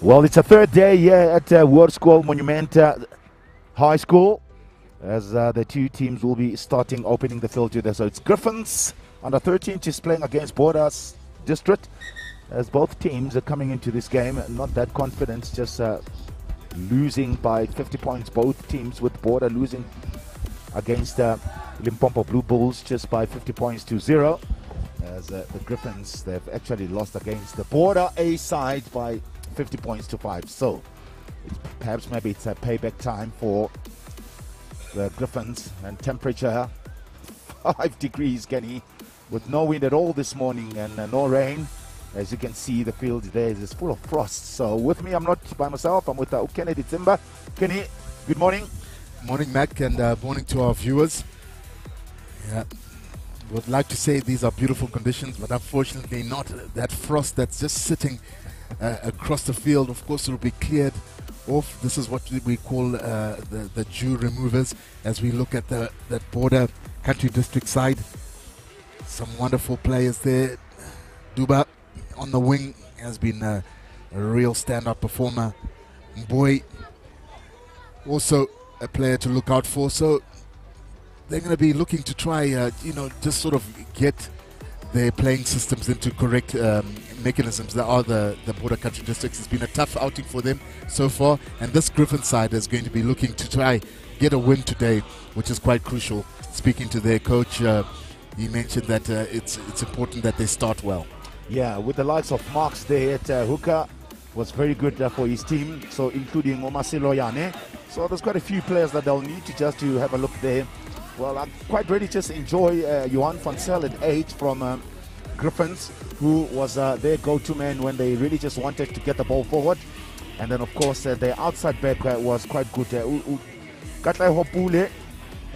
Well, it's a third day here at World School Monument High School, as the two teams will be starting opening the field today. So it's Griffons under 13 just playing against Borders District, as both teams are coming into this game not that confident, just losing by 50 points. Both teams, with Border losing against Limpopo Blue Bulls just by 50 points to 0. As the Griffons, they've actually lost against the Border A side by 50 points to 5. So perhaps maybe it's a payback time for the Griffons. And temperature 5 degrees, Kenny, with no wind at all this morning and no rain. As you can see, the field there is full of frost. So with me, I'm not by myself, I'm with Kennedy Zimba. Kenny, good morning. Morning, Mac, and morning to our viewers. Yeah, would like to say these are beautiful conditions, but unfortunately not. That frost that's just sitting across the field, of course, it will be cleared off. This is what we call the dew removers, as we look at that Border Country District side. Some wonderful players there. Duba on the wing has been a real standout performer. Boy, also a player to look out for. So they're going to be looking to try, just sort of get their playing systems into correct mechanisms that are the Border Country Districts. It's been a tough outing for them so far, and this Griffin side is going to be looking to try get a win today, which is quite crucial. Speaking to their coach, he mentioned that it's important that they start well. Yeah, with the likes of Marks there at hooker, was very good for his team, so including Omasilo Yane. So there's quite a few players that they'll need to have a look there. Well, I'm quite ready to just enjoy Johan van Zyl at 8 from Griffons, who was their go-to man when they really just wanted to get the ball forward. And then, of course, their outside back was quite good. Katlai Hopule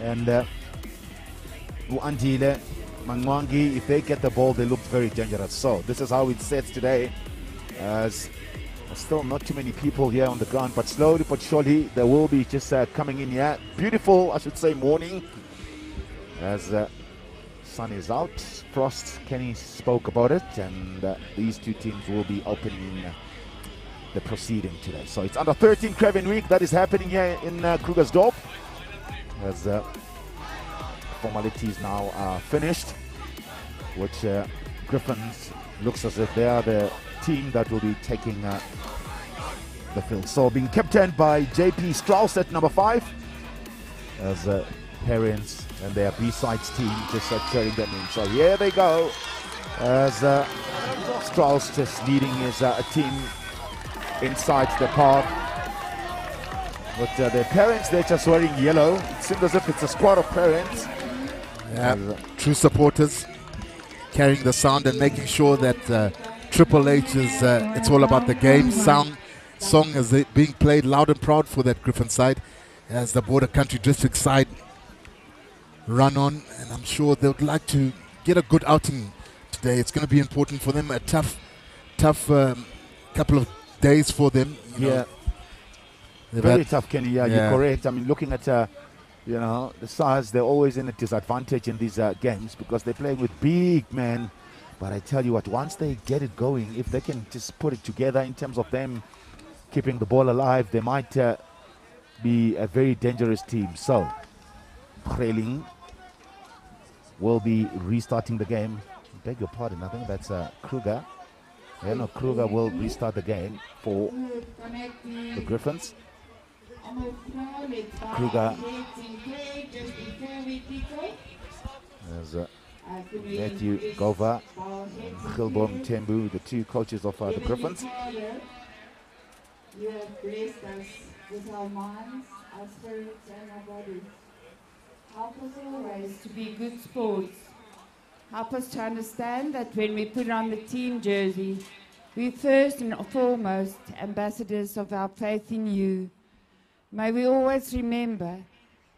and Andile Mangwangi, if they get the ball, they look very dangerous. So this is how it sets today. As still not too many people here on the ground, but slowly but surely there will be just coming in here. Beautiful, I should say, morning. As sun is out, frost, Kenny spoke about it, and these two teams will be opening the proceeding today. So it's under 13 Craven week that is happening here in Krugersdorp, as formalities now are finished, which Griffons looks as if they are the team that will be taking the field. So being captained by JP Strauss at number 5, as parents and their B-sides team just cheering them in. So here they go, as Strauss just leading his team inside the park. But their parents, they're just wearing yellow. It seems as if it's a squad of parents. Yeah, true supporters, carrying the sound and making sure that Triple H is, it's all about the game. Song is being played loud and proud for that Griffin side, as the Border Country District side run on, and I'm sure they would like to get a good outing today. It's going to be important for them. A tough couple of days for them. Yeah, very tough, Kenny. Yeah, you're correct. I mean, looking at the size, they're always in a disadvantage in these games because they're playing with big men. But I tell you what, once they get it going, if they can just put it together in terms of them keeping the ball alive, they might be a very dangerous team. So Craven will be restarting the game. Beg your pardon, I think that's Kruger. Yeah, no, Kruger will restart the game for the Griffons. Kruger as Matthew Gova and Gilbom Tembu, the two coaches of the Griffons. You have blessed us with our minds, our spirits, and our bodies. Help us always to be good sports. Help us to understand that when we put on the team jersey, we're first and foremost ambassadors of our faith in you. May we always remember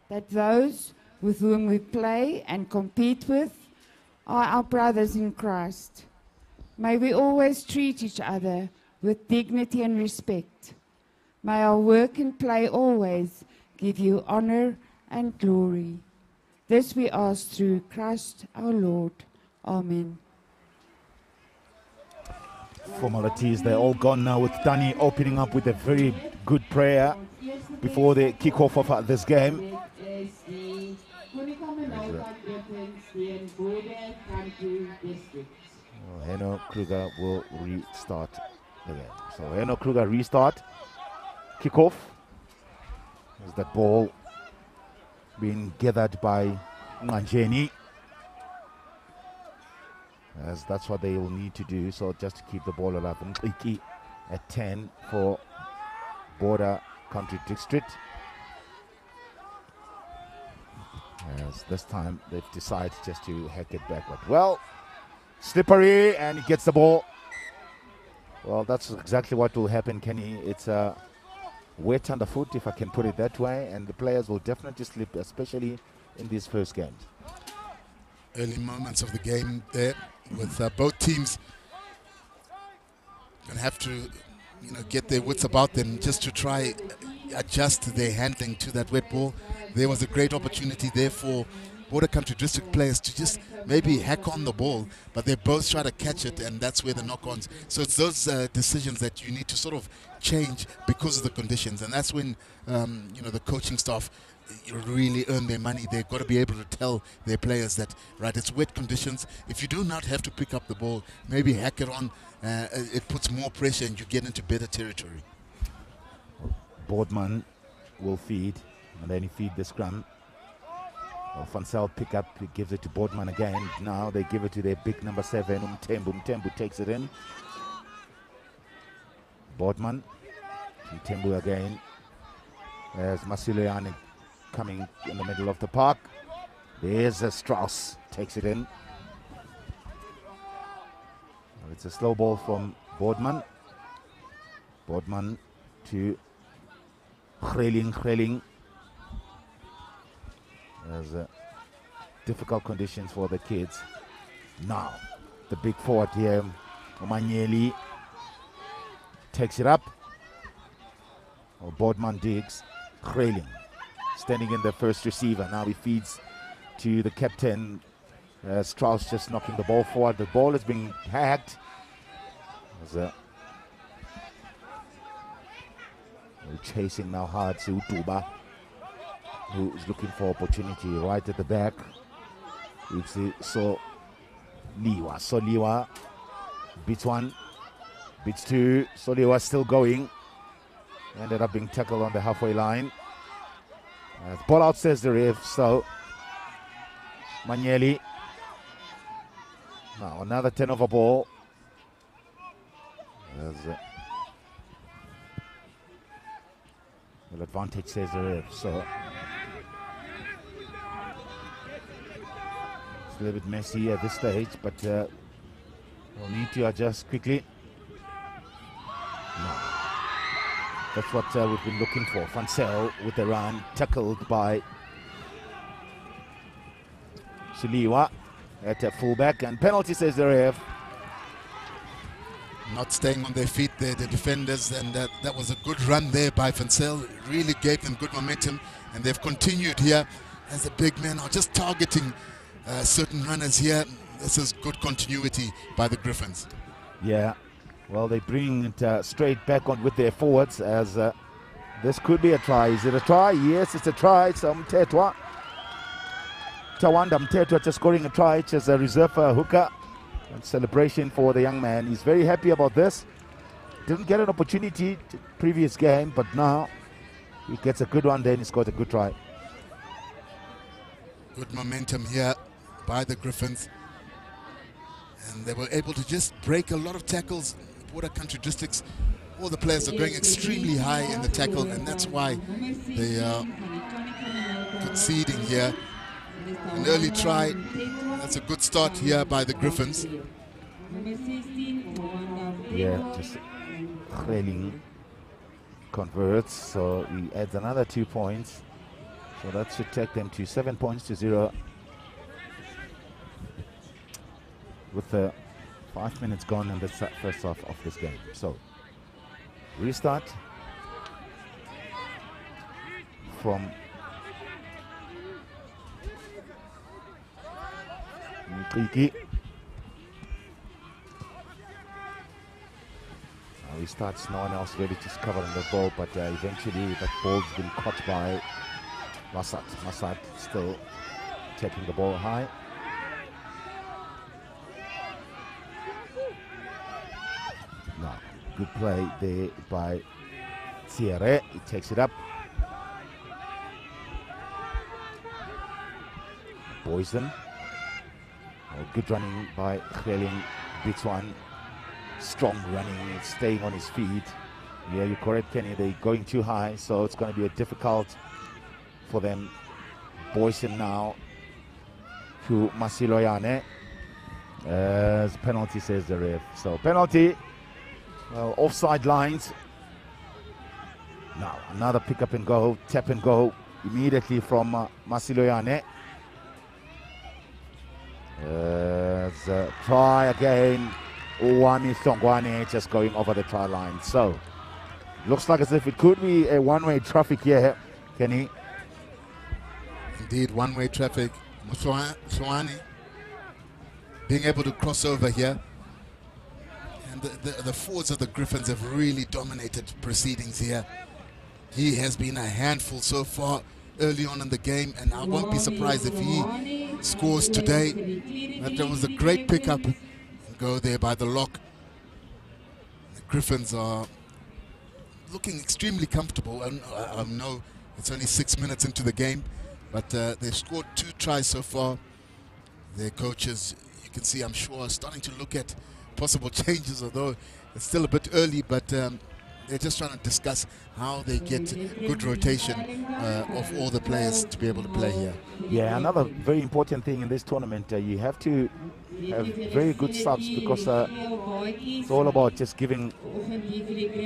that those with whom we play and compete with are our brothers in Christ. May we always treat each other with dignity and respect. May our work and play always give you honor and glory. This we ask through Christ our Lord. Amen. Formalities, they're all gone now, with Danny opening up with a very good prayer before the kickoff of this game. Heno Kruger will restart the game. So Heno Kruger restart, kickoff. There's that ball being gathered by Nganjeni, as that's what they will need to do, so just to keep the ball alive. Nqiki at 10 for Border Country District, as this time they've decided just to hack it backward. Well, slippery, and he gets the ball. Well, that's exactly what will happen, Kenny. It's wet underfoot, if I can put it that way, and the players will definitely slip, especially in these first games. Early moments of the game there, with both teams going to have to, you know, get their wits about them just to try adjust their handling to that wet ball. There was a great opportunity there for Border Country District players to just maybe hack on the ball, but they both try to catch it, and that's where the knock-ons. So it's those decisions that you need to sort of change because of the conditions, and that's when you know, the coaching staff really earn their money. They've got to be able to tell their players that, right, it's wet conditions. If you do not have to pick up the ball, maybe hack it on. It puts more pressure and you get into better territory. Boardman will feed, and then he feed the scrum. Well, Fansel pick up, he gives it to Boardman again. Now they give it to their big number 7, Mtembu. Mtembu takes it in. Boardman, Mtembu again. There's Masileane coming in the middle of the park. There's a Strauss, takes it in. Well, it's a slow ball from Boardman. Boardman to Khreling. There's difficult conditions for the kids. Now, the big forward here, Omanyeli, takes it up. Oh, Boardman digs. Khreling standing in the first receiver. Now he feeds to the captain. Strauss just knocking the ball forward. The ball is being hacked. We're chasing now hard to Utuba, who is looking for opportunity right at the back. We see Liwa. So Liwa beats one, beats two. So Liwa still going. Ended up being tackled on the halfway line. Ball out, says the ref. So Manyeli. Now another turnover ball. Well, advantage, says the ref. So it's a little bit messy at this stage, but we'll need to adjust quickly. No. That's what we've been looking for. Fansel with the run, tackled by Suliwa at a fullback, and penalty, says the ref. Not staying on their feet there, the defenders, and that was a good run there by Fansel. It really gave them good momentum, and they've continued here as the big men are just targeting certain runners here. This is good continuity by the Griffons. Yeah. Well, they bring it straight back on with their forwards, as this could be a try. Is it a try? Yes, it's a try. It's Tawanda Mtetwa just scoring a try. It's just a reserve hooker. And celebration for the young man. He's very happy about this. Didn't get an opportunity previous game, but now he gets a good one. Then he's got a good try. Good momentum here by the Griffons. And they were able to just break a lot of tackles. Border Country Districts, all the players are going extremely high in the tackle, and that's why they are conceding here. An early try. That's a good start here by the Griffons. Yeah, just Khreling converts, so he adds another 2 points. So that should take them to 7 points to 0. With the 5 minutes gone in the first half of this game. So, restart from Nqiki. he starts, no one else really just covering the ball, but eventually that ball's been caught by Masad. Masad still taking the ball high. Now, good play there by Thierry. He takes it up. Boysen. Good running by Kheling Bitwan. Strong running, staying on his feet. Yeah, you're correct, Kenny. They're going too high, so it's going to be a difficult for them. Boysen now to Masiloyane. As penalty, says the ref. So penalty. Well, offside lines. Now another pick up and go, tap and go immediately from Masiloyane. Try again. Uwani Thongwane just going over the try line. So looks like as if it could be a one-way traffic here, Kenny. Indeed, one-way traffic. Mswani being able to cross over here. And the forwards of the Griffons have really dominated proceedings here. He has been a handful so far early on in the game, and I won't be surprised if he scores today. But there was a great pickup and go there by the lock. The Griffons are looking extremely comfortable, and I know it's only 6 minutes into the game, but they've scored 2 tries so far. Their coaches, you can see, I'm sure, are starting to look at possible changes, although it's still a bit early, but they're just trying to discuss how they get good rotation of all the players to be able to play here. Yeah, another very important thing in this tournament, you have to have very good subs, because it's all about just giving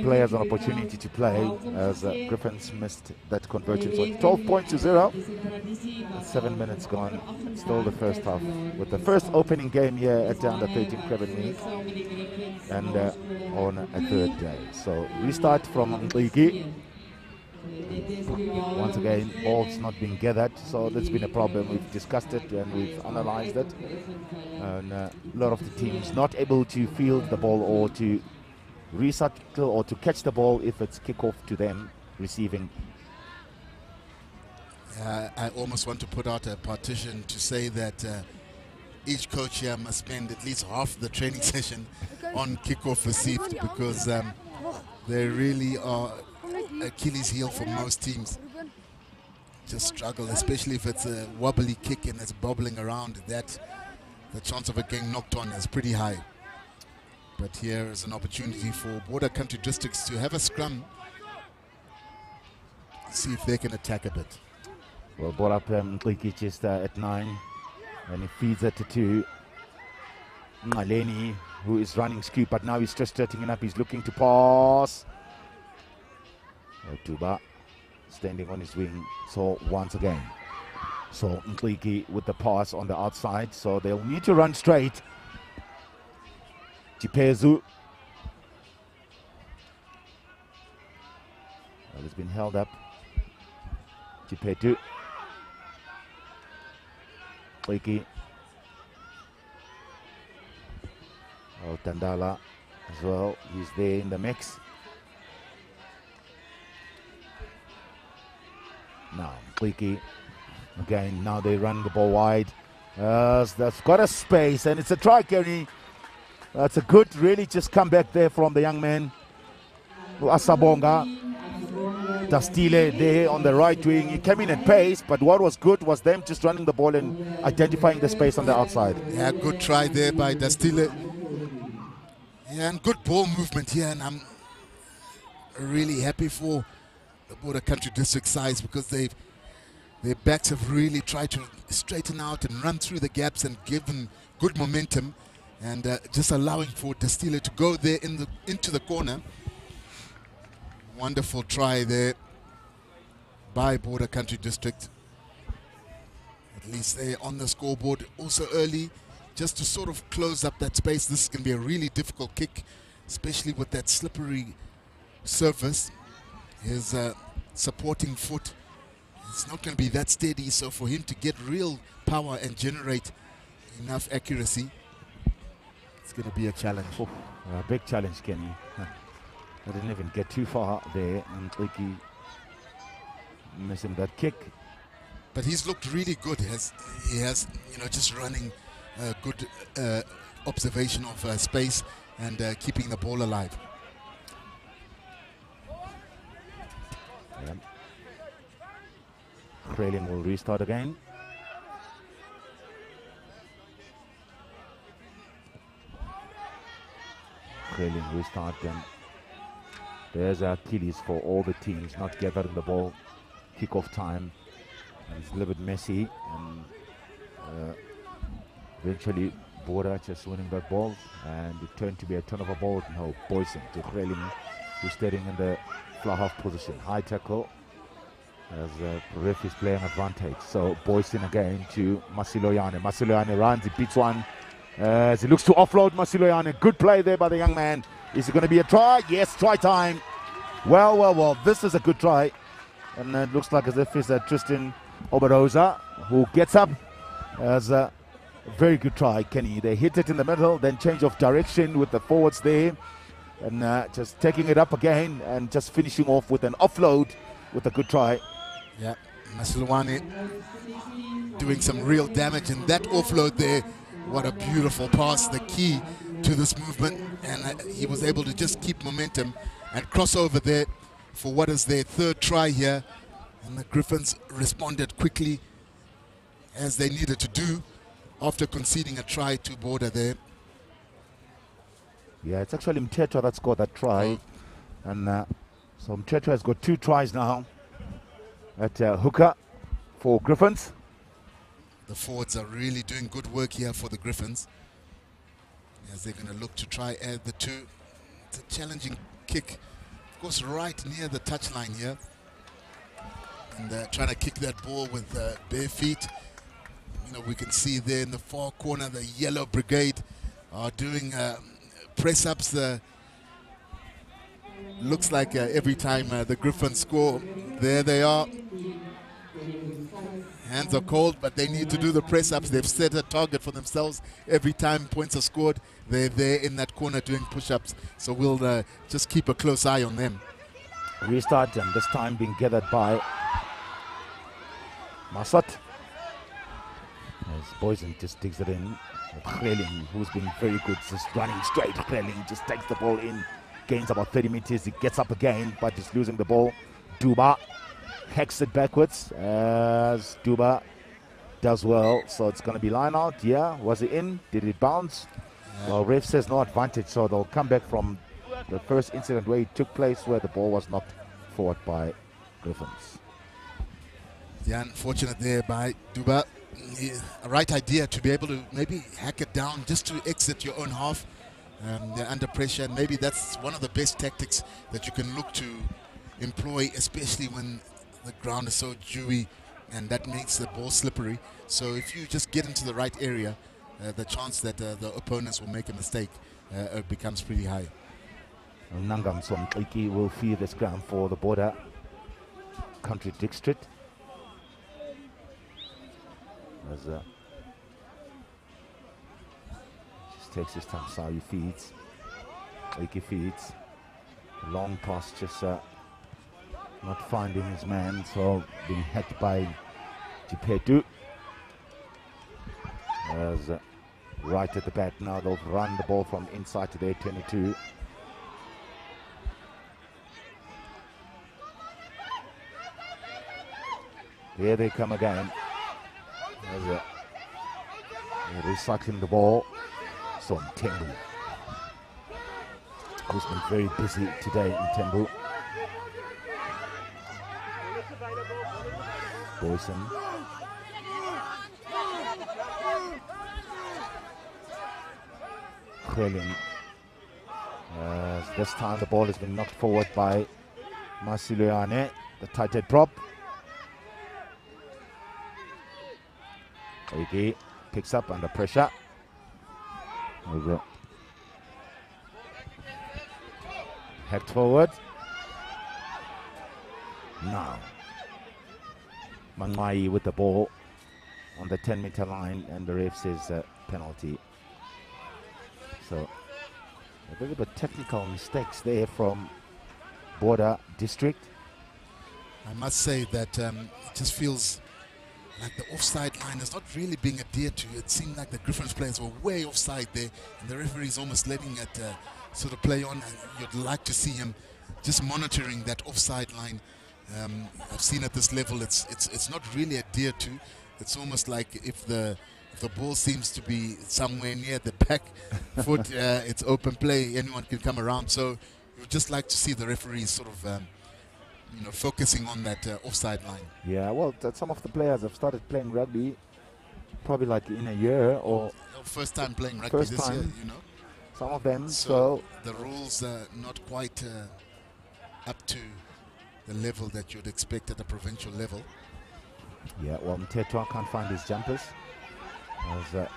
players an opportunity to play, as Griffons missed that conversion. So 12 points to 0. 7 minutes gone. Still the first half, with the first opening game here at the under-13 Craven League, and on a third day. So we start from Mliki. Once again, ball's not being gathered, so that's been a problem. We've discussed it and we've analyzed it, and a lot of the teams not able to field the ball or to recycle or to catch the ball if it's kickoff to them receiving. I almost want to put out a partition to say that each coach here must spend at least half the training session on kickoff received, because they really are Achilles heel for most teams. Just struggle, especially if it's a wobbly kick and it's bobbling around. That the chance of it getting knocked on is pretty high. But here is an opportunity for border country districts to have a scrum, see if they can attack a bit. Well, brought up Mliki just at 9, and he feeds it to Ngaleni, who is running scoop, but now he's just setting it up. He's looking to pass. Tuba standing on his wing, so once again. So Mliki with the pass on the outside, so they'll need to run straight. Chipezu. Well, it's been held up. Chipetu. Mliki. Oh, Tandala as well, he's there in the mix. Now Mliki again, now they run the ball wide. That's got a space, and it's a try, Kenny. That's a good, really just come back there from the young man Asabonga. Dastile there on the right wing. He came in at pace, but what was good was them just running the ball and identifying the space on the outside. Yeah, good try there by Dastile. Yeah, and good ball movement here, and I'm really happy for the border country district sides, because their backs have really tried to straighten out and run through the gaps and given good momentum, and just allowing for Dastile to go there into the corner. Wonderful try there by border country district. At least they're on the scoreboard also early, just to sort of close up that space. This is going to be a really difficult kick, especially with that slippery surface. His supporting foot, it's not going to be that steady, so for him to get real power and generate enough accuracy, it's going to be a challenge. A big challenge, Kenny. I didn't even get too far there, and Ricky missing that kick. But he's looked really good. He has, you know, just running good observation of space and keeping the ball alive. Yeah. Craven will restart again. Craven restart, and there's Achilles for all the teams not gathering the ball. Kick-off time. And it's a little bit messy, and eventually Bora just winning that ball, and it turned to be a turnover ball. No, Boysen to Craven, who's standing in the fly half position. High tackle as ref is playing advantage. So Boysen again to Masiloyane. Masiloyane runs, he beats one as he looks to offload Masiloyane. Good play there by the young man. Is it going to be a try? Yes, try time. Well, this is a good try. And it looks like as if it's Tristan Obarosa who gets up as a very good try, Kenny. They hit it in the middle, then change of direction with the forwards there, and just taking it up again and just finishing off with an offload with a good try. Yeah, Masiloyane doing some real damage, and that offload there, what a beautiful pass, the key to this movement, and he was able to just keep momentum and cross over there for what is their third try here. And the Griffons responded quickly as they needed to do after conceding a try to Border there. Yeah, it's actually Mtetra that scored that try. And so Mtetra has got 2 tries now at hooker for Griffons. The forwards are really doing good work here for the Griffons, as they're going to look to try add the 2. It's a challenging kick, of course, right near the touchline here. And trying to kick that ball with bare feet. You know, we can see there in the far corner the Yellow Brigade are doing press-ups. Looks like every time the Griffons score, there they are. Hands are cold, but they need to do the press-ups. They've set a target for themselves. Every time points are scored, they're there in that corner doing push-ups. So we'll just keep a close eye on them. Restart, and this time being gathered by Masat. As Boysen just digs it in. Craven, who's been very good, just running straight. Craven just takes the ball in, gains about 30 meters. He gets up again, but is losing the ball. Duba hacks it backwards as Duba does well. So it's going to be line out. Yeah, was it in? Did it bounce? Well, ref says no advantage, so they'll come back from the first incident where it took place, where the ball was knocked forward by Griffons. Yeah, unfortunate there by Duba. A right idea to be able to maybe hack it down just to exit your own half. They're under pressure, and maybe that's one of the best tactics that you can look to employ, especially when the ground is so dewy and that makes the ball slippery. So if you just get into the right area, the chance that the opponents will make a mistake becomes pretty high. Nangam Somkliki will feed this ground for the Border Country District. As just takes his time, so he feeds. Iki feeds. Long pass, just not finding his man, so being hacked by Jipetu. As right at the back now, they'll run the ball from inside to their 22. Here they come again. As recycling the ball. So Tembu, who's been very busy today in Tembu. Boysen. Craven. This time the ball has been knocked forward by Masiloyane, the tight head prop. Oigi picks up under pressure. Over. Hacked forward. Now Mangmai with the ball on the 10-meter line, and the ref says penalty. So a little bit technical mistakes there from Border District. I must say that it just feels like the offside line is not really being adhered to. It seemed like the Griffons players were way offside there, and the referee is almost letting it sort of play on, and you'd like to see him just monitoring that offside line. I've seen at this level it's not really adhered to. It's almost like if the ball seems to be somewhere near the back foot, it's open play, anyone can come around. So you'd just like to see the referees sort of focusing on that offside line. Yeah, well, some of the players have started playing rugby probably like in a year or first time playing rugby this year, Some of them. So the rules are not quite up to the level that you'd expect at a provincial level. Yeah, well, Mtetwa can't find his jumpers as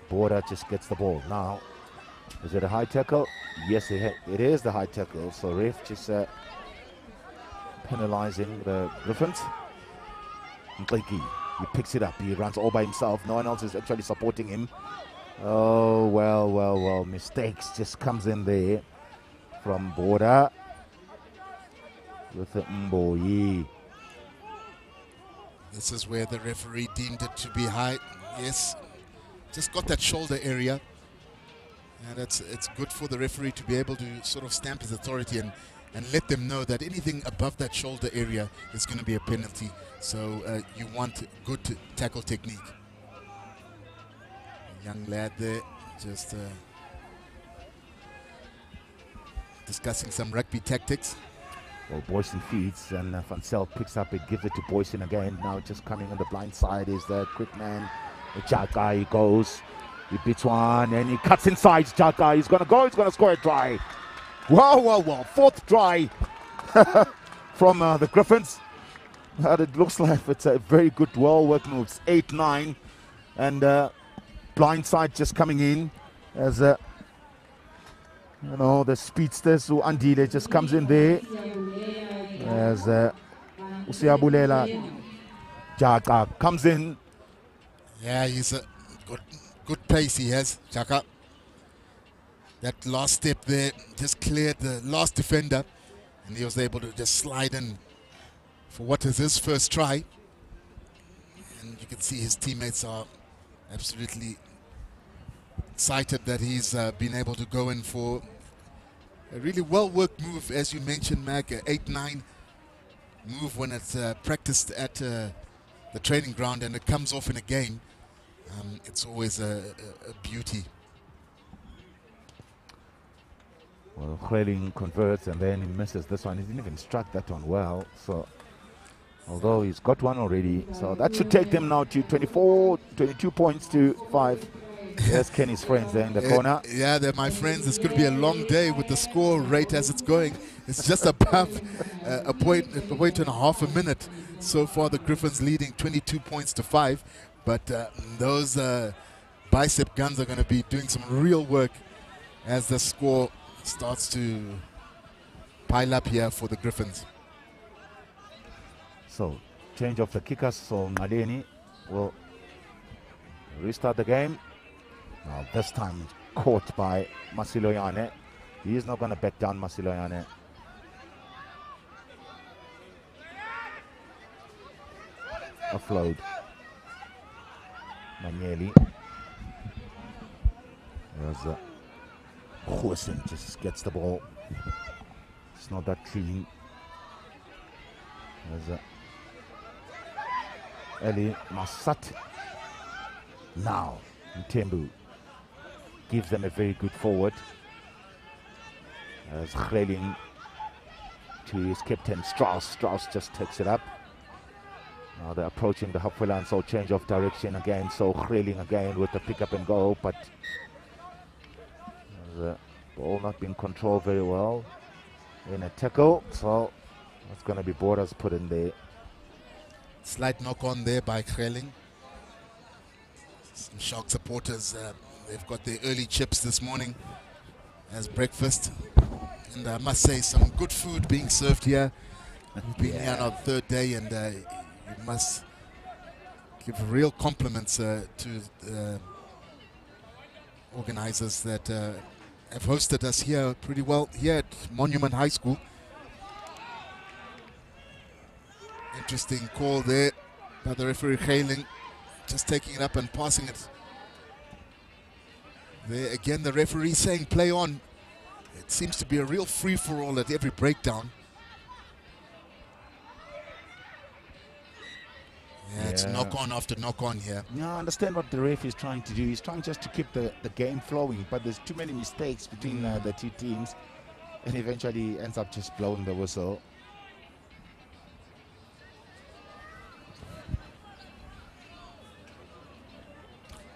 Border just gets the ball. Now, is it a high tackle? Yes, it is the high tackle. So ref just penalizing the Griffons. Ntleki, he picks it up. He runs all by himself. No one else is actually supporting him. Oh, well. Mistakes just comes in there from Border with the Mboyi. This is where the referee deemed it to be high. Yes, just got that shoulder area. And it's good for the referee to be able to sort of stamp his authority and let them know that anything above that shoulder area is going to be a penalty. So you want good tackle technique. A young lad there just discussing some rugby tactics. Well, Boyson feeds and Van Zyl picks up it, gives it to Boyson again. Now just coming on the blind side is the quick man. Jaka, he goes, he beats one and he cuts inside. Jaka, he's going to score a try. Wow. Fourth try from the Griffons. It looks like it's a very good, well-worked moves. 8-9. And blindside just coming in as, the speedsters who Andile just comes in there. As Usiabulela Jaka comes in. Yeah, he's a good pace he has, Jaka. That last step there just cleared the last defender, and he was able to just slide in for what is his first try. And you can see his teammates are absolutely excited that he's been able to go in for a really well-worked move, as you mentioned, Mag. 8-9 move when it's practiced at the training ground and it comes off in a game. It's always a beauty. Well, Craven converts and then he misses this one. He didn't even strike that one well. So, although he's got one already, so that should take them now to 22 points to 5. There's Kenny's friends there in the corner. Yeah, they're my friends. It's going to be a long day with the score rate as it's going. It's just above a point and a half a minute. So far, the Griffons leading 22 points to 5. But those bicep guns are going to be doing some real work as the score starts to pile up here for the Griffons. So, change of the kickers. So, Ngaleni will restart the game. Now, this time caught by Masiloyane. He is not going to back down, Masiloyane. Offload. Manieli. There's Hosen just gets the ball. It's not that clean. There's Eli Masat. Now, Mtembu gives them a very good forward. As Craven to his captain Strauss. Strauss just takes it up. Now they're approaching the halfway line, so change of direction again. So Craven again with the pick up and go, but the ball not being controlled very well in a tackle. So it's going to be Borders put in there. Slight knock on there by Craven. Some Shark supporters, they've got their early chips this morning as breakfast. And I must say, some good food being served here. We've been here on our third day, and you must give real compliments to organizers that have hosted us here pretty well here at Monument High School. Interesting call there by the referee Khailing, just taking it up and passing it. There again, the referee saying play on. It seems to be a real free-for-all at every breakdown. Yeah, it's knock-on after knock-on here. Yeah, I understand what the ref is trying to do. He's trying just to keep the game flowing, but there's too many mistakes between the two teams, and eventually ends up just blowing the whistle.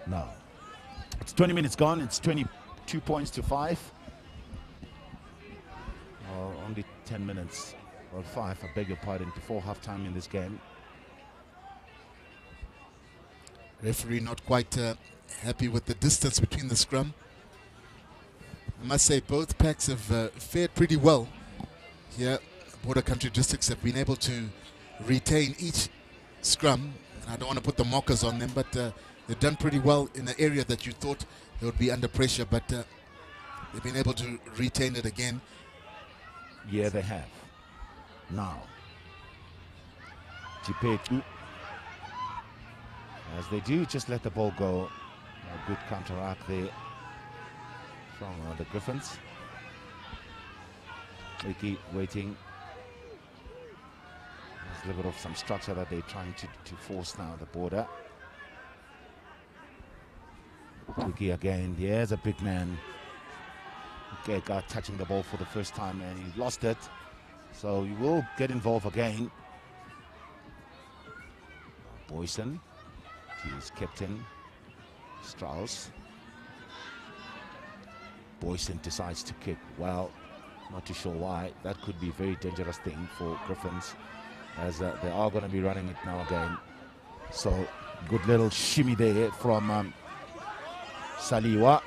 No. It's 20 minutes gone. It's 22 points to 5. Well, only 10 minutes, or 5, I beg your pardon, before halftime in this game. Referee not quite happy with the distance between the scrum. I must say both packs have fared pretty well here. Border country districts have been able to retain each scrum. And I don't want to put the mockers on them, but they've done pretty well in an area that you thought they would be under pressure, but they've been able to retain it again. Yeah, they have. Now, Chipetu, as they do, just let the ball go. A good counteract there from the Griffons. They keep waiting. There's a little bit of some structure that they're trying to force now, the border. Wiki again, there's a big man. Okay, got touching the ball for the first time and he lost it. So he will get involved again. Boyson, his captain, Strauss. Boyson decides to kick. Well, not too sure why. That could be a very dangerous thing for Griffons, as they are going to be running it now again. So good little shimmy there from Saliwa.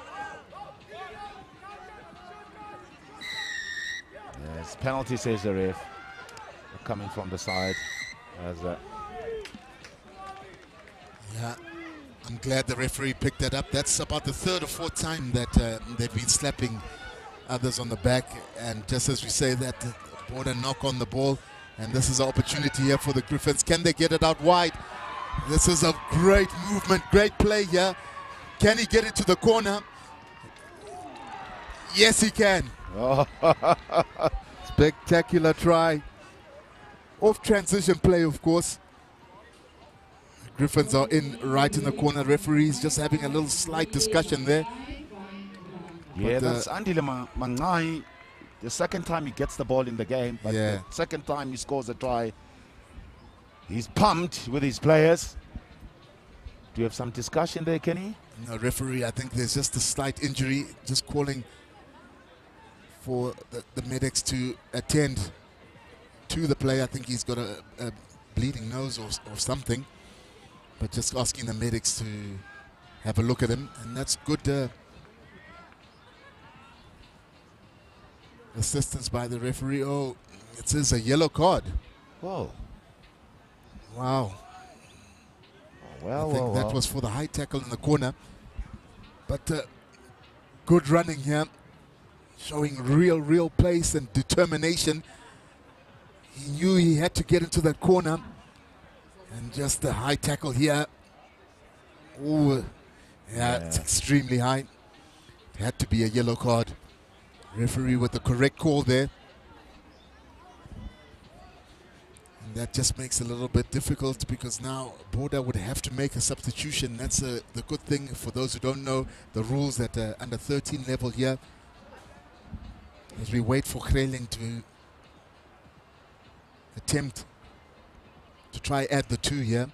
Yes, penalty, says the ref. Coming from the side. As yeah, I'm glad the referee picked that up. That's about the 3rd or 4th time that they've been slapping others on the back. And just as we say that, the border knock on the ball. And this is an opportunity here for the Griffons. Can they get it out wide? This is a great movement, great play here. Can he get it to the corner? Yes, he can. oh. Spectacular try. Off transition play, of course. Griffons are in right in the corner. Referees just having a little slight discussion there. Yeah, that's Andile Mangai. The second time he gets the ball in the game, but the second time he scores a try, he's pumped with his players. Do you have some discussion there, Kenny? No, referee, I think there's just a slight injury. Just calling for the medics to attend to the player. I think he's got a bleeding nose or something. But just asking the medics to have a look at him. And that's good assistance by the referee. Oh, it says a yellow card. Whoa. Wow. Well, I think that was for the high tackle in the corner. But good running here. Showing real pace and determination. He knew he had to get into that corner. And just the high tackle here. Oh, yeah, it's extremely high. It had to be a yellow card. Referee with the correct call there. And that just makes it a little bit difficult because now Border would have to make a substitution. That's the good thing for those who don't know the rules at under 13 level here. As we wait for Craven to attempt to try add the 2 here.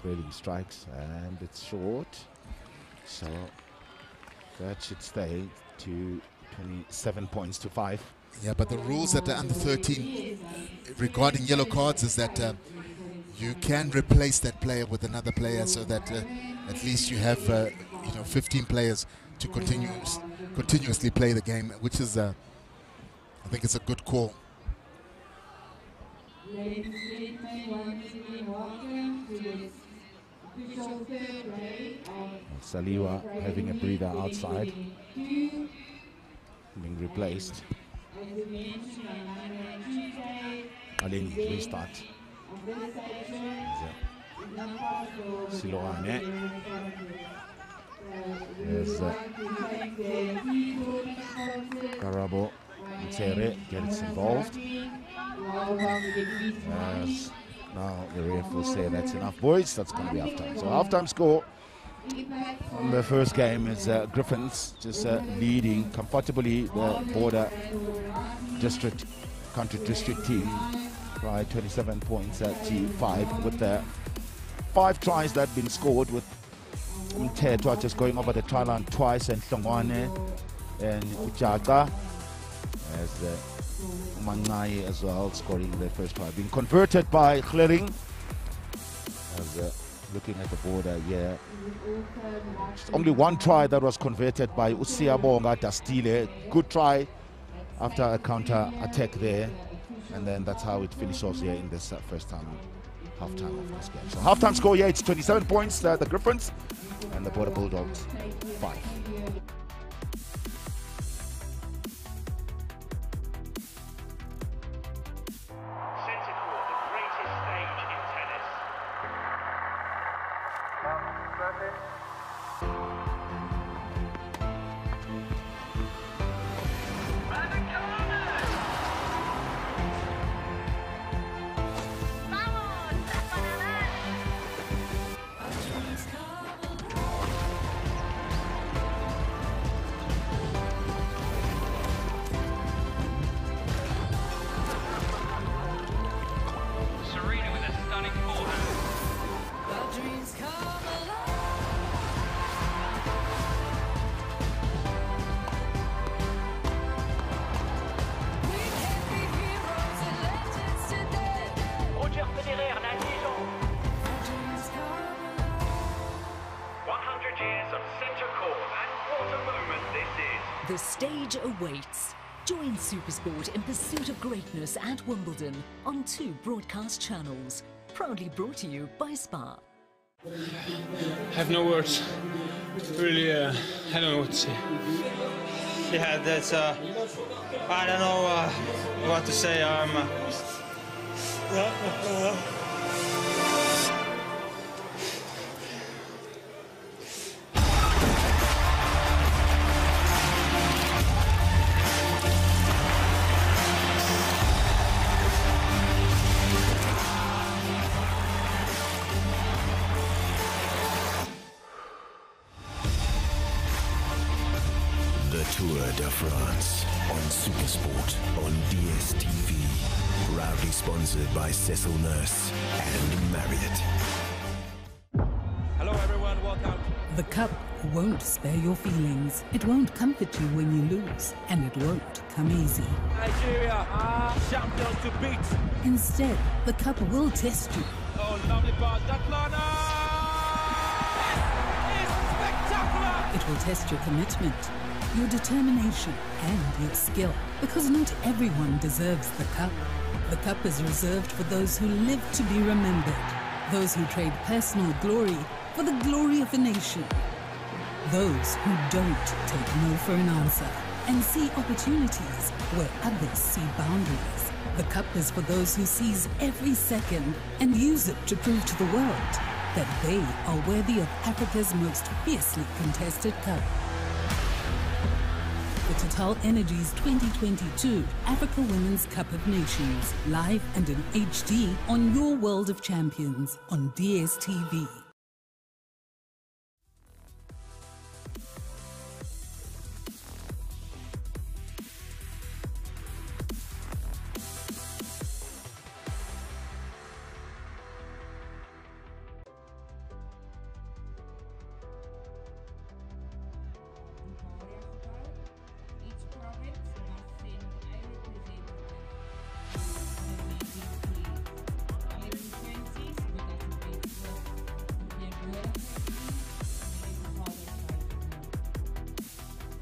Craven strikes and it's short. So that should stay to 27 points to 5. Yeah, but the rules at the under 13 regarding yellow cards is that you can replace that player with another player so that at least you have 15 players to continuously play the game, which is I think it's a good call. Ladies and gentlemen, once again, welcome to this official 3rd day of Saliwa having a breather outside, being replaced. As we mentioned on Monday and Tuesday, Aleni restart. Siloane. There's Karabo Mtsere gets involved. Yes. Now the ref will say that's enough, boys. That's going to be halftime. So halftime score on the first game is Griffons just leading comfortably the border district, country district team by 27 points to 5, with the 5 tries that have been scored, with Mtetwa just going over the try line twice, and Hlongwane and Ujaga as Mangai as well scoring the first try, being converted by Clearing. As looking at the border here, just only 1 try that was converted by Usiabonga Dastile. Good try after a counter attack there, and then that's how it finishes off here in this first time halftime of this game. So halftime score, yeah, it's 27 points, the Griffons, and the Border Bulldogs 5. The stage awaits. Join Supersport in pursuit of greatness at Wimbledon on 2 broadcast channels. Proudly brought to you by Spa. I have no words. Really, I don't know what to say. Yeah, that's, I don't know what to say. Tour de France on Supersport on DSTV. Proudly sponsored by Cecil Nurse and Marriott. Hello everyone, welcome. The cup won't spare your feelings. It won't comfort you when you lose, and it won't come easy. Nigeria are champions to beat. Instead, the cup will test you. Oh, lovely pass, that corner! It's spectacular! It will test your commitment, your determination, and your skill. Because not everyone deserves the cup. The cup is reserved for those who live to be remembered. Those who trade personal glory for the glory of a nation. Those who don't take no for an answer and see opportunities where others see boundaries. The cup is for those who seize every second and use it to prove to the world that they are worthy of Africa's most fiercely contested cup. The Total Energies 2022 Africa Women's Cup of Nations, live and in HD on your World of Champions on DSTV.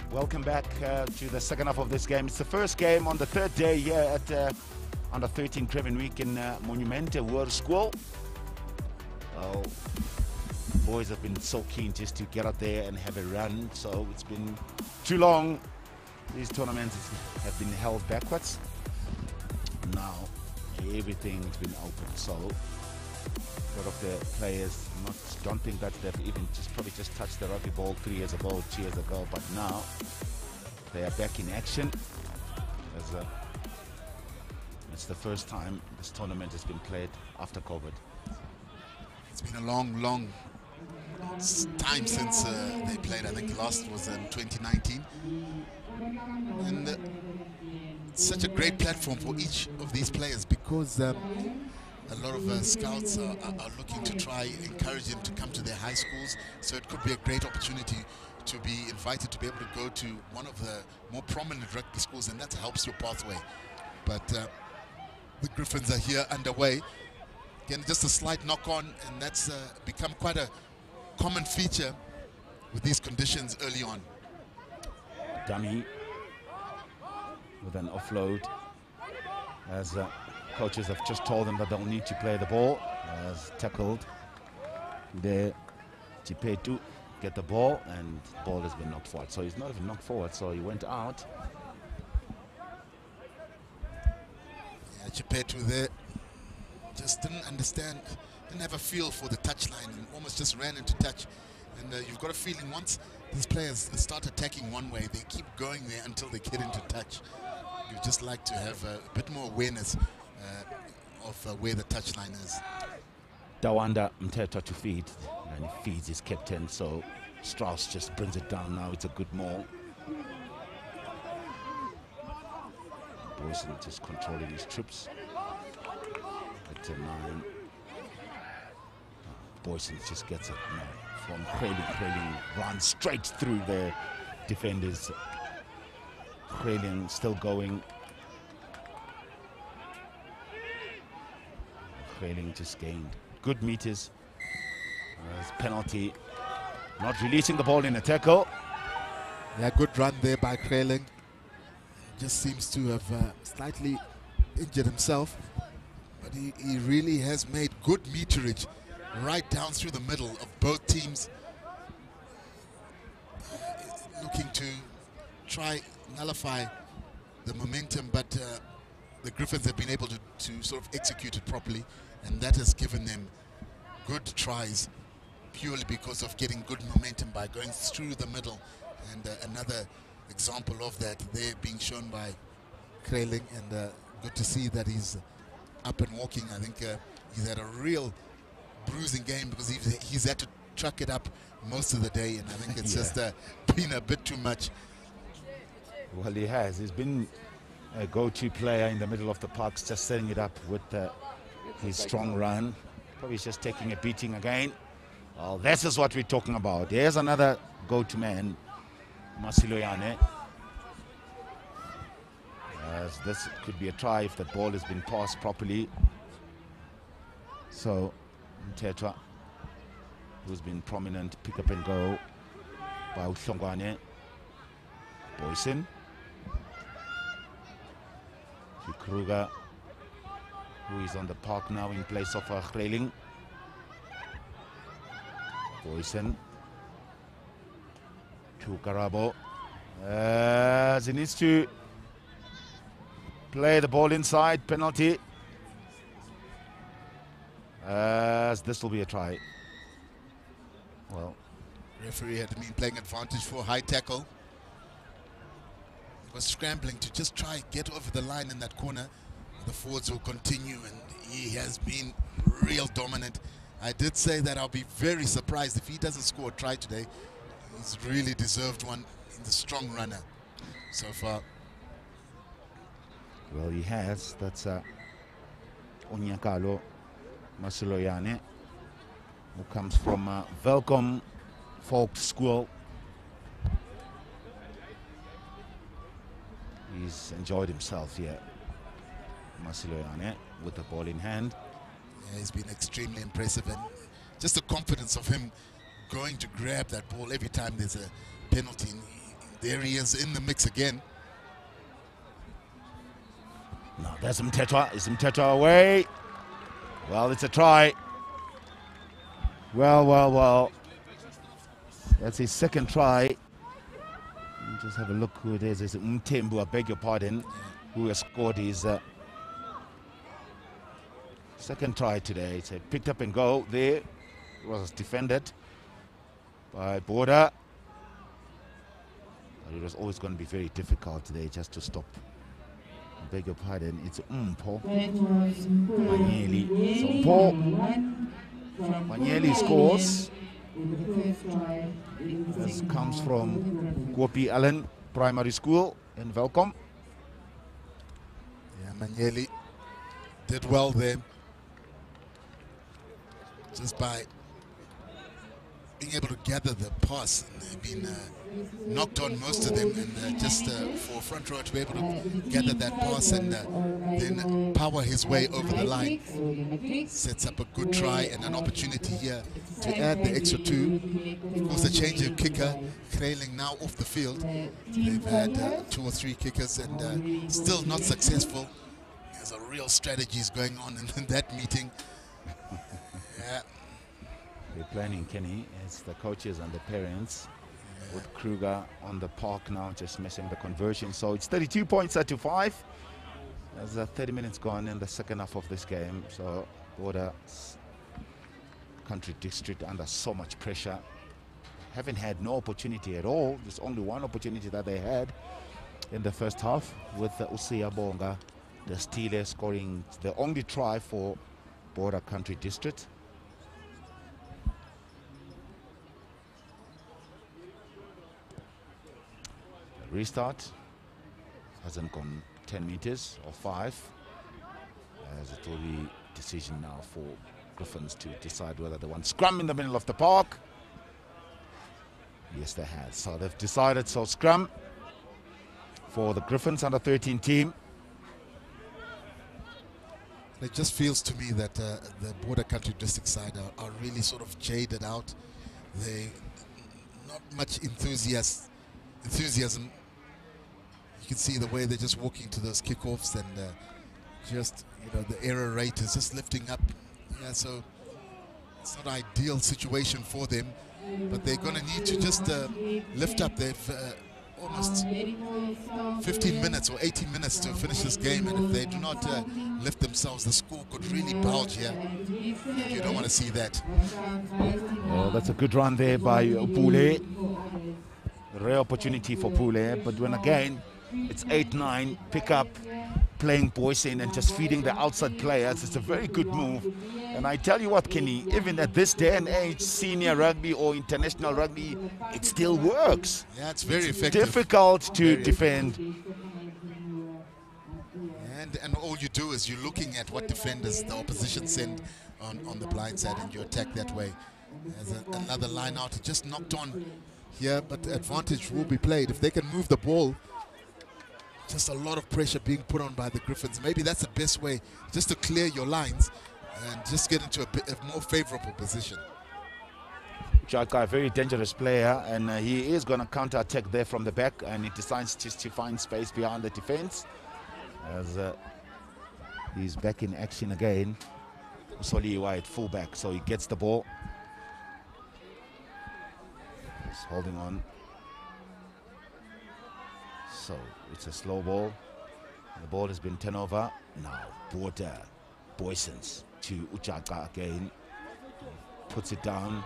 Welcome back to the second half of this game. It's the first game on the third day here at Under 13 Craven Week in Monumente World School. Well, boys have been so keen just to get out there and have a run, so it's been too long. These tournaments have been held backwards. Now everything's been open. So a lot of the players don't think that they've even probably just touched the rugby ball 3 years ago, 2 years ago, but now they are back in action. As it's the first time this tournament has been played after COVID. It's been a long time since they played. I think last was in 2019. And such a great platform for each of these players, because a lot of scouts are looking to try encourage them to come to their high schools. So it could be a great opportunity to be invited to be able to go to one of the more prominent rugby schools, and that helps your pathway. But the Griffons are here underway. Again, just a slight knock-on, and that's become quite a common feature with these conditions early on. Dummy with an offload, as coaches have just told them that they'll need to play the ball. As tackled there, Chipetu get the ball, and the ball has been knocked forward. So he's not even knocked forward, so he went out. Yeah, Chipetu there just didn't understand, didn't have a feel for the touchline, and almost just ran into touch. And you've got a feeling once these players start attacking one way, they keep going there until they get into touch. You just like to have a bit more awareness of where the touchline is. Dawanda Mteta to feed, and he feeds his captain, so Strauss just brings it down. Now it's a good maul. Boyson just controlling his troops. At 9. Boyson just gets it from Craven. Runs straight through the defenders. Craven still going. Craven just gained good meters. Penalty. Not releasing the ball in a tackle. Yeah, good run there by Craven. Just seems to have slightly injured himself, but he really has made good meterage right down through the middle of both teams, looking to try nullify the momentum, but the Griffons have been able to sort of execute it properly, and that has given them good tries purely because of getting good momentum by going through the middle. And another example of that there being shown by Craven, and good to see that he's up and walking. I think he's had a real bruising game because he's had to truck it up most of the day, and I think it's just been a bit too much. Well, he has. He's been a go-to player in the middle of the parks, just setting it up with his strong run. Probably he's just taking a beating again. Well, this is what we're talking about. Here's another go-to man, Masiloyane. As this could be a try if the ball has been passed properly. So, Mtetra, who's been prominent, pick up and go by Uhlongwane. Boyson. Kruger, who is on the park now in place of Craven. Boyson to Karabo. As he needs to play the ball inside, penalty. As this will be a try. Well, referee had been playing advantage for high tackle. He was scrambling to just try get over the line in that corner. The forwards will continue, and he has been real dominant. I did say that I'll be very surprised if he doesn't score a try today. He's really deserved one in the strong runner so far. Well, he has. That's Onyakalo Masiloyane, who comes from Welcome Folk School. He's enjoyed himself here, Masiloyane, with the ball in hand. Yeah, he's been extremely impressive, and just the confidence of him going to grab that ball every time there's a penalty. And there he is in the mix again. Now there's Mtetra. Is Mtetra away? Well, it's a try. Well. That's his second try. Just have a look who it is. It's Mtembu, I beg your pardon, who has scored his Second try today. It's a picked up and go there. It was defended by Border. But it was always going to be very difficult today just to stop. I beg your pardon. It's Paul Manyeli. So Paul Manyeli scores. This comes from Kopi Allen Primary School in Welkom. Yeah, Manyeli did well there. Just by being able to gather the pass. They've been knocked on, most of them, and just for front row to be able to gather that pass and then power his way over the line. Sets up a good try and an opportunity here to add the extra 2. Of course, the change of kicker, Craven now off the field. They've had 2 or 3 kickers and still not successful. There's a real strategies going on in that meeting. Yeah. They're planning, Kenny, it's the coaches and the parents. With Kruger on the park now, just missing the conversion. So it's 32 points to 5. There's 30 minutes gone in the second half of this game. So Border Country District under so much pressure. Haven't had no opportunity at all. There's only one opportunity that they had in the first half with Usia Bonga, the Steelers, scoring the only try for Border Country District. Restart hasn't gone 10 meters or 5, as it will be decision now for Griffons to decide whether they want scrum in the middle of the park. Yes, they have. So they've decided, so scrum for the Griffons under 13 team. It just feels to me that the Border Country District side are really sort of jaded out. They not much enthusiasm. You can see the way they're just walking to those kickoffs, and just, you know, the error rate is just lifting up. Yeah, so it's not an ideal situation for them, but they're going to need to just lift up. They've almost 15 minutes or 18 minutes to finish this game, and if they do not lift themselves, the score could really bulge here. And you don't want to see that. Oh, that's a good run there by Pule. Rare opportunity for Pule, but when again it's 8-9, pick up, playing boys in and just feeding the outside players. It's a very good move. And I tell you what, Kenny, even at this day and age, senior rugby or international rugby, it still works. Yeah, it's very effective. Difficult to defend. And all you do is you're looking at what defenders the opposition send on the blind side, and you attack that way. There's another line out, just knocked on here, but advantage will be played. If they can move the ball, just a lot of pressure being put on by the Griffons. Maybe that's the best way, just to clear your lines and just get into a more favorable position. Chaka, a very dangerous player, and he is going to counter-attack there from the back, and he decides just to find space behind the defense as he's back in action again. Soliwa at fullback, so he gets the ball. He's holding on. So it's a slow ball. The ball has been turned over. Now Border Boysons to Uchaka again. Puts it down.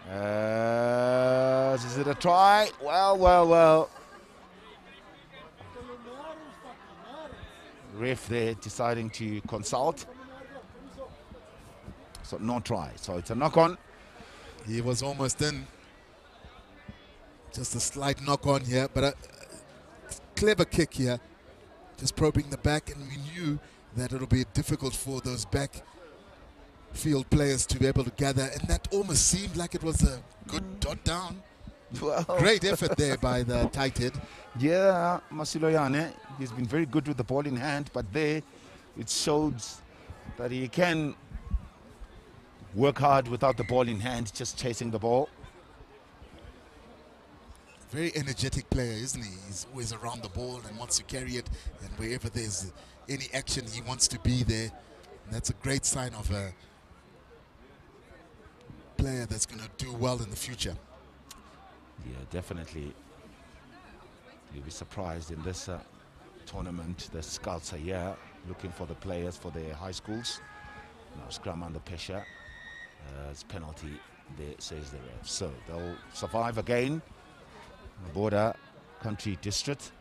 Is it a try? Well. Ref there deciding to consult. So no try. So it's a knock on. He was almost in. Just a slight knock on here, but a clever kick here. Just probing the back, and we knew that it'll be difficult for those back field players to be able to gather, and that almost seemed like it was a good dot down. Well, great effort there by the tight head. Yeah, Masiloyane, he's been very good with the ball in hand, but there it shows that he can work hard without the ball in hand, just chasing the ball. Very energetic player, isn't he? He's always around the ball and wants to carry it, and wherever there's any action, he wants to be there. And that's a great sign of a player that's going to do well in the future. Yeah, definitely. You'll be surprised in this tournament. The scouts are here looking for the players for their high schools. Now scrum under pressure. It's penalty there, says the ref. So they'll survive again. Border country district.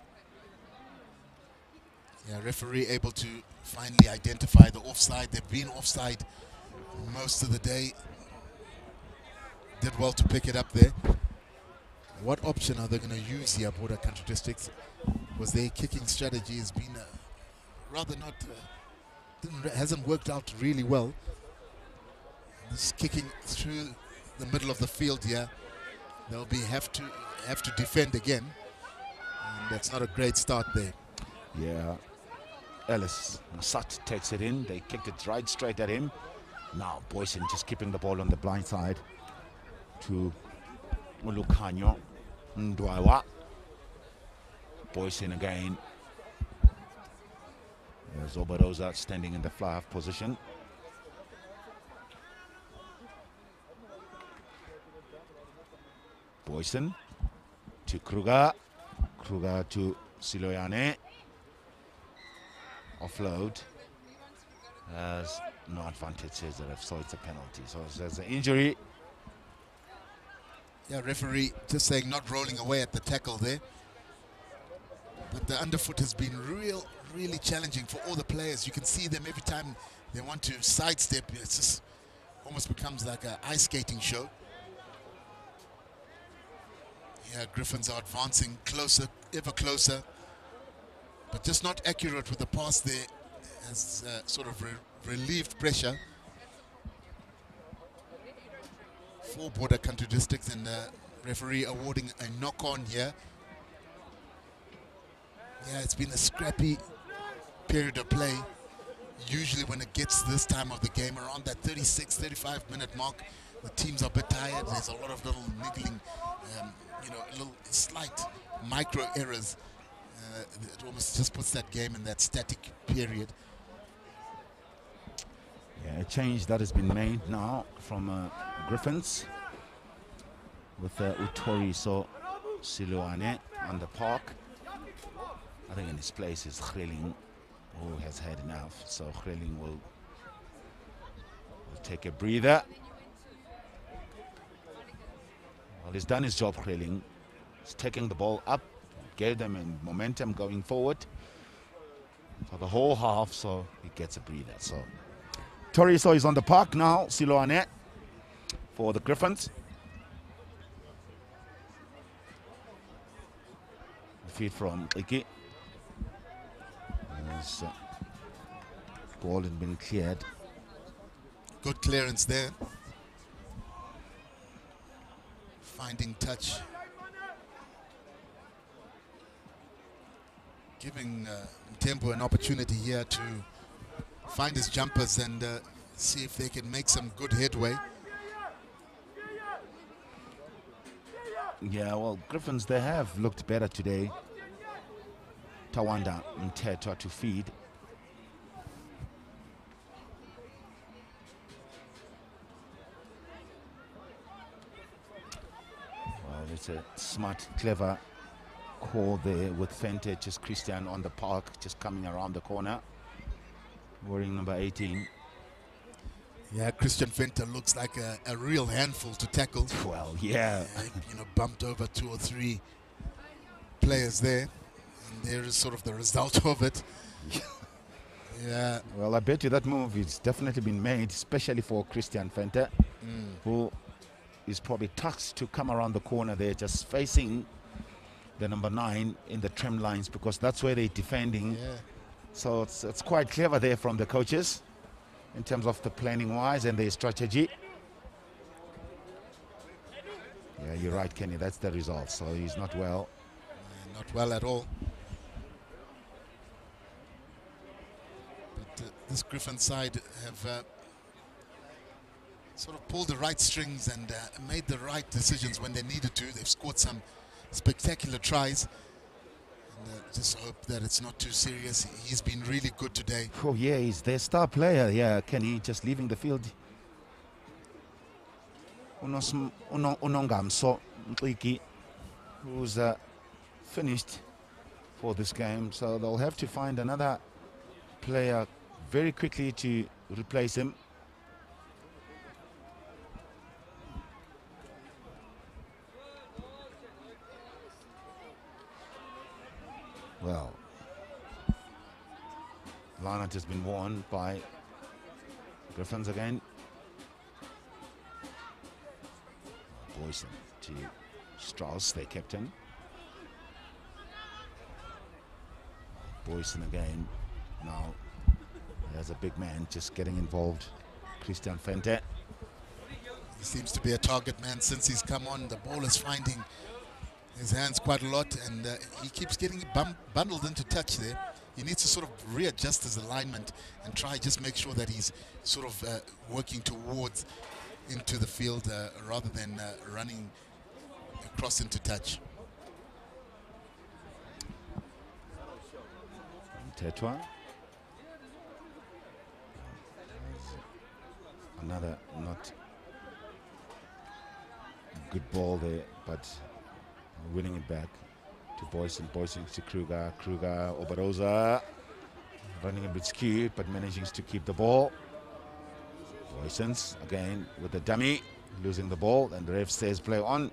Yeah, referee able to finally identify the offside. They've been offside most of the day. Did well to pick it up there. What option are they going to use here, Border Country Districts? Was their kicking strategy has been rather not, hasn't worked out really well. This kicking through the middle of the field here, they'll have to defend again, and that's not a great start there. Yeah, Ellis Masat takes it in. They kicked it right straight at him. Now Boyson just keeping the ball on the blind side to Mulukanyo Ndwawa. Boyson again. There's Obarosa standing in the fly half position. Boyson to Kruger. Kruger to Siloyane. Offload. Has no advantage, says the ref, so it's a penalty. So there's an injury. Yeah, referee just saying not rolling away at the tackle there. But the underfoot has been really challenging for all the players. You can see them every time they want to sidestep. It just almost becomes like an ice skating show. Yeah, Griffons are advancing closer, ever closer. But just not accurate with the pass there. Has sort of relieved pressure for Border Country Districts, and the referee awarding a knock-on here. Yeah, it's been a scrappy period of play. Usually when it gets this time of the game, around that 36, 35 minute mark, the teams are a bit tired. There's a lot of little niggling, little slight micro errors. It almost just puts that game in that static period. Yeah, a change that has been made now from Griffons with Utori Siloane on the park. I think in his place is Khreling, who has had enough. So Khreling will take a breather. Well, he's done his job, Khreling. He's taking the ball up, gave them a momentum going forward for the whole half, so he gets a breather. So Toriso is on the park now. Siloane for the Griffons. Feed from Iki. Ball has been cleared. Good clearance there. Finding touch. Giving Tempo an opportunity here to find his jumpers and see if they can make some good headway. Yeah, well, Griffons, they have looked better today. Tawanda Mteto to feed. Well, it's a smart, clever call there with Fente, just Christian on the park, just coming around the corner, wearing number 18. Yeah, Christian Fente looks like a real handful to tackle. Well, yeah. Bumped over 2 or 3 players there. And there is sort of the result of it. Yeah. Well, I bet you that move is definitely been made, especially for Christian Fente, who is probably tasked to come around the corner there, just facing the number 9 in the trim lines, because that's where they're defending. Yeah. So it's quite clever there from the coaches in terms of the planning wise and their strategy. Yeah, you're right, Kenny, that's the result. So he's not well. Not well at all. But this Griffon side have sort of pulled the right strings and made the right decisions when they needed to. They've scored some spectacular tries. And just hope that it's not too serious. He's been really good today. Oh yeah, he's their star player. Yeah, Kenny just leaving the field. Unongamso Mtliki, who's finished for this game, so they'll have to find another player very quickly to replace him. Well, Lineup has been worn by Griffons again. Boyson to Strauss, their captain. Boyson again. Now there's a big man just getting involved. Christian Fente. He seems to be a target man since he's come on. The ball is finding his hands quite a lot, and he keeps getting bundled into touch there. He needs to sort of readjust his alignment and try just make sure that he's sort of working towards into the field rather than running across into touch. Tetwa. Another not good ball there, but winning it back to Boyson. Boyson to Kruger. Kruger, Obarosa running a bit skewed, but managing to keep the ball. Boyson's again with the dummy, losing the ball, and the ref says play on.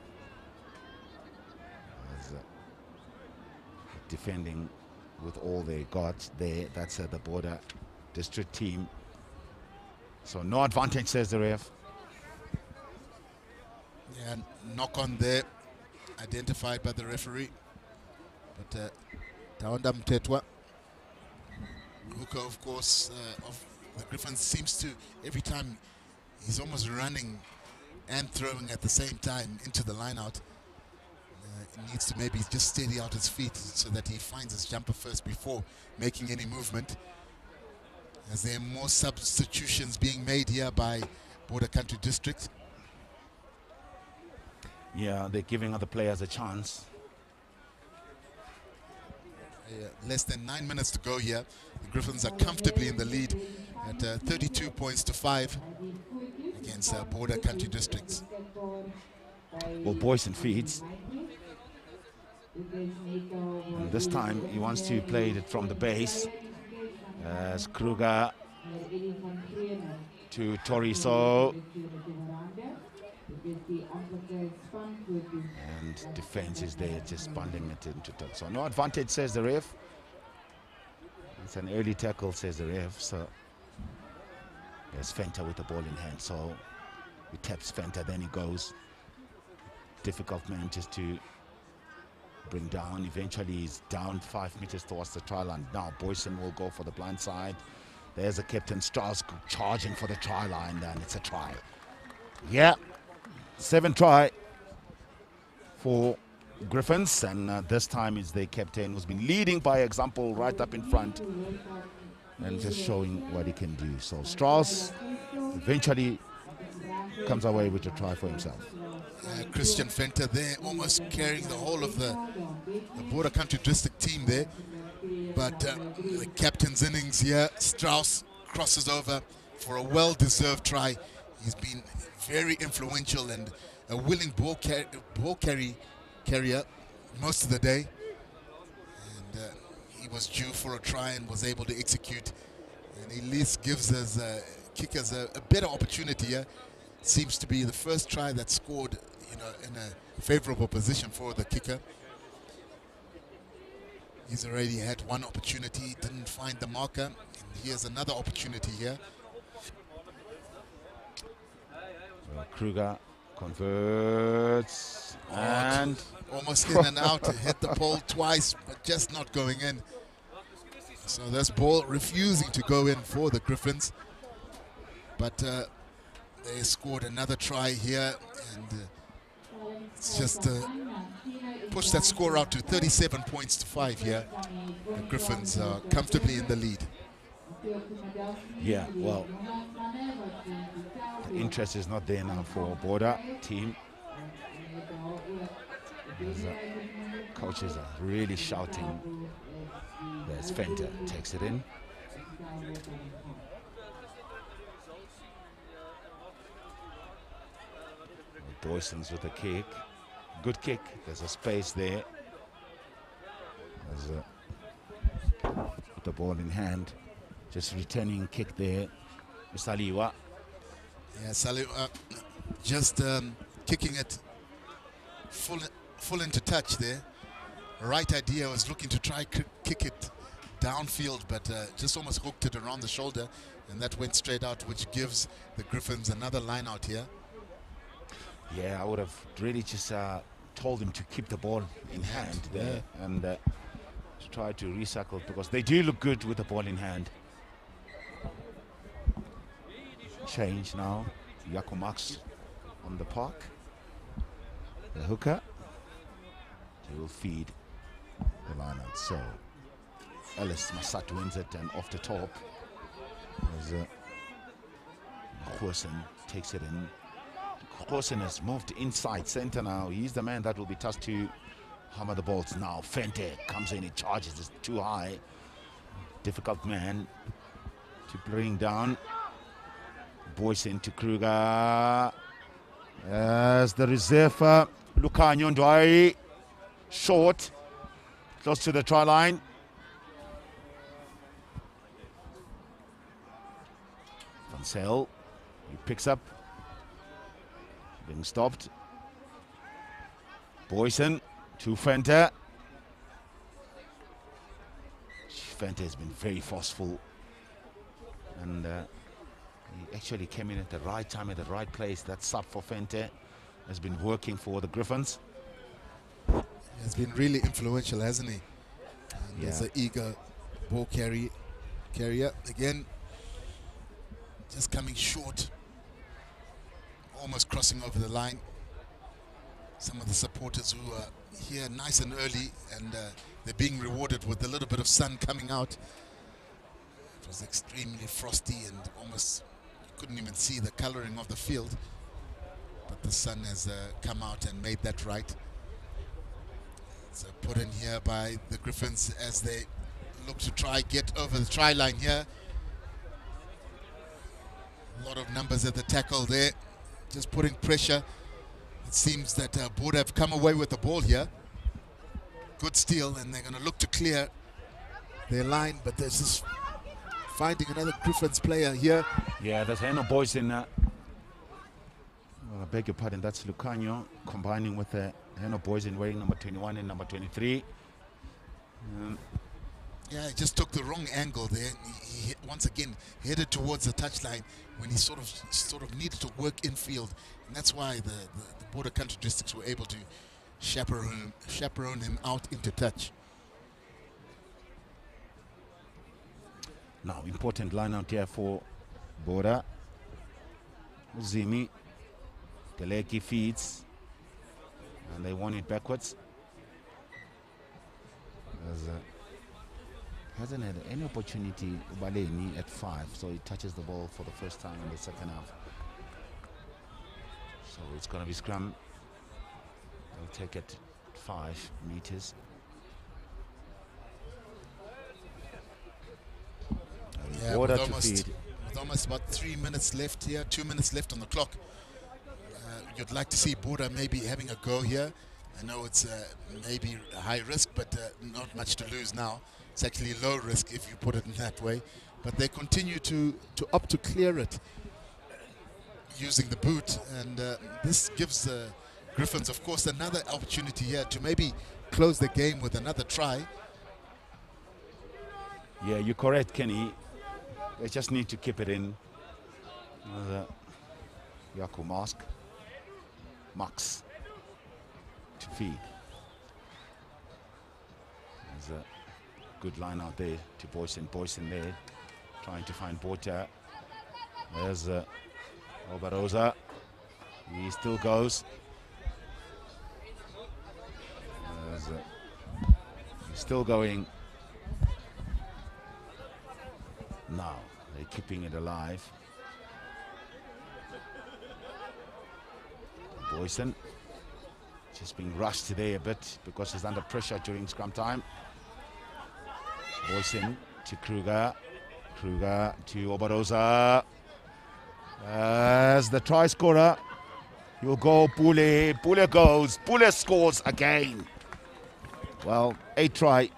Defending with all their guards there. That's the border district team. So no advantage, says the ref. Yeah, knock on there, identified by the referee. But Tawanda Mtetwa, hooker, of course, of the Griffons, seems to, every time he's almost running and throwing at the same time into the line out. He needs to maybe just steady out his feet so that he finds his jumper first before making any movement. As there are more substitutions being made here by Border Country District. Yeah, they're giving other players a chance. Less than 9 minutes to go here. The Griffons are comfortably in the lead at 32 points to 5 against Border Country Districts. Well, Boyson feeds. And this time he wants to play it from the base. As Kruger to Toriso. And defense is there, just bundling it into touch. So no advantage, says the ref. It's an early tackle, says the ref. So there's Fenta with the ball in hand. So he taps Fenta, then he goes. Difficult man just to bring down. Eventually he's down 5 meters towards the try line. Now Boyson will go for the blind side. There's the captain Strauss charging for the try line, and it's a try. Yeah, 7 try for Griffons, and this time it's the captain who's been leading by example right up in front and just showing what he can do. So Strauss eventually comes away with a try for himself. Christian Fenta there, almost carrying the whole of the Border Country District team there. But the captain's innings here, Strauss crosses over for a well-deserved try. He's been very influential and a willing ball carrier most of the day. And he was due for a try and was able to execute. And at least gives us kickers a better opportunity here. Seems to be the first try that scored, you know, in a favorable position for the kicker. He's already had one opportunity, didn't find the marker, and here's another opportunity here. Kruger converts and almost in and out, hit the pole twice, but just not going in. So this ball refusing to go in for the Griffons, but they scored another try here, and it's just pushed that score out to 37 points to 5 here. The Griffons are comfortably in the lead. Yeah, well, the interest is not there now for Border team. Coaches are really shouting. There's Fenta, takes it in. Boyson's with a kick. Good kick. There's a space there. There's with the ball in hand. Just returning kick there. Saliwa. Yeah, Saliwa just kicking it full into touch there. right idea, was looking to try kick it downfield, but just almost hooked it around the shoulder, and that went straight out, which gives the Griffons another line out here. Yeah, I would have really just told him to keep the ball in hand there, and to try to recycle, because they do look good with the ball in hand. Change now. Yakumax on the park. The hooker. He will feed the line out. So Ellis Masat wins it, and off the top as Khosen takes it in. Khosen has moved inside center now. He's the man that will be tasked to hammer the balls now. Fente comes in, he charges, it's too high. Difficult man to bring down. Boysen to Kruger. As the reserve, Lucanio Ndwai, short, close to the try line. Van Zyl, he picks up, being stopped. Boysen to Fente. Fente has been very forceful, and he actually came in at the right time, at the right place. That sub for Fente has been working for the Griffons. He has been really influential, hasn't he? And there's an eager ball carrier. Again, just coming short, almost crossing over the line. Some of the supporters who are here nice and early, and they're being rewarded with a little bit of sun coming out. It was extremely frosty, and almost you couldn't even see the coloring of the field, but the sun has come out and made that right. So put in here by the Griffons as they look to try get over the try line here. A lot of numbers at the tackle there, just putting pressure. It seems that Board have come away with the ball here. Good steal, and they're going to look to clear their line, but there's just finding another Griffons player here. Yeah, there's Heno boys in. I beg your pardon, that's Lucanio combining with the Heno boys in wearing number 21 and number 23. Yeah, he just took the wrong angle there. He once again headed towards the touchline when he sort of needed to work infield, and that's why the Border Country Districts were able to chaperone him out into touch. Now, important line out here for Border. Zimi, Galeki feeds, and they want it backwards. Hasn't had any opportunity, Baleni, at 5, so he touches the ball for the first time in the second half. So it's going to be scrum. They'll take it 5 meters. Yeah, with almost about 3 minutes left here, 2 minutes left on the clock. You'd like to see Border maybe having a go here. I know it's maybe a high risk, but not much to lose now. It's actually low risk if you put it in that way. But they continue to opt to clear it using the boot, and this gives the Griffons, of course, another opportunity here to maybe close the game with another try. Yeah, you're correct, Kenny. They just need to keep it in. Yaku Max to feed. There's a good line out there to Boysen there, trying to find Bota. There's Obarosa. He still goes. He's still going. Now they're keeping it alive. Boysen just being rushed there a bit because he's under pressure during scrum time. Boysen to Kruger. Kruger to Obarosa. As the try scorer, you'll go Pule. Pule goes. Pule scores again. Well, 8 try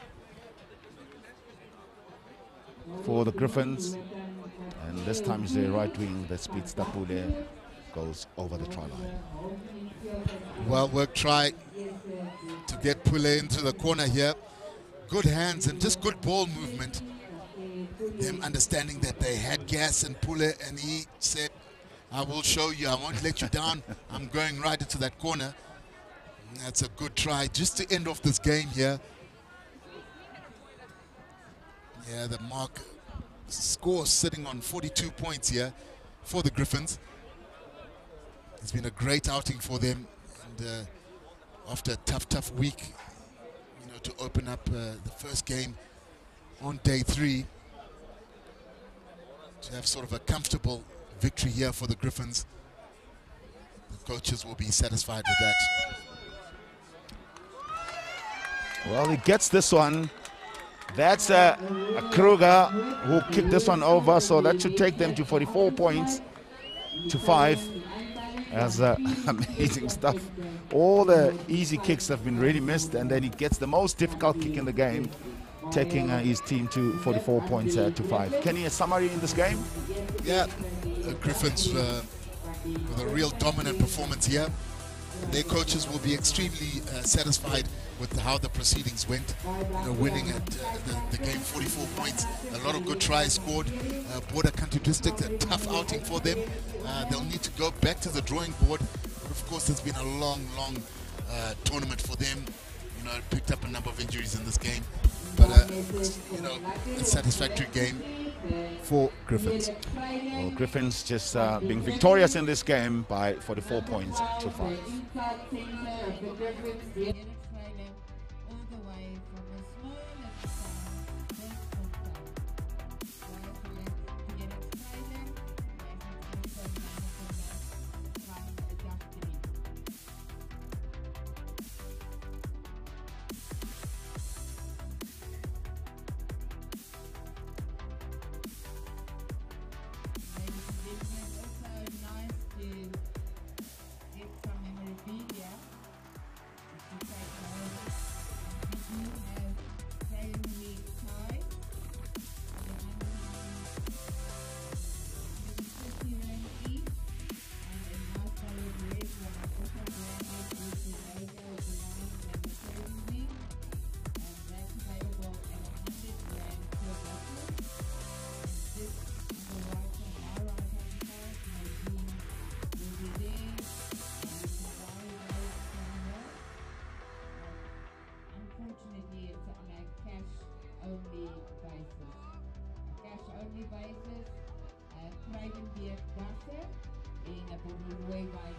for the Griffons, and this time is the right wing that speeds that Pule goes over the try line. Well worked try to get Pule into the corner here. Good hands and just good ball movement. Them understanding that they had gas and Pule, and he said, I will show you, I won't let you down. I'm going right into that corner. And that's a good try just to end off this game here. Yeah, the mark score sitting on 42 points here for the Griffons. It's been a great outing for them, and after a tough week, you know, to open up the first game on day 3, to have sort of a comfortable victory here for the Griffons. The coaches will be satisfied with that. Well, he gets this one. That's a Kruger who kicked this one over, so that should take them to 44 points to 5. As amazing stuff. All the easy kicks have been really missed, and then he gets the most difficult kick in the game, taking his team to 44 points to 5. Kenny, a summary in this game? Yeah, Griffons with a real dominant performance here. Their coaches will be extremely satisfied with how the proceedings went. You know, winning at the game 44 points, a lot of good tries scored. Border Country District, a tough outing for them. They'll need to go back to the drawing board. But of course, it's been a long tournament for them. You know, picked up a number of injuries in this game, but you know, a satisfactory game for Griffons. Well, Griffons just being victorious in this game by 44 points to 5. Craven in a Bourgeois by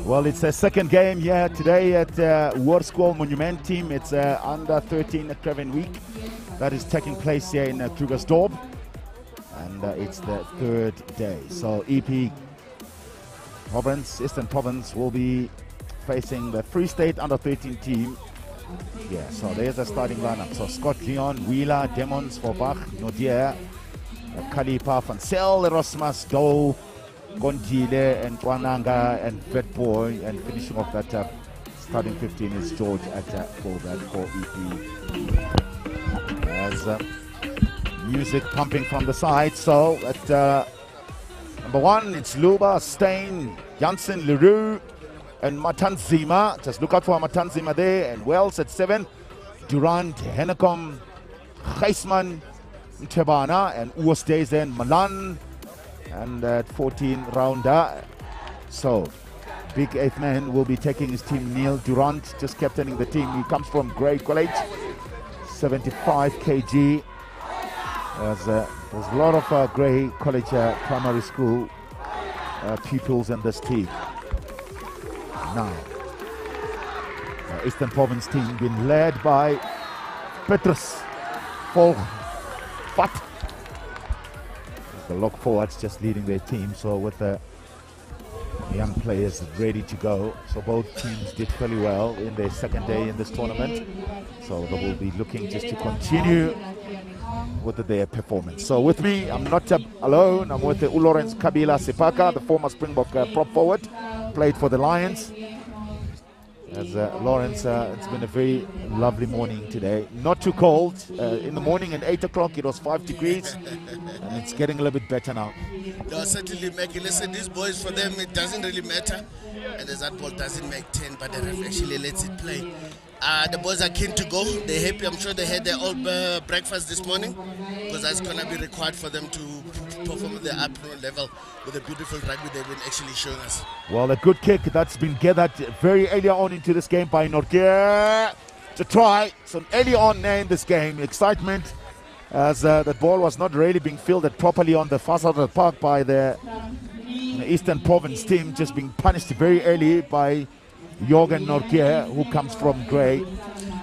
Well, it's a second game here today at World School Monument team. It's under 13 Craven week that is taking place here in Krugersdorp, and it's the 3rd day. So EP Province, Eastern Province, will be facing the Free State under 13 team. Yeah, so there's the starting lineup. So Scott Leon, Wheeler, Demons, Forbach, Nodier, Kalipa, Van Sel, Erasmus, Doe, Gondile, and Wananga, and Vetboy, and finishing off that starting 15 is George at fullback for EP. As music pumping from the side. So at number 1, it's Luba, Stein, Janssen, Leroux, and Matanzima. Just look out for Matanzima there. And Wells at 7, Durant, Hennekom, Geisman, Tebana, and Oos stays then Malan. And at 14, Rounder. So big 8th man will be taking his team. Neil Durant, just captaining the team. He comes from Grey College, 75 kg. There's a lot of Grey College primary school pupils in this team. Now, Eastern Province team being led by Petrus Volvat. The lock forwards just leading their team, so with the young players ready to go. So both teams did fairly well in their second day in this tournament, so they will be looking just to continue with their performance. So with me, I'm not alone. I'm with Lawrence Kabila Sepaka, the former Springbok prop forward, played for the Lions. As Lawrence, it's been a very lovely morning today. Not too cold. In the morning at 8 o'clock it was 5 degrees, and it's getting a little bit better now. No, certainly, Maggie. Listen, these boys, for them, it doesn't really matter. And as that ball doesn't make 10, but the ref actually lets it play. The boys are keen to go. They're happy. I'm sure they had their old breakfast this morning, because that's going to be required for them to perform at the upper level with the beautiful rugby they've been actually showing us. Well, a good kick that's been gathered very early on into this game by Nortje to try. So early on in this game, excitement, as that ball was not really being fielded properly on the far side of the park by the Eastern Province team, just being punished very early by Jorgen Nortje, who comes from Grey.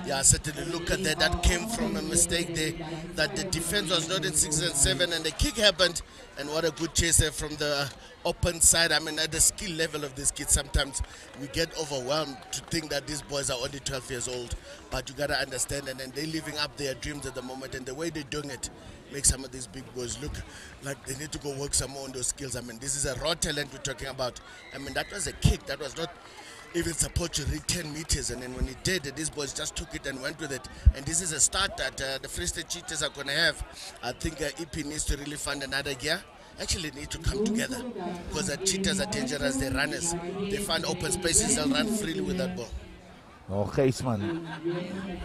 Yeah, certainly. Look at that. That came from a mistake there, that the defense was not in 6 and 7, and the kick happened. And what a good chase there from the open side. I mean, at the skill level of these kids, sometimes we get overwhelmed to think that these boys are only 12 years old. But you got to understand, and then they're living up their dreams at the moment. And the way they're doing it makes some of these big boys look like they need to go work some more on those skills. I mean, this is a raw talent we're talking about. I mean, that was a kick. That was not even supposed to reach 10 meters, and then when he did it, these boys just took it and went with it. And this is a start that the Free State Cheetahs are going to have. I think EP needs to really find another gear. Actually need to come together, because the Cheetahs are dangerous. They're runners. They find open spaces, they'll run freely with that ball. Oh, Geisman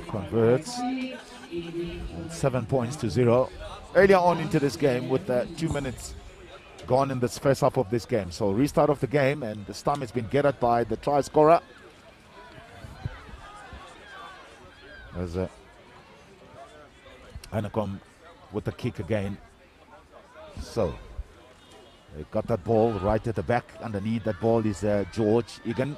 converts. 7 points to 0. Earlier on into this game, with 2 minutes gone in this first half of this game. So restart of the game, and this time it's been gathered by the try scorer. As Anakom with the kick again. So they got that ball right at the back. Underneath that ball is George Egan.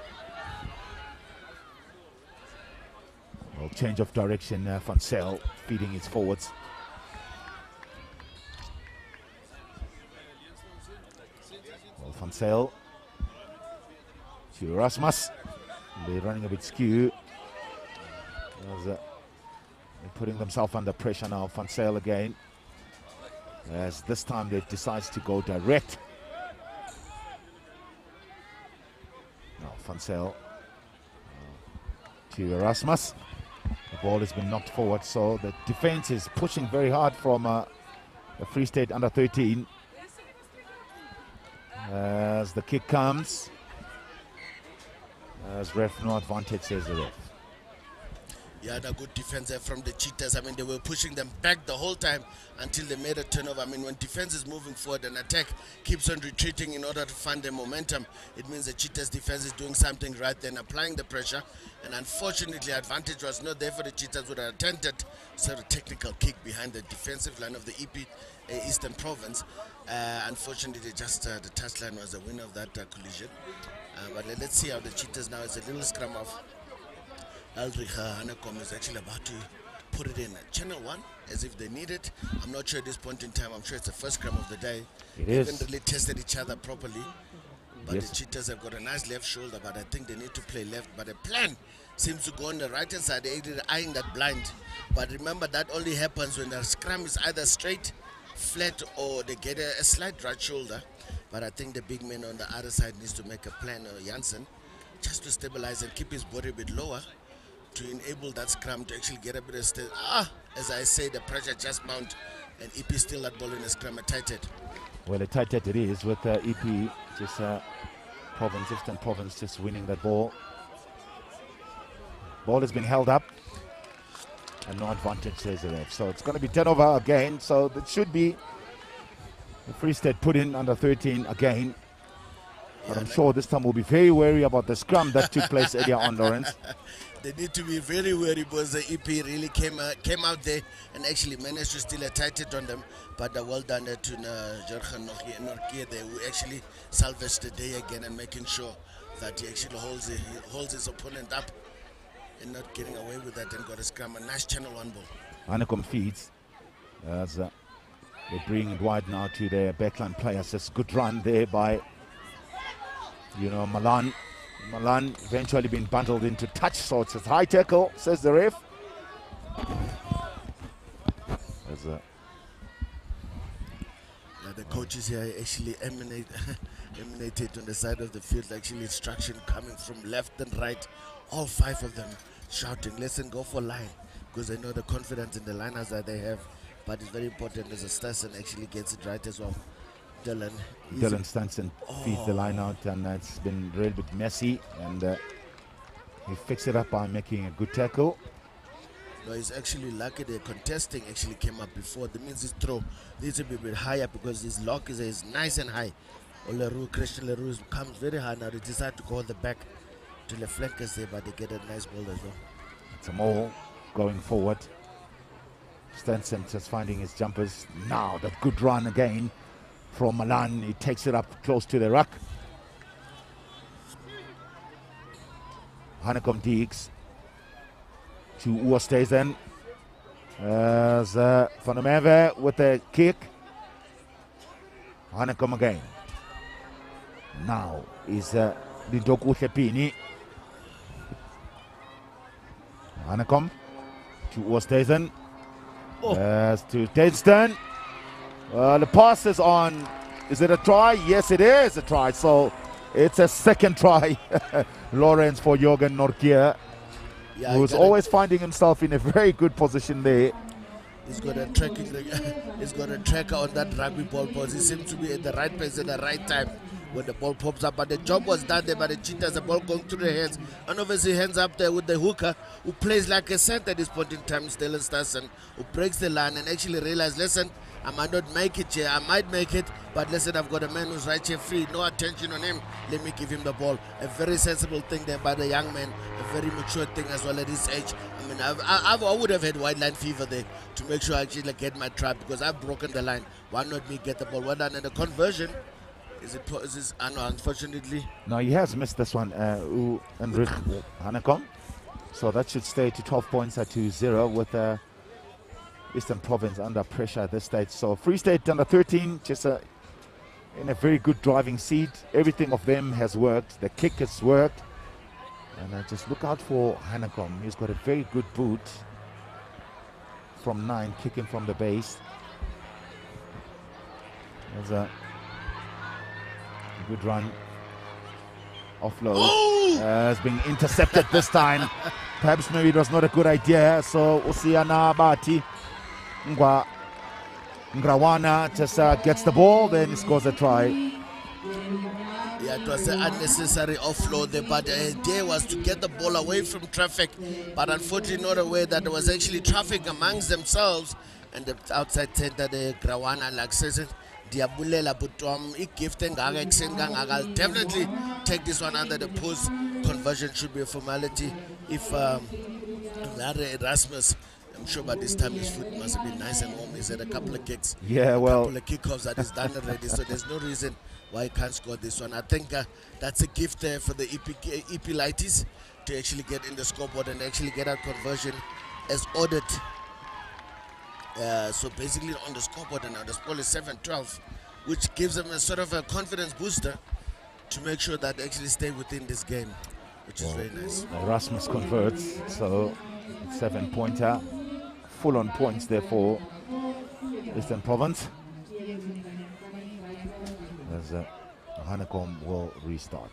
Well, change of direction, Van Zyl feeding his forwards. Well, Van Zyl to Erasmus. They're running a bit skew. They're putting themselves under pressure now. Van Zyl again, as this time they decides to go direct. Now Van Zyl to Erasmus. The ball has been knocked forward, so the defense is pushing very hard from the Free State under 13. As the kick comes, as ref, no advantage, says the ref. Yeah, the good defense there from the Cheetahs. I mean, they were pushing them back the whole time until they made a turnover. I mean, when defense is moving forward and attack keeps on retreating in order to find their momentum, it means the Cheetahs defense is doing something right then, applying the pressure. And unfortunately, advantage was not there for the Cheetahs, would have attempted sort of technical kick behind the defensive line of the EP Eastern Province. Unfortunately, just the touchline was the winner of that collision. But let's see how the Cheetahs now. It's a little scrum off. Aldrich Hanekom is actually about to put it in channel 1 as if they need it. I'm not sure at this point in time. I'm sure it's the first scrum of the day. They haven't really tested each other properly. But the Cheetahs have got a nice left shoulder, but I think they need to play left. But the plan seems to go on the right-hand side. They're eyeing that blind. But remember, that only happens when the scrum is either straight, flat, or they get a slight right shoulder. But I think the big man on the other side needs to make a plan, Janssen, just to stabilize and keep his body a bit lower, to enable that scrum to actually get a bit of stay. As I say, the pressure just mount, and EP still that ball in the scrum, a tight head. Well, a tight head it is, with EP just Eastern Province just winning that ball. Ball has been held up, and no advantage, says the ref. So it's going to be turnover again. So that should be the Free State put in under 13 again. But I'm sure this time we'll be very wary about the scrum that took place earlier on, Lawrence. They need to be very wary, because the EP really came out there and actually managed to steal a tight hit on them. But well done to Jorgen Nortje there, who actually salvaged the day again and making sure that he actually holds his opponent up and not getting away with that, and got a scrum. A nice channel 1 ball. Hanekom feeds as they bring it wide now to their backline players. Just good run there by Malan. Malan eventually being bundled into touch, so it's a high tackle, says the ref. The coaches here actually emanated on the side of the field, actually instruction coming from left and right all 5 of them shouting, listen, go for line, because they know the confidence in the liners that they have. But it's very important as a Stenson actually gets it right as well. Dylan Stenson feeds the line out, and it's been a little bit messy, and he fixed it up by making a good tackle. No, he's actually lucky the contesting actually came up before. That means his throw needs to be a bit higher because his lock is nice and high. Christian Leroux comes very high now. They decide to call the back to the flankers there, but they get a nice ball as well. It's a mole going forward. Stenson just finding his jumpers. Now that good run again from Milan. He takes it up close to the ruck. Hanekom Deeks to Oosthuizen. As Van der Merwe with a kick. Hanekom again. Now is Lindoku Shepini. Hanekom to Oosthuizen. As to Tenston. The pass is on. Is it a try? Yes, it is a try. So it's a second try, Lawrence, for Jürgen Nortje, who's always finding himself in a very good position there. He's got a he's got a tracker on that rugby ball post. He seems to be at the right place at the right time when the ball pops up. But the job was done there by the Cheetahs. The ball going through the hands. And obviously hands up there with the hooker, who plays like a center at this point in time, Dylan Stenson, who breaks the line and actually realizes, listen, I might not make it here. I might make it, but listen, I've got a man who's right here free. No attention on him. Let me give him the ball. A very sensible thing there by the young man. A very mature thing as well at his age. I mean, I would have had white line fever there to make sure I actually get my trap, because I've broken the line. Why not me get the ball? Well done. And the conversion, is this no, unfortunately. No, he has missed this one, Ulrich Hanekom. So that should stay to 12 points at 2-0 with Eastern Province under pressure at this stage. So Free State under 13 just in a very good driving seat. Everything of them has worked. The kick has worked. And just look out for Hanekom. He's got a very good boot from 9, kicking from the base. There's a good run. Offload has been intercepted this time. Perhaps maybe it was not a good idea. So Usiana Bati Ngrawana just gets the ball, then he scores a try. Yeah, it was an unnecessary offload there, but the idea was to get the ball away from traffic. But unfortunately not aware that there was actually traffic amongst themselves, and the outside center, the Grawana, like says it, Diabulela Butom, I'll definitely take this one under the post. Conversion should be a formality. If Erasmus, I'm sure by this time his foot must have been nice and warm. He's had a couple of kicks, yeah, well, a couple of kickoffs that is done already, so there's no reason why he can't score this one. I think that's a gift there for the EP Lighties to actually get in the scoreboard and actually get that conversion as ordered. So basically on the scoreboard now the score is 7-12, which gives them a sort of a confidence booster to make sure that they actually stay within this game, which is very nice. Erasmus converts, so 7-pointer, full on points there for Eastern Province. As Hanekom will restart.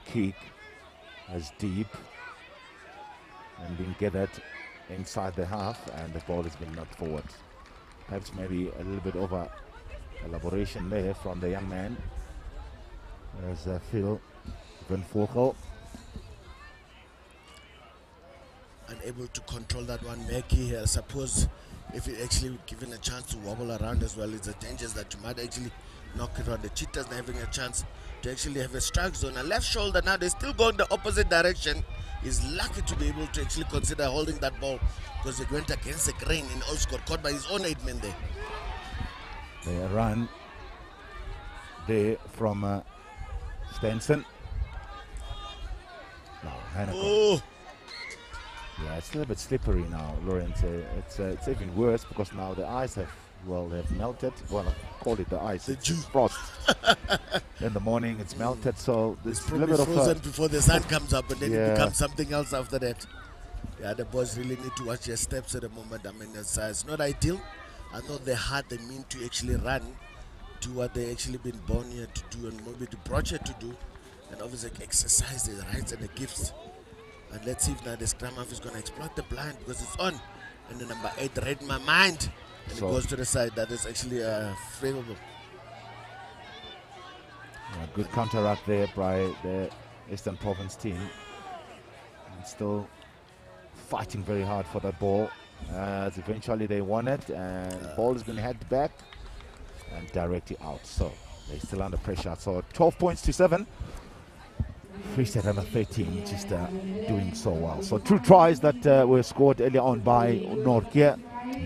Kick as deep and being gathered inside the half, and the ball has been knocked forward. Perhaps maybe a little bit over elaboration there from the young man as Phil Van Vogel. Unable to control that one. Mackie, I suppose if it actually given a chance to wobble around as well, it's a danger that you might actually knock it on. The Cheetahs not having a chance to actually have a strike zone. A left shoulder now, they're still going the opposite direction. He's lucky to be able to actually consider holding that ball, because he went against the grain and also got caught by his own 8 men there. They run there from Stenson. Now Hanekom. Oh. Yeah, it's a little bit slippery now, Lawrence. It's even worse because now the ice have melted. Well, I call it the ice. The it's frost. In the morning it's melted, so it's probably frozen before the sun comes up, and then it becomes something else after that. Yeah, the boys really need to watch their steps at the moment. I mean, it's not ideal. I know they're hard, they mean to actually run, do what they actually been born here to do, and maybe the brought here to do, and obviously exercise their rights and the gifts. And let's see if now the scrum half is going to exploit the blind, because it's on. And the number 8 read my mind, and it goes to the side. That is actually favorable. Yeah, good counteract there by the Eastern Province team. And still fighting very hard for that ball. As eventually they won it, and the ball has been headed back and directly out. So they're still under pressure. So 12 points to 7. Free State under 13, just doing so well. So 2 tries that were scored earlier on by Norke,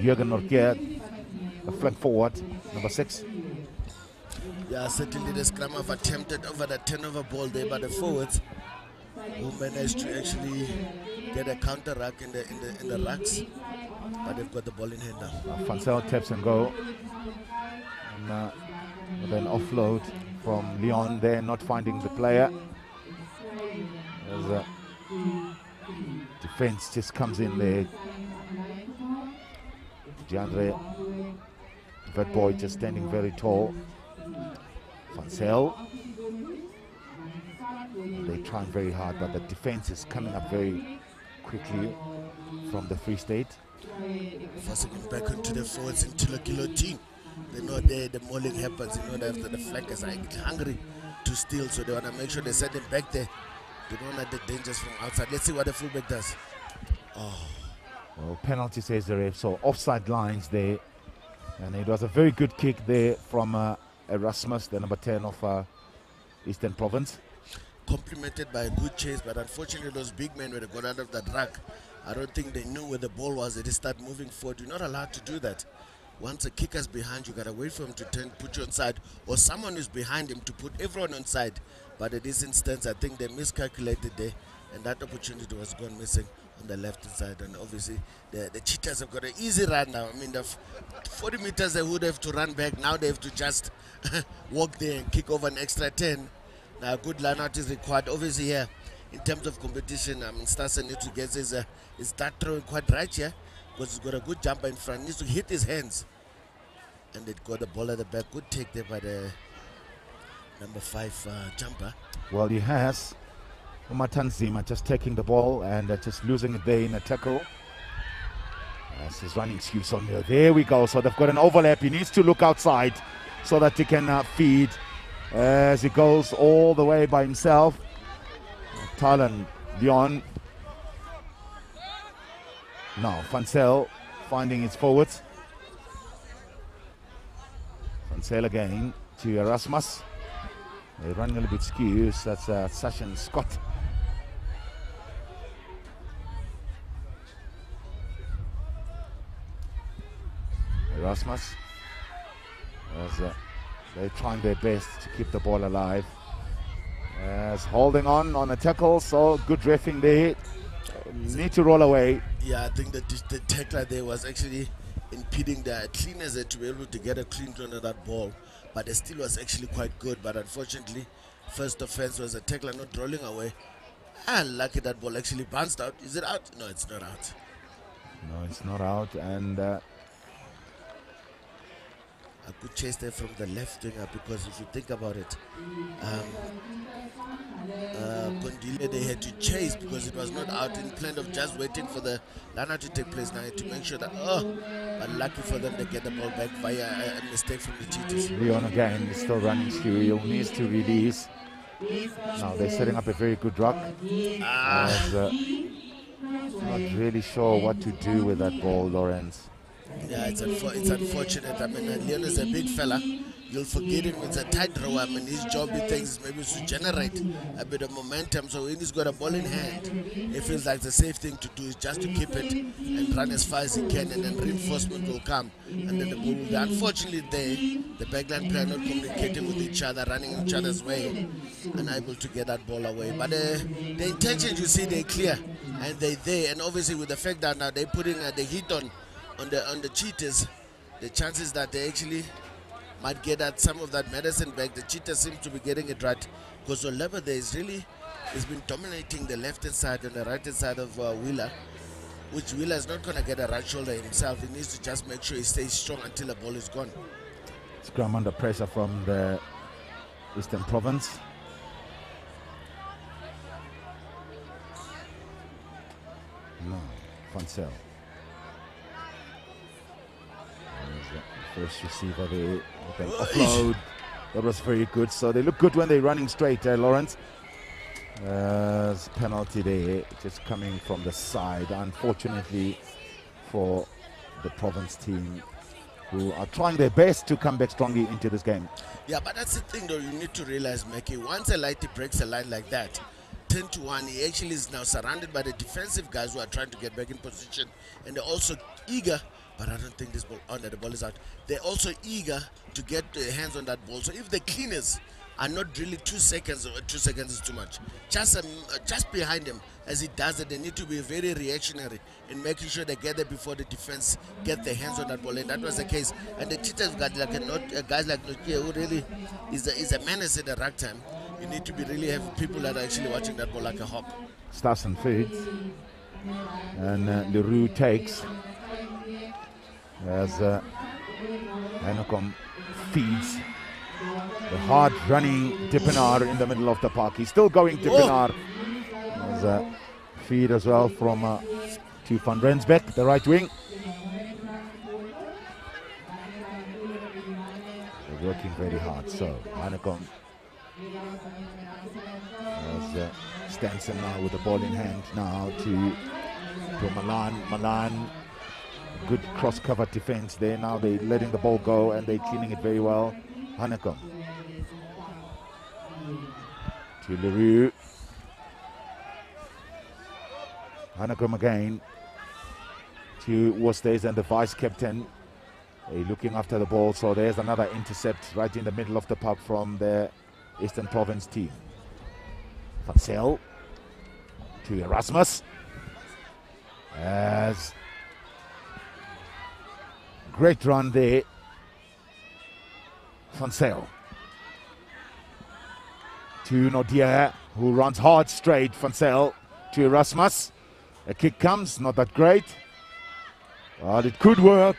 Jürgen Norke, the flank forward, number 6. Yeah, certainly the scrum have attempted over the turnover ball there by the forwards, who managed to actually get a counter rack in the racks, but they've got the ball in hand now. Fansel taps and go, and then offload from Leon there, not finding the player. As defense just comes in there. DeAndre, that boy just standing very tall. Fansel, they're trying very hard, but the defense is coming up very quickly from the Free State. Forcing him back into the forwards into the kilo team. They know there the mauling happens. You know that after the flankers are hungry to steal, so they want to make sure they send him back there. They don't want the dangers from outside. Let's see what the fullback does. Oh. Well, penalty says the ref, so offside lines there. And it was a very good kick there from Erasmus, the number 10 of Eastern Province. Complimented by a good chase, but unfortunately those big men, when they got out of that rack, I don't think they knew where the ball was. They just start moving forward. You're not allowed to do that. Once a kicker's behind, you gotta wait for him to turn, put you on side, or someone who's behind him to put everyone on side. But in this instance, I think they miscalculated there, and that opportunity was gone missing on the left side. And obviously, the Cheetahs have got an easy run now. I mean, the 40 meters they would have to run back. Now they have to just walk there and kick over an extra 10. Now, good line out is required. Obviously, here, in terms of competition, I mean, Stassen needs to get his start throwing quite right here, because he's got a good jumper in front. He needs to hit his hands. And it got the ball at the back. Good take there by the number 5 jumper. Well, he has Umatanzima just taking the ball and just losing it there in a tackle. That's his running excuse on there. There we go. So they've got an overlap. He needs to look outside so that he can feed as he goes all the way by himself. Talon, Leon. Now Fansel finding his forwards. Fansel again to Erasmus. They're running a little bit skew. So that's Sasha Scott. Erasmus. As they're trying their best to keep the ball alive. As holding on a tackle, so good drifting there. Need to roll away. Yeah, I think that the tackler there was actually impeding the cleaners to be able to get a clean run of that ball. But it still was actually quite good. But unfortunately, first offense was a tackler not rolling away. And lucky that ball actually bounced out. Is it out? No, it's not out. No, it's not out. And a good chase there from the left winger, because if you think about it, Gondile, they had to chase because it was not out, in plan of just waiting for the line-out to take place. Now to make sure that, but lucky for them, they get the ball back via a mistake from the Cheetahs. Leon again is still running through. He needs to release. Now they're setting up a very good ruck. Not really sure what to do with that ball, Lawrence. Yeah, it's unfortunate. I mean, Leon is a big fella. You'll forget him. It's a tight row. I mean, his job, he thinks, is maybe to generate a bit of momentum. So when he's got a ball in hand, it feels like the safe thing to do is just to keep it and run as far as he can, and then reinforcement will come. And then the ball will be. Unfortunately, the backline player not communicating with each other, running each other's way, unable to get that ball away. But the intentions, you see, they're clear and they're there. And obviously, with the fact that now they're putting the heat on the Cheetahs, the chances that they actually might get at some of that medicine back. The Cheetahs seem to be getting it right, because Oleba there has been dominating the left-hand side and the right-hand side of Wheeler, which Wheeler is not going to get a right shoulder himself. He needs to just make sure he stays strong until the ball is gone. Scrum under pressure from the Eastern Province. No, Fansel. First receiver there with an offload. That was very good. So they look good when they're running straight, Lawrence. Penalty there, just coming from the side. Unfortunately for the Province team, who are trying their best to come back strongly into this game. Yeah, but that's the thing though, you need to realize, Mackie, once a lighty breaks a line like that, 10-1, he actually is now surrounded by the defensive guys who are trying to get back in position, and they're also eager, but I don't think this ball, the ball is out. They're also eager to get their hands on that ball. So if the cleaners are not really 2 seconds, or 2 seconds is too much, just behind them, as he does it, they need to be very reactionary in making sure they get there before the defense get their hands on that ball. And that was the case. And the Cheetahs got like guys like Nokia, who really is a menace at the ragtime. You need to be really have people that are actually watching that ball like a hawk. Stassen feeds. And Leroux takes. As Hanekom feeds. The hard running Dippenaar in the middle of the park. He's still going Dippenaar. There's a feed as well from to Van Rensbeck, the right wing. They're working very hard. So Hanekom Stanson now with the ball in hand now to Malan. Malan, good cross-cover defense there. Now they're letting the ball go and they're cleaning it very well. Hanekom to Leroux. Hanekom again to Worcesters and the vice captain. They're looking after the ball, so there's another intercept right in the middle of the park from the Eastern Province team. Van Zyl to Erasmus. As great run there. Van Zyl to Nodia, who runs hard straight. Van Zyl to Erasmus. A kick comes, not that great, but it could work.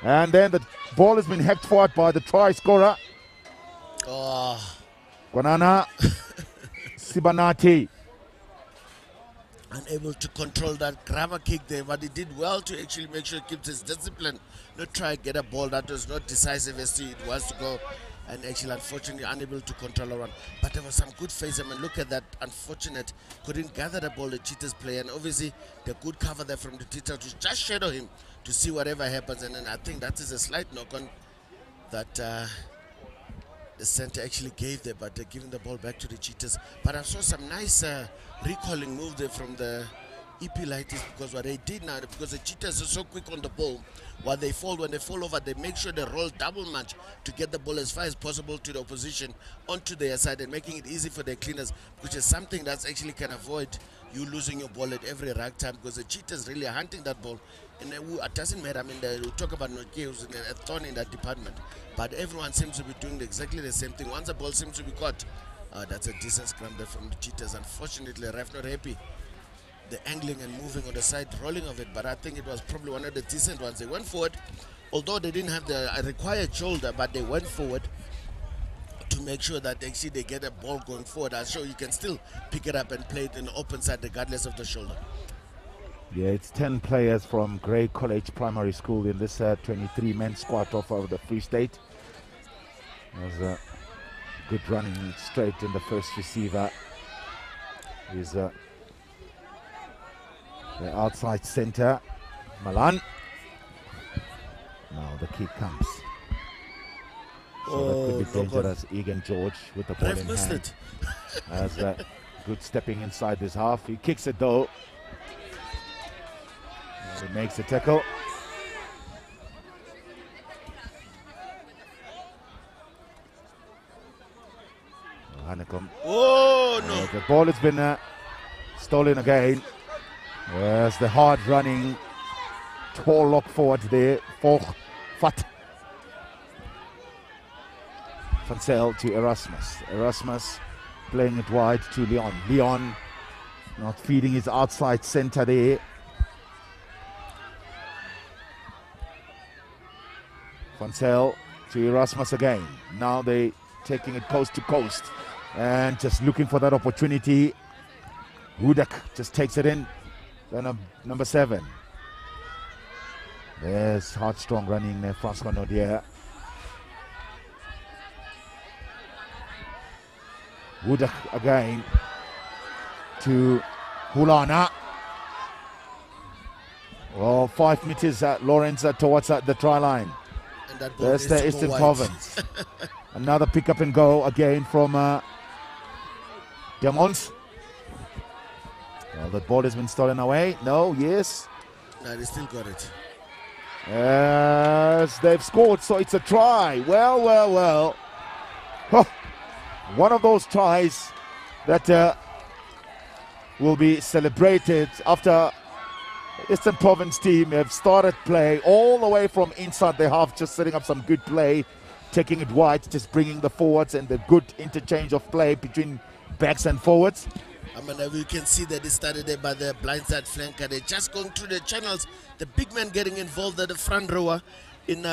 And then the ball has been hacked forward by the try scorer. Kwanana Sibanati. Unable to control that grabber kick there, but he did well to actually make sure he keeps his discipline, not try to get a ball that was not decisive as it was to go, and actually unfortunately unable to control a run. But there was some good face. I mean, look at that, unfortunate, couldn't gather the ball, the Cheetahs play, and obviously the good cover there from the Cheetahs to just shadow him to see whatever happens. And then I think that is a slight knock on that the center actually gave there, but they're giving the ball back to the Cheetahs. But I saw some nice recalling move there from the EP Lighties, because what they did now, because the Cheetahs are so quick on the ball, when they fall over, they make sure they roll double match to get the ball as far as possible to the opposition onto their side, and making it easy for their cleaners, which is something that's actually can avoid you losing your ball at every rag time, because the Cheetahs really are hunting that ball. And it doesn't matter. I mean, we talk about Nokia, who's a thorn in that department, but everyone seems to be doing exactly the same thing. Once the ball seems to be caught, that's a decent scrum there from the Cheetahs. Unfortunately, ref not happy. The angling and moving on the side, rolling of it, but I think it was probably one of the decent ones. They went forward, although they didn't have the required shoulder, but they went forward to make sure that actually they get a ball going forward. I'm sure you can still pick it up and play it in the open side regardless of the shoulder. Yeah, it's 10 players from Grey College Primary School in this 23-man squad of the Free State. There's a good running straight in the first receiver. Is the outside center, Malan. Now the kick comes. So that could be dangerous. Egan George with the ball in hand. As good stepping inside this half. He kicks it though. He makes a tackle. Hanekom. Oh no! The ball has been stolen again. There's the hard running, tall lock forward there. Fat. Van Zyl to Erasmus. Erasmus playing it wide to Leon. Leon not feeding his outside center there. Van Zyl to Erasmus again. Now they taking it coast to coast and just looking for that opportunity. Hudak just takes it in. Then number 7. There's hard strong running there, Francois Nodier. Hudak again to Hulana. Well, 5 meters Lawrence towards the try line. There's the Eastern Province. Another pick up and go again from Demons. Well, that ball has been stolen away. No, yes. No, they still got it. Yes, they've scored, so it's a try. Well, well, well. Oh, one of those tries that will be celebrated after Eastern Province team have started play all the way from inside the half, just setting up some good play, taking it wide, just bringing the forwards and the good interchange of play between backs and forwards. I mean, you can see that it started there by the blindside flanker. They're just going through the channels. The big man getting involved at the front rower in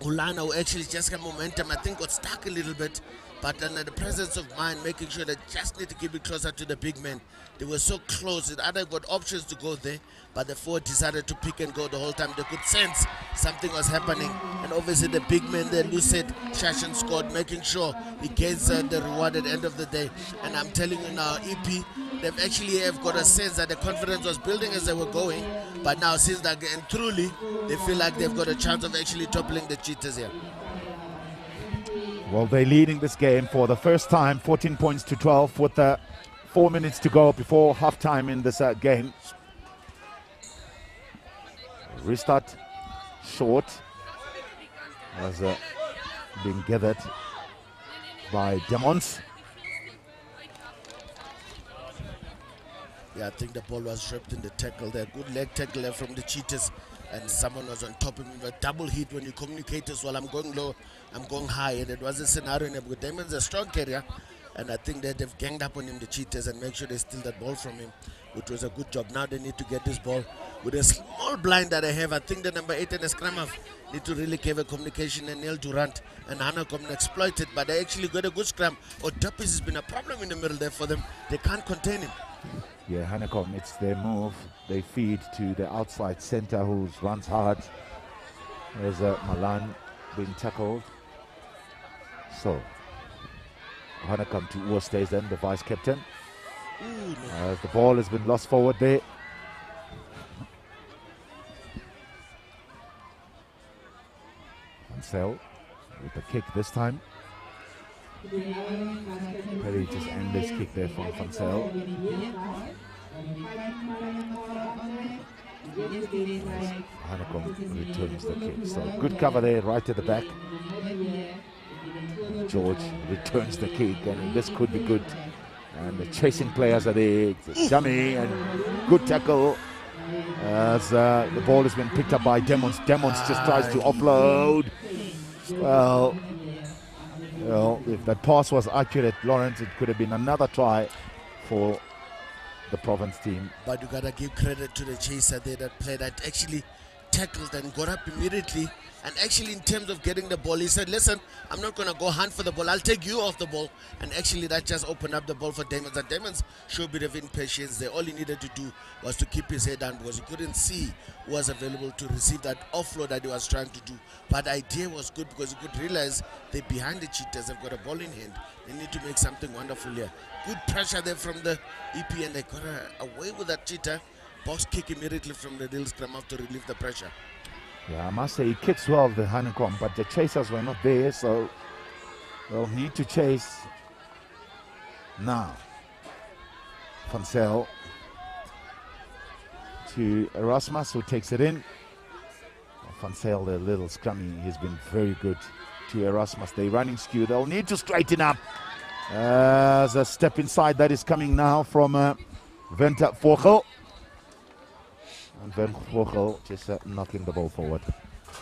Ulana, who actually just got momentum. I think got stuck a little bit, but under the presence of mind, making sure they just need to keep it closer to the big man. They were so close. It either got options to go there, but the forward decided to pick and go the whole time. They could sense something was happening, and obviously the big man there, Lucid Shashan, scored, making sure he gets the reward at the end of the day. And I'm telling you now, EP, they've actually got a sense that the confidence was building as they were going, but now since that, and truly, they feel like they've got a chance of actually toppling the Cheetahs here. Well, they're leading this game for the first time, 14 points to 12, with 4 minutes to go before halftime in this game. Restart short as being gathered by Demons. Yeah, I think the ball was ripped in the tackle there. Good leg tackle there from the Cheetahs, and someone was on top of him. A double hit when you communicate as well. I'm going low, I'm going high, and it was a scenario in because Damon's a strong carrier, and I think that they've ganged up on him, the Cheetahs, and make sure they steal that ball from him, which was a good job. Now they need to get this ball with a small blind that they have. I think the number 8 and the scrum half need to really give a communication and Neil Durant and Hanacom exploit it, but they actually got a good scrum. Odapis has been a problem in the middle there for them. They can't contain him. Yeah, Hanacom, it's their move. They feed to the outside center who runs hard. There's Malan being tackled. So, Hanacom to Uwa stays then, the vice captain. As the ball has been lost forward there. Ansel with the kick this time. Perry just ended this kick there from Fansel. Hanacom returns the kick. So good cover there right at the back. George returns the kick, and this could be good. And the chasing players are there. It's a dummy and good tackle as the ball has been picked up by Demons. Demons just tries to offload. Well, if that pass was accurate, Lawrence, it could have been another try for the Province team. But you gotta give credit to the chaser there, that player that actually tackled and got up immediately. And actually, in terms of getting the ball, he said, listen, I'm not going to go hunt for the ball. I'll take you off the ball. And actually, that just opened up the ball for Damons. And Damons showed a bit of impatience there. All he needed to do was to keep his head down because he couldn't see who was available to receive that offload that he was trying to do. But the idea was good because he could realize they're behind the Cheetahs. They've got a ball in hand. They need to make something wonderful here. Good pressure there from the EP, and they got away with that Cheetah. Box kick immediately from the Dil scrum to relieve the pressure. Yeah, I must say he kicks well, the Hanacom, but the chasers were not there, so they'll need to chase now. Fansel to Erasmus, who takes it in. Fansel, the little scrummy, has been very good to Erasmus. They're running skew. They'll need to straighten up. As a step inside that is coming now from Venter Vogel. And Van Vogel just knocking the ball forward.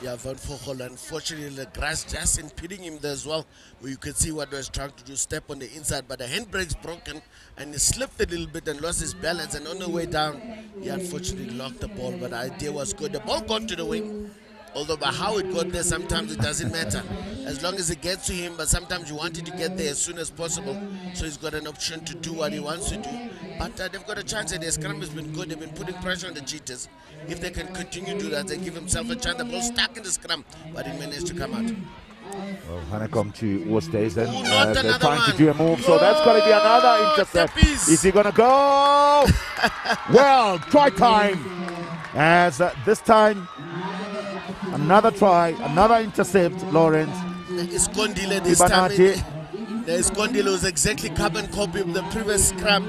Yeah, Van Vogel, unfortunately the grass just impeding him there as well, where you can see what he was trying to do, step on the inside, but the handbrake's broken and he slipped a little bit and lost his balance, and on the way down he unfortunately locked the ball, but the idea was good. The ball got to the wing Although by how it got there, sometimes it doesn't matter. As long as it gets to him, but sometimes you want it to get there as soon as possible. So he's got an option to do what he wants to do. But they've got a chance, and their scrum has been good. They've been putting pressure on the Cheetahs. If they can continue to do that, they give himself a chance. The ball stuck in the scrum, but he managed to come out. Well, Honeycomb to Worcesters, and not they're another trying one. to do a move, so that's going to be another intercept. Is he going to go? Well, try time. As this time, another try, another intercept, Lawrence. Iskondile this time. The Iskondile was exactly carbon copy of the previous scrum.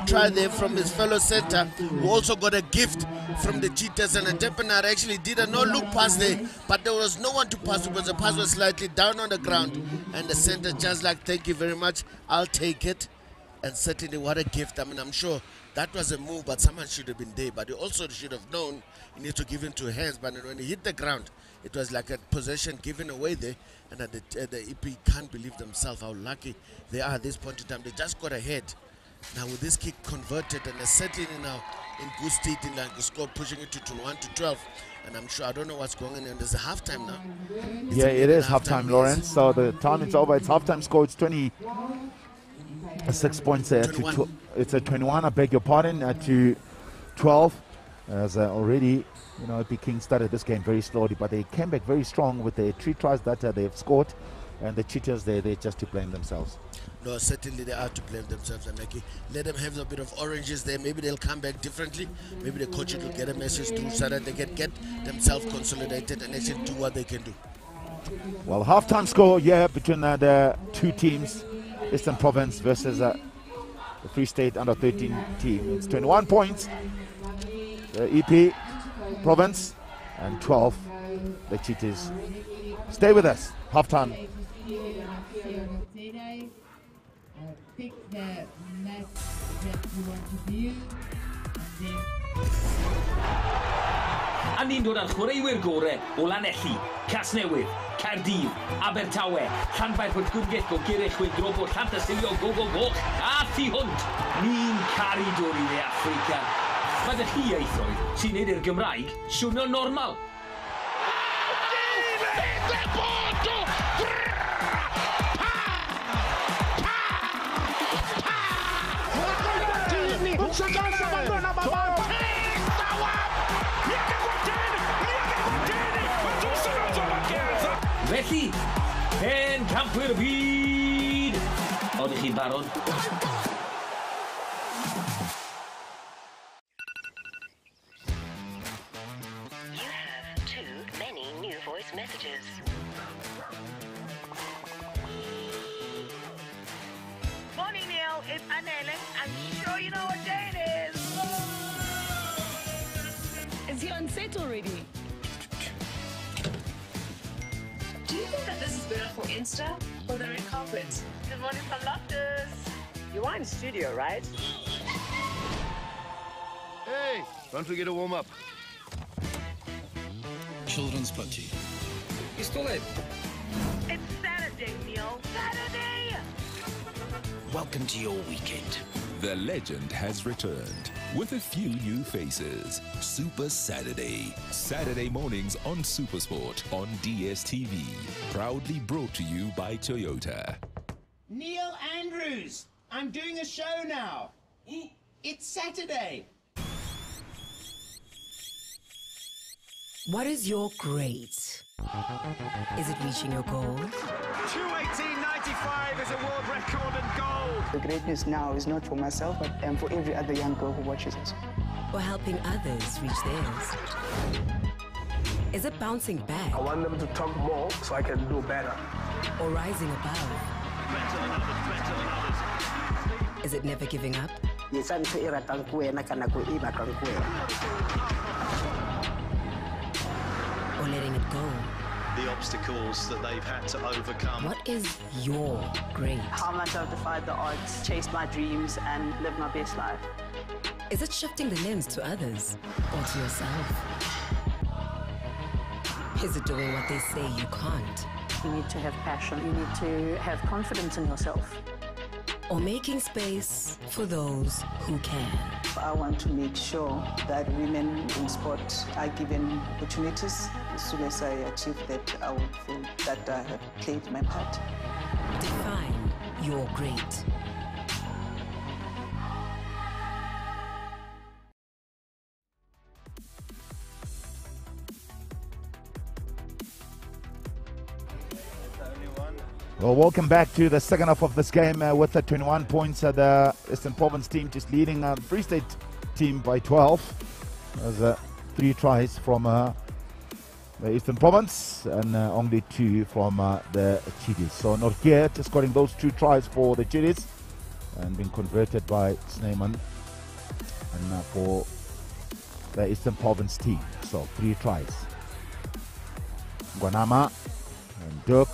Try there from his fellow center, who also got a gift from the Cheetahs, and Depenar actually did a no-look pass there, but there was no one to pass because the pass was slightly down on the ground, and the center just like, thank you very much, I'll take it. And certainly what a gift. I mean, I'm sure that was a move, but someone should have been there, but he also should have known he needs to give into hands. But when he hit the ground, it was like a possession given away there, and the EP can't believe themselves how lucky they are at this point in time. They just got ahead. Now with this kick converted, and they're settling now in good state in like the score, pushing it to 21-12. And I'm sure, I don't know what's going on, and there's a halftime now. Yeah, it is halftime, Lawrence. So the time is over. It's halftime score. It's 26 points there. It's a 21, I beg your pardon, to 12. As already, you know, EP King started this game very slowly, but they came back very strong with the 3 tries that they've scored. And the Cheetahs, they're just to blame themselves. No, certainly they are to blame themselves. And let them have a bit of oranges there. Maybe they'll come back differently. Maybe the coach will get a message through so that they can get themselves consolidated and actually do what they can do. Well, halftime score, yeah, between the two teams, Eastern Province versus the Free State under-13 team. It's 21 points, the EP Province, and 12, the Cheetahs. Stay with us, halftime. Pick the match that you want to view, and then... A ni'n dod â'r chwaraewyr gorau o Lanelli, Casnewydd, Caerdydd, Abertawe, Llanfair Pwllgwrgell, Gogerych, Chwyldro, Llantysilio, Goch, a Thu Hwnt. Ni'n caru dod i dde Africa. Mae dy chi eithroedd sy'n neud i'r Gymraeg swnio normal. Felly, pen campwyr byd! Oeddech chi'n barod? You have too many new voice messages. Morning, Neil. It's Annelle. I'm sure you know what day it is. Is he on set already? Do you think that this is better for Insta or the red carpet? Good morning from Loftus. You are in studio, right? Hey, don't forget to warm up. Children's Party. You stole it. It's Saturday, Neil. Saturday! Welcome to your weekend. The legend has returned with a few new faces. Super Saturday. Saturday mornings on Supersport on DSTV. Proudly brought to you by Toyota. Neil Andrews, I'm doing a show now. It's Saturday. What is your grade? Is it reaching your goal? 2:18.95 is a world record and goal. The great news now is not for myself, but for every other young girl who watches it. Or helping others reach theirs? Is it bouncing back? I want them to talk more so I can do better. Or rising above? Better than others. Is it never giving up? Or letting it go? The obstacles that they've had to overcome. What is your grade? How much I've defied the odds, chased my dreams, and lived my best life. Is it shifting the lens to others or to yourself? Is it doing what they say you can't? You need to have passion. You need to have confidence in yourself. or making space for those who can. I want to make sure that women in sport are given opportunities. As soon as I achieve that, I will feel that I have played my part. Define your great. Well, welcome back to the second half of this game with the 21 points. The Eastern Province team just leading the Free State team by 12. There's 3 tries from the Eastern Province and only 2 from the Chidis. So Norkia just scoring those 2 tries for the Chidis and being converted by Snyman and for the Eastern Province team. So 3 tries. Guanama and Dirk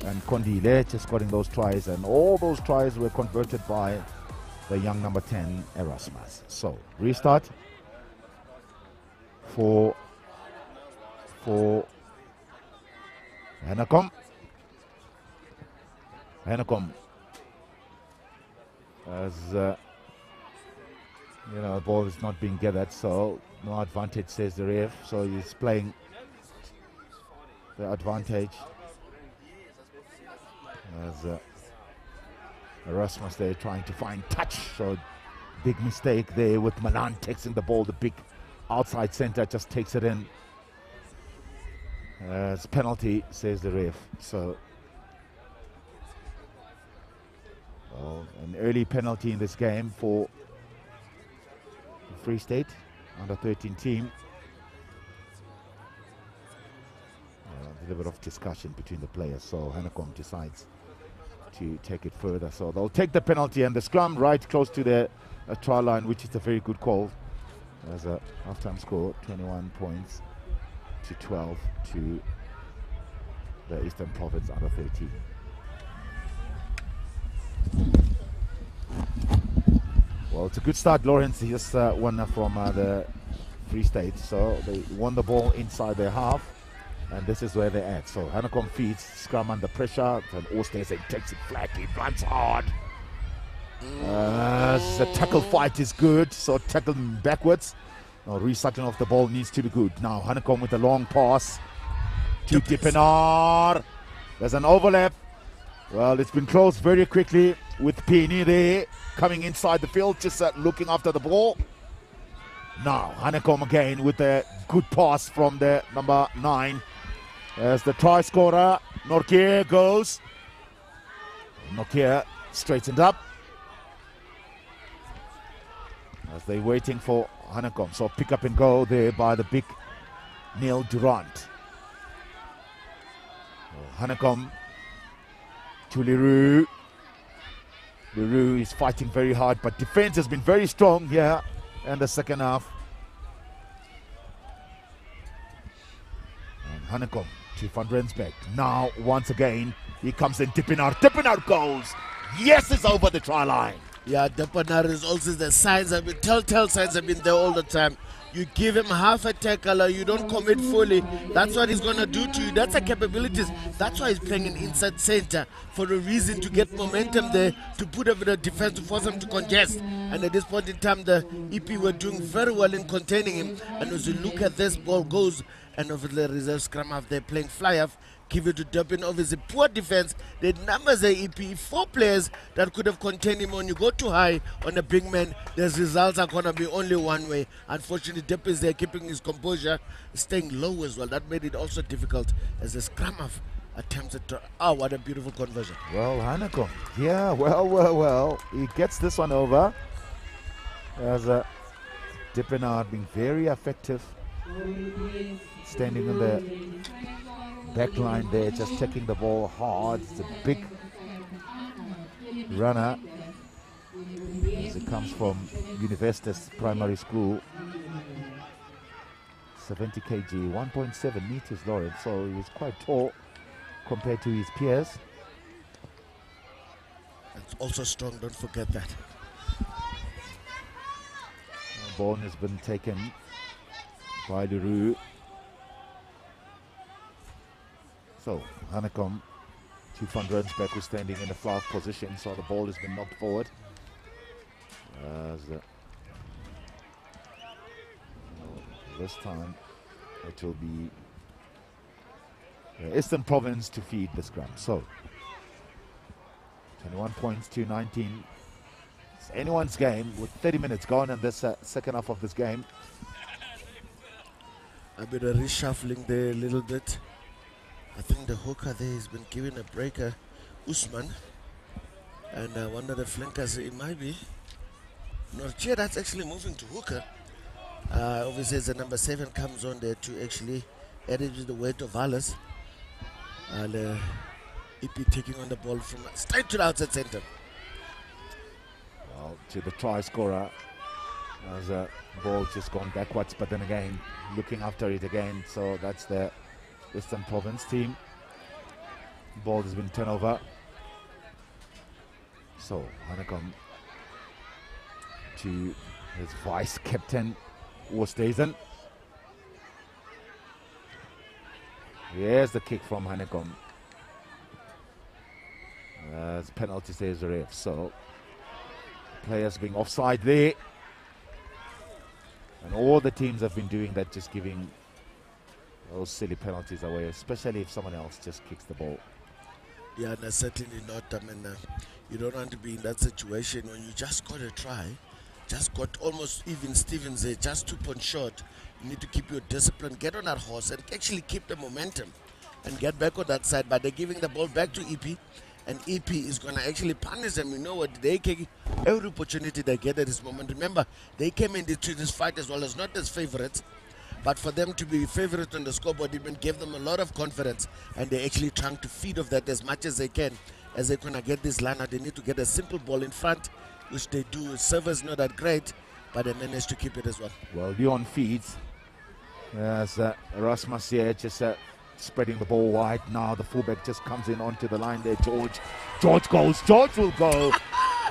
and Kondile just scoring those tries, and all those tries were converted by the young number 10 Erasmus. So restart for Hanacom. As you know, the ball is not being gathered, so no advantage, says the ref. So he's playing the advantage. As Erasmus there trying to find touch, so big mistake there with Malan texting the ball. The big outside center just takes it in. As penalty, says the ref. So well, an early penalty in this game for the Free State under 13 team. A little bit of discussion between the players, so Hanacom decides to take it further. So they'll take the penalty and the scrum right close to the try line, which is a very good call. As a halftime score, 21 points to 12 to the Eastern Province under 13. Well, it's a good start. Lawrence just won from the Free State, so they won the ball inside their half. And this is where they're at. So Hanacom feeds, scrum under pressure, and Oosthuizen takes it flat, he runs hard. The tackle fight is good, so tackle backwards. Now recycling of the ball needs to be good. Now Hanacom with a long pass to Dipenar. There's an overlap. Well, it's been closed very quickly with Pini there, coming inside the field, just looking after the ball. Now Hanacom again with a good pass from the number 9. As the try scorer, Norkia goes. Norkia straightened up. As they're waiting for Hanacom. So pick up and go there by the big Neil Durant. Hanacom to Leroux. Leroux is fighting very hard, but defense has been very strong here in the second half. And Hanacom to Van Rensbeck. Now, once again, he comes in. Dipenar goes. Yes, it's over the try line. Yeah, Dipenar is also the signs have been, telltale signs have been there all the time. You give him half a tackle or you don't commit fully, that's what he's going to do to you. That's the capabilities. That's why he's playing an inside center, for a reason, to get momentum there, to put a bit of defense, to force him to congest. And at this point in time, the EP were doing very well in containing him. And as you look at this, ball goes, and over the reserve scrum half, they're playing fly off. Give it to Dublin. Obviously, poor defense. The numbers are EP. 4 players that could have contained him. When you go too high on a big man, the results are going to be only one way. Unfortunately, Depp is there keeping his composure, staying low as well. That made it also difficult as the scrum half attempted to. Oh, what a beautiful conversion. Well, Hanacom. Yeah, well. He gets this one over. As Dipenar being very effective. Standing in the back line there, just taking the ball hard. It's a big runner as it comes from Universitas Primary School. 70 kg, 1.7 meters, Lawrence, so he's quite tall compared to his peers. It's also strong, don't forget that. The ball has been taken by Leroux. So Hanacom Two van Rensbeck who's standing in the flag position, so the ball has been knocked forward. This time it will be the Eastern Province to feed the scrum. So 21 points to 19. It's anyone's game with 30 minutes gone in this second half of this game. A bit of reshuffling there a little bit. I think the hooker there has been given a breaker, Usman. And one of the flankers, it might be Norche, that's actually moving to hooker. Obviously, as the number 7 comes on there to actually add it to the weight of Alice. And EP taking on the ball from straight to the outside center. Well, to the try scorer. As a ball just gone backwards, but then again, looking after it again. So that's the Western Province team. Ball has been turned over. So Hanekom to his vice captain, Oosthuizen. Here's the kick from Hanekom. As penalty says the ref. So players being offside there. And all the teams have been doing that, just giving those silly penalties away, especially if someone else just kicks the ball. Yeah, no, certainly not. I mean, you don't want to be in that situation when you just got a try, just got almost even Stevens there, just 2 points short. You need to keep your discipline, get on that horse, and actually keep the momentum and get back on that side. But they're giving the ball back to EP, and EP is going to actually punish them. You know what? They take every opportunity they get at this moment. Remember, they came into this fight as well as not as favorites, but for them to be favorites on the scoreboard even gave them a lot of confidence, and they're actually trying to feed off that as much as they can. As they're going to get this line out, they need to get a simple ball in front, which they do. Server's not that great, but they managed to keep it as well. Well, Leon feeds. As Erasmus here just spreading the ball wide. Now the fullback just comes in onto the line there. George goes. George will go.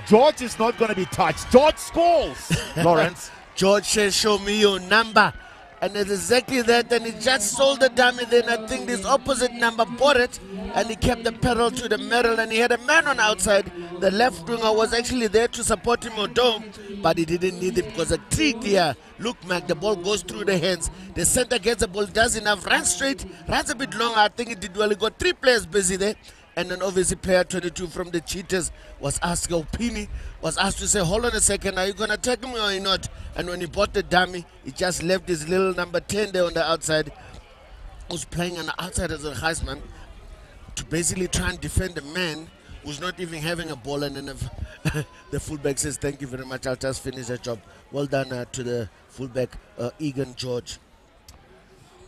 George is not going to be touched. George scores. Lawrence. George says, show me your number. And it's exactly that. And he just sold the dummy. Then I think this opposite number bought it. And he kept the pedal to the middle. And he had a man on outside. The left winger was actually there to support him on dome. But he didn't need it because a trick here. Look, Mac, the ball goes through the hands. The center gets the ball, does enough, runs straight, runs a bit long. I think it did well. He got 3 players busy there. And then obviously player 22 from the Cheetahs was asked, Opini was asked to say, hold on a second, are you going to take me or not? And when he bought the dummy, he just left his little number 10 there on the outside, who's playing on the outside as a Heisman, to basically try and defend the man who's not even having a ball. And then the fullback says, thank you very much, I'll just finish the job. Well done to the fullback, Egan George.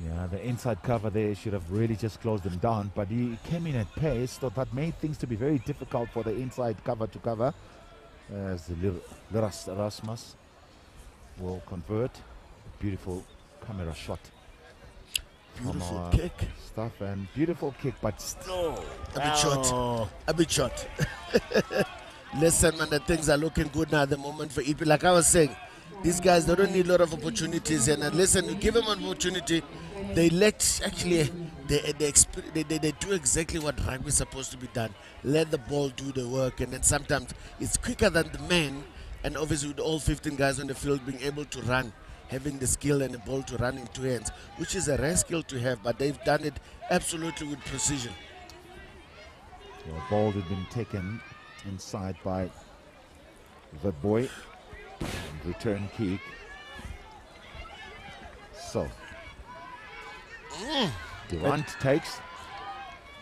Yeah, the inside cover there should have really just closed them down, but he came in at pace, so that made things to be very difficult for the inside cover to cover. As the Erasmus will convert. Beautiful camera shot. Beautiful kick. Stuff and beautiful kick, but still a bit short. A bit short. Listen, man, the things are looking good now at the moment for EP. Like I was saying, these guys, they don't need a lot of opportunities. And listen, you give them an opportunity, they let actually, they do exactly what rugby is supposed to be done. Let the ball do the work. And then sometimes it's quicker than the man. And obviously with all 15 guys on the field being able to run, having the skill and the ball to run in 2 hands, which is a rare skill to have, but they've done it absolutely with precision. The ball had been taken inside by the boy. And return kick. So Durant takes.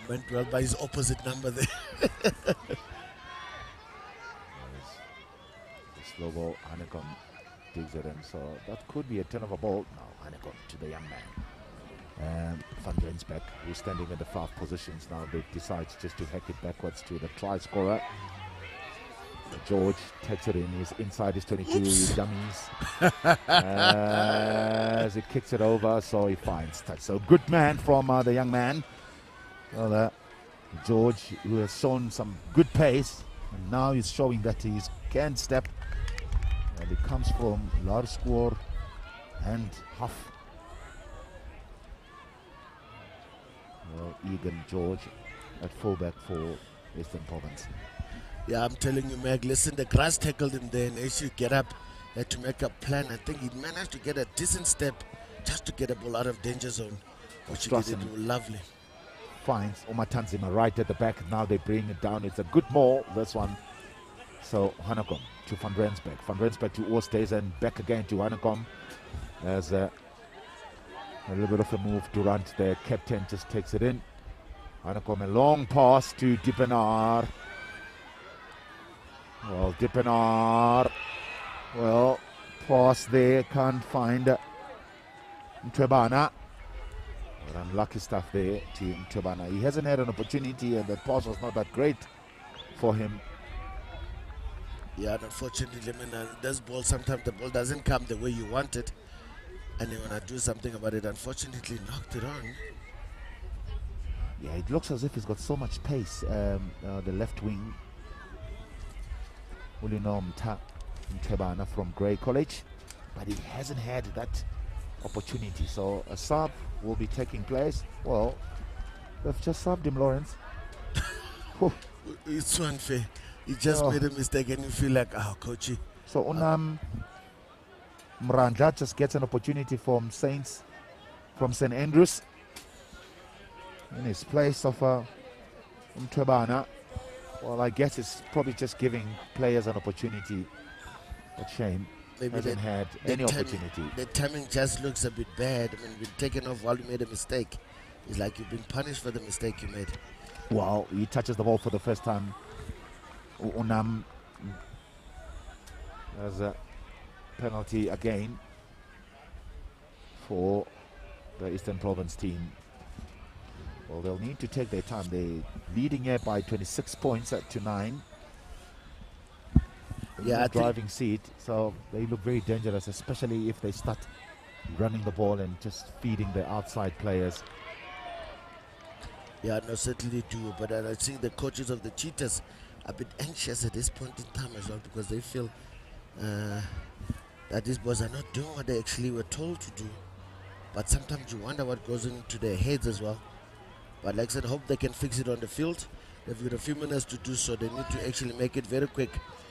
Went well by his opposite number there. The slow ball, Hanekom digs it in. So that could be a turnover ball. Now Hanekom to the young man. Van Rensbeck, who's standing in the far positions now, but decides just to hack it backwards to the try scorer. George takes it in, he's inside his 22 dummies. As he kicks it over, so he finds touch. So good man from the young man. Well, George, who has shown some good pace, and now he's showing that he can step. And it comes from large score and half. Well, Egan George at fullback for Eastern Province. Yeah, I'm telling you, Meg, listen, the grass tackled him there and actually get up, had to make a plan. I think he managed to get a decent step just to get a ball out of danger zone. Which he did it lovely. Finds Umatanzima right at the back. Now they bring it down. It's a good maul, this one. So Hanekom to Van Rensbeck. Van Rensbeck to Oosthuizen and back again to Hanekom. As a little bit of a move. Durant, the captain, just takes it in. Hanekom, a long pass to Dippenaar. Well, Dippenaar, well, pass there, can't find Mtwebana. Unlucky stuff there to Mtwebana. He hasn't had an opportunity and that pass was not that great for him. Yeah, unfortunately, this ball, sometimes the ball doesn't come the way you want it and you want to do something about it. Unfortunately, knocked it on. Yeah, it looks as if he's got so much pace, the left wing. Ulino Mtwebana from Grey College, but he hasn't had that opportunity, so a sub will be taking place. Well, they've just subbed him, Lawrence. It's so unfair. He just made a mistake and you feel like, oh, coachy. So Mrandla just gets an opportunity from St. Andrews in his place of Mtwebana. Well, I guess it's probably just giving players an opportunity. But shame, maybe hasn't had any opportunity. The timing just looks a bit bad. I mean, we've taken off while you made a mistake. It's like you've been punished for the mistake you made. Well, he touches the ball for the first time. Unam as a penalty again for the Eastern Province team. Well, they'll need to take their time. They're leading here by 26 points to 9. Yeah, driving seat, so they look very dangerous, especially if they start running the ball and just feeding the outside players. Yeah, no, certainly do. But I think the coaches of the Cheetahs are a bit anxious at this point in time as well, because they feel that these boys are not doing what they actually were told to do. But sometimes you wonder what goes into their heads as well. But like I said, hope they can fix it on the field. They've got a few minutes to do so. They need to actually make it very quick,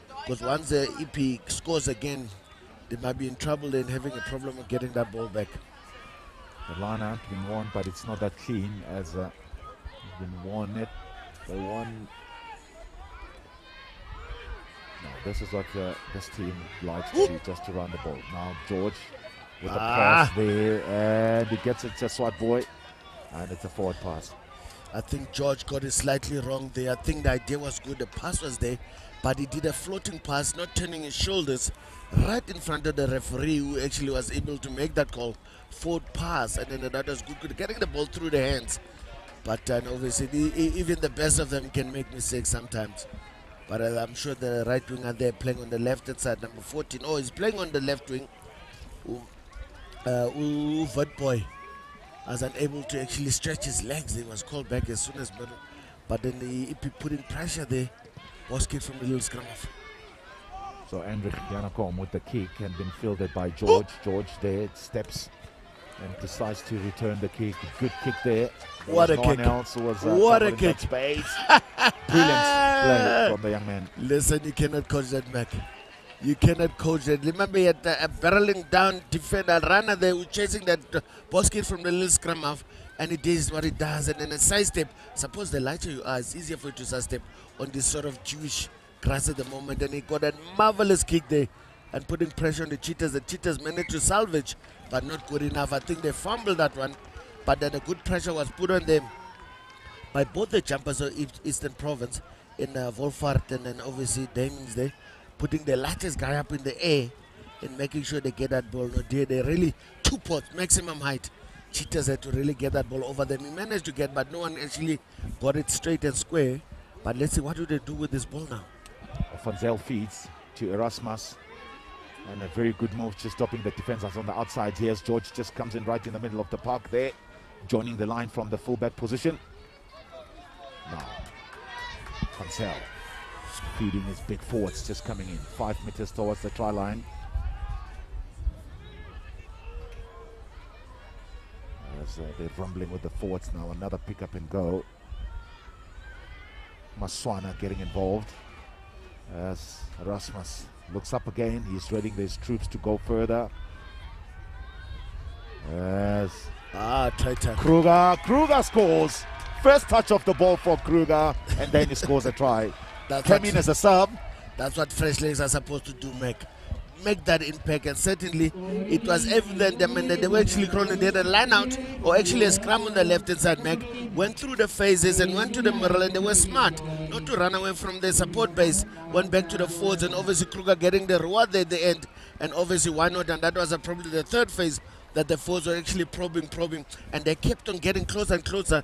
because once the EP scores again, they might be in trouble and having a problem with getting that ball back. The line has been won, but it's not that clean as been won it. They won. No, this is what this team likes to do, just to run the ball. Now George with the pass there, and he gets it to Swat Boy, and it's a forward pass. I think George got it slightly wrong there. I think the idea was good, the pass was there, but he did a floating pass, not turning his shoulders, right in front of the referee, who actually was able to make that call. Forward pass, and then that was good, getting the ball through the hands. But obviously, even the best of them can make mistakes sometimes. But I'm sure the right winger there playing on the left-hand side, number 14. Oh, he's playing on the left wing. Vatboy was unable to actually stretch his legs. He was called back as soon as middle. But then he put in pressure there. Was kicked from the little scrum off. So Andrew Yanakom with the kick and been fielded by George. George there steps and decides to return the kick. Good kick there. What a kick. What a kick. Space. Brilliant play from the young man. Listen, you cannot coach that back. You cannot coach that. Remember, he had a barreling down defender, runner there who chasing that boss kid from the little scrum half, and he does what he does, and then a side step. Suppose the lighter you are, it's easier for you to side step on this sort of Jewish grass at the moment, and he got a marvelous kick there and putting pressure on the Cheetahs. The Cheetahs managed to salvage, but not good enough. I think they fumbled that one, but then a good pressure was put on them by both the jumpers of Eastern Province in Wolfhard, and then obviously Damons there, putting the latest guy up in the air and making sure they get that ball. No, they really 2 pots, maximum height. Cheetahs had to really get that ball over them. He managed to get, but no one actually got it straight and square. But let's see, what do they do with this ball now? Fonzel feeds to Erasmus, and a very good move, just stopping the defenders on the outside. Here's George, just comes in right in the middle of the park there, joining the line from the fullback position. Now, Fonzel feeding his big forwards, just coming in 5 meters towards the try line. As they're rumbling with the forwards now, another pick up and go. Rasmus Swana getting involved. As Rasmus looks up again, he's readying his troops to go further. As Kruger scores. First touch of the ball for Kruger, and then he scores a try. Came in as a sub. That's what fresh legs are supposed to do, make that impact, and certainly it was evident. I mean, that they were actually crawling. They had a line out or actually a scrum on the left hand side. Went through the phases and went to the middle, and they were smart not to run away from their support base. Went back to the forwards, and obviously Kruger getting the reward there at the end, and obviously why not? And that was probably the third phase that the forwards were actually probing, and they kept on getting closer and closer.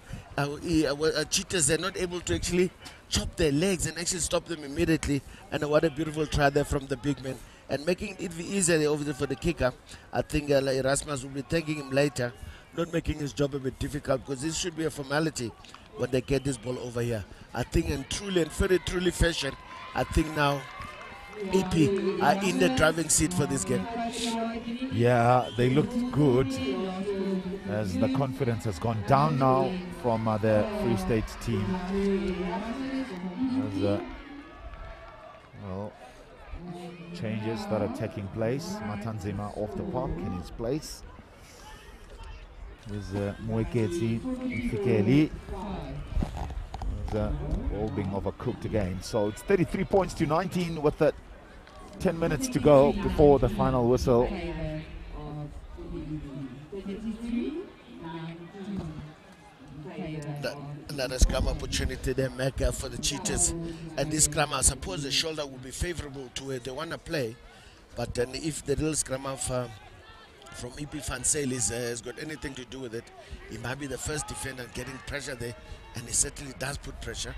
Cheetahs, they're not able to actually chop their legs and actually stop them immediately. And what a beautiful try there from the big man, and making it easier over there for the kicker. I think Erasmus will be thanking him later, not making his job a bit difficult, because this should be a formality when they get this ball over here. I think in very truly fashion, I think now EP are in the driving seat for this game. Yeah, they looked good, as the confidence has gone down now from the Free State team. As, changes that are taking place. Matanzima off the park in his place. There's Moeketsi Fikeli. All being overcooked again. So it's 33 points to 19 with 10 minutes to go before the final whistle. Another scrum opportunity there, Mecca, for the Cheetahs. And this scrum, I suppose the shoulder will be favorable to it. They want to play. But then if the real scrum from EP Van Zyl has got anything to do with it, he might be the first defender getting pressure there. And he certainly does put pressure.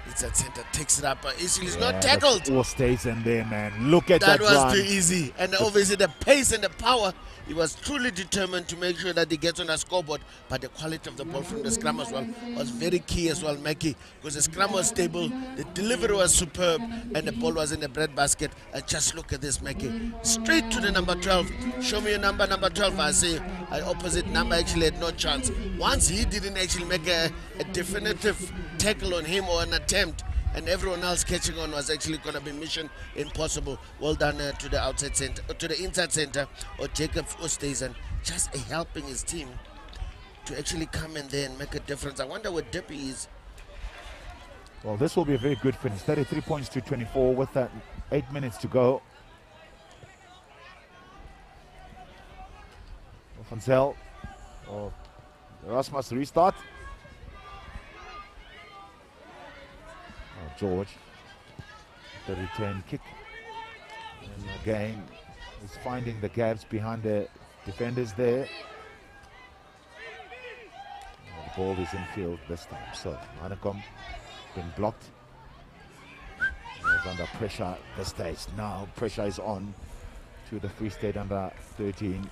It's at center, takes it up. He's not tackled. All stays in there, man. Look at that. That was run. too easy. And obviously the pace and the power, he was truly determined to make sure that he gets on the scoreboard. But the quality of the ball from the scrum as well was very key as well, Mackie, because the scrum was stable, the delivery was superb, and the ball was in the breadbasket. And just look at this, Mackie. Straight to the number 12. Show me your number 12. I say opposite number actually had no chance. Once he didn't actually make a definitive tackle on him or an attempt, and everyone else catching on, was actually going to be mission impossible. Well done to the outside center, to the inside center, or Jacob Oosthuizen, just helping his team to actually come in there and make a difference. I wonder what Dippy is. Well, this will be a very good finish. 33 points to 24 with 8 minutes to go. Van Zyl, Rasmus restart. George, the return kick, and again is finding the gaps behind the defenders there. The ball is in field this time, so Hanekom been blocked. He's under pressure at this stage. Now pressure is on to the Free State under 13.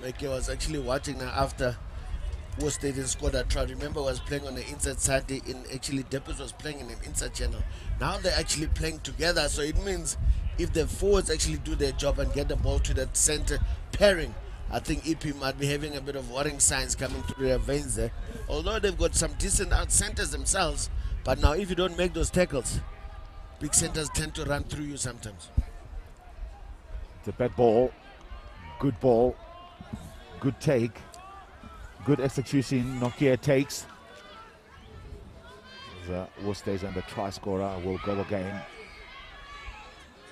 Mike was actually watching now after War State scored a try. Remember, was playing on the inside side. Actually, Deppers was playing in an inside channel. Now they're actually playing together. So it means if the forwards actually do their job and get the ball to that center pairing, I think EP might be having a bit of warning signs coming through their veins there. Although they've got some decent out centers themselves, but now if you don't make those tackles, big centers tend to run through you sometimes. It's a bad ball, good take. Good execution, Nokia takes. Worcester and the try scorer will go again.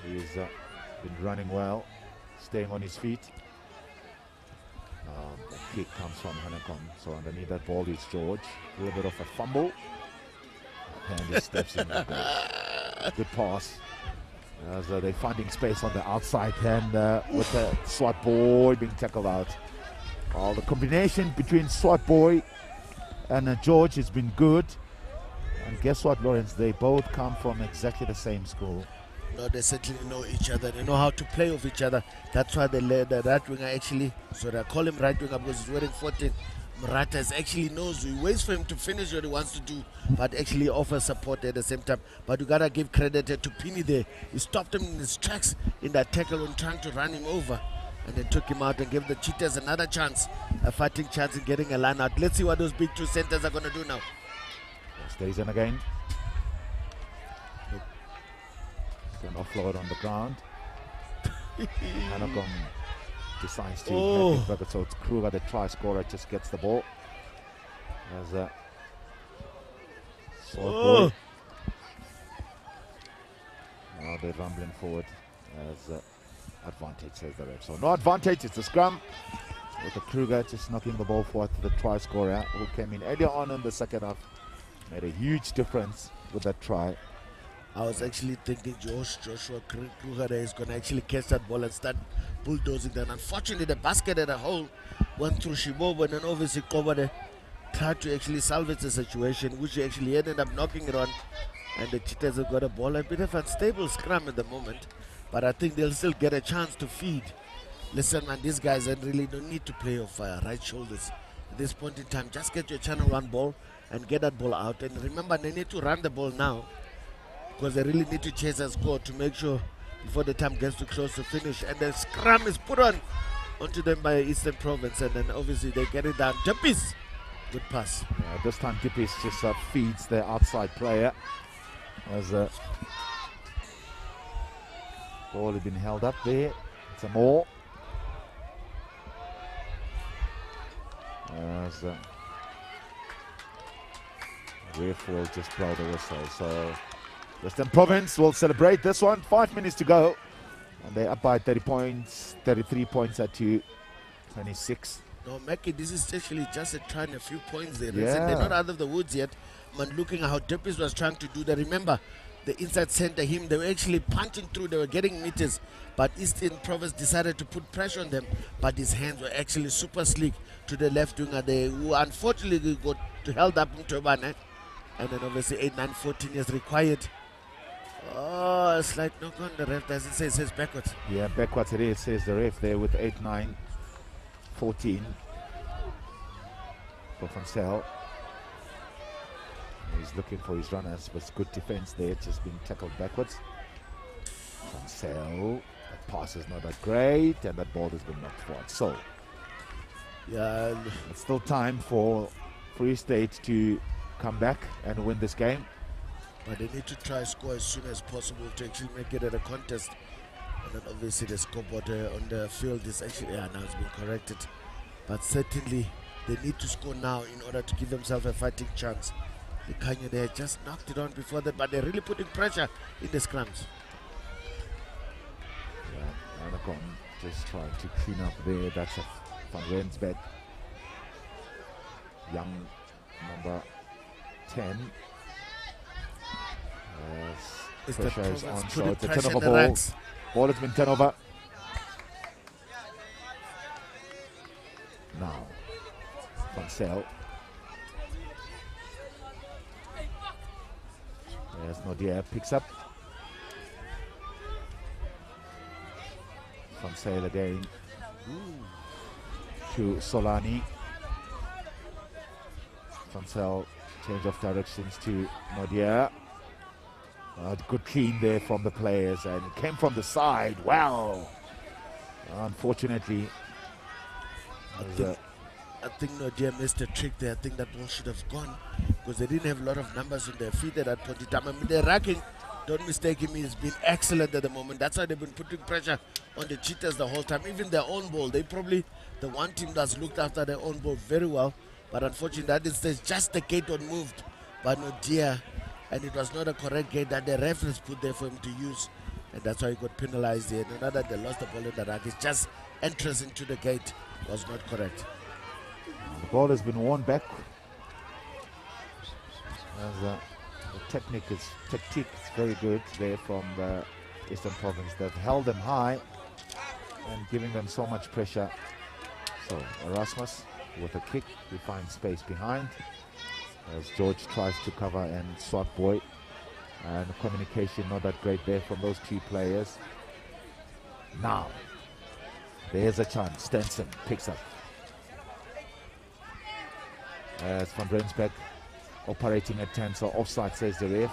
He's been running well, staying on his feet. The kick comes from Hanekom, so underneath that ball is George. A little bit of a fumble. And just steps in. Good pass. As they're finding space on the outside, and with the SWAT boy being tackled out. The combination between SWAT boy and George has been good. And guess what, Lawrence? They both come from exactly the same school. No, they certainly know each other. They know how to play with each other. That's why they let the right winger actually, so they call him right winger because he's wearing 14. Maratas actually knows, he waits for him to finish what he wants to do, but actually offers support at the same time. But you gotta give credit to Pini there. He stopped him in his tracks in that tackle when trying to run him over. And they took him out and gave the Cheetahs another chance, a fighting chance in getting a line out. Let's see what those big two centers are going to do now. Stays in again. An offload on the ground. Hanakong decides to make it, so it's Kruger, the try scorer, just gets the ball. As a now they're rumbling forward as advantage, says the ref. So no advantage, it's a scrum with the Kruger just knocking the ball forward to the try scorer who came in earlier on in the second half. Made a huge difference with that try. I was actually thinking Joshua Kruger is going to actually catch that ball and start bulldozing them. Unfortunately, the basket at a hole went through Shibobo, and then obviously Kobade tried to actually salvage the situation, which he actually ended up knocking it on. And the Cheetahs have got a ball. A bit of a stable scrum at the moment, but I think they'll still get a chance to feed. Listen, man, these guys really don't need to play off right shoulders. At this point in time, just get your channel run ball and get that ball out. And remember, they need to run the ball now, because they really need to chase a score to make sure before the time gets too close to finish. And the scrum is put onto them by Eastern Province, and then obviously they get it down. Jumpies, good pass. Yeah, this time Jumpies just feeds the outside player as ball has been held up there. It's a more. As ref will just blow the whistle. So Western Province will celebrate this one. 5 minutes to go, and they're up by 30 points, 33 points at 26. No, Mackie, this is actually just trying a few points there. Yeah. They're not out of the woods yet. Man, looking at how Dippis was trying to do that. Remember, the inside center, they were actually punching through. They were getting meters, but Eastern Province decided to put pressure on them. But his hands were actually super sleek to the left winger there, who unfortunately got held up in Turbane. And then obviously 8-9-14 is required. Oh, it's like no on the ref doesn't say, it says backwards. Yeah, backwards it is, says the ref there with 8-9-14 for Francel. He's looking for his runners, but good defense there, just being tackled backwards. Francel, that pass is not that great, and that ball has been knocked forward. So, yeah, it's still time for Free State to come back and win this game. But they need to try score as soon as possible to actually make it at a contest. And then obviously the scoreboard on the field is actually, now it's been corrected. But certainly they need to score now in order to give themselves a fighting chance. The Kanye, they had just knocked it on before that, but they're really putting pressure in the scrums. Yeah, Anacon just trying to clean up there. That's a Van Rensbeck. Young number 10. Yes, pressure is on, so it's a pressure turnover in the ball. ranks. Ball has been turned over. Now, Francel. There's Nodia, picks up. Francel again. To Solani. Francel, change of directions to Nodia. Good clean there from the players, and it came from the side. Wow. Unfortunately, I think Nodia missed a trick there. I think that ball should have gone, because they didn't have a lot of numbers on their feet at that point in time. I mean, their racking, don't mistake me, has been excellent at the moment. That's why they've been putting pressure on the Cheetahs the whole time. Even their own ball, they probably the one team that's looked after their own ball very well. But unfortunately, that is just the gate on moved by Nodia, and it was not a correct gate that the referees put there for him to use, and that's why he got penalized there. Not that they lost the ball in the rack, it's just entrance into the gate was not correct. The ball has been worn back. As the tactic is very good there from the Eastern Province. They've held them high and giving them so much pressure. So Erasmus with a kick, he finds space behind as George tries to cover and swap boy, and communication not that great there from those two players. Now there's a chance. Stenson picks up as Van Rensbeck operating at 10, so offside, says the ref.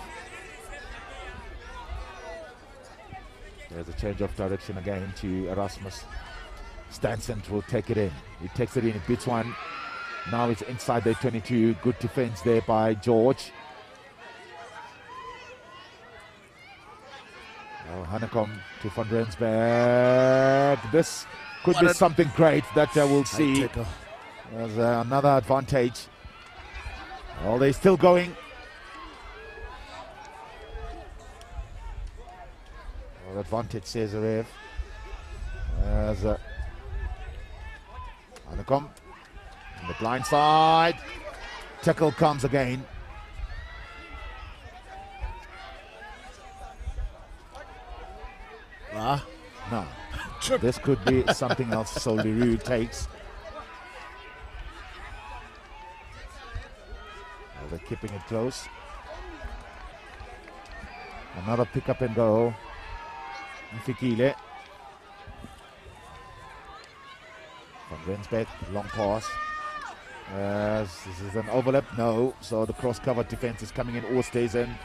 There's a change of direction again to Erasmus. Stenson will take it in. He takes it in, he beats one. Now it's inside the 22. Good defense there by George. Hanekom to Van Rensberg. This could be something great that we'll see. There's another advantage. Well, they're still going. Well, advantage, says Rev. As Hanekom on the blind side. Tackle comes again. No. This could be something else. So Leroux takes. Well, they're keeping it close. Another pick up and go. Mfikile. Van Rensberg, long pass. This is an overlap. No. So the cross-covered defense is coming in. All stays in.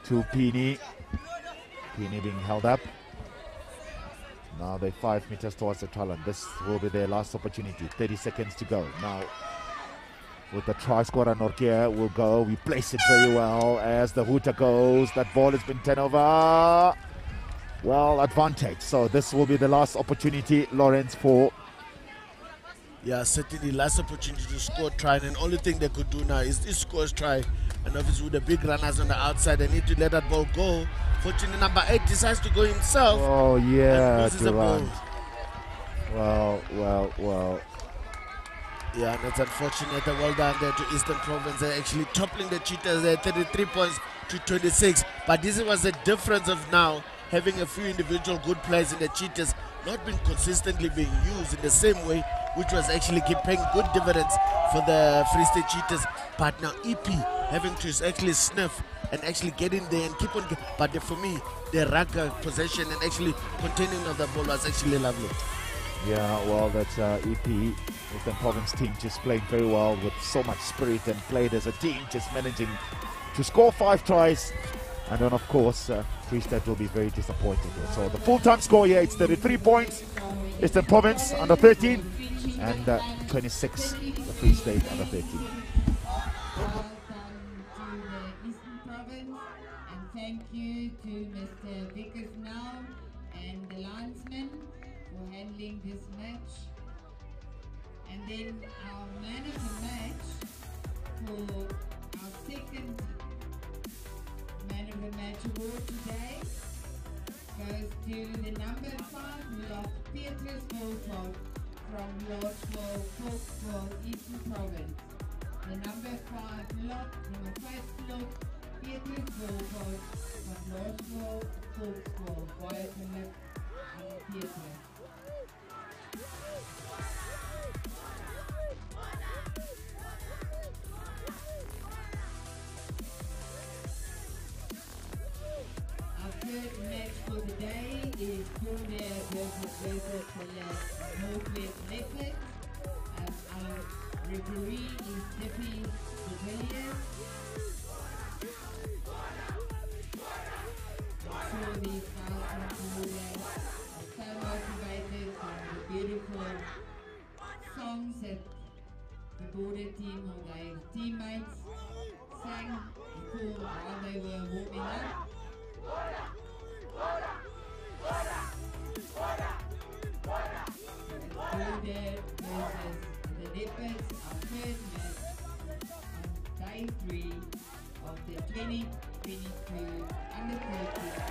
To Pini. Pini being held up. Now they're 5 meters towards the try line. This will be their last opportunity. 30 seconds to go. Now, with the try scorer, Norkia will go. We place it very well as the hooter goes. That ball has been turned over. Well, advantage. So this will be the last opportunity, Lawrence, for... Yeah, certainly last opportunity to score try, and the only thing they could do now is score try. And obviously with the big runners on the outside, they need to let that ball go. Fortunately, number 8 decides to go himself. Oh, yeah, ball. Well. Yeah, that's unfortunate. Well done there to Eastern Province. They're actually toppling the Cheetahs there, 33 points to 26. But this was the difference of now having a few individual good players in the Cheetahs not being consistently being used in the same way, which was actually paying good dividends for the Free State Cheetahs. But now EP having to actually sniff and actually get in there and keep on. But for me, the ruck possession and actually containing of the ball was actually lovely. Yeah, well, that's EP, Eastern Province team, just playing very well with so much spirit and played as a team, just managing to score 5 tries. And then, of course, Free State will be very disappointed. So the full-time score here, it's 33 points. Eastern Province under 13 and 26, the Free State under 13. Thank you to Mr. Vickers now and the linesman for handling this match. And then our man of the match for our second man of the match award today goes to the number 5 lot Petrus Volkov from Lodgewell, Volkswagen, Eastern Province. The number 5 lot, number 5 lot Petrus Volkov from Lodgewell, Volkswagen, via Philip and Petrus. Our third match for the day is Pune versus Northwest Leopards. Our referee is Tippy Pavilion. I'm sure these guys are so motivated from the beautiful songs that the border team or their teammates sang before while they were warming up. Border versus the Leopards, our third match on day 3 of the 2022 under 13.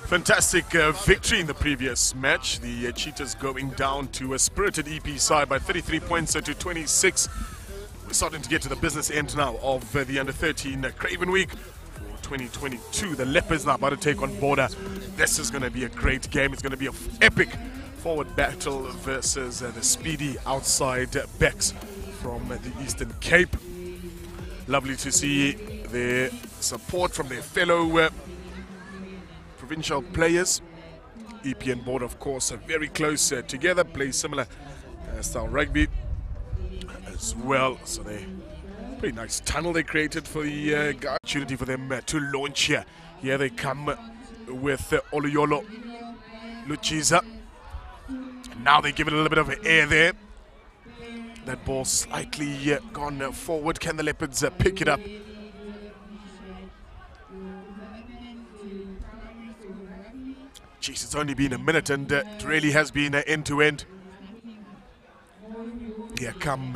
Fantastic victory in the previous match. The Cheetahs going down to a spirited EP side by 33 points to 26. We're starting to get to the business end now of the under 13 Craven week for 2022. The Leopards now about to take on Border. This is going to be a great game. It's going to be an epic forward battle versus the speedy outside backs from the Eastern Cape. Lovely to see their support from their fellow provincial players. EP and Border, of course, are very close together, play similar style rugby as well. So they pretty nice tunnel they created for the opportunity for them to launch here. Here they come with Oluyolo Luchiza. And now they give it a little bit of air there. That ball slightly gone forward. Can the Leopards pick it up? Jeez, it's only been a minute and it really has been end-to-end. Here come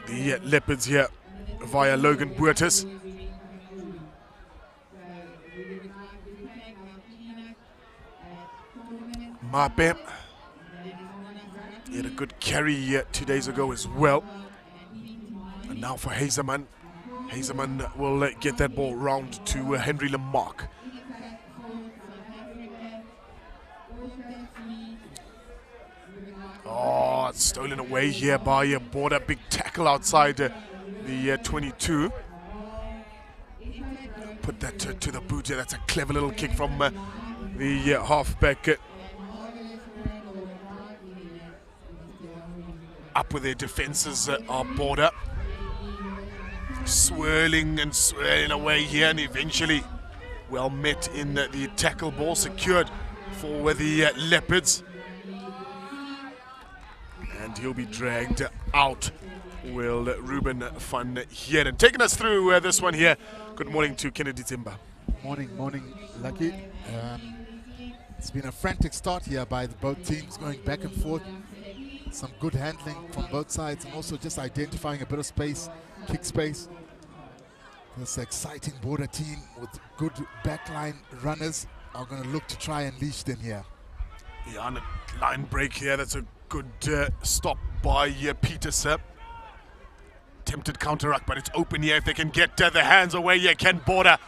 the Leopards here via Logan Buertes. Mape. He had a good carry 2 days ago as well. And now for Hazeman. Hazeman will get that ball round to Henry Lamarck. Oh, it's stolen away here by a Border. Big tackle outside the 22. Put that to the boot here. That's a clever little kick from the halfback. Up with their defenses are Border. Swirling and swirling away here, and eventually well met in the tackle. Ball secured for the Leopards. And he'll be dragged out. Will Ruben van Heerden. Taking us through this one here. Good morning to Kennedy Zimba. Morning, Lucky. It's been a frantic start here by both teams, going back and forth. Some good handling from both sides, and also just identifying a bit of space, kick space. This exciting Border team with good backline runners are going to look to try and leash them here. Yeah, on a line break here. That's a good stop by Peterson. Tempted counter-ruck, but it's open here. If they can get the hands away here, can Border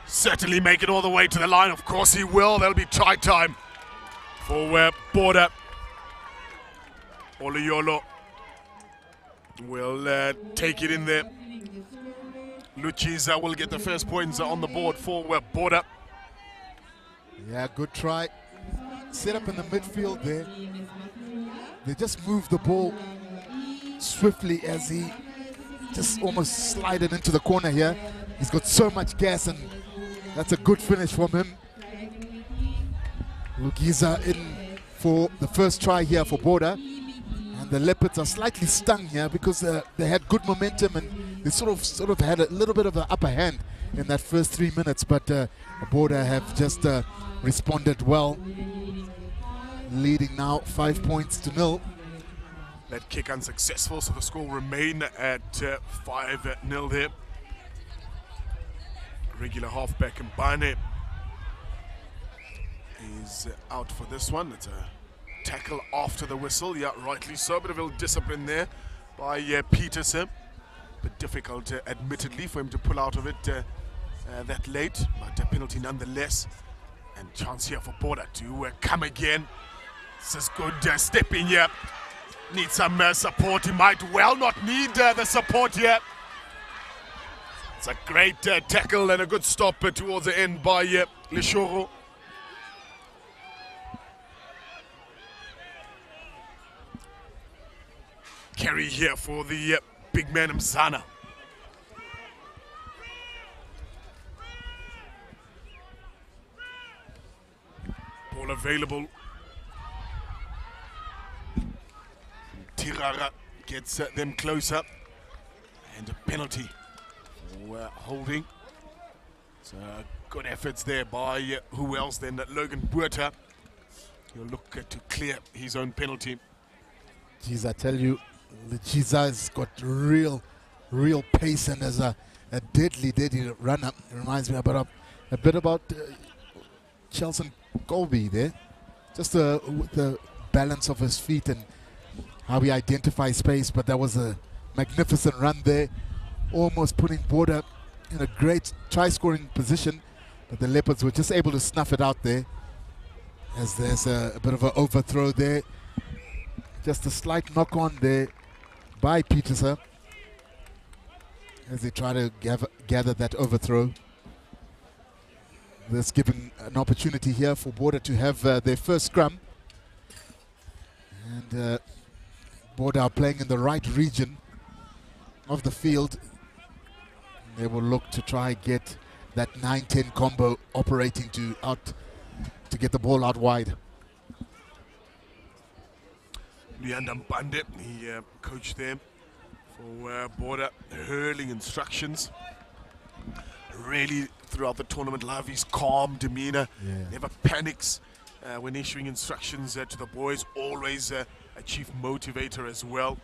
certainly make it all the way to the line? Of course he will. There'll be try time for Border. Oluyolo will take it in there. Luchiza will get the first points on the board for Border. Yeah, good try. Set up in the midfield there. They just moved the ball swiftly as he just almost slided into the corner here. He's got so much gas, and that's a good finish from him. Lugiza in for the first try here for Border. And the Leopards are slightly stung here because they had good momentum, and they sort of had a little bit of an upper hand in that first 3 minutes, but Border have just responded well, leading now 5 points to 0. That kick unsuccessful, so the score will remain at 5-0 there. Regular halfback Mbane is out for this one. It's a tackle after the whistle, yeah, rightly so. Bit of ill discipline there by Peterson. But difficult, admittedly, for him to pull out of it that late, but a penalty nonetheless. And chance here for Border to come again. This is good step in here. Needs some support. He might well not need the support here. It's a great tackle and a good stop towards the end by Leshoro. Carry here for the big man Mzana. Ball available. Tirara gets them closer. And a penalty for holding. So good efforts there by who else then? Logan Buerta. He'll look to clear his own penalty. Geez, I tell you, Chiza's got real pace, and as a deadly runner. It reminds me about a bit about Chelson Colby there. Just with the balance of his feet and how he identifies space, but that was a magnificent run there, almost putting Border in a great try-scoring position, but the Leopards were just able to snuff it out there, as there's a bit of an overthrow there. Just a slight knock-on there by Peterson as they try to gather that overthrow. That's giving an opportunity here for Border to have their first scrum. And Border are playing in the right region of the field. They will look to try and get that 9-10 combo operating to get the ball out wide. Leander Mbande, the coach there for Border, hurling instructions. Really, throughout the tournament, love his calm demeanor, never panics when issuing instructions to the boys, always a chief motivator as well.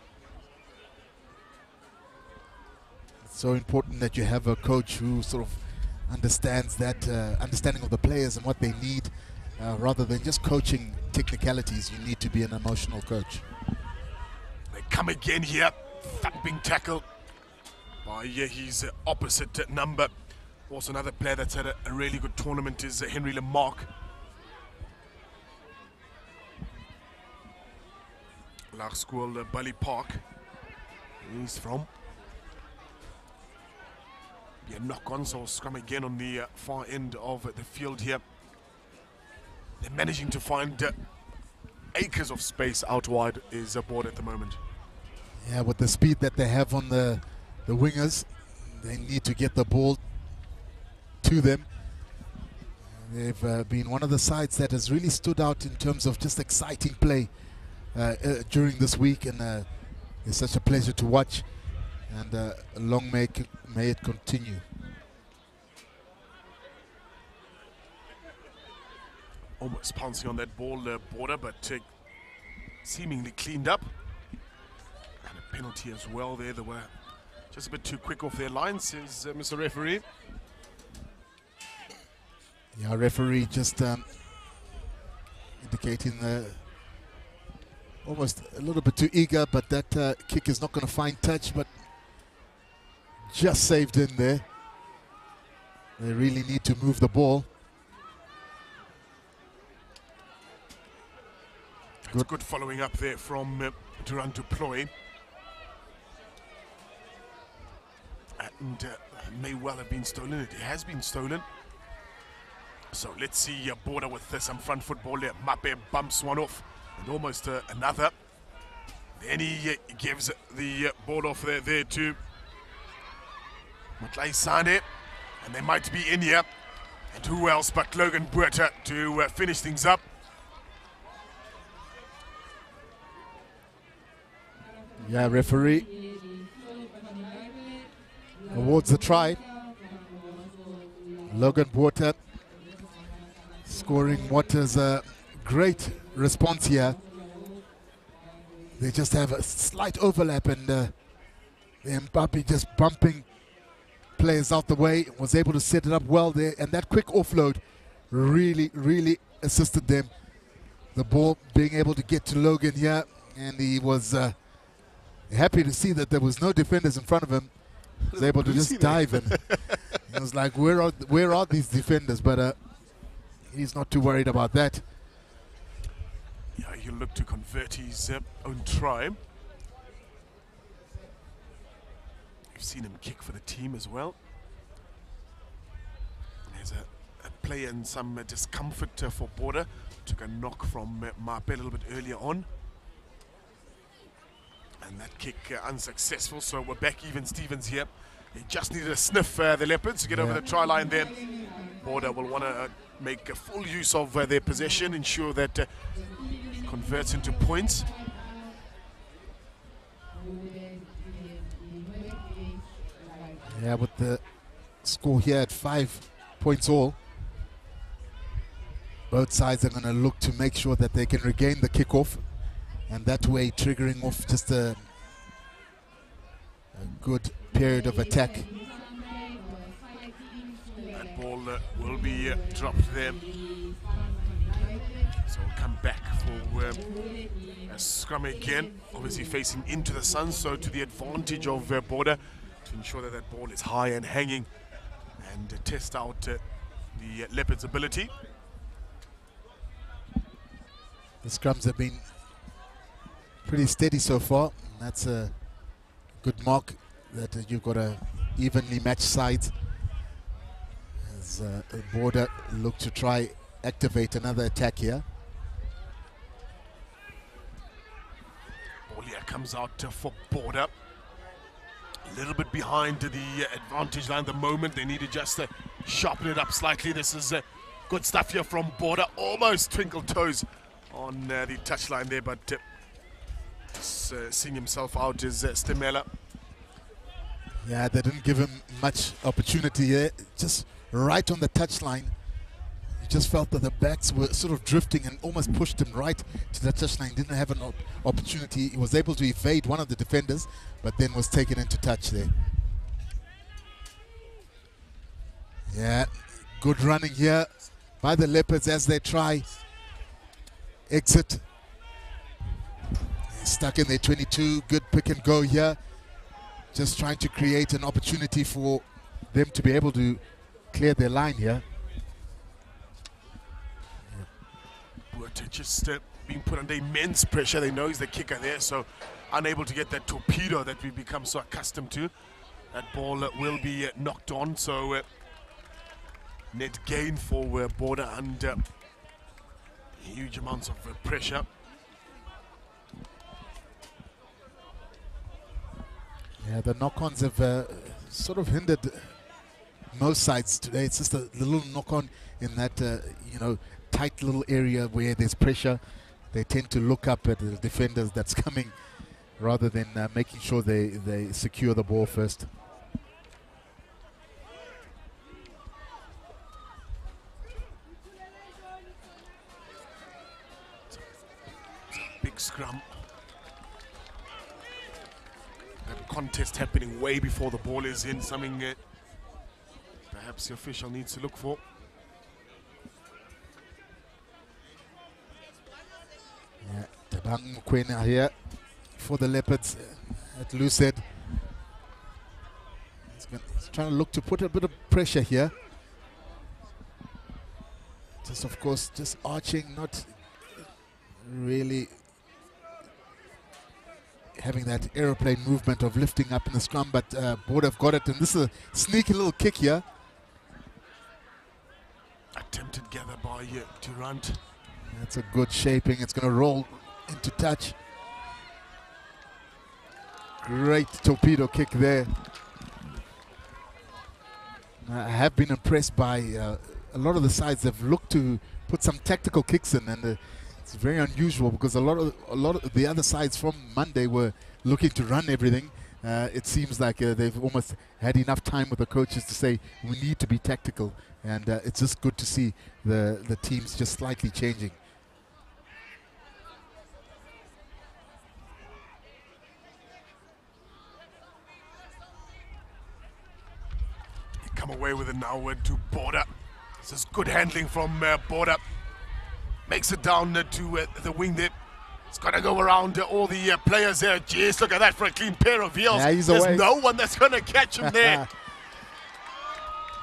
It's so important that you have a coach who sort of understands that understanding of the players and what they need, rather than just coaching technicalities. You need to be an emotional coach. They come again here, thumping tackle by his opposite number. Also another player that's had a really good tournament is Henry Lamarck. Laagskool Bully Park, he's from. Yeah, knock-on, so scrum again on the far end of the field here. They're managing to find acres of space out wide is aboard at the moment. Yeah, with the speed that they have on the wingers, they need to get the ball to them. They've been one of the sides that has really stood out in terms of just exciting play during this week, and it's such a pleasure to watch, and long may it continue. Almost pouncing on that ball Border, but seemingly cleaned up. And a penalty as well there. They were just a bit too quick off their line, says Mr. Referee. Yeah, referee just indicating almost a little bit too eager, but that kick is not going to find touch, but just saved in there. They really need to move the ball. It's good following up there from Durant Duploy. And may well have been stolen. It has been stolen. So let's see Border with some front football there. Mape bumps one off and almost another. Then he gives the ball off there to Matlai Sane. And they might be in here. And who else but Logan Buerta to finish things up. Yeah, referee awards the try. Logan Buerta scoring what is a great response here. They just have a slight overlap, and Mbappe just bumping players out the way, was able to set it up well there, and that quick offload really assisted them. The ball being able to get to Logan here, and he was happy to see that there was no defenders in front of him. He was able to just dive, and it was like, where are these defenders? But he's not too worried about that. Yeah, he'll look to convert his own try. You've seen him kick for the team as well. There's a player in some discomfort for Border. Took a knock from Mape a little bit earlier on. And that kick unsuccessful, so we're back even Stevens here. He just needed a sniff, the Leopards, to get over the try line there. Border will want to make full use of their possession, ensure that converts into points. Yeah, with the score here at 5 points all, both sides are going to look to make sure that they can regain the kickoff, and that way triggering off just a good period of attack. That ball will be dropped there. So we'll come back for a scrum again, obviously facing into the sun, so to the advantage of Border to ensure that that ball is high and hanging and test out the Leopards' ability. The scrums have been pretty steady so far. That's a good mark that you've got a evenly matched sides. As Border look to try activate another attack here. Ball here comes out for Border. A little bit behind the advantage line at the moment. They needed just sharpen it up slightly. This is good stuff here from Border. Almost twinkle toes on the touchline there, but seeing himself out is Stimela. Yeah, they didn't give him much opportunity here. Just right on the touchline. You just felt that the backs were sort of drifting and almost pushed him right to the touchline. Didn't have an opportunity. He was able to evade one of the defenders, but then was taken into touch there. Yeah, good running here by the Leopards as they try exit. Stuck in their 22, good pick and go here. Just trying to create an opportunity for them to be able to clear their line here. But just being put under immense pressure. They know he's the kicker there, so unable to get that torpedo that we've become so accustomed to. That ball will be knocked on, so net gain for Border under huge amounts of pressure. Yeah, the knock-ons have sort of hindered most sides today. It's just a little knock-on in that, you know, tight little area where there's pressure. They tend to look up at the defenders that's coming rather than making sure they secure the ball first. Big scrum. That contest happening way before the ball is in, something perhaps the official needs to look for. Yeah, Tabang Mukwena here for the Leopards at loose head. He's trying to look to put a bit of pressure here. Just, of course, just arching, not really having that aeroplane movement of lifting up in the scrum, but Border have got it, and this is a sneaky little kick here. Attempted gather by Durant. That's a good shaping. It's going to roll into touch. Great torpedo kick there. I have been impressed by a lot of the sides that have looked to put some tactical kicks in, and it's very unusual because a lot of the other sides from Monday were looking to run everything. It seems like they've almost had enough time with the coaches to say we need to be tactical, and it's just good to see the teams just slightly changing. Come away with it now to Border. This is good handling from Border. Makes it down to the wing there. It's got to go around all the players there. Jeez, look at that for a clean pair of heels. Yeah, he's There's away. no one that's going to catch him there.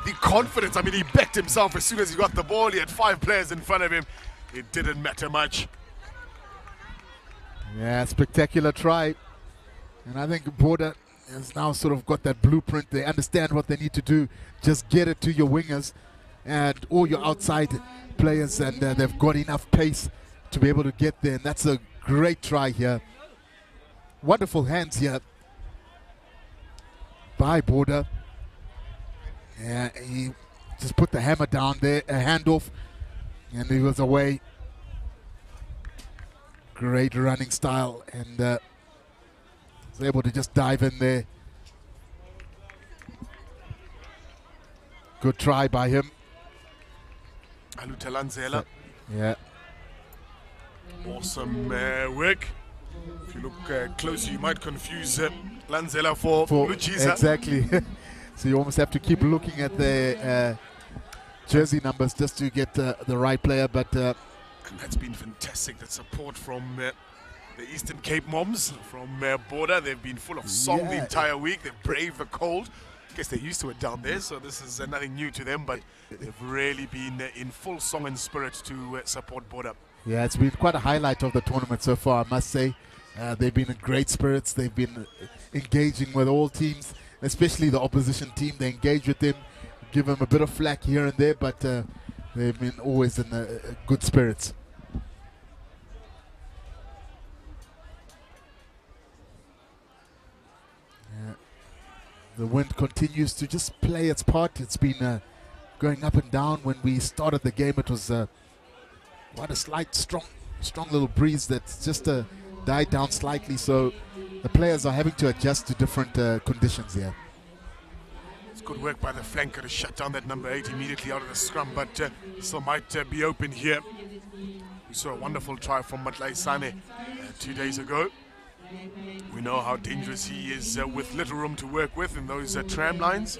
The confidence, I mean, he backed himself as soon as he got the ball. He had 5 players in front of him. It didn't matter much. Yeah, spectacular try. And I think Border has now sort of got that blueprint. They understand what they need to do. Just get it to your wingers and all your outside players, and they've got enough pace to be able to get there, and that's a great try here. Wonderful hands here by Border. Yeah, he just put the hammer down there, a handoff, and he was away. Great running style, and was able to just dive in there. Good try by him. Aluta Lanzela. Yeah. Awesome work. If you look closer, you might confuse Lanzela for Luchiza. Exactly. So you almost have to keep looking at the jersey numbers just to get the right player. But and that's been fantastic. That support from the Eastern Cape Moms from Border. They've been full of song the entire week. They've braved the cold. I guess they're used to it down there, so this is nothing new to them, but they've really been in full song and spirit to support Border. yeah, it's been quite a highlight of the tournament so far, I must say. They've been in great spirits. They've been engaging with all teams, especially the opposition team. They engage with them, give them a bit of flack here and there, but they've been always in good spirits. The wind continues to just play its part. It's been going up and down. When we started the game, it was quite a slight, strong little breeze that's just died down slightly. So the players are having to adjust to different conditions here. It's good work by the flanker to shut down that number 8 immediately out of the scrum, but still might be open here. We saw a wonderful try from Matlaisane 2 days ago. We know how dangerous he is with little room to work with in those tram lines.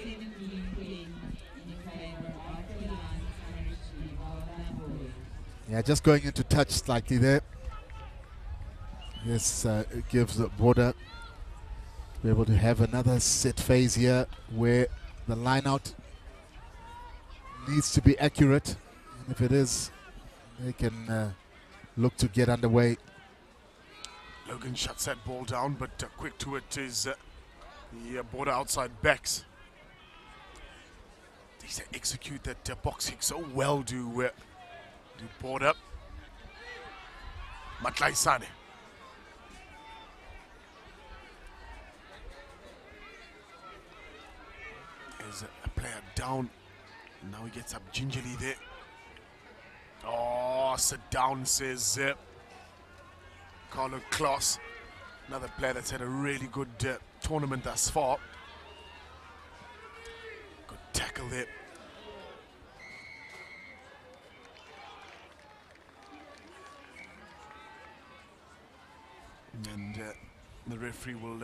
Yeah, just going into touch slightly there. This gives the border to be able to have another set phase here where the line out needs to be accurate. And if it is, they can look to get underway. Logan shuts that ball down, but quick to it is the border outside backs. They execute that box kick so well, do border. Matlaisane. There's a player down. Now he gets up gingerly there. Oh, sit down, says Carlo Klaas. Another player that's had a really good tournament thus far. Good tackle there. And the referee will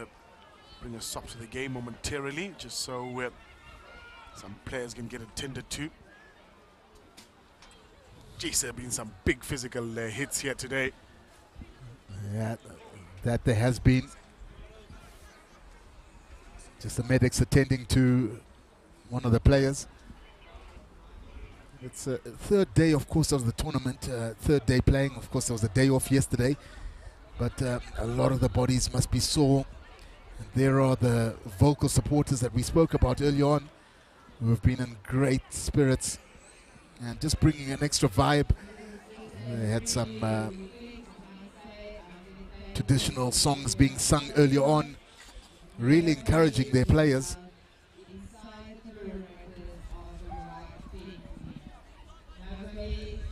bring a stop to the game momentarily, just so some players can get attended to. Geez, there have been some big physical hits here today. Yeah, that there has been. Just the medics attending to one of the players. It's a third day, of course, of the tournament. Third day playing. Of course, there was a day off yesterday. But a lot of the bodies must be sore. And there are the vocal supporters that we spoke about early on, who have been in great spirits and just bringing an extra vibe. They had some traditional songs being sung earlier on, really encouraging their players.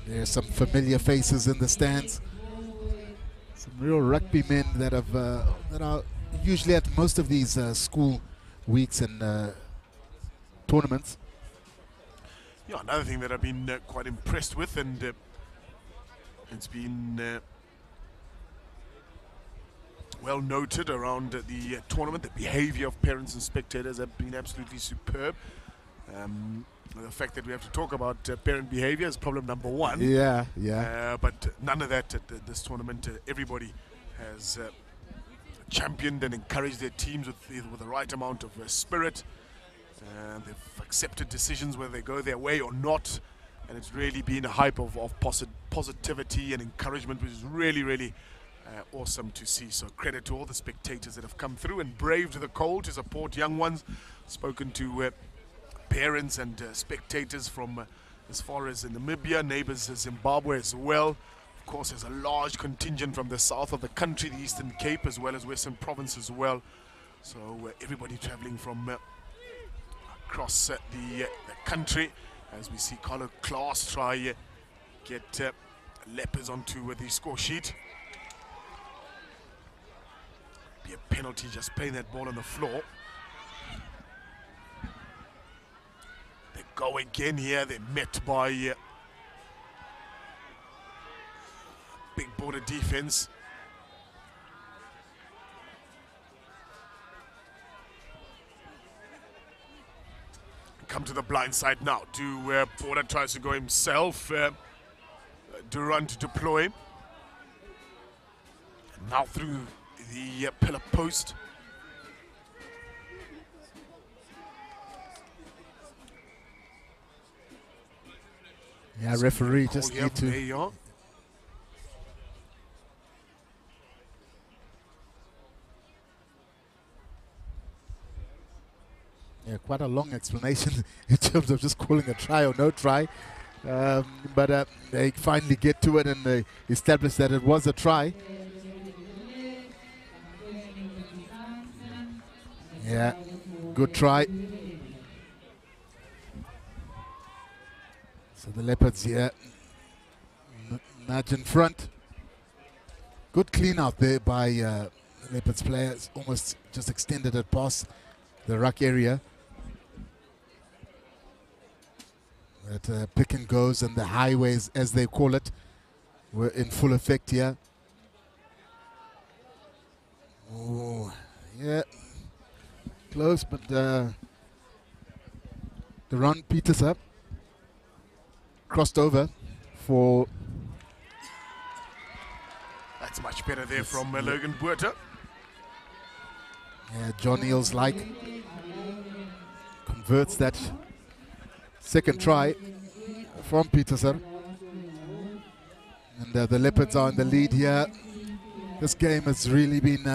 There's some familiar faces in the stands. Some real rugby men that have that are usually at most of these school weeks and tournaments. Yeah, another thing that I've been quite impressed with, and it's been well noted around the tournament, the behavior of parents and spectators have been absolutely superb. The fact that we have to talk about parent behavior is problem number one. Yeah, yeah. But none of that at this tournament. Everybody has championed and encouraged their teams with the right amount of spirit. They've accepted decisions whether they go their way or not, and it's really been a hype of positivity and encouragement, which is really, really awesome to see. So credit to all the spectators that have come through and braved the cold to support young ones. Spoken to parents and spectators from as far as Namibia, neighbors Zimbabwe as well. Of course, there's a large contingent from the south of the country, the Eastern Cape, as well as Western Province as well. So everybody traveling from across the country, as we see Carlo Klaas try get Lepers onto the score sheet. Be a penalty just playing that ball on the floor. They go again here. They're met by big border defense. Come to the blind side now. Border tries to go himself. Durant to deploy. Now through the pillar post. Yeah, referee just need to. Yeah, quite a long explanation in terms of just calling a try or no try. But they finally get to it and they establish that it was a try. Yeah, good try. So the Leopards here nudge in front. Good clean out there by Leopards players, almost just extended it past the ruck area. That pick and goes and the highways, as they call it, were in full effect here. Oh, yeah, close, but the run Peters up, crossed over for. That's much better there from Logan Buerta. Yeah, John Eels converts that second try from Peterson. And the Leopards are in the lead here. This game has really been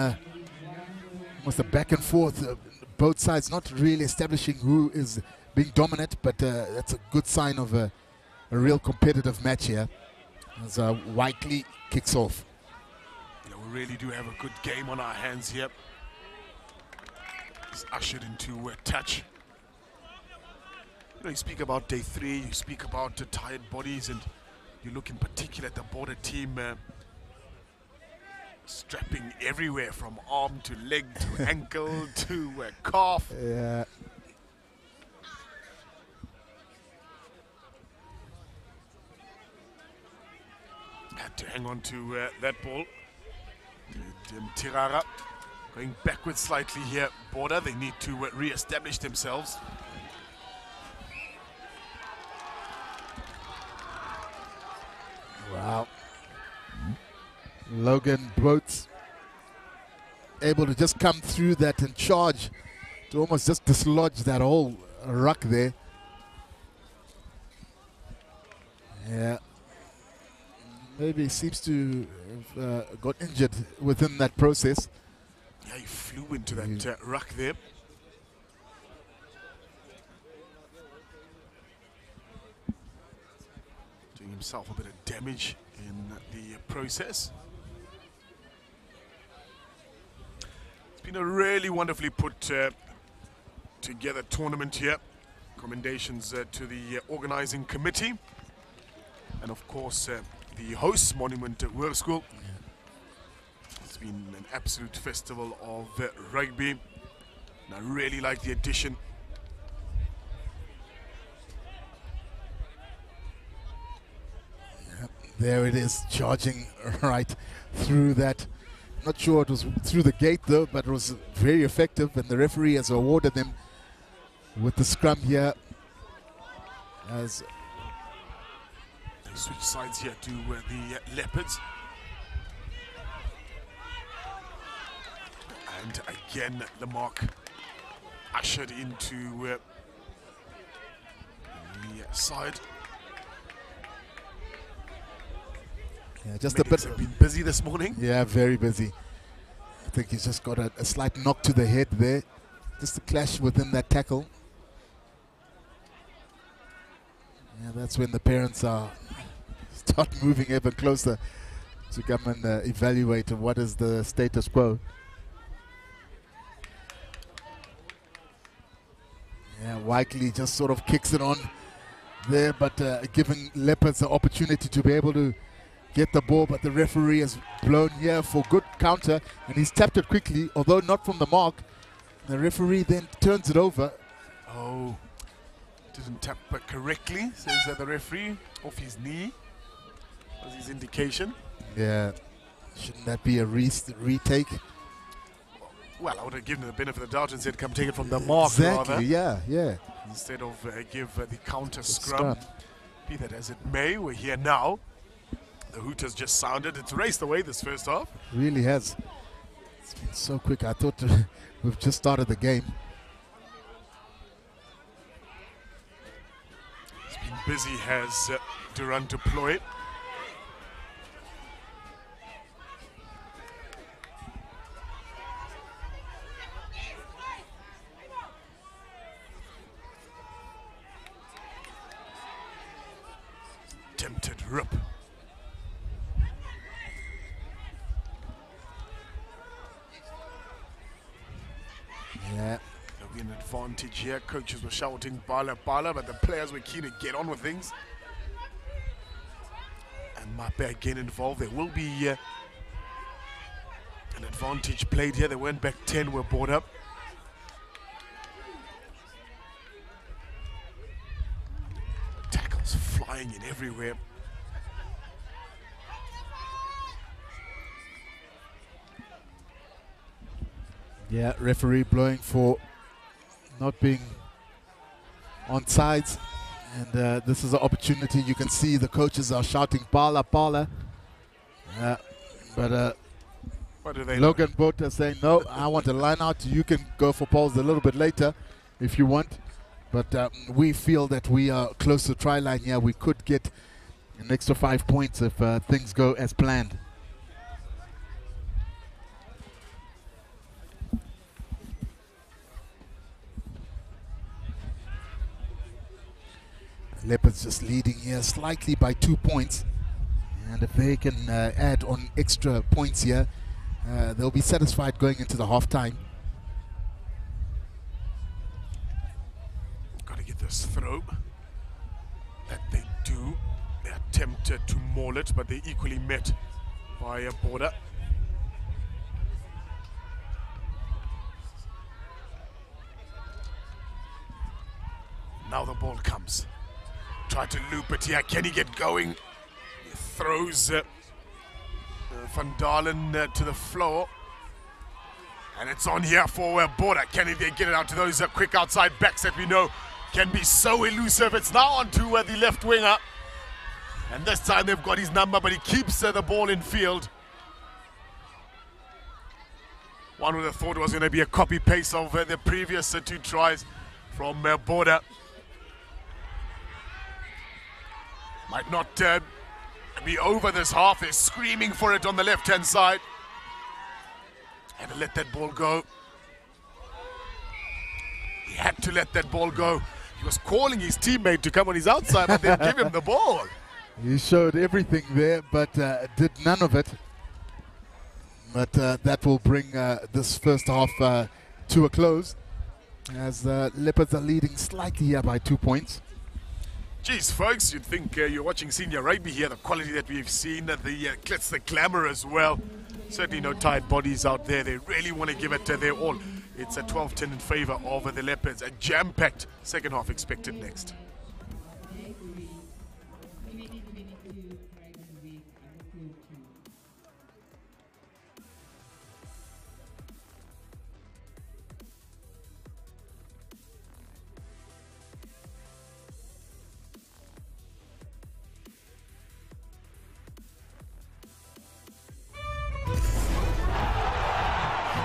almost a back and forth. Both sides not really establishing who is being dominant, but that's a good sign of a real competitive match here. As Whiteley kicks off. Yeah, we really do have a good game on our hands here. It's ushered into touch. You know, you speak about day 3, you speak about tired bodies, and you look in particular at the border team strapping everywhere from arm to leg to ankle to calf. Yeah. Had to hang on to that ball. Tirara going backwards slightly here. Border, they need to re-establish themselves. Wow. Logan Boats able to just come through that and charge to almost just dislodge that whole ruck there. Yeah. Maybe seems to have got injured within that process. Yeah, he flew into that ruck there. Doing himself a bit of damage in the process. It's been a really wonderfully put together tournament here. Commendations to the organizing committee. And of course, the host, Monument Hoërskool. It's been an absolute festival of rugby. And I really like the addition. Yep, there it is, charging right through that. Not sure it was through the gate though, but it was very effective, and the referee has awarded them with the scrum here. As they switch sides here to the Leopards. And again, Lamarck ushered into the side. Yeah, just Medics a bit. Have been busy this morning. Yeah, very busy. I think he's just got a slight knock to the head there. Just a clash within that tackle. Yeah, that's when the parents start moving ever closer to come and evaluate what is the status quo. Yeah, Whiteley just sort of kicks it on there, but giving Leopards the opportunity to be able to get the ball, but the referee has blown here for good counter, and he's tapped it quickly, although not from the mark. The referee then turns it over. Oh, didn't tap correctly, says the referee, off his knee. Was his indication. Yeah, shouldn't that be a retake? Well, I would have given him the benefit of the doubt and said, come take it from the mark, exactly, rather. Yeah. Instead of give the counter scrum. Be that as it may, we're here now. The hoot has just sounded. It's raced away this first half. Really has. It's been so quick. I thought we've just started the game. It's been busy, has Durant deployed. Tempted rip. Yeah. There'll be an advantage here. Coaches were shouting, Bala, Bala, but the players were keen to get on with things. Zimbabwe again involved. There will be an advantage played here. They went back 10, were brought up. Tackles flying in everywhere. Yeah, referee blowing for not being on sides. And this is an opportunity. You can see the coaches are shouting, "Bala, Bala." But what do they Logan Botha saying, "No, I want a line out. You can go for balls a little bit later if you want." But we feel that we are close to try line here. We could get an extra 5 points if things go as planned. Leopards just leading here slightly by 2 points. And if they can add on extra points here, they'll be satisfied going into the half-time. Got to get this throw. That they do. They attempted to maul it, but they equally met by a border. Now the ball comes. Try to loop it here. Can he get going? He throws Van Dalen to the floor. And it's on here for Border. Can he get it out to those quick outside backs that we know can be so elusive? It's now on to the left winger. And this time they've got his number, but he keeps the ball in field. One would have thought it was going to be a copy-paste of the previous 2 tries from Border. Might not be over this half. They're screaming for it on the left-hand side. Had to let that ball go. He had to let that ball go. He was calling his teammate to come on his outside, but then give him the ball. He showed everything there, but did none of it. But that will bring this first half to a close, as Leopards are leading slightly here by 2 points. Geez, folks, you'd think you're watching senior rugby here. The quality that we've seen, the glitz, the glamour as well. Certainly no tired bodies out there. They really want to give it their all. It's a 12-10 in favor of the Leopards. A jam-packed second half expected next.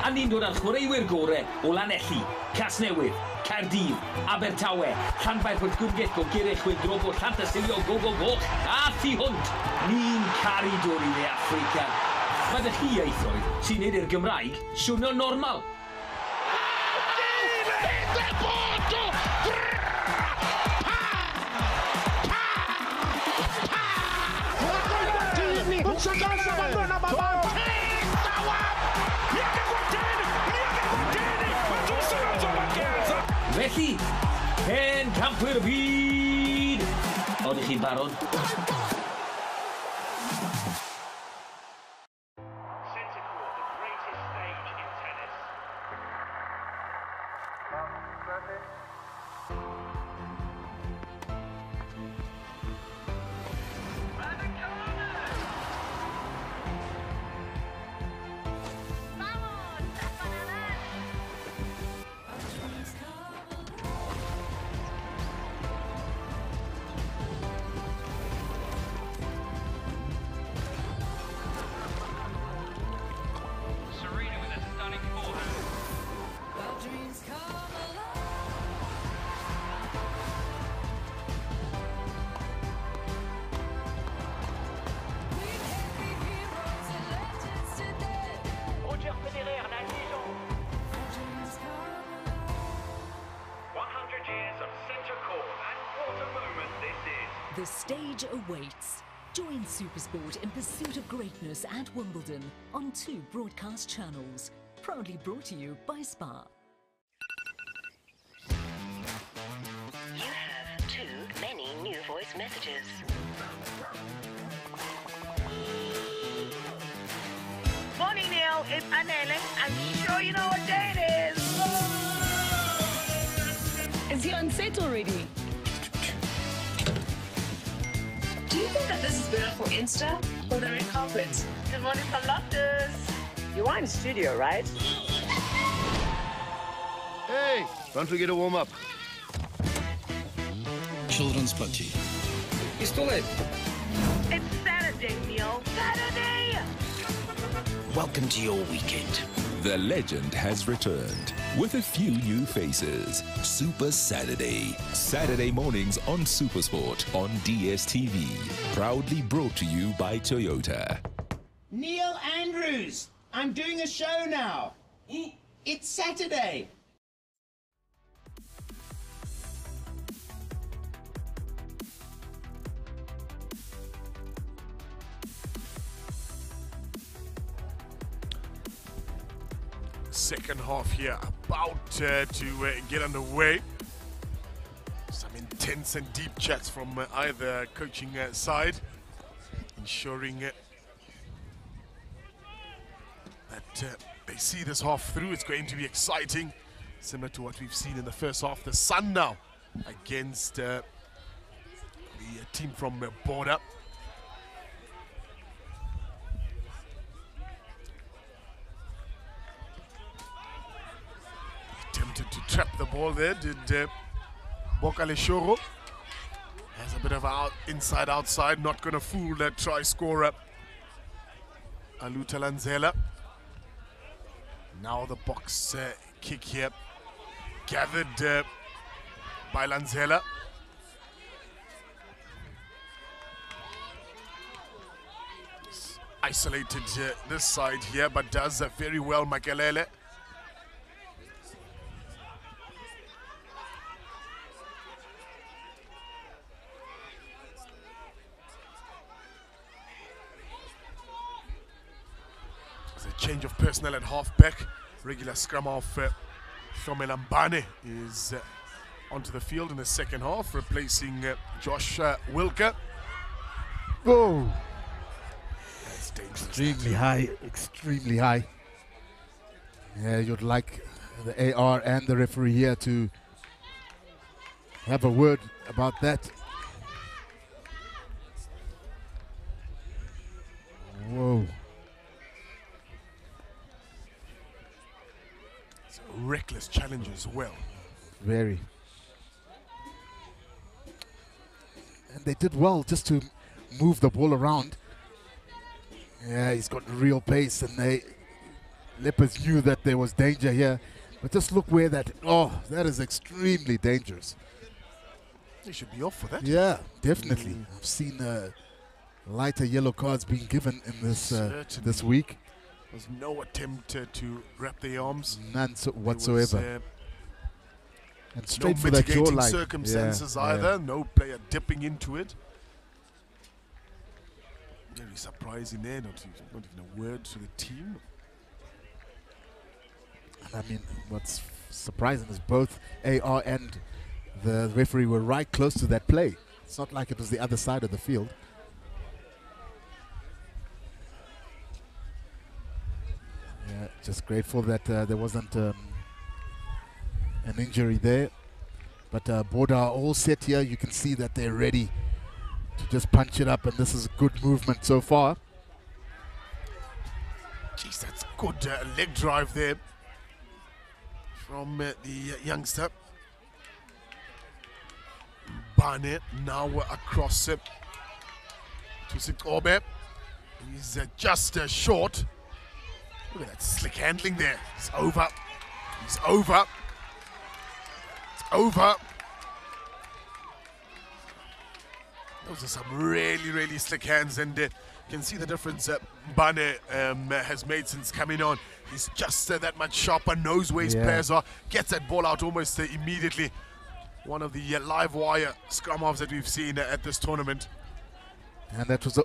A ni'n dod â'r chwaraewyr gorau o Lanelli, Casnewydd, Caerdydd, Abertawe, Llanfair Pwrt Gwmgell, Gyrichwyn, Drobo, Llantysilio, Gogo Goch, a Thu Hwnt. Ni'n caru dod i dde Africa. Mae dy chi eithroedd sy'n neud i'r Gymraeg swnio normal. Felly, pen campwyr byd. Oeddech chi'n barod? The stage awaits. Join SuperSport in pursuit of greatness at Wimbledon on 2 broadcast channels. Proudly brought to you by Spa. You have too many new voice messages. it's Anele. I'm sure you know what day it is. Is he on set already? Do you think that this is better for Insta or the red carpet? Good morning from Loftus. You are in studio, right? Hey, don't forget to warm up. Children's party. You still late? It's Saturday, Neil. Saturday! Welcome to your weekend. The legend has returned with a few new faces. Super Saturday. Saturday mornings on Supersport on DSTV. Proudly brought to you by Toyota. Neil Andrews, I'm doing a show now. It's Saturday. Second half here about to get underway. Some intense and deep chats from either coaching side, ensuring that they see this half through. It's going to be exciting, similar to what we've seen in the first half. The Sun now against the team from Border. Attempted to trap the ball there, did Bokale Shoro. Has a bit of inside-outside, not going to fool that try scorer, Aluta Lanzela. Now the box kick here, gathered by Lanzela. Isolated this side here, but does very well, Makelele. Change of personnel at half-back. Regular scrum off Shomelambane is onto the field in the second half, replacing Josh Wilker. Whoa! That's dangerous. Extremely high, extremely high. Yeah, you'd like the AR and the referee here to have a word about that. Whoa. Reckless challenge as well. Very. And they did well just to move the ball around. Yeah, he's got real pace, and Leopards knew that there was danger here. But just look where that is extremely dangerous. They should be off for that. Yeah, definitely. I've seen lighter yellow cards being given in this this week. There's no attempt to wrap their arms. None whatsoever. And straight no for that mitigating jawline. circumstances either. No player dipping into it. Very surprising there. Not even a word to the team. And I mean, what's surprising is both AR and the referee were right close to that play. It's not like it was the other side of the field. Yeah, just grateful that there wasn't an injury there. But Border are all set here. You can see that they're ready to just punch it up, and this is good movement so far. Jeez, that's good leg drive there from the youngster. Barnett now across to Sikobe. He's just short. Look at that slick handling there. It's over. He's over. It's over. Those are some really, really slick hands, and you can see the difference Bane has made since coming on. He's just that much sharper, knows where his players are, gets that ball out almost immediately. One of the live wire scrum halves that we've seen at this tournament. And that was a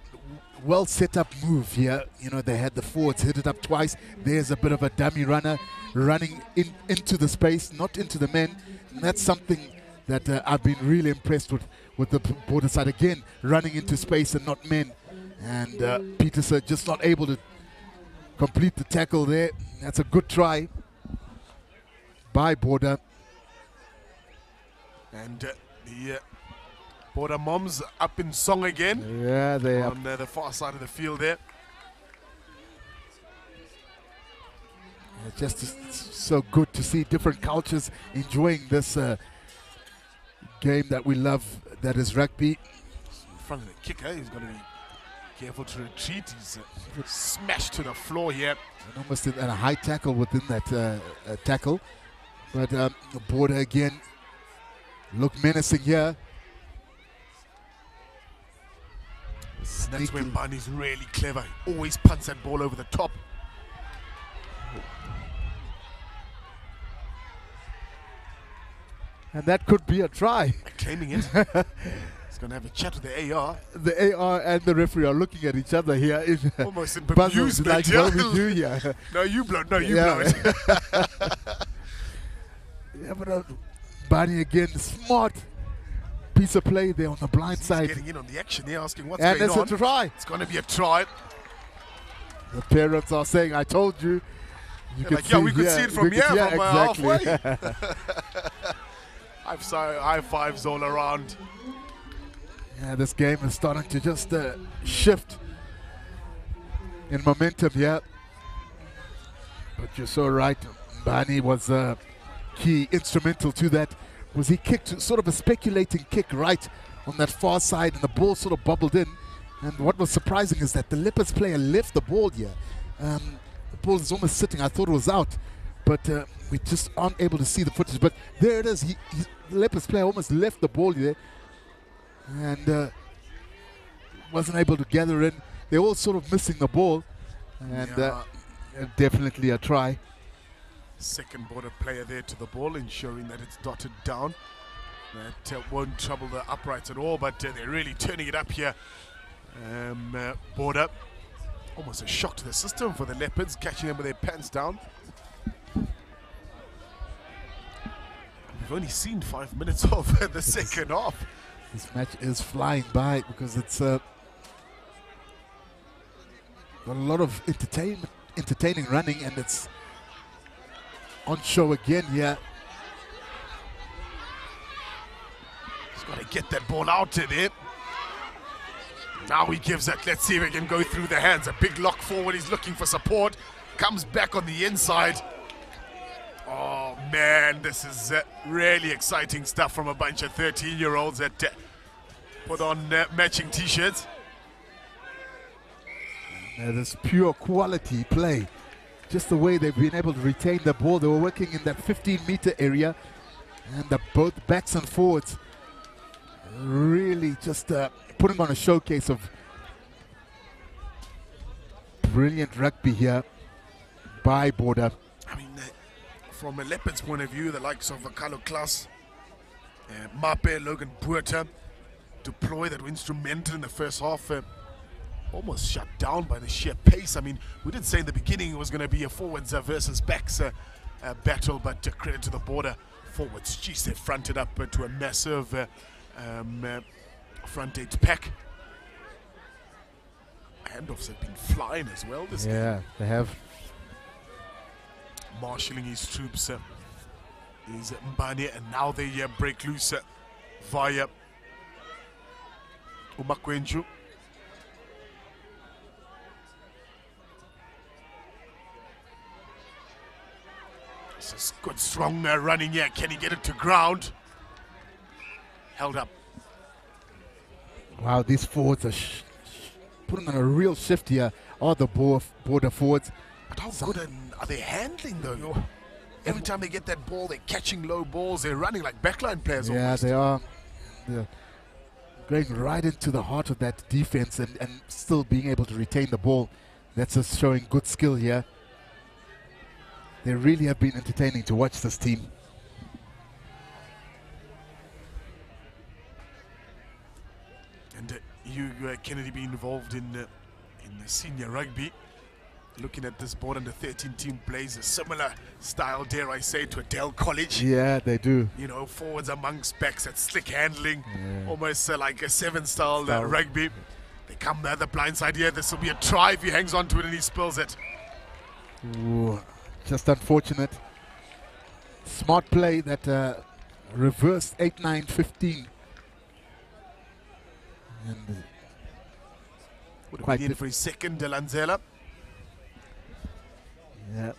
well set up move here. You know, they had the forwards hit it up twice. There's a bit of a dummy runner running into the space, not into the men. And that's something that I've been really impressed with the Border side. Again, running into space and not men. And Peterson just not able to complete the tackle there. That's a good try by Border. And the Border Moms up in song again. Yeah, they are on the far side of the field there. Just so good to see different cultures enjoying this game that we love, that is rugby. In front of the kicker, he's got to be careful to retreat. He's smashed to the floor here. And almost in a high tackle within that tackle. But the Border again look menacing here. That's when Barney's really clever. He always punts that ball over the top. And that could be a try. Claiming it. He's going to have a chat with the AR. The AR and the referee are looking at each other here. Almost in bemusement. Like what we do here. No, you blow. No, you blow it. Yeah, but Barney again, smart piece of play there on the blind side. Getting in on the action here, asking what's going on. And it's a try. It's going to be a try. The parents are saying, I told you. We could see it from here, from exactly. halfway. High fives all around. Yeah, this game is starting to just shift in momentum here. But you're so right. Barney was key, instrumental to that. Was he kicked sort of a speculating kick right on that far side, and the ball sort of bubbled in. And what was surprising is that the Leopards player left the ball here. The ball is almost sitting. I thought it was out, but we just aren't able to see the footage. But there it is. The Leopards player almost left the ball there and wasn't able to gather in. They're all sort of missing the ball, and definitely a try. Second Border player there to the ball, ensuring that it's dotted down. That won't trouble the uprights at all, but they're really turning it up here. Border, almost a shock to the system for the Leopards, catching them with their pants down. We've only seen 5 minutes of the second half. This match is flying by because it's got a lot of entertaining running, and it's on show again here. He's got to get that ball out to there. Now he gives it. Let's see if he can go through the hands. A big lock forward. He's looking for support. Comes back on the inside. Oh, man, this is really exciting stuff from a bunch of 13-year-olds that put on matching T-shirts. This pure quality play. Just the way they've been able to retain the ball. They were working in that 15-meter area, and both backs and forwards really just putting on a showcase of brilliant rugby here by Border. I mean, from a Leopards point of view, the likes of Vakalo Klaas, Mape, Logan Puerta, deploy that were instrumental in the first half, almost shut down by the sheer pace. I mean, we did say in the beginning it was going to be a forwards versus backs battle, but credit to the Border forwards. Jeez, they fronted up to a massive front eight pack. Handoffs have been flying as well this game. Yeah, they have. Marshalling his troops is Mbane, and now they break loose via Umakwenju. This is good, strong running here. Can he get it to ground? Held up. Wow, these forwards are putting on a real shift here. All the Border forwards. But how good are they handling though? Every time they get that ball, they're catching low balls. They're running like backline players. Yeah, almost. they are. They're going right into the heart of that defense and still being able to retain the ball. That's just showing good skill here. They really have been entertaining to watch this team. And you, Kennedy, be involved in the senior rugby. Looking at this board, and the 13 team plays a similar style, dare I say, to Adele College. Yeah, they do. You know, forwards amongst backs, that slick handling, almost like a 7-style rugby. They come the other blind side here. This will be a try if he hangs on to it and he spills it. Ooh, just unfortunate. Smart play that reversed 8-9-15. And would have been in for his second, Lanzela. Yeah.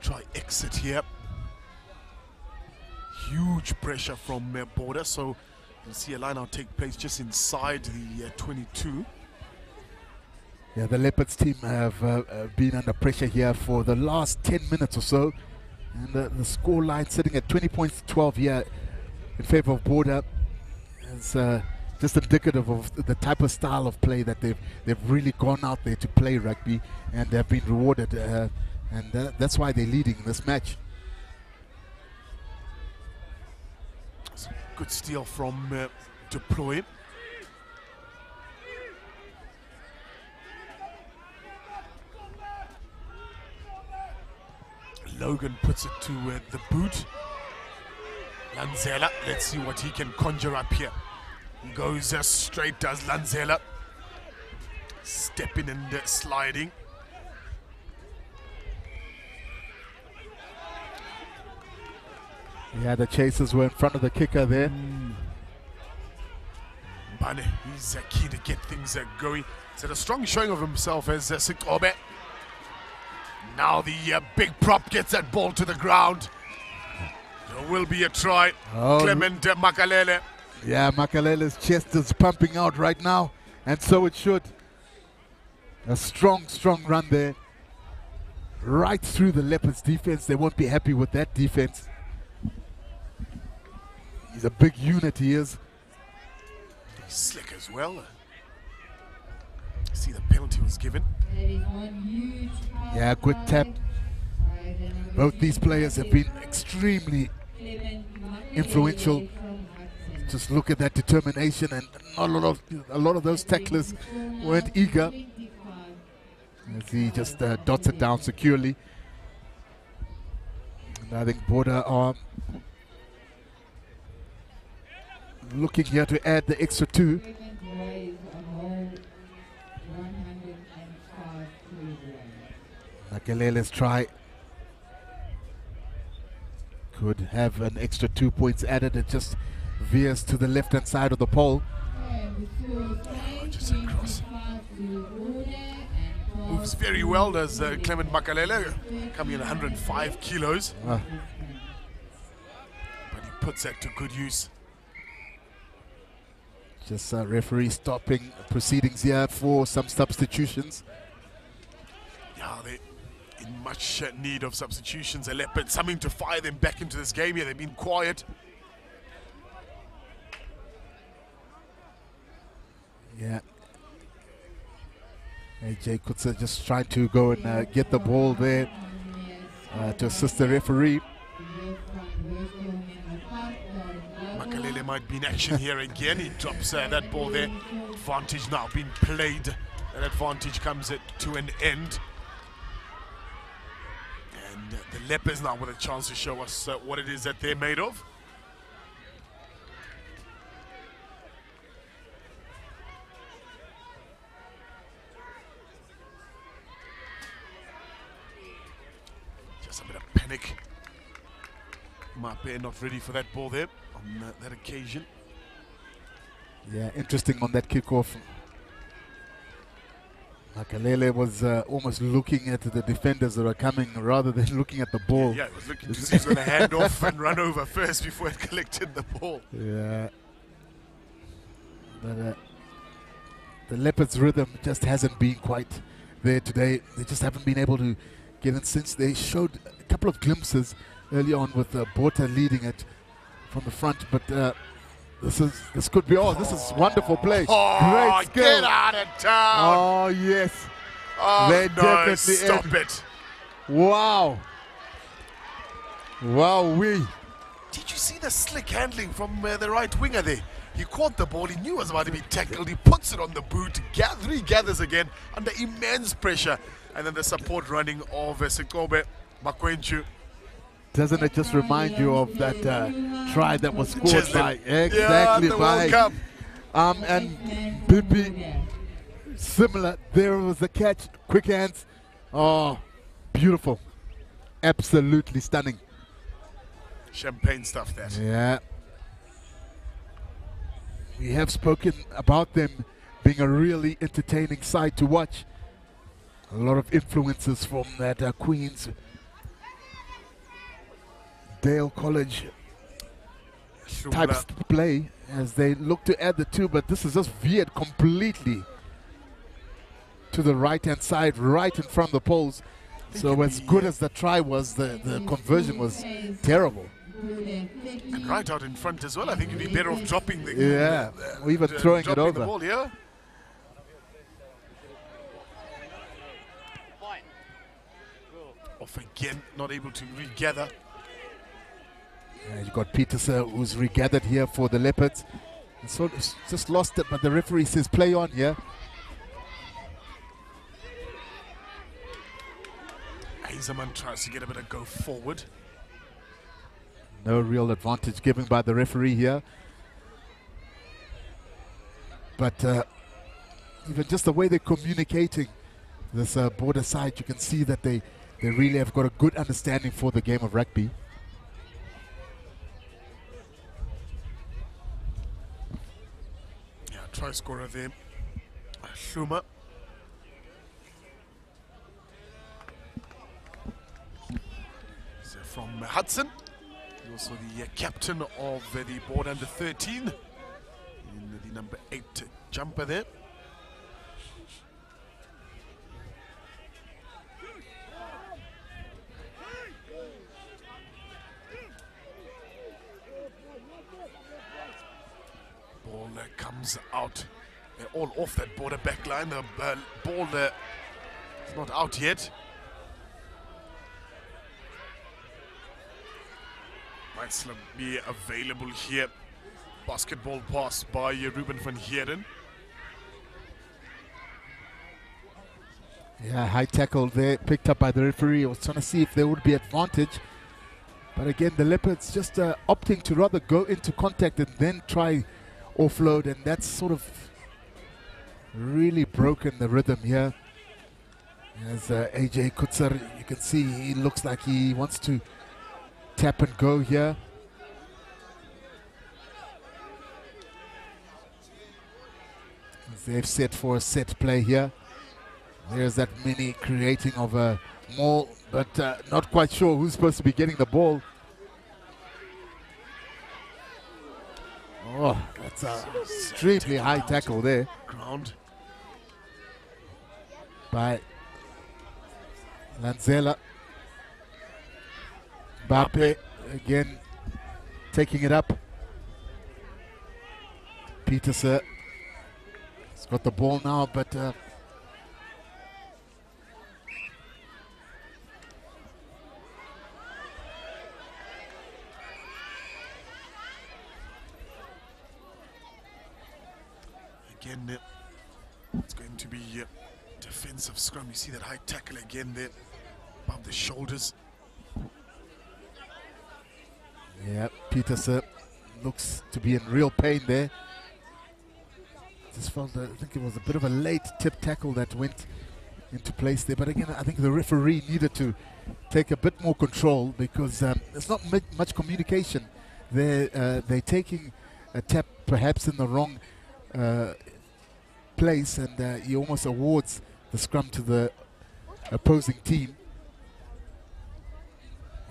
Try exit here. Huge pressure from Border, so you'll see a line out take place just inside the 22. Yeah, the Leopards team have been under pressure here for the last 10 minutes or so, and the score line sitting at 20 points to 12 here in favor of Border. It's just indicative of the type of style of play that they've really gone out there to play rugby, and they've been rewarded. And that's why they're leading this match. Good steal from Deploy. Logan puts it to the boot. Lanzela, let's see what he can conjure up here. He goes straight, does Lanzela. Stepping and sliding. Yeah, the chasers were in front of the kicker there. Bane, he's keen to get things going. He's had a strong showing of himself as Sikobe. Now the big prop gets that ball to the ground. There will be a try. Oh. Clement Makalele. Yeah, Makalele's chest is pumping out right now, and so it should. A strong, strong run there. Right through the Leopards defense. They won't be happy with that defense. He's a big unit, he is. He's slick as well. See the penalty was given. Yeah, good tap. Both these players have been extremely influential. Just look at that determination, and a lot of those tacklers weren't eager. As he just dots it down securely. And I think Border are looking here to add the extra 2. Makalele's try could have an extra 2 points added. It just veers to the left hand side of the pole. Just across. Moves very well, does Clement Makalele, coming in 105 kilos. But he puts that to good use. Just referee stopping proceedings here for some substitutions. Yeah, they're in much need of substitutions. The Leopards, something to fire them back into this game here. They've been quiet. Yeah. AJ Kutsa just trying to go and get the ball there to assist the referee. Makalele might be in action here again. He drops that ball there. Advantage now being played. That advantage comes to an end. And the Leopards now with a chance to show us what it is that they're made of. Just a bit of panic. Mape not ready for that ball there on that occasion. Yeah, interesting on that kickoff. Makalele was almost looking at the defenders that are coming rather than looking at the ball. Yeah, he was looking to see who's going to hand off and run over first before it collected the ball. Yeah. But the Leopards' rhythm just hasn't been quite there today. They just haven't been able to get in since they showed a couple of glimpses early on with Bota leading it from the front. But this could be this is wonderful play. Oh, great skill. Get out of town. Oh, yes. Oh, they no, definitely stop it. Wow. Wow, Did you see the slick handling from the right winger there? He caught the ball, he knew it was about to be tackled, he puts it on the boot, regathers again under immense pressure, and then the support running of Sikobe Makwenchu. Doesn't it just remind you of that try that was scored by the World Cup. And Bibi, similar. There was the catch, quick hands. Oh, beautiful. Absolutely stunning. Champagne stuff there. Yeah. We have spoken about them being a really entertaining side to watch. A lot of influences from that Queens Dale College type play as they look to add the two, but this is just veered completely to the right-hand side, right in front of the poles. So as good as the try was, the conversion was terrible. And right out in front as well. I think you'd be better off dropping the or even throwing it over. The ball here. Off again, not able to regather. Yeah, you got Peterson who's regathered here for the Leopards. And so it's just lost it, but the referee says play on here. Hazelman tries to get a bit of go forward. No real advantage given by the referee here. But even just the way they're communicating this border side, you can see that they really have got a good understanding for the game of rugby. Yeah, try scorer there. Shuma. So from Hudson. Also the captain of the board under 13 in the number 8 jumper there. Ball comes out. They're all off that border back line. The ball is not out yet. Might be available here. Basketball pass by Ruben van Heerden. Yeah, high tackle there, picked up by the referee. I was trying to see if there would be advantage. But again, the Leopards just opting to rather go into contact and then try offload. And that's sort of really broken the rhythm here. As AJ Kutzer, you can see he looks like he wants to tap and go here. As they've set for a set play here. There's that mini creating of a maul, but not quite sure who's supposed to be getting the ball. Oh, that's a extremely high tackle there. Ground. By Lanzella. Bape again taking it up. Peterson has got the ball now, but again it's going to be defensive scrum. You see that high tackle again there above the shoulders. Yeah, Peterson looks to be in real pain there. Just felt, I think it was a bit of a late tip tackle that went into place there. But again, I think the referee needed to take a bit more control because there's not much communication. They're taking a tap perhaps in the wrong place, and he almost awards the scrum to the opposing team.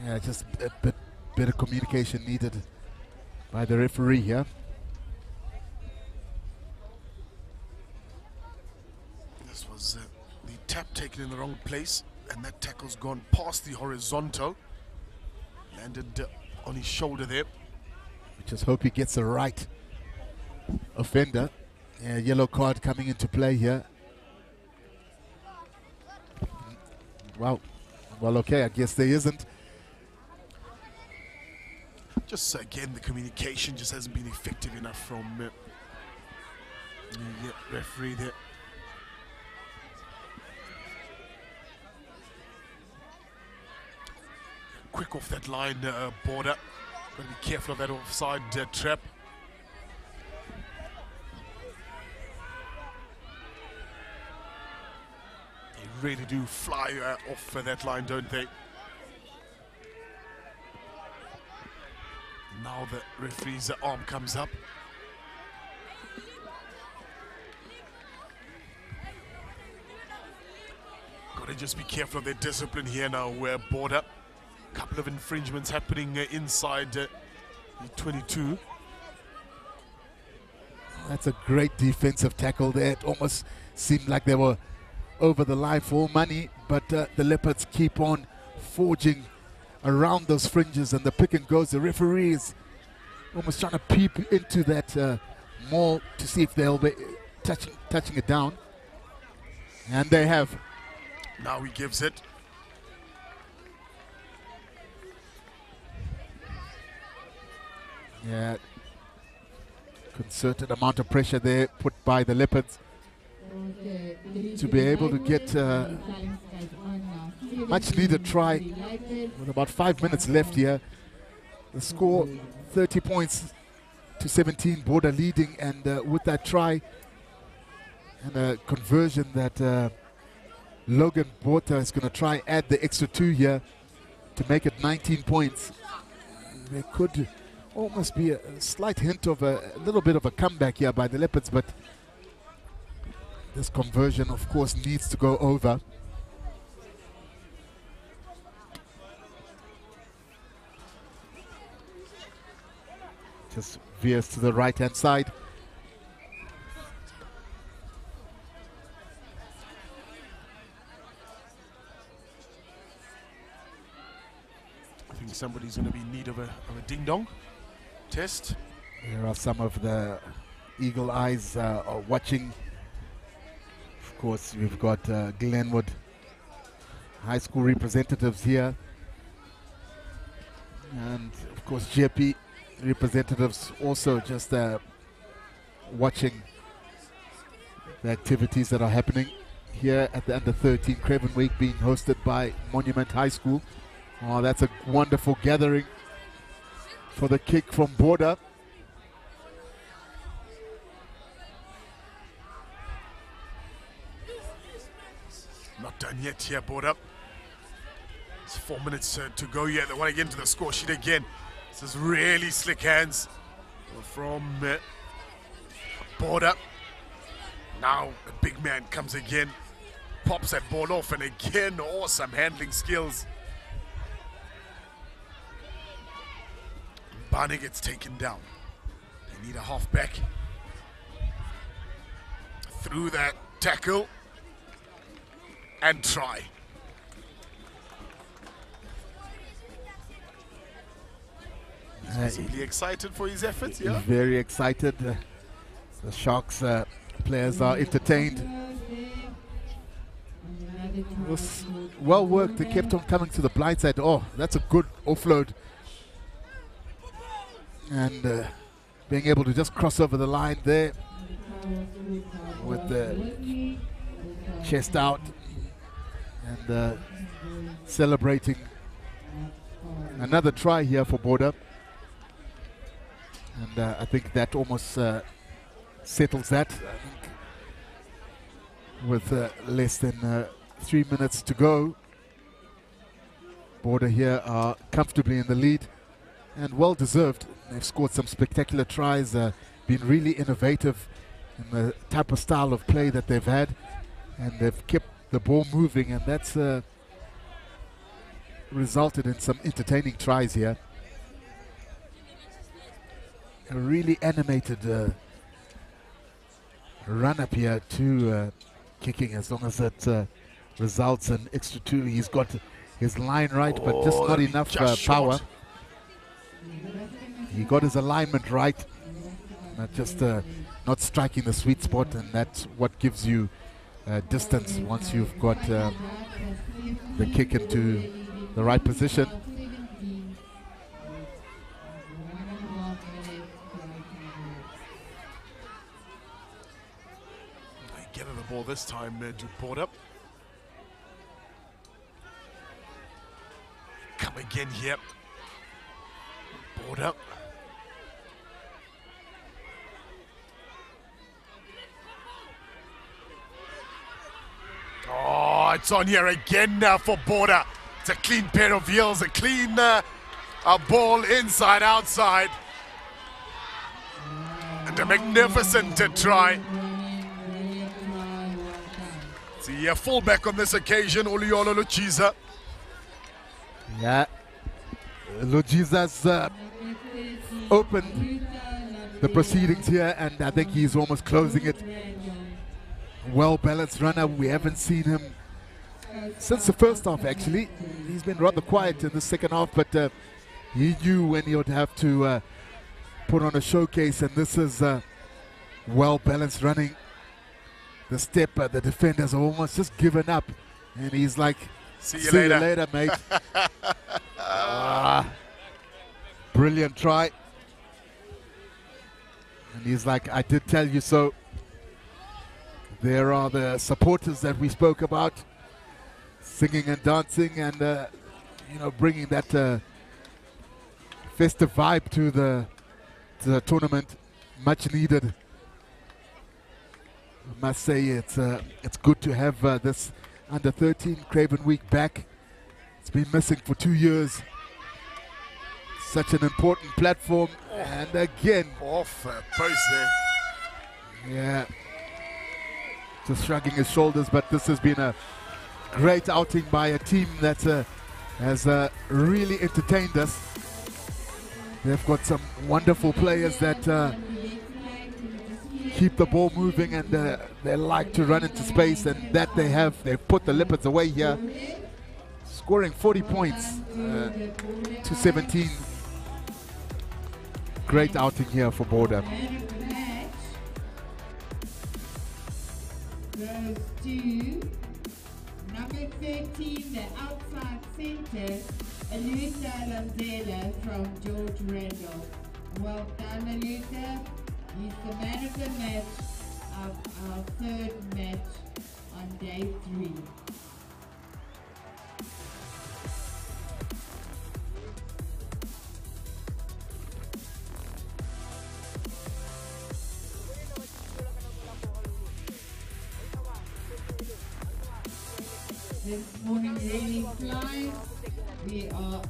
Yeah, just a bit better communication needed by the referee here. This was the tap taken in the wrong place, and that tackle's gone past the horizontal. Landed on his shoulder there. We just hope he gets the right offender. Yeah, yellow card coming into play here. Well, okay, I guess there isn't. Just again, the communication just hasn't been effective enough from the referee there. quick off that line, Border. Got to be careful of that offside trap. They really do fly off that line, don't they? Now the referee's arm comes up. Got to just be careful of their discipline here now, Border. Couple of infringements happening inside the 22. That's a great defensive tackle there. It almost seemed like they were over the line for all money, but the Leopards keep on forging around those fringes, and the pick and goes. The referee is almost trying to peep into that maul to see if they'll be touching it down, and they have. Now he gives it. Yeah, concerted amount of pressure there put by the Leopards to be able to get much needed try with about 5 minutes left here. The score 30 points to 17, Border leading, and with that try and a conversion that Logan Botha is going to try add the extra 2 here to make it 19 points. There could almost be a slight hint of a little bit of a comeback here by the Leopards, but this conversion, of course, needs to go over. Just veers to the right-hand side. I think somebody's going to be in need of a ding-dong test. There are some of the eagle eyes watching. Of course, we've got Glenwood High School representatives here, and of course GP representatives also just watching the activities that are happening here at the Under-13 Craven Week, being hosted by Monument High School. Oh, that's a wonderful gathering for the kick from Border. Not done yet here, Border. It's 4 minutes to go here. They want to get into the score sheet again. This is really slick hands from Border. Now a big man comes again, pops that ball off, and again, awesome handling skills. Barney gets taken down. They need a halfback. Through that tackle and try. He's really excited for his efforts, yeah? Very excited. The Sharks players are entertained. It was well worked. They kept on coming to the blind side. Oh, that's a good offload. And being able to just cross over the line there with the chest out and celebrating another try here for Border. And I think that almost settles that. I think with less than 3 minutes to go, Border here are comfortably in the lead, and well deserved. They've scored some spectacular tries, been really innovative in the type of style of play that they've had, and they've kept the ball moving, and that's resulted in some entertaining tries here. A really animated run up here to kicking, as long as it results in extra 2. He's got his line right, but just not enough power. He got his alignment right, just not striking the sweet spot, and that's what gives you distance once you've got the kick into the right position. Get on the ball this time to Border. Come again here. Border. Oh, it's on here again now for Border. It's a clean pair of heels, a clean ball inside, outside. And a magnificent try. See a fullback on this occasion, Oliolo Luchiza. Yeah, Luchiza's opened the proceedings here, and I think he's almost closing it. Well-balanced runner. We haven't seen him since the first half, actually. He's been rather quiet in the second half, but he knew when he would have to put on a showcase, and this is well-balanced running. The step, the defenders are almost just given up, and he's like, see you later, mate. Brilliant try. And he's like, I did tell you so. There are the supporters that we spoke about, singing and dancing, and you know, bringing that festive vibe to the tournament. Much needed. I must say it's good to have this under-13 Craven week back. It's been missing for 2 years. Such an important platform, and again off post there. Yeah. Just shrugging his shoulders, but this has been a great outing by a team that has really entertained us. They've got some wonderful players that keep the ball moving, and they like to run into space, and that they have. They've put the Leopards away here, scoring 40 points to 17. Great outing here for Border. Goes to number 13, the outside centre, Aluta Lanzela from George Randall. Well done, Aluta. He's the man of the match of our third match on day 3. This morning really flies. We are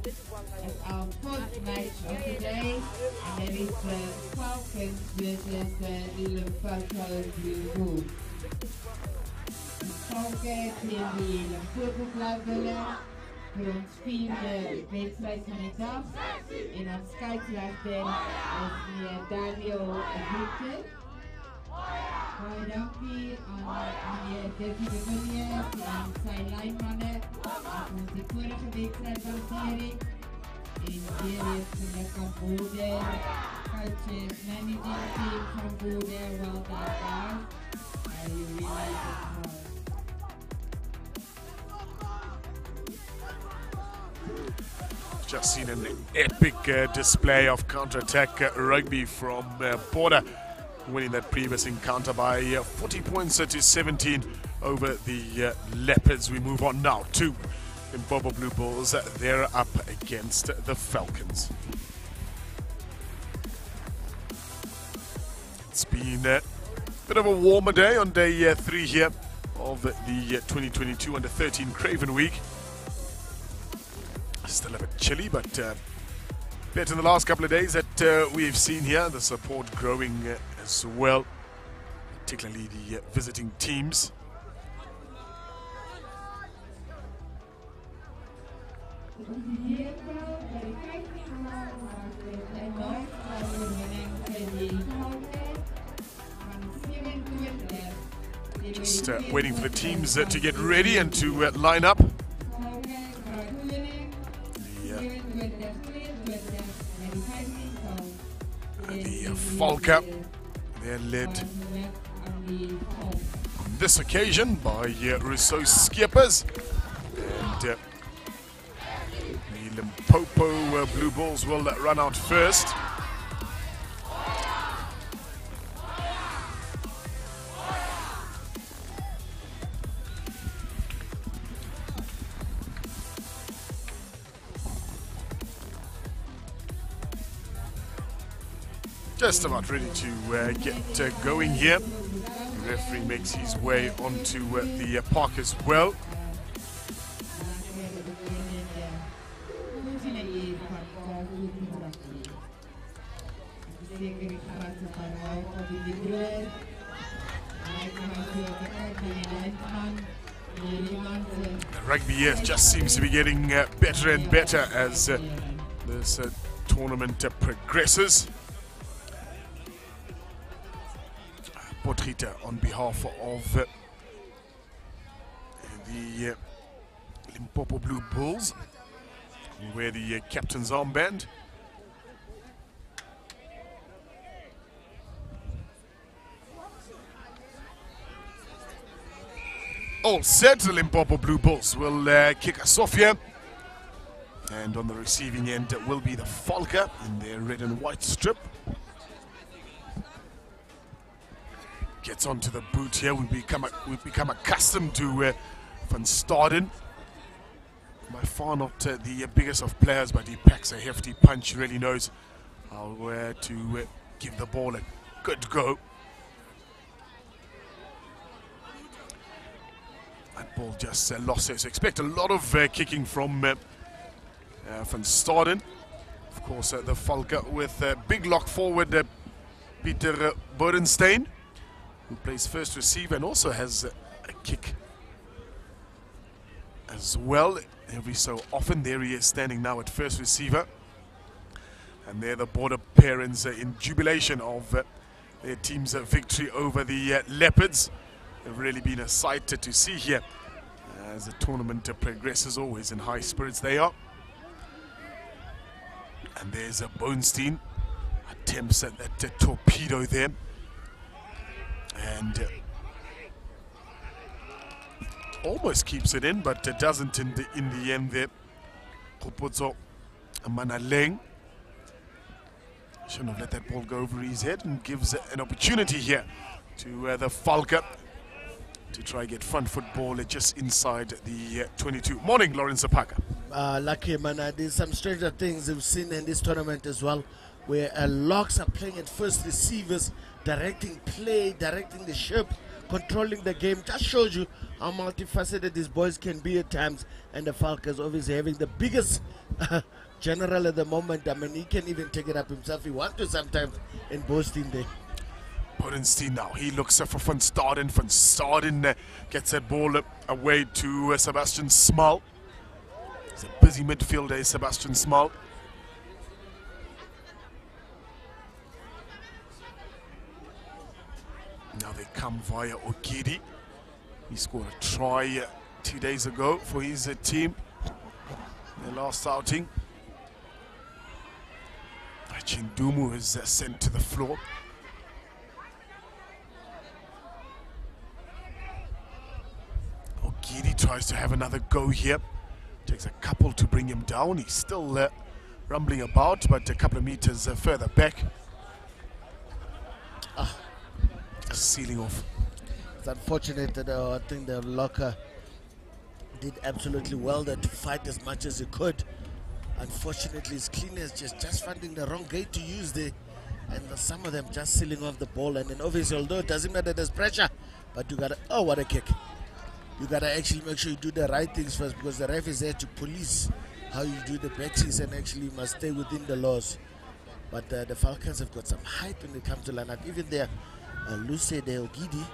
at our 4th match of the day, and that is the Falcons versus the Limpopo Blue Bulls. Die Falke teen die Limpopo Blue Bulls vir ons 4de wedstryd van die dag, en ons skeieregter is meneer Daniel Victor. Baie dankie aan meneer Dirkie de Villiers en sy lynmanne wat ons die vorige wedstryd hanteer het. En weer is geluk aan Border, coaches, managing team van Border, well done guys. You really did hard. Just seen an epic display of counter-attack rugby from Border, winning that previous encounter by 40 points to 17 over the Leopards. We move on now to Limpopo Blue Bulls. They're up against the Falcons. It's been a bit of a warmer day on day 3 here of the 2022 Under-13 Craven week. Still a bit chilly, but better in the last couple of days that we've seen here. The support growing as well, particularly the visiting teams. Just waiting for the teams to get ready and to line up. The Falca, they're led on this occasion by Rousseau Skippers, and the Limpopo Blue Bulls will run out first. Just about ready to get going here. The referee makes his way onto the park as well. The rugby here just seems to be getting better and better as this tournament progresses. Potrita on behalf of the Limpopo Blue Bulls wear the captain's armband. All set, the Limpopo Blue Bulls will kick us off here. And on the receiving end will be the Falca in their red and white strip. Gets onto the boot here. We've become accustomed to Van Staden. By far not the biggest of players, but he packs a hefty punch. He really knows how to give the ball a good go. That ball just lost it. So expect a lot of kicking from Van Staden. Of course, the Falca with a big lock forward, Peter Bodenstein, who plays first receiver and also has a kick as well. Every so often, there he is standing now at first receiver. And they're the border parents in jubilation of their team's victory over the Leopards. They've really been a sight to see here as the tournament progresses. Always in high spirits they are. And there's a Bonestein, attempts at that torpedo there. And almost keeps it in, but doesn't in the end there. Kuputso Manaleng shouldn't have let that ball go over his head, and gives an opportunity here to the Falca to try get front foot ball just inside the 22. Morning, Lawrence Apaka. Lucky man, there's some stranger things we've seen in this tournament as well, where locks are playing at first receivers, directing play, directing the ship, controlling the game. Just shows you how multifaceted these boys can be at times. And the Falcons obviously having the biggest general at the moment. I mean, he can even take it up himself. He wants to sometimes in boasting there. Bodenstein now, he looks for Van Staden. Van Staden gets that ball away to Sebastian Small. He's a busy midfielder, Sebastian Small. Now they come via Ogidi. He scored a try 2 days ago for his team, their last outing. Chindumu is sent to the floor. Ogidi tries to have another go here. Takes a couple to bring him down. He's still rumbling about, but a couple of meters further back. Sealing off. It's unfortunate that I think the locker did absolutely well there to fight as much as he could. Unfortunately, his cleaners just finding the wrong gate to use there, and some of them just sealing off the ball. And then obviously, although it doesn't matter, there's pressure, but you gotta, oh, what a kick. You gotta actually make sure you do the right things first, because the ref is there to police how you do the backsies, and actually you must stay within the laws. But the Falcons have got some height when it comes to lineup. Even there, Luce de Ogidi,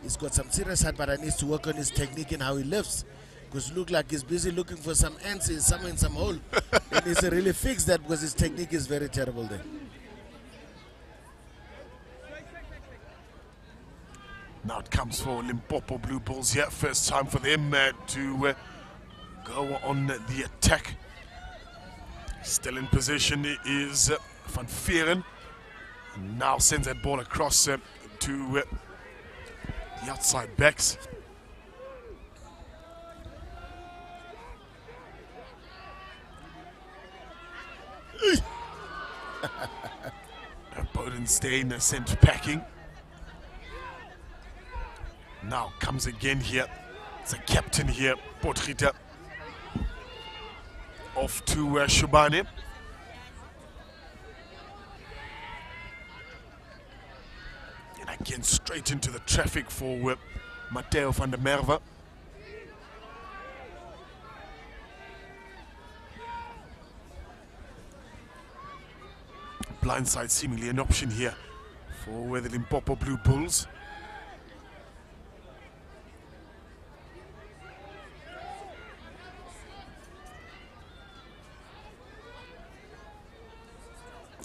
he's got some serious height, but he needs to work on his technique and how he lifts. Because look like he's busy looking for some answers somewhere in some hole. He needs to really fix that, because his technique is very terrible there. Now it comes for Limpopo Blue Bulls here. First time for them to go on the attack. Still in position is Van Veeren. Now sends that ball across to the outside backs. Bodenstein sent packing. Now comes again here. It's a captain here, Potrita. Off to Shubane. Straight into the traffic for Matteo van der Merwe. Blindside seemingly an option here for the Limpopo Blue Bulls.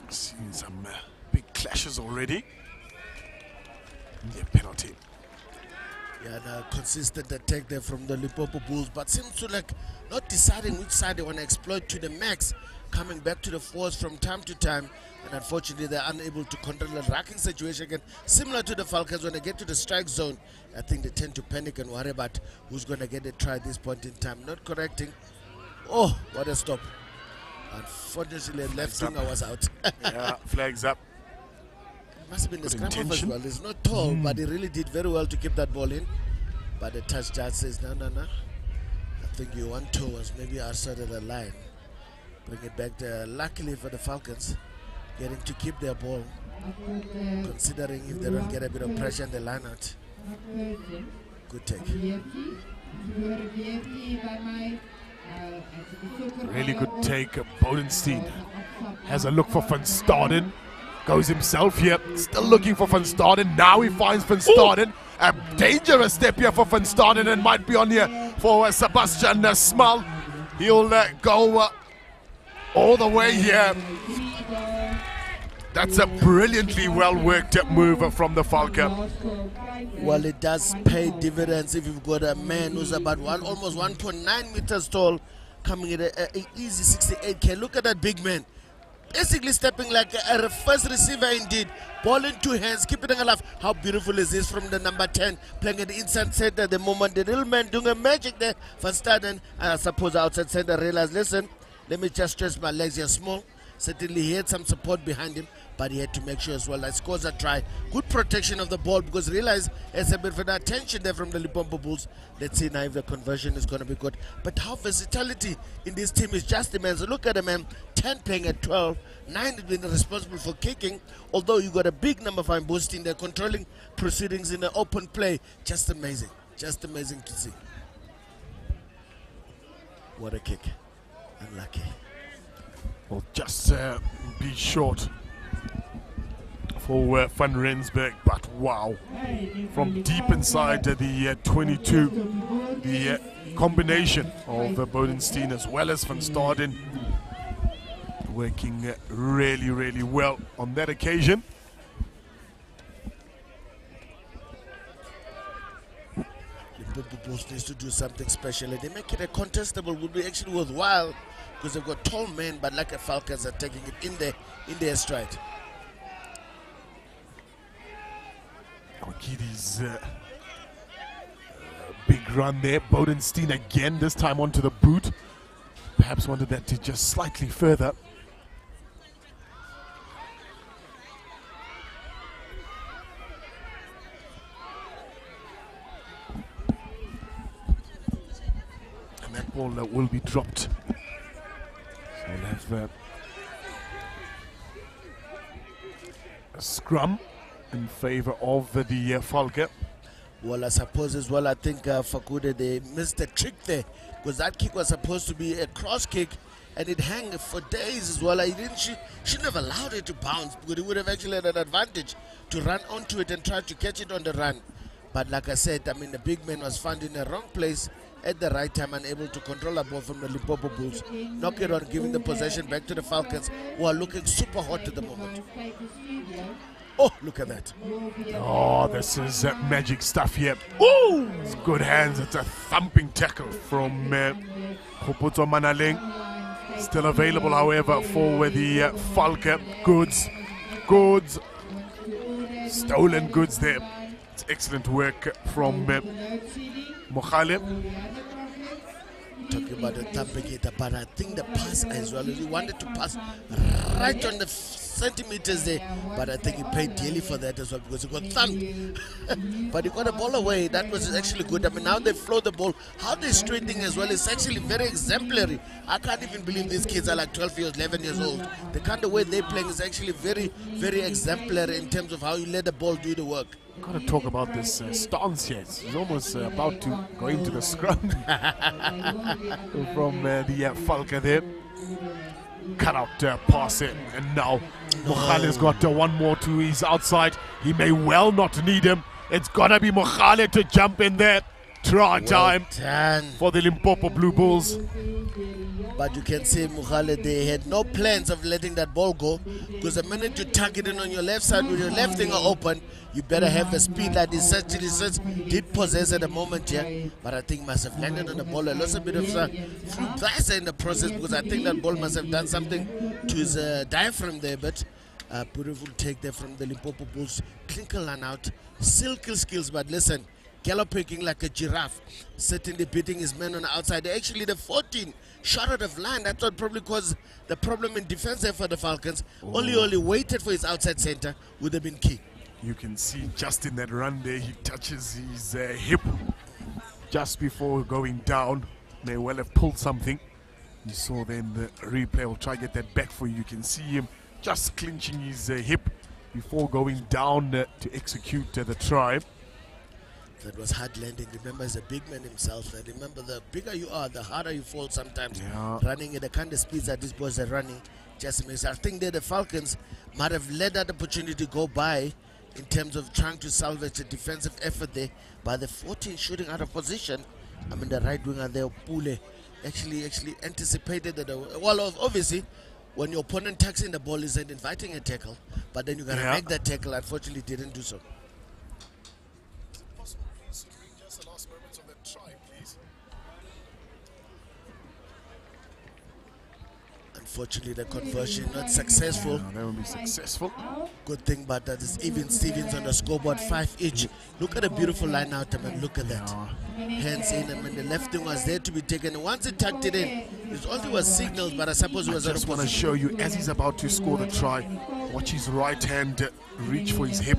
Seen some big clashes already. Yeah, penalty. Yeah, and a consistent attack there from the Limpopo Bulls, but seems to like not deciding which side they want to exploit to the max, coming back to the fours from time to time, and unfortunately they're unable to control the racking situation again. Similar to the Falcons, when they get to the strike zone, I think they tend to panic and worry about who's going to get a try at this point in time. Not correcting. Oh, what a stop. Unfortunately, left winger was out. Yeah, flags up. Must have been the scrum off as well. He's not tall, but he really did very well to keep that ball in. But the touch judge says, no. I think you want towards maybe outside of the line. Bring it back there. Luckily for the Falcons, getting to keep their ball, considering if they don't get a bit of pressure in the line out. Good take. Really good take. Bodenstein has a look for Van Staden. Goes himself here. Still looking for Van Staden. Now he finds Van Staden. A dangerous step here for Van Staden and might be on here for Sebastian Small. He'll go all the way here. That's a brilliantly well-worked move from the Falcon. Well, it does pay dividends if you've got a man who's about almost 1.9 meters tall, coming at an easy 68K. Look at that big man. Basically stepping like a first receiver indeed. Ball in two hands, keeping it alive. How beautiful is this from the number 10, playing at the inside center at the moment. The little man doing a magic there. Van Staden, and I suppose outside center realized, listen, let me just stretch my legs here small. Certainly he had some support behind him, but he had to make sure as well that scores a try. Good protection of the ball, because realize there's a bit of attention there from the Limpopo Bulls. Let's see now if the conversion is going to be good. But how versatility in this team is just immense. Look at the man, 10 playing at 12, 9 has been responsible for kicking. Although you got a big number 5 boosting, they're controlling proceedings in the open play. Just amazing to see. What a kick. Unlucky. Will just be short for Van Rensburg, but wow, from deep inside the 22, the combination of Bodenstein as well as Van Staden working really well on that occasion. Limpopo Bulls needs to do something special. They make it a contestable, would be actually worthwhile, because they've got tall men, but like a Falcons are taking it in their stride. Okidi's big run there. Bodenstein again, this time onto the boot. Perhaps wanted that to just slightly further. And that ball will be dropped. So we'll have a scrum in favor of the Falcon. Well, I suppose as well, I think Fakude, they missed a trick there, because that kick was supposed to be a cross kick and it hung for days as well. Shouldn't have allowed it to bounce, because he would have actually had an advantage to run onto it and try to catch it on the run. But like I said, I mean, the big man was found in the wrong place at the right time and able to control the ball from the Limpopo Bulls. Knock it on, giving the possession back to the Falcons, who are looking super hot at the moment. Oh, look at that. Oh, this is magic stuff here. Ooh! It's good hands. It's a thumping tackle from Khopotso Manaleng. Still available, however, for the Falcon. Goods. Stolen goods there. It's excellent work from Mokhale. Talking about the thumping, but I think the pass as well. He wanted to pass right on the centimeters there, but I think he paid dearly for that as well, because he got thumped. But he got the ball away. That was actually good. I mean, now they flow the ball. How they're straightening as well is actually very exemplary. I can't even believe these kids are like 12 years, 11 years old. The kind of way they're playing is actually very exemplary in terms of how you let the ball do the work. Got to talk about this stance here. He's almost about to go into the scrum from the Falca there. Cut out pass it, and now Mokhale's got one more to his outside. He may well not need him. It's gotta be Mokhale to jump in there. Try time for the Limpopo Blue Bulls. But you can see Mokhale, they had no plans of letting that ball go, because the minute you target it on your left side with your left finger open, you better have the speed that he did possess at the moment here. But I think must have landed on the ball. I lost a bit of fluid in the process, because I think that ball must have done something to his diaphragm there. But beautiful take there from the Limpopo Bulls. Clinker line out, silky skills, but listen, galloping like a giraffe, certainly beating his men on the outside. Actually, the 14 shot out of line, that's what probably caused the problem in defense there for the Falcons. Only waited for his outside center, would have been key. You can see just in that run there, he touches his hip just before going down. May well have pulled something. You saw then the replay. I'll try to get that back for you. You can see him just clinching his hip before going down to execute the try. That was hard landing. Remember, he's a big man himself. And remember, the bigger you are, the harder you fall sometimes. Yeah. Running at the kind of speeds that these boys are running just makes. I think that the Falcons might have let that opportunity go by in terms of trying to salvage a defensive effort there. By the 14 shooting out of position, I mean, the right winger there, Pule, actually anticipated that. Well, obviously, when your opponent tucks in the ball, isn't inviting a tackle, but then you got to make that tackle. Unfortunately, didn't do so. Unfortunately, the conversion not successful. No, that will be successful. Good thing, but that is even Stevens on the scoreboard, 5 each. Look at the beautiful line out, I mean, look at that. Hands in, I mean, the left thing was there to be taken. Once he tucked it in, it only was signaled, but I suppose it was I just want to show you, as he's about to score the try, watch his right hand reach for his hip.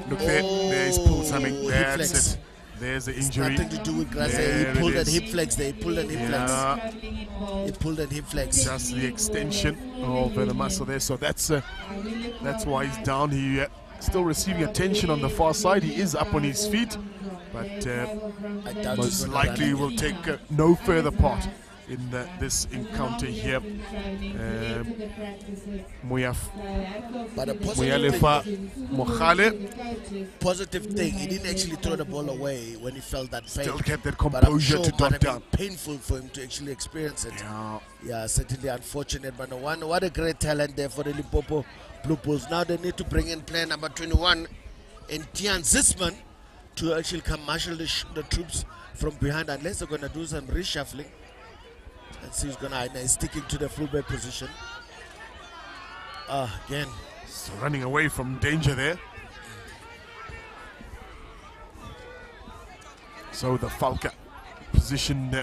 Look there, he's pulled something. That's it. There's the injury. Nothing to do with grass. He pulled that hip flex there. He pulled that hip flex. He pulled that hip flex. Just the extension of the muscle there. So that's why he's down. He still receiving attention on the far side. He is up on his feet, but most likely will take no further part in this encounter here. Positive thing, he didn't actually throw the ball away when he felt that pain. Still kept that composure to drop down. Painful for him to actually experience it. Yeah, certainly unfortunate, but what a great talent there for the Limpopo Blue Bulls. Now they need to bring in player number 21, and Tian Zisman, to actually come marshal the troops from behind, unless they're going to do some reshuffling. Let's see who's going to, he's sticking to the fullback position. Again. So running away from danger there. So the Falca position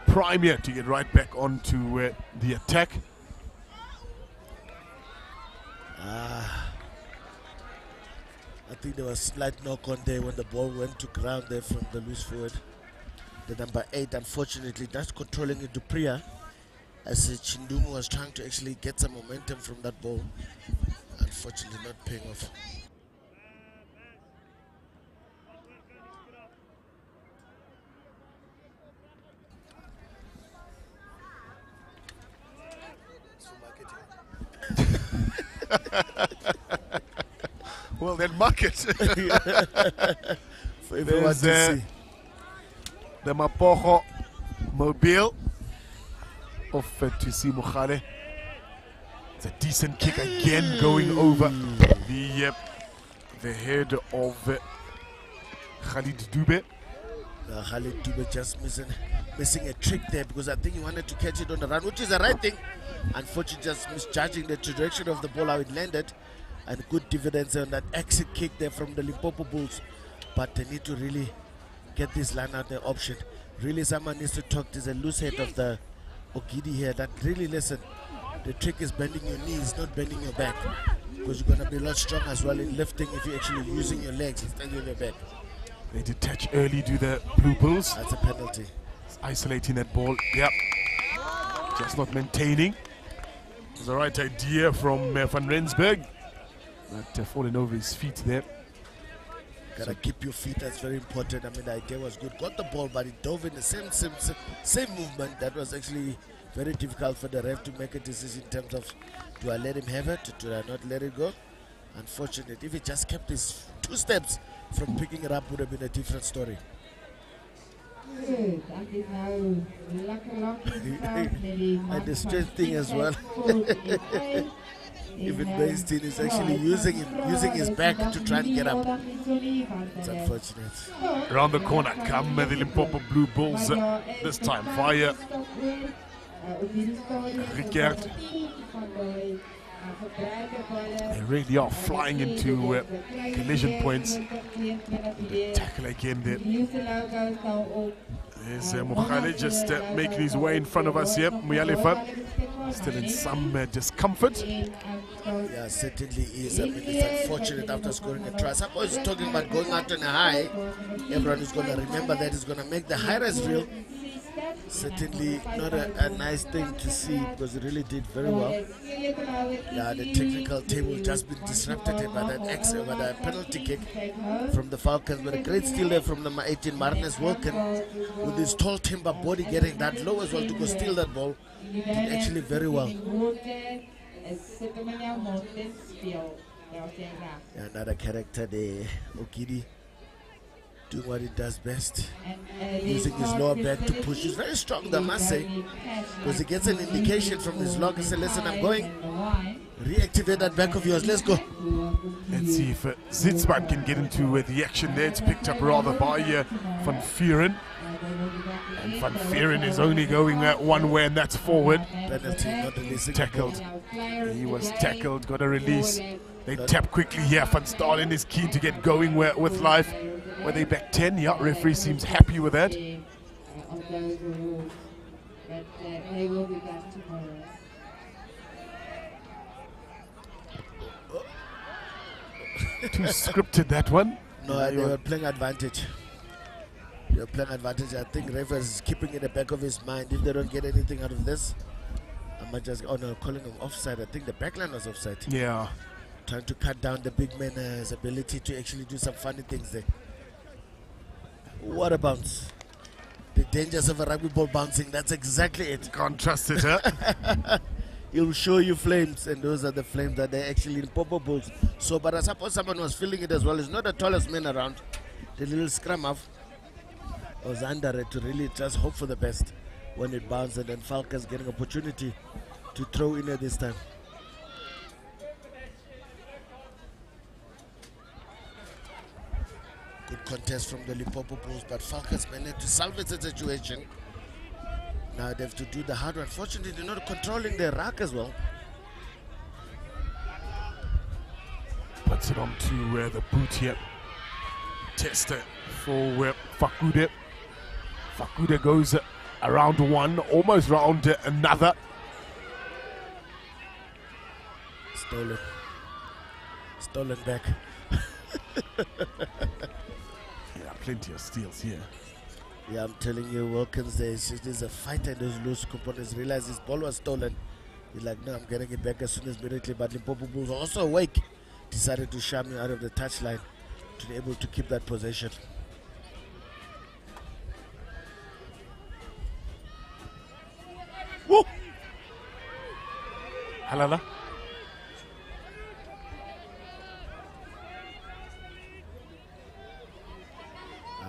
prime here to get right back onto the attack. I think there was a slight knock on there when the ball went to ground there from the loose forward. The number 8, unfortunately, that's controlling it to Priya, as Chindumu was trying to actually get some momentum from that ball. Unfortunately, not paying off. Well, then market. For everyone to see. The Mapocho Mobile of Tusi Mokhale. It's a decent kick again, going over the head of Khalid Dube. Khalid Dube just missing a trick there, because I think he wanted to catch it on the run, which is the right thing. Unfortunately, just misjudging the trajectory of the ball, how it landed, and good dividends on that exit kick there from the Limpopo Bulls. But they need to really get this line out, the option. Really, someone needs to talk to the loose head of the Ogidi here, that really, listen, the trick is bending your knees, not bending your back, because you're going to be a lot stronger as well in lifting if you're actually using your legs instead of your back. They detach early, do the Blue Bulls. That's a penalty. It's isolating that ball. Yep. Just not maintaining. It was the right idea from Van Rensburg, but falling over his feet there. Gotta keep your feet, that's very important. I mean, the idea was good. Got the ball, but it dove in the same movement. That was actually very difficult for the ref to make a decision in terms of, do I let him have it? Do I not let it go? Unfortunate. If he just kept his 2 steps from picking it up, would have been a different story. Good. And the strange thing as well, even Bastin is actually using his back to try and get up. It's unfortunate. Around the corner come the Limpopo Blue Bulls this time via Rickert. They really are flying into collision points. The tackle again there. There's Mukhale just making his way in front of us here. Muyalefa still in some discomfort. Yeah, certainly is. I mean, it's unfortunate after scoring a try. Suppose talking about going out on a high, everyone is going to remember that. Is going to make the high-rise reel. Certainly not a nice thing to see, because it really did very well. Yeah, the technical table just been disrupted by that penalty kick from the Falcons, but a great steal there from number 18, Marnus Wilken, with his tall timber body getting that low as well to go steal that ball. Did actually very well. Yeah, another character there, Okidi, doing what he does best, using his lower back to push. He's very strong, I must say, because he gets an indication from his lock and says, listen, I'm going. Reactivate that back of yours, let's go. Let's see if Zitzman can get into the action there. It's picked up rather by Van Vuren. And Van Vuren is only going one way, and that's forward. Penalty, not releasing. Tackled. He was tackled, got a release. They tap quickly here. Van Staalen is keen to get going with life. Were they back 10? Yeah, referee seems happy with that. Too scripted, that one. No, they were playing advantage. They were playing advantage. I think referee is keeping in the back of his mind. If they don't get anything out of this, I might just, oh no, calling him offside. I think the backline was offside. Yeah. Trying to cut down the big man's ability to actually do some funny things there. What a bounce. The dangers of a rugby ball bouncing, that's exactly it. Can't trust it, huh? He'll show you flames, and those are the flames that they actually in Popo Bulls. So, but I suppose someone was feeling it as well. He's not the tallest man around. The little scrum half was under it to really just hope for the best when it bounced, and then Falcons getting opportunity to throw in at this time. Good contest from the Limpopo Bulls, but Falcons managed to salvage the situation. Now they have to do the hard one. Fortunately, they're not controlling their rack as well. Puts it on to the boot here. Tester for Fakude. Fakude goes around one, almost round another. Stolen. Stolen back. Yeah, plenty of steals here. Yeah, I'm telling you, Wilkins, there's a fighter in those loose components. Realized his ball was stolen. He's like, no, I'm getting it back as soon as immediately. But Limpopo Bulls also awake. Decided to shove me out of the touchline to be able to keep that possession. Woo! Halala.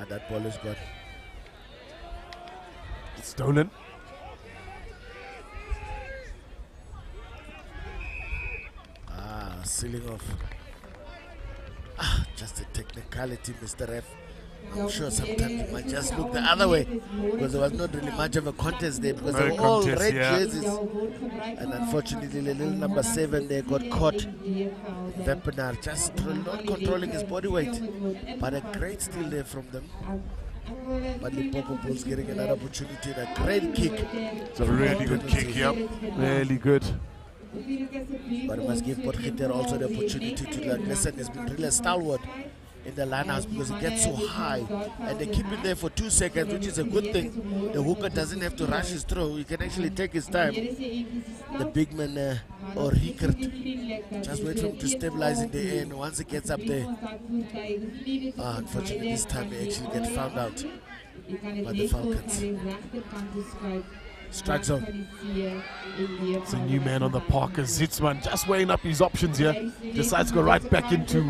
That ball is gone. It's stolen. Sealing off. Just a technicality, Mr. Ref. I'm sure sometimes you might just look the other way, because there was not really much of a contest there, because they were all red jerseys. And unfortunately, the little number 7 there got caught. Vepenar just not controlling his body weight. But a great steal there from them. But Limpopo Bulls getting another opportunity and a great kick. It's a really good kick here. Really good. But I must give Potgieter also the opportunity to learn. Listen, has been really a stalwart in the linehouse, because it gets so high and they keep it there for 2 seconds, which is a good thing. The hooker doesn't have to rush his throw. He can actually take his time. The big man or Rickert. Just wait for him to stabilize in the air, and once he gets up there, unfortunately this time they actually get found out by the Falcons. Strike zone. It's a new man on the Parker. Zitzman just weighing up his options here. Decides to go right back into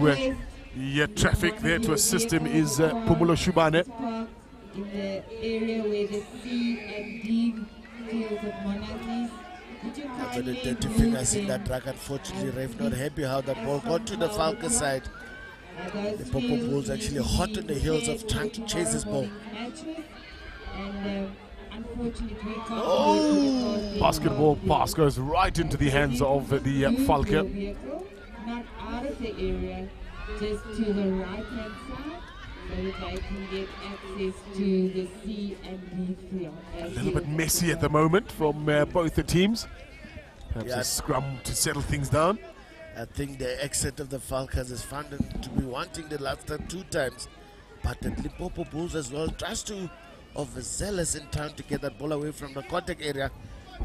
the traffic. There to assist him is Pumulo Shubane. In the area where the C and D fields of monarchies. After the dirty fingers in that track, unfortunately, Rafe not happy how that ball got to the Falcon side. The Popo Bulls actually hot on the heels of trying to chase this ball. Oh! Basketball pass goes right into the hands of the Falcon. Not out of the area, just to the right-hand side, so that they can get access to the C and D field. A little bit messy at the moment from both the teams. Perhaps Yeah. a scrum to settle things down. I think the exit of the Falcons is found to be wanting the last 2 times. But the Limpopo Bulls as well tries to overzealous in trying to get that ball away from the contact area.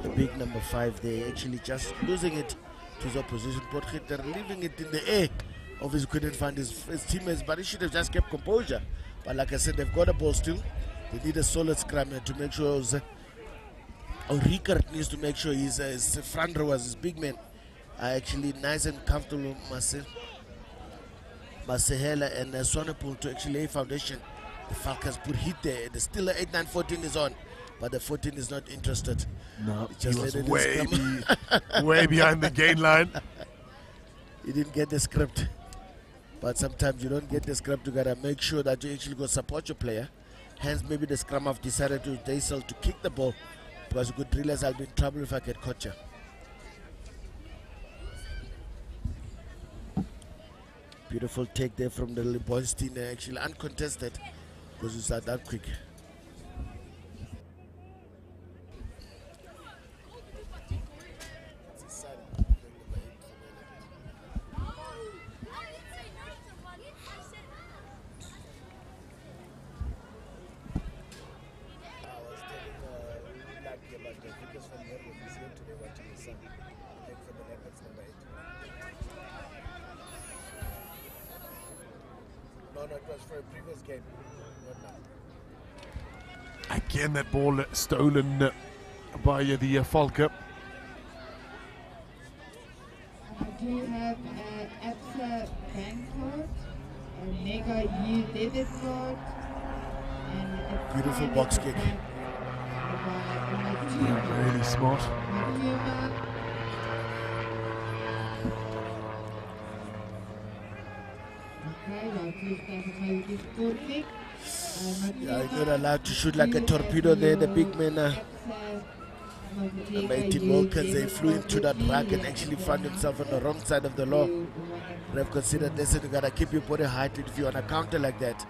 The big number 5, they actually just losing it to his opposition. They're leaving it in the air. Obviously couldn't find his teammates, but he should have just kept composure. But like I said, they've got a ball still. They need a solid scrum to make sure Rickert needs to make sure his front rowers, his big men, are actually nice and comfortable. Masehela and Swanepoel to actually lay foundation. The Falcons put hit there. The still 8-9-14 is on, but the 14 is not interested. No, he just was way behind the gain line. He didn't get the script. But sometimes you don't get the script. You gotta make sure that you actually go support your player. Hence, maybe the scrum have decided to kick the ball, because you could realize I'll be in trouble if I get caught here. Beautiful take there from the Boystein, actually uncontested, because it's not that quick. No, it was for a previous game, not now. Again, that ball stolen by the Falcon. I do have Absa Bangkok, a Mega U13, and a beautiful box kick. Really smart. Yeah, you're not allowed to shoot like a torpedo there. The big men, number 18 Wilkins, they flew into that rack and actually found himself on the wrong side of the law. They've considered, listen, you gotta keep your body heightened if you're on a counter like that.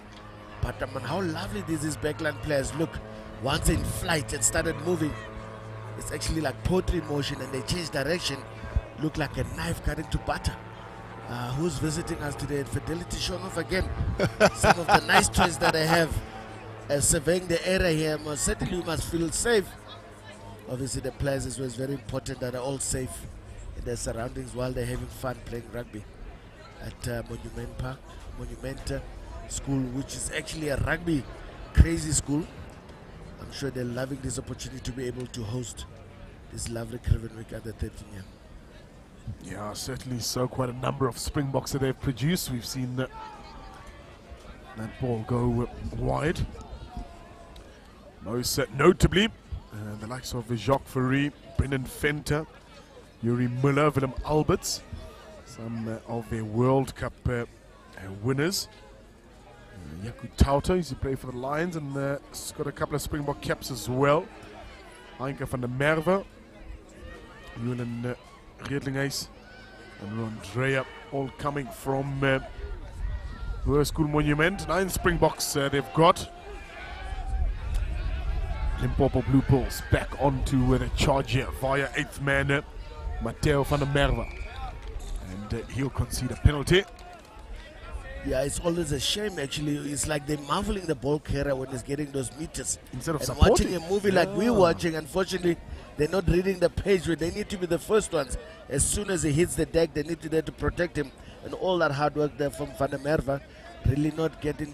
But man, how lovely these backline players look. Once in flight and started moving, it's actually like poetry motion, and they change direction. Look like a knife cutting to butter. Who's visiting us today at Fidelity? Showing off again some of the nice toys that I have. Surveying the area here, certainly you must feel safe. Obviously the players as well is very important that are all safe in their surroundings while they're having fun playing rugby at Monument School, which is actually a rugby crazy school. I'm sure they're loving this opportunity to be able to host this lovely Craven week under 13 year. Yeah, certainly so. Quite a number of Springboks that they've produced. We've seen that ball go wide. Most notably, the likes of Jacques Ferry, Brendan Fenter, Yuri Muller, Willem Alberts, some of their World Cup winners. Yaku Tauta used to play for the Lions and has got a couple of Springbok caps as well. Heinke van der Merwe, Julian Redlinghuis and Rondrea, all coming from School Monument. 9 Springboks they've got. Limpopo Blue Bulls back onto the charge here via 8th man Matteo van der Merwe. And he'll concede a penalty. Yeah, it's always a shame actually. It's like they're marveling the ball carrier when he's getting those meters. Instead of and supporting. watching a movie like we're watching, unfortunately, they're not reading the page where they need to be the first ones. As soon as he hits the deck, they need to there to protect him. And all that hard work there from Van der Merwe, really not getting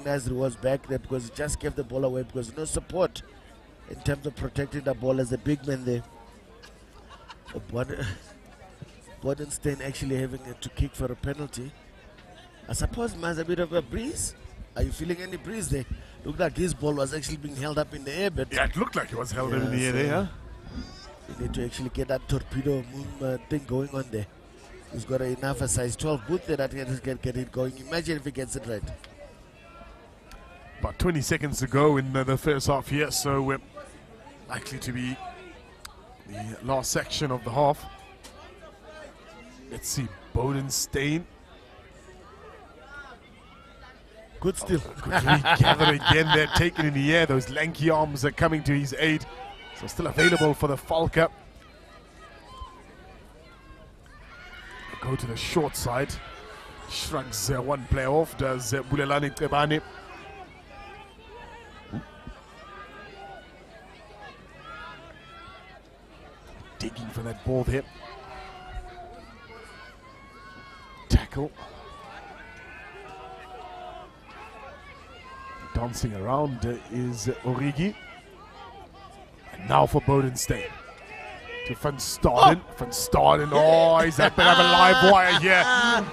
nice rewards back there because he just gave the ball away because no support in terms of protecting the ball as a big man there. Bodenstein actually having to kick for a penalty. I suppose there's a bit of a breeze. Are you feeling any breeze there? Looked like his ball was actually being held up in the air, but yeah, it looked like it was held up in the air there. You need to actually get that torpedo thing going on there. He's got enough a size 12 boot there that can get it going. Imagine if he gets it right. About 20 seconds to go in the first half here, so we're likely to be the last section of the half. Let's see, Bodenstein. Good still. Could regather again there, taken in the air. Those lanky arms are coming to his aid. So still available for the Falca. Go to the short side. Shrugs one player off, does Bulelani Trebane. Digging for that ball there. Tackle. Dancing around is Origi. And now for Bodenstein. To Van Staden. Van Staden. Oh, he's a bit of a live wire here.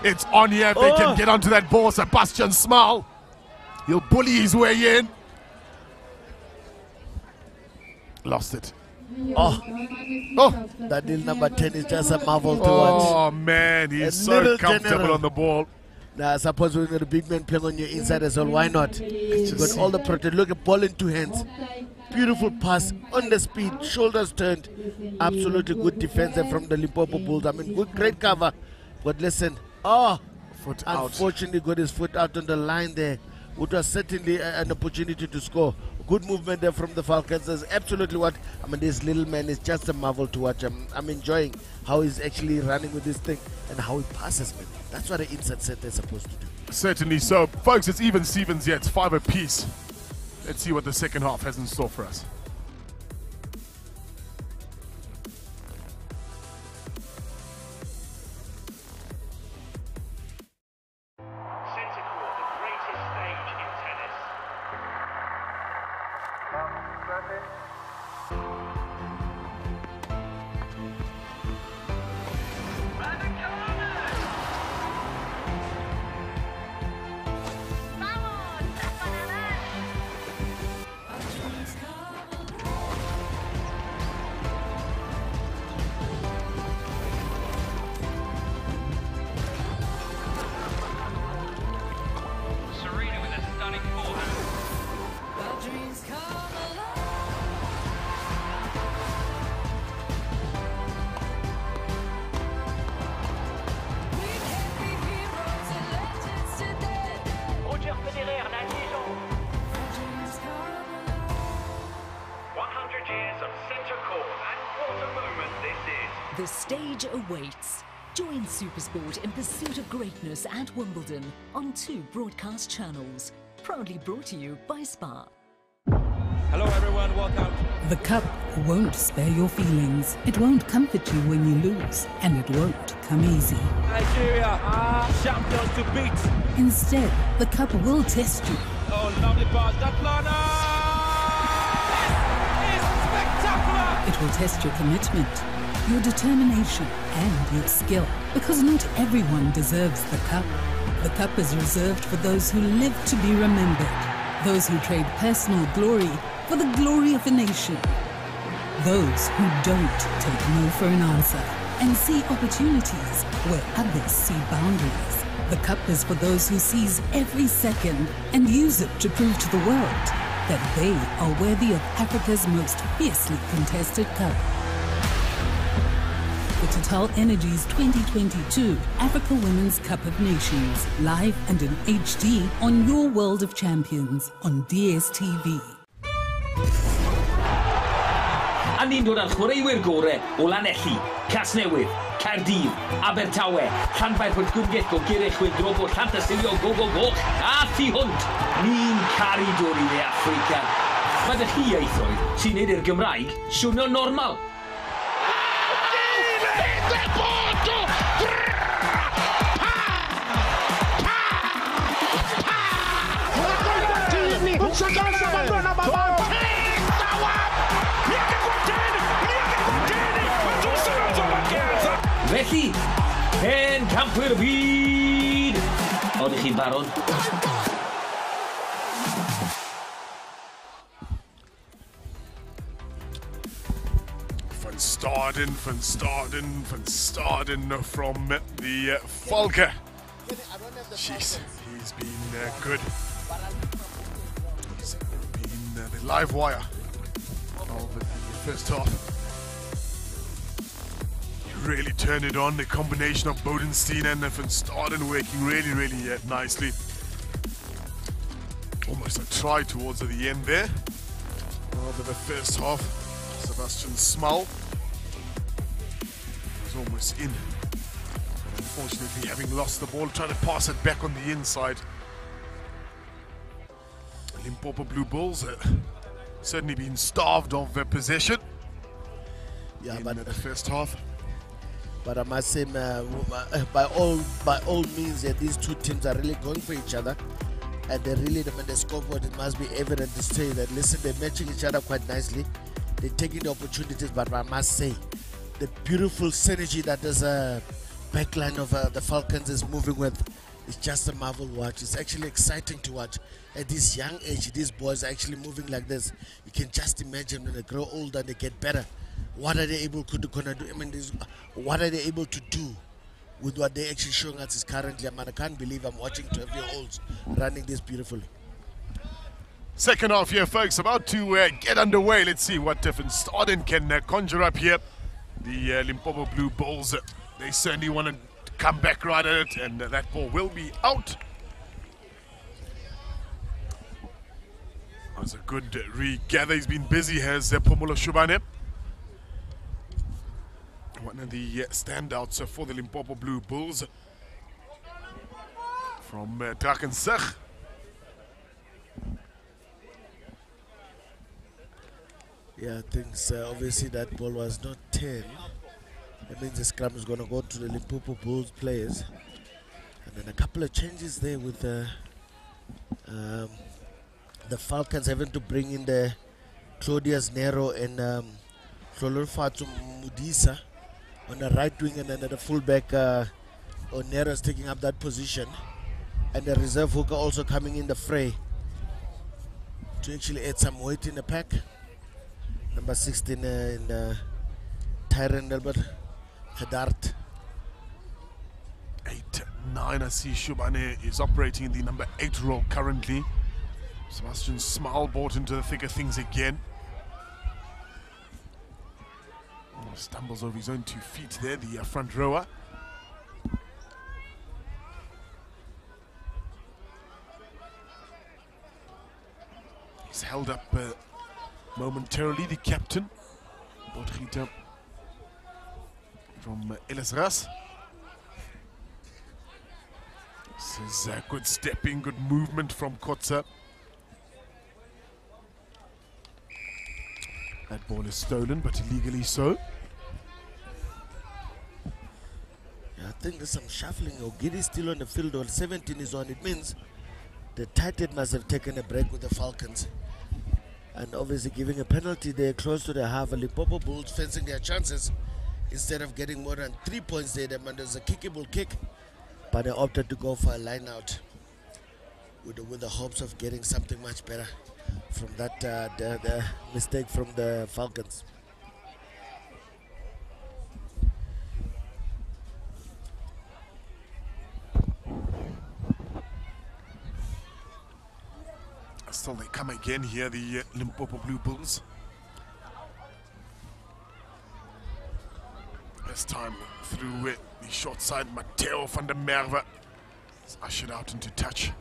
It's on here if they can get onto that ball. Sebastian Small. He'll bully his way in. Lost it. That deal number 10 is just a marvel to watch. Oh man, he's so comfortable on the ball. Now, I suppose we're going to big man playing on your inside as well. Why not? You've got all the protect. Look at ball in two hands. Beautiful pass on the speed, shoulders turned. Absolutely good defense there from the Limpopo Bulls. I mean, great cover. But listen, foot out. Unfortunately, got his foot out on the line there. Which was certainly an opportunity to score. Good movement there from the Falcons. That's absolutely what, I mean, this little man is just a marvel to watch. I'm enjoying how he's actually running with this thing and how he passes, man. That's what an inside set is supposed to do. Certainly so. Folks, it's even Stevens yet. It's 5 apiece. Let's see what the second half has in store for us. The stage awaits. Join SuperSport in pursuit of greatness at Wimbledon on 2 broadcast channels. Proudly brought to you by Spa. Hello everyone, welcome. The cup won't spare your feelings. It won't comfort you when you lose. And it won't come easy. Nigeria are champions to beat. Instead, the cup will test you. Oh, lovely pass, that runner! This is spectacular! It will test your commitment, your determination, and your skill. Because not everyone deserves the cup. The cup is reserved for those who live to be remembered. Those who trade personal glory for the glory of a nation. Those who don't take no for an answer and see opportunities where others see boundaries. The cup is for those who seize every second and use it to prove to the world that they are worthy of Africa's most fiercely contested cup. The Total Energies 2022 Africa Women's Cup of Nations, live and in HD on your World of Champions on DSTV. A ni'n dod â'r chwaraewyr gorau o Lanelli, Casnewydd, Caerdydd, Abertawe, Llanfairpwll Gwmgellgo, Girechwydd, Drobo, Llantysilio, Gogo Goch, a Thu Hwnt. Ni'n caru dod i dde Africa. Mae dy chi eithroedd sy'n neud i'r Gymraeg swnio normal. Felly, hen campwyr y byd! Oeddech chi'n barod? Van Staden from the Falcon. Jeez, he's been good. He's been the live wire of the first half. He really turned it on. The combination of Bodenstein and Van Staden working really nicely. Almost a try towards the end there of the first half. Sebastian Small was almost in, but unfortunately having lost the ball, trying to pass it back on the inside. Limpopo Blue Bulls certainly been starved of possession in the first half. But I must say, by all means, these two teams are really going for each other, and they really, the scoreboard, it must be evident to say that, listen, they're matching each other quite nicely. They're taking the opportunities, but I must say, the beautiful synergy that this backline of the Falcons is moving with is just a marvel watch. It's actually exciting to watch. At this young age, these boys are actually moving like this. You can just imagine when they grow older and they get better. What are they able to do? I mean, what are they able to do with what they're actually showing us is currently? I mean, I can't believe I'm watching 12-year-olds running this beautifully. Second half here, folks, about to get underway. Let's see what Van Staden can conjure up here. The Limpopo Blue Bulls, they certainly want to come back right at it, and that ball will be out. That's a good regather. He's been busy, has Phumulo Shubane. One of the standouts for the Limpopo Blue Bulls from Drakensberg. Yeah, I think obviously that ball was not 10. That means the scrum is going to go to the Limpopo Bulls players. And then a couple of changes there with the Falcons having to bring in the Claudius Nero and Flolorfatu Mudisa on the right wing, and then the fullback Nero is taking up that position. And the reserve hooker also coming in the fray to actually add some weight in the pack. Number 16 in Tyrone Albert Gedart. 8-9, I see Shubane is operating in the number 8 role currently. Sebastian Small brought into the thick of things again. Stumbles over his own 2 feet there, the front rower. He's held up momentarily, the captain, Botgita from Ellis Ras. This is good stepping, good movement from Kotza. That ball is stolen, but illegally so. Yeah, I think there's some shuffling. Ogiri still on the field while 17 is on. It means the Titan must have taken a break with the Falcons. And obviously giving a penalty there close to the half. Limpopo Bulls fencing their chances. Instead of getting more than 3 points there, there's a kickable kick. But they opted to go for a line out with the hopes of getting something much better from that the mistake from the Falcons. Still they come again here, the Limpopo Blue Bulls. This time through the short side, Matteo van der Merwe is ushered out into touch.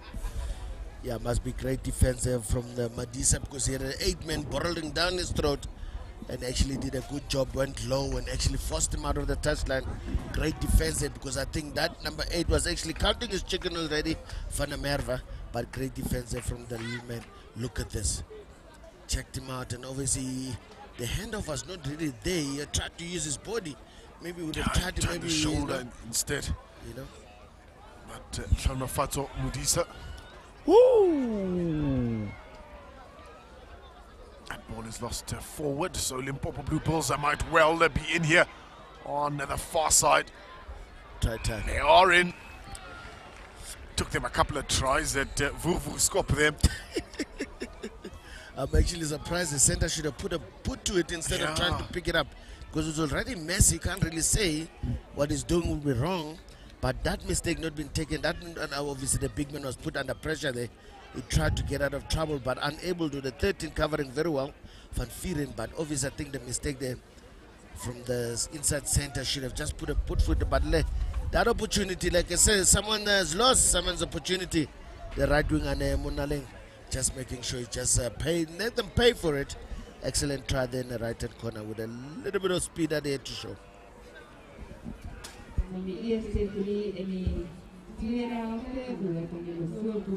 Yeah, must be great defense from the Madisa, because he had an 8-man borrowing down his throat and actually did a good job, went low and actually forced him out of the touchline. Great defense there, because I think that number 8 was actually counting his chicken already, van der Merwe, but great defense there from the little man. Look at this. checked him out, and obviously the handoff was not really there. He tried to use his body. Maybe would have tried to maybe the shoulder instead. You know. But Shanofato Mudisa. Woo! That ball is lost forward, so Limpopo Blue Bulls might well be in here on the far side. They are in. Took them a couple of tries at Vuvu scope them. I'm actually surprised the center should have put a foot to it instead of trying to pick it up, because it's already messy. You can't really say what he's doing will be wrong, but that mistake not been taken. That obviously the big man was put under pressure there. He tried to get out of trouble, but unable to. The 13 covering very well, Van Vieren, but obviously I think the mistake there from the inside center should have just put a foot. But that opportunity, like I said, someone has lost someone's opportunity. The right wing and Monaleng, just making sure he just let them pay for it. Excellent try there in the right hand corner with a little bit of speed that they had to show.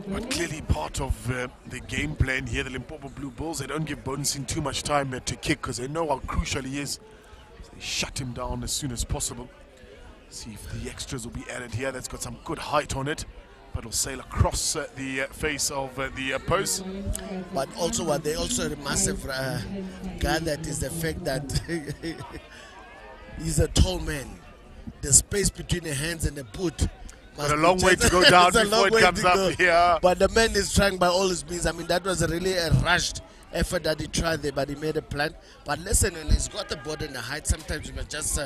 But clearly part of the game plan here, the Limpopo Blue Bulls, they don't give Bonsin too much time to kick because they know how crucial he is. So they shut him down as soon as possible. See if the extras will be added here. That's got some good height on it, but it'll sail across the face of the post. But also what they also massive guy that is the fact that he's a tall man. The space between the hands and the boot. Got a long way to go down before it comes up. Yeah. But the man is trying by all his means. I mean, that was really a rushed effort that he tried there, but he made a plan. But listen, when he's got the body and the height, sometimes you must just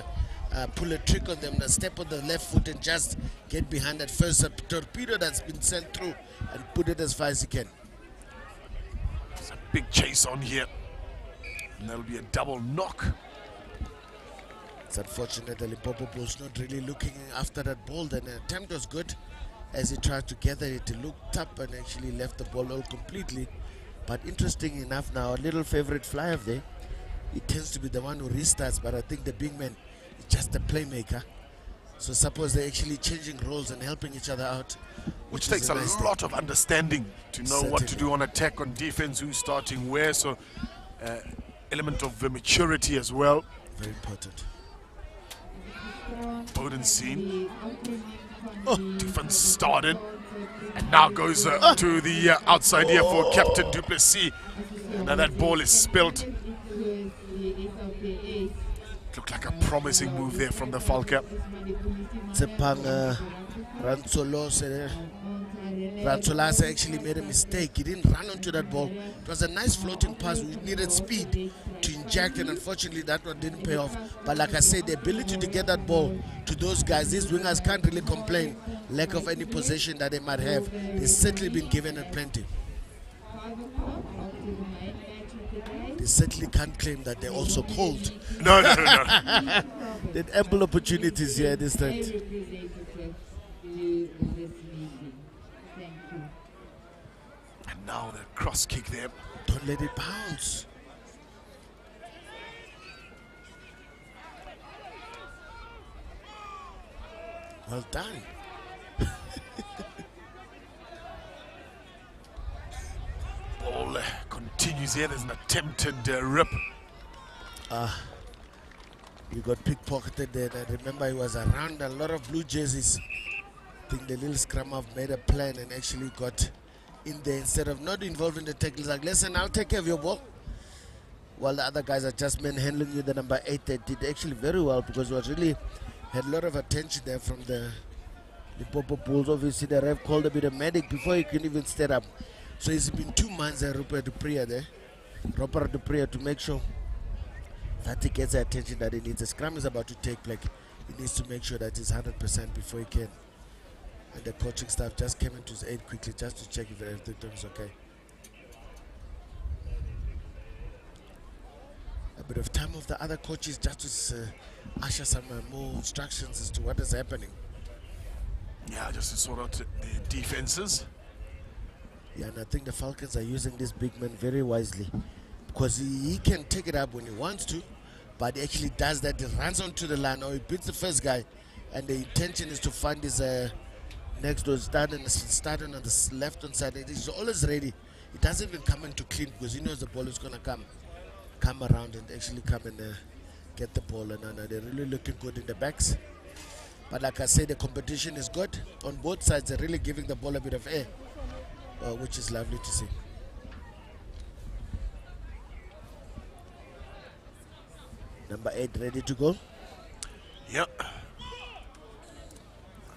pull a trick on them, step on the left foot and just get behind that first torpedo that's been sent through and put it as far as he can. There's a big chase on here. And that'll be a double knock. It's unfortunate that Limpopo Bulls not really looking after that ball. The attempt was good as he tried to gather it. He looked up and actually left the ball all completely. But interesting enough now, a little favorite fly of there. He tends to be the one who restarts, but I think the big man is just a playmaker. So suppose they're actually changing roles and helping each other out. Which takes a lot of understanding to know what to do on attack, on defense, who's starting where. So element of maturity as well. Very important. Bowden seen. Defense started. And now goes to the outside here for Captain Duplessis. Now that ball is spilled. Looked like a promising move there from the Falca. Tsepang Rantsolasa actually made a mistake. He didn't run onto that ball. It was a nice floating pass. We needed speed to inject, and unfortunately that one didn't pay off. But like I said, the ability to get that ball to those guys, these wingers can't really complain lack of any possession that they might have. They've certainly been given it plenty. They certainly can't claim that they're also cold. No. They had ample opportunities here at this time. And now the cross kick there. Don't let it bounce. Well done. Ball continues here. There's an attempted rip. You got pickpocketed there. I remember he was around a lot of blue jerseys. I think the little scrum half made a plan and actually got in there instead of not involved in the tackles. Like, listen, I'll take care of your ball. While the other guys are just manhandling you. The number 8 that did actually very well because it was really had a lot of attention there from the Limpopo Bulls. Obviously, the ref called a bit of medic before he could even stand up. So it's been 2 months there, Robert Dupree to make sure that he gets the attention that he needs. The scrum is about to take place. He needs to make sure that he's 100% before he can. And the coaching staff just came into his aid quickly just to check if everything is okay. A bit of time of the other coaches just to usher some more instructions as to what is happening. Yeah, just to sort out the defenses. Yeah, and I think the Falcons are using this big man very wisely because he can take it up when he wants to, but he actually does that. He runs onto the line or he beats the first guy, and the intention is to find his next door starting on the left hand side. He's always ready. He doesn't even come into clean because he knows the ball is going to come around and actually come and get the ball. And they're really looking good in the backs. But like I said, the competition is good. On both sides, they're really giving the ball a bit of air, which is lovely to see. Number 8 ready to go. Yep.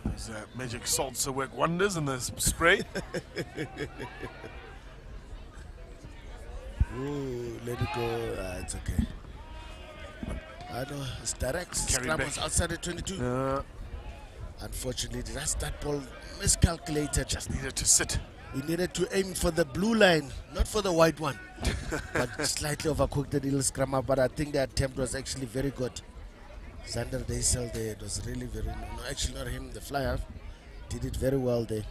Those magic salts work wonders in the spray. Ooh, let it go. It's okay. I know, it's direct. Scrum was outside the 22. Unfortunately, that's that ball miscalculated. Just needed to sit. He needed to aim for the blue line, not for the white one. But slightly overcooked the little scrummer, but I think the attempt was actually very good. Xander Deisel there, it was really very, no, actually not him, the flyer. Did it very well there.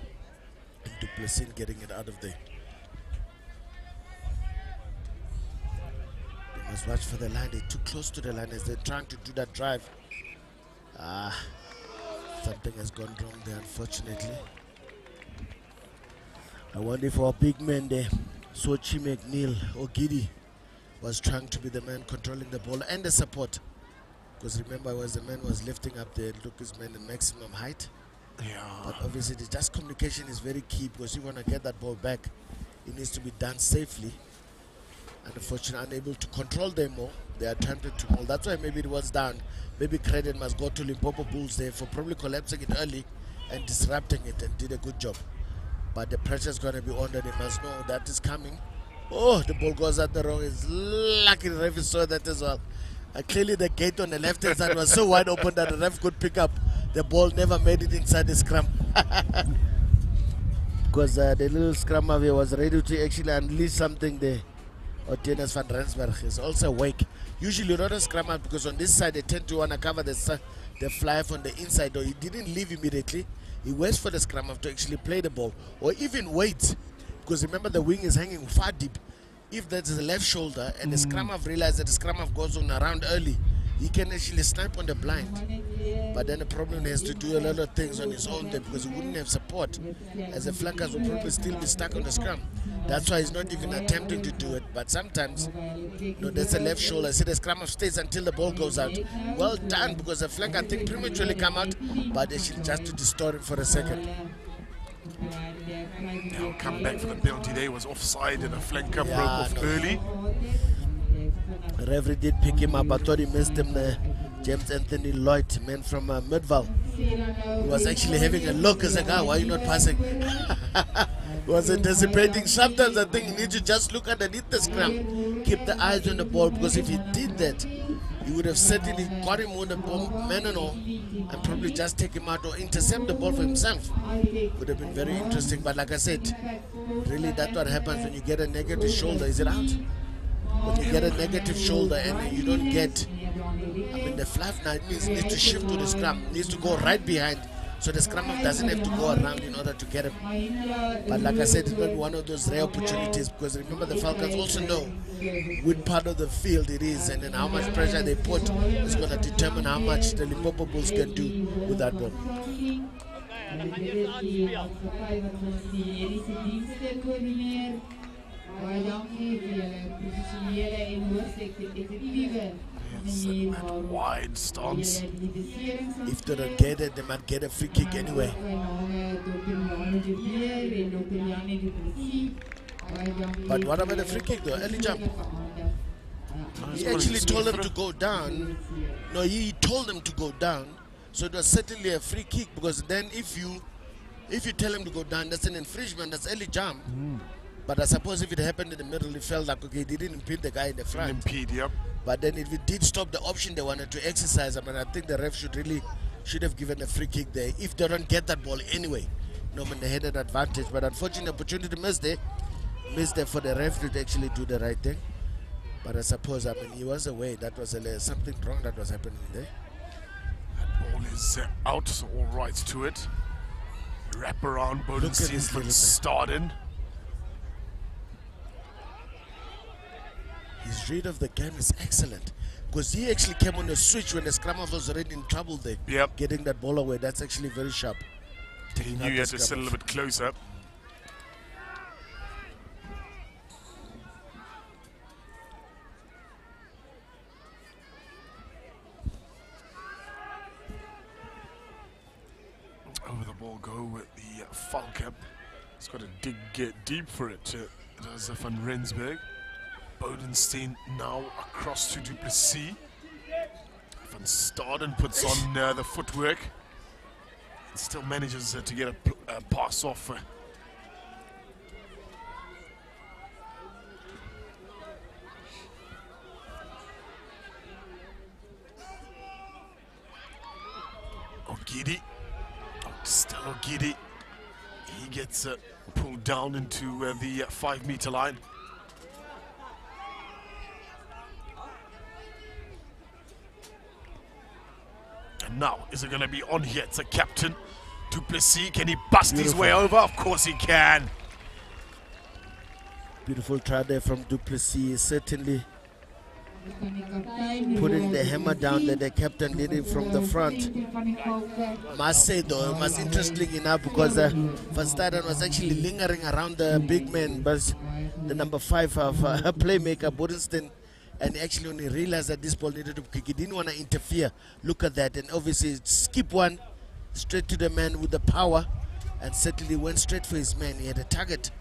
And Duplessis getting it out of there. They must watch for the line. They're too close to the line as they're trying to do that drive. Something has gone wrong there, unfortunately. I wonder if our big man there, Sochi McNeil or Giddy, was trying to be the man controlling the ball and the support. Because remember, the man was lifting up there, Lucas man in maximum height. Yeah. But obviously, just communication is very key because you want to get that ball back. It needs to be done safely. And unfortunately, unable to control them more, they attempted to hold. That's why maybe it was down. Maybe credit must go to Limpopo Bulls there for probably collapsing it early and disrupting it and did a good job. But the pressure is going to be on there. They must know that is coming. Oh, the ball goes out the wrong. It's lucky the ref saw that as well. Clearly the gate on the left-hand side was so wide open that the ref could pick up. The ball never made it inside the scrum. Because the little scrum away was ready to actually unleash something there. Otinus van Rensburg is also awake. Usually not a scrum out because on this side they tend to want to cover the fly from the inside. Though he didn't leave immediately. He waits for the scrum to actually play the ball or even wait. Because remember the wing is hanging far deep. If there's the left shoulder and the scrum half realizes that the scrum half goes on around early, he can actually snipe on the blind. But then the problem is to do a lot of things on his own there because he wouldn't have support. As the flankers will probably still be stuck on the scrum. That's why he's not even attempting to do it. But sometimes, that's the left shoulder. See, the scrum half stays until the ball goes out. Well done because the flanker, I think, prematurely come out, but actually just to distort it for a second. They'll come back for the penalty there. Was offside and a flanker broke off early. The referee did pick him up. I thought he missed him there. James Anthony Lloyd, man from Midval. He was actually having a look. He's like, why are you not passing? He was anticipating. Sometimes I think you need to just look underneath the scrum. Keep the eyes on the ball because if he did that, he would have certainly got him on the ball, man and all, and probably just take him out or intercept the ball for himself. Would have been very interesting. But like I said, really that's what happens when you get a negative shoulder. Is it out? When you get a negative shoulder and you don't get, the fluff now, it means it needs to shift to the scrum. It needs to go right behind. So the scrum doesn't have to go around in order to get him. But like I said, it's not one of those rare opportunities because remember the Falcons also know which part of the field it is and then how much pressure they put is going to determine how much the Limpopo Bulls can do with that ball. Wide stance. If they don't get it, they might get a free kick anyway. But what about the free kick though? Early jump. He actually told them to go down. No, he told them to go down. So it was certainly a free kick because then if you tell him to go down, that's an infringement, that's early jump. But I suppose if it happened in the middle, it felt like, okay, he didn't impede the guy in the front. Impede, yep. But then if it did stop the option they wanted to exercise, I think the ref should have given a free kick there. If they don't get that ball anyway, when they had an advantage. But unfortunately, opportunity missed there for the ref to actually do the right thing. But I suppose, he was away. That was something wrong that was happening there. That ball is out, so all rights to it. Wrap around, Bowden sees from starting. His read of the game is excellent because he actually came on the switch when the scrum was already in trouble there. Yep. Getting that ball away, that's actually very sharp. He knew he had to sit a little bit closer. ball go with the Falcon. He's got to dig deep for it. Does Van Rensburg. Bodenstein now across to Du Plessis. Van Staden puts on the footwork. And still manages to get a pass off. Ogidi. Still Ogidi. He gets pulled down into the 5-meter line. And now, is it going to be on here? It's a captain. Du Plessis, can he bust his way over? Of course he can. Beautiful try there from Du Plessis. Certainly putting the hammer down that the captain did it from the front. Must say though, it was interesting enough because Van Staden was actually lingering around the big man, but the number 5 of playmaker Bodenstein, and actually when he realized that this ball needed to kick, he didn't want to interfere. Look at that, and obviously skip one straight to the man with the power, and certainly went straight for his man. He had a target,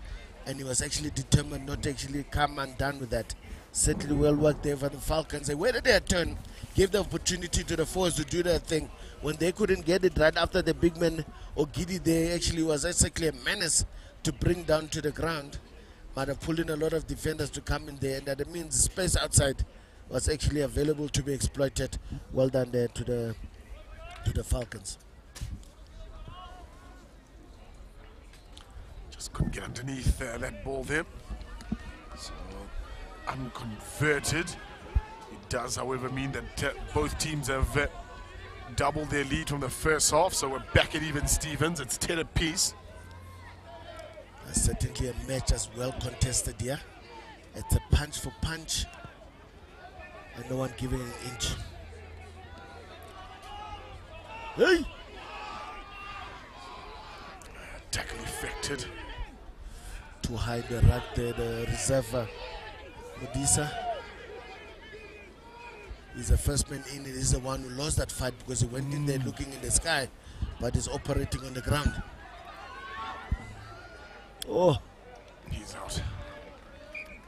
and he was actually determined not to actually come undone with that. Certainly well worked there for the Falcons. They waited their turn, gave the opportunity to the forwards to do their thing. When they couldn't get it right after the big man Ogidi, they actually was actually a menace to bring down to the ground. Might have pulled in a lot of defenders to come in there, and that means space outside was actually available to be exploited. Well done there to the Falcons. Just couldn't get underneath that ball there. So unconverted. It does, however, mean that both teams have doubled their lead from the first half, so we're back at even Stevens. It's 10 apiece. Certainly a match as well contested here. It's a punch for punch, and no one giving an inch. Hey! Tackle effected. To hide the rat there, the reserve Modisa. He's the first man in. He's the one who lost that fight because he went in there looking in the sky, but is operating on the ground. Oh, he's out.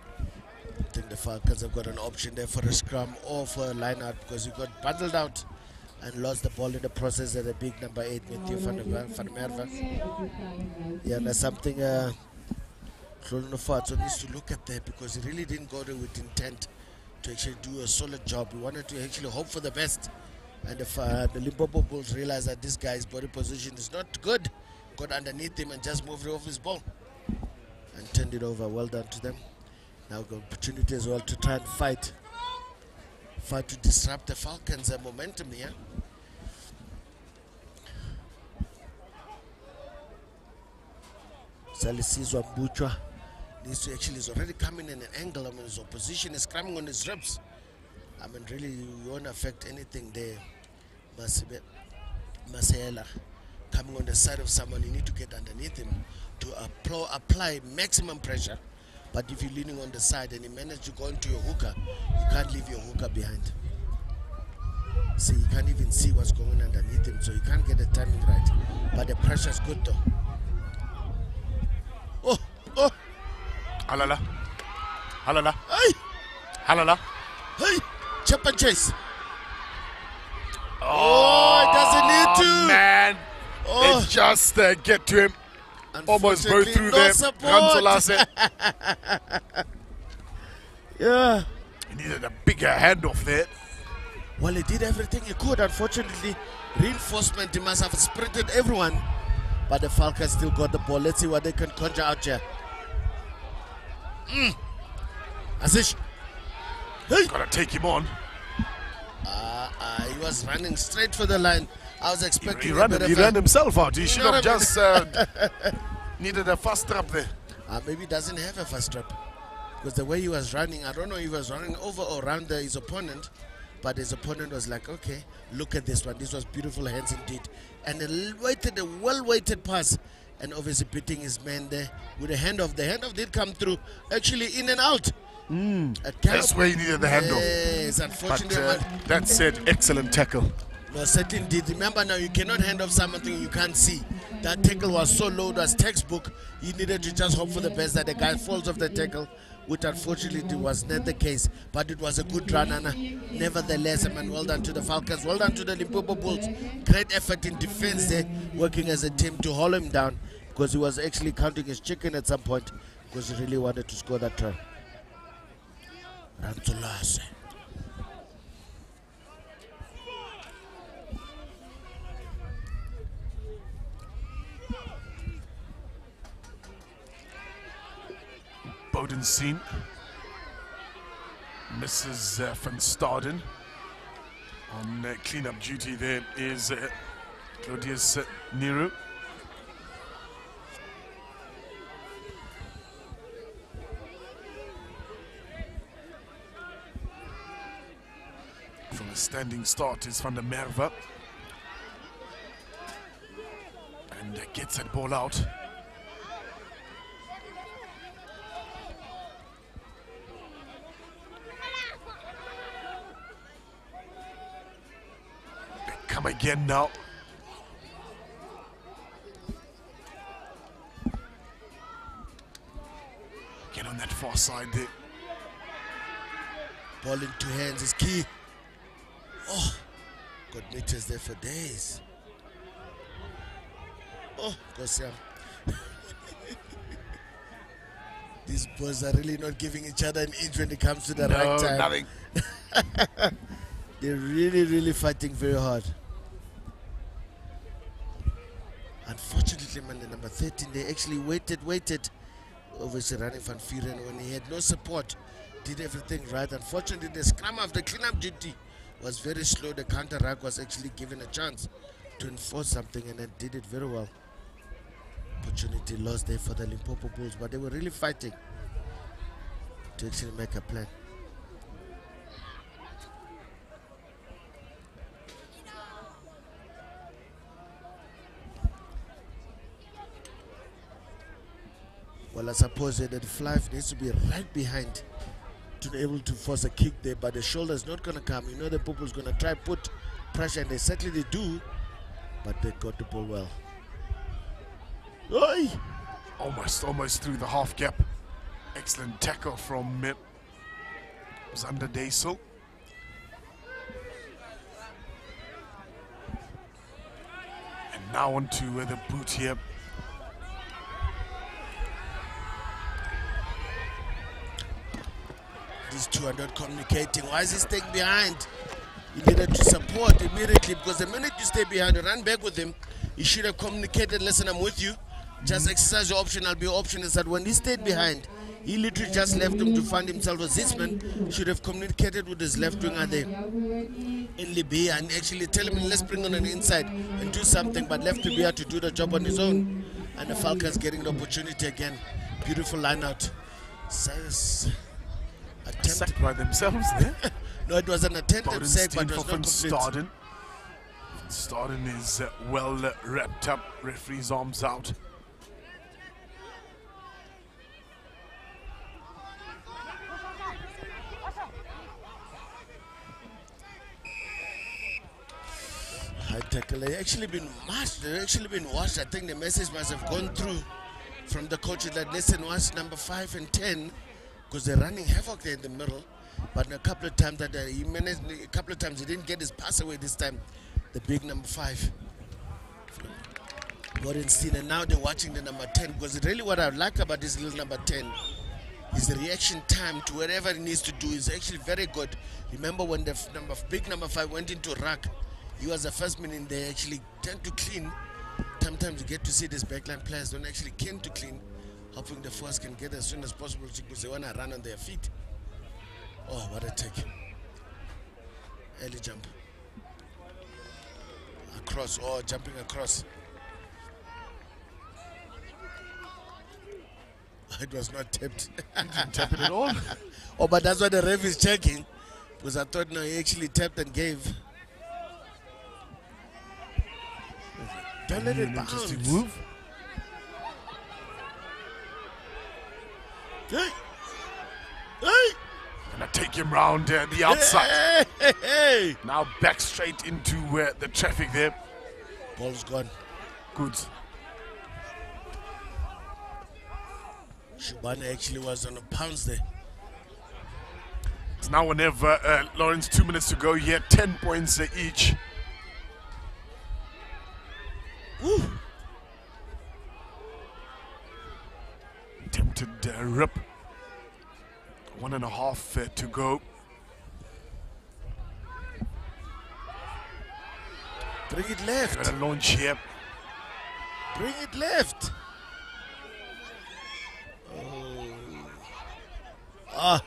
I think the Falcons have got an option there for a scrum or for a line out because he got bundled out and lost the ball in the process at the big number 8, Matthew van Merwe. Yeah, that's something Klonofat needs to look at there because he really didn't go there with intent to actually do a solid job. He wanted to actually hope for the best. And if the Limpopo Bulls realize that this guy's body position is not good, got underneath him and just moved off his ball and turned it over. Well done to them. Now got opportunity as well to try and fight to disrupt the Falcons' momentum here. Salisizwa Mbuchwa needs to actually, is already coming in an angle. I mean, his opposition is cramming on his ribs. I mean, really, you won't affect anything there. Masela coming on the side of someone, you need to get underneath him to apply maximum pressure. But if you're leaning on the side and you manage to go into your hooker, you can't leave your hooker behind. See, you can't even see what's going underneath him, so you can't get the timing right. But the pressure's good though. Oh, oh. Halala. Halala. Hey. Halala. Hey. Chop and chase. Oh, it doesn't need to. Man. Oh. It just get to him. Almost go through no there. support. Yeah. He needed a bigger handoff there. Well, he did everything he could. Unfortunately, reinforcement, he must have sprinted everyone. But the Falcons still got the ball. Let's see what they can conjure out here. Azish. Hey. Gotta take him on. He was running straight for the line. I was expecting he ran himself out. He should have just needed a fast trap there. Maybe he doesn't have a fast trap. Because the way he was running, I don't know if he was running over or around his opponent. But his opponent was like, okay, look at this one. This was beautiful hands indeed. And a well-weighted pass. And obviously beating his man there with a handoff. The handoff did come through, actually in and out. That's where he needed the handoff. Yes, unfortunately. But that said, excellent tackle. No, certainly did. Remember now, you cannot hand off something you can't see. That tackle was so low, it was textbook. He needed to just hope for the best that the guy falls off the tackle, which unfortunately was not the case. But it was a good run, and nevertheless, man, well done to the Falcons. Well done to the Limpopo Bulls. Great effort in defense there, working as a team to hold him down, because he was actually counting his chicken at some point, because he really wanted to score that try. Rantulase. Bodensien. Mrs. Van Staden. On clean-up duty there is Claudius Nero. From a standing start is Van der Merwe. And gets that ball out. Come again now. Get on that far side there. Ball in two hands is key. Oh, got meters there for days. Oh, Gosiam. These boys are really not giving each other an inch when it comes to the right time. Nothing. They're really fighting very hard. Unfortunately, man, the number 13, they actually waited. Obviously, running Van Vuren when he had no support, did everything right. Unfortunately, the scrum of the cleanup duty was very slow. The counter rack was actually given a chance to enforce something, and they did it very well. Opportunity lost there for the Limpopo Bulls, but they were really fighting to actually make a plan. Well, I suppose that Flive needs to be right behind to be able to force a kick there, but the shoulder's not going to come. You know the Popo's going to try put pressure, and they certainly do, but they got the ball well. Oi! Almost through the half gap. Excellent tackle from Zander Deisel. And now on to the boot here. These two are not communicating. Why is he staying behind? He needed to support immediately, because the minute you stay behind and run back with him, he should have communicated, listen, I'm with you. Just exercise your option. I'll be your option. Is that when he stayed behind, he literally just left him to find himself a Zisman. Should have communicated with his left winger there in Libya and actually tell him, let's bring on an inside and do something, but left Libya to do the job on his own. And the Falcons getting the opportunity again. Beautiful line out. Sacked by themselves there. No, it was an attempted sack, but it was not complete. Van Staden is well wrapped up. Referee's arms out. High tackle. They've actually been matched. They've actually been watched. I think the message must have gone through from the coaches that listen, watch number 5 and 10, because they're running havoc there in the middle. But a couple of times that he managed, a couple of times he didn't get his pass away this time. The big number 5. Bodensien, and now they're watching the number 10, because really what I like about this little number 10 is the reaction time to whatever he needs to do is actually very good. Remember when the big number 5 went into ruck, he was the first man in there, actually tend to clean. Sometimes you get to see these backline players don't actually keen to clean, hoping the force can get as soon as possible because they want to run on their feet. Oh, what a take. Early jump. Across, oh, jumping across. It was not tapped. Didn't tap it at all. Oh, but that's what the ref is checking. Because I thought, no, he actually tapped and gave. Don't let it bounce. Interesting move. Hey! Hey! Gonna take him round the outside. Hey. Now back straight into the traffic there. Ball's gone. Good. Shubana actually was on a pounce there. It's now whenever, Lawrence, 2 minutes to go here, 10 points each. Woo. Attempted rip. 1.5 to go. Bring it left. Got a launch here. Bring it left. Oh. Ah.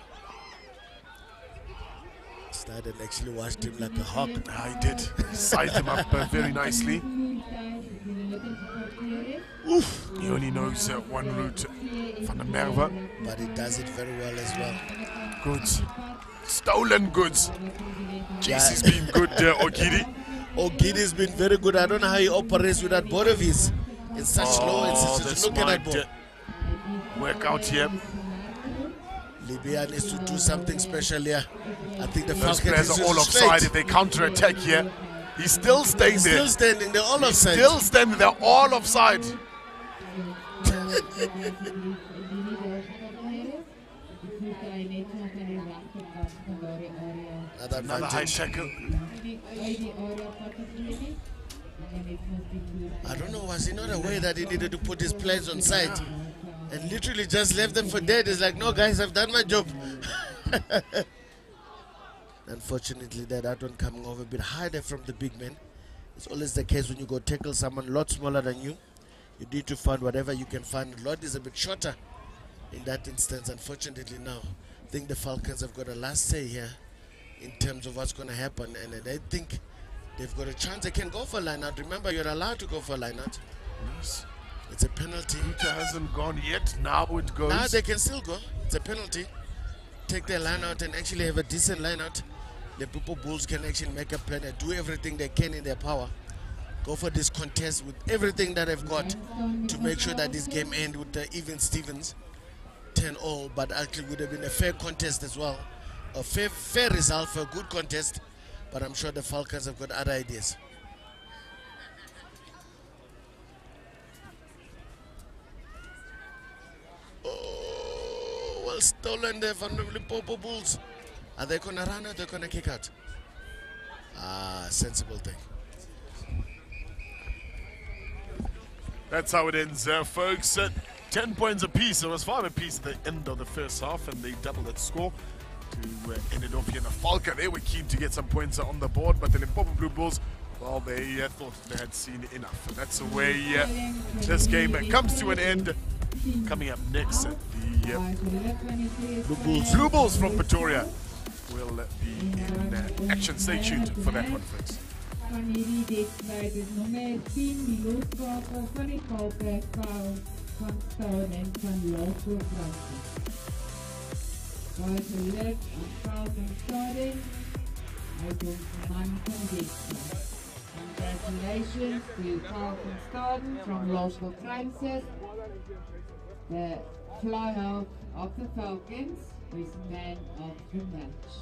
Snyder actually watched him like a hawk. I did. Sized him up very nicely. Oof. He only knows one route, Van der Merwe. But he does it very well as well. Goods. Stolen goods. Jeez, he's been good, Ogidi. Ogidi's been very good. I don't know how he operates with that board of his. In such low and look at that ball. Work out here. Libya needs to do something special here. I think the Those Falcons players are all offside if they counter-attack here. He's still staying there. Still standing. They're all offside. Still standing. They're all offside. Another high tackle. I don't know, was he not aware that he needed to put his players on side and literally just left them for dead? He's like, no guys, I've done my job. Unfortunately, that one coming over a bit harder from the big man. It's always the case when you go tackle someone a lot smaller than you. You need to find whatever you can find. Lord is a bit shorter in that instance. Unfortunately now, I think the Falcons have got a last say here in terms of what's going to happen. And I think they've got a chance. They can go for line-out. Remember, you're allowed to go for line-out. Yes. It's a penalty. It hasn't gone yet. Now it goes. Now they can still go. It's a penalty. Take their line-out and actually have a decent line-out. The Limpopo Bulls can actually make a plan and do everything they can in their power. Go for this contest with everything that they've got to make sure that this game ends with the even Stevens 10-all, but actually would have been a fair contest as well. A fair result for a good contest, but I'm sure the Falcons have got other ideas. Oh, well stolen there from the Limpopo Bulls. Are they going to run or are they going to kick out? Ah, sensible thing. That's how it ends, folks. 10 points apiece. It was 5 apiece at the end of the first half, and they doubled that score to end it off here in the Falcon. They were keen to get some points on the board, but the Limpopo Blue Bulls, well, they thought they had seen enough. And that's the way this game comes to an end. Coming up next, the Blue Bulls from Pretoria will be in action. Stay tuned for that one, folks. Van hierdie wedstryd is nommer 10 die loskakel van die Kalke van Staan en van Laagvoor Francis. Baie geluk aan Falcon Stadion uit ons man van wedstryd. Congratulations to Falcon Stadion from Laagvoor Francis. The fly half of the Falcons is man of the match.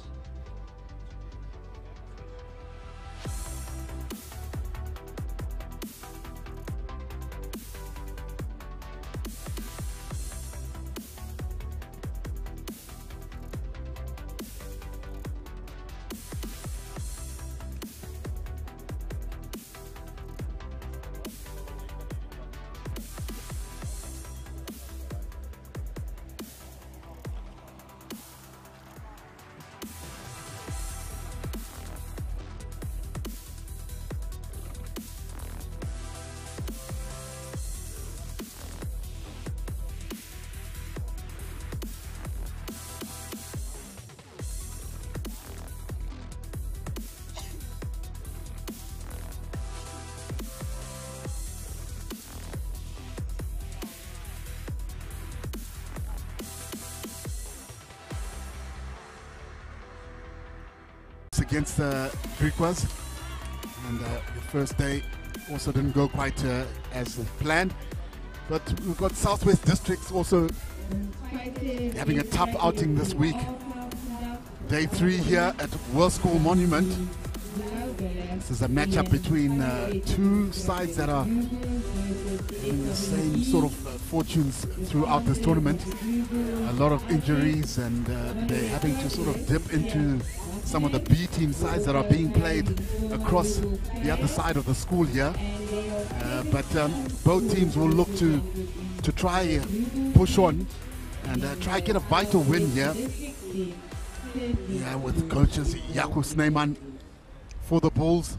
Against the GRIQUAS, and the first day also didn't go quite as planned, but we've got Southwest Districts also having a tough outing this week. Day 3 here at World School Monument. This is a matchup between two sides that are in the same sort of fortunes throughout this tournament. A lot of injuries, and they're having to sort of dip into some of the B team sides that are being played across the other side of the school here. But both teams will look to try push on and try get a vital win here. Yeah, with coaches Jaco Snyman for the Bulls,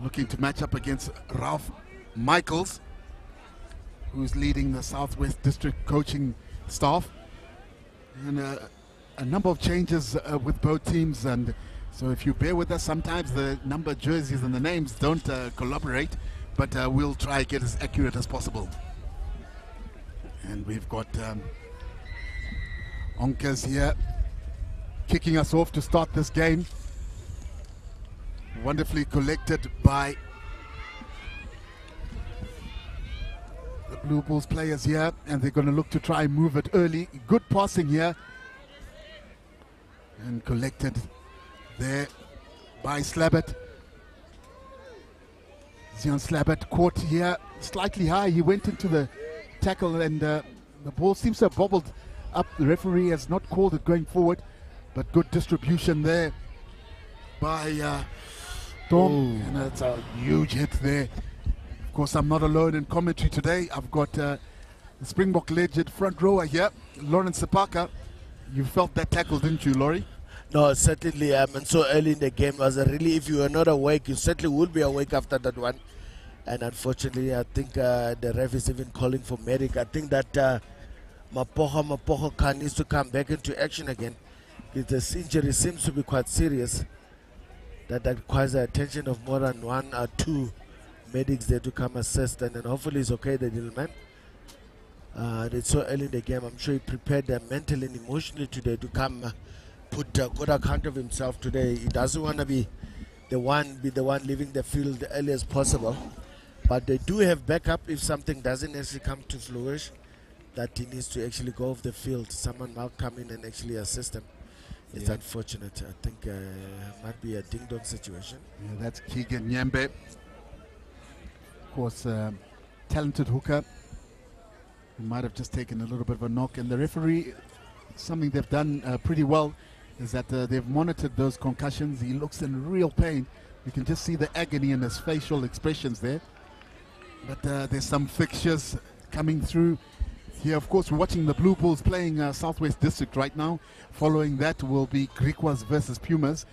looking to match up against Ralph Michaels, who's leading the Southwest District coaching staff. And a number of changes with both teams, and so if you bear with us, sometimes the number of jerseys and the names don't collaborate, but we'll try to get as accurate as possible. And we've got Onkers here kicking us off to start this game. Wonderfully collected by the Blue Bulls players here, and they're going to look to try and move it early. Good passing here, and collected there by Slabbert. Zion Slabbert caught here slightly high. He went into the tackle, and the ball seems to have bobbled up. The referee has not called it going forward, but good distribution there by Tom, and that's a huge hit there. Of course, I'm not alone in commentary today. I've got the Springbok legend front rower here, Lawrence Sepaka. You felt that tackle, didn't you, Laurie? No, certainly. And so early in the game was really, if you were not awake, you certainly would be awake after that one. And unfortunately, I think the ref is even calling for medic. I think that Mapoho Khan needs to come back into action again. This injury seems to be quite serious. That requires the attention of more than 1 or 2 medics there to come assist, and then hopefully it's okay, the little man. It's so early in the game. I'm sure he prepared mentally and emotionally today to come put good account of himself today. He doesn't want to be the one leaving the field the early as possible, but they do have backup if something doesn't actually come to flourish, that he needs to actually go off the field. Someone might come in and actually assist him. It's unfortunate. I think it might be a ding-dong situation. Yeah, that's Keegan Nyembe. Of course, talented hooker. He might have just taken a little bit of a knock. And the referee, something they've done pretty well is that they've monitored those concussions. He looks in real pain. You can just see the agony in his facial expressions there. But there's some fixtures coming through. Here, of course, we're watching the Blue Bulls playing Southwest District right now. Following that will be GRIQUAS versus PUMAS.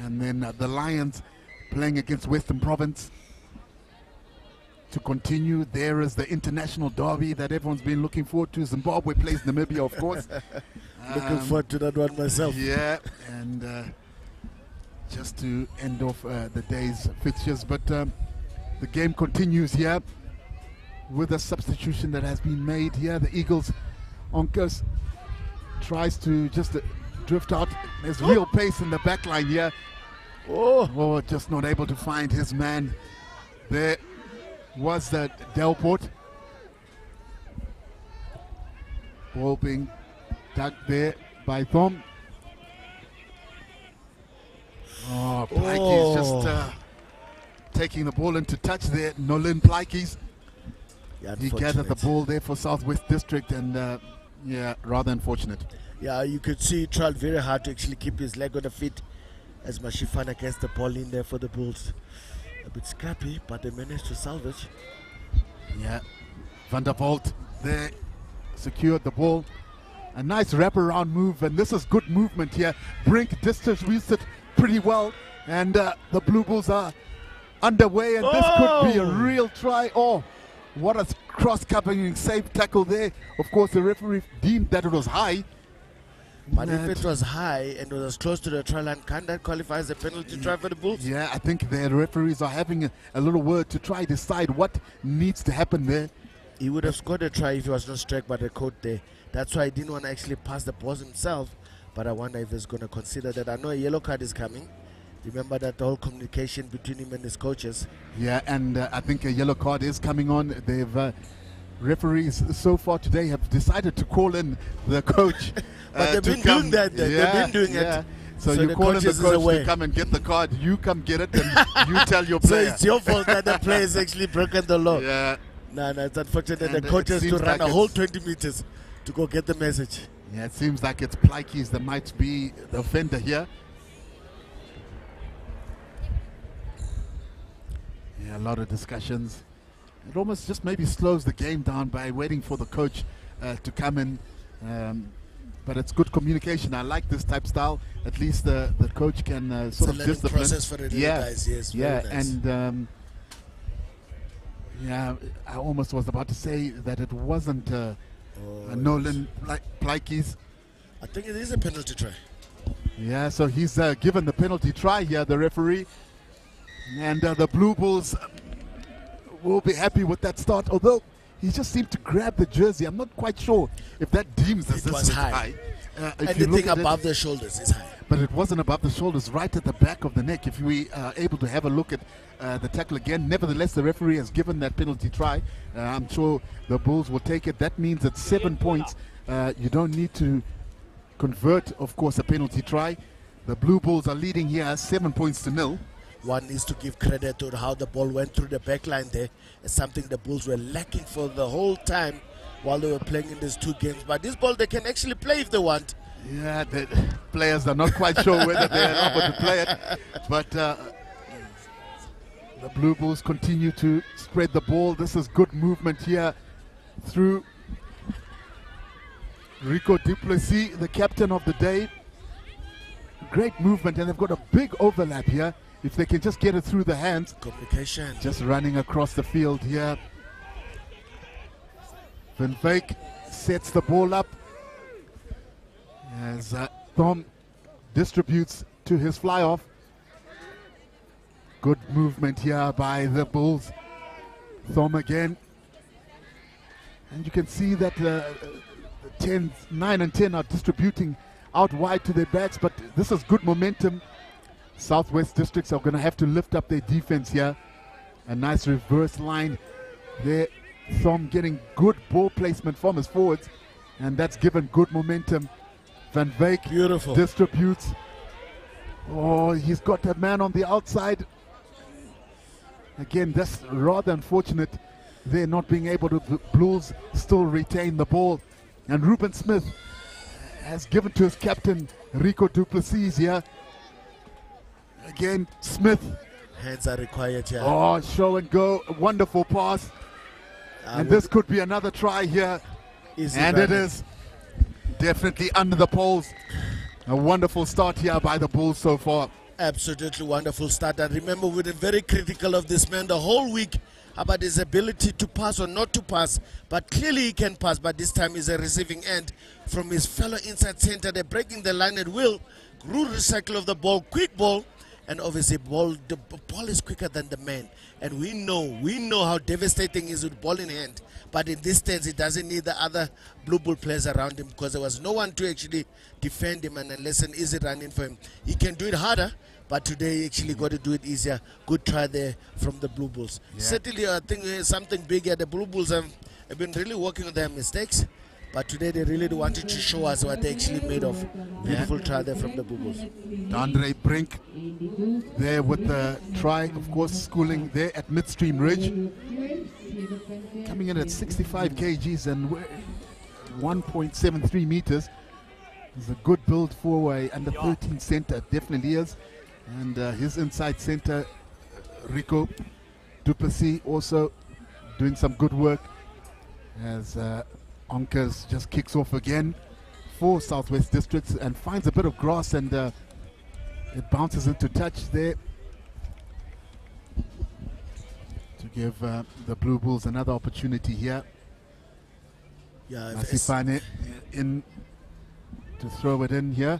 And then the Lions playing against Western Province. To continue, there is the international derby that everyone's been looking forward to. Zimbabwe plays Namibia, of course. Looking forward to that one myself. Yeah, and just to end off the day's fixtures. But the game continues here with a substitution that has been made here. The Eagles, Onkers tries to just drift out. There's real pace in the back line here. Oh, just not able to find his man. There was the Delport. Ball being dug there by Thom. Oh, Plaikie's just taking the ball into touch there. Nolan Plaikie's. He gathered the ball there for Southwest District, and yeah, rather unfortunate. Yeah, you could see he tried very hard to actually keep his leg on the feet as Mashifana gets the ball in there for the Bulls. A bit scrappy, but they managed to salvage. Yeah, Van der Vault there secured the ball. A nice wraparound move, and this is good movement here. Brink distributes it pretty well, and the Blue Bulls are underway, and this could be a real try. Oh, what a cross-covering safe tackle there. Of course, the referee deemed that it was high. But if it was high and it was close to the try line, can that qualify as a penalty try for the Bulls? Yeah, I think the referees are having a little word to try decide what needs to happen there. He would have scored a try if he was not struck by the coach there. That's why he didn't want to actually pass the ball himself. But I wonder if he's going to consider that. I know a yellow card is coming. Remember that the whole communication between him and his coaches. Yeah, and I think a yellow card is coming on. They've referees so far today have decided to call in the coach. But they've been doing that. They've been doing it. So you call in the coach to come and get the card. You come get it and you tell your player. So it's your fault that the player has actually broken the law. Yeah. No, it's unfortunate that the coach has to run a whole 20 meters to go get the message. Yeah, it seems like it's Plaikes that might be the offender here. Yeah, a lot of discussions. It almost just maybe slows the game down by waiting for the coach to come in. But it's good communication. I like this type style. At least the coach can sort of discipline. Process for the guys. Yes, yeah, nice. And yeah, I almost was about to say that it wasn't Nolan Plaikes. I think it is a penalty try. Yeah, so he's given the penalty try here, the referee. And the Blue Bulls will be happy with that start, although he just seemed to grab the jersey. I'm not quite sure if that deems as this is high. Anything above the shoulders is high. But it wasn't above the shoulders, right at the back of the neck. If we are able to have a look at the tackle again, nevertheless, the referee has given that penalty try. I'm sure the Bulls will take it. That means it's 7 points. You don't need to convert, of course, a penalty try. The Blue Bulls are leading here 7-0. One needs to give credit to how the ball went through the back line there. It's something the Bulls were lacking for the whole time while they were playing in these two games. But this ball, they can actually play if they want. Yeah, the players are not quite sure whether they are able to play it. But the Blue Bulls continue to spread the ball. This is good movement here through Rico du Plessis, the captain of the day. Great movement, and they've got a big overlap here. If they can just get it through the hands. Complication. Just running across the field here. Van Wyk sets the ball up as Thom distributes to his fly-off. Good movement here by the Bulls. Thom again. And you can see that the 9 and 10 are distributing out wide to their backs, but this is good momentum. Southwest Districts are going to have to lift up their defense here. A nice reverse line there. Thom getting good ball placement from his forwards, and that's given good momentum. Van Wyk distributes. Oh, he's got a man on the outside. Again, that's rather unfortunate. They're not being able to. Blues still retain the ball. And Ruben Smith has given to his captain, Rico du Plessis here. Again, Smith. Hands are required here. Oh, show and go. A wonderful pass. And this could be another try here. And it is definitely under the poles. A wonderful start here by the Bulls so far. Absolutely wonderful start. And remember, we've been very critical of this man the whole week about his ability to pass or not to pass. But clearly he can pass, but this time he's a receiving end from his fellow inside center. They're breaking the line at will. Good recycle of the ball, quick ball. And obviously the ball is quicker than the man. And we know how devastating it is with ball in hand. But in this stance, he doesn't need the other Blue Bull players around him because there was no one to actually defend him and unless an easy run in for him. He can do it harder, but today he actually got to do it easier. Good try there from the Blue Bulls. Yeah. Certainly, I think something big here. The Blue Bulls have been really working on their mistakes. But today they really wanted to show us what they actually made of. Beautiful try there from the Blue Bulls. Andre Brink there with the try, of course, schooling there at Midstream Ridge. Coming in at 65 kgs and 1.73 meters. He's a good build for a under 13 center, definitely is. And his inside center, Rico du Plessis, also doing some good work as Onkers just kicks off again for Southwest Districts and finds a bit of grass and it bounces into touch there to give the Blue Bulls another opportunity here. Yeah, Masipane in to throw it in here.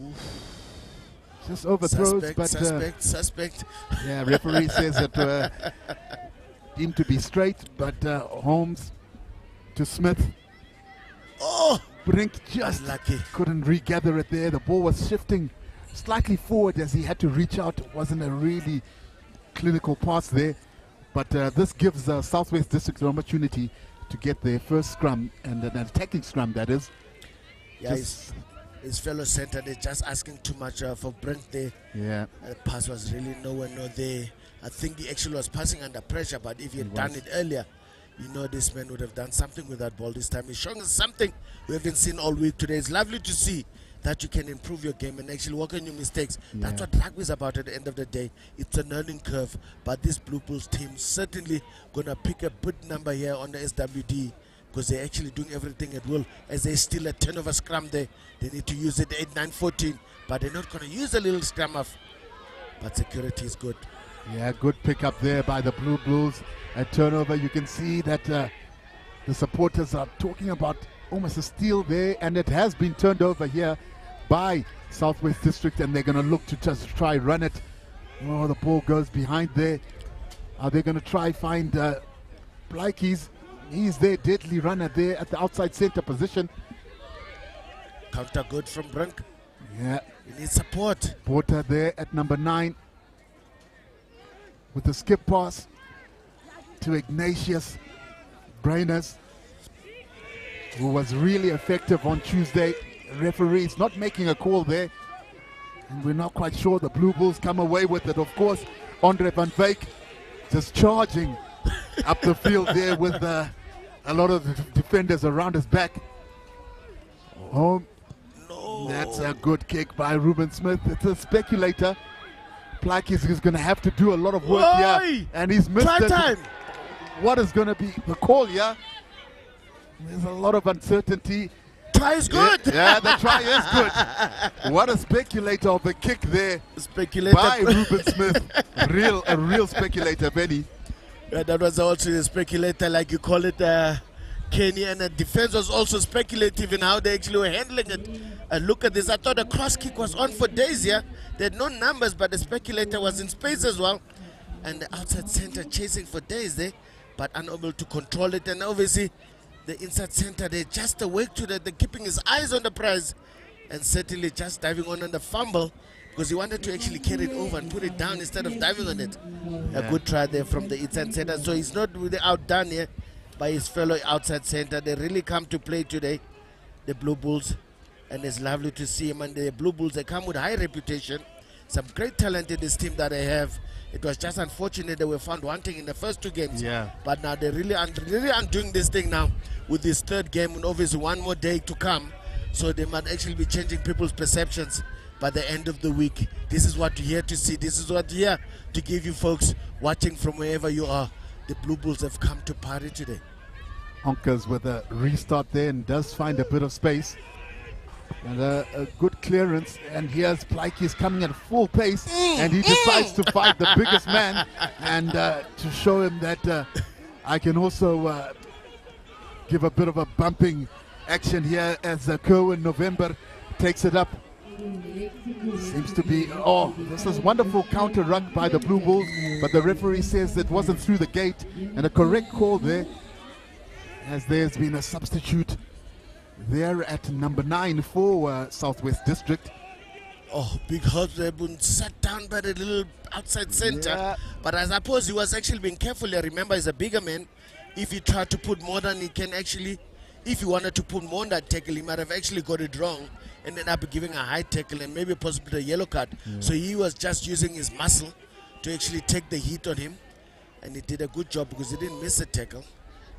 Oof. Just overthrows, suspect. Yeah, referee says it deemed to be straight, but Holmes to Smith. Oh, Brink just couldn't regather it there. The ball was shifting slightly forward as he had to reach out. It wasn't a really clinical pass there, But this gives Southwest District an opportunity to get their first scrum, and an attacking scrum, that is. Yeah, his fellow center, they're just asking too much for Brent there. Yeah. The pass was really nowhere near there. I think he actually was passing under pressure, but if he had done it earlier, you know this man would have done something with that ball this time. He's showing us something we haven't seen all week today. It's lovely to see that you can improve your game and actually work on your mistakes. Yeah. That's what rugby is about at the end of the day. It's a learning curve, but this Blue Bulls team certainly gonna pick a good number here on the SWD, because they're actually doing everything at will. As they still a turnover scrum there, they need to use it 8-9-14, but they're not gonna use a little scrum off. But security is good. Yeah, good pick up there by the Blue Bulls. A turnover. You can see that the supporters are talking about almost a steal there, and it has been turned over here by Southwest District, and they're going to look to just try run it. Oh, the ball goes behind there. Are they going to try find Blakey's? He's their deadly runner there at the outside center position. Counter good from Brunk. Yeah. He needs support. Porter there at number 9 with the skip pass to Ignatius Brainers, who was really effective on Tuesday. Referees not making a call there, and we're not quite sure. The Blue Bulls come away with it. Of course, Andre van Wyk just charging up the field there with a lot of the defenders around his back. Oh, no. That's a good kick by Ruben Smith. It's a speculator. Plakis is going to have to do a lot of work here, and he's missed it. Time. What is going to be the call here? There's a lot of uncertainty. Try is good. Yeah, the try is good. What a speculator of a kick there by Ruben Smith. A real speculator, Benny. Yeah, that was also a speculator, like you call it, Kenny, and the defense was also speculative in how they actually were handling it. And look at this. I thought the cross kick was on for days here. They had no numbers, but the speculator was in space as well. And the outside center chasing for days there, but unable to control it. And obviously, the inside center, they're just awake to that. They're keeping his eyes on the prize, and certainly just diving on the fumble, because he wanted to actually carry it over and put it down instead of diving on it. A good try there from the inside center. So he's not really outdone here by his fellow outside center. They really come to play today, the Blue Bulls, and it's lovely to see him. And the Blue Bulls, they come with high reputation, some great talent in this team that they have. It was just unfortunate they were found wanting in the first 2 games. Yeah. But now they're really undoing this thing now with this 3rd game, and obviously one more day to come. So they might actually be changing people's perceptions by the end of the week. This is what you're here to see. This is what you're here to give you folks watching from wherever you are. The Blue Bulls have come to party today. Honkers with a restart there, and does find a bit of space. And a good clearance, and here's Blakey's coming at full pace, and he decides to fight the biggest man, and to show him that I can also give a bit of a bumping action here as Kerwin November takes it up. Seems to be, oh, this is wonderful counter run by the Blue Bulls, but the referee says it wasn't through the gate, and a correct call there, as there's been a substitute there at number 9 for Southwest District. Oh, big hurt there, been sat down by the little outside center. Yeah. But I suppose he was actually being careful. I remember he's a bigger man. If he tried to put more than he can actually, if he wanted to put more on that tackle, he might have actually got it wrong and ended up giving a high tackle and maybe possibly a yellow card. So he was just using his muscle to actually take the heat on him. And he did a good job because he didn't miss a tackle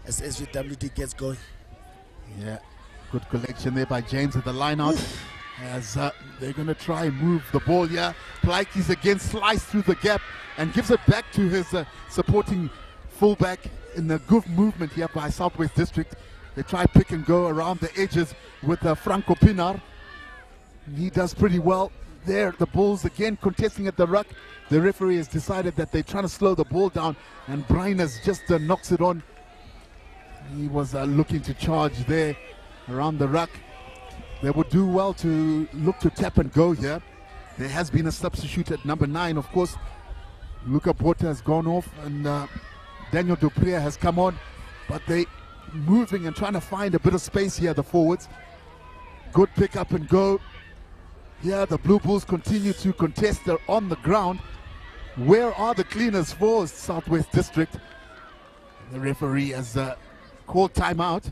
as SVWD gets going. Yeah. Good collection there by James at the line out, as they're going to try and move the ball here. Blakey's again sliced through the gap and gives it back to his supporting fullback in a good movement here by Southwest District. They try pick and go around the edges with Franco Pinar. He does pretty well there. The Bulls again contesting at the ruck. The referee has decided that they're trying to slow the ball down, and Brainers just knocks it on. He was looking to charge there around the ruck. They would do well to look to tap and go here. There has been a substitute at number 9, of course. Luca Porter has gone off, and Daniel Dupree has come on, but they moving and trying to find a bit of space here, the forwards. Good pick up and go. Here the Blue Bulls continue to contest. They're on the ground. Where are the cleaners for Southwest District? The referee has called timeout.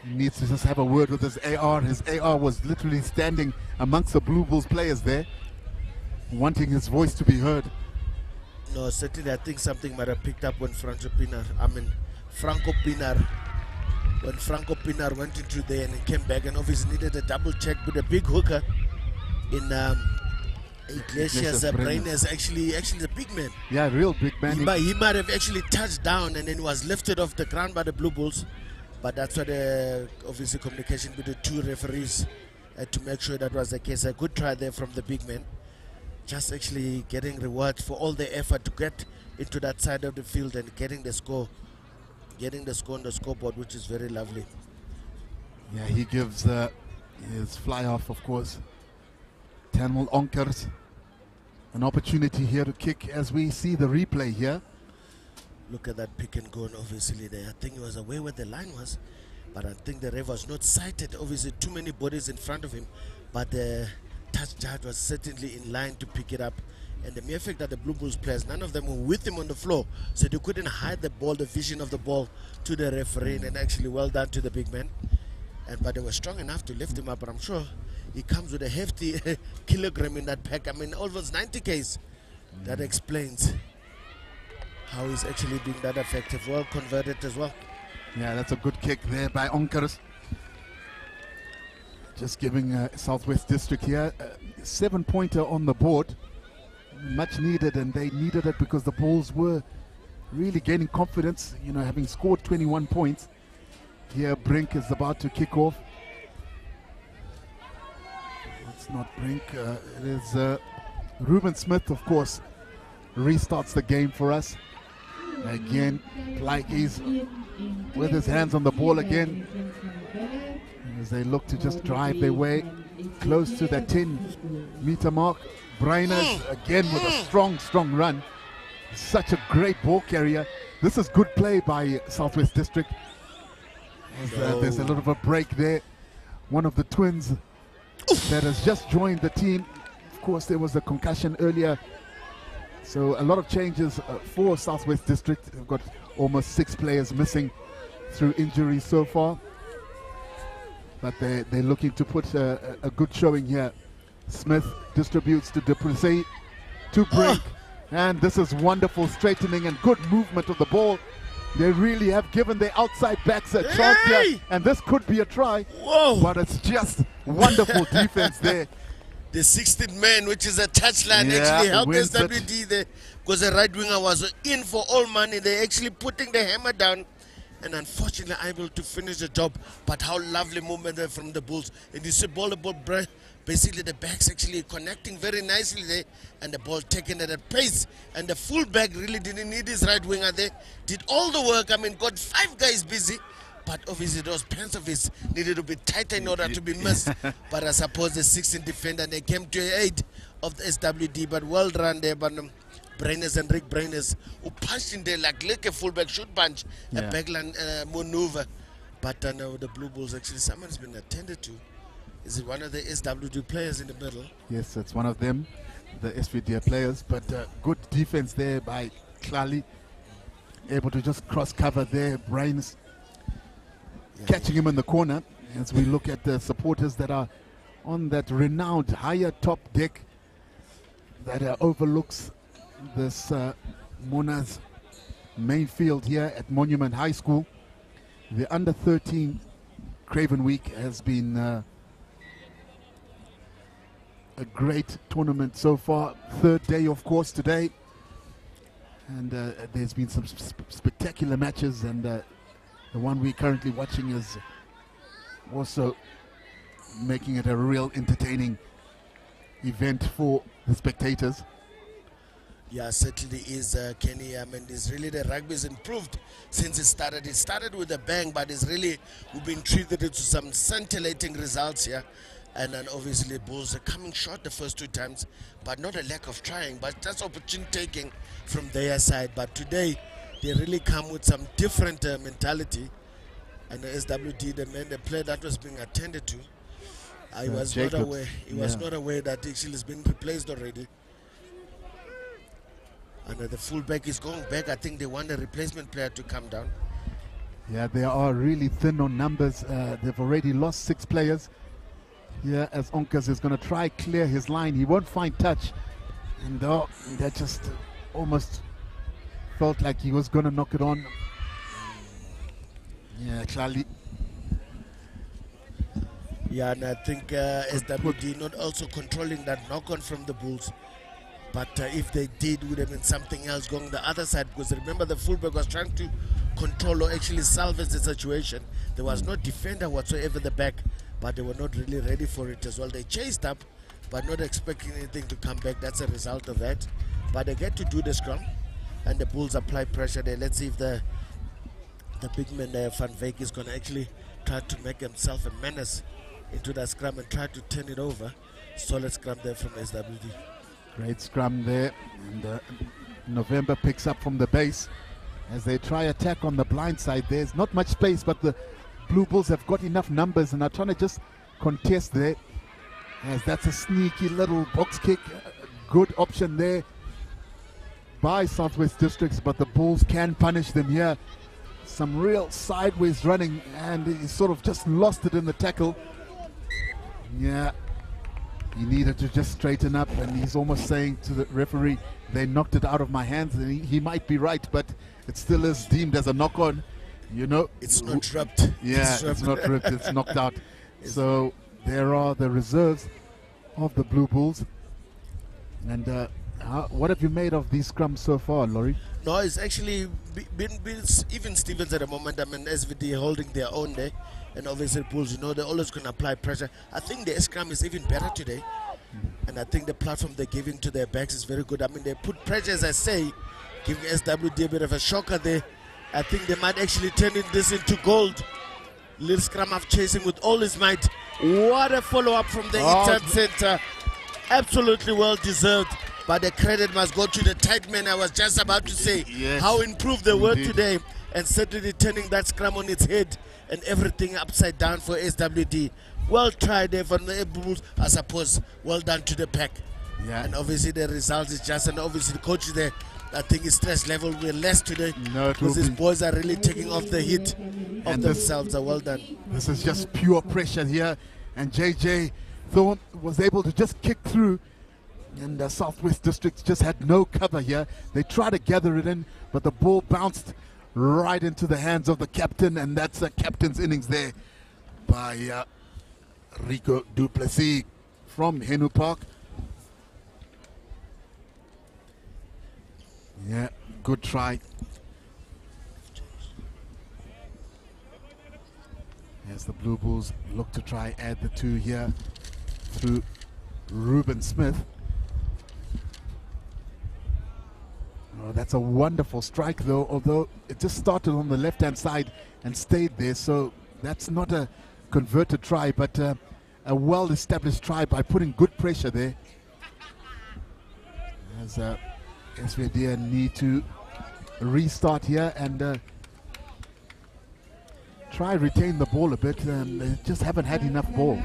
He needs to just have a word with his AR. His AR was literally standing amongst the Blue Bulls players there, wanting his voice to be heard. No, certainly I think something might have picked up when Franco Pinar went into there and he came back and obviously needed a double check with a big hooker in Iglesias. Brain is actually the big man. Yeah, real big man. He might have actually touched down and then was lifted off the ground by the Blue Bulls. But that's what obviously communication with the two referees to make sure that was the case. A good try there from the big man. Just actually getting reward for all the effort to get into that side of the field and getting the score on the scoreboard, which is very lovely. Yeah, he gives his fly off, of course. Tanwil Onkers an opportunity here to kick as we see the replay here. Look at that pick and go, and obviously there. I think he was away where the line was, but I think the ref was not sighted. Obviously too many bodies in front of him, but the touch judge was certainly in line to pick it up. And the mere fact that the Blue Bulls players, none of them were with him on the floor, so they couldn't hide the ball, the vision of the ball to the referee. And actually well done to the big man. But they were strong enough to lift him up, but I'm sure he comes with a hefty kilogram in that pack. I mean, almost 90 Ks. That explains how he's actually being that effective. Well converted as well. Yeah, that's a good kick there by Onkers. Just giving Southwest District here a 7-pointer on the board. Much needed, and they needed it because the Bulls were really gaining confidence, you know, having scored 21 points. Here Brink is about to kick off. It's not Brink, it is Ruben Smith, of course, restarts the game for us. Again, like he's with his hands on the ball again, as they look to just drive their way close to the 10-meter mark. Breiners again with a strong run. Such a great ball carrier. This is good play by Southwest District. There's a little of a break there. One of the twins that has just joined the team. Of course, there was a concussion earlier. So a lot of changes for Southwest District. They've got almost 6 players missing through injury so far. But they're looking to put a good showing here. Smith distributes to Duplessis, to Brink. And this is wonderful straightening and good movement of the ball. They really have given their outside backs a chance here. And this could be a try. Whoa. But it's just wonderful defense there. The 16th man, which is a touchline, actually helped SWD there because the right winger was in for all money. They're actually putting the hammer down and unfortunately able to finish the job. But how lovely movement there from the Bulls. And you see ball, basically the backs actually connecting very nicely there and the ball taken at a pace. And the fullback really didn't need his right winger there. Did all the work. I mean, got 5 guys busy. But obviously those pants of his needed to be tighter in order to be missed. But I suppose the 16th defender, they came to the aid of the SWD. But well run there, but Brainers and Rick Brainers, who punched in there like a fullback shoot punch, a backline maneuver. But the Blue Bulls, actually, someone's been attended to. Is it one of the SWD players in the middle? Yes, it's one of them, the SVD players. But good defense there by Klali. Able to just cross cover there. Brains catching him in the corner as we look at the supporters that are on that renowned higher top deck that overlooks this Mona's main field here at Monument High School. The under 13 Craven Week has been a great tournament so far. 3rd day, of course, today, and there's been some spectacular matches, and the one we're currently watching is also making it a real entertaining event for the spectators. Yeah, certainly is, Kenny. I mean, it's really the rugby's improved since it started. It started with a bang, but it's really, we've been treated to some scintillating results here. And then obviously Bulls are coming short the first 2 times, but not a lack of trying, but that's opportunity taking from their side. But today, they really come with some different mentality. And the SWD, the player that was being attended to, I was not aware. He was not aware that actually has been replaced already. And the fullback is going back. I think they want a replacement player to come down. Yeah, they are really thin on numbers. They've already lost 6 players. Yeah, as Onkers is going to try clear his line. He won't find touch. And that just almost felt like he was going to knock it on. Yeah, Charlie. Yeah, and I think SWD not also controlling that knock-on from the Bulls. But if they did, would have been something else going the other side. Because remember, the fullback was trying to control or actually salvage the situation. There was no defender whatsoever at the back, but they were not really ready for it as well. They chased up, but not expecting anything to come back. That's a result of that. But they get to do the scrum, and the Bulls apply pressure there. Let's see if the big man there, Van Wyk, is going to actually try to make himself a menace into that scrum and try to turn it over. Solid scrum there from SWD. Great scrum there, and November picks up from the base as they try attack on the blind side. There's not much space, but the Blue Bulls have got enough numbers and are trying to just contest there, as that's a sneaky little box kick. Good option there by Southwest Districts, but the Bulls can punish them here. Some real sideways running, and he sort of just lost it in the tackle. Yeah, he needed to just straighten up, and he's almost saying to the referee, they knocked it out of my hands. And he might be right, but it still is deemed as a knock-on. You know, it's not dropped. Yeah, it's not ripped, it's knocked out. So there are the reserves of the Blue Bulls. And what have you made of these scrums so far, Laurie? No, it's actually been even Stevens at the moment. I mean, SVD holding their own there. And obviously Bulls, you know, they're always going to apply pressure. I think the scrum is even better today. And I think the platform they're giving to their backs is very good. I mean, they put pressure, as I say, giving SWD a bit of a shocker there. I think they might actually turn this into gold. Little scrum of chasing with all his might. What a follow-up from the inside center. Absolutely well deserved. But the credit must go to the tight men. I was just about to say how improved they were today. And certainly turning that scrum on its head and everything upside down for SWD. Well tried there from the Bulls, I suppose. Well done to the pack. Yeah. And obviously the result is just, and obviously the coach there, I think his stress level will be less today, because his boys are really taking off the hit of themselves. Well done. This is just pure pressure here, and JJ Thorne was able to just kick through, and the Southwest Districts just had no cover here. They tried to gather it in, but the ball bounced right into the hands of the captain, and that's a captain's innings there by Rico Duplessis from Henu Park. Yeah, good try. As the Blue Bulls look to try add the 2 here through Ruben Smith. Oh, that's a wonderful strike though, although it just started on the left-hand side and stayed there, so that's not a converted try, but a well-established try by putting good pressure there. As SVD need to restart here and try retain the ball a bit. They just haven't had enough ball.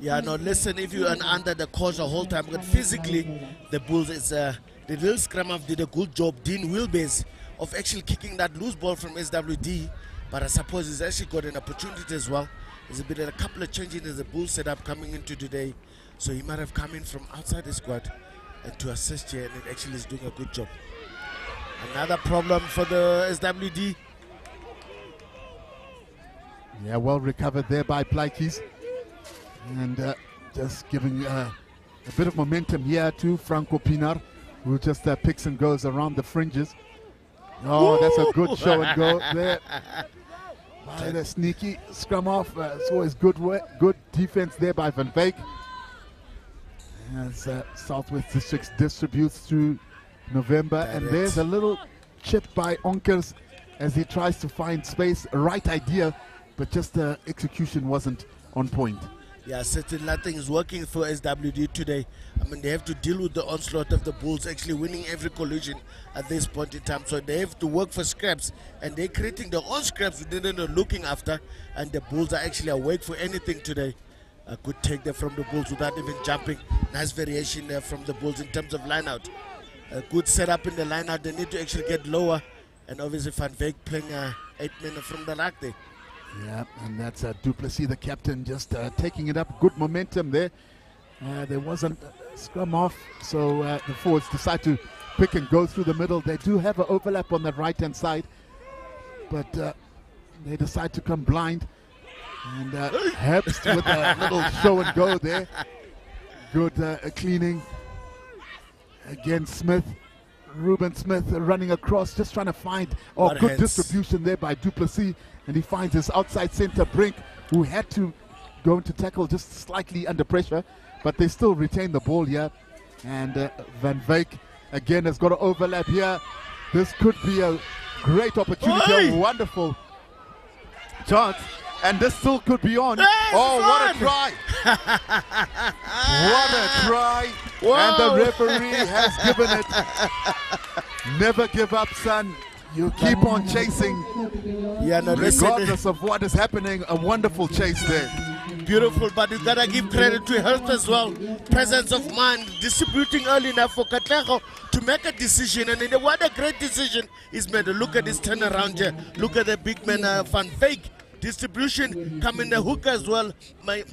Yeah, no, listen, if you are under the coach the whole time, but physically the Bulls, the little scrum off did a good job. Dean Wilbes of actually kicking that loose ball from SWD, but I suppose he's actually got an opportunity as well. There's a couple of changes in the Bulls setup coming into today, so he might have come in from outside the squad and to assist here, and it actually is doing a good job. Another problem for the SWD. Yeah, well recovered there by Plaikis. And just giving a bit of momentum here to Franco Pinar, who just picks and goes around the fringes. Oh, that's a good show and go there. By the sneaky scrum off. It's always good defense there by Van Wyk. As Southwest Districts distributes through November. And there's a little chip by Onkers as he tries to find space. A right idea, but just the execution wasn't on point. Yeah, certainly nothing is working for SWD today. I mean, they have to deal with the onslaught of the Bulls, actually winning every collision at this point in time. So they have to work for scraps, and they're creating their own scraps they're looking after, and the Bulls are actually awake for anything today. A good take there from the Bulls without even jumping. Nice variation there from the Bulls in terms of line out. a good setup in the lineup. They need to actually get lower, and obviously Van Wyk playing 8 men from the rack there. Yeah, and that's Du Plessis, the captain, just taking it up. Good momentum there. There wasn't a scrum off, so the forwards decide to pick and go through the middle. They do have an overlap on that right-hand side, but they decide to come blind. And Herbst with a little show and go there. Good cleaning. Again, Smith, Ruben Smith running across, just trying to find good distribution there by Du Plessis. And he finds his outside center Brink, who had to go into tackle just slightly under pressure, but they still retain the ball here. And Van Wyk again has got an overlap here. This could be a great opportunity, a wonderful chance. And this still could be on. What a try! What a try! Whoa. And the referee has given it. Never give up, son. You keep on chasing. Yeah, no, regardless of what is happening. A wonderful chase there. Beautiful, but you gotta give credit to Herbst as well. Presence of mind, distributing early enough for Katlego to make a decision. And what a great decision is made. Look at this turnaround here. Look at the big man Van Wyk. Distribution coming the hook as well. My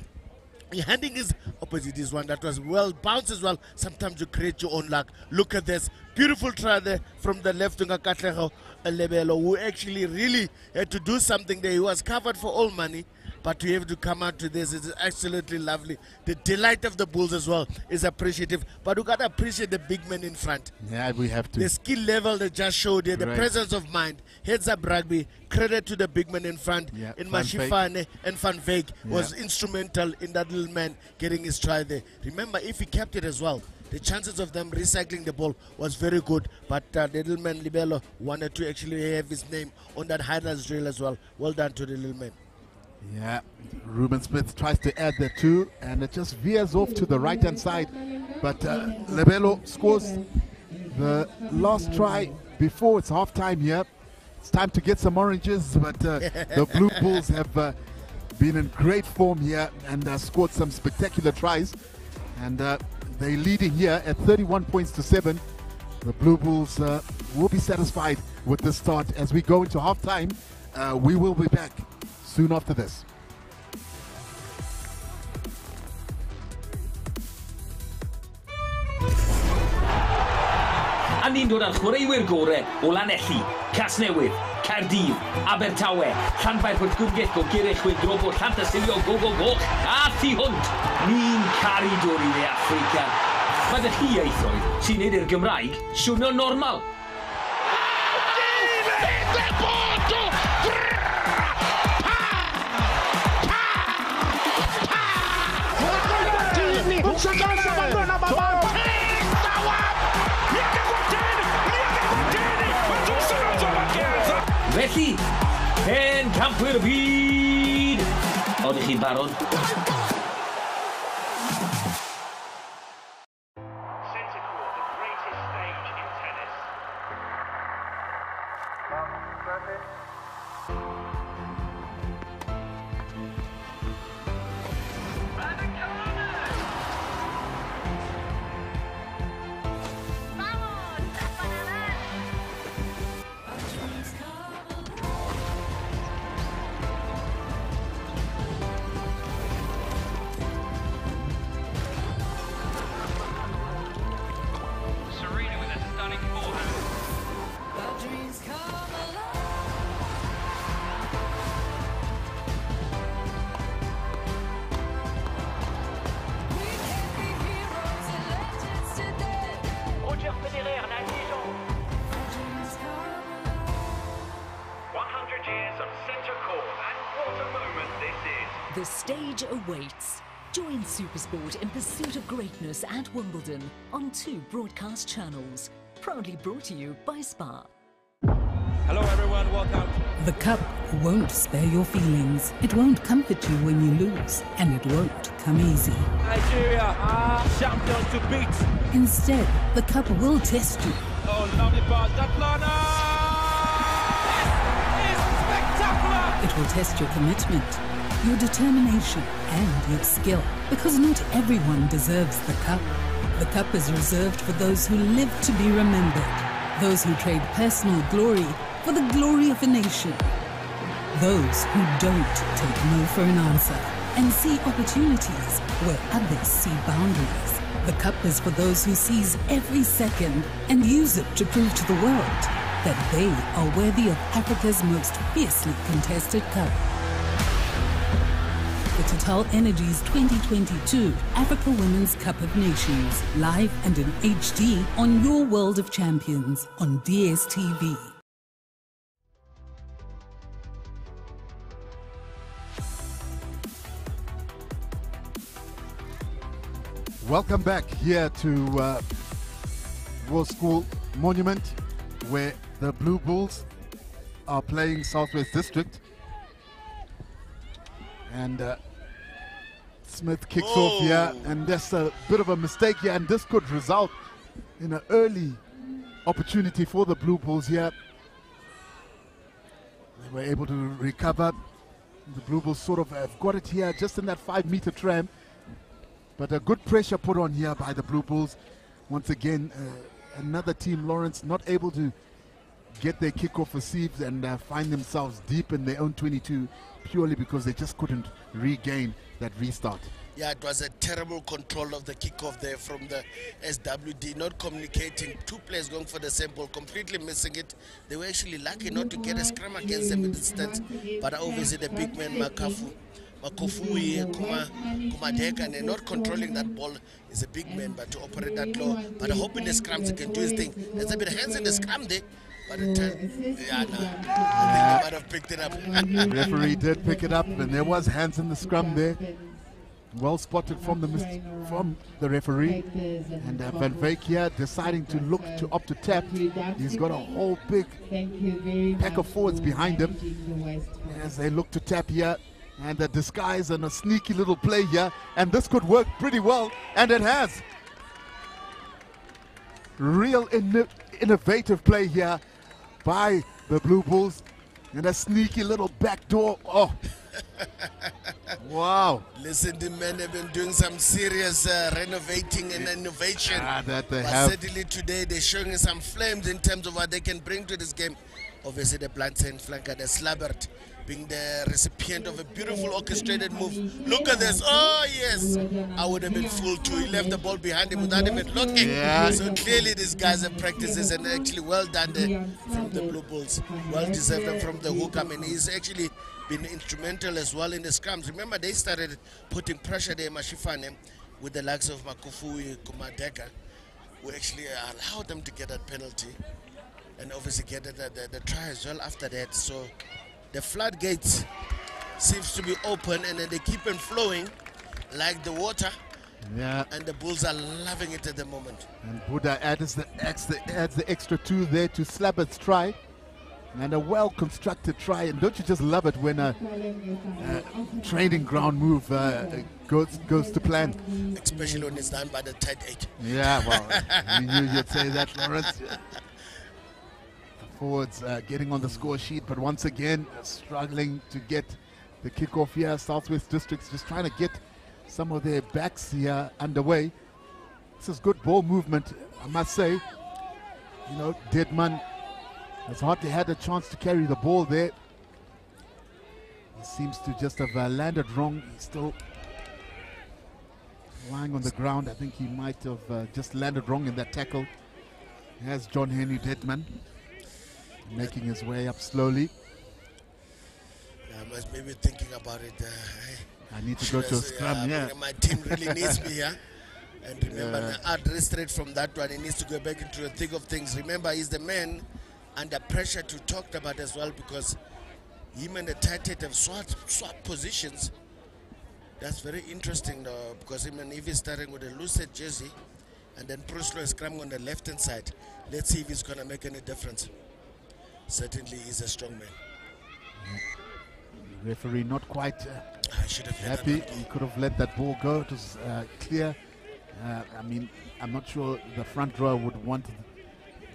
handing is opposite this one. That was well bounced as well. Sometimes you create your own luck. Look at this beautiful try there from the left winger Katlego Lebelo, who actually really had to do something there. He was covered for all money, but to have to come out to this is absolutely lovely. The delight of the Bulls as well is appreciative, but we gotta appreciate the big men in front. Yeah, we have to. The skill level they just showed here, the presence of mind. Heads up Rugby, credit to the big men in front. Yeah, in Mashifane and Van Wyk was instrumental in that little man getting his try there. Remember, if he kept it as well, the chances of them recycling the ball was very good, but the little man Libelo wanted to actually have his name on that highlights drill as well. Well done to the little man. Yeah, Ruben Smith tries to add that too, and it just veers off to the right-hand side. But Lebelo scores the last try before it's half-time here. It's time to get some oranges, but the Blue Bulls have been in great form here and scored some spectacular tries. And they're leading here at 31 points to 7. The Blue Bulls will be satisfied with this start. As we go into half-time, we will be back soon after this. A ni'n dod â'r chwaraewyr gorau o Lanelli, Casnewydd, Caerdydd, Abertawe, Llanfair Pwllgwyngyll, Gogerychwyn, Drobo, Llantysilio, Gogogoch a Thu Hwnt. Ni'n caru dod i dde Africa. Mae dy chi eithroedd sy'n neud i'r Gymraeg swnio normal. Felly, pen campwyr byd! Oeddech chi'n barod? The stage awaits. Join SuperSport in pursuit of greatness at Wimbledon on 2 broadcast channels. Proudly brought to you by Spa. Hello everyone, welcome. The cup won't spare your feelings. It won't comfort you when you lose. And it won't come easy. Nigeria are champions to beat. Instead, the cup will test you. Oh, lovely pass, that corner! It's spectacular! It will test your commitment, your determination and your skill, because not everyone deserves the cup. The cup is reserved for those who live to be remembered, those who trade personal glory for the glory of a nation, those who don't take no for an answer and see opportunities where others see boundaries. The cup is for those who seize every second and use it to prove to the world that they are worthy of Africa's most fiercely contested cup. The Total Energies 2022 Africa Women's Cup of Nations, live and in HD on your World of Champions on DSTV. Welcome back here to World School Monument, where the Blue Bulls are playing Southwest District. And Smith kicks off here, and that's a bit of a mistake here, and this could result in an early opportunity for the Blue Bulls here. They were able to recover. The Blue Bulls sort of have got it here just in that 5-meter tram, but a good pressure put on here by the Blue Bulls. Once again, another team, Lawrence, not able to get their kickoff received and find themselves deep in their own 22 purely because they just couldn't regain that restart. Yeah, it was a terrible control of the kickoff there from the SWD, not communicating. Two players going for the same ball, completely missing it. They were actually lucky not to get a scrum against them in the distance, but obviously the big man Makofui, Kumadeka, and they're not controlling that ball. Is a big man, but to operate that low. But I hope in the scrums he can do his thing. There's a bit of hands in the scrum there. But I think he might have picked it up. The referee did pick it up, and there was hands in the scrum there. Well spotted from the referee. And Van Wyk here deciding to look to opt to tap. He's got a whole big pack of forwards behind him as they look to tap here. And a disguise and a sneaky little play here. And this could work pretty well, and it has. Real innovative play here by the Blue Bulls, and a sneaky little backdoor. Oh, wow. Listen, the men have been doing some serious renovating and innovation. That they but have. Certainly today they're showing some flames in terms of what they can bring to this game. Obviously the blind-side flanker, the Slabbert, being the recipient of a beautiful orchestrated move. Look at this. Oh, yes. I would have been fooled too. He left the ball behind him without even looking. Yeah. So clearly these guys have practices, and actually well done there from the Blue Bulls. Well deserved them from the hook. I mean, he's actually been instrumental as well in the scrums. Remember, they started putting pressure there, Mashifane, with the likes of Makofui, Kumadeka, who actually allowed them to get that penalty. And obviously get the try as well after that. So the floodgates seems to be open, and then they keep on flowing like the water. Yeah. And the Bulls are loving it at the moment. And Buddha adds the extra 2 there to Slabbert's try. And a well-constructed try. And don't you just love it when a training ground move goes to plan? Especially when it's done by the tight 8. Yeah, well, you'd say that, Lawrence. Forwards getting on the score sheet, but once again struggling to get the kickoff here. Southwest Districts just trying to get some of their backs here underway. This is good ball movement, I must say. You know, Deadman has hardly had a chance to carry the ball there. He seems to just have landed wrong. He's still lying on the ground. I think he might have just landed wrong in that tackle. Here's John Henry Deadman, making his way up slowly. Yeah, I must maybe thinking about it. I need to go to a scrum, yeah. My team really needs me here. And remember, straight from that one, he needs to go back into the thick of things. Remember, he's the man under pressure to talk about as well, because him and the tight head have swapped positions. That's very interesting, though, because even if he's starting with a lucid jersey and then Pruslo is scrumming on the left-hand side, let's see if he's going to make any difference. Certainly he's a strong man. The referee not quite happy. He could have let that ball go. It was clear. I mean, I'm not sure the front row would want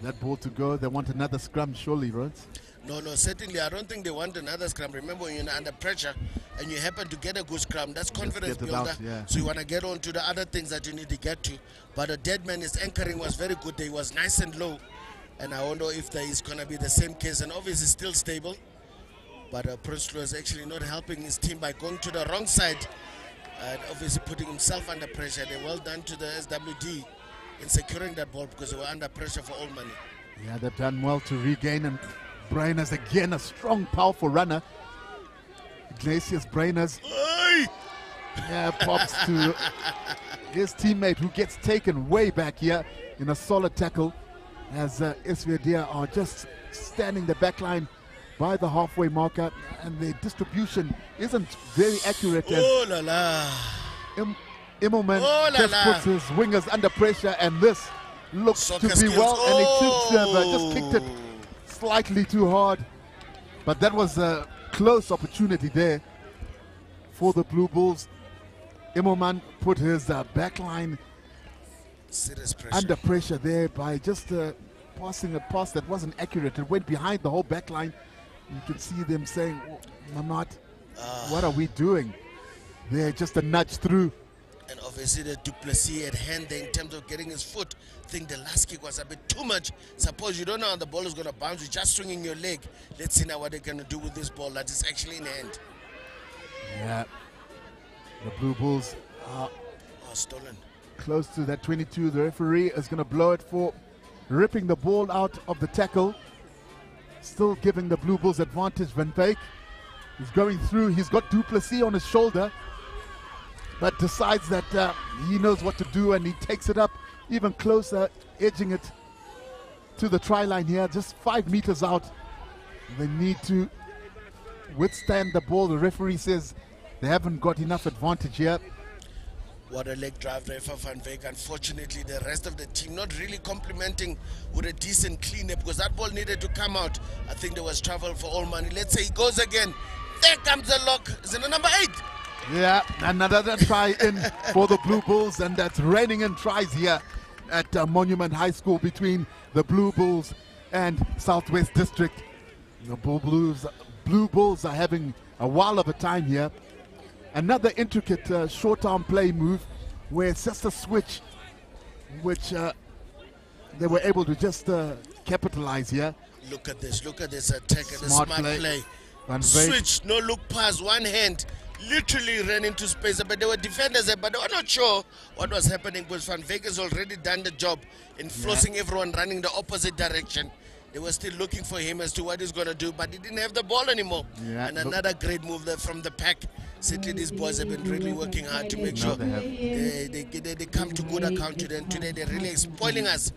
that ball to go. They want another scrum, surely, Rhodes? No, certainly. I don't think they want another scrum. Remember, when you're under pressure and you happen to get a good scrum, that's confidence builder. Out, yeah. So you want to get on to the other things that you need to get to. But the dead man, his anchoring was very good. He was nice and low. And I wonder if there is going to be the same case. And obviously still stable. But Prince Lou is actually not helping his team by going to the wrong side. And obviously putting himself under pressure. They well done to the SWD in securing that ball because they were under pressure for all money. Yeah, they've done well to regain, and Brainers again, a strong, powerful runner. Iglesias Brainers. Yeah, pops to his teammate who gets taken way back here in a solid tackle as Esvedia are just standing the back line by the halfway marker, and the distribution isn't very accurate. Oh la la. Immelman just puts his wingers under pressure, and this looks Soccer to be skills. well, and he just kicked it slightly too hard. But that was a close opportunity there for the Blue Bulls. Immelman put his back line under pressure there by just passing a pass that wasn't accurate. It went behind the whole back line. You can see them saying, oh, Mamat, what are we doing? They're just a nudge through. And obviously the Duplessis at hand there in terms of getting his foot. I think the last kick was a bit too much. Suppose you don't know how the ball is going to bounce, you're just swinging your leg. Let's see now what they're going to do with this ball that is actually in hand. Yeah, the Blue Bulls are stolen. Close to that 22. The referee is going to blow it for ripping the ball out of the tackle. Still giving the Blue Bulls advantage. Van Wyk is going through. He's got Duplessis on his shoulder, but decides that he knows what to do, and he takes it up even closer, edging it to the try line here, just 5 meters out. They need to withstand the ball. The referee says they haven't got enough advantage here. What a leg drive there for Van Wyk. Unfortunately, the rest of the team not really complimenting with a decent cleanup because that ball needed to come out. I think there was travel for all money. Let's say he goes again. There comes the lock. Is it the number 8? Yeah, another try in for the Blue Bulls, and that's raining in tries here at Monument High School between the Blue Bulls and Southwest District. The Blue Bulls are having a while of a time here. Another intricate short-arm play move where it's just a switch, which they were able to just capitalize here. Look at this attack and the smart play. Switch, no look pass, one hand. Literally ran into space, but there were defenders there, but they were not sure what was happening because Van Wyk has already done the job in forcing everyone running the opposite direction. They were still looking for him as to what he's going to do, but he didn't have the ball anymore. Yeah, and another great move there from the pack. Certainly these boys have been really working hard to make sure they come to good account today. And today they're really spoiling us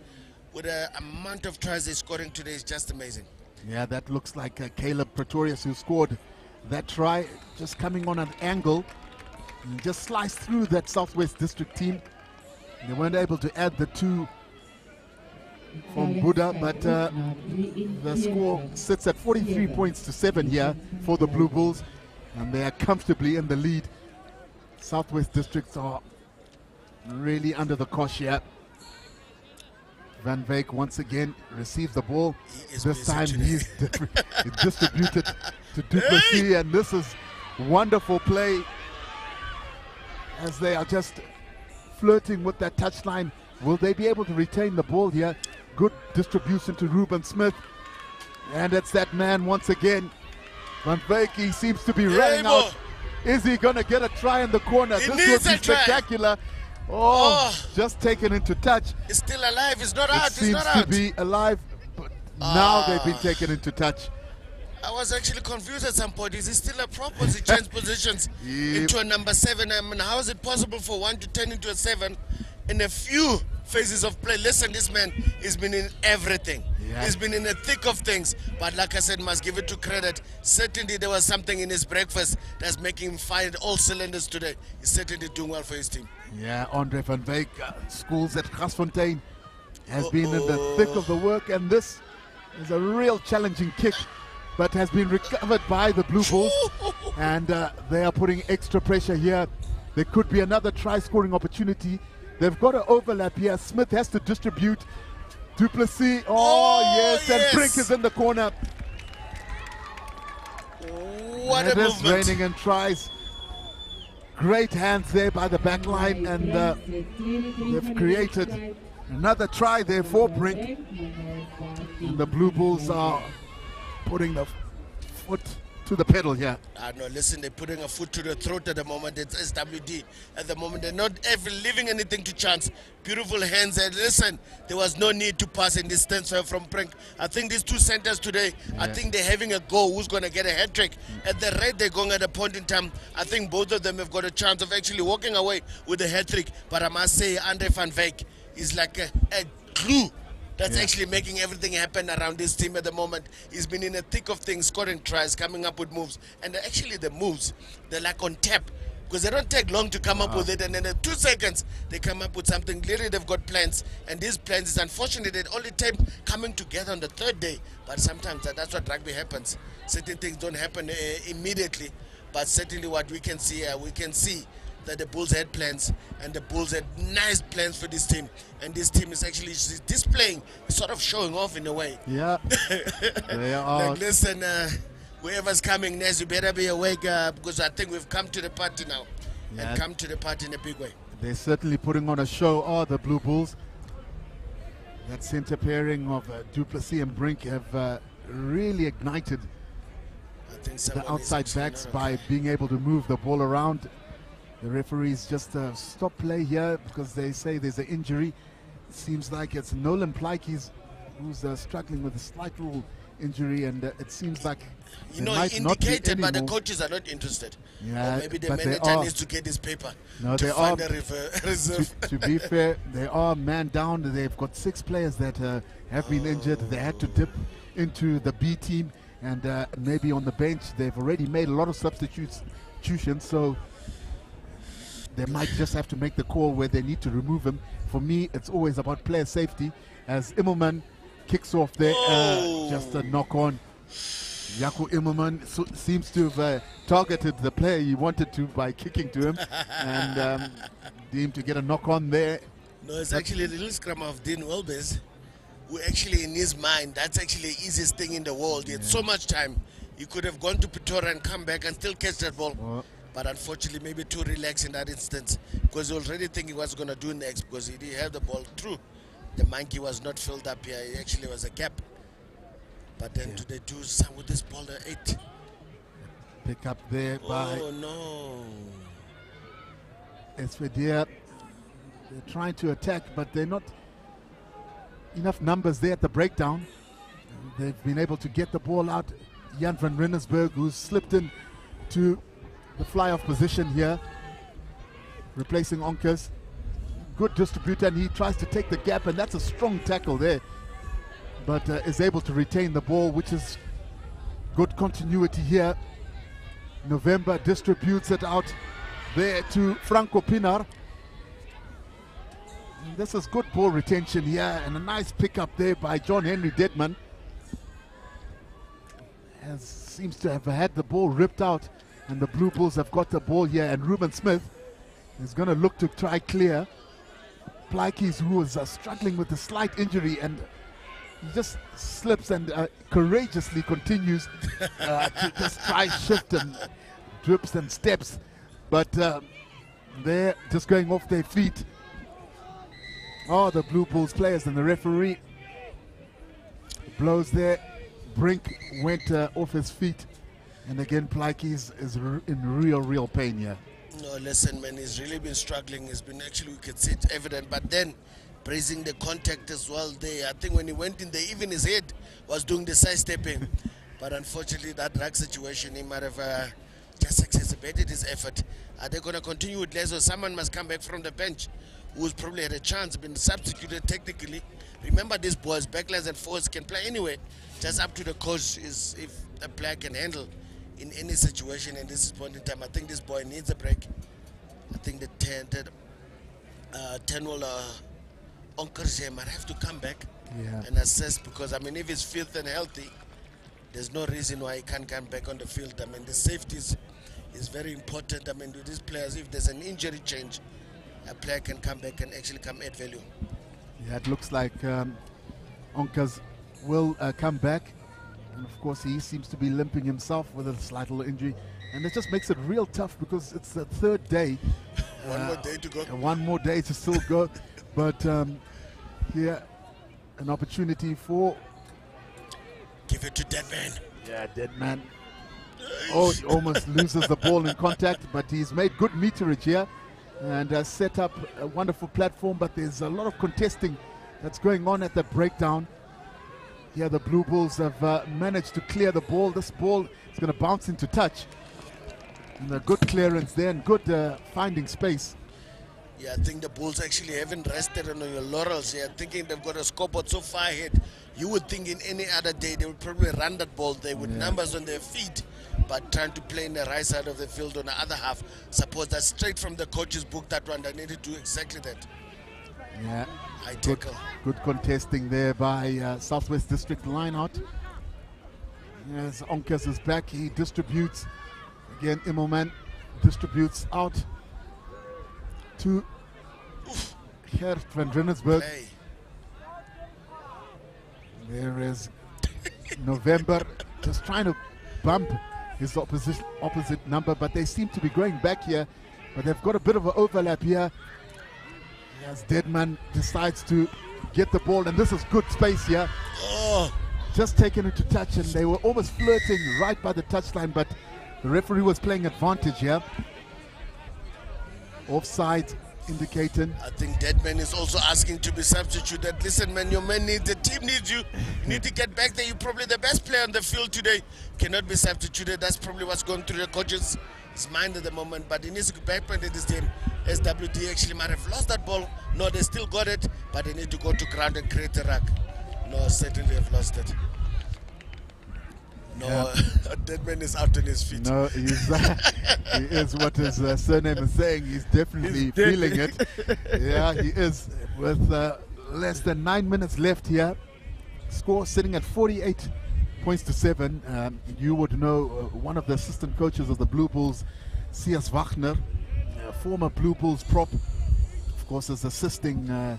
with the amount of tries they're scoring today is just amazing. Yeah, that looks like Caleb Pretorius who scored that try, just coming on an angle and just sliced through that Southwest District team. They weren't able to add the 2 from Buddha, but the score sits at 43 points to 7 here for the Blue Bulls, and they are comfortably in the lead. Southwest Districts are really under the cosh here. Van Wyk once again receives the ball. This time he's distributed to Duplessis, and this is wonderful play as they are just flirting with that touchline. Will they be able to retain the ball here? Good distribution to Ruben Smith, and it's that man once again. Van Wyk, he seems to be running out. Is he going to get a try in the corner? This would be spectacular. Oh, just taken into touch. It's still alive. It's not out. It seems to be alive, but now they've been taken into touch. I was actually confused at some point. Is he still a prop? Was he changed positions into a number 7? I mean, how is it possible for 1 to turn into a 7 in a few phases of play? Listen, this man has been in everything. Yeah. He's been in the thick of things. But like I said, must give it to credit. Certainly there was something in his breakfast that's making him fire all cylinders today. He's certainly doing well for his team. Yeah, Andre Van Wyk, schools at Grasfontein, has been in the thick of the work, and this is a real challenging kick, but has been recovered by the Blue Bulls, and they are putting extra pressure here. There could be another try-scoring opportunity. They've got to overlap here. Smith has to distribute Du Plessis. Oh, yes, and Brink is in the corner. What and a it is movement. raining and tries. Great hands there by the back line, and they've created another try there for Brink. And the Blue Bulls are putting the foot to the pedal here. No, listen, they're putting a foot to the throat at the moment. It's SWD. At the moment, they're not ever leaving anything to chance. Beautiful hands. And listen, there was no need to pass in this transfer from Brink. I think these two centers today, I think they're having a go. Who's going to get a hat trick? At the rate they're going at a point in time, I think both of them have got a chance of actually walking away with a hat trick. But I must say, Andre van Wyk is like a glue that's actually making everything happen around this team at the moment. He's been in the thick of things, scoring tries, coming up with moves. And actually the moves, they're like on tap, because they don't take long to come up with it. And then in 2 seconds, they come up with something. Clearly they've got plans. And these plans is unfortunate. It only take coming together on the 3rd day. But sometimes that's what rugby happens. Certain things don't happen immediately. But certainly what we can see that the Bulls had plans, and the Bulls had nice plans for this team, and this team is actually displaying, sort of showing off in a way. Yeah, they are. Like, listen, whoever's coming next, you better be awake, because I think we've come to the party now, and come to the party in a big way. They're certainly putting on a show, the Blue Bulls. That center pairing of Du Plessis and Brink have really ignited the outside backs by being able to move the ball around. The referees just stop play here because they say there's an injury. It seems like it's Nolan Plykies who's struggling with a slight little injury, and it seems like indicated, but the coaches are not interested. Yeah, or maybe the manager needs to get his paper to find a reserve. To be fair, they are man down. They've got 6 players that have been injured. They had to dip into the B team, and maybe on the bench they've already made a lot of substitutions, so they might just have to make the call where they need to remove him. For me, it's always about player safety. As Immelman kicks off there, just a knock on. Jaco Immelman seems to have targeted the player he wanted to by kicking to him, and deemed to get a knock on there. No, it's actually a little scrum of Dean Welbes, who actually in his mind, that's actually the easiest thing in the world. He had so much time. He could have gone to Pretoria and come back and still catch that ball. But unfortunately, maybe too relaxed in that instance, because he already thinking he was going to do next, because he didn't have the ball through. The monkey was not filled up here. It actually was a gap. But then do they do some with this ball at 8? Pick up there by... Oh, no. Esvedia. They're trying to attack, but they're not enough numbers there at the breakdown. They've been able to get the ball out. Jan van Rennesburg, who's slipped in to the fly-off position here, replacing Onkers. Good distributor, and he tries to take the gap, and that's a strong tackle there, but is able to retain the ball, which is good continuity here. November distributes it out there to Franco Pinar. And this is good ball retention here, and a nice pickup there by John Henry Deadman. Seems to have had the ball ripped out, and the Blue Bulls have got the ball here, and Ruben Smith is going to look to try clear. Plykies, who was struggling with a slight injury, and he just slips and courageously continues to just try shift and drips and steps, but they're just going off their feet. The Blue Bulls players, and the referee blows there. Brink went off his feet. And again, Plykies is in real pain here. No, listen, man, he's really been struggling. He's been actually, we could see it evident, but then praising the contact as well there. I think when he went in there, even his head was doing the side-stepping. But unfortunately, that drag situation, he might have just exacerbated his effort. Are they going to continue with Lezo? Someone must come back from the bench who's probably had a chance, been substituted technically. Remember, these boys, backlines and forwards, can play anyway. Just up to the coach is if a player can handle in any situation in this point in time. I think this boy needs a break. I think the 10 will Onkers might have to come back and assess, because I mean, if he's fit and healthy, there's no reason why he can't come back on the field. I mean, the safety is very important. I mean, with these players, if there's an injury change, a player can come back and actually come add value. Yeah, it looks like Onkers will come back. And of course, he seems to be limping himself with a slight little injury. And it just makes it real tough because it's the third day. One more day to go. One more day to still go. But here, an opportunity for... Give it to Deadman. Yeah, Deadman. Oh, he almost loses the ball in contact, but he's made good meterage here and set up a wonderful platform, but there's a lot of contesting that's going on at the breakdown. Here the Blue Bulls have managed to clear the ball. This ball is going to bounce into touch. And a good clearance there and good finding space. Yeah, I think the Bulls actually haven't rested on your laurels here, thinking they've got a scoreboard so far ahead. You would think in any other day they would probably run that ball there with numbers on their feet, but trying to play in the right side of the field on the other half. Suppose that's straight from the coach's book, that one. They need to do exactly that. Yeah, high tackle. Good contesting there by Southwest District line out. As Onkers is back, he distributes. Again, Immelman distributes out to Gert van Rennesburg. There is November just trying to bump his opposite number, but they seem to be going back here. But they've got a bit of an overlap here. As Deadman decides to get the ball, and this is good space here. Oh. Just taking it to touch, and they were almost flirting right by the touchline, but the referee was playing advantage here. Offside indicating. I think Deadman is also asking to be substituted. Listen, man, your man needs, the team needs you. You need to get back there. You're probably the best player on the field today. Cannot be substituted. That's probably what's going through the coach's mind at the moment. But he needs to go back into this game. SWT actually might have lost that ball. No, they still got it, but they need to go to ground and create a ruck. No, certainly have lost it. No, Deadman is out on his feet. No, he's, he is what his surname is saying. He's definitely feeling it. Yeah, he is. With less than 9 minutes left here, score sitting at 48 points to 7. You would know one of the assistant coaches of the Blue Bulls, C.S. Wagner, former Blue Bulls prop, of course, is assisting the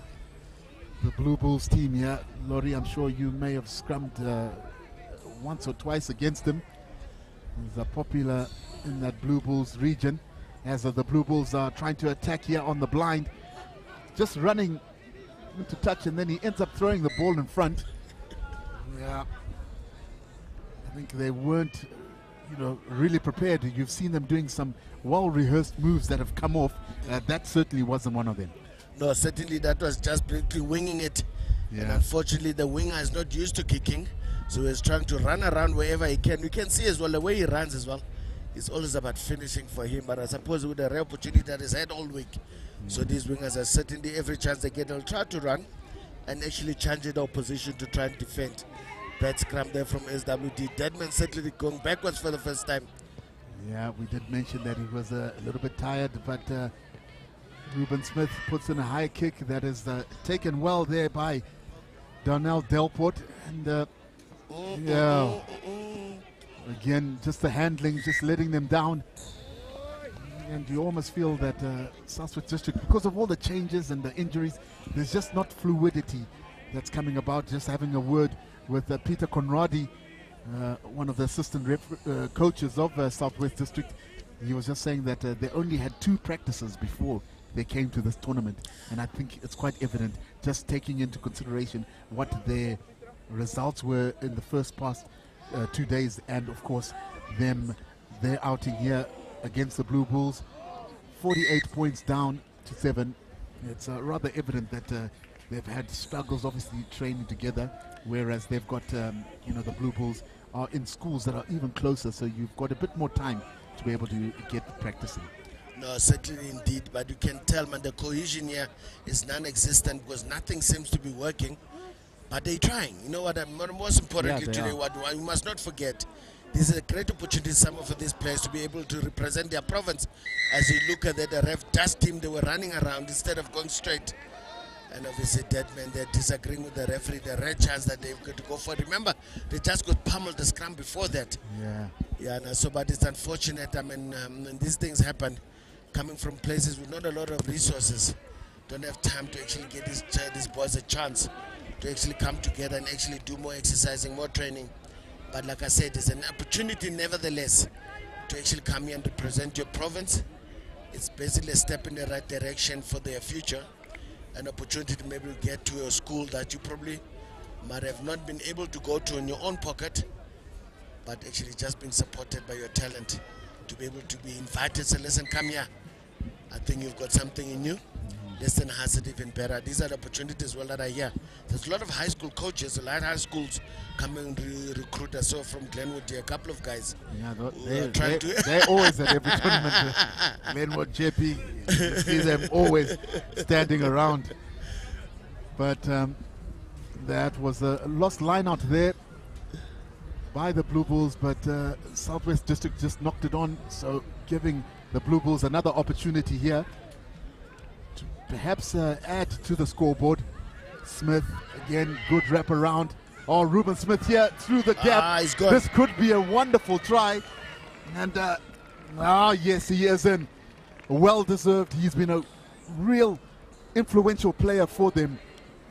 Blue Bulls team here. Laurie, I'm sure you may have scrummed once or twice against him. He's popular in that Blue Bulls region, as the Blue Bulls are trying to attack here on the blind, just running into touch, and then he ends up throwing the ball in front. Yeah, I think they weren't, really prepared. You've seen them doing some well-rehearsed moves that have come off. That certainly wasn't one of them. No, certainly that was just basically winging it. Yeah. And unfortunately, the winger is not used to kicking. So he's trying to run around wherever he can. You can see as well the way he runs as well. It's always about finishing for him. But I suppose with the rare opportunity that he's had all week. So these wingers are certainly every chance they get, they'll try to run and actually change the opposition to try and defend. Bad scrum there from SWT. Deadman certainly going backwards for the first time. Yeah, we did mention that he was a little bit tired, but Ruben Smith puts in a high kick that is taken well there by Donnell Delport. And yeah, again, just the handling, just letting them down. And you almost feel that Southwest District, because of all the changes and the injuries, there's just not fluidity that's coming about. Just having a word with Peter Conradi, one of the assistant coaches of Southwest District, he was just saying that they only had 2 practices before they came to this tournament. And I think it's quite evident, just taking into consideration what their results were in the past 2 days, and of course their outing here against the Blue Bulls, 48 points down to 7. It's rather evident that they've had struggles obviously training together, whereas they've got the Blue Bulls are in schools that are even closer, so you've got a bit more time to be able to get practicing. No, certainly indeed, but you can tell, man, the cohesion here is non-existent because nothing seems to be working. But they're trying. You know what? Most importantly today, what you must not forget, this is a great opportunity for these players to be able to represent their province. As you look at that, the ref just team, they were running around instead of going straight. And obviously, Deadman, they're disagreeing with the referee, the red chance that they've got to go for. Remember, they just got pummeled the scrum before that. Yeah. Yeah, no, so but it's unfortunate. I mean, these things happen coming from places with not a lot of resources. Don't have time to actually get these boys a chance. to actually come together and actually do more exercising, more training. But like I said, it's an opportunity nevertheless to actually come here and represent your province. It's basically a step in the right direction for their future, an opportunity to maybe get to a school that you probably might have not been able to go to in your own pocket, but actually just being supported by your talent to be able to be invited. So listen, come here. I think you've got something in you. Let's enhance it even better. These are the opportunities well that are here. There's a lot of high school coaches, a lot of high schools coming and recruit us. So from Glenwood here, a couple of guys. Yeah, they're always at every tournament. Glenwood, JP, you see them always standing around. But that was a lost line out there by the Blue Bulls, but Southwest District just knocked it on, so giving the Blue Bulls another opportunity here to perhaps add to the scoreboard. Smith, again, good wrap around. Oh, Ruben Smith here through the gap. He's good. This could be a wonderful try. And, yes, he is in. Well-deserved. He's been a real influential player for them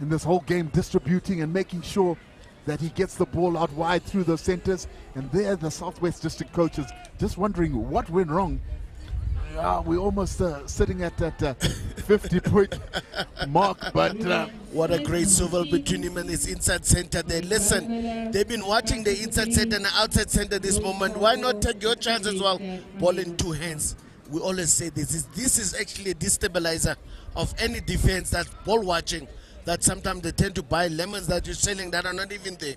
in this whole game, distributing and making sure that he gets the ball out wide through the centers. And there the Southwest District coaches just wondering what went wrong. We're almost sitting at that 50-point mark, but what a great swivel between him and his inside center there. Listen, they've been watching the inside center and the outside center this moment. Why not take your chance as well? Ball in two hands. We always say this is actually a destabilizer of any defense that's ball watching, that sometimes they tend to buy lemons that you're selling that are not even there.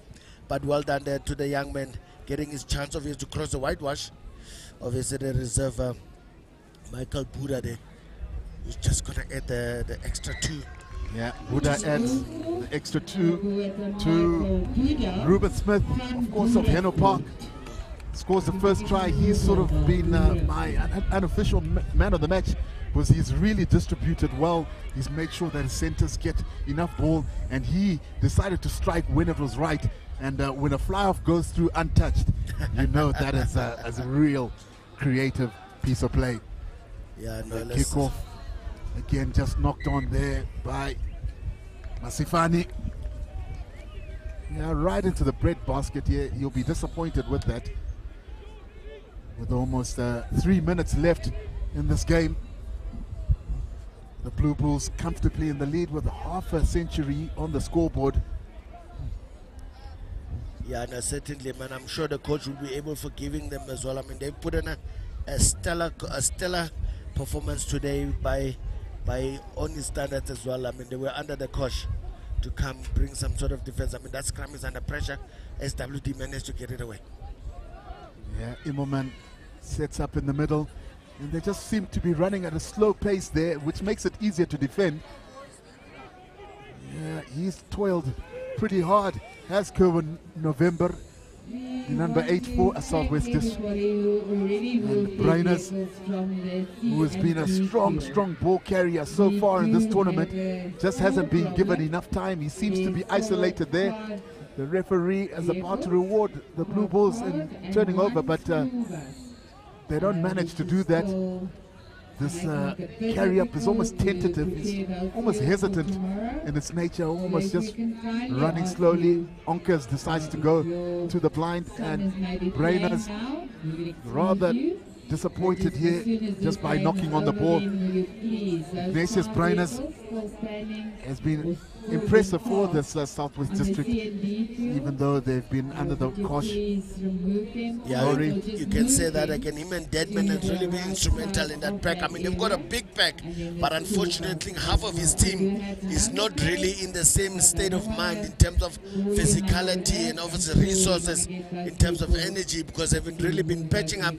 But well done there to the young man, getting his chance of his to cross the whitewash. Obviously the reserve Michael Buddha there, who's just going to add the extra 2. Yeah, Buddha adds the extra 2 to Ruben Smith, of course, of Heno Park. Scores the first try. He's sort of been my unofficial man of the match, because he's really distributed well. He's made sure that his centers get enough ball, and he decided to strike when it was right. And when a fly-off goes through untouched, you know that is a real creative piece of play. Yeah, no, the kickoff again, just knocked on there by Masifani. Yeah, right into the bread basket here. You'll be disappointed with that. With almost 3 minutes left in this game, the Blue Bulls comfortably in the lead with half a century on the scoreboard. Yeah, no, certainly, man. I'm sure the coach will be able forgiving them as well. I mean, they put in a stellar performance today by on his standards as well. I mean, they were under the cosh to come bring some sort of defense. I mean, that scrum is under pressure. SWD managed to get it away. Yeah, Immelman sets up in the middle, and they just seem to be running at a slow pace there, which makes it easier to defend. Yeah, he's toiled pretty hard, has Craven November, the number 8 for Southwest District. And Breiners, who has been a strong ball carrier so far in this tournament, just hasn't been given enough time. He seems to be isolated there. The referee is about to reward the Blue Bulls in turning over, but they don't manage to do that. This carry-up is almost tentative, it's almost hesitant in its nature, almost just running slowly. Onkers decides to go to the blind, and Breiners rather disappointed here just by knocking on the ball. Ignatius Breiners has been impressive for this Southwest District, even though they've been under the cosh. Yeah, you can say that again. Him and Deadman have really been instrumental in that pack. I mean, they've got a big pack, but unfortunately half of his team is not really in the same state of mind in terms of physicality and obviously resources, in terms of energy, because they've really been patching up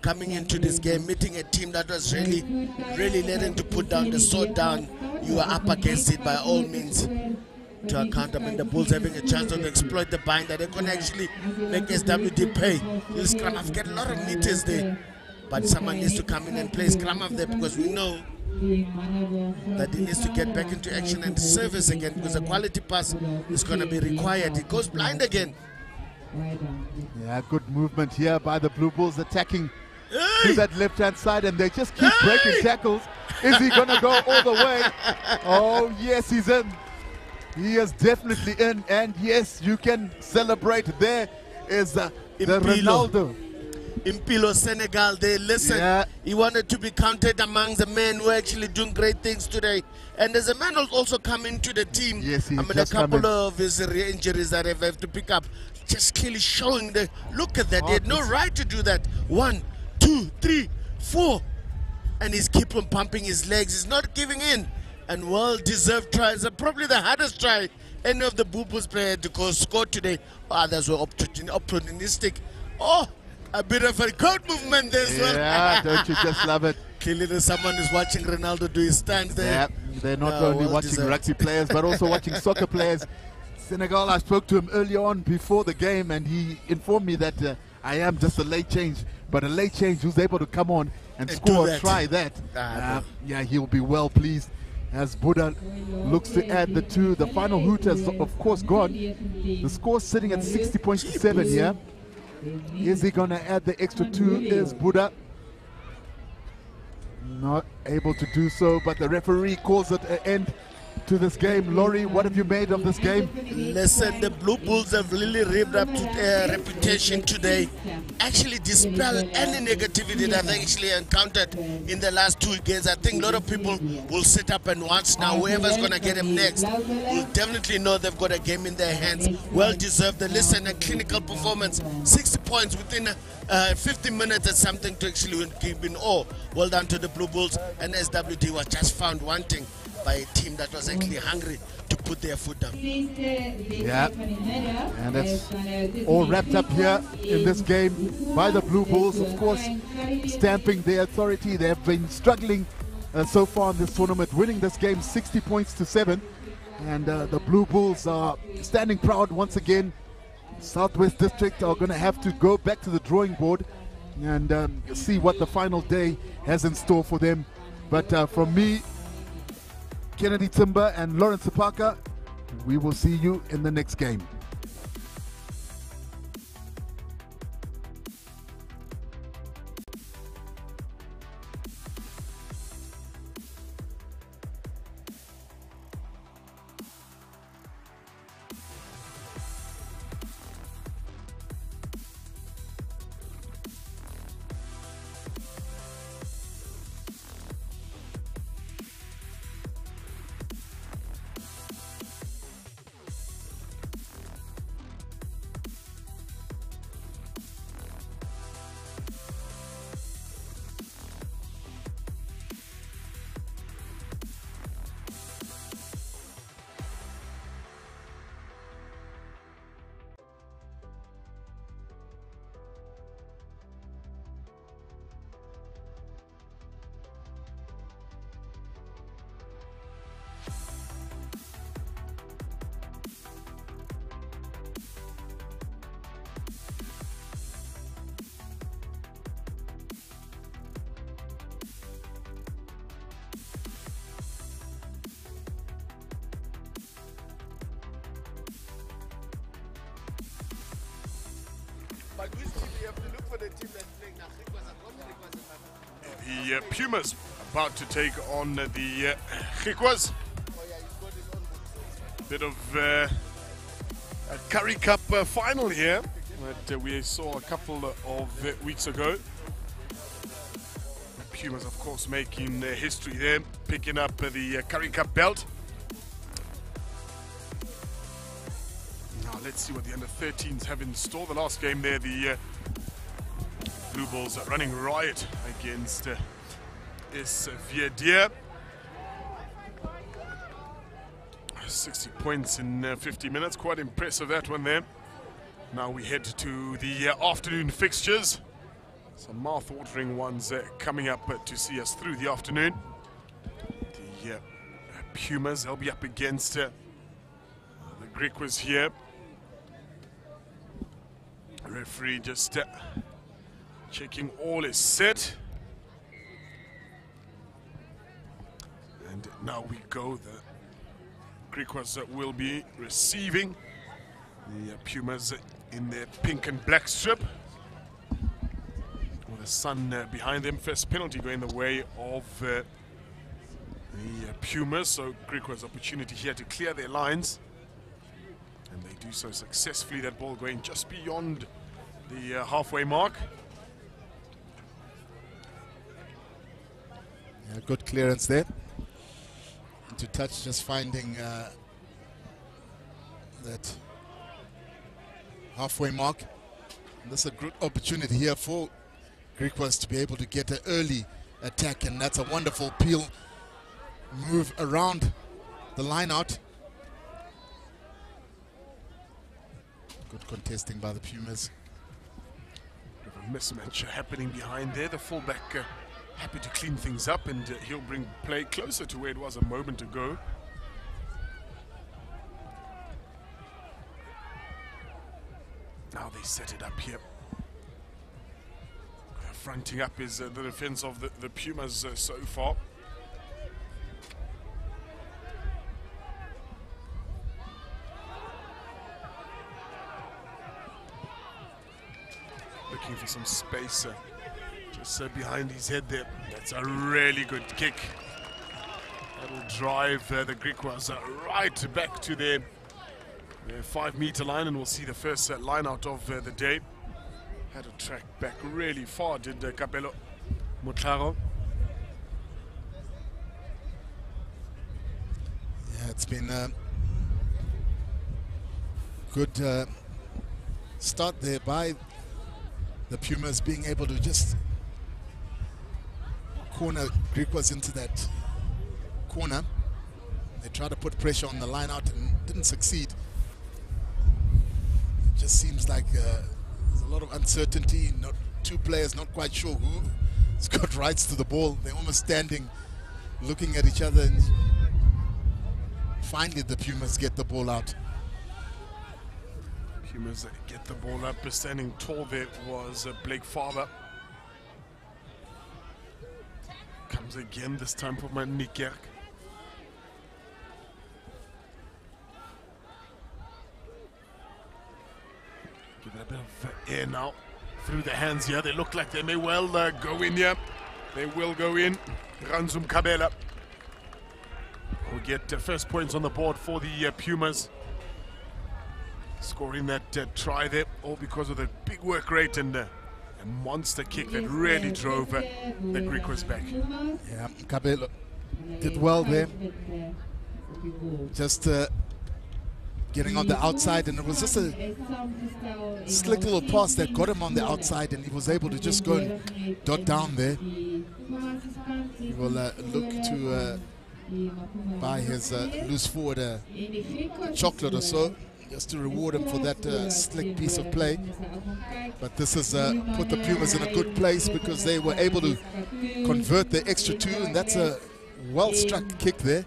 coming into this game, meeting a team that was really letting to put down the sword down. You are up against it by all means to account. I mean, the Bulls having a chance to exploit the binder. They can actually make SWD pay. You scrum have get a lot of meters there, but someone needs to come in and play scrum up there, because we know that he needs to get back into action and service again, because the quality pass is going to be required. He goes blind again. Yeah, good movement here by the Blue Bulls, attacking to that left-hand side, and they just keep breaking tackles. Is he going to go all the way? Oh, yes, he's in. He is definitely in, and yes, you can celebrate. There is the Ronaldo. Impilo Senegal, they listen. Yeah. He wanted to be counted among the men who are actually doing great things today. And there's a man who's also come into the team. Yes, he I mean, a couple of his injuries that I have to pick up, just clearly showing the look at that. They had no right to do that. 1, 2, 3, 4. And he's keep on pumping his legs. He's not giving in. And well-deserved tries. Probably the hardest try any of the Boo-Boos players to score today. Others were opportunistic. Oh, a bit of a crowd movement there as well. Yeah, don't you just love it? Clearly someone is watching Ronaldo do his stance there. Yeah, they're not only watching rugby players, but also watching soccer players. Senegal, I spoke to him earlier on before the game, and he informed me that I am just a late change, but a late change who's able to come on and score, try that. Yeah, he'll be well pleased. As Buddha looks to add the 2. The final hoot has, of course, gone. The score's sitting at 60 points to 7 here. Is he going to add the extra 2? Is Buddha not able to do so, but the referee calls it an end to this game. Laurie, what have you made of this game? Listen, the Blue Bulls have really lived up to their reputation today. Actually dispel any negativity that they actually encountered in the last 2 games. I think a lot of people will sit up and watch now. Whoever's going to get them next will definitely know they've got a game in their hands. Well deserved. Listen, a clinical performance. 60 points within 50 minutes is something to actually give in awe. Well done to the Blue Bulls, and SWT was just found wanting by a team that was actually hungry to put their foot down. Yeah, and it's all wrapped up here in this game by the Blue Bulls, of course, stamping their authority. They have been struggling so far in this tournament, winning this game 60 points to 7, and the Blue Bulls are standing proud once again. Southwest District are going to have to go back to the drawing board and see what the final day has in store for them. But from me, Kennedy Timber and Lawrence Apaka, we will see you in the next game. But which team you have to look for the team that's playing now? The Pumas about to take on the GRIQUAS. Bit of a Curry Cup final here that we saw a couple of weeks ago. The Pumas, of course, making history there, picking up the Curry Cup belt. Now let's see what the under-13s have in store. The last game there, the Blue Bulls are running riot against Viadia. 60 points in 50 minutes, quite impressive that one there. Now we head to the afternoon fixtures. Some mouth-watering ones coming up to see us through the afternoon. The Pumas, they'll be up against the GRIQUAS here. Referee just checking all is set. And now we go. The GRIQUAS will be receiving the Pumas in their pink and black strip. With the sun behind them. First penalty going the way of the Pumas. So GRIQUAS opportunity here to clear their lines. They do so successfully. That ball going just beyond the halfway mark. Yeah, good clearance there. To touch, just finding that halfway mark. And this is a good opportunity here for GRIQUAS to be able to get an early attack, and that's a wonderful peel move around the line out. Good contesting by the Pumas. A mismatch happening behind there. The fullback happy to clean things up, and he'll bring play closer to where it was a moment ago. Now they set it up here. Fronting up is the defense of the Pumas so far. Looking for some space just behind his head there. That's a really good kick. That'll drive the GRIQUAS right back to their 5-meter line, and we'll see the first line out of the day. Had to track back really far, did Capello Motlaro. Yeah, it's been a good start there by the Pumas, being able to just corner GRIQUAS into that corner. They tried to put pressure on the line out and didn't succeed. It just seems like there's a lot of uncertainty. Not two players, not quite sure who's got rights to the ball. They're almost standing, looking at each other, and finally the Pumas get the ball out. Pumas get the ball up. Standing tall there was Blake Farber. Comes again, this time for Manikerk. Give it a bit of air now through the hands here. They look like they may well go in here. They will go in. Ranzum Kabela will get first points on the board for the Pumas. Scoring that try there, all because of the big work rate and a monster kick that really drove the GRIQUAS back. Yeah, Kabela did well there. Just getting on the outside, and it was just a slick little pass that got him on the outside, and he was able to just go and dot down there. He will look to buy his loose forward a chocolate or so, just to reward him for that slick piece of play. But this has put the Pumas in a good place, because they were able to convert the extra two, and that's a well-struck kick there.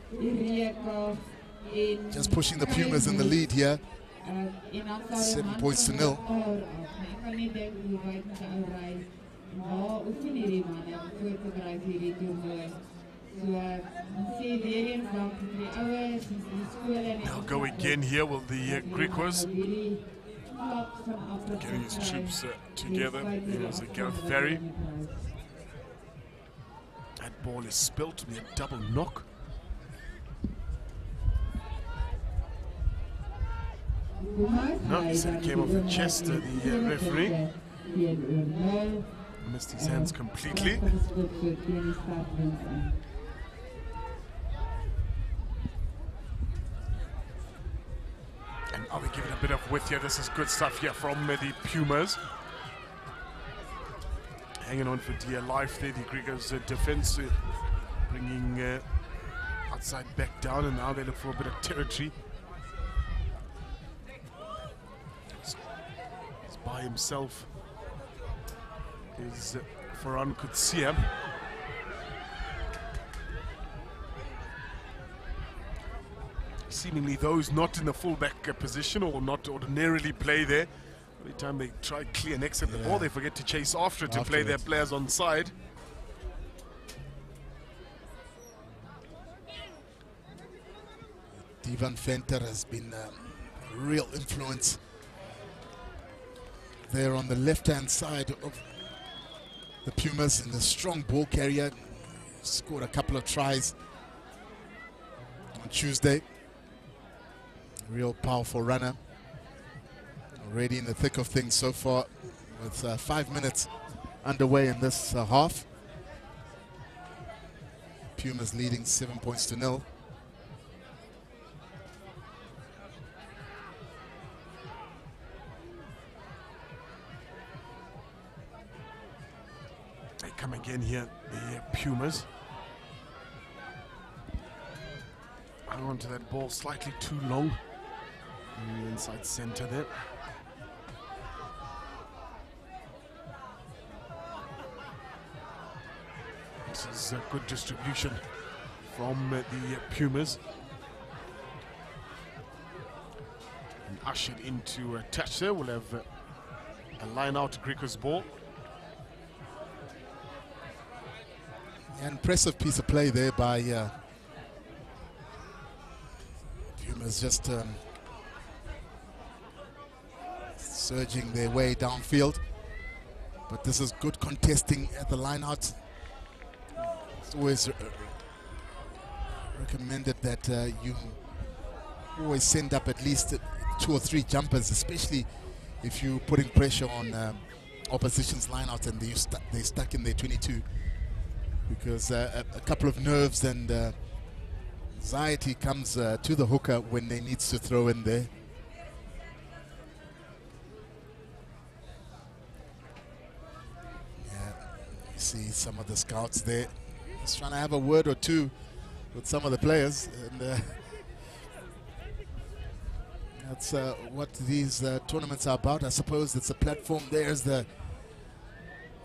Just pushing the Pumas in the lead here, 7 points to 0. They'll go again here with the GRIQUAS. Getting his troops together. It was a Gareth Ferry. That ball is spilt to be a double knock. No, he said it came off the chest, the referee. Missed his hands completely. And are they giving a bit of width here? This is good stuff here from the Pumas. Hanging on for dear life there, the GRIQUAS defense bringing outside back down, and now they look for a bit of territory. He's by himself is Farhan Kutsia. Seemingly those not in the fullback position, or not ordinarily play there. Every time they try to clear and exit the ball, they forget to chase after it to play their players on side. Divan Venter has been a real influence there on the left-hand side of the Pumas, in the strong ball carrier. Scored a couple of tries on Tuesday. Real powerful runner. Already in the thick of things so far, with 5 minutes underway in this half. Pumas leading 7 points to 0. They come again here, the Pumas. Hang on to that ball slightly too long. In the inside center there. This is a good distribution from the Pumas. And ushered into a touch there. We'll have a line out GRIQUAS ball. An impressive piece of play there by Pumas, just surging their way downfield. But this is good contesting at the line out. It's always recommended that you always send up at least 2 or 3 jumpers, especially if you're putting pressure on opposition's line out and they're stuck in their 22. Because a couple of nerves and anxiety comes to the hooker when they needs to throw in there. Yeah, you see some of the scouts there just trying to have a word or two with some of the players, and that's what these tournaments are about. I suppose it's a platform. There's the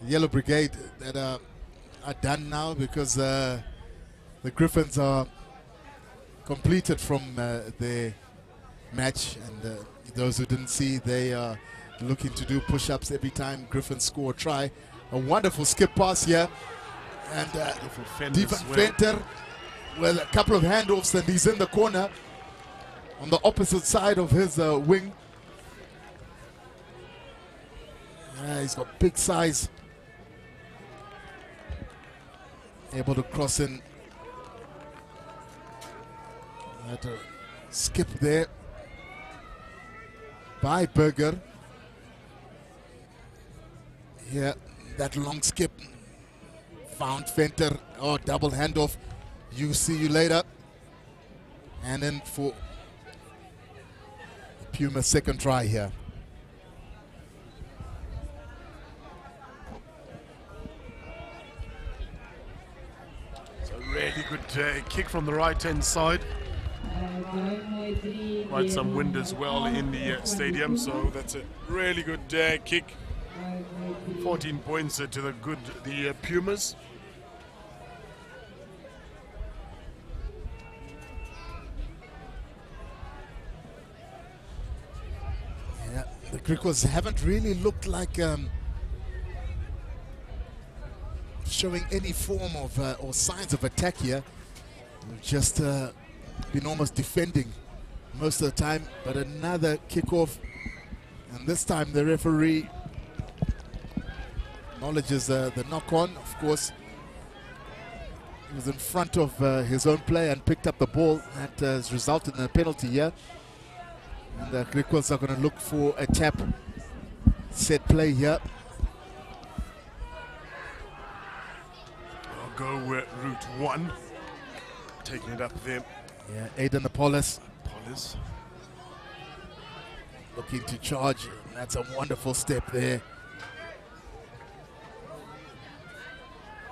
Yellow Brigade that are done now, because the Griffons are completed from their match, and those who didn't see, they are looking to do push-ups every time Griffons score a try. A wonderful skip pass here, and Devan Venter with a couple of handoffs, and he's in the corner on the opposite side of his wing. He's got big size, able to cross in. That skip there by Berger. Yeah, that long skip found Venter. Oh, double handoff. You see you later. And then for Puma's second try here. Really good kick from the right-hand side. Quite some wind as well in the stadium, so that's a really good kick. 14 points to the Pumas. Yeah, the GRIQUAS haven't really looked like showing any form of or signs of attack here. They've just been almost defending most of the time. But another kickoff, and this time the referee acknowledges the knock-on. Of course, he was in front of his own player and picked up the ball. That has resulted in a penalty here. And the GRIQUAS are going to look for a tap set play here. Go route 1, taking it up there. Yeah, Aiden Apollos looking to charge. That's a wonderful step there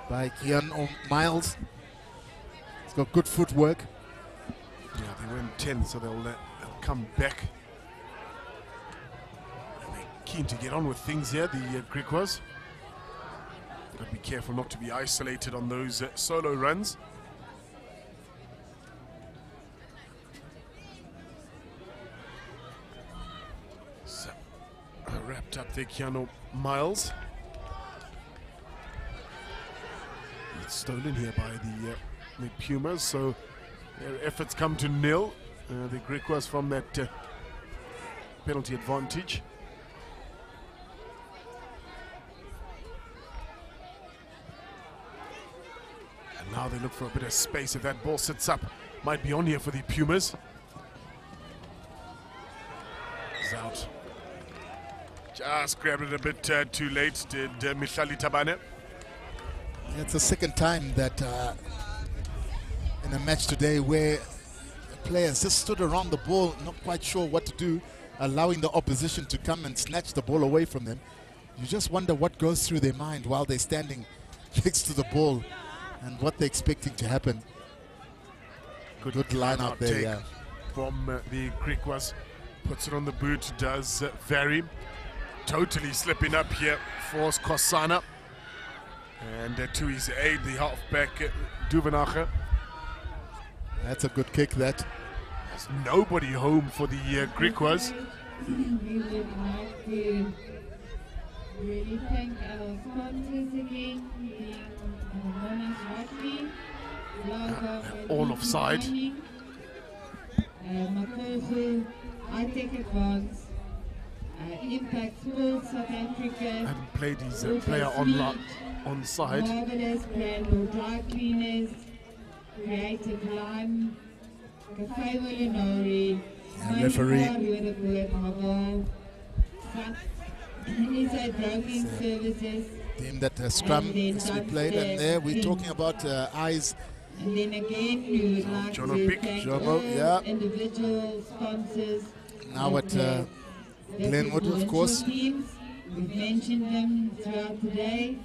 by Kian Miles. He's got good footwork. Yeah, they went 10, so they'll come back. And they're keen to get on with things here, the GRIQUAS. Got to be careful not to be isolated on those solo runs. So, wrapped up there, Keanu Miles. It's stolen here by the Pumas, so their efforts come to nil. The GRIQUAS from that penalty advantage. Now they look for a bit of space. If that ball sits up, might be on here for the Pumas. It's out. Scrabbed it a bit too late, did Mihlali Tabane. It's the second time that in a match today where players just stood around the ball, not quite sure what to do, allowing the opposition to come and snatch the ball away from them. You just wonder what goes through their mind while they're standing next to the ball and what they're expecting to happen. Good line out there, yeah. From the GRIQUAS, puts it on the boot, does vary. Totally slipping up here for Kosana. And to his aid, the halfback, Duvenacher. That's a good kick, that. There's nobody home for the GRIQUAS. We would like to really thank our sponsors again, being PUMAS Rugby, all offside. Makofu, I-Tech Advance, Impact Sports South Africa. Hadn't played his player on side. Marvelous Brand Dry Cleaners, Creative Lime, Cafe Willinori, referee. Inside Broking Services. Team that scrum is to be played, and there we're talking about eyes. And then again, we would like to thank all individual sponsors. Now at Glenwood, of course. Teams. We've mentioned them throughout the day.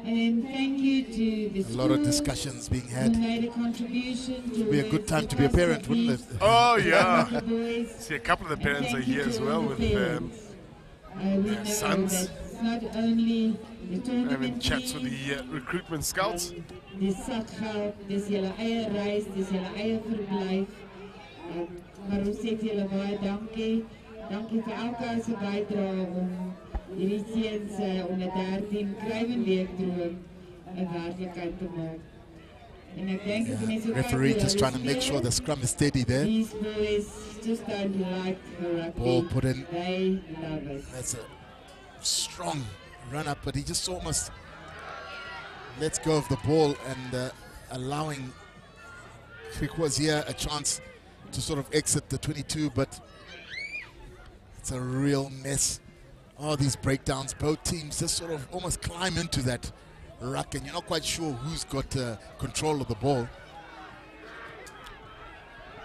And then thank you to the a lot of discussions being had. Made a contribution to be a good time to be a parent, wouldn't it? Oh yeah. See, a couple of the parents are here as well with their sons. Not only the tournament having chats with the recruitment scouts. Dis Sakgeld, dis julle eie reis, dis julle eie verblyf. Maar ons sê vir julle baie dankie. Dankie vir elke se bydrae om hierdie seuns onder 13 Craven weekdroom 'n werklikheid te maak. En ek dink as mense referee just trying to make sure the scrum is steady there. These boys just don't like rugby. Ball put in. They love it. That's a strong run up, but he just almost lets go of the ball and allowing GRIQUAS here a chance to sort of exit the 22, but it's a real mess. Oh, these breakdowns, both teams just sort of almost climb into that ruck, and you're not quite sure who's got control of the ball.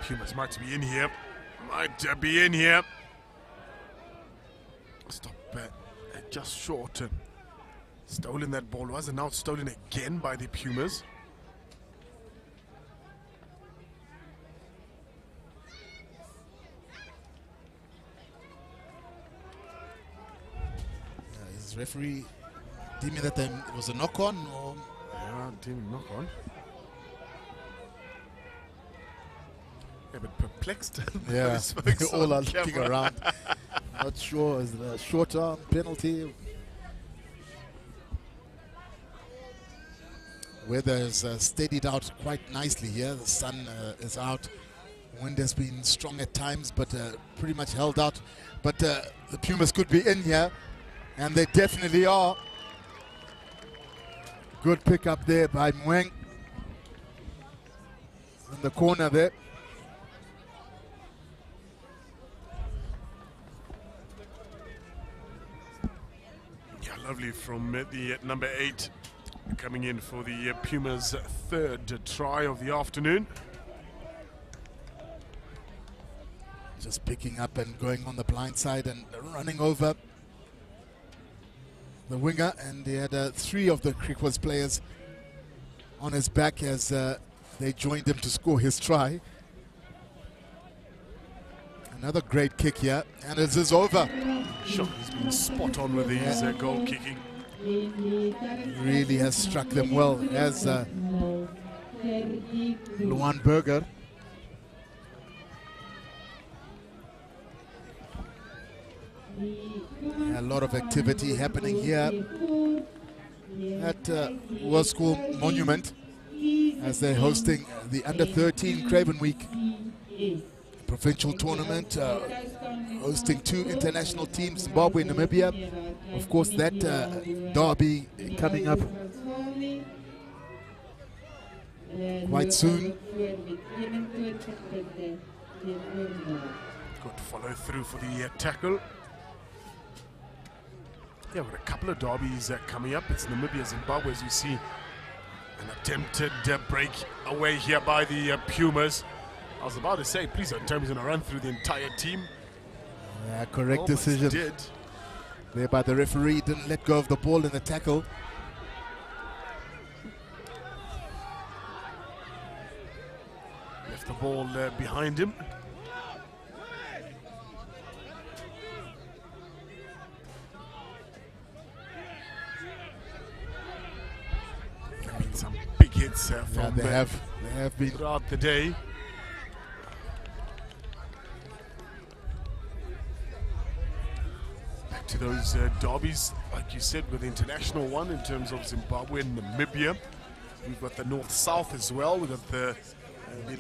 Pumas might be in here. Might be in here. Stop just short. Stolen that ball. Was it now stolen again by the Pumas? Is referee deeming that it was a knock-on? Or? Yeah, deeming knock-on. Yeah, but perplexed. Yeah, they all are looking around. Not sure, is it a short-arm penalty? Weather has steadied out quite nicely here. The sun is out. Wind has been strong at times, but pretty much held out. But the Pumas could be in here, and they definitely are. Good pick up there by Mweng in the corner there. Lovely from the number 8, coming in for the Pumas' third try of the afternoon. Just picking up and going on the blind side and running over the winger, and he had 3 of the GRIQUAS players on his back as they joined him to score his try. Another great kick here, and it is over. Sure, he's been spot on with his goal kicking. Really has struck them well as Luan Berger. A lot of activity happening here at World School Monument as they're hosting the Under-13 Craven Week provincial tournament, hosting 2 international teams, Zimbabwe and Namibia. Of course, that derby coming up quite soon. Good follow through for the tackle. Yeah, with a couple of derbies coming up. It's Namibia, Zimbabwe, as you see. An attempted break away here by the Pumas. I was about to say, please don't tell me he's going to run through the entire team. Yeah, correct Almost decision. did. There by the referee, didn't let go of the ball in the tackle. Left the ball behind him. I mean, some big hits from they have been throughout the day. Back to those derbies, like you said, with the international one in terms of Zimbabwe and Namibia. We've got the North-South as well. We've got the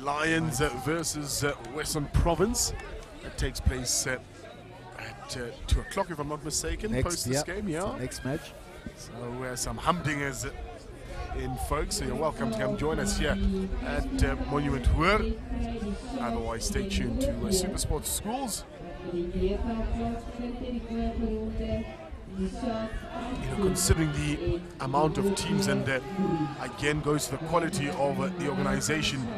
Lions versus Western Province. That takes place at 2 o'clock, if I'm not mistaken, post this game. Yeah, next match. So some humdingers in, folks. So you're welcome to come join us here at Monument Hoor. Otherwise, stay tuned to Super Sports Schools. You know, considering the amount of teams, and again goes to the quality of the organization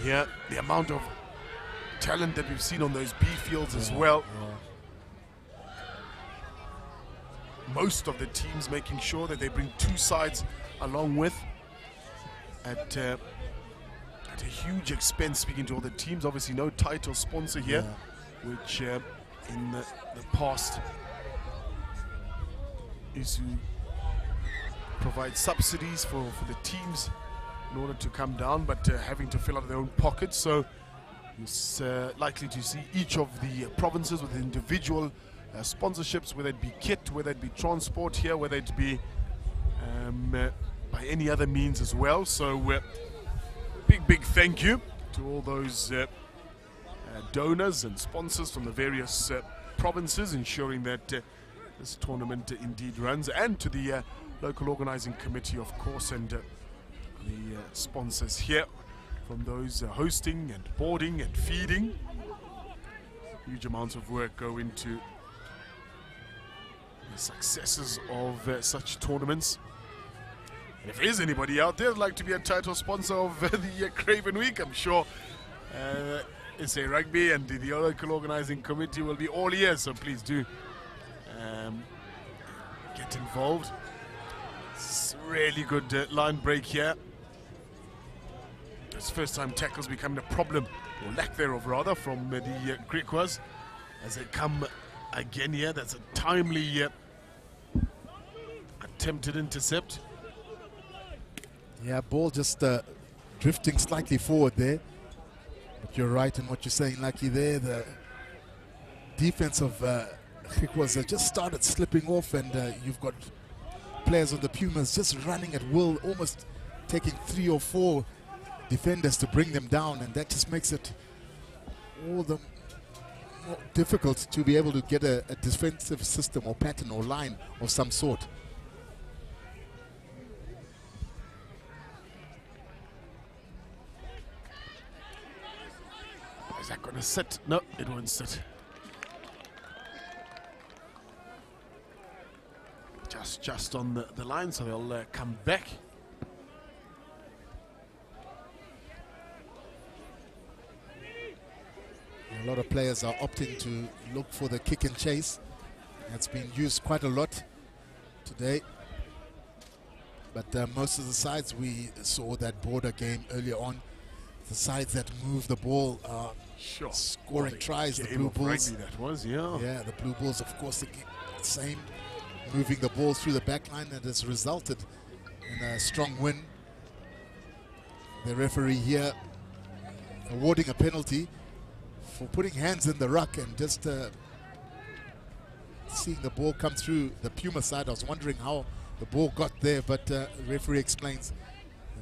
here, the amount of talent that we've seen on those B fields as well. Most of the teams making sure that they bring two sides along with at a huge expense. Speaking to all the teams, obviously no title sponsor here, which in the past is to provide subsidies for the teams in order to come down, but having to fill out their own pockets. So it's likely to see each of the provinces with individual sponsorships, whether it be kit, whether it be transport here, whether it be by any other means as well. So big thank you to all those donors and sponsors from the various provinces, ensuring that this tournament indeed runs, and to the local organizing committee, of course, and the sponsors here, from those hosting and boarding and feeding. Huge amounts of work go into the successes of such tournaments. And if there is anybody out there who'd like to be a title sponsor of the Craven Week, I'm sure SA Rugby and the local organizing committee will be all ears, so please do get involved. It's really good line break here. It's first time tackles becoming a problem, or lack thereof rather, from the GRIQUAS as they come again here. That's a timely attempted intercept. Yeah, ball just drifting slightly forward there. But you're right in what you're saying, Lucky, there. The defense of GRIQUAS just started slipping off, and you've got players of the Pumas just running at will, almost taking 3 or 4 defenders to bring them down, and that just makes it all the more difficult to be able to get a defensive system or pattern or line of some sort. Is that going to sit? No, it won't sit. Just on the line, so they'll come back. A lot of players are opting to look for the kick and chase. That's been used quite a lot today. But most of the sides, we saw that border game earlier on, the sides that move the ball are scoring tries. The Blue Bulls. That was, yeah. Yeah, the Blue Bulls, of course, the same, moving the ball through the back line, and has resulted in a strong win. The referee here awarding a penalty for putting hands in the ruck and just seeing the ball come through the Puma side. I was wondering how the ball got there, but the referee explains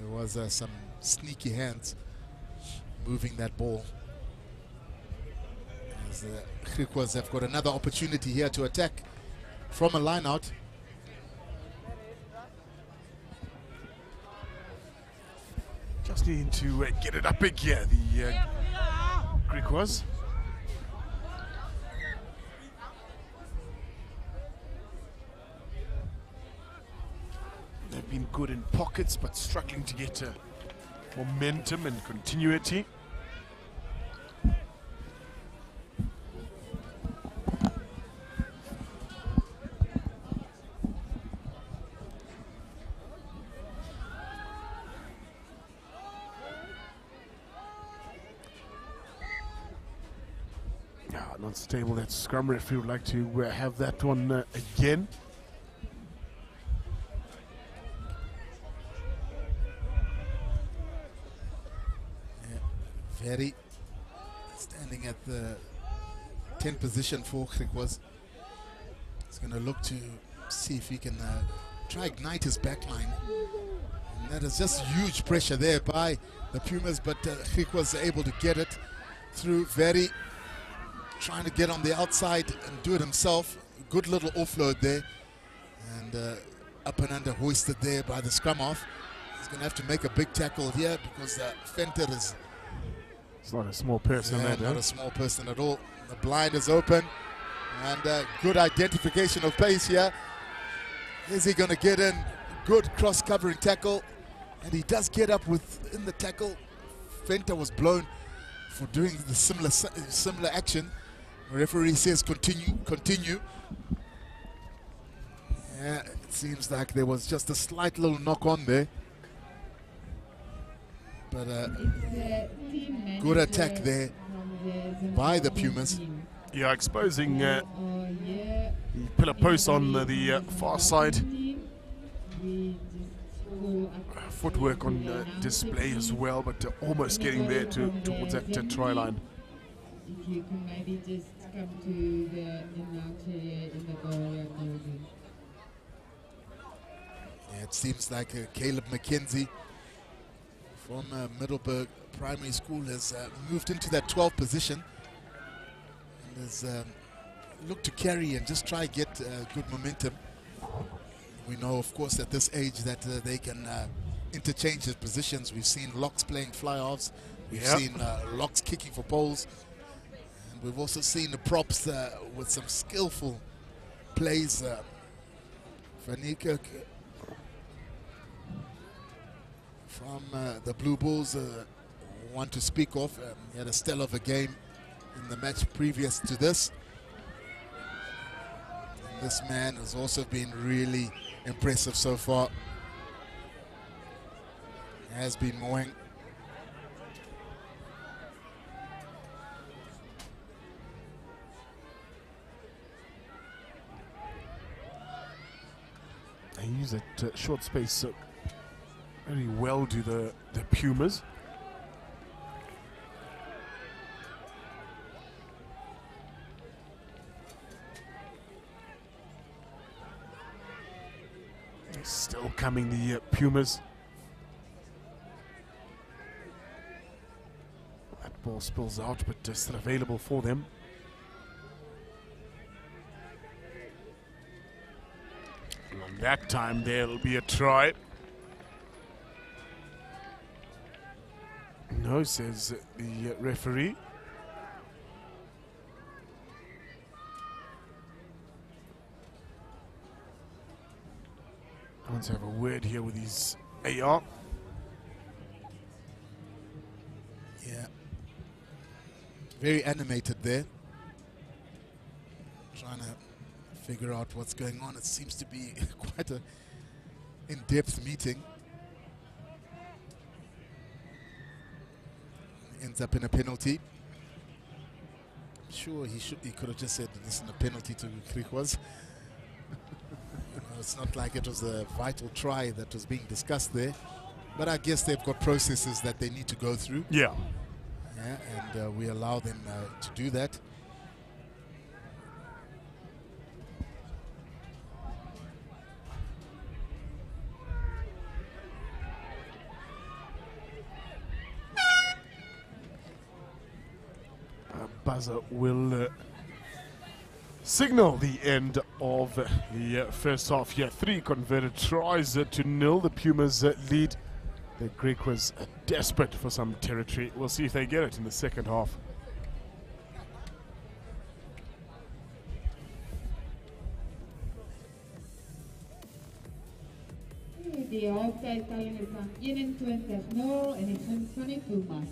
there was some sneaky hands moving that ball. As the GRIQUAS have got another opportunity here to attack from a line out. Just needing to get it up big here, the GRIQUAS. They've been good in pockets, but struggling to get momentum and continuity. Not stable. That scrum referee would like to have that one again. Very standing at the 10 position for GRIQUAS. He's going to look to see if he can try ignite his backline. And that is just huge pressure there by the Pumas, but GRIQUAS are able to get it through. Very trying to get on the outside and do it himself. Good little offload there. And up and under hoisted there by the scrum off. He's going to have to make a big tackle here because Fenter is... It's not a small person. Yeah, not a small person at all. The blind is open. And good identification of pace here. Is he going to get in? Good cross-covering tackle. And he does get up within the tackle. Fenter was blown for doing the similar action. The referee says continue. Yeah, it seems like there was just a slight little knock on there. But good attack there by the Pumas. Yeah, exposing the pillar post on the far side. Footwork on display as well, but almost getting there towards that try line. If you can maybe just come to the announcer in the goal. Yeah, it seems like Caleb McKenzie from Middleburg Primary School has moved into that 12th position and has looked to carry and just try get good momentum. We know, of course, at this age that they can interchange their positions. We've seen locks playing fly-offs. We've seen locks kicking for poles. And we've also seen the props with some skillful plays. Vanika from the Blue Bulls, one to speak of. He had a stellar of a game in the match previous to this. And this man has also been really impressive so far. Has been mowing. They use that short space very well, do the Pumas. They're still coming, the Pumas. That ball spills out, but still available for them. And that time there'll be a try. No, says the referee. I want to have a word here with his AR. Yeah. Very animated there. Trying to figure out what's going on. It seems to be quite a in-depth meeting. Ends up in a penalty. I'm sure he could have just said this is a penalty to GRIQUAS. It's not like it was a vital try that was being discussed there, but I guess they've got processes that they need to go through. Yeah. Yeah, and we allow them to do that. Buzzer will signal the end of the first half here. 3 converted tries to 0. The Pumas lead. The GRIQUAS desperate for some territory. We'll see if they get it in the second half. die halftydtelling is van 21-0 in die guns van die PUMAS.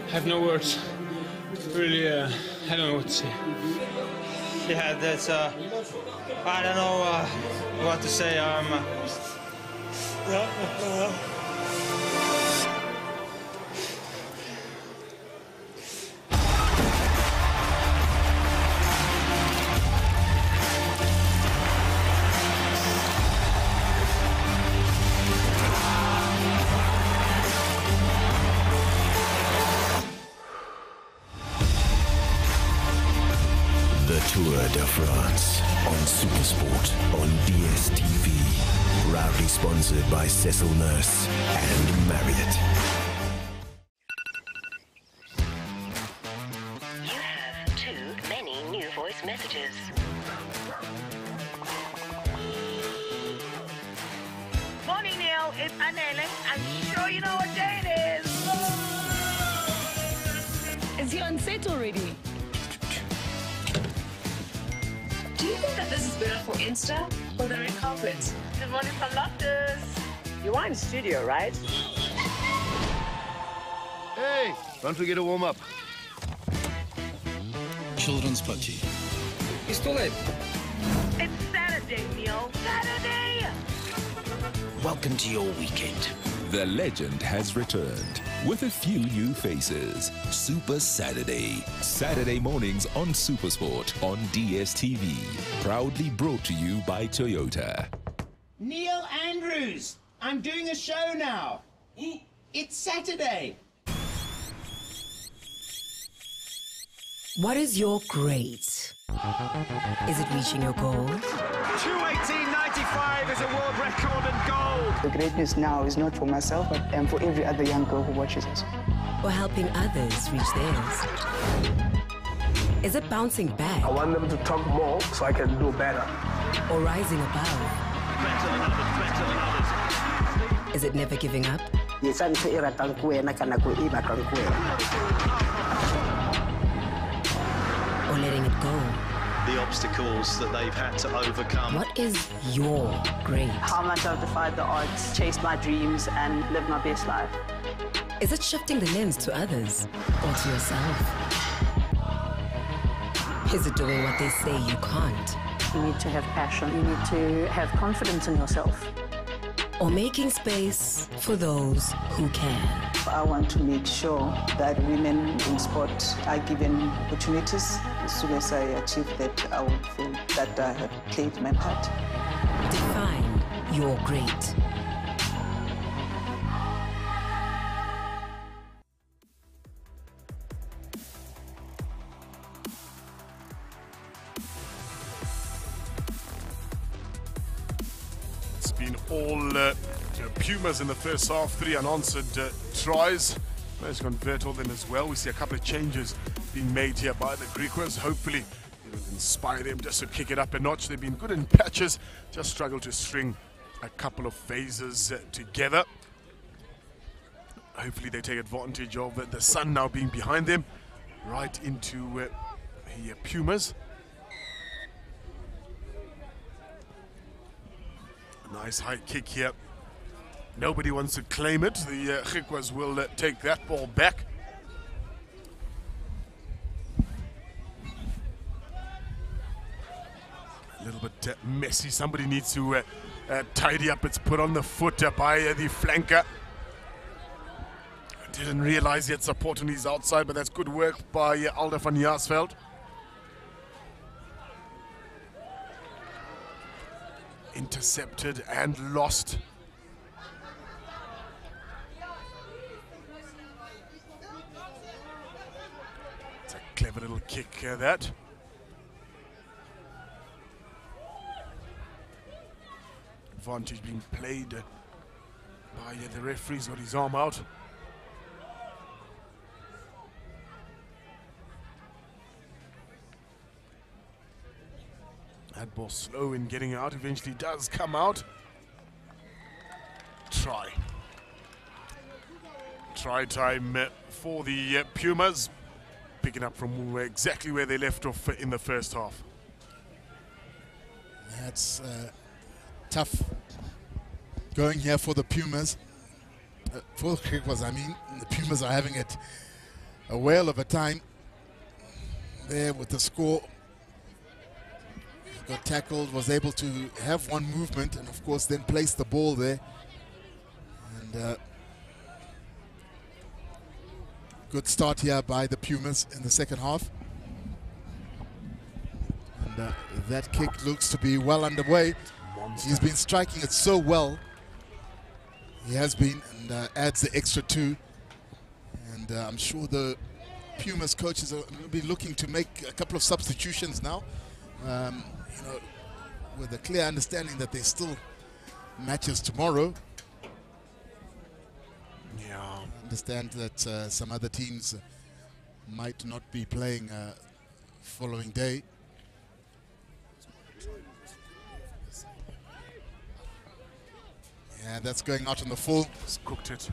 I have no words. Really, I don't know what to say. Yeah, that's, I don't know what to say. Tour de France on Supersport on DSTV. Proudly sponsored by Cecil Nurse and Marriott. You have too many new voice messages. Morning, Neil. It's Annelle. I'm sure you know what day it is. Is he on set already? Do you think that this is better for Insta or the red carpet? Good morning from Loftus. You are in studio, right? Hey, don't forget to warm up. Children's Party. Pistolet. It's Saturday, Neil. Saturday! Welcome to your weekend. The legend has returned with a few new faces. Super Saturday. Saturday mornings on Supersport on DSTV. Proudly brought to you by Toyota. Neil Andrews, I'm doing a show now. It's Saturday. What is your grade? Is it reaching your goal? 2:18.95 is a world record and gold. The greatness now is not for myself, but for every other young girl who watches us. Or helping others reach theirs? Is it bouncing back? I want them to talk more so I can do better. Or rising above? Better than others, better than others. Is it never giving up? Or letting it go? The obstacles that they've had to overcome. What is your grade? How much I've defied the odds, chased my dreams, and lived my best life. Is it shifting the lens to others or to yourself? Is it doing what they say you can't? You need to have passion. You need to have confidence in yourself. Or making space for those who can? I want to make sure that women in sport are given opportunities. As soon as I achieve that, I will feel that I have played my part. Define your great. It's been all Pumas in the first half, 3 unanswered tries. Managed to convert all them as well. We see a couple of changes being made here by the GRIQUAS. Hopefully it will inspire them just to kick it up a notch. They've been good in patches, just struggled to string a couple of phases together. Hopefully they take advantage of the sun now being behind them, right into the Pumas. Nice high kick here. Nobody wants to claim it. The GRIQUAS will take that ball back. A little bit messy. Somebody needs to tidy up. It's put on the foot by the flanker. Didn't realize he had support on his outside, but that's good work by Alder van Jaarsveld. Intercepted and lost. It's a clever little kick that. Advantage being played by the referee's got his arm out. That ball slow in getting out, eventually does come out. Try time for the Pumas. picking up from exactly where they left off in the first half. That's tough going here for the Pumas. For the GRIQUAS, I mean. The Pumas are having it a whale of a time there with the score. Got tackled, was able to have one movement, and of course then place the ball there. And good start here by the Pumas in the second half. And that kick looks to be well underway. He's been striking it so well. He has been, and adds the extra 2. And I'm sure the Pumas coaches are going to be looking to make a couple of substitutions now. You know, with a clear understanding that there's still matches tomorrow. Yeah. I understand that some other teams might not be playing following day. Yeah, that's going out on the full. Just cooked it.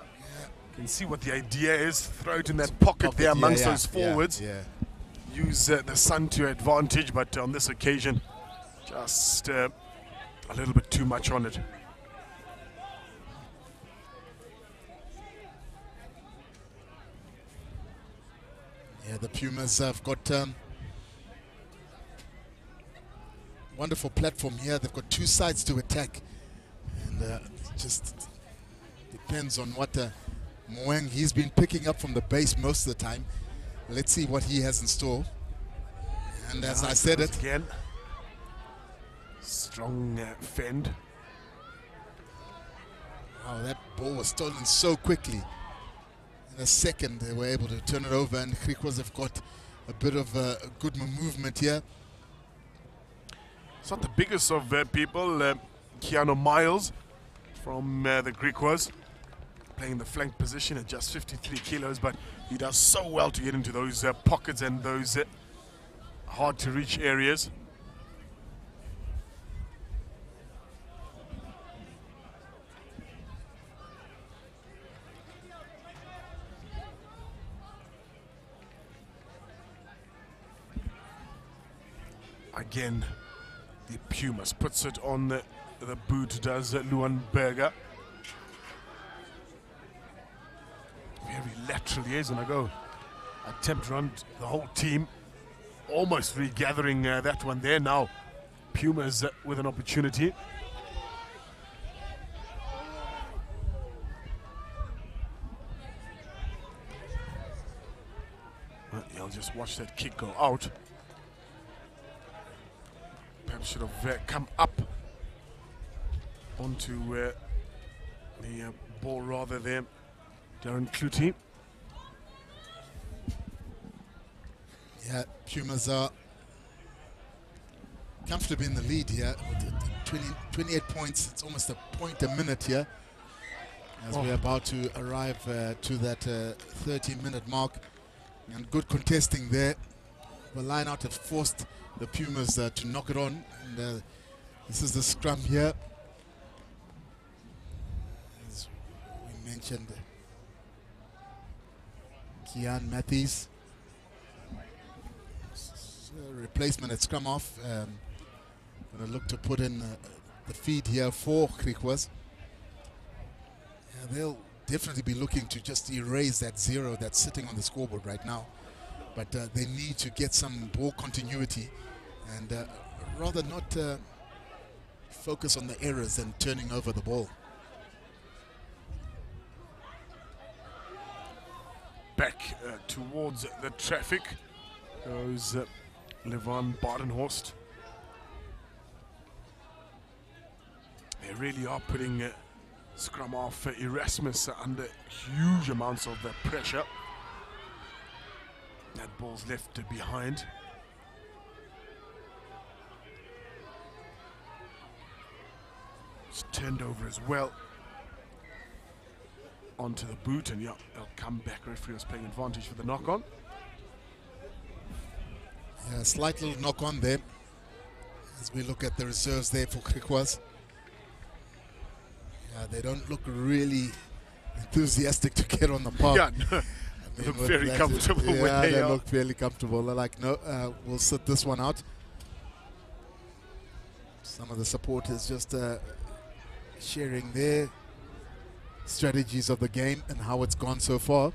Yeah. You can see what the idea is. Throw it in that pocket there amongst those forwards. Yeah. Use the sun to your advantage, but on this occasion, just a little bit too much on it. Yeah, the Pumas have got wonderful platform here. They've got 2 sides to attack, and just depends on what Moeng, he's been picking up from the base most of the time. Let's see what he has in store. And as I said it again, strong fend. Wow, that ball was stolen so quickly. In a second, they were able to turn it over, and GRIQUAS have got a bit of a good movement here. It's not the biggest of people. Keanu Miles from the GRIQUAS, playing the flank position at just 53 kilos, but he does so well to get into those pockets and those hard to reach areas. Again, the Pumas puts it on the boot, does Luan Berger. Very laterally, is going to go attempt around the whole team, almost regathering that one there. Now Pumas with an opportunity. Well, you'll just watch that kick go out. Perhaps should have come up onto the ball rather there. Darren Cloutey. Yeah, Pumas are comfortably in the lead here with 28 points. It's almost a point a minute here as we're about to arrive to that 30-minute mark. And good contesting there. The line out have forced the Pumas to knock it on. And this is the scrum here. As we mentioned, Kian Matthews, replacement at scrum off. Going to look to put in the feed here for GRIQUAS. Yeah, they'll definitely be looking to just erase that 0 that's sitting on the scoreboard right now. But they need to get some ball continuity and rather not focus on the errors and turning over the ball. Back towards the traffic goes Levan Badenhorst. They really are putting scrum off Erasmus under huge amounts of pressure. That ball's left behind. It's turned over as well onto the boot, and yeah, they'll come back. Referee was playing advantage for the knock-on. Yeah, slight little knock-on there as we look at the reserves there for GRIQUAS. Yeah, they don't look really enthusiastic to get on the park. Yeah, I in look with very that. comfortable Yeah, where they are. look fairly comfortable. They're like, no, we'll sit this one out. Some of the supporters just sharing their strategies of the game and how it's gone so far.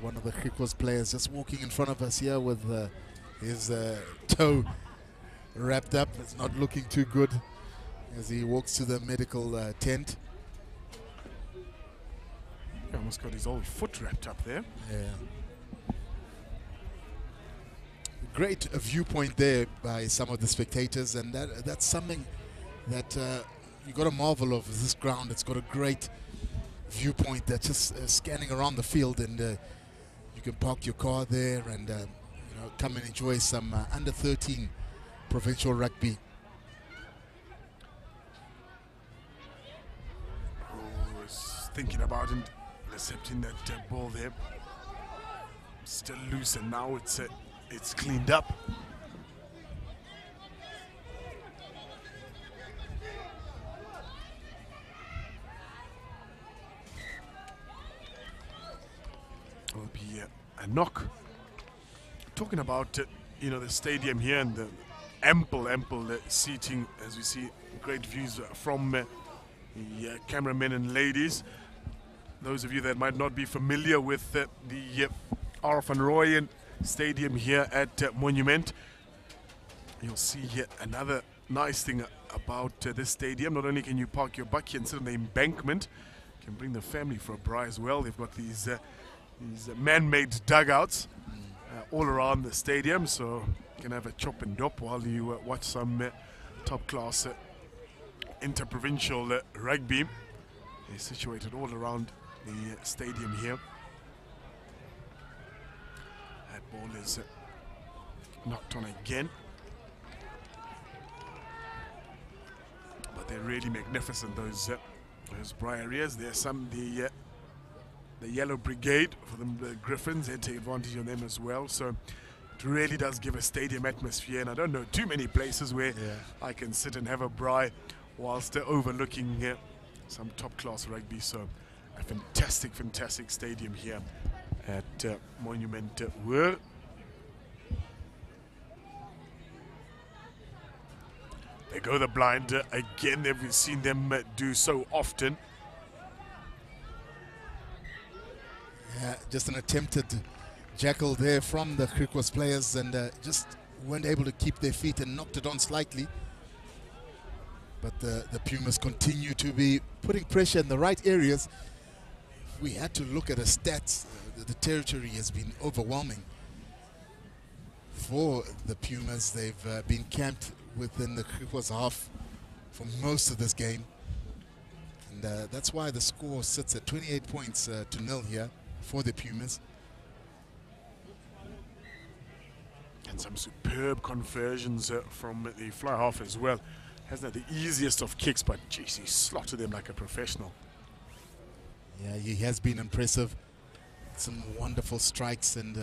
One of the GRIQUAS players just walking in front of us here with his toe wrapped up. It's not looking too good as he walks to the medical tent. He almost got his whole foot wrapped up there. Yeah. Great viewpoint there by some of the spectators, and that's something that you got to marvel of this ground. It's got a great viewpoint that's just scanning around the field, and you can park your car there and you know, come and enjoy some under 13 provincial rugby. I was thinking about intercepting that ball there. Still loose, and now it's cleaned up. Will be a knock. Talking about you know, the stadium here and the ample seating, as we see great views from the cameramen and ladies. Those of you that might not be familiar with the R. van Rooyen Stadium here at Monument, you'll see here another nice thing about this stadium. Not only can you park your bakkie and sit on the embankment, you can bring the family for a braai as well. They've got these man-made dugouts all around the stadium, so you can have a chop and dop while you watch some top-class interprovincial rugby. They're situated all around the stadium here. That ball is knocked on again. But they're really magnificent, those braai areas. There's some, the Yellow Brigade, for them, the Griffons, they take advantage of them as well. So it really does give a stadium atmosphere, and I don't know too many places where I can sit and have a braai whilst overlooking some top-class rugby. So a fantastic stadium here at Monument Wur. They go the blind again. We've seen them do so often. Yeah, just an attempted jackal there from the GRIQUAS players, and just weren't able to keep their feet and knocked it on slightly. But the Pumas continue to be putting pressure in the right areas. If we had to look at the stats, the territory has been overwhelming for the Pumas. They've been camped within the GRIQUAS half for most of this game. And that's why the score sits at 28 points to 0 here for the Pumas. And some superb conversions from the fly half as well. Hasn't had the easiest of kicks, but geez, he slotted them like a professional. Yeah, he has been impressive. Some wonderful strikes, and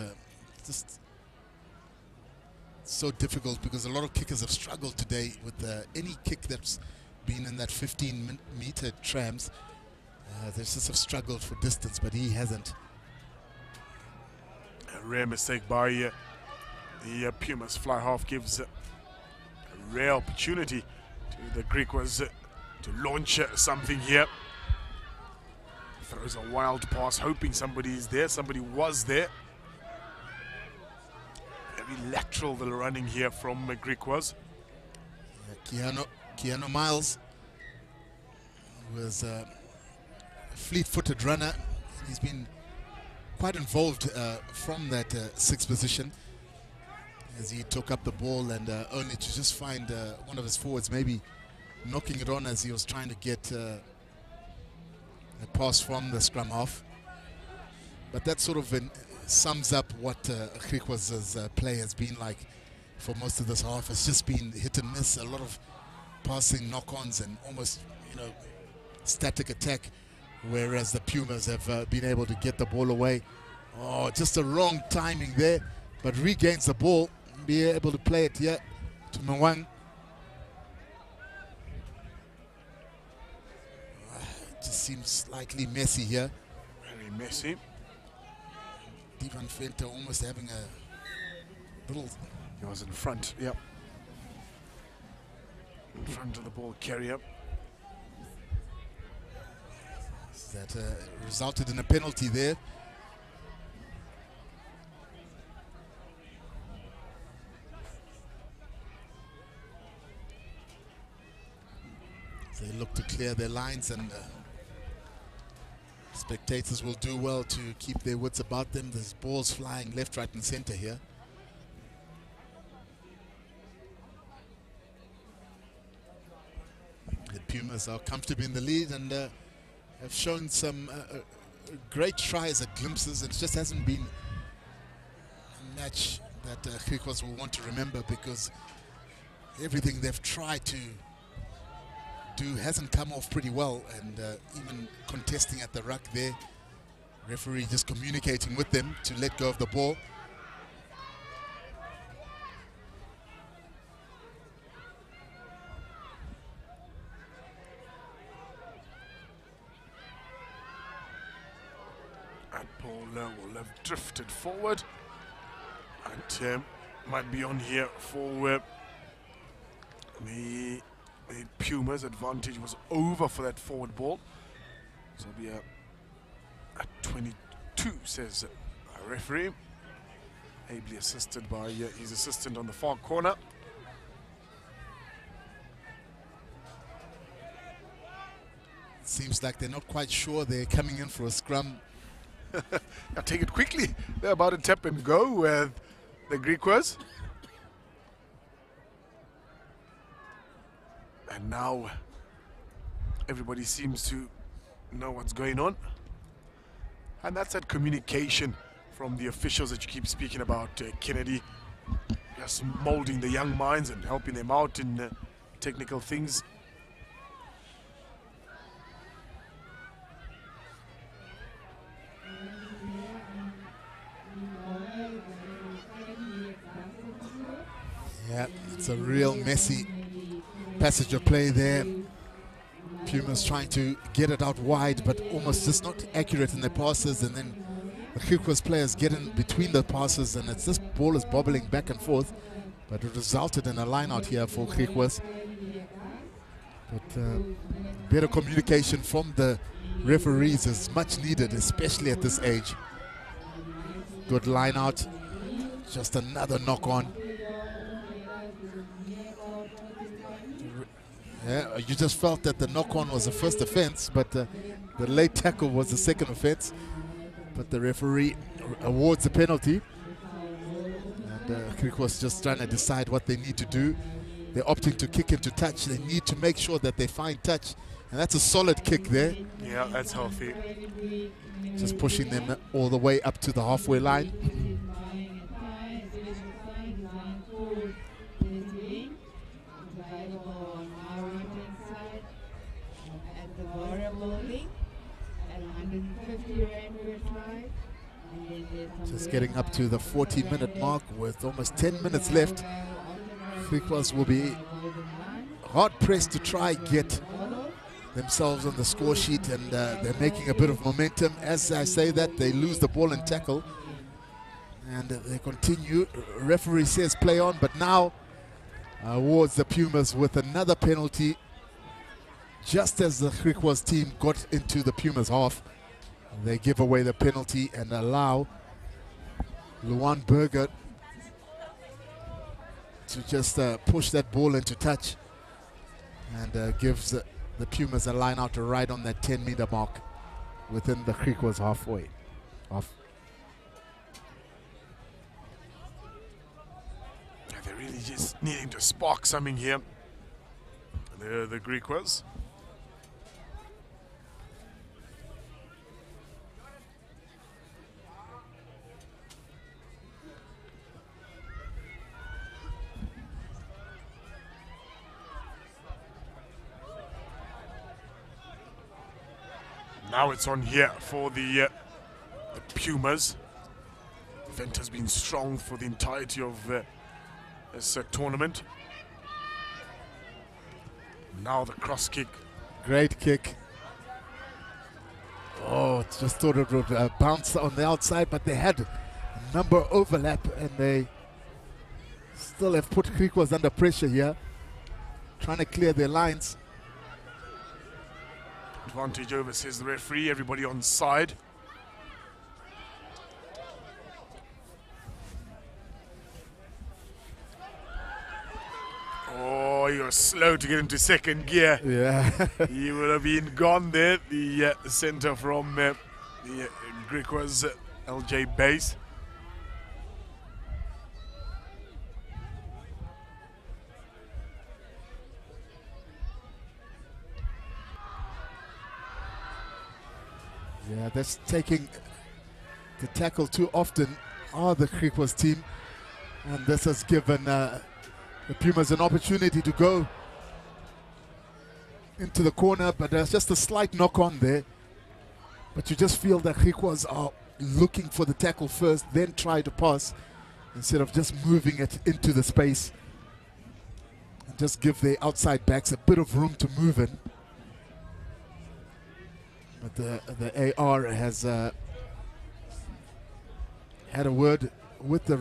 just so difficult because a lot of kickers have struggled today with any kick that's been in that 15-meter trams. They just have struggled for distance, but he hasn't. A rare mistake by the Pumas. Fly half gives a rare opportunity to the GRIQUAS to launch something here. Throws a wild pass, hoping somebody is there. Somebody was there. Very lateral the running here from GRIQUAS. Keanu Miles was a fleet-footed runner. He's been quite involved from that sixth position as he took up the ball, and only to just find one of his forwards maybe knocking it on as he was trying to get a pass from the scrum half. But that sort of sums up what GRIQUAS' play has been like for most of this half. It's just been hit and miss, a lot of passing knock-ons and almost, you know, static attack, whereas the Pumas have been able to get the ball away. Oh, just a wrong timing there, but regains the ball and be able to play it here to Mwang. Ah, It just seems slightly messy here. Very Very messy. Divan Venter almost having a little... He was in front, yep. In front of the ball carrier. That resulted in a penalty there. They look to clear their lines, and spectators will do well to keep their wits about them. There's balls flying left, right, and center here. The Pumas are comfortably in the lead and have shown some great tries at glimpses. It just hasn't been a match that GRIQUAS will want to remember, because everything they've tried to do hasn't come off pretty well, and even contesting at the ruck there, referee just communicating with them to let go of the ball. And ball will have drifted forward, and might be on here for the Pumas. Advantage was over for that forward ball, so it'll be a 22, says a referee, ably assisted by his assistant on the far corner. Seems like they're not quite sure they're coming in for a scrum. Now take it quickly. They're about to tap and go with the GRIQUAS. And now everybody seems to know what's going on. And that's that communication from the officials that you keep speaking about, Kennedy. Just molding the young minds and helping them out in technical things. Yeah, it's a real messy passage of play there. Pumas trying to get it out wide, but almost just not accurate in their passes, and then the GRIQUAS players get in between the passes, and it's this ball is bobbling back and forth, but it resulted in a line out here for GRIQUAS. But better communication from the referees is much needed, especially at this age. Good line out, just another knock on. Yeah, you just felt that the knock-on was the first offense, but the late tackle was the second offense. But the referee awards the penalty. And GRIQUAS just trying to decide what they need to do. They're opting to kick into touch. They need to make sure that they find touch. And that's a solid kick there. Yeah, that's healthy. Just pushing them all the way up to the halfway line. Just getting up to the 40-minute mark with almost 10 minutes left. GRIQUAS will be hard-pressed to try get themselves on the score sheet, and they're making a bit of momentum. As I say that, they lose the ball and tackle, and they continue. Referee says play on, but now awards the Pumas with another penalty just as the GRIQUAS team got into the Pumas half. They give away the penalty and allow Luan Berger to just push that ball into touch, and gives the Pumas a line out to right on that 10-meter mark within the GRIQUAS halfway. They're really just needing to spark something here. They're the GRIQUAS. Now it's on here for the Pumas. Venter's been strong for the entirety of this tournament. Now the cross kick. Great kick. Oh, Just thought it would bounce on the outside, but they had a number overlap, and they still have put GRIQUAS under pressure here, trying to clear their lines. Advantage over, says the referee. Everybody on side. Oh, you're slow to get into second gear. Yeah. He would have been gone there. The center from the GRIQUAS LJ base. Yeah, that's taking the tackle too often are the GRIQUAS team, and this has given the Pumas an opportunity to go into the corner, but there's just a slight knock on there. But you just feel that GRIQUAS are looking for the tackle first, then try to pass, instead of just moving it into the space. And just give the outside backs a bit of room to move in. But the AR has had a word with the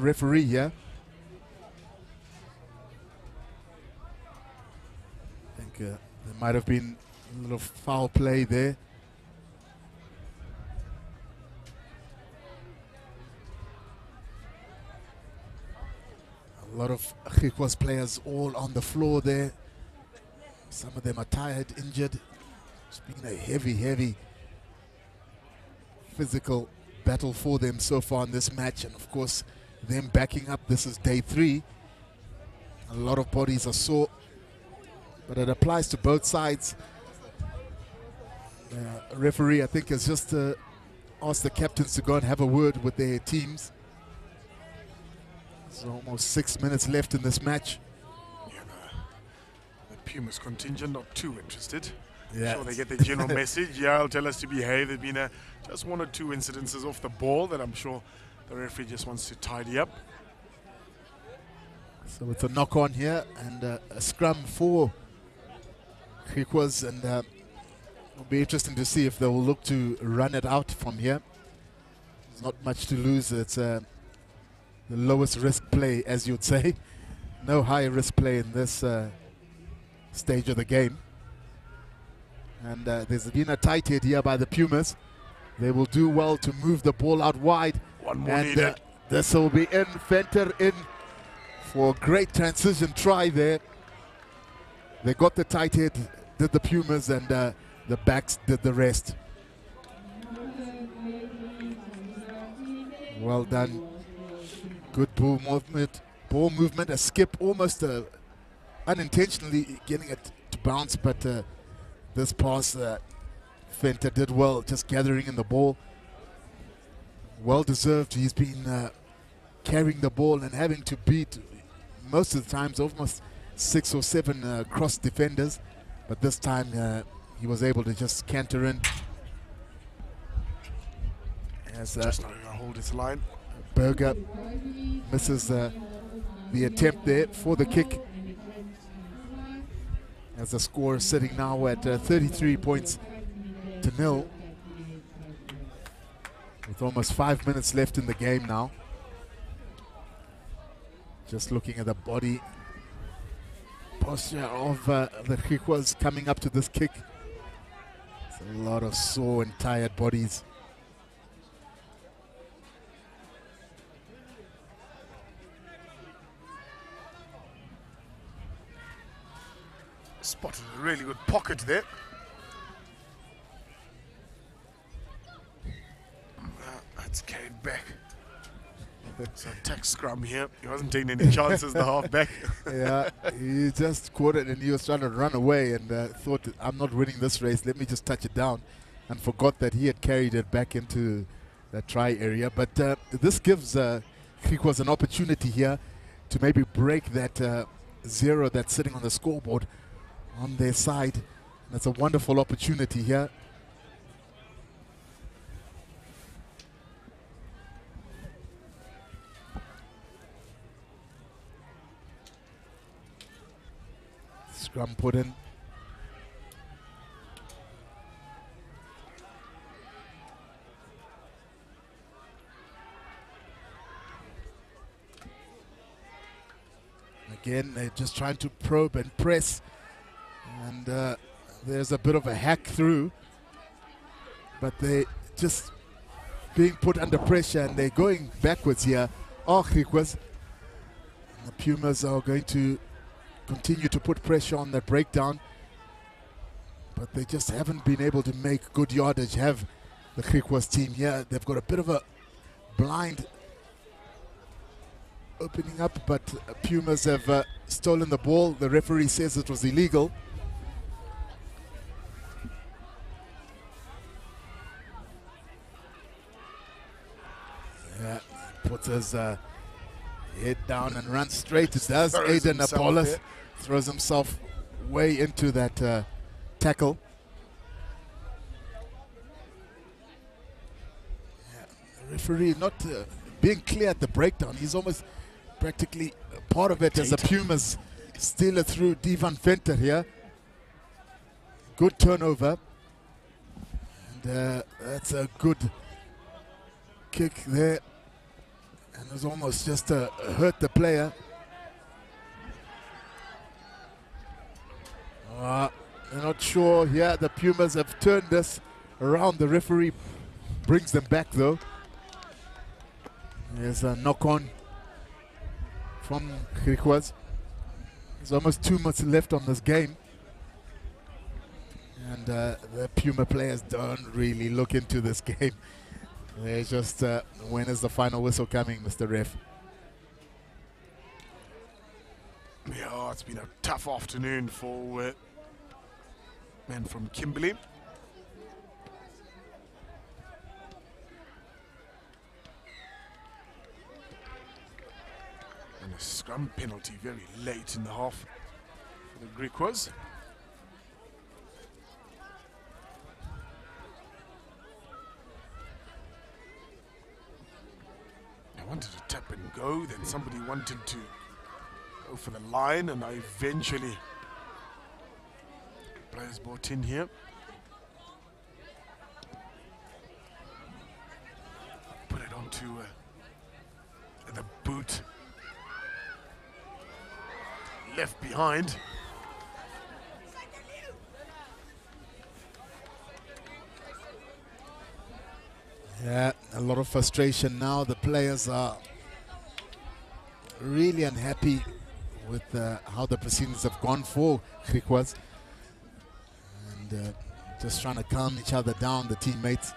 referee here. I think there might have been a little foul play there. A lot of GRIQUAS players all on the floor there. Some of them are tired, injured. It's been a heavy physical battle for them so far in this match, and of course them backing up. This is day 3. A lot of bodies are sore, but it applies to both sides. The referee, I think, has just asked the captains to go and have a word with their teams. There's almost 6 minutes left in this match. Yeah, the Pumas contingent not too interested. Yeah. Sure, they get the general message. Yeah, I'll tell us to behave. There's been just 1 or 2 incidences off the ball that I'm sure the referee just wants to tidy up. So it's a knock on here and a scrum for GRIQUAS, and it'll be interesting to see if they will look to run it out from here. There's not much to lose. It's the lowest risk play, as you'd say. No high risk play in this stage of the game. And there's been a tight hit here by the Pumas. They will do well to move the ball out wide. One more and needed. This will be in. Venter in for a great transition try there. They got the tight hit, did the Pumas, and the backs did the rest. Well done. Good ball movement, a skip, almost unintentionally getting it to bounce, but this pass, Venter did well, just gathering in the ball. Well deserved. He's been carrying the ball and having to beat, most of the times, almost 6 or 7 cross defenders. But this time he was able to just canter in. As, just not going to hold his line. Berger misses the attempt there for the kick. As the score is sitting now at 33 points to 0. With almost 5 minutes left in the game now. Just looking at the body posture of the GRIQUAS coming up to this kick. It's a lot of sore and tired bodies. Spotted a really good pocket there. That's carried back. It's a attack scrum here. He wasn't taking any chances, the halfback. Yeah, he just caught it and he was trying to run away and thought, I'm not winning this race, let me just touch it down, and forgot that he had carried it back into that try area. But this gives GRIQUAS an opportunity here to maybe break that 0 that's sitting on the scoreboard on their side. That's a wonderful opportunity here. Scrum put in. Again, they're just trying to probe and press. And there's a bit of a hack through. But they just being put under pressure and they're going backwards here. GRIQUAS. The Pumas are going to continue to put pressure on that breakdown. But they just haven't been able to make good yardage, have the GRIQUAS team here. They've got a bit of a blind opening up, but Pumas have stolen the ball. The referee says it was illegal. Yeah, puts his head down and runs straight. It does. Aiden Apollos throws himself way into that tackle. Yeah, the referee not being clear at the breakdown. He's almost practically part of it as the Pumas steal it through Divan Venter here. Good turnover. And that's a good kick there. And it was almost just hurt the player. They're not sure here. The Pumas have turned this around. The referee brings them back though. There's a knock-on from GRIQUAS. There's almost 2 minutes left on this game. And the Puma players don't really look into this game. They're just, when is the final whistle coming, Mr. Ref? Yeah, it's been a tough afternoon for men from Kimberley. And a scrum penalty very late in the half for the GRIQUAS. I wanted to tap and go, then somebody wanted to go for the line, and I eventually players brought in here. Put it onto the boot. Left behind. Yeah, a lot of frustration now. The players are really unhappy with how the proceedings have gone for GRIQUAS. And just trying to calm each other down, the teammates.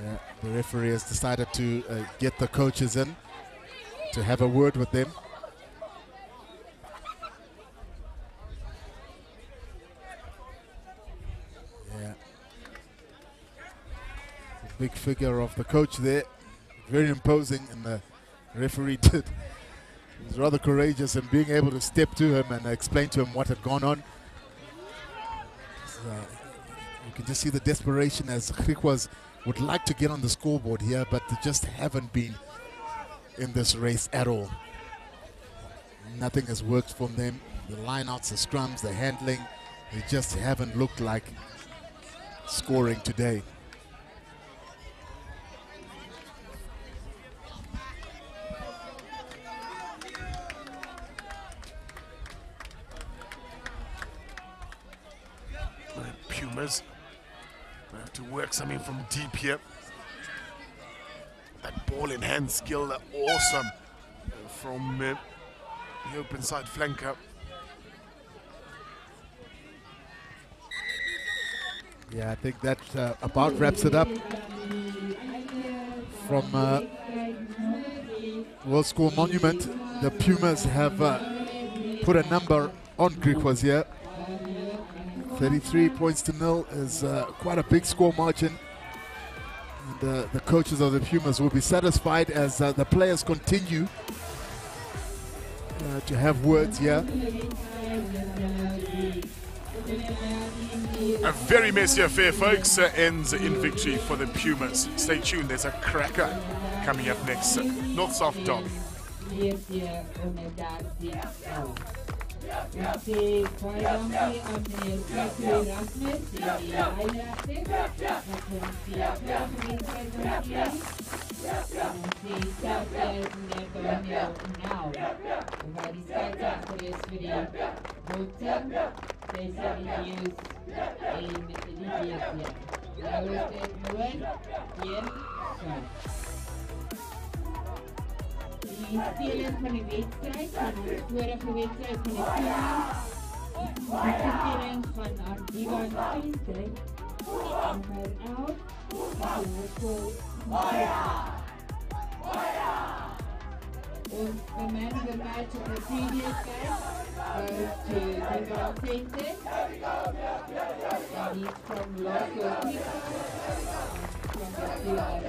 Yeah, the referee has decided to get the coaches in to have a word with them. Yeah. The big figure of the coach there, very imposing, and the referee did. He was rather courageous in being able to step to him and explain to him what had gone on. You can just see the desperation as GRIQUAS would like to get on the scoreboard here, but they just haven't been in this race at all. Nothing has worked for them. The lineouts, the scrums, the handling, they just haven't looked like scoring today. Pumas have to work something from deep here. That ball in hand skill, awesome from the open side flanker. Yeah, I think that about wraps it up from World Score Monument. The Pumas have put a number on GRIQUAS here. 33 points to 0 is quite a big score margin. And, the coaches of the Pumas will be satisfied as the players continue to have words here. A very messy affair, folks, ends in victory for the Pumas. Stay tuned, there's a cracker coming up next. North-South Derby. die selfs never nil now. Waar die skeidsregter is vir die voting, they said it used in die BFF. Nou is dit 0-1 swart. Die speler van die wedstryd, van ons vorige wedstryd van die PUMAS, die verkeering van Ardiva en Feestheid, en her out, the man of the match of the previous game goes to Diva and Feestheid, and he's from local people, from the PUMAS.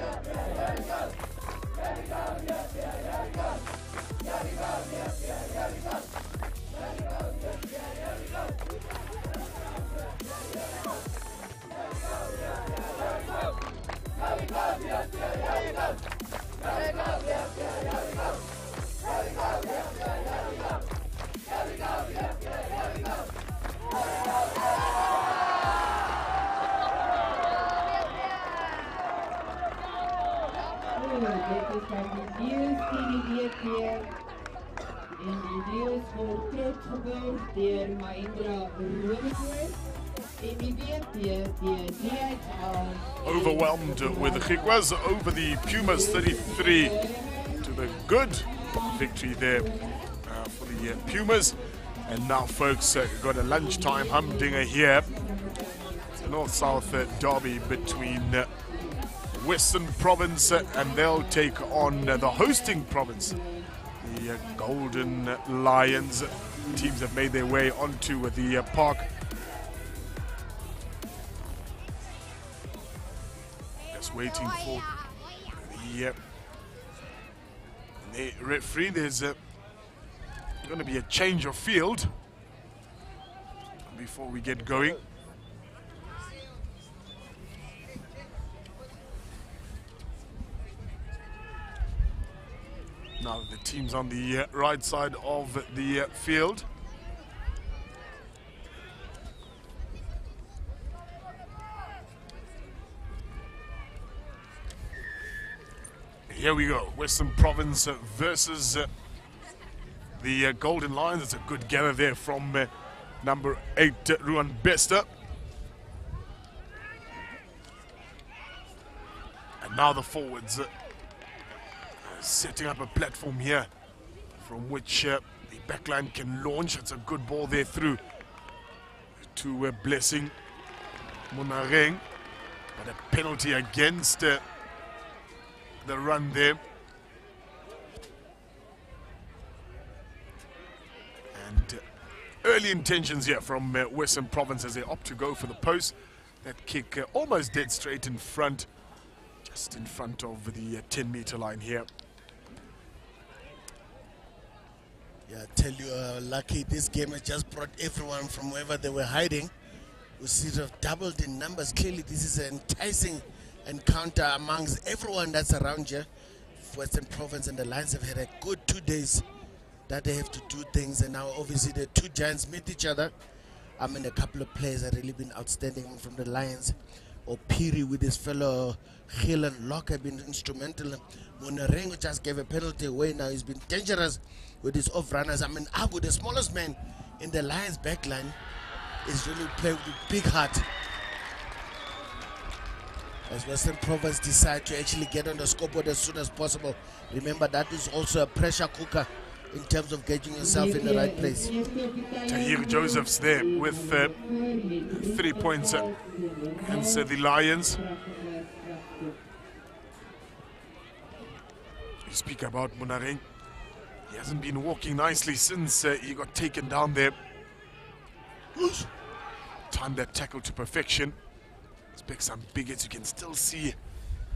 Dit is van die nieuws die weet weer. En die nieuws wordt teruggebeurd door Mahindra Rodevoort. En die weet weer, die DHL. Overwhelmed with the GRIQUAS over the Pumas 33 to the good victory there for the Pumas. And now folks, got a lunchtime humdinger here. It's a north-south derby between Western Province and they'll take on the hosting province, the Golden Lions. Teams have made their way onto the park. Just waiting for the referee. There's going to be a change of field before we get going. Now the team's on the right side of the field. Here we go, Western Province versus the Golden Lions. It's a good gather there from number 8, Ruan Bester. And now the forwards setting up a platform here from which the backline can launch. It's a good ball there through to Blessing Monareng, but a penalty against the run there. And early intentions here from Western Province as they opt to go for the post. That kick almost dead straight in front, just in front of the 10-meter line here. Yeah, I tell you, lucky this game has just brought everyone from wherever they were hiding. We sort of doubled in numbers. Clearly, this is an enticing encounter amongst everyone that's around here. Western Province and the Lions have had a good 2 days that they have to do things, and now obviously the two giants meet each other. I mean, a couple of players have really been outstanding from the Lions. Opiri with his fellow Hill and Locke have been instrumental. Monarengo just gave a penalty away. Now he's been dangerous with his off-runners. I mean, Abu, the smallest man in the Lions backline, is really playing with big heart. As Western Province decide to actually get on the scoreboard as soon as possible. Remember, that is also a pressure cooker in terms of getting yourself in the right place. Tahir Joseph's there with 3 points against the Lions. You speak about Monareng. He hasn't been walking nicely since he got taken down there. Timed that tackle to perfection. Expect some big hits. You can still see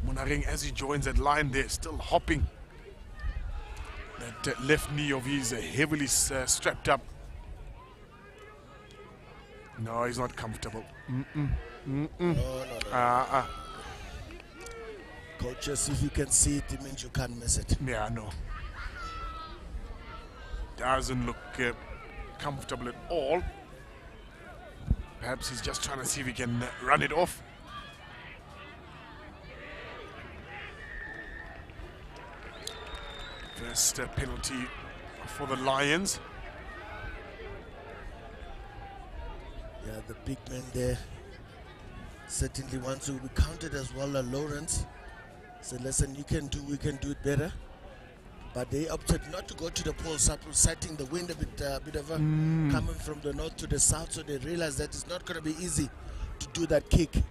Monareng as he joins that line there, still hopping. That left knee of his heavily strapped up. No, he's not comfortable. No. Coaches, if you can see it, it means you can't miss it. Yeah, no. Doesn't look comfortable at all. Perhaps he's just trying to see if he can run it off. First penalty for the Lions. Yeah, the big man there certainly wants to be counted as well, Lawrence. So listen, you can do, we can do it better. But they opted not to go to the pole, citing the wind a bit of a coming from the north to the south. So they realized that it's not going to be easy to do that kick.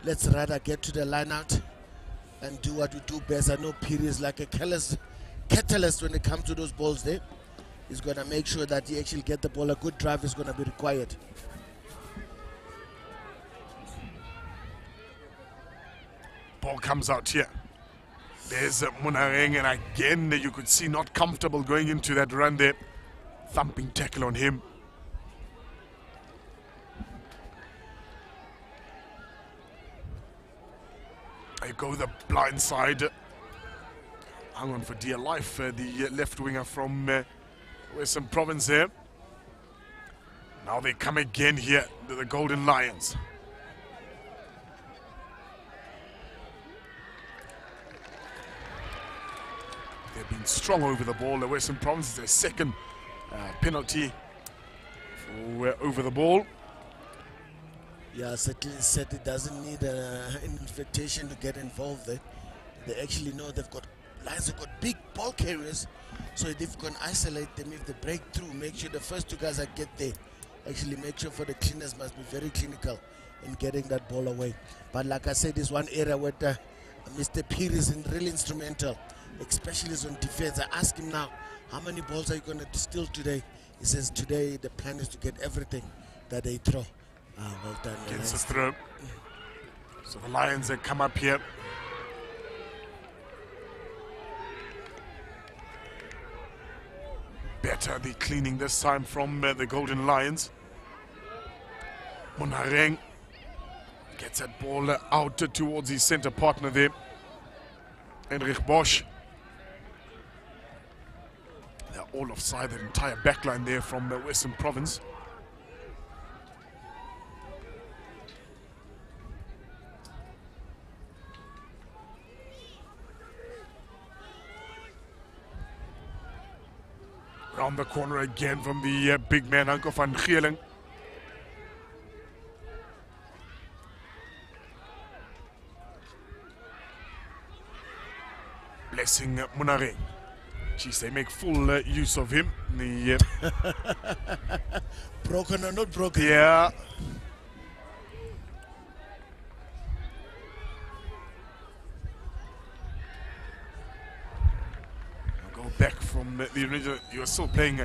Let's rather get to the line out and do what we do best. I know Piri is like a catalyst when it comes to those balls there. He's going to make sure that he actually get the ball. A good drive is going to be required. Ball comes out here. There's Munareng, and again you could see not comfortable going into that run there. Thumping tackle on him. I go the blind side. Hung on for dear life, the left winger from Western Province there. Now they come again here, the Golden Lions. They've been strong over the ball. The Western Province is their second penalty for over the ball. Yeah, certainly said it doesn't need an invitation to get involved there. They actually know they've got Lions have got big ball carriers, so if you can isolate them, if they break through, make sure the first two guys that get there, actually make sure for the cleaners must be very clinical in getting that ball away. But like I said, there's one area where Mr. Piri is really instrumental, especially on defense. I asked him now, how many balls are you going to distill today? He says today the plan is to get everything that they throw. Well done. Gets a throw. So the Lions have come up here. Better the cleaning this time from the Golden Lions. Munareng gets that ball out towards his center partner there. Henrik Bosch. They're all offside, the entire backline there from Western Province. Round the corner again from the big man, Anko van Geelen. Blessing Munareng. Geez, they make full use of him. The, broken or not broken? Yeah. Back from the original, you're still playing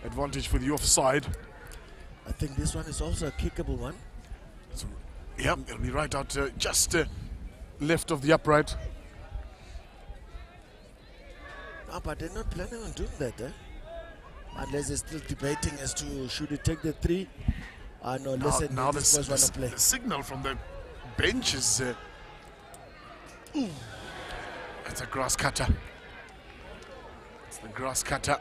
advantage for the offside. I think this one is also a kickable one. So, yeah, it'll be right out just left of the upright. No, but they're not planning on doing that, unless they're still debating as to should he take the 3. No, listen, now this the, first one to play. The signal from the bench is that's a grass cutter. The grass cutter,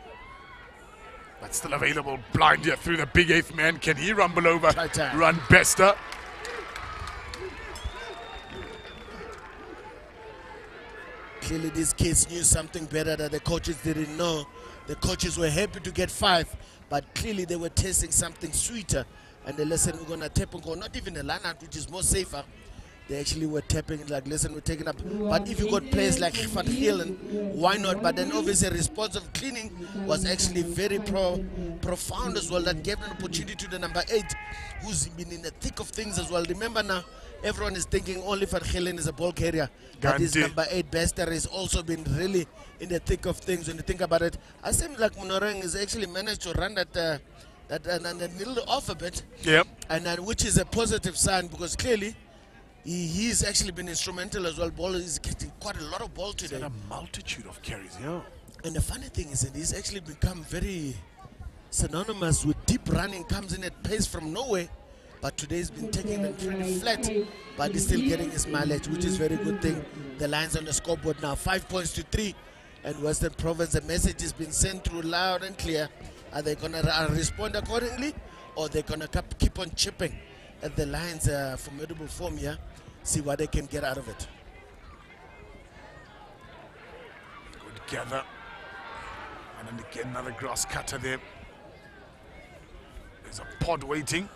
but still available. Blind here through the big 8th man. Can he rumble over? Run Bester. Clearly these kids knew something better that the coaches didn't know. The coaches were happy to get 5, but clearly they were tasting something sweeter. And they listen, we're going to tap and go, not even a line out, which is more safer. They actually were tapping, like, listen, we're taking up. But if you got players like Van Geelen, why not? But then obviously responsive cleaning was actually very profound as well. That gave an opportunity to the number 8, who's been in the thick of things as well. Remember now, everyone is thinking only Van Geelen is a ball carrier. But this number 8, Bester, has also been really in the thick of things. When you think about it, I seem like Munareng has actually managed to run that little off a bit. Yep. And which is a positive sign, because clearly he's actually been instrumental as well. Ball is getting quite a lot of ball today. A multitude of carries, yeah. And the funny thing is that he's actually become very synonymous with deep running, comes in at pace from nowhere. But today he's been taking them pretty flat, but he's still getting his mileage, which is a very good thing. The Lions on the scoreboard now, 5 points to 3. And Western Province, the message has been sent through loud and clear. Are they going to respond accordingly, or they're going to keep on chipping at the Lions' formidable form here? See what they can get out of it. Good gather And then again, another grass cutter there. There's a pod waiting.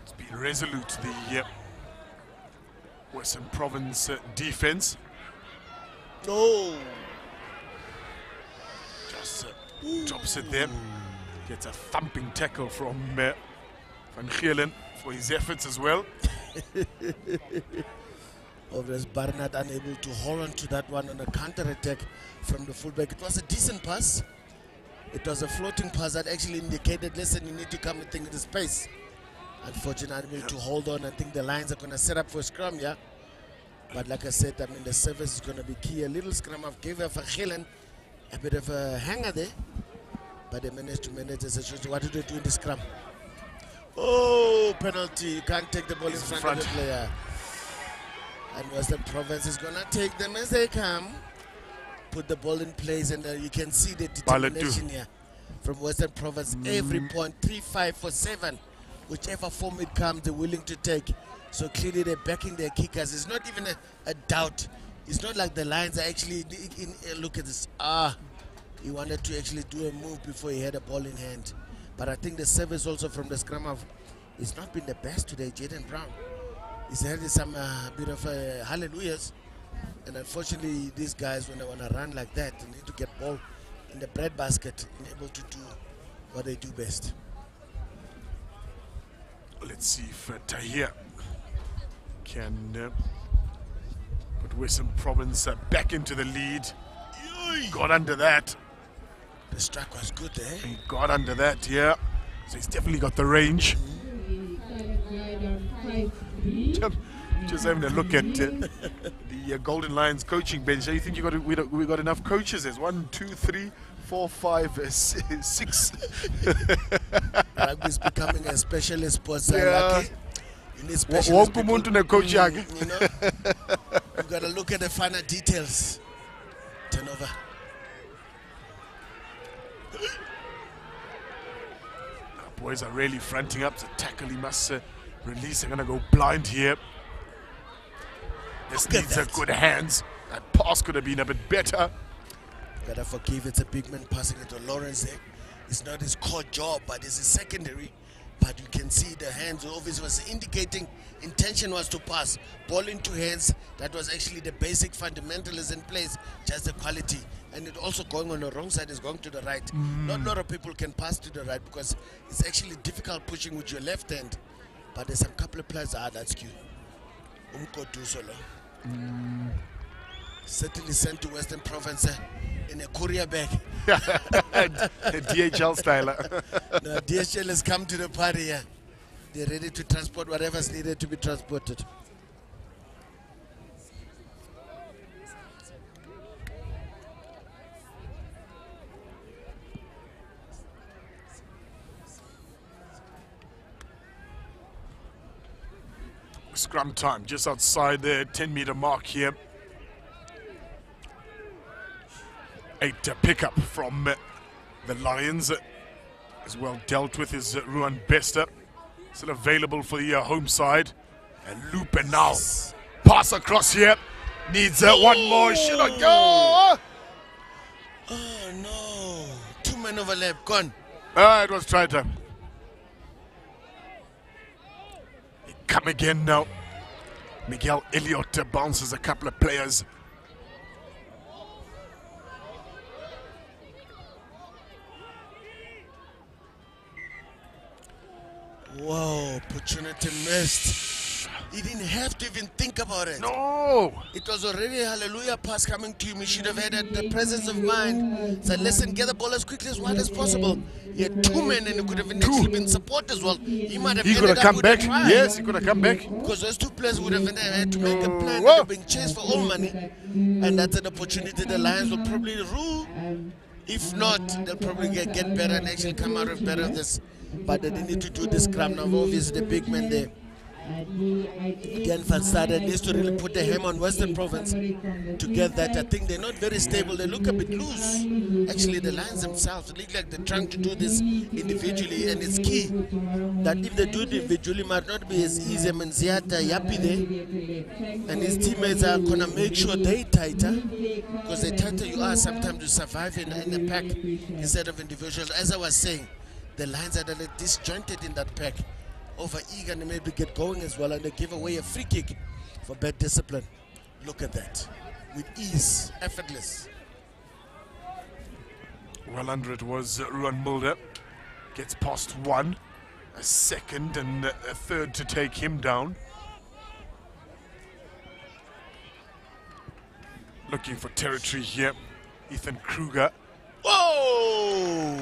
It's been resolute, the Western Province defense. No. Just drops it there. Gets a thumping tackle from Van Geelen for his efforts as well. Obviously, Barnard unable to hold on to that one on a counter-attack from the fullback. It was a decent pass. It was a floating pass that actually indicated, listen, you need to come and think into space. Unfortunately, unable to hold on. I think the Lions are going to set up for a scrum, yeah. But like I said, I mean, the service is going to be key. A little scrum of gave Van Geelen a bit of a hanger there. But they managed to manage the situation. What did they do in the scrum? Oh, penalty. You can't take the ball in front of the player. And Western Province is going to take them as they come. Put the ball in place, and you can see the determination here from Western Province. Every point, 3-5 for 7. Whichever form it comes, they're willing to take. So clearly they're backing their kickers. It's not even a doubt. It's not like the Lions are actually, look at this. He wanted to actually do a move before he had a ball in hand. But I think the service also from the scrum of, it's not been the best today, Jaden Brown. He's had some bit of hallelujahs. And unfortunately, these guys, when they want to run like that, they need to get ball in the breadbasket and able to do what they do best. Let's see if Tahir can put Western Province back into the lead. Got under that. The strike was good there. He got under that, yeah. So he's definitely got the range. Just having a look at the Golden Lions coaching bench. Do you think we got enough coaches? There's 1, 2, 3, 4, 5, 6. Rugby is becoming a specialist sport. Lucky. You need specialist people. You know, you got to look at the finer details. Turnover. Boys are really fronting up. The tackle he must release. They're going to go blind here. This needs a good hands. That pass could have been a bit better. Gotta forgive, it's a big man passing it to Lawrence there. It's not his core job, but it's his secondary. But you can see the hands obviously was indicating intention was to pass. Ball into hands, that was actually the basic fundamental is in place, just the quality. And it also going on the wrong side is going to the right. Not a lot of people can pass to the right because it's actually difficult pushing with your left hand. But there's a couple of players that's cute. Certainly sent to Western Province in a courier bag. DHL style. No, DHL has come to the party here. They're ready to transport whatever's needed to be transported. Scrum time, just outside the 10-meter mark here. 8 pickup from the Lions. As well dealt with is Ruan Bester. Still available for the home side. And loop and now pass across here. Needs one more. Should I go? Oh no. 2 men overlap. Gone. It was try time. Come again now. Miguel Elliott bounces a couple of players. Wow, opportunity missed. He didn't have to even think about it. No! It was already a hallelujah pass coming to him. He should have had the presence of mind. Said, listen, get the ball as quickly as wide as possible. He had 2 men and he could have actually been support as well. He might have come back. Yes, he could have come back. Because those 2 players would have had to make a plan. They have been chased for all money. And that's an opportunity the Lions will probably rule. If not, they'll probably get better and actually come out of better of this. But they need to do this scrum now. Obviously, the big man there Again, Van Staden needs to really put the hammer on Western Province to get that. I think they're not very stable. They look a bit loose. Actually, the Lions themselves look like they're trying to do this individually, and it's key that if they do it individually, it might not be as easy. I mean, Ziata Yapi there, and his teammates are going to make sure they're tighter, because the tighter you are, sometimes you survive in a pack instead of individuals. As I was saying, the Lions are a little disjointed in that pack. Over eager and maybe get going as well, and they give away a free kick for bad discipline. Look at that. With ease, effortless. Well under it was Ruan Mulder. Gets past one, a second and a third to take him down. Looking for territory here. Ethan Kruger. Whoa!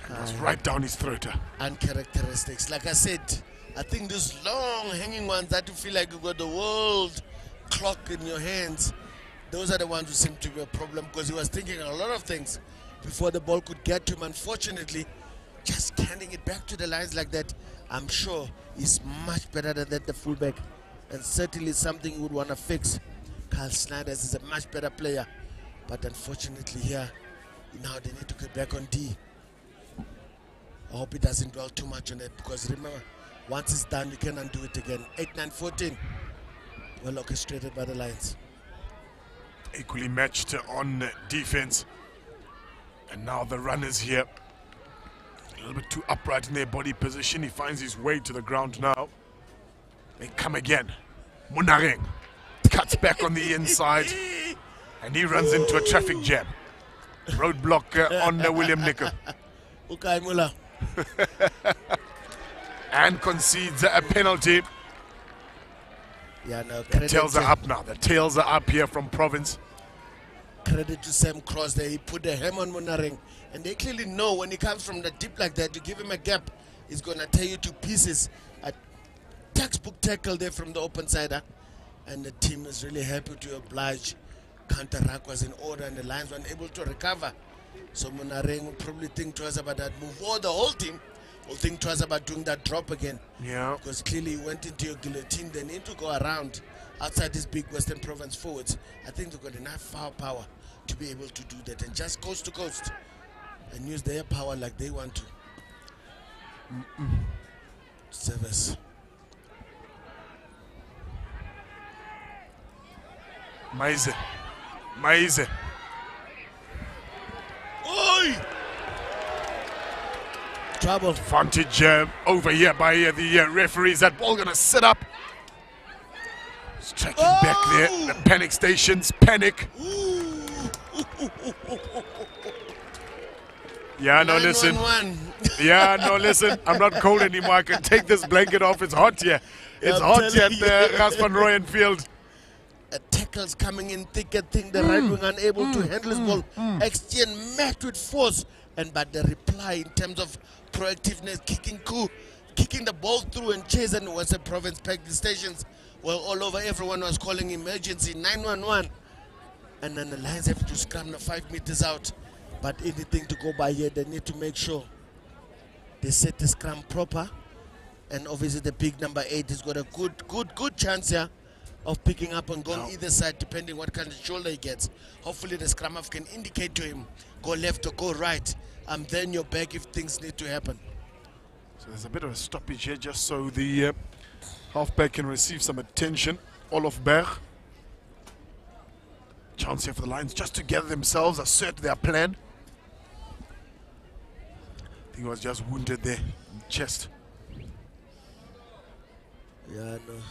That's right down his throat. And characteristics. Like I said, I think these long hanging ones that you feel like you've got the world clock in your hands, those are the ones who seem to be a problem, because he was thinking a lot of things before the ball could get to him. Unfortunately, just handing it back to the lines like that, I'm sure is much better than that, the fullback, and certainly something you would want to fix. Carl Snyder's is a much better player, but unfortunately here, now they need to get back on D. I hope he doesn't dwell too much on it, because remember, once it's done, you can undo it again. 8-9-14. Well orchestrated by the Lions. Equally matched on defense. And now the runners here. A little bit too upright in their body position. He finds his way to the ground now. They come again. Munareng cuts back on the inside. And he runs into a traffic jam. Roadblock on William Nicker. Ukai Mula. And concedes a penalty. Yeah, no, the tails are up now. The tails are up here from Province. Credit to Sam Cross there. He put the hammer on Munareng. And they clearly know when he comes from the deep like that, you give him a gap, he's going to tear you to pieces. A textbook tackle there from the open side. And the team is really happy to oblige. Counter-rack was in order and the Lions were unable to recover. So Munareng will probably think twice about that move. Or the whole team will think twice about doing that drop again. Yeah. Because clearly he went into your guillotine. They need to go around outside this big Western Province forwards. I think they've got enough firepower to be able to do that. And just coast to coast and use their power like they want to. Service. Maize. Oi! Trouble. Advantage over here by the referees. That ball gonna sit up. Striking back there. The panic stations. Panic. Yeah, no, listen. Yeah, no, listen. I'm not cold anymore. I can take this blanket off. It's hot here. It's hot here at the Ras van Rooyen field. Tackles coming in thick and thin. The right wing unable to handle his ball. XTN met with force. But the reply in terms of proactiveness, kicking the ball through and chasing Western Province packed the stations. Well, all over, everyone was calling emergency 911. And then the Lions have to scram the 5 meters out. But anything to go by here, they need to make sure they set the scrum proper. And obviously the big number 8 has got a good chance here of picking up and going either side, depending what kind of shoulder he gets. Hopefully the scrum half can indicate to him, go left or go right. I'm then your back if things need to happen. So there's a bit of a stoppage here just so the halfback can receive some attention. Olof Berg. Chance here for the Lions just to gather themselves, assert their plan. I think he was just wounded there in the chest. Yeah, no.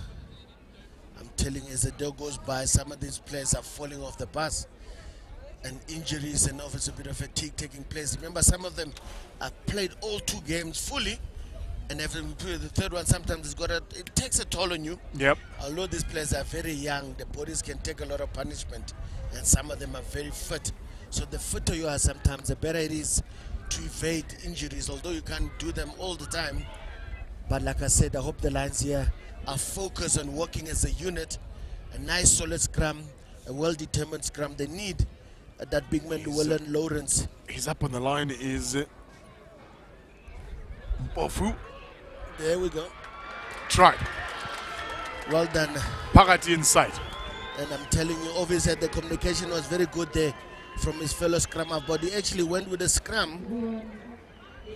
I'm telling you, as the day goes by, some of these players are falling off the bus. And injuries and obviously a bit of fatigue taking place. Remember, some of them have played all 2 games fully. And after the third one, sometimes it takes a toll on you. Yep. Although these players are very young, the bodies can take a lot of punishment. And some of them are very fit. So the fitter you are sometimes, the better it is to evade injuries. Although you can't do them all the time. But like I said, I hope the Lions here are focused on working as a unit. A nice solid scrum, a well-determined scrum. They need that big man, Llewellyn Lawrence. He's up on the line, is Mpofu. There we go. Try. Well done. Pagati inside. And I'm telling you, obviously the communication was very good there from his fellow scrum half, but he actually went with a scrum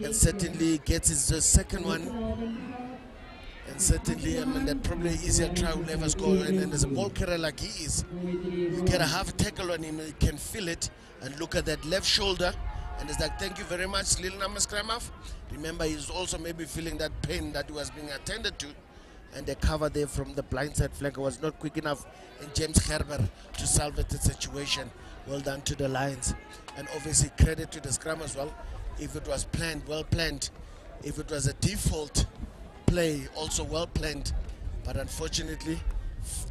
and certainly gets his second one. And certainly, I mean, that probably easier try will never score. And then as a ball carrier like he is, you get a half tackle on him, he can feel it. And look at that left shoulder. And it's like, thank you very much, little number scrum half. Remember, he's also maybe feeling that pain that was being attended to. And the cover there from the blindside flanker was not quick enough in James Gerber to salvage the situation. Well done to the Lions. And obviously credit to the scrum as well. If it was planned, well planned. If it was a default play, also well planned. But unfortunately,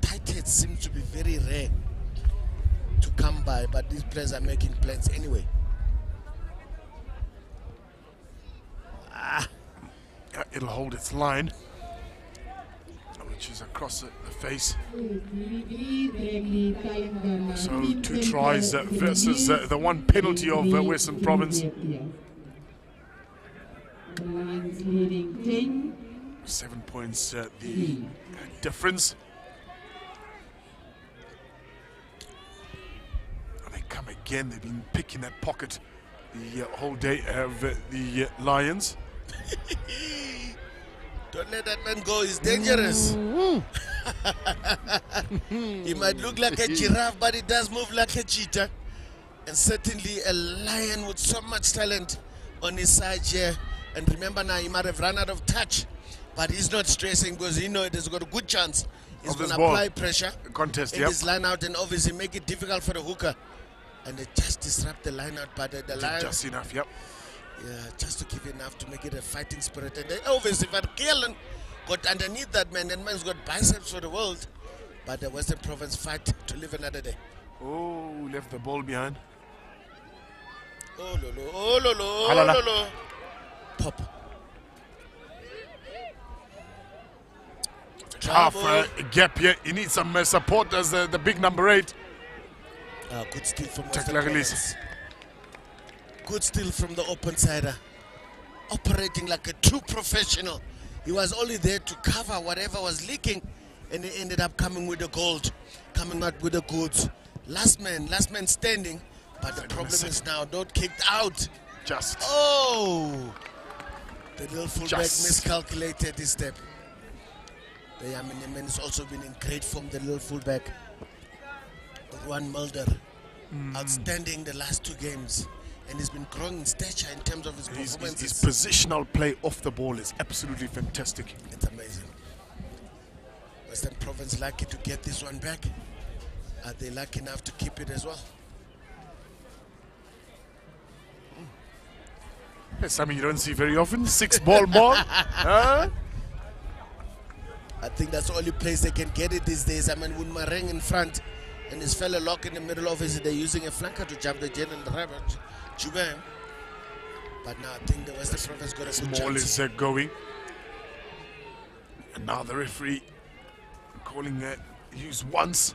tight heads seem to be very rare to come by. But these players are making plans anyway. It'll hold its line, which is across the face. So 2 tries versus the 1 penalty of Western Province. 7 points the difference. And they come again. They've been picking that pocket the whole day of the Lions. Don't let that man go, he's dangerous. He might look like a giraffe, but he does move like a cheetah. And certainly a lion with so much talent on his side here. And remember now, he might have run out of touch, but he's not stressing because he knows he's got a good chance. He's going to apply pressure in his line out and obviously make it difficult for the hooker. And they just disrupt the line out, but the line just enough, yep. Yeah, just to give enough to make it a fighting spirit. And then obviously Van Kelen got underneath that man, and man's got biceps for the world. But the Western Province fight to live another day. Oh, left the ball behind. Oh, lolo, oh, lolo, oh, lolo. Pop. Half gap here. He needs some support as the big number 8. Good steal from Western Province. Good steal from the open sider. Operating like a true professional. He was only there to cover whatever was leaking, and he ended up coming with the gold, coming out with the goods. Last man standing, but the problem is now not kicked out. Just. Oh! The little fullback miscalculated his step. The man has also been in great form, the little fullback. Juan Mulder. Outstanding the last 2 games. And he's been growing in stature in terms of his performances. His positional play off the ball is absolutely fantastic. It's amazing. Western Province lucky to get this one back. Are they lucky enough to keep it as well? It's something you don't see very often. 6-ball ball. I think that's the only place they can get it these days. I mean, with Mareng in front and his fellow lock in the middle, obviously they're using a flanker to jump the Jen and the rabbit. But now I think the Western Province got a good Ball chance. is going. And now the referee calling use once.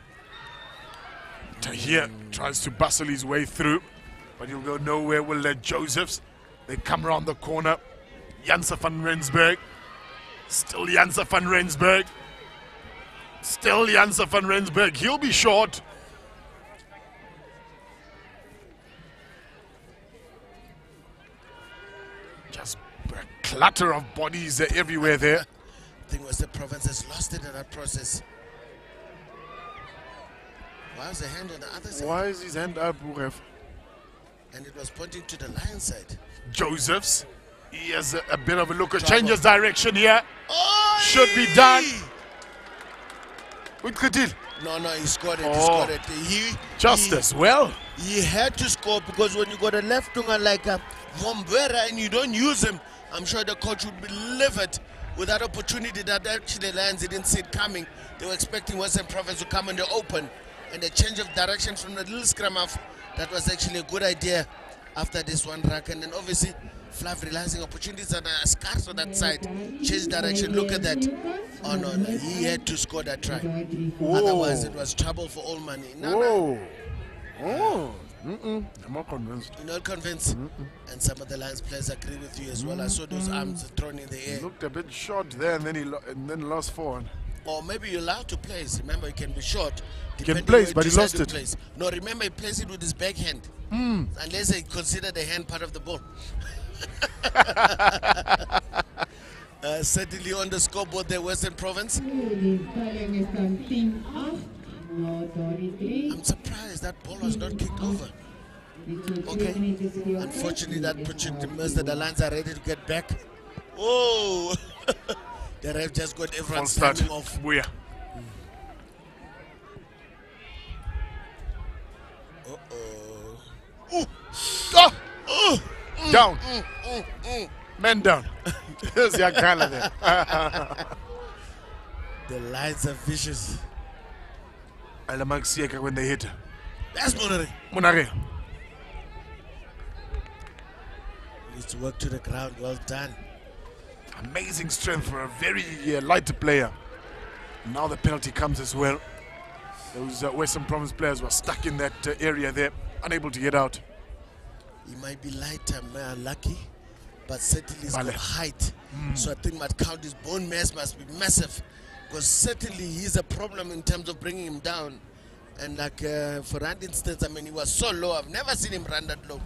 Tahir tries to bustle his way through, but he'll go nowhere. Will let Josephs. They come around the corner. Janse van Rensburg. Still Janse van Rensburg. Still Janse van Rensburg. He'll be short. Just a clutter of bodies everywhere there. I think Western Province has lost it in that process. Why is the hand on the other side? Why is his hand up, ref? And it was pointing to the lion side. Josephs. He has a bit of a look. Changes direction here. Should be done. With Kadil. No, he scored it. He scored it. As well. He had to score because when you got a left winger like a Vombera and you don't use him, I'm sure the coach would be livid with that opportunity that actually the Lions didn't see it coming. They were expecting Western Province to come in the open, and the change of direction from the little scrum half, that was actually a good idea after this one rack. And then obviously Flav realizing opportunities that are scarce on that side, change direction. Look at that. Oh no, he had to score that try. Otherwise it was trouble for all money. I'm not convinced. You're not convinced? And some of the Lions players agree with you as well. I saw those arms thrown in the air. He looked a bit short there, and then lost forward. Or maybe you're allowed to place. Remember, you can be short. He can place, but he lost it. Place. No, remember, he placed it with his backhand. Unless they consider the hand part of the ball. Certainly on the scoreboard there, Western Province. I'm surprised that ball was not kicked over. Okay. Unfortunately, that opportunity missed. The Lions are ready to get back. Oh! The ref just got everyone standing off. Where? Down. Men down. There's Yakala there. The Lions are vicious. Alamaxieka when they hit. That's Monare. Monare. Needs to work to the ground. Well done. Amazing strength for a very light player. Now the penalty comes as well. Those Western Province players were stuck in that area there, unable to get out. He might be lighter, lucky, but certainly he's got height. So I think might count his bone mass must be massive, because certainly he's a problem in terms of bringing him down. And like for Rand instance, I mean, he was so low. I've never seen him run that low,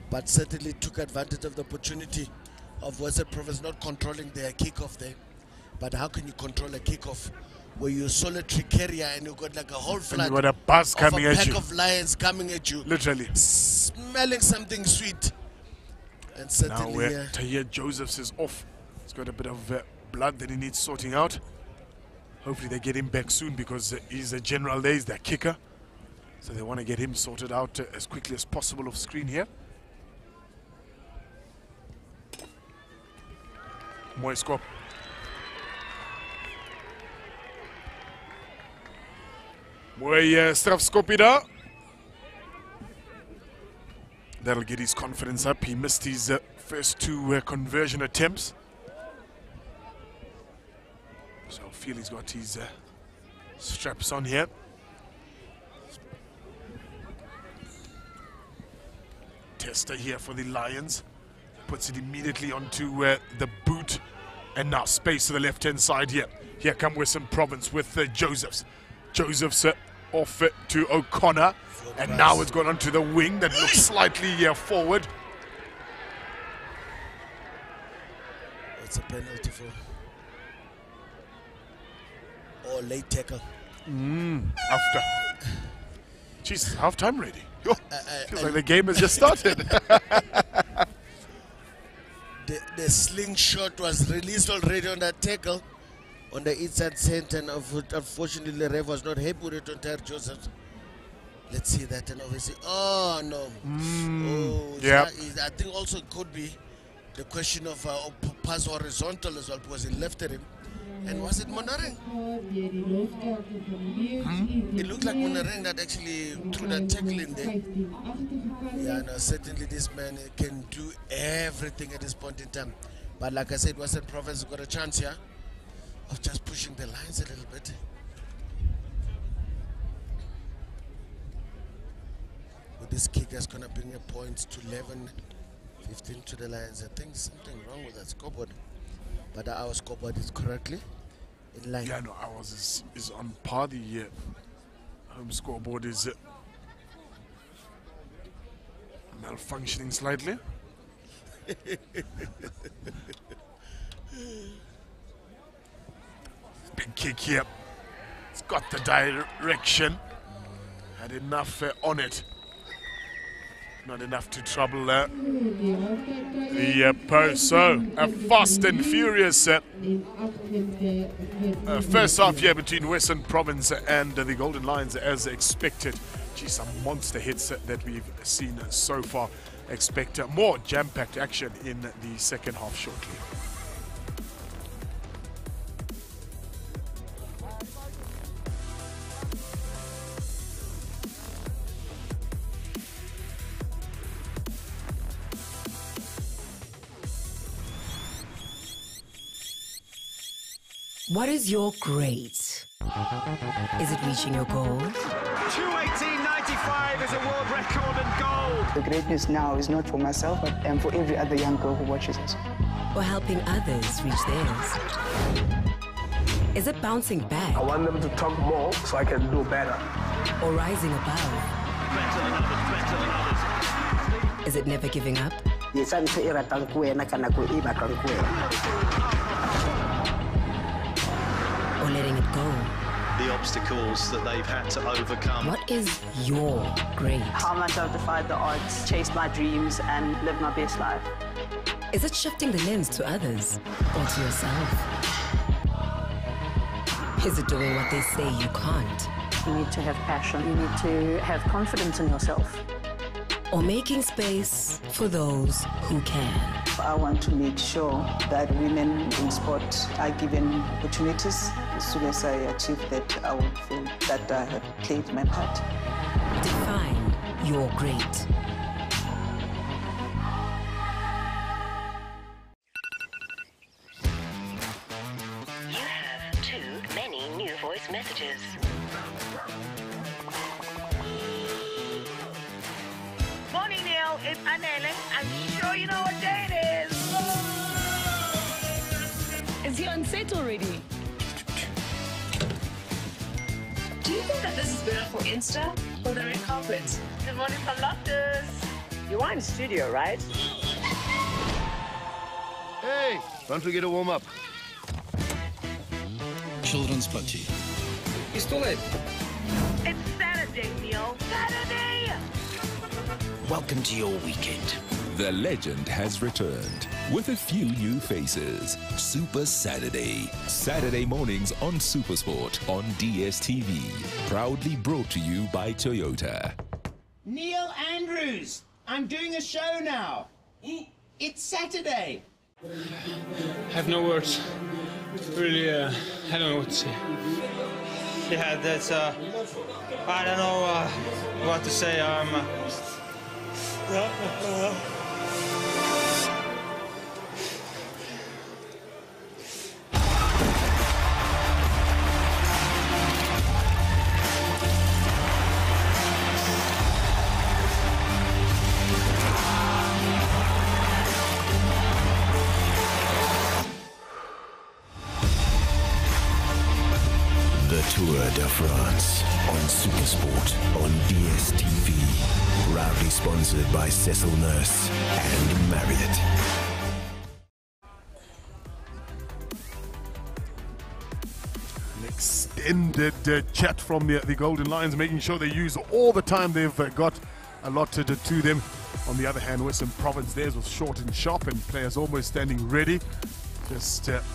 but certainly took advantage of the opportunity of Western Province not controlling their kickoff there. But how can you control a kickoff where you're a solitary carrier and you've got like a whole flood of a bus coming at you, pack of lions coming at you, literally smelling something sweet? And certainly now where Tahir Josephs is off. He's got a bit of blood that he needs sorting out. Hopefully they get him back soon, because he's a general there, he's their kicker, so they want to get him sorted out as quickly as possible off screen here. Moiskop. Mooi strafskopie. That'll get his confidence up. He missed his first two conversion attempts. So I feel he's got his straps on here. Tester here for the Lions. Puts it immediately onto the boot. And now space to the left-hand side here. Here come Western Province with Josephs. Josephs off to O'Connor. And now it's gone onto the wing that looks slightly forward. It's a penalty for... or late tackle. After. Jesus, half-time already. Feels like the game has just started. The slingshot was released already on that tackle on the inside center, and unfortunately the ref was not happy with it on Tahir Joseph. Let's see that, and obviously, oh no. Yeah. I think also it could be the question of pass horizontal as well, because he lifted him. And was it Monareng? It looked like Monareng that actually threw that tackle in there. Yeah, no, certainly this man can do everything at this point in time. But like I said, Western Province got a chance here of just pushing the lines a little bit. With this kick, that's going to bring a point to 11-15 to the Lions. I think something wrong with that scoreboard. But our scoreboard is correctly in line. Yeah, no, ours is on par. The home scoreboard is malfunctioning slightly. Big kick here. It's got the direction. Had enough on it. Not enough to trouble the post. So a fast and furious first half here between Western Province and the Golden Lions as expected. Gee, some monster hits that we've seen so far. Expect more jam-packed action in the second half shortly. What is your grade? Is it reaching your goal? 2:18.95 is a world record in gold. The great news now is not for myself, but for every other young girl who watches us. Or helping others reach theirs? Is it bouncing back? I want them to talk more so I can do better. Or rising above? Better than others, better than others. Is it never giving up? Or letting it go? The obstacles that they've had to overcome. What is your great? How much I've defied the odds, chased my dreams, and lived my best life. Is it shifting the lens to others or to yourself? Is it doing what they say you can't? You need to have passion. You need to have confidence in yourself. Or making space for those who can? I want to make sure that women in sport are given opportunities. As soon as I achieve that, I will feel that I have played my part. Define your great. You have too many new voice messages. Morning, Neil. It's Anele. I'm sure you know what day it is. Is he on set already? Do you think that this is better for Insta or the red carpet? Good morning from Loftus. You are in studio, right? Hey, don't forget to warm up. Children's Party. It's too late. It's Saturday, Neil. Saturday! Welcome to your weekend. The legend has returned with a few new faces. Super Saturday. Saturday mornings on Supersport on DSTV. Proudly brought to you by Toyota. Neil Andrews, I'm doing a show now. It's Saturday. I have no words. Really, I don't know what to say. Yeah, that's, I don't know what to say. The Tour de France on Supersport on DSTV. Proudly sponsored by Cecil Nurse and Marriott. An extended chat from the Golden Lions, making sure they use all the time they've got allotted to them. On the other hand, Western Province, theirs was short and sharp, and players almost standing ready. Just have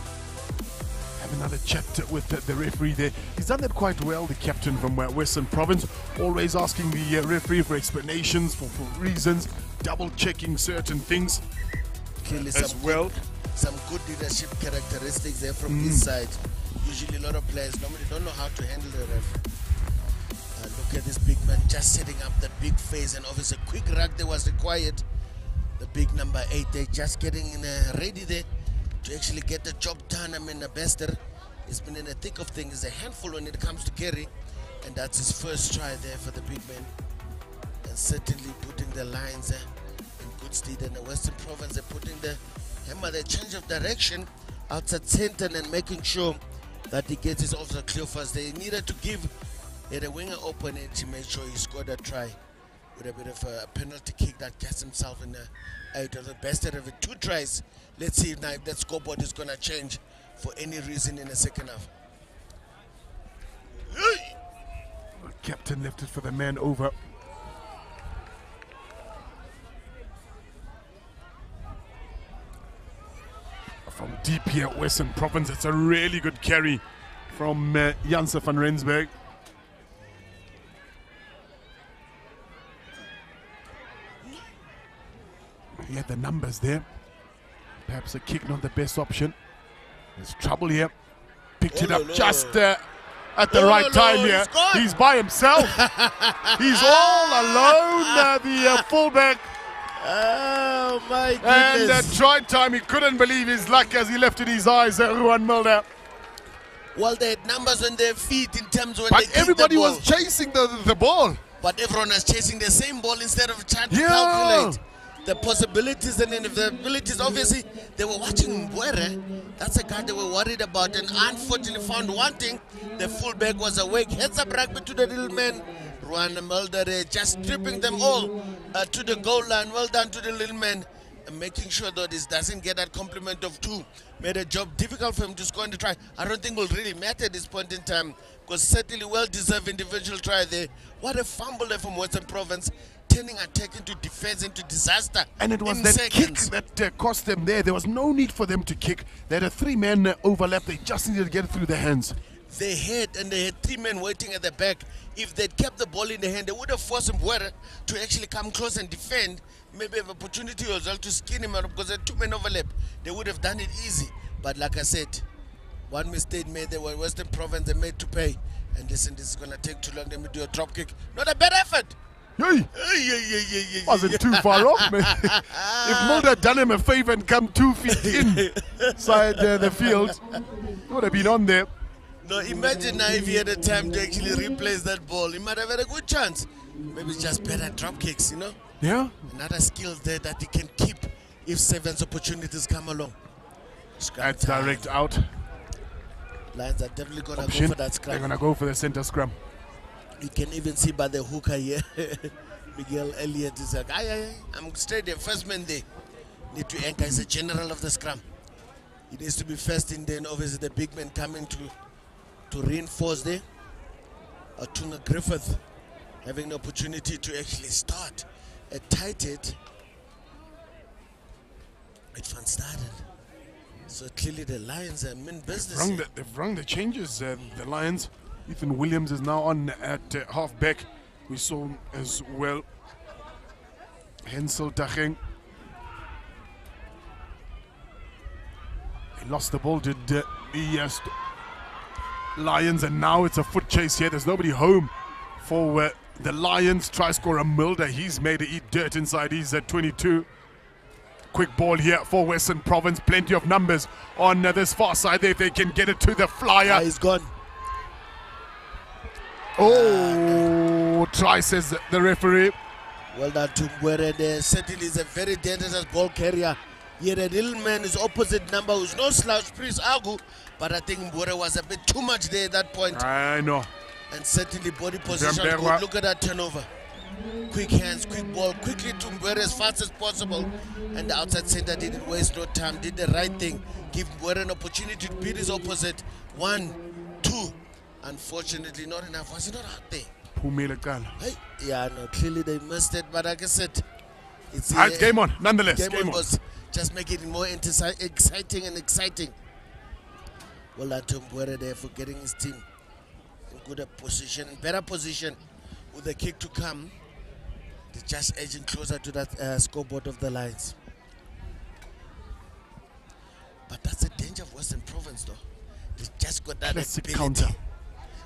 another chat with the referee there. He's done that quite well, the captain from Western Province, always asking the referee for explanations, for reasons, double checking certain things as well. Some good leadership characteristics there from his side. Usually a lot of players normally don't know how to handle the ref. Look at this big man just setting up the big face, and obviously a quick rug there was required. The big number 8 there just getting ready there to actually get the job done. I mean, Bester has been in the thick of things. He's a handful when it comes to carry, and that's his first try there for the big man. And certainly putting the lines in good stead. And the Western Province, they're putting the hammer, the change of direction outside center and making sure that he gets his offside clear first. They needed to give the winger open it to make sure he scored a try with a bit of a penalty kick that gets himself in the out of the best out of it. 2 tries. Let's see now if that scoreboard is going to change for any reason in the second half. The captain left it for the man over. From deep here, Western Province, it's a really good carry from Janse van Rensburg. He had the numbers there. Perhaps a kick not the best option. There's trouble here. Picked it up just at the right time here. He's by himself. He's all alone, the fullback. Oh my goodness. And at try time, he couldn't believe his luck as he lifted his eyes at Ruan Mulder. Well, they had numbers on their feet in terms of when But they kicked everybody the ball. was chasing the ball. But everyone was chasing the same ball instead of trying to Yeah. calculate the possibilities and inevitabilities. Obviously, they were watching Mbwere. That's a guy they were worried about, and unfortunately found one thing. The fullback was awake. Heads up rugby to the little man. Rwanda Mulder just stripping them all to the goal line. Well done to the little man. Making sure that this doesn't get that compliment of 2. Made a job difficult for him to score in the try. I don't think will really matter at this point in time, because certainly well-deserved individual try there. What a fumble there from Western Province, turning attack into defense, into disaster. And it was in that seconds. kick that cost them there. There was no need for them to kick. They had a 3-man overlap. They just needed to get it through their hands. They had 3 men waiting at the back. If they'd kept the ball in the hand, they would have forced Mbwere to actually come close and defend. Maybe have opportunity as well to skin him out, because they had 2 men overlap. They would have done it easy. But like I said, one mistake made. They were Western Province. They made to pay. And listen, this is going to take too long. Let me do a drop kick. Not a bad effort. Yay. Wasn't too far off, man. If Mulder had done him a favor and come 2 feet inside the field, he would have been on there. No, imagine now if he had a time to actually replace that ball. He might have had a good chance. Maybe it's just better drop kicks, you know? Yeah. Another skill there that he can keep if Seven's opportunities come along. That's direct out. Lions are definitely going to go for that scrum. They're going to go for the center scrum. You can even see by the hooker here, Miguel Elliott is like, I'm straight there, first man there. Need to anchor, he's a general of the scrum. He needs to be first in there, and obviously the big man coming to reinforce there. Atunga Griffith having the opportunity to actually start a tight hit. It fun started. So clearly the Lions are in business. They've rung the changes, the Lions. Ethan Williams is now on at halfback. We saw as well Hensel Tacheng. He lost the ball to the Lions, and now it's a foot chase here. There's nobody home for the Lions. Try scorer Mulder. He's made to eat dirt inside. He's at 22. Quick ball here for Western Province. Plenty of numbers on this far side there. If they can get it to the flyer. He's gone. Oh, try, says the referee. Well done to Mbwere there. Certainly is a very dangerous ball carrier. Here the little man is opposite number who's no slouch, Prince Agu. But I think Mbwere was a bit too much there at that point. I know. And certainly body position good. Look at that turnover. Quick hands, quick ball, quickly to Mbwere as fast as possible. And the outside center didn't waste no time, did the right thing. Give Mbwere an opportunity to beat his opposite. 1, 2. Unfortunately, not enough. Was he not out there? Hey, yeah, no, clearly they missed it. But like I said, it's game on, nonetheless. Game on was just making it more exciting and exciting. Well done to Mbwere there for getting his team in good position, better position with the kick to come. They're just edging closer to that scoreboard of the Lions. But that's the danger of Western Province, though. They just got that ability. Counter.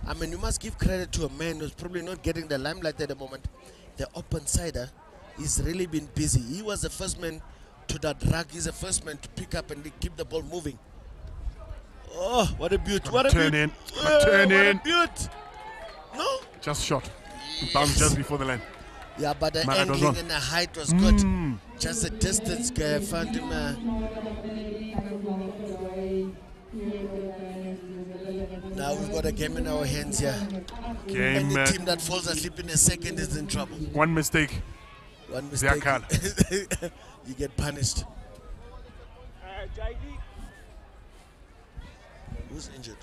I mean, you must give credit to a man who's probably not getting the limelight at the moment. The open sider, he's really been busy. He was the first man to that drag. He's the first man to pick up and keep the ball moving. Oh, what a beaut. What a turn in. Turn in. What a beaut. No? Just shot. Bounced just before the line. Yeah, but the angling and the height was good. Just the distance found him. Now we've got a game in our hands here. And the team that falls asleep in a second is in trouble. One mistake. One mistake. You get punished. Who's injured?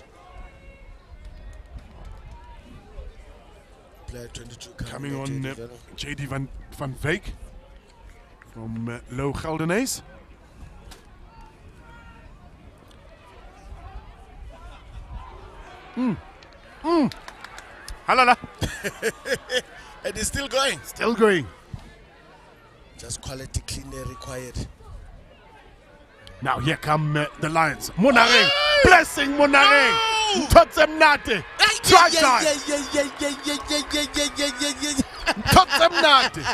Player 22 coming on, JD van Veek from Low Geldenays. Halala. And it's still going. Still going. Just quality clean there required. Now here come the Lions. Monareng. Blessing Monareng. Totsem Nate. Try time. Totsem Nate.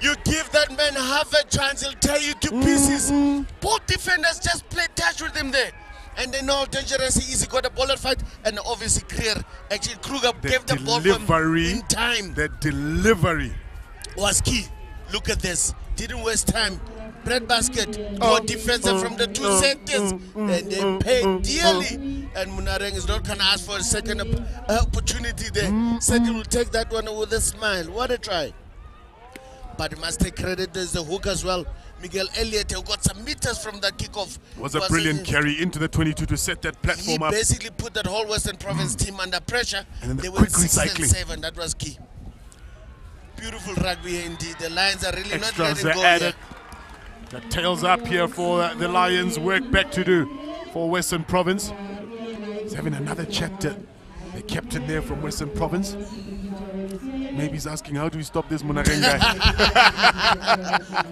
You give that man half a chance, he'll tear you to pieces. Both defenders just play touch with him there. And they know how dangerous he is. He got a ball fight, and obviously Kruger gave the ball in time. The delivery was key. Look at this. Didn't waste time. Breadbasket, good defensive from the two centers, and they paid dearly. And Munareng is not going to ask for a second opportunity there. Second will take that one with a smile. What a try. But he must take credit. There's the hook as well. Miguel Elliott, who got some meters from that kickoff. Was a brilliant carry into the 22 to set that platform up. He basically put that whole Western Province team under pressure. And then they quick went 6 recycling. and 7. That was key. Beautiful rugby here indeed. The Lions are really not letting go added. The tails up here for the Lions. Work back to do for Western Province. He's having another chat to the captain there from Western Province. Maybe he's asking, how do we stop this Munareng guy?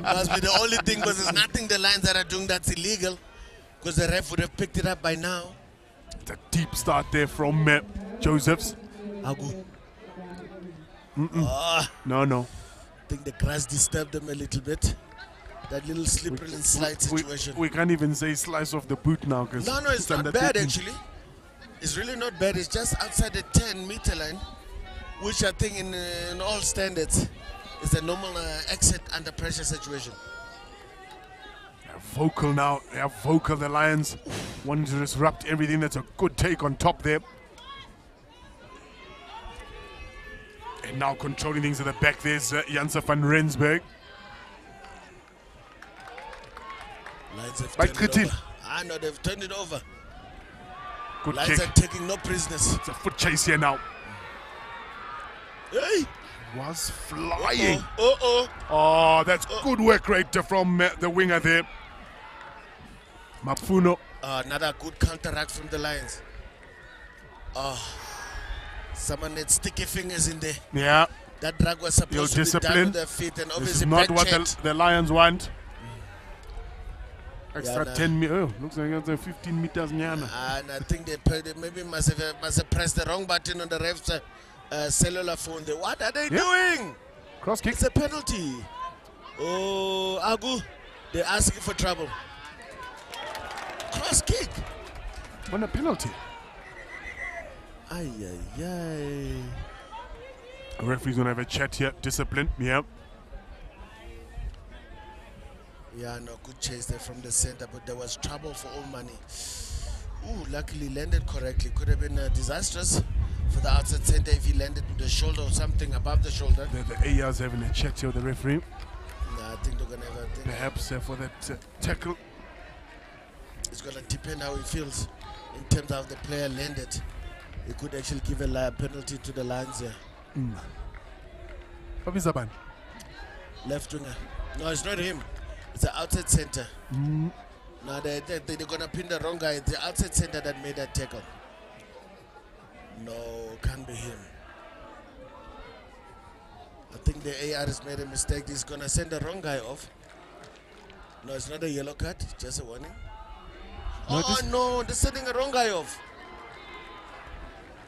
Must be the only thing, because there's nothing the Lions that are doing that's illegal, because the ref would have picked it up by now. It's a deep start there from Josephs. Agu. No. I think the grass disturbed them a little bit. That little slippery and slide situation. We can't even say slice off the boot now. No, it's not bad actually. It's really not bad. It's just outside the 10-meter line, which I think in all standards is a normal exit under pressure situation. They're vocal now. They are vocal, the Lions. Wanting to disrupt everything. That's a good take on top there. And now controlling things at the back. There's Janse van Rensburg. Lions have turned it over. I know they've turned it over. Good Lions kick. are taking no prisoners. It's a foot chase here now. Hey! Was flying. Oh, that's good work right from the winger there. Mapuno. Another good counteract from the Lions. Someone had sticky fingers in there. Yeah. That drag was supposed to be down with their feet, and obviously this is not what the Lions want. Extra 10 meters. Looks like it's 15 meters. And I think they maybe must have pressed the wrong button on the ref's cellular phone. What are they doing? Cross kick. It's a penalty. Oh, Agu, they're asking for trouble. Cross kick. On a penalty. Ay. The referee's gonna have a chat here. Discipline. Yeah. Yeah, no, good chase there from the center, but there was trouble for all money. Ooh, luckily landed correctly. Could have been disastrous for the outside center if he landed with the shoulder or something above the shoulder. The AR's having a chat here with the referee. No, I think they're going to have a thing. Perhaps for that tackle. It's going to depend how he feels in terms of the player landed. He could actually give a penalty to the Lions here. Zaban. Left winger. No, it's not him. It's the outside center. No, they're going to pin the wrong guy. It's the outside center that made that tackle. No, can't be him. I think the AR has made a mistake. He's going to send the wrong guy off. No, it's not a yellow card. Just a warning. No, they're sending the wrong guy off.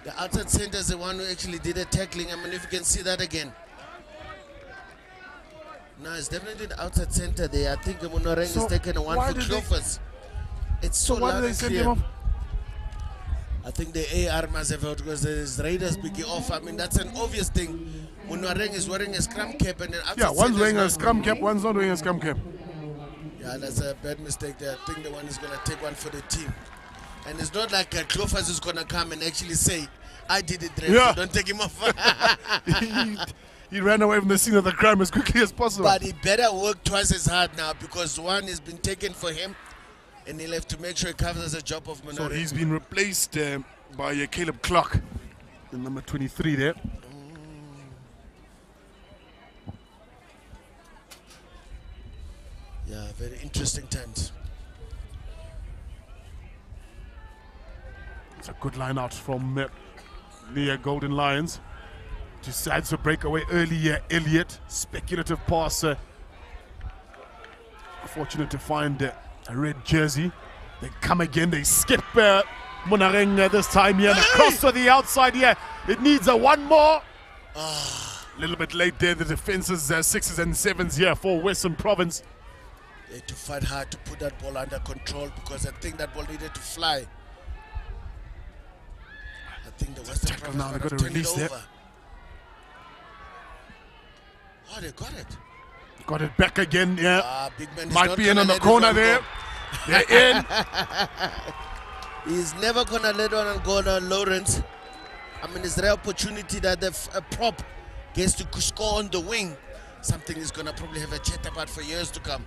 The outside center is the one who actually did the tackling. I mean, if you can see that again. No, it's definitely the outside center there. I think Munareng is taking a one for Clovis. It's so why loud did they and send clear. him off? I think the AR must have heard because there's Raiders picking off. I mean, that's an obvious thing. Munareng is wearing a scrum cap and then outside one's wearing a scrum cap, one's not wearing a scrum cap. Yeah, that's a bad mistake there. I think the one is going to take one for the team. And it's not like Clovis is going to come and actually say, I did it, so don't take him off. He ran away from the scene of the crime as quickly as possible. But he better work twice as hard now because one has been taken for him and he'll have to make sure he covers the job of Munareng. So he's been replaced by Caleb Clark, the number 23 there. Yeah, very interesting times. It's a good line out from the Golden Lions. Decides to break away early. Elliott, speculative passer. Fortunate to find a red jersey. They come again. They skip Munareng this time here. And across to the outside here. It needs a one more. A little bit late there. The defenses 6s and 7s here for Western Province. They had to fight hard to put that ball under control because I think that ball needed to fly. I think the Western Province now, they've got to release that. Oh, they got it. Got it back again, yeah. Big man is Might not be in gonna on the let corner this one there. go. They're in. He's never going to let one go down, Lawrence. I mean, it's the opportunity that a prop gets to score on the wing. Something he's going to probably have a chat about for years to come.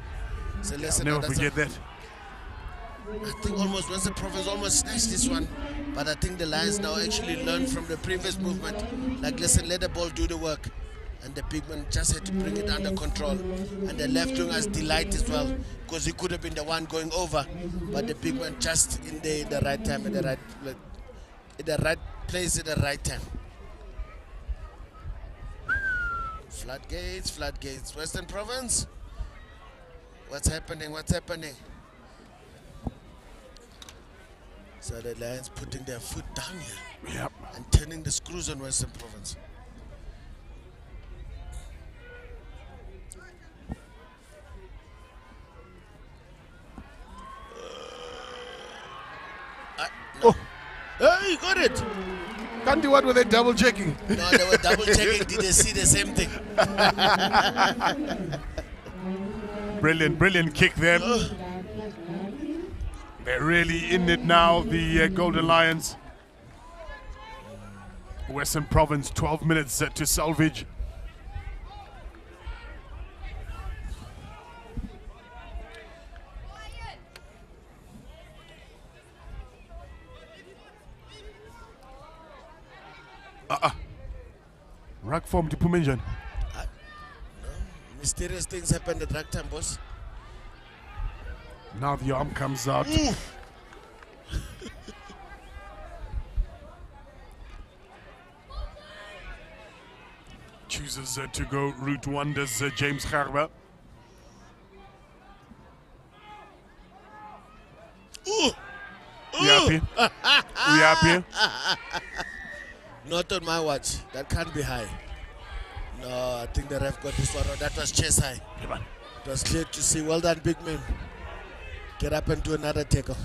So let's never forget that. I think almost Western Province almost snatched this one. But I think the Lions now actually learned from the previous movement. Like, listen, let the ball do the work. And the big man just had to bring it under control. And the left winger's delight as well, because he could have been the one going over, but the big man just in the right time, in the right place at the right time. Floodgates, floodgates. Western Province. What's happening? What's happening? So the Lions putting their foot down here. Yep. And turning the screws on Western Province. Oh, hey, you got it. Can't do what with they double checking? No, they were double checking. Did they see the same thing? Brilliant, brilliant kick there. They're really in it now, the Golden Lions. Western Province, 12 minutes to salvage. Rack form to Pumenjan. No, mysterious things happen at rack time, boss. Now the arm comes out. Chooses to go route one, does James Garba. We happy? We happy? Not on my watch. That can't be high. No, I think the ref got this one. That was chest high. It was clear to see. Well done, big man. Get up and do another tackle.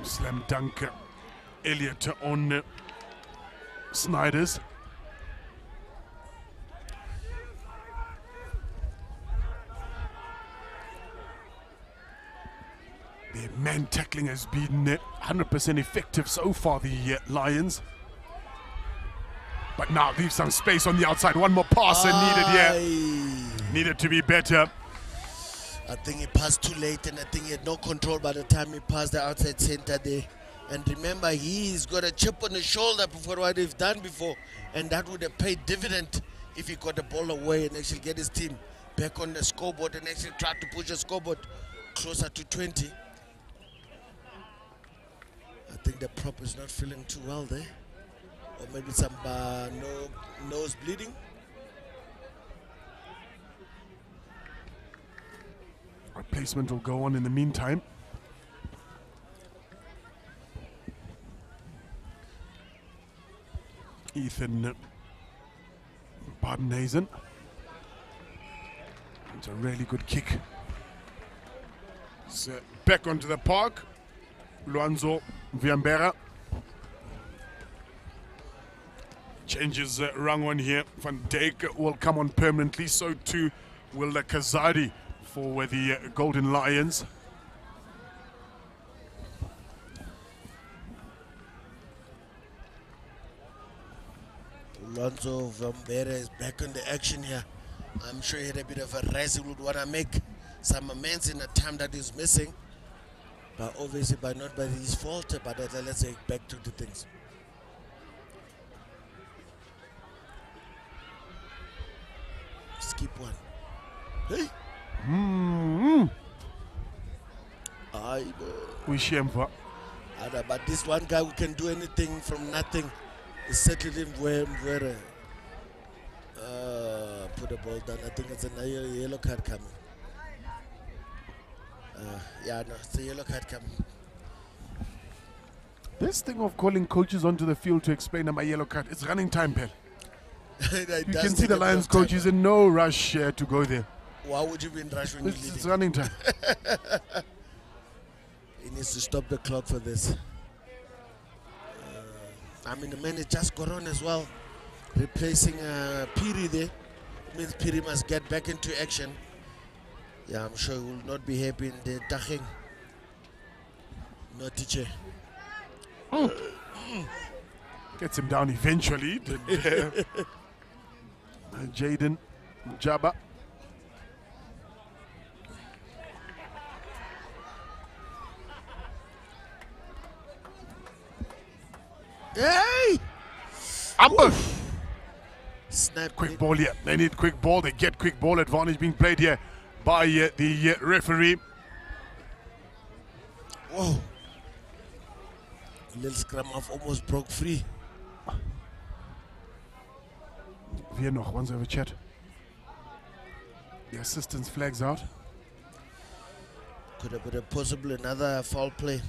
Slam dunk Elliott on Snyders. The man tackling has been 100% effective so far, the Lions. But now leave some space on the outside. One more pass needed here. Needed to be better. I think he passed too late, and I think he had no control by the time he passed the outside center there. And remember, he's got a chip on his shoulder for what they've done before, and that would have paid dividend if he got the ball away and actually get his team back on the scoreboard and actually try to push the scoreboard closer to 20. I think the prop is not feeling too well there. Or maybe some nose bleeding. Replacement will go on in the meantime. Ethan Badenhazen. It's a really good kick. So back onto the park. Luanzo Viambera. Changes rung on here. Van Dijk will come on permanently. So too will Kazadi for the Golden Lions. Alonso Vambera is back on the action here. I'm sure he had a bit of a rest. He would want to make some amends in the time that he's missing. But obviously not by his fault, but let's say back to the things. Skip one. Hey! We shame for. But this one guy who can do anything from nothing is certainly Mvere. Put the ball down. I think it's a yellow card coming. Yeah, no, it's a yellow card coming. This thing of calling coaches onto the field to explain them a yellow card, it's running time, Pell. You can see the Lions coach is in no rush to go there. Why would you be in rush when you're leading? It's running time. He needs to stop the clock for this. I mean, the man has just got on as well, replacing Piri there. Means Piri must get back into action. Yeah, I'm sure he will not be happy in the Daching. No teacher. Gets him down eventually. Jaden Jabba. Hey! Ambush! Snap. Quick ball here. They need quick ball. They get quick ball advantage being played here by the referee. Whoa. Little scrum off almost broke free. Weer nog, once over chat. The assistance flags out. Could have been possibly another foul play.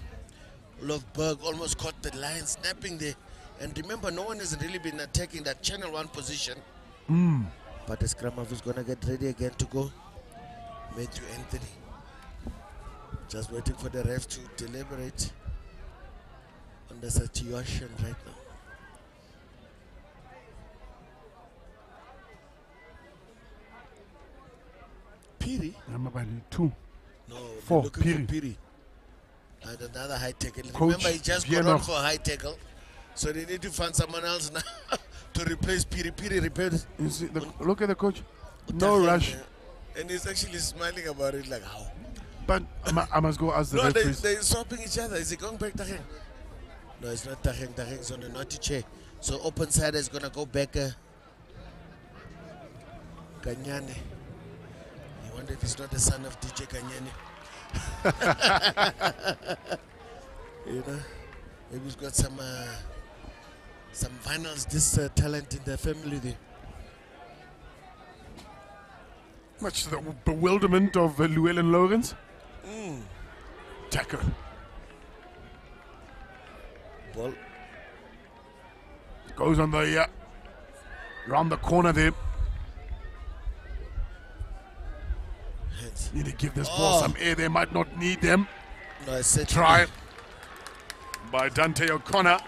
Lofberg almost caught the line snapping there. And remember, no one has really been attacking that channel 1 position. But the scrum half is going to get ready again to go. Matthew Anthony. Just waiting for the ref to deliberate on the situation right now. Piri? I'm about 2. No, 4. Piri. And another high tackle. Remember, he just got on for a high tackle. So they need to find someone else now to replace Piri. Piri repaired. You see, look at the coach. No rush. And he's actually smiling about it like, how? But I must go ask the referees. They're swapping each other. Is he going back Dacheng? No, it's not Dacheng. Dacheng's on the naughty chair. So open side is going to go back. Kanyane. I wonder if he's not the son of DJ Kanyane. You know, maybe he's got some finals, this talent in the family there. Much to the bewilderment of Llewellyn Lawrence. Tackle. Ball. Goes on the round the corner there. Need to give this ball some air. They might not need them. No, I said try by Dante O'Connor.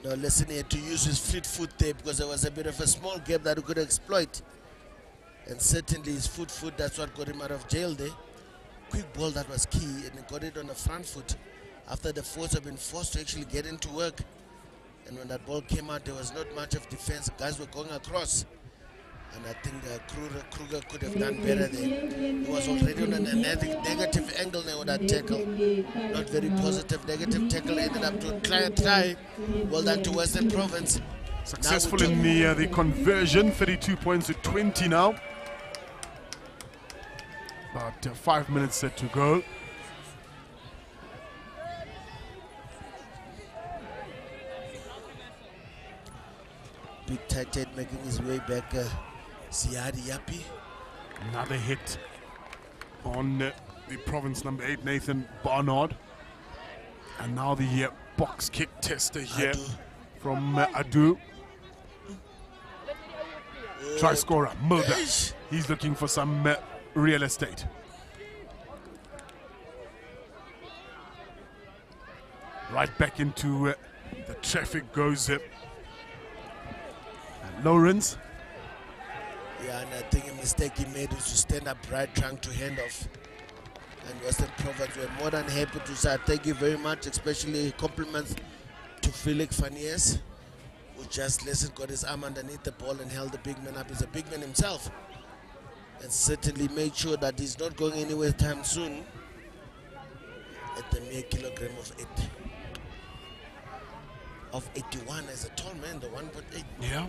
No, listen, he had to use his fleet foot there because there was a bit of a small gap that he could exploit. And certainly his foot, that's what got him out of jail there. Quick ball that was key, and he got it on the front foot after the forwards have been forced to actually get into work. And when that ball came out, there was not much of defense. Guys were going across. And I think Kruger could have done better there. He was already on a negative angle there with that tackle. Not very positive, negative tackle. Ended up to try. Well done to Western Province. Successful in the conversion. 32 points to 20 now. About 5 minutes set to go. Big tight head making his way back. Siadi Yapi. Another hit on the province number 8, Nathan Barnard. And now the box kick tester here from Adu. Try scorer, Mulder. He's looking for some real estate. Right back into the traffic goes Lawrence. Yeah, and I think a mistake he made was to stand up right, trying to hand off. And Western Province were more than happy to say thank you very much, especially compliments to Felix Faniers, who just got his arm underneath the ball and held the big man up. He's a big man himself. And certainly made sure that he's not going anywhere time soon at the mere kilogram of 81 as a tall man, the 1.8. Yeah.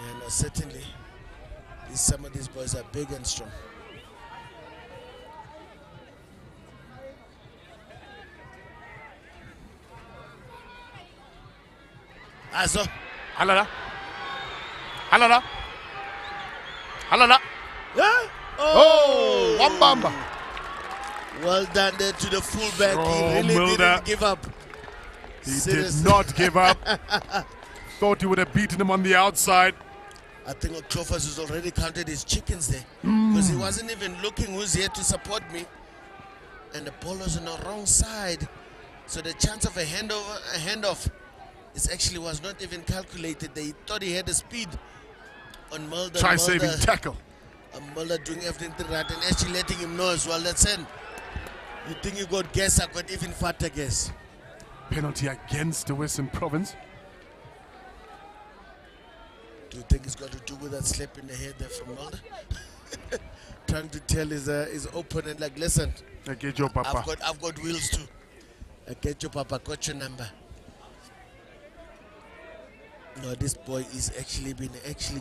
And certainly, some of these boys are big and strong. Azo. Halala. Halala. Halala. Yeah. Oh, Wambamba. Well done there to the fullback. Oh, He really Mulder. didn't give up. He Seriously. did not give up. Thought he would have beaten him on the outside. I think Octofus has already counted his chickens there. Because he wasn't even looking who's here to support me. And the ball was on the wrong side. So the chance of a handoff, was not even calculated. They thought he had the speed on Mulder. Try saving tackle. Mulder doing everything right and actually letting him know as well. That's it. You think you got guess, I got even fatter guess. Penalty against the Western Province. Do you think it's got to do with that slap in the head there from Mulder? Trying to tell his opponent, like, listen, I get your papa. I've got wheels too. I get your papa, got your number. No, this boy is actually been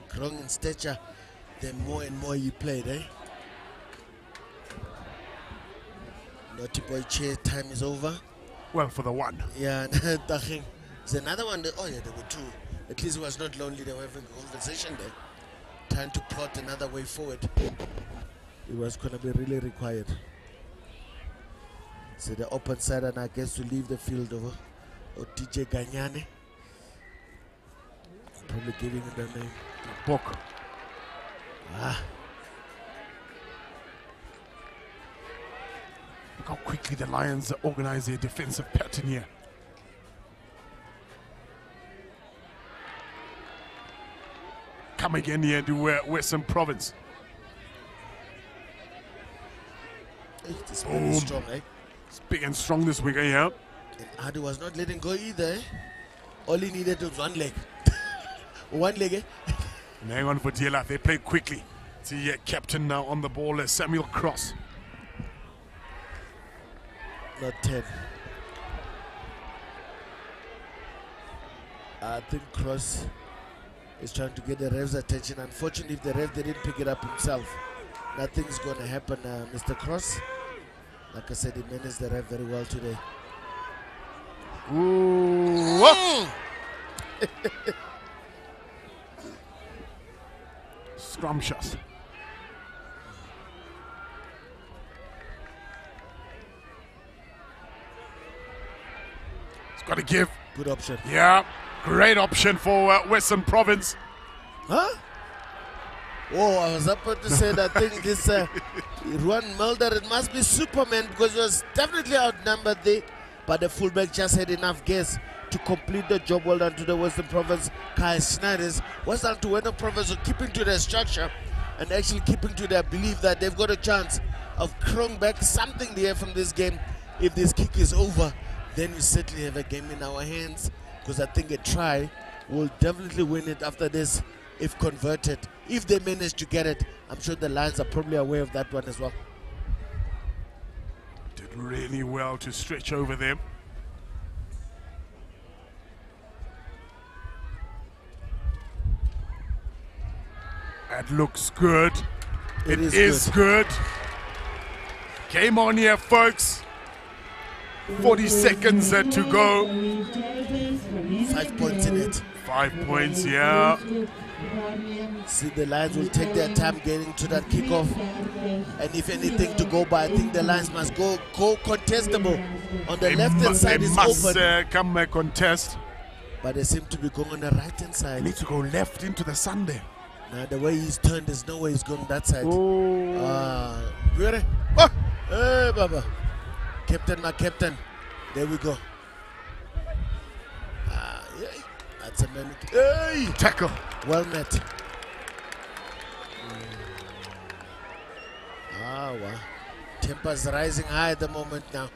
growing in stature the more and more he played, eh? Naughty boy chair, time is over. Well, for the one. Yeah, there's another one. Oh yeah, there were two. At least he was not lonely. They were having a conversation there. Trying to plot another way forward. It was going to be really required. So the open side, and I guess to leave the field over. Or DJ Ganyane. Probably giving him the name. Book. Look how quickly the Lions organize their defensive pattern here. Come again here to Western Province. It's very strong, eh? It's big and strong this week, yeah. And Adi was not letting go either, eh? All he needed was one leg. One leg, eh? And hang on for DLF, they play quickly. The captain now on the ball, Samuel Cross. Not 10. I think Cross is trying to get the ref's attention. Unfortunately, if the ref didn't pick it up himself, nothing's going to happen, Mr. Cross. Like I said, he managed the ref very well today. Ooh! Scrumptious. It's got to give. Good option. Yeah, great option for Western Province. Huh? Oh, I was about to say that I think this Ruan Mulder, it must be Superman because he was definitely outnumbered there. But the fullback just had enough gas to complete the job. Well done to the Western Province. Kai Schneiders was done to Western Province keeping to their structure and actually keeping to their belief that they've got a chance of crowing back something there from this game. If this kick is over, then we certainly have a game in our hands, because I think a try will definitely win it after this if converted. If they manage to get it, I'm sure the Lions are probably aware of that one as well. Did really well to stretch over them. That looks good. It is good. Game on here, folks. 40 seconds to go. 5 points in it. 5 points, yeah. See, the Lions will take their time getting to that kickoff. And if anything to go by, I think the Lions must go contestable. On the left-hand side is open. They must come contest. But they seem to be going on the right-hand side. They need to go left into the Sunday. Now, the way he's turned, there's no way he's going that side. Oh. Hey, Baba. Captain, my captain. There we go. Yeah. That's a man. Hey! Tackle. Well met. Wow. Temper's rising high at the moment now.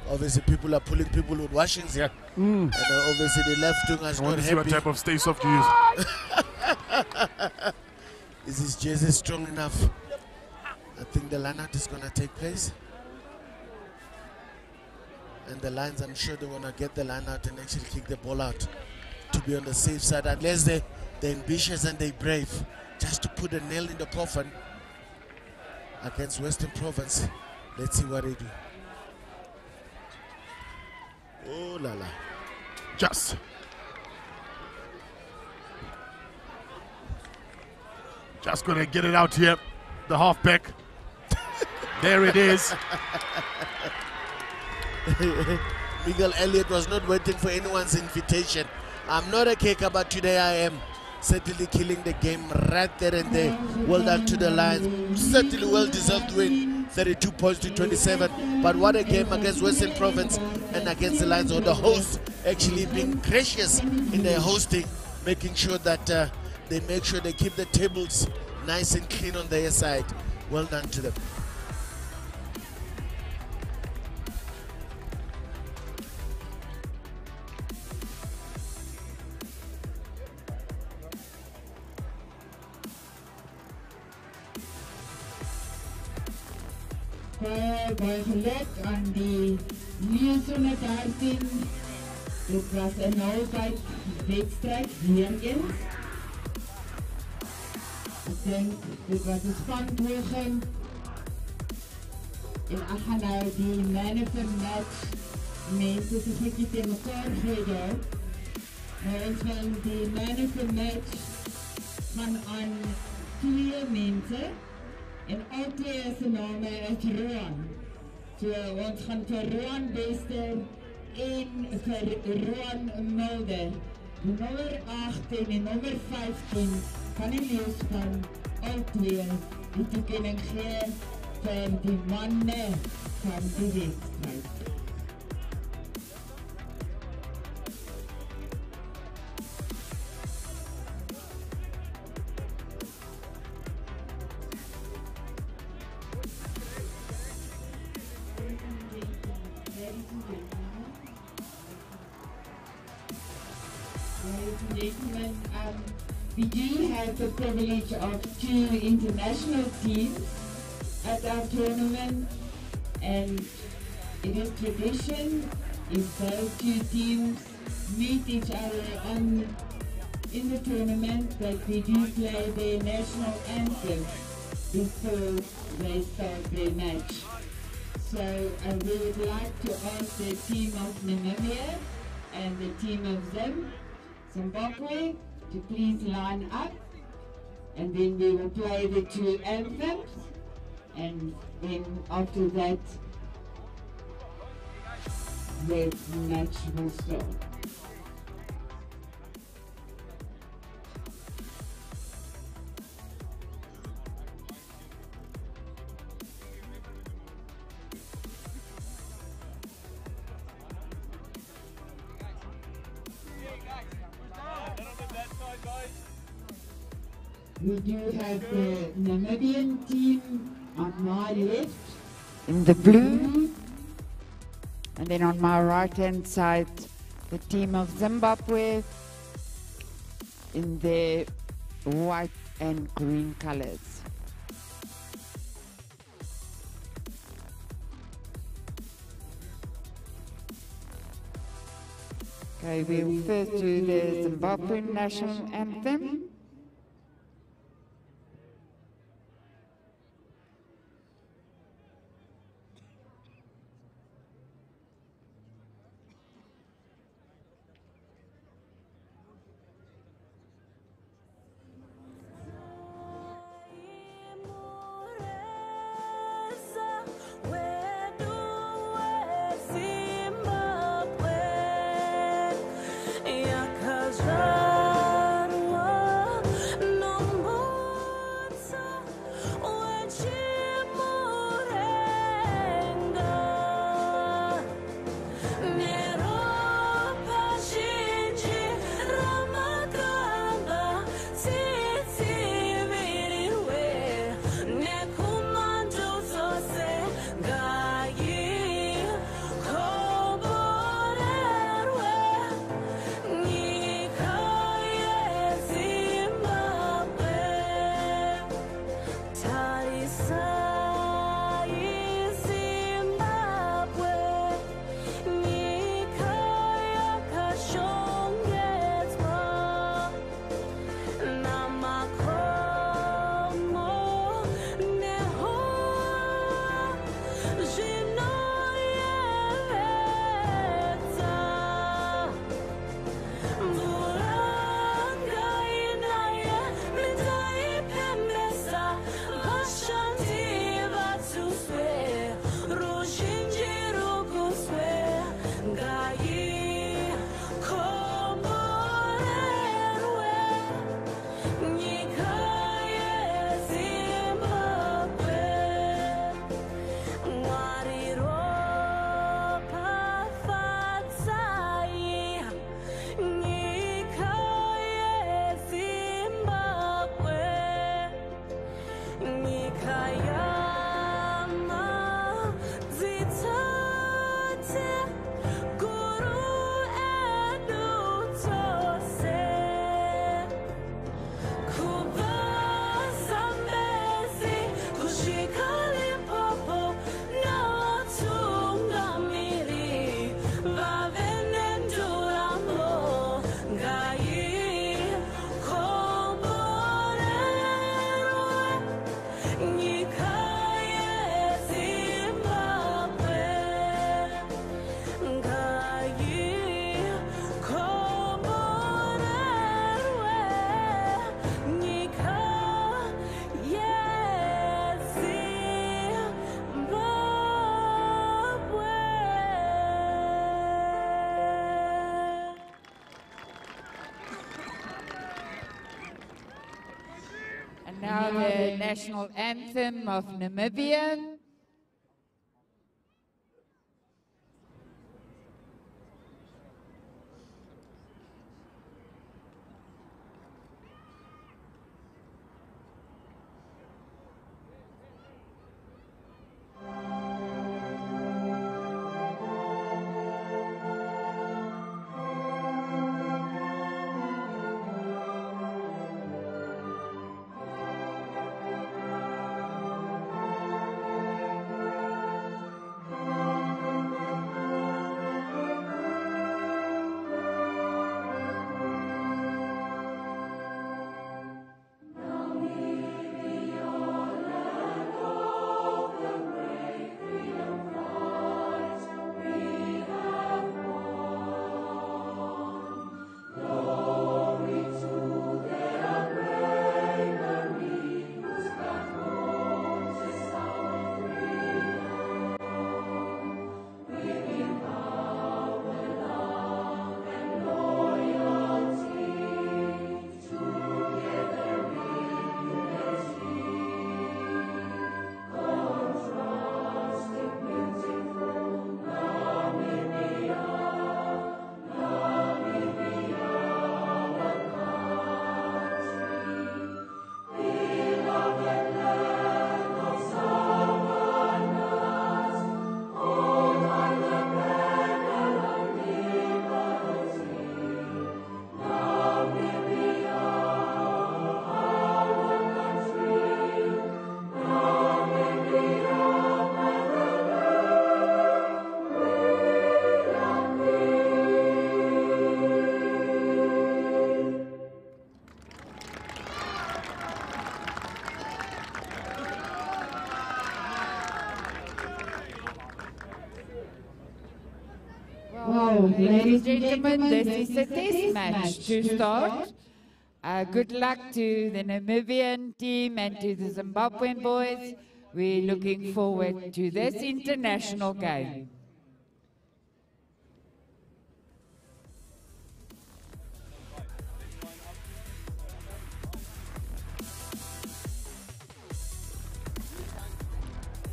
Obviously, people are pulling people with washings here. And obviously, the left wing is not happy. See what type of stay soft you use. Is his jersey strong enough? I think the line out is going to take place. And the Lions, I'm sure they want to get the line out and actually kick the ball out to be on the safe side, unless they're ambitious and they're brave, just to put a nail in the coffin against Western Province. Let's see what they do. Oh la la. Just gonna get it out here. The halfback. There it is. Miguel Elliott was not waiting for anyone's invitation. I'm not a kicker, but today I am. Certainly killing the game right there and there. Well done to the Lions. Certainly well-deserved win. 32 points to 27. But what a game against Western Province and against the Lions, or the hosts actually being gracious in their hosting, making sure that they make sure they keep the tables nice and clean on their side. Well done to them. Baie geluk aan die U13. Dit was een nou-tyd wedstrijd weer eens. Ik denk, dit was een spanpoging. En ek gaan nou die man of the match mense so goedjie teen mekaar gee. Maar ons wil die man of the match gaan aan 2 mense. En al 2 se name is Roan. So ons gaan vir Roan Bester en vir Roan Mulder. Die nommer 8 en die nommer 15 van die lees van al 2 die toekenning gee vir die manne van die wedstrijd. Ladies and gentlemen, we do have the privilege of 2 international teams at our tournament, and it is tradition if those 2 teams meet each other in the tournament that we do play their national anthem before they start their match. So we would like to ask the team of Namibia and the team of Zimbabwe to please line up, and then we will play the 2 anthems, and then after that the match will start. We do have the Namibian team on my left in the blue, and then on my right hand side the team of Zimbabwe in their white and green colors. Okay, we'll first do the Zimbabwean national anthem. Now the national anthem of Namibia. Ladies and gentlemen, this is a test match to start. Good luck to the Namibian team and to the Zimbabwean boys. We're looking forward to this international game.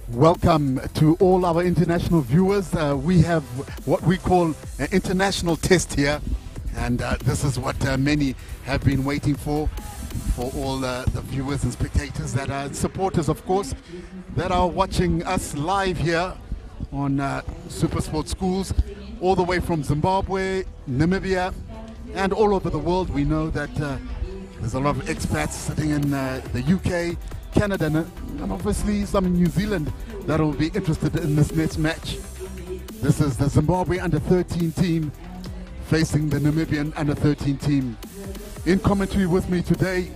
Welcome to all our international viewers. We have what we call an international test here, and this is what many have been waiting for all the viewers and spectators that are supporters, of course, that are watching us live here on SuperSport Schools, all the way from Zimbabwe, Namibia, and all over the world. We know that there's a lot of expats sitting in the UK, Canada, and obviously some in New Zealand that will be interested in this next match. This is the Zimbabwe under-13 team facing the Namibian under-13 team. In commentary with me today,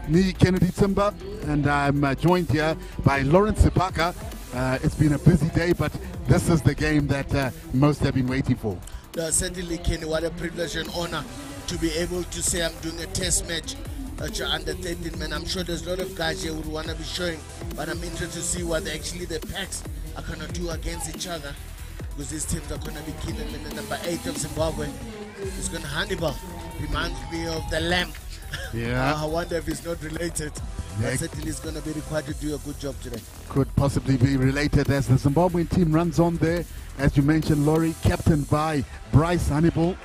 me, Kennedy Timber, and I'm joined here by Lawrence Sipaka. It's been a busy day, but this is the game that most have been waiting for. Certainly, Kenny, what a privilege and honor to be able to say I'm doing a test match at your under-13, man. I'm sure there's a lot of guys here who would want to be showing, but I'm interested to see what actually the packs are going to do against each other, because these teams are going to be keen. And the number 8 of Zimbabwe is going to Hannibal. Reminds me of the lamb. Yeah. I wonder if it's not related. Yeah. But certainly is going to be required to do a good job today. Could possibly be related as the Zimbabwean team runs on there. As you mentioned, Laurie, captained by Bryce Hannibal.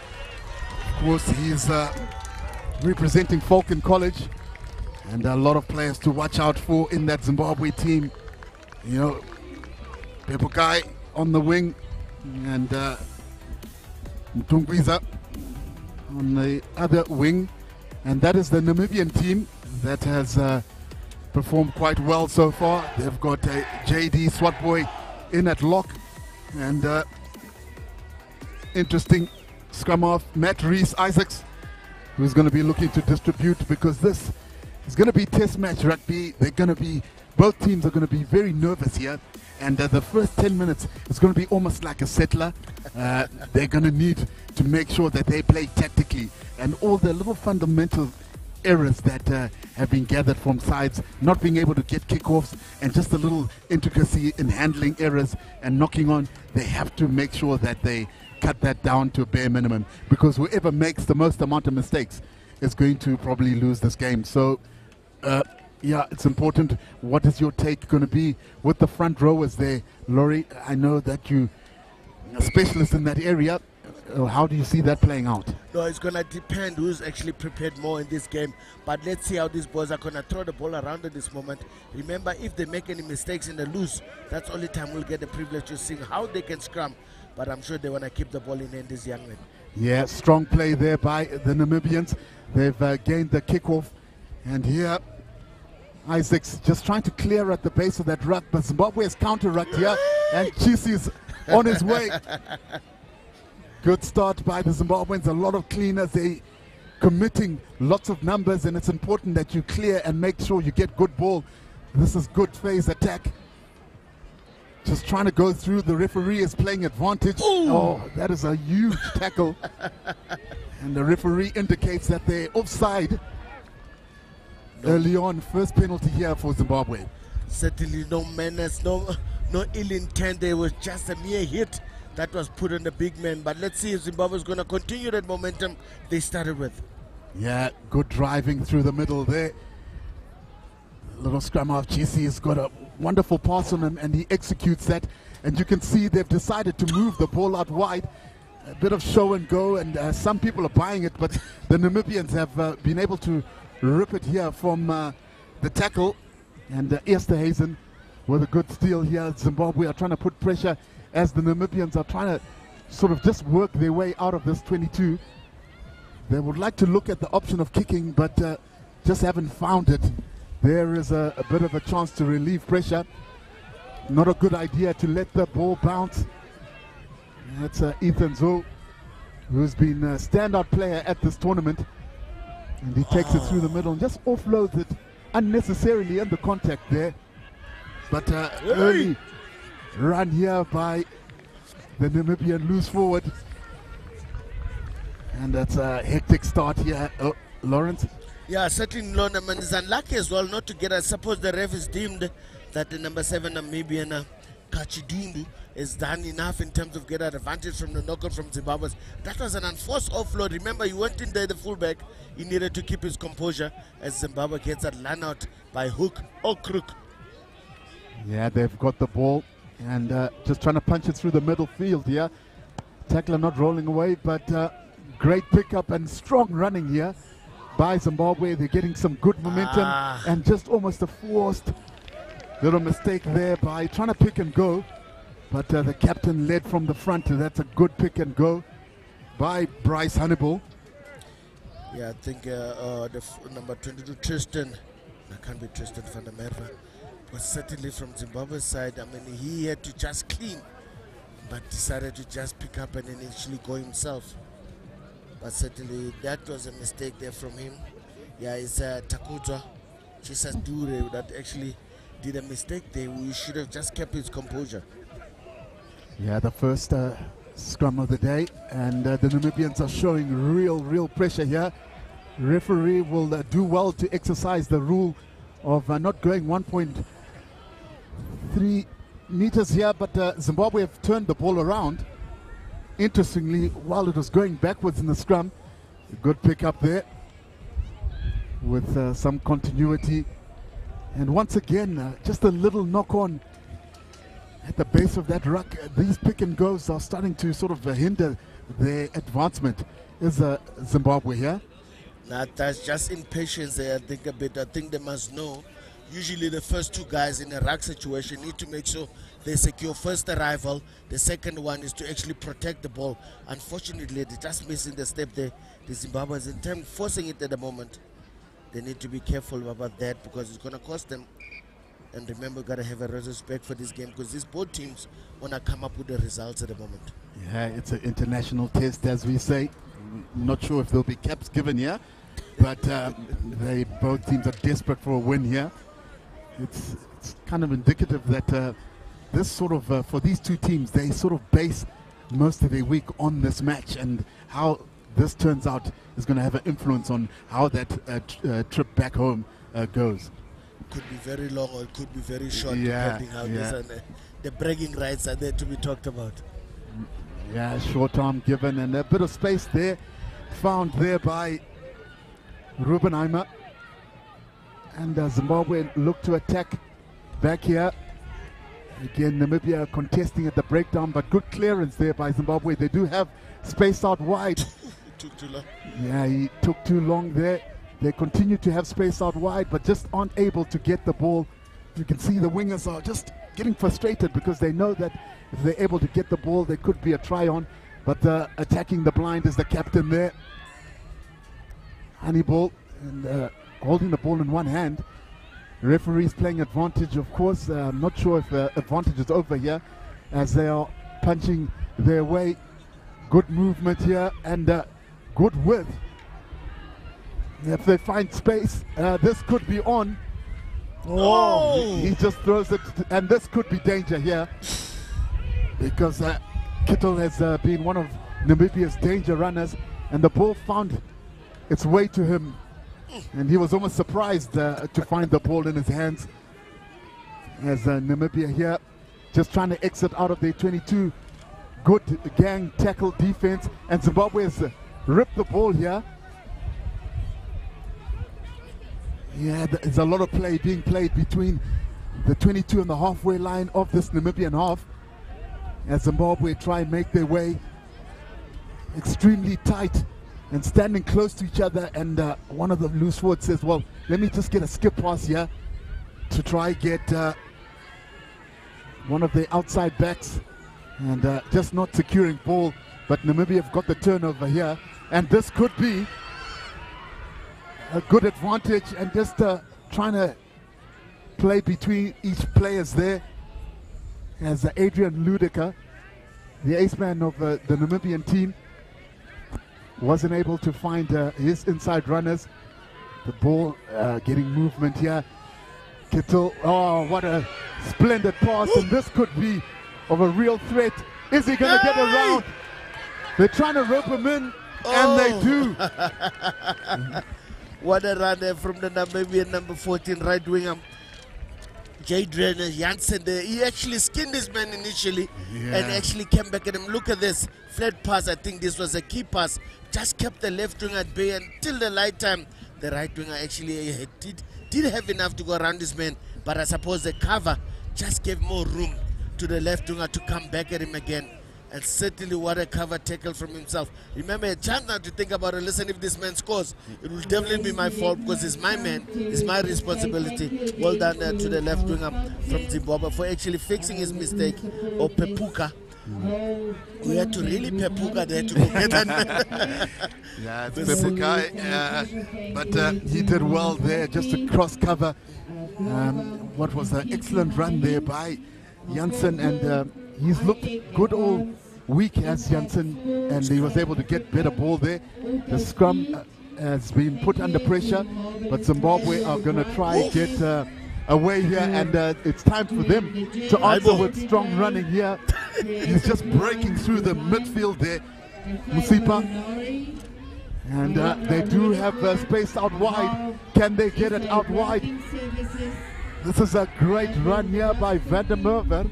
Of course, he's representing Falcon College, and a lot of players to watch out for in that Zimbabwe team. You know, Pepukai on the wing, and Mtungwiza on the other wing. And that is the Namibian team that has performed quite well so far. They've got JD Swatboy in at lock, and interesting scrum off Matt Rees-Isaacs, who's going to be looking to distribute, because this is going to be test match rugby. They're going to be, both teams are going to be very nervous here, and the first 10 minutes is going to be almost like a settler. They're going to need to make sure that they play tactically, and all the little fundamental errors that have been gathered from sides, not being able to get kickoffs, and just a little intricacy in handling errors and knocking on, they have to make sure that they cut that down to a bare minimum, because whoever makes the most amount of mistakes is going to probably lose this game. So Yeah, it's important. What is your take going to be with the front rowers there, Laurie? I know that you are a specialist in that area. How do you see that playing out? No, it's going to depend who's actually prepared more in this game. But let's see how these boys are going to throw the ball around at this moment. Remember, if they make any mistakes in the loose, that's only time we'll get the privilege of seeing how they can scrum. But I'm sure they want to keep the ball in hand, these young men. Yeah, strong play there by the Namibians. They've gained the kickoff. And here, Isaacs just trying to clear at the base of that ruck. But Zimbabwe has counter-rucked here. And Chisi's on his way. Good start by the Zimbabweans. A lot of cleaners. They committing lots of numbers, and it's important that you clear and make sure you get good ball. This is good phase attack. Just trying to go through. The referee is playing advantage. Ooh. Oh, that is a huge tackle. And the referee indicates that they're offside. Early on, first penalty here for Zimbabwe. Certainly no menace, no ill intent. There was just a mere hit that was put on the big man. But let's see if Zimbabwe is going to continue that momentum they started with. Yeah, good driving through the middle there. Little scrum off. GC has got a wonderful pass on him, and he executes that. And you can see they've decided to move the ball out wide. A bit of show and go, and some people are buying it, but the Namibians have been able to rip it here from the tackle. And Esterhuizen with a good steal here. Zimbabwe are trying to put pressure as the Namibians are trying to sort of just work their way out of this 22. They would like to look at the option of kicking, but just haven't found it. There is a bit of a chance to relieve pressure. Not a good idea to let the ball bounce. That's Ethan Zoe, who's been a standout player at this tournament. And he takes it through the middle and just offloads it unnecessarily under contact there. But early run here by the Namibian loose forward. And that's a hectic start here. Oh, Lawrence? Yeah, certainly Loneman is unlucky as well not to get. I suppose the ref is deemed that the number 7 Namibian Kachidundu is done enough in terms of getting an advantage from the knockout from Zimbabwe. That was an unforced offload. Remember, you went in there, the fullback. He needed to keep his composure as Zimbabwe gets that run out by hook or crook. Yeah, they've got the ball and just trying to punch it through the middle field here. Tackler not rolling away, but great pickup and strong running here by Zimbabwe. They're getting some good momentum and just almost a forced little mistake there by trying to pick and go. But the captain led from the front. That's a good pick and go by Bryce Hannibal. Yeah, I think the number 22, Tristan. I can't be Tristan van der Merwe. But certainly from Zimbabwe's side, I mean, he had to just clean, but decided to just pick up and then actually go himself. But certainly that was a mistake there from him. Yeah, it's Takutwa Chisas Dure that actually did a mistake there. We should have just kept his composure. Yeah, the first scrum of the day, and the Namibians are showing real pressure here. Referee will do well to exercise the rule of not going 1.3 meters here, but Zimbabwe have turned the ball around. Interestingly, while it was going backwards in the scrum, a good pick up there with some continuity. And once again, just a little knock on at the base of that ruck. These pick and goes are starting to sort of hinder their advancement. Is Zimbabwe here? That's just impatience there, I think a bit. I think they must know. Usually the first two guys in a ruck situation need to make sure they secure first arrival. The second one is to actually protect the ball. Unfortunately, they're just missing the step there. The Zimbabweans in terms forcing it at the moment. They need to be careful about that because it's going to cost them. And remember, got to have a respect for this game because these both teams want to come up with the results at the moment. Yeah, it's an international test, as we say. Not sure if there'll be caps given here, but both teams are desperate for a win here. It's kind of indicative that this sort of, for these two teams, they sort of base most of their week on this match, and how this turns out is going to have an influence on how that trip back home goes. Could be very long or it could be very short, depending how this and the bragging rights are there to be talked about. Yeah, short arm given and a bit of space there found there by Rubenheimer. And Zimbabwe look to attack back here. Again, Namibia contesting at the breakdown, but good clearance there by Zimbabwe. They do have space out wide. Took too long. Yeah, he took too long there. They continue to have space out wide, but just aren't able to get the ball. You can see the wingers are just getting frustrated because they know that if they're able to get the ball, there could be a try on. But attacking the blind is the captain there. Honeyball, and holding the ball in one hand. The referee is playing advantage, of course. I'm not sure if advantage is over here as they are punching their way. Good movement here and good width. If they find space, this could be on. Oh, he just throws it, and this could be danger here because Kittle has been one of Namibia's danger runners, and the ball found its way to him, and he was almost surprised to find the ball in his hands. As Namibia here just trying to exit out of their 22. Good gang tackle defense, and Zimbabwe has ripped the ball here. Yeah, there's a lot of play being played between the 22 and the halfway line of this Namibian half as Zimbabwe try and make their way extremely tight and standing close to each other, and one of the loose forwards says, well, let me just get a skip pass here to try get one of the outside backs, and just not securing ball, but Namibia have got the turnover here, and this could be a good advantage, and just trying to play between each players there as Adrian Ludeker, the ace man of the Namibian team, wasn't able to find his inside runners. The ball getting movement here. Kittle, oh, what a splendid pass, and this could be of a real threat. Is he going to get around? They're trying to rope him in, and they do. What a run there from the Namibian number 14 right winger, Jadrian Jansen there. He actually skinned his man initially and actually came back at him. Look at this flat pass. I think this was a key pass. Just kept the left winger at bay until the light time. The right winger actually did have enough to go around his man, but I suppose the cover just gave more room to the left winger to come back at him again. And certainly what a cover tackle from himself. Remember, a chance now to think about it. Listen, if this man scores, it will definitely be my fault because it's my man, it's my responsibility. Well done to the left winger from Zimbabwe for actually fixing his mistake. Or Pepuka. We had to really Pepuka there to get that. Yeah, it's Pepuka, but he did well there just to cross cover. What was an excellent run there by Jansen, and he's looked good all week as Jansen, and he was able to get better ball there. The scrum has been put under pressure, but Zimbabwe are going to try and get away here, and it's time for them to answer with strong running here. He's just breaking through the midfield there, Musipa. And they do have space out wide. Can they get it out wide? This is a great run here by Van der Merwe.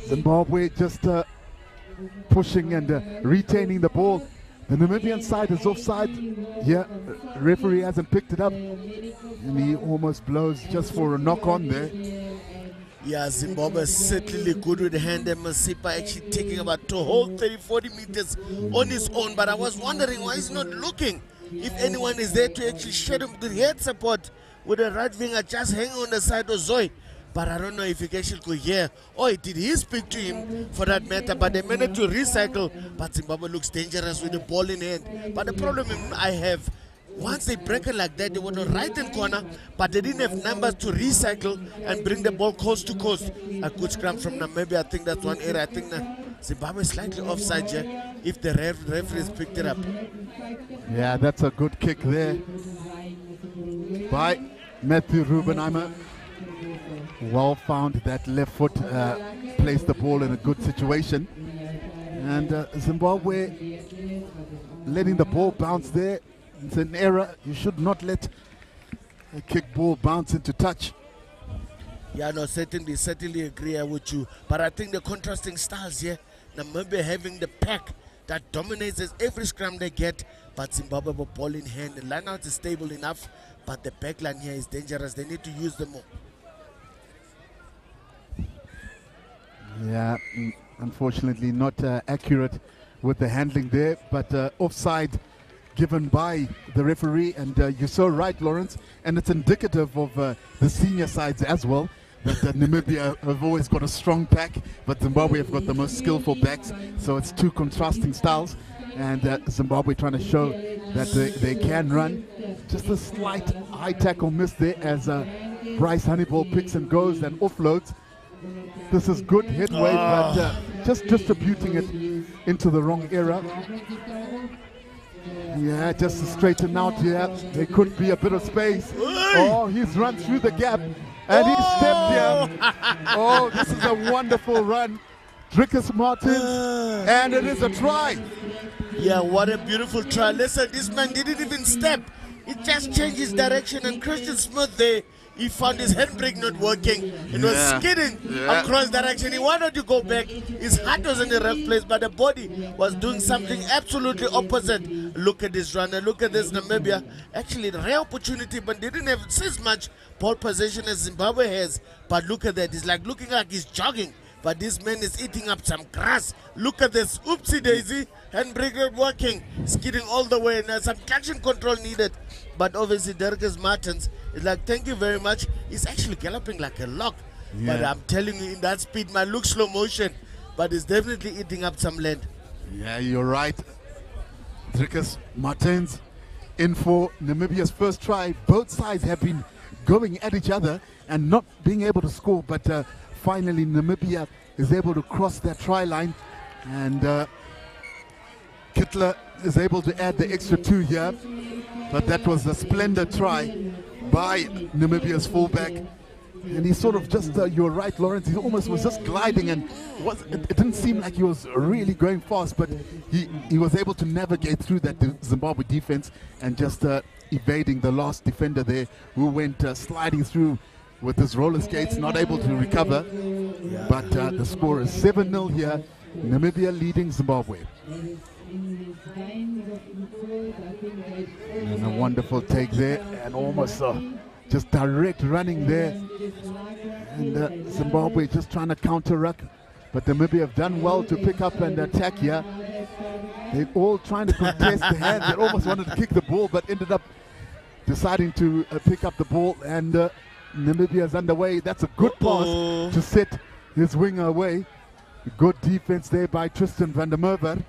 Zimbabwe just pushing and retaining the ball. The Namibian side is offside. Yeah, referee hasn't picked it up, and he almost blows just for a knock on there. Yeah, Zimbabwe is certainly good with the hand, and Masipa actually taking about to hold 30-40 meters on his own. But I was wondering why he's not looking. If anyone is there to actually shed him to head support with the right winger just hanging on the side of Zoe. But I don't know if he actually could hear, or did he speak to him for that matter. But they managed to recycle. But Zimbabwe looks dangerous with the ball in hand. But the problem I have, once they break it like that, they were on the right-hand corner, but they didn't have numbers to recycle and bring the ball coast to coast. A good scrum from Namibia. I think that's one area. I think Zimbabwe is slightly offside here if the referees picked it up. Yeah, that's a good kick there by Matthew Rubenheimer. Well found that left foot, placed the ball in a good situation. And Zimbabwe letting the ball bounce there. It's an error. You should not let a kick ball bounce into touch. Yeah, no, certainly agree with you. But I think the contrasting styles here, Namibia having the pack that dominates as every scrum they get, but Zimbabwe have a ball in hand. The line out is stable enough, but the back line here is dangerous. They need to use them more. Yeah, unfortunately not accurate with the handling there, but offside given by the referee, and you're so right, Lawrence, and it's indicative of the senior sides as well, that Namibia have always got a strong pack, but Zimbabwe have got the most skillful backs, so it's two contrasting styles, and Zimbabwe trying to show that they can run. Just a slight high tackle miss there as Bryce Honeyball picks and goes and offloads. This is good headway, but just distributing it into the wrong area. Yeah, just to straighten out here. There could be a bit of space. Oh, he's run through the gap and he stepped here. Oh, this is a wonderful run. GRIQUAS Martins, and it is a try. Yeah, what a beautiful try. Listen, this man didn't even step. He just changed his direction, and Christian Smith there, he found his handbrake not working. It was skidding across direction. He wanted to go back. His heart was in the right place, but the body was doing something absolutely opposite. Look at this runner. Look at this Namibia. Actually, a rare opportunity, but didn't have as much ball possession as Zimbabwe has. But look at that. He's like looking like he's jogging, but this man is eating up some grass. Look at this. Oopsie daisy. Handbrake not working. Skidding all the way. Now some traction control needed. But obviously, GRIQUAS Martins is like, thank you very much. He's actually galloping like a lock. Yeah. But I'm telling you, in that speed, might look slow motion, but he's definitely eating up some land. Yeah, you're right. GRIQUAS Martins in for Namibia's first try. Both sides have been going at each other and not being able to score, but finally Namibia is able to cross that try line, and Kittler is able to add the extra 2 here. But that was a splendid try by Namibia's fullback. And he sort of just, you're right, Lawrence, he almost was just gliding, and it didn't seem like he was really going fast, but he was able to navigate through that Zimbabwe defense and just evading the last defender there, who went sliding through with his roller skates, not able to recover. Yeah. But the score is 7-0 here, Namibia leading Zimbabwe. And a wonderful take there, and almost just direct running there, and Zimbabwe just trying to counteract, but Namibia have done well to pick up and attack here. They're all trying to contest the hands. They almost wanted to kick the ball, but ended up deciding to pick up the ball, and Namibia is underway. That's a good pass to set his winger away. Good defense there by Tristan van der Merwe.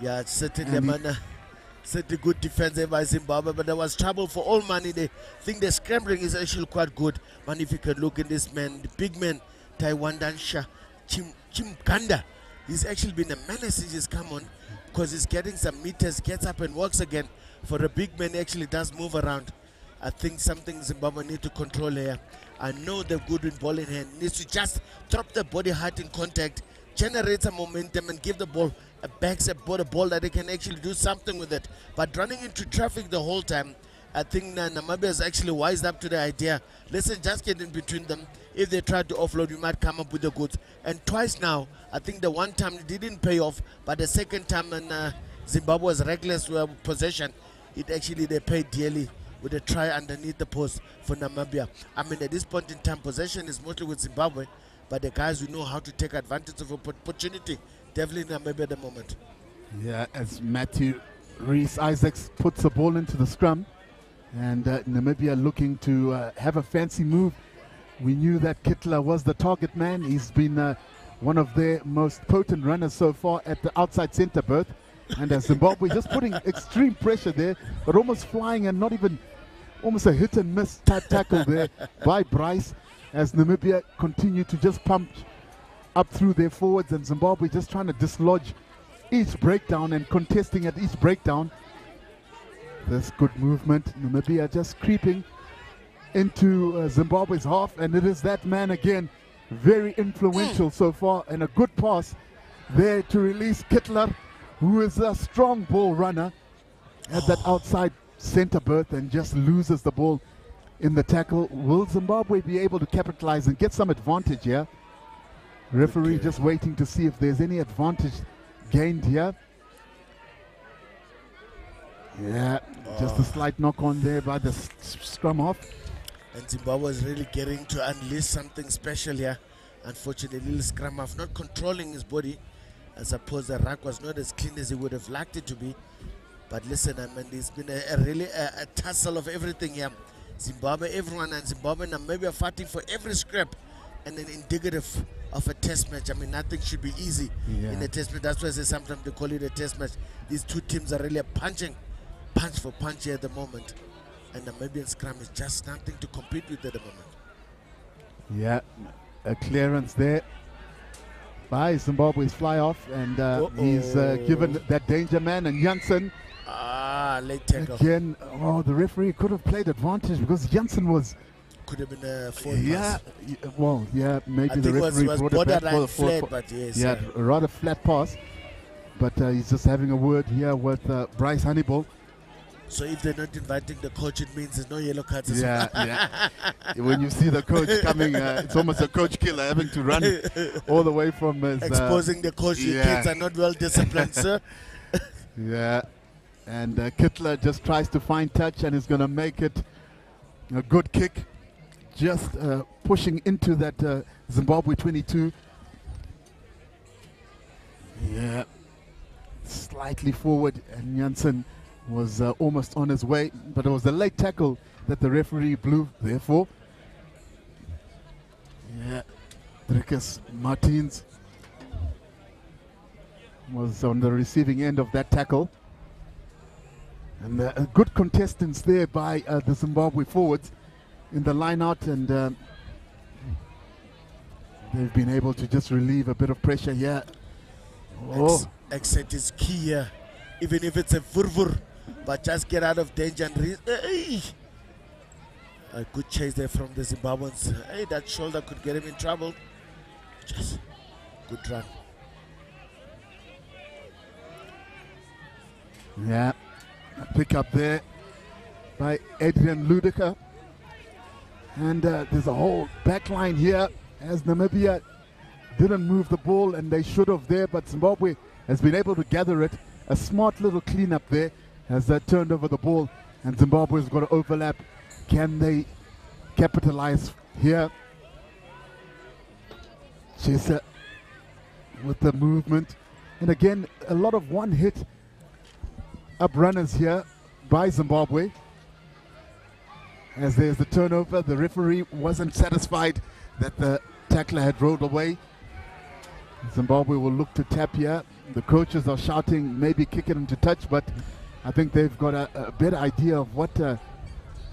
Yeah, it's certainly a good defense there by Zimbabwe, but there was trouble for all money. They think the scrambling is actually quite good. Man, if you can look at this man, the big man, Taiwan Dansha Chimkanda, he's actually been a menace since he's come on, because he's getting some meters, gets up and works again. For a big man, actually does move around. I think something Zimbabwe need to control here. I know they're good with ball in hand. Needs to just drop the body height in contact, generate some momentum, and give the ball a backstep, a ball that they can actually do something with it. But running into traffic the whole time, I think Namibia is actually wised up to the idea. Let's just get in between them. If they try to offload, you might come up with the goods. And twice now, I think the one time it didn't pay off, but the second time when Zimbabwe was reckless with possession, they paid dearly with a try underneath the post for Namibia. I mean, at this point in time, possession is mostly with Zimbabwe, but the guys who know how to take advantage of opportunity, definitely Namibia at the moment. Yeah, as Matthew Rees-Isaacs puts the ball into the scrum, and Namibia looking to have a fancy move. We knew that Kittler was the target man. He's been one of their most potent runners so far at the outside center berth. And Zimbabwe just putting extreme pressure there, but almost flying and not even, almost a hit and miss type tackle there by Bryce, as Namibia continue to just pump up through their forwards, and Zimbabwe just trying to dislodge each breakdown and contesting at each breakdown. This good movement, Namibia just creeping into Zimbabwe's half, and it is that man again, very influential so far, and a good pass there to release Kittler, who is a strong ball runner at that outside center berth, and just loses the ball in the tackle. Will Zimbabwe be able to capitalize and get some advantage here? Referee just waiting to see if there's any advantage gained here. Yeah, just a slight knock on there by the scrum half. And Zimbabwe is really getting to unleash something special here. Unfortunately, little scrum half not controlling his body. I suppose the rack was not as clean as he would have liked it to be. But listen, I mean, it's been really a tussle of everything here. Zimbabwe, everyone, and Zimbabwe and Namibia are fighting for every scrap, and an indicative of a test match. I mean, nothing should be easy in a test match. That's why I say sometimes they call it a test match. These two teams are really punching punch for punch here at the moment. And the Namibian scrum is just nothing to compete with at the moment. Yeah, a clearance there by Zimbabwe's fly off, and he's given that danger man, and Janssen. Late tackle. Again, the referee could have played advantage because Janssen was... Could have been a forward pass. Well, yeah, maybe I the think referee was brought it back for flat, but yes. Yeah, a rather flat pass. But he's just having a word here with Bryce Honeyball. So if they're not inviting the coach, it means there's no yellow cards as well. Yeah. When you see the coach coming, it's almost a coach killer having to run all the way from his... Exposing the coach, your kids are not well disciplined, sir. Yeah. And Kittler just tries to find touch and is going to make it a good kick. Just pushing into that Zimbabwe 22. Yeah. Slightly forward, and Janssen was almost on his way, but it was a late tackle that the referee blew, therefore. Yeah. Dricus Martins was on the receiving end of that tackle. And good contestants there by the Zimbabwe forwards in the line out, and they've been able to just relieve a bit of pressure here. Exit is key here, even if it's a vurvur, but just get out of danger and a good chase there from the Zimbabweans. Hey, that shoulder could get him in trouble. Just good run. Yeah. Pick up there by Adrian Ludica, and there's a whole back line here as Namibia didn't move the ball, and they should have there, but Zimbabwe has been able to gather it. A smart little cleanup there has turned over the ball, and Zimbabwe's got to overlap. Can they capitalize here? Chaser with the movement, and again a lot of one hit up runners here by Zimbabwe. As there's the turnover, the referee wasn't satisfied that the tackler had rolled away. Zimbabwe will look to tap here. The coaches are shouting, maybe kick it into touch, but I think they've got a better idea of what the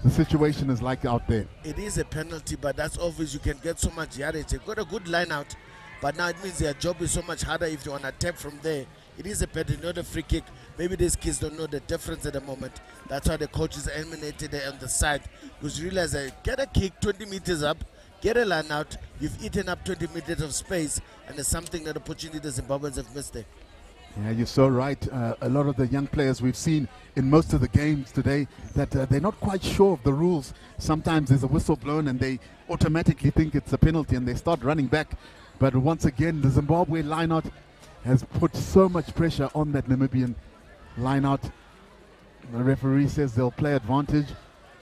situation is like out there. It is a penalty, but that's obvious. You can get so much yardage. They've got a good line out, but now it means their job is so much harder if they want to tap from there. It is a penalty, not a free kick. Maybe these kids don't know the difference at the moment. That's why the coaches emanated on the side. Because you realize that get a kick 20 meters up, get a line out, you've eaten up 20 meters of space, and there's something that opportunity the Zimbabweans have missed there. Yeah, you're so right. A lot of the young players we've seen in most of the games today that they're not quite sure of the rules. Sometimes there's a whistle blown and they automatically think it's a penalty and they start running back. But once again, the Zimbabwe lineout has put so much pressure on that Namibian lineout. The referee says they'll play advantage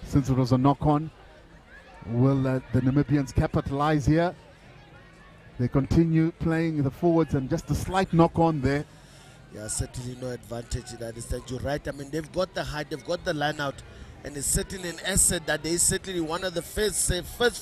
since it was a knock-on. Will the Namibians capitalize here? They continue playing the forwards, and just a slight knock-on there. Yeah, certainly no advantage in that instance. You're right. I mean, they've got the height, they've got the line out, and it's certainly an asset that they certainly one of the first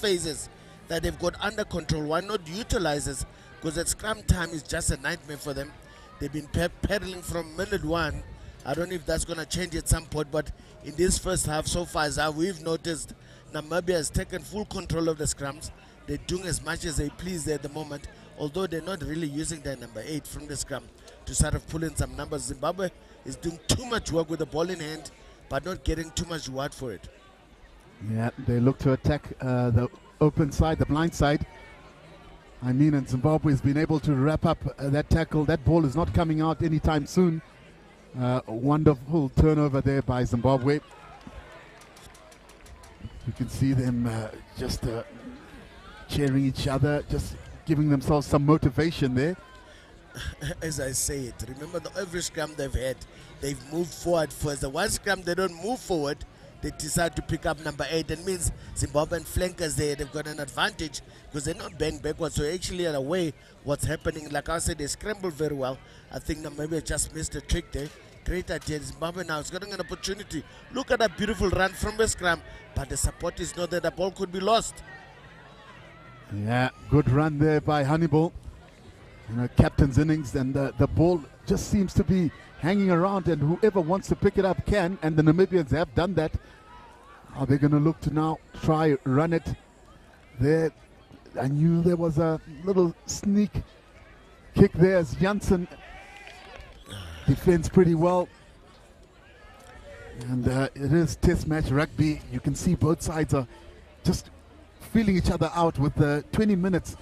phases that they've got under control. Why not utilize this? Because at scrum time is just a nightmare for them. They've been pedaling from minute one. I don't know if that's going to change at some point, but in this first half so far, as we've noticed, Namibia has taken full control of the scrums. They're doing as much as they please there at the moment, although they're not really using their number 8 from the scrum to sort of pull in some numbers. Zimbabwe is doing too much work with the ball in hand, but not getting too much reward for it. Yeah, they look to attack the open side, the blind side. I mean, and Zimbabwe has been able to wrap up that tackle. That ball is not coming out anytime soon. Wonderful turnover there by Zimbabwe. You can see them cheering each other, just giving themselves some motivation there. As I say it, remember every scrum they've had, they've moved forward first. The one scrum they don't move forward, they decide to pick up number 8. That means Zimbabwean flankers there, they've got an advantage because they're not bent backwards. So actually are aware what's happening. Like I said, they scrambled very well. I think Namibia just missed a trick there. Great idea. Zimbabwe now is getting an opportunity. Look at that beautiful run from the scrum, but the support is not there. The ball could be lost. Yeah, good run there by Hannibal. You know, captain's innings, and the ball just seems to be hanging around, and whoever wants to pick it up can, and the Namibians have done that. Are they going to look to now try run it there? I knew there was a little sneak kick there as Janssen defends pretty well. And it is test match rugby. You can see both sides are just feeling each other out with 20 minutes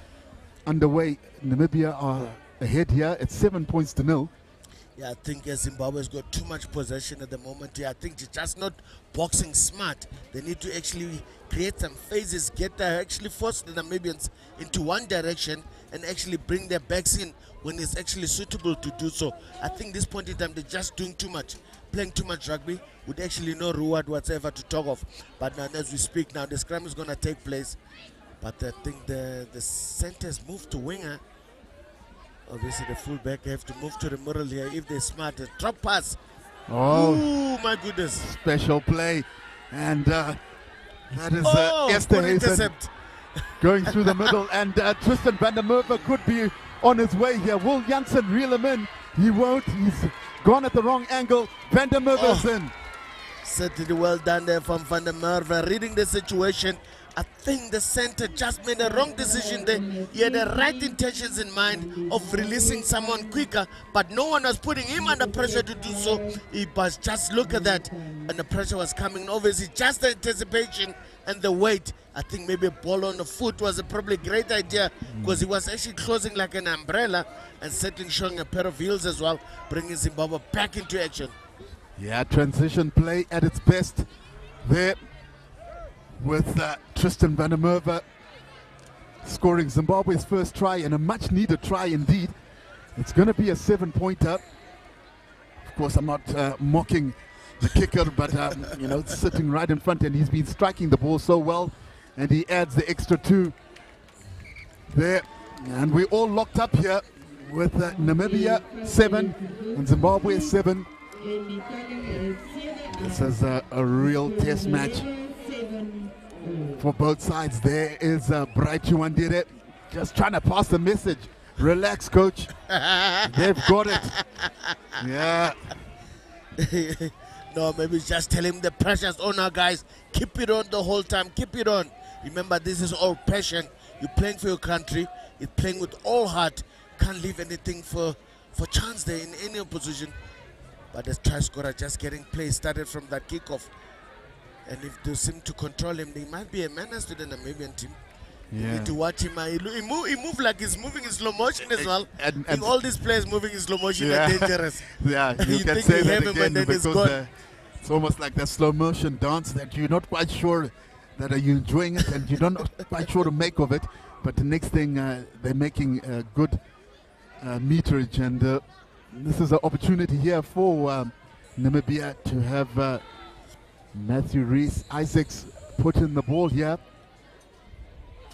underway. Namibia are ahead here at 7 points to 0. Yeah, I think Zimbabwe's got too much possession at the moment here. I think they're just not boxing smart. They need to actually create some phases, actually force the Namibians into one direction and actually bring their backs in when it's actually suitable to do so. I think this point in time, they're just doing too much, playing too much rugby with actually no reward whatsoever to talk of. But now, as we speak now, the scrum is going to take place. But I think the centers move to winger. Obviously, the fullback have to move to the middle here if they're smart. A drop pass. Oh, ooh, my goodness. Special play. And that is Esterhuizen going through the middle. And Tristan van der Merwe could be on his way here. Will Janssen reel him in? He won't. He's gone at the wrong angle. Van der Merwe is in. Certainly well done there from Van der Merwe. Reading the situation. I think the center just made a wrong decision there. He had the right intentions in mind of releasing someone quicker, but no one was putting him under pressure to do so. He was just, look at that, and the pressure was coming. Obviously, just the anticipation and the weight. I think maybe a ball on the foot was a probably great idea because he was actually closing like an umbrella and certainly showing a pair of heels as well, bringing Zimbabwe back into action. Yeah, transition play at its best there, with Tristan van der Merwe scoring Zimbabwe's first try, and a much needed try indeed. It's going to be a 7-pointer. Of course, I'm not mocking the kicker, but you know, it's sitting right in front, and he's been striking the ball so well, and he adds the extra 2 there. And we're all locked up here with Namibia 7 and Zimbabwe 7. This is a real test match for both sides. There is Bright Chuandire just trying to pass the message. Relax, coach. They've got it. Yeah. No, maybe just tell him the pressure's on now, guys. Keep it on the whole time. Keep it on. Remember, this is all passion. You're playing for your country. You're playing with all heart. Can't leave anything for chance there in any opposition. But the try scorer just getting play started from that kickoff. And if they seem to control him, they might be a menace to the Namibian team. Yeah. You need to watch him. He move like he's moving in slow motion as well. And all these players moving in slow motion are dangerous. Yeah, you can say that again because it's almost like that slow motion dance that you're not quite sure that are you enjoying it and you're not quite sure to make of it. But the next thing, they're making good meterage, and this is an opportunity here for Namibia to have Matthew Rees-Isaacs put in the ball here.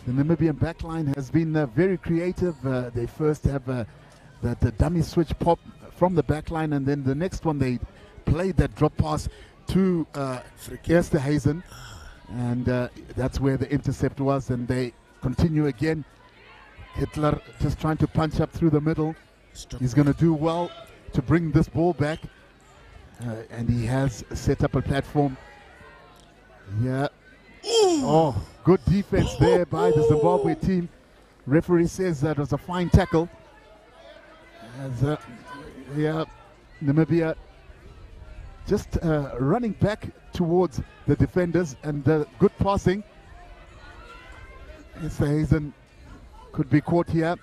The Namibian backline has been very creative. They first have that dummy switch pop from the backline, and then the next one they played that drop pass to Esterhuizen, and that's where the intercept was, and they continue again. Hitler just trying to punch up through the middle. He's going to do well to bring this ball back, and he has set up a platform. Yeah. Oh, good defense there by the Zimbabwe team. Referee says that was a fine tackle. As, yeah, Namibia just running back towards the defenders, and good passing. Esterhuizen could be caught here,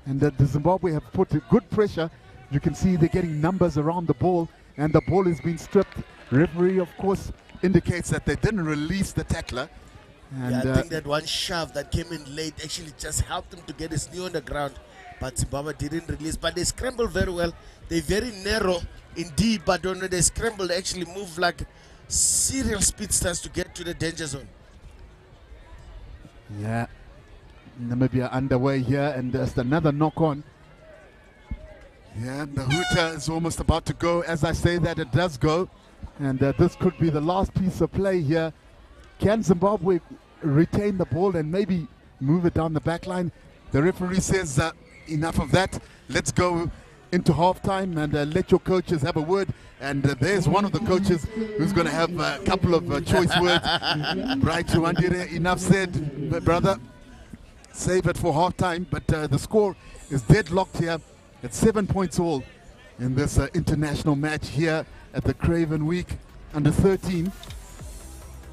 and the Zimbabwe have put good pressure. You can see they're getting numbers around the ball, and the ball is being stripped. Referee, of course, indicates that they didn't release the tackler. And yeah, I think that one shove that came in late actually just helped him to get his knee on the ground. but Zimbabwe didn't release. But they scrambled very well. They're very narrow indeed, but when they scramble, they actually move like serial speedsters to get to the danger zone. Yeah, Namibia underway here, and there's another knock-on. Yeah, the hooter is almost about to go. As I say that, it does go. And this could be the last piece of play here. Can Zimbabwe retain the ball and maybe move it down the back line? The referee says enough of that. Let's go into halftime and let your coaches have a word. And there's one of the coaches who's going to have a couple of choice words. Right, Chuandire, enough said, brother. Save it for halftime. But the score is deadlocked here at 7 points all in this international match here at the Craven Week under 13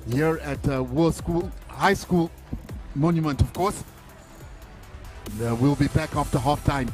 here at World School, High School Monument, of course. And, we'll be back after halftime.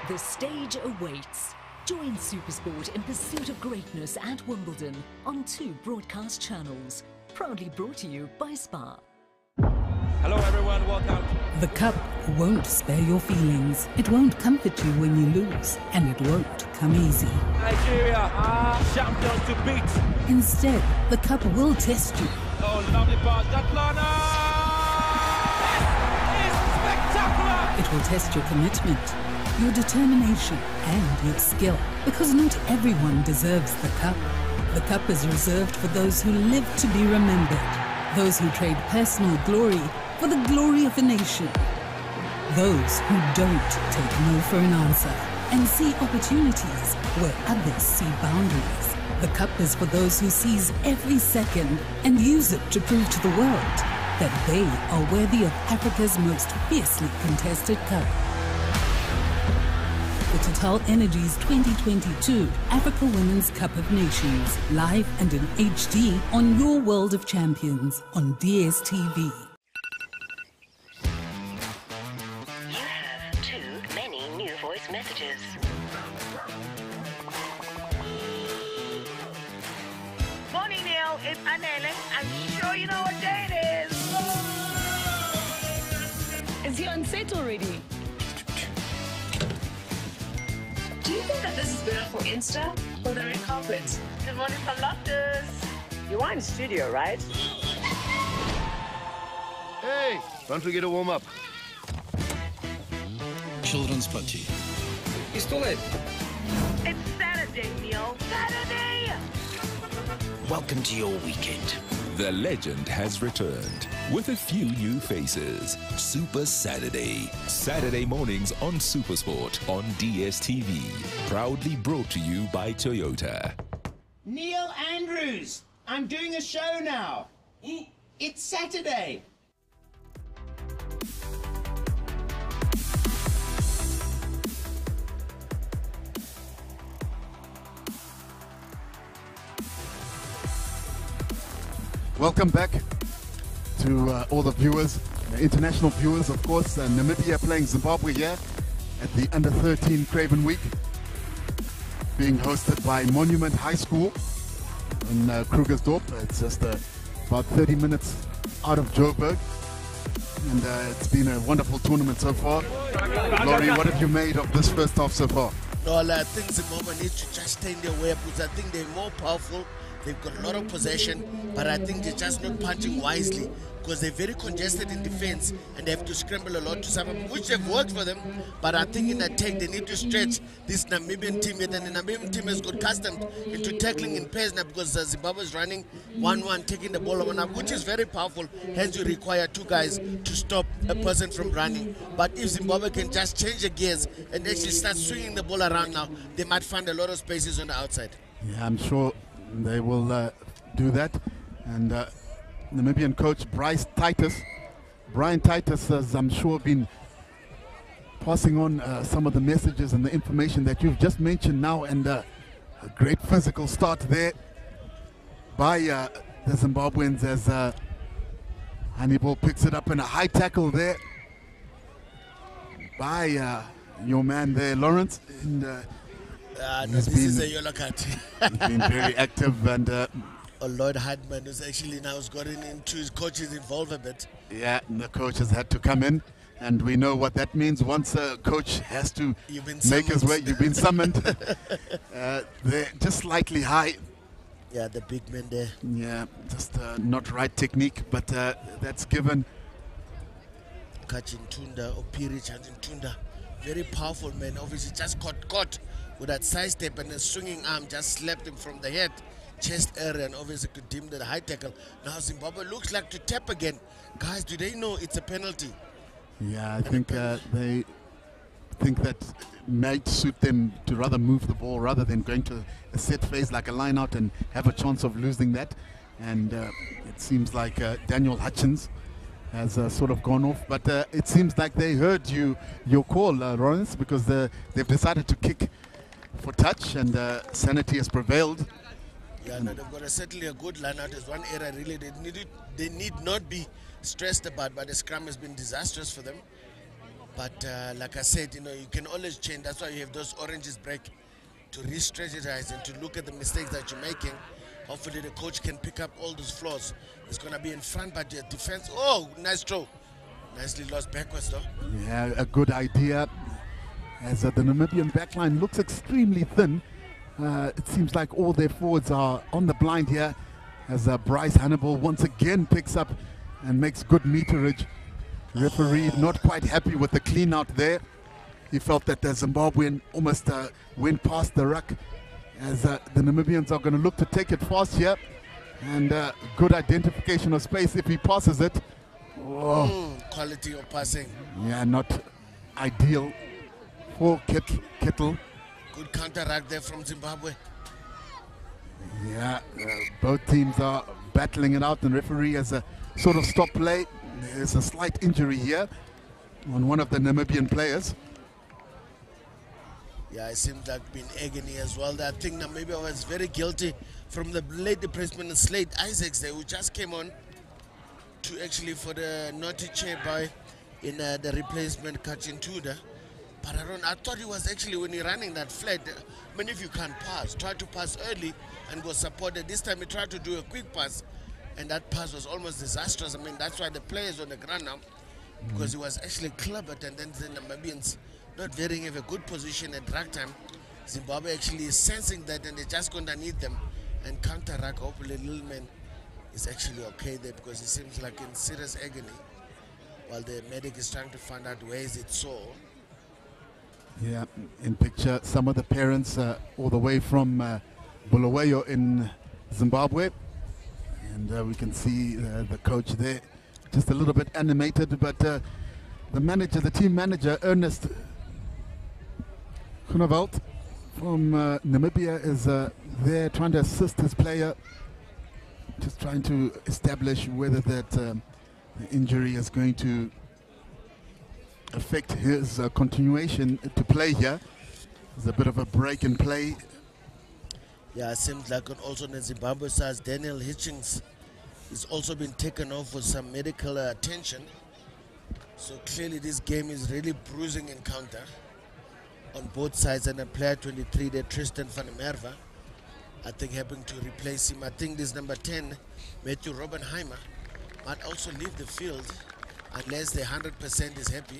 The stage awaits. Join Supersport in pursuit of greatness at Wimbledon on 2 broadcast channels. Proudly brought to you by Spa. Hello everyone, welcome. The cup won't spare your feelings. It won't comfort you when you lose, and it won't come easy. Nigeria are champions to beat. Instead, the cup will test you. Oh, lovely pass, that corner! It's spectacular! It will test your commitment, your determination, and your skill. Because not everyone deserves the cup. The cup is reserved for those who live to be remembered. Those who trade personal glory for the glory of the nation. Those who don't take no for an answer and see opportunities where others see boundaries. The cup is for those who seize every second and use it to prove to the world that they are worthy of Africa's most fiercely contested cup. The Total Energies 2022 Africa Women's Cup of Nations, live and in HD on your World of Champions on DSTV. You have too many new voice messages. Morning, Neil. It's Anele. I'm sure you know what day it is. Is he on set already? Do you think that this is better for Insta or the red carpet? Good morning from Loftus. You are in studio, right? Hey, don't forget to warm up. Children's party. It's too late. It's Saturday, Neil. Saturday! Welcome to your weekend. The legend has returned with a few new faces. Super Saturday. Saturday mornings on Supersport on DSTV. Proudly brought to you by Toyota. Neil Andrews, I'm doing a show now. It's Saturday. Welcome back to all the viewers, the international viewers, of course. Namibia playing Zimbabwe here at the Under 13 Craven Week, being hosted by Monument High School in Krugersdorp. It's just about 30 minutes out of Joburg, and it's been a wonderful tournament so far. Laurie, what have you made of this first half so far? No, I think Zimbabwe needs to just stay in their way because I think they're more powerful They've got a lot of possession, but I think they're just not punching wisely because they're very congested in defense and they have to scramble a lot to sum up, which have worked for them. But I think in attack, they need to stretch this Namibian team, and the Namibian team has got accustomed into tackling in pairs now because Zimbabwe is running 1-1, taking the ball on up, which is very powerful. Hence, you require two guys to stop a person from running. But if Zimbabwe can just change the gears and actually start swinging the ball around now, they might find a lot of spaces on the outside. Yeah, I'm sure they will do that. And Namibian coach Brian Titus has, I'm sure, been passing on some of the messages and the information that you've just mentioned now, and a great physical start there by the Zimbabweans as Hannibal picks it up in a high tackle there by your man there, Lawrence. And no, this is a yellow card. He's been very active, and Lloyd Hardman has actually now gotten into his coaches involved a bit. Yeah, the coach has had to come in, and we know what that means. Once a coach has to make his way, you've been summoned. They're just slightly high. Yeah, the big man there. Yeah, just not right technique, but that's given. Kachintunda, Opiri Chantunda, very powerful man. Obviously, just caught with that side step and a swinging arm, just slapped him from the head, chest area, and obviously could dim the high tackle. Now Zimbabwe looks like to tap again. Guys, do they know it's a penalty? Yeah, I think they think that might suit them to rather move the ball rather than going to a set phase like a line out and have a chance of losing that. And it seems like Daniel Hutchins has sort of gone off, but it seems like they heard your call, Lawrence, because they've decided to kick for touch, and sanity has prevailed. Yeah, no, they've got certainly a good line out. There's one area really they need not be stressed about, but the scrum has been disastrous for them. But like I said, you can always change. That's why you have those oranges break, to re-strategize and to look at the mistakes that you're making. Hopefully the coach can pick up all those flaws. It's going to be in front, but the defense, oh, nice throw. Nicely lost backwards though. Yeah, a good idea. As the Namibian backline looks extremely thin. It seems like all their forwards are on the blind here, as Bryce Hannibal once again picks up and makes good meterage. Referee not quite happy with the clean out there. He felt that the Zimbabwean almost went past the ruck, as the Namibians are going to look to take it fast here. And good identification of space if he passes it. Quality of passing. Yeah, not ideal for Kettle. Good counteract there from Zimbabwe. Yeah, both teams are battling it out, and referee has a sort of stop play. There's a slight injury here on one of the Namibian players. Yeah, it seems like been agony as well. I think Namibia was very guilty from the late replacement of Slade Isaacs there, who just came on to actually for the naughty chair by in the replacement Kachintuda. But I thought he was actually, when he running that flat, I mean, if you can't pass, try to pass early and go supported. This time he tried to do a quick pass, and that pass was almost disastrous. I mean, that's why the players on the ground now, because he was actually clobbered, and then the Namibians not very have a good position at drag time. Zimbabwe actually is sensing that, and they're just going to need them and counteract. Hopefully little man is actually okay there, because he seems like in serious agony while the medic is trying to find out where is it sore. Yeah, in picture some of the parents all the way from Bulawayo in Zimbabwe, and we can see the coach there just a little bit animated, but the manager, the team manager, Ernest Groenewald from Namibia, is there trying to assist his player, just trying to establish whether that injury is going to affect his continuation to play here. There's a bit of a break in play. Yeah, it seems like also on the Zimbabwe side, Daniel Hitchings has also been taken off for some medical attention. So clearly this game is really bruising encounter on both sides, and a player 23 there, Tristan van der Merwe, I think having to replace him. I think this number 10, Matthew Robbenheimer, might also leave the field unless the 100% is happy.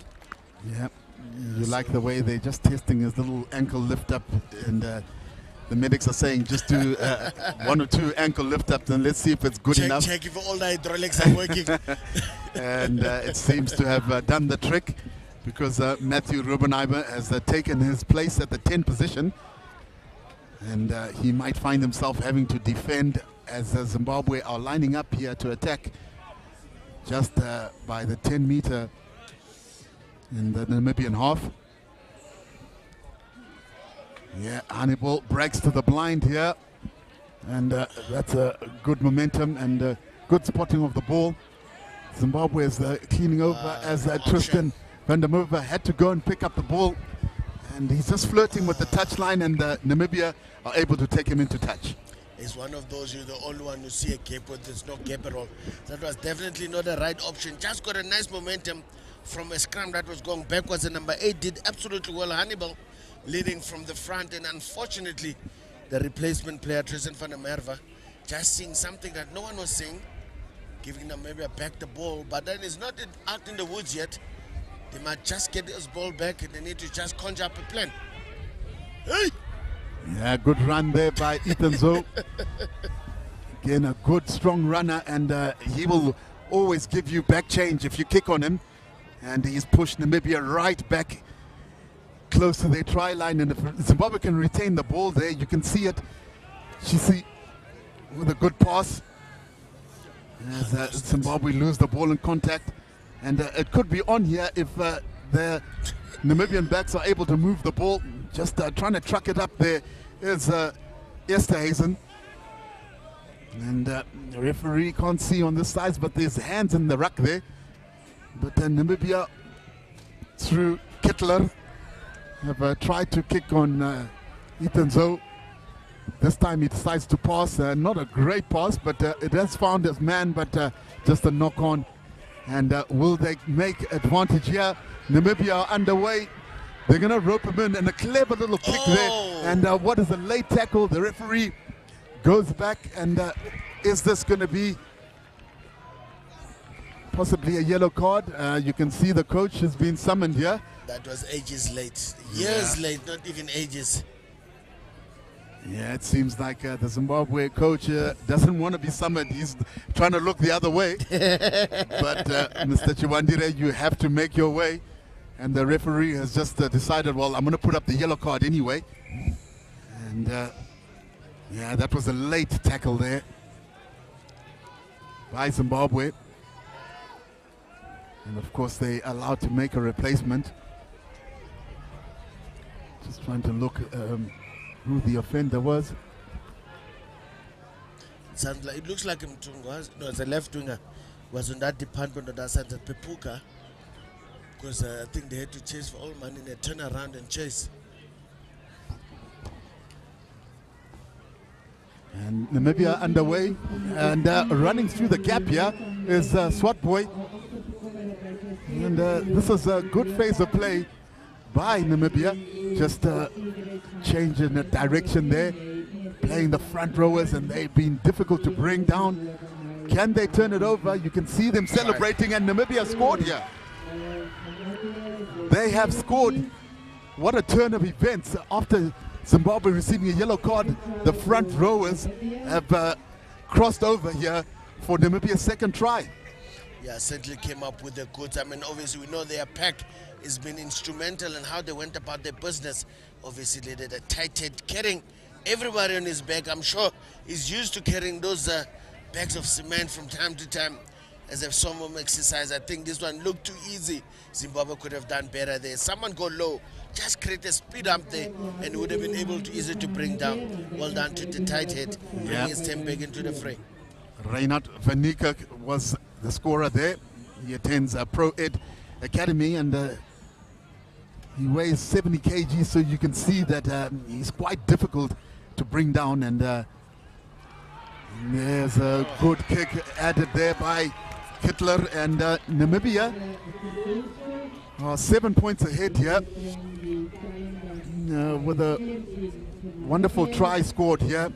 Yeah, you like the way they're just testing his little ankle lift up, and The medics are saying just do 1 or 2 ankle lift-ups and let's see if it's good enough. Check if all the hydraulics are working. And it seems to have done the trick, because Matthew Rubenheimer has taken his place at the 10 position. And he might find himself having to defend as Zimbabwe are lining up here to attack just by the 10-meter in the Namibian half. Yeah, Hannibal breaks to the blind here, and that's a good momentum and good spotting of the ball. Zimbabwe is cleaning over as Tristan van der Merwe had to go and pick up the ball, and he's just flirting with the touchline, and Namibia are able to take him into touch. It's one of those, you're the only one who see a gap, but there's no gap at all. That was definitely not the right option. Just got a nice momentum from a scrum that was going backwards, and number 8 did absolutely well. Hannibal leading from the front, and unfortunately the replacement player Tristan van der Merwe just seeing something that no one was seeing, giving Namibia back the ball, but then it's not out in the woods yet. They might just get this ball back, and they need to just conjure up a plan. Hey! Yeah, good run there by Ethan Zoe. Again, a good strong runner, and he will always give you back change if you kick on him, and he's pushed Namibia right back close to their try line, and if Zimbabwe can retain the ball there, you can see it. She with a good pass as Zimbabwe lose the ball in contact, and it could be on here if the Namibian backs are able to move the ball. Just trying to truck it up there is Esterhazen, and the referee can't see on this side, but there's hands in the ruck there. But Namibia through Kittler have tried to kick on Ethan Zoe. This time he decides to pass, not a great pass, but it has found his man, but just a knock on. And will they make advantage here? Namibia are underway. They're going to rope him in, and a clever little kick there. And what is a late tackle? The referee goes back, and is this going to be possibly a yellow card? You can see the coach has been summoned here. That was ages late. Years late, not even ages. Yeah, it seems like the Zimbabwe coach doesn't want to be summoned. He's trying to look the other way. But Mr. Chiwandire, you have to make your way. And the referee has just decided, well, I'm going to put up the yellow card anyway. And yeah, that was a late tackle there by Zimbabwe. And of course, they allowed to make a replacement. Just trying to look who the offender was. It looks like no, the left winger was on that department on that side, the Pepuka, because I think they had to chase for all money. They turn around and chase. And Namibia underway, and running through the gap here is Swat Boy. And this is a good phase of play by Namibia, just changing the direction there, playing the front rowers, and they've been difficult to bring down. Can they turn it over? You can see them celebrating, and Namibia scored here. They have scored. What a turn of events. After Zimbabwe receiving a yellow card, the front rowers have crossed over here for Namibia's second try. Yeah, certainly came up with the goods. I mean, obviously, we know their pack has been instrumental in how they went about their business. Obviously, they did a tight head, carrying everybody on his back. I'm sure he's used to carrying those bags of cement from time to time as a summum exercise. I think this one looked too easy. Zimbabwe could have done better there. Someone go low, just create a speed up there, and would have been able to easily to bring down. Well done to the tight head, bringing his team back into the fray. Reinhard van Niekerk was the scorer there. He attends Pro Ed Academy, and he weighs 70 kg, so you can see that he's quite difficult to bring down. And there's a good kick added there by Hitler, and Namibia are 7 points ahead here with a wonderful try scored here.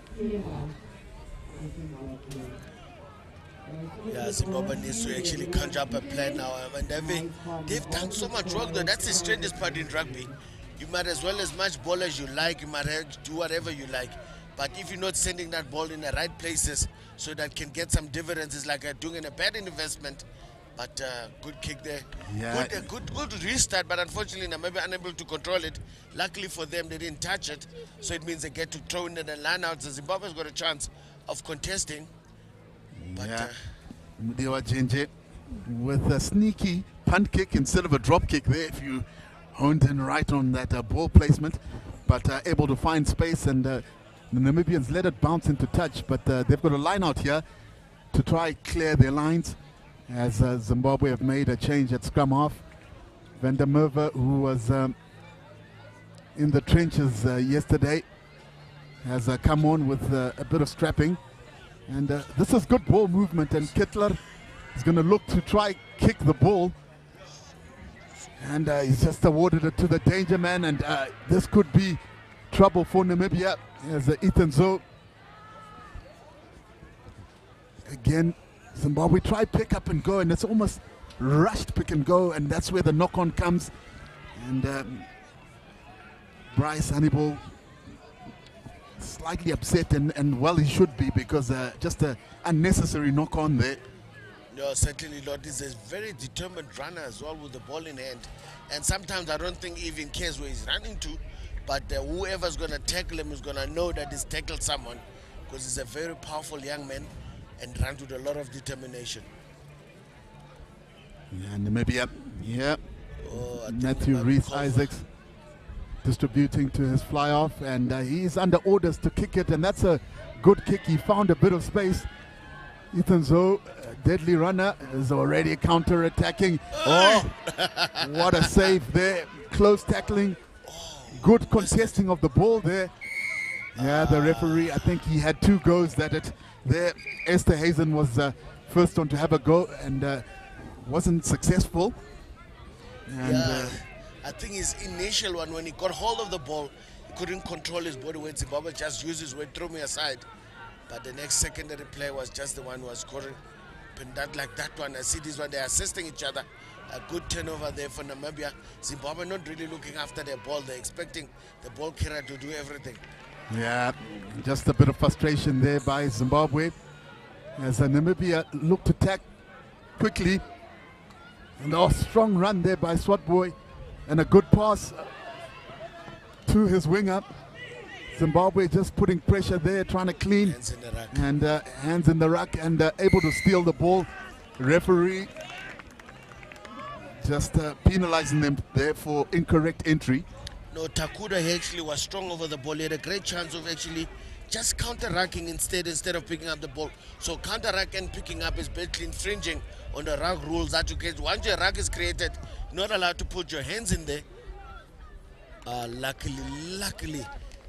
Yeah, Zimbabwe needs to actually conjure up a plan now. I mean, they've done so much work though. That's the strangest part in rugby. You might as well as much ball as you like. You might do whatever you like. But if you're not sending that ball in the right places so that can get some dividends, it's like doing a bad investment. But good kick there. Yeah. Good restart, but unfortunately Namibia unable to control it. Luckily for them, they didn't touch it. So it means they get to throw in the line out. So Zimbabwe's got a chance of contesting. But, yeah. Mudiwa Jenje with a sneaky punt kick instead of a drop kick there, if you honed in right on that ball placement. But able to find space, and the Namibians let it bounce into touch. But they've got a line out here to try clear their lines, as Zimbabwe have made a change at scrum half. Van der Merwe, who was in the trenches yesterday, has come on with a bit of strapping. And this is good ball movement, and Kittler is going to look to try kick the ball. And he's just awarded it to the danger man, and this could be trouble for Namibia, as Ethan Zoe. Again, Zimbabwe try pick up and go, and it's almost rushed pick and go, and that's where the knock-on comes. And Bryce Hannibal slightly upset, and well, he should be, because just an unnecessary knock-on there. No, certainly not. He's a very determined runner as well with the ball in hand. And sometimes I don't think he even cares where he's running to, but whoever's going to tackle him is going to know that he's tackled someone, because he's a very powerful young man and runs with a lot of determination. Yeah, Namibia, yeah. Matthew Rees-Isaacs distributing to his fly-off, and he's under orders to kick it, and that's a good kick. He found a bit of space. Ethan Zoe, deadly runner, is already counter-attacking. Oh, what a save there. Close tackling. Good contesting of the ball there. Yeah, the referee, I think he had two goes at it there. Esther Hazen was first one to have a go, and wasn't successful. And, yeah, I think his initial one, when he got hold of the ball, he couldn't control his body weight. Zimbabwe just used his weight, threw me aside. But the next secondary player was just the one who was scoring. And that, like that one, I see this one, they're assisting each other. A good turnover there for Namibia. Zimbabwe not really looking after their ball. They're expecting the ball carrier to do everything. Yeah, just a bit of frustration there by Zimbabwe, as Namibia looked to attack quickly. And a strong run there by Swatboy, and a good pass to his winger. Zimbabwe just putting pressure there, trying to clean. Hands in the ruck. And hands in the ruck, and able to steal the ball. Referee just penalizing them there for incorrect entry. No, Takuda actually was strong over the ball. He had a great chance of actually just counter-rucking instead of picking up the ball. So counter-ruck and picking up is basically infringing on the ruck rules that you get. Once your ruck is created, you're not allowed to put your hands in there. Luckily,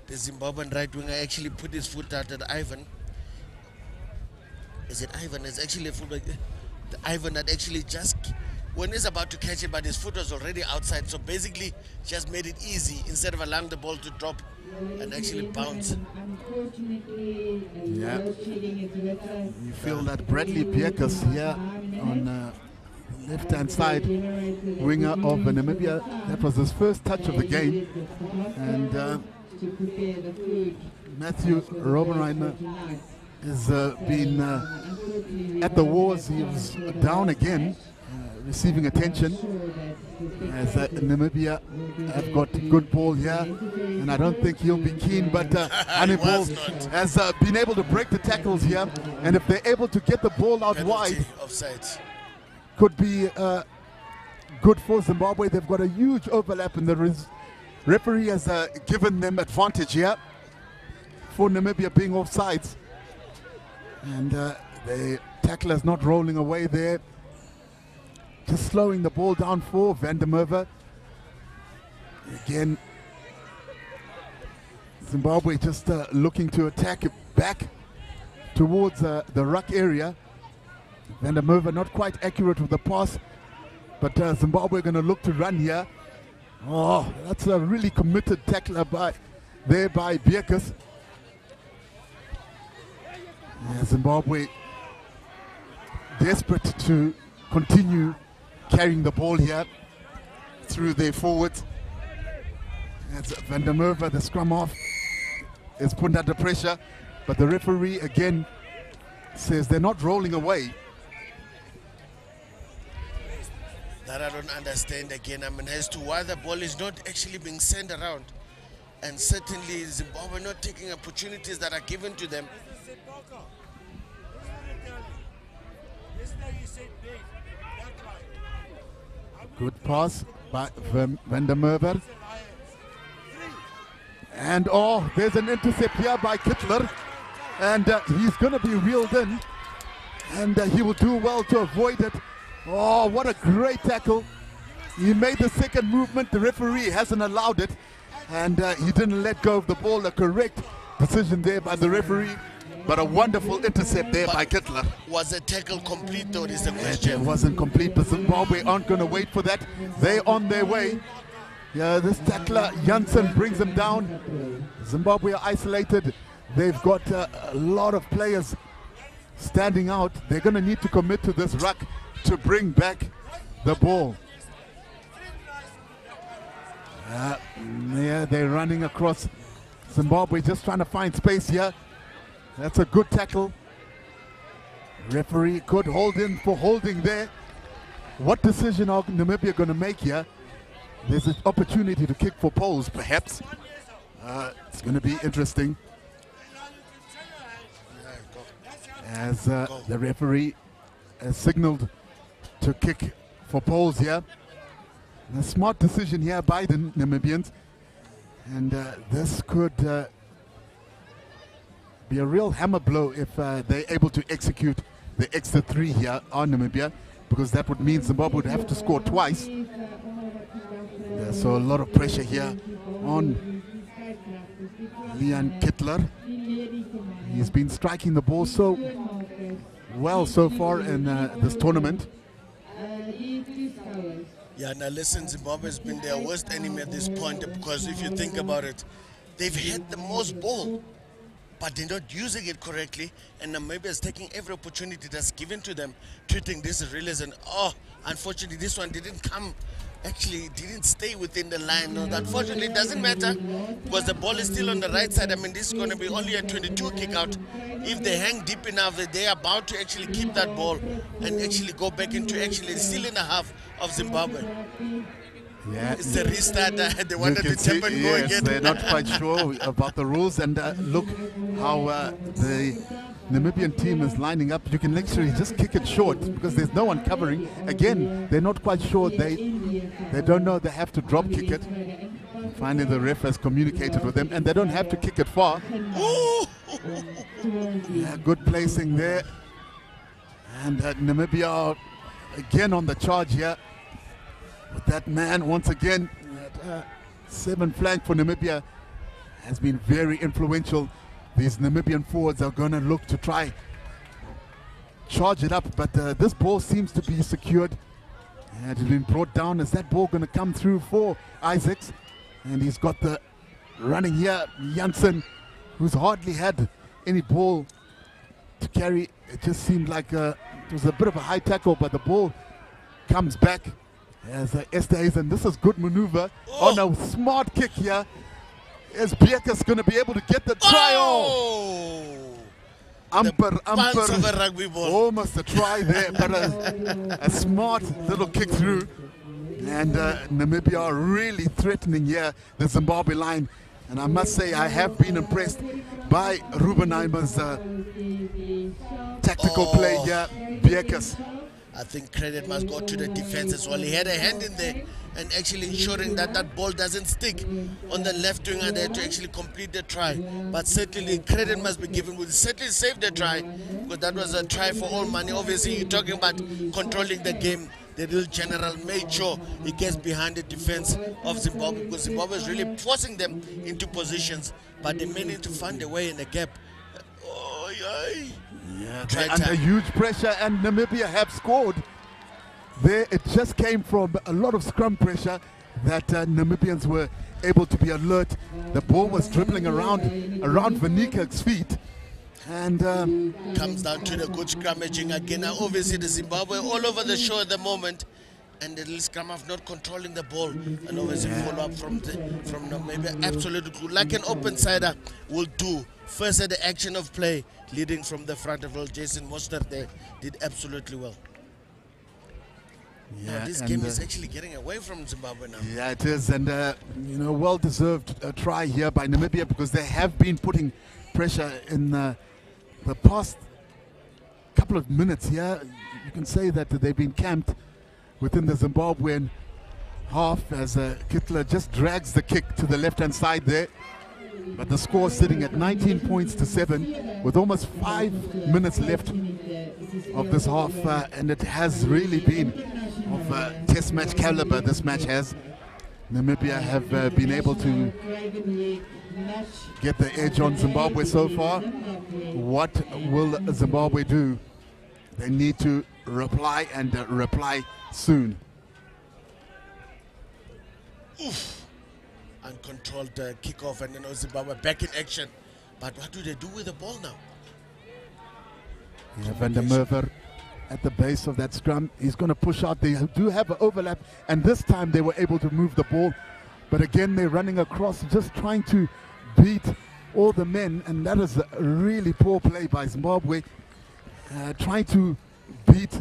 the Zimbabwean right winger actually put his foot out at Ivan. Is it Ivan? It's actually a fullback. The Ivan that actually just, when he's about to catch it, but his foot was already outside. So basically, just made it easy instead of allowing the ball to drop and actually bounce. Yeah. You feel that Bradley Bierkus here on left-hand side, winger of Namibia. That was his first touch of the game. And Matthew Robenreiner has been at the wars. He was down again, receiving attention, as Namibia have got good ball here, and I don't think he'll be keen, but Hannibal has been able to break the tackles here, and if they're able to get the ball out wide, offside, could be good for Zimbabwe. They've got a huge overlap, and the referee has given them advantage here for Namibia being offsides. And the tackler's not rolling away there. Just slowing the ball down for Van der Merwe. Again, Zimbabwe just looking to attack it back towards the ruck area. Van der Merwe not quite accurate with the pass, but Zimbabwe going to look to run here. Oh, that's a really committed tackler by Bierkus. Yeah, Zimbabwe desperate to continue carrying the ball here through their forwards. As Van der Merwe, the scrum half, is put under pressure, but the referee again says they're not rolling away. That I don't understand again, I mean, as to why the ball is not actually being sent around. And certainly Zimbabwe not taking opportunities that are given to them. Good pass by Van der Merwe. And oh, there's an intercept here by Kittler. And he's going to be reeled in. And he will do well to avoid it. Oh, what a great tackle. He made the second movement. The referee hasn't allowed it. And he didn't let go of the ball. A correct decision there by the referee. But a wonderful intercept there by Kittler. Was the tackle complete though, is the question. It wasn't complete, but Zimbabwe aren't going to wait for that. They're on their way. Yeah, this tackler, Janssen, brings them down. Zimbabwe are isolated. They've got a lot of players standing out. They're going to need to commit to this ruck to bring back the ball. Yeah, they're running across. Zimbabwe just trying to find space here. That's a good tackle. Referee could hold in for holding there. What decision are Namibia going to make here? There's an opportunity to kick for poles, perhaps. It's going to be interesting. As the referee has signaled to kick for poles here. A smart decision here by the Namibians. And this could be a real hammer blow if they're able to execute the extra 3 here on Namibia, because that would mean Zimbabwe would have to score twice. Yeah, so a lot of pressure here on Leon Kittler. He's been striking the ball so well so far in this tournament. Yeah, now listen, Zimbabwe's been their worst enemy at this point, because if you think about it, they've had the most ball, but they're not using it correctly, and Namibia is taking every opportunity that's given to them, treating this really as an, oh, unfortunately this one didn't come, actually didn't stay within the line. No, unfortunately it doesn't matter, because the ball is still on the right side. I mean, this is going to be only a 22 kick out. If they hang deep enough, they are about to actually keep that ball and actually go back into actually still in the half of Zimbabwe. Yeah, it's the restart. They wanted to tap and go again. They're not quite sure about the rules, and look how the Namibian team is lining up. You can literally just kick it short because there's no one covering. Again, they're not quite sure. They don't know they have to drop kick it. Finally, the ref has communicated with them, and they don't have to kick it far. Yeah, good placing there. And Namibia again on the charge here. But that man, once again, at 7 flank for Namibia, has been very influential. These Namibian forwards are going to look to try charge it up, but this ball seems to be secured. And it's been brought down. Is that ball going to come through for Isaacs? And he's got the running here, Janssen, who's hardly had any ball to carry. It just seemed like it was a bit of a high tackle, but the ball comes back. As Estes, and this is good maneuver. Oh no, smart kick here. Is Bierkus going to be able to get the try? Amper, of a rugby ball. Almost a try there, but a smart little kick through. And Namibia are really threatening here the Zimbabwe line. And I must say, I have been impressed by Rubenheimer's tactical play here. Bierkus. I think credit must go to the defense as well. He had a hand in there and actually ensuring that that ball doesn't stick on the left winger there to actually complete the try. But certainly credit must be given. We certainly saved the try, because that was a try for all money. Obviously, you're talking about controlling the game. The real general made sure he gets behind the defense of Zimbabwe, because Zimbabwe is really forcing them into positions, but they may need to find a way in the gap. Oh, yeah. Yeah, they're under huge pressure, and Namibia have scored. There, it just came from a lot of scrum pressure that Namibians were able to be alert. The ball was dribbling around Vanikak's feet. And comes down to the good scrummaging again. Now, obviously, the Zimbabwe all over the show at the moment. and the scrum of not controlling the ball, and obviously follow up from Namibia. Absolutely good, like an open sider will do. First at the action of play, leading from the front of all. Jason Mostert there did absolutely well. Yeah, now, this game is actually getting away from Zimbabwe now. Yeah, it is, and you know, well-deserved try here by Namibia, because they have been putting pressure in the past couple of minutes here. You can say that they've been camped within the Zimbabwean half as Kittler just drags the kick to the left-hand side there. But the score sitting at 19 points to 7 with almost 5 minutes left of this half, and it has really been of test match caliber. This match has. Namibia have been able to get the edge on Zimbabwe so far. What will Zimbabwe do? They need to reply, and reply soon. Oof. Uncontrolled kickoff, and Zimbabwe back in action. But what do they do with the ball now? Yeah, Van der Merwe at the base of that scrum. He's going to push out. They do have an overlap, and this time they were able to move the ball. But again, they're running across, just trying to beat all the men, and that is a really poor play by Zimbabwe. Trying to beat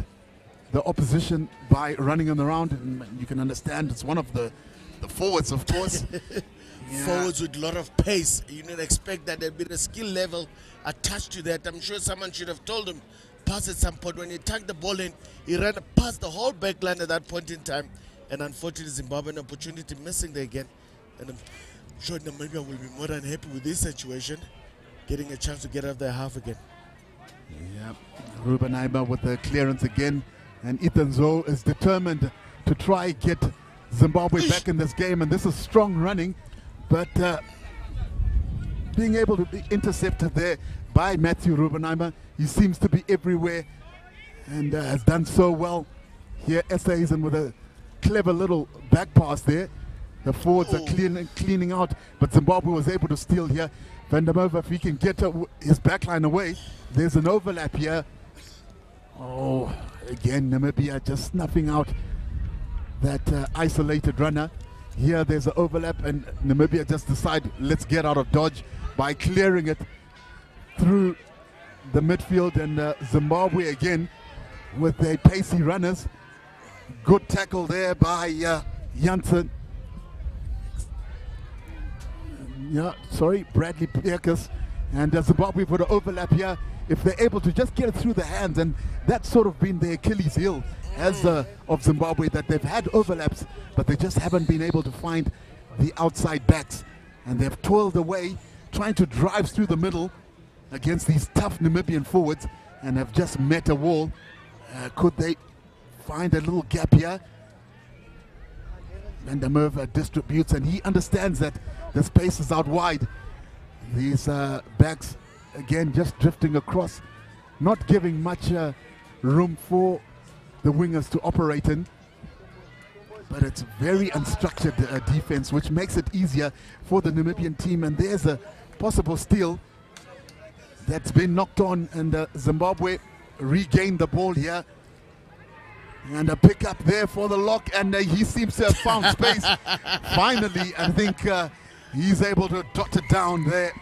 the opposition by running on around, and you can understand it's one of the forwards, of course. Yeah. Forwards with a lot of pace. You don't expect that there'd be a skill level attached to that. I'm sure someone should have told him pass at some point. When he tucked the ball in, he ran past the whole back line at that point in time. And unfortunately, Zimbabwe an opportunity missing there again. And I'm sure Namibia will be more than happy with this situation, getting a chance to get out of their half again. Yeah, Ruben Aiba with the clearance again, and Ethan Zoe is determined to try get Zimbabwe back in this game, and this is strong running, but being able to be intercepted there by Matthew Rubenheimer. He seems to be everywhere and has done so well here. Esaisen with a clever little back pass there. The forwards are cleaning out, but Zimbabwe was able to steal here. Van der Merwe, if he can get his backline away, there's an overlap here. Oh, again, Namibia just snuffing out that isolated runner. Here there's an overlap, and Namibia just decide, let's get out of dodge by clearing it through the midfield. And Zimbabwe again with their pacey runners. Good tackle there by Janssen. Yeah, sorry, Bradley Pierkes. And Zimbabwe for the overlap here. If they're able to just get it through the hands, and that's sort of been their Achilles heel as of Zimbabwe, that they've had overlaps, but they just haven't been able to find the outside backs. And they've toiled away, trying to drive through the middle against these tough Namibian forwards, and have just met a wall. Could they find a little gap here? Van der Merwe distributes, and he understands that the space is out wide. These backs, again, just drifting across, not giving much room for the wingers to operate in. But it's very unstructured defense, which makes it easier for the Namibian team. And there's a possible steal that's been knocked on, and Zimbabwe regained the ball here. And a pick up there for the lock, and he seems to have found space. Finally, I think he's able to dot it down there.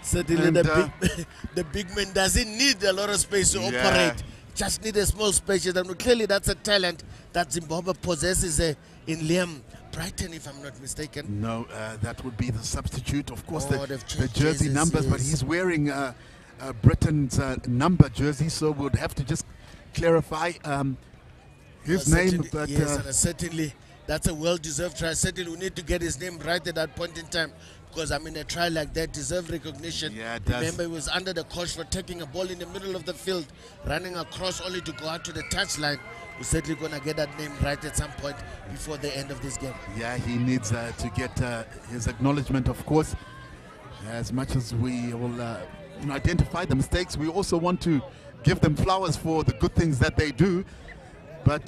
Certainly, and the big man doesn't need a lot of space to operate. Just need a small space. And clearly, that's a talent that Zimbabwe possesses in Liam Brighton, if I'm not mistaken. No, that would be the substitute. Of course, the jersey numbers, but he's wearing Britain's number jersey, so we'd have to just clarify his name. But yes, and certainly that's a well-deserved try. Certainly, we need to get his name right at that point in time, because I mean, a try like that deserves recognition. Yeah, it does. Remember, he was under the cosh for taking a ball in the middle of the field, running across only to go out to the touchline. We're certainly going to get that name right at some point before the end of this game. Yeah, he needs to get his acknowledgement, of course. As much as we will identify the mistakes, we also want to give them flowers for the good things that they do. But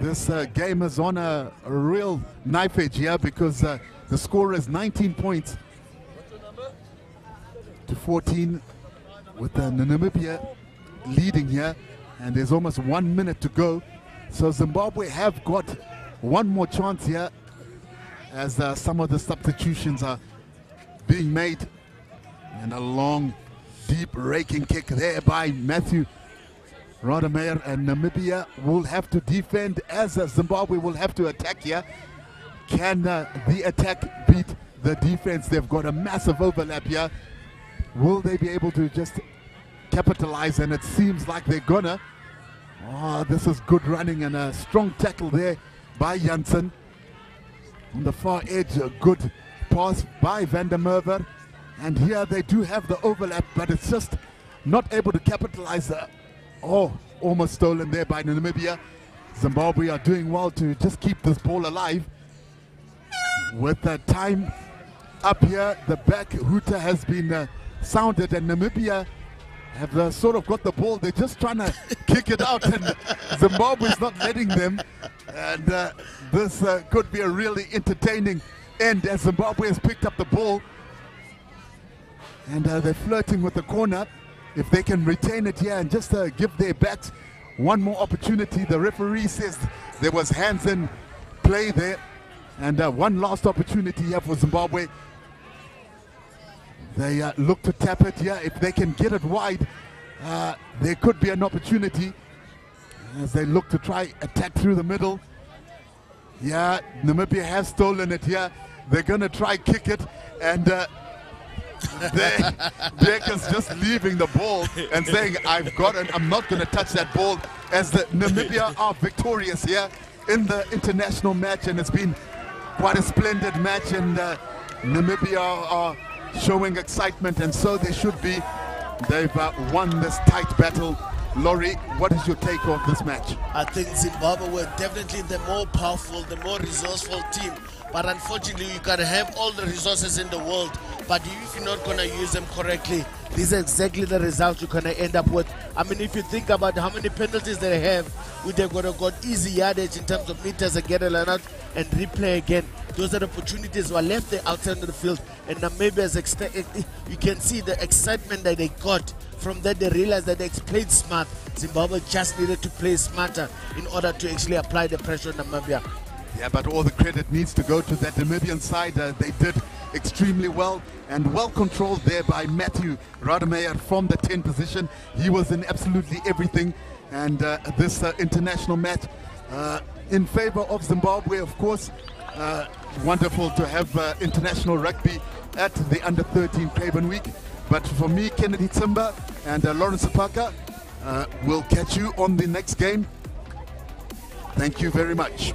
this game is on a real knife edge here, because the score is 19 points to 14, with Namibia leading here, and there's almost 1 minute to go So Zimbabwe have got one more chance here as some of the substitutions are being made. And a long, deep raking kick there by Matthew Rodemayer, and Namibia will have to defend as Zimbabwe will have to attack here. Can the attack beat the defense? They've got a massive overlap here. Will they be able to just capitalize? And it seems like they're gonna. Oh, this is good running and a strong tackle there by Janssen. On the far edge, a good pass by Van der Merwe. And here they do have the overlap, but it's just not able to capitalize. Oh, almost stolen there by Namibia. Zimbabwe are doing well to just keep this ball alive. With the time up here, the back hooter has been sounded, and Namibia have sort of got the ball. They're just trying to kick it out, and Zimbabwe's not letting them. And this could be a really entertaining end as Zimbabwe has picked up the ball. And they're flirting with the corner. If they can retain it here and just give their backs one more opportunity. The referee says there was hands in play there. And one last opportunity here for Zimbabwe. They look to tap it here. If they can get it wide, there could be an opportunity as they look to try attack through the middle. Yeah, Namibia has stolen it here. They're going to try kick it, and Baker's just leaving the ball and saying, I've got it, I'm not going to touch that ball, as the Namibia are victorious here in the international match. And it's been quite a splendid match, and Namibia are showing excitement, and so they should be. They've won this tight battle. Laurie, what is your take on this match? I think Zimbabwe were definitely the more powerful, the more resourceful team. But unfortunately, you can have all the resources in the world, but if you're not going to use them correctly, these are exactly the results you're going to end up with. I mean, if you think about how many penalties they have, they've got easy yardage in terms of meters and get a line out and replay again. Those are the opportunities were left there outside of the field. And Namibia's you can see the excitement that they got. From that, they realized that they played smart. Zimbabwe just needed to play smarter in order to actually apply the pressure on Namibia. Yeah, but all the credit needs to go to that Namibian side. They did extremely well, and well controlled there by Matthew Rodemayer from the 10 position. He was in absolutely everything. And this international match in favor of Zimbabwe, of course. Wonderful to have international rugby at the under-13 Craven week. But for me, Kennedy Tsimba and Lawrence Apaka, we'll catch you on the next game. Thank you very much.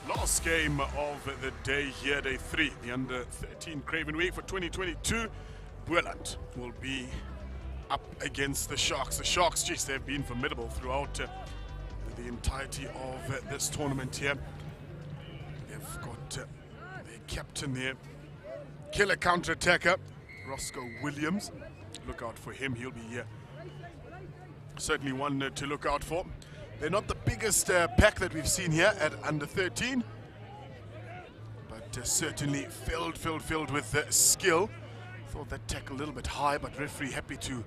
Last game of the day here, day 3, the under-13 Craven Week for 2022. BOLAND will be up against the Sharks. The Sharks, geez, they've been formidable throughout the entirety of this tournament here. They've got their captain there, killer counter-attacker, Roscoe Williams. Look out for him, he'll be certainly one to look out for. They're not the biggest pack that we've seen here at under 13, but certainly filled with skill. Thought that tackle a little bit high, but referee happy to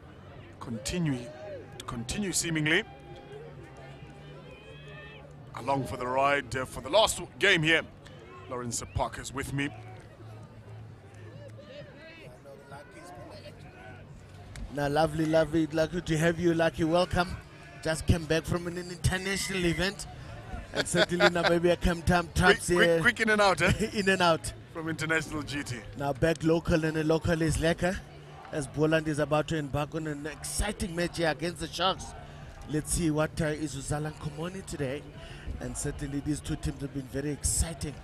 continue seemingly. Along for the ride for the last game here. Lawrence Parker's with me. Now, lovely to have you, Lucky. Welcome. Just came back from an international event, and certainly Namibia came time traps here. Quick in and out, eh? In and out. From international GT. Now back local, and the local is lekker, as Boland is about to embark on an exciting match here against the Sharks. Let's see what is Uzalan Komoni today, and certainly these two teams have been very exciting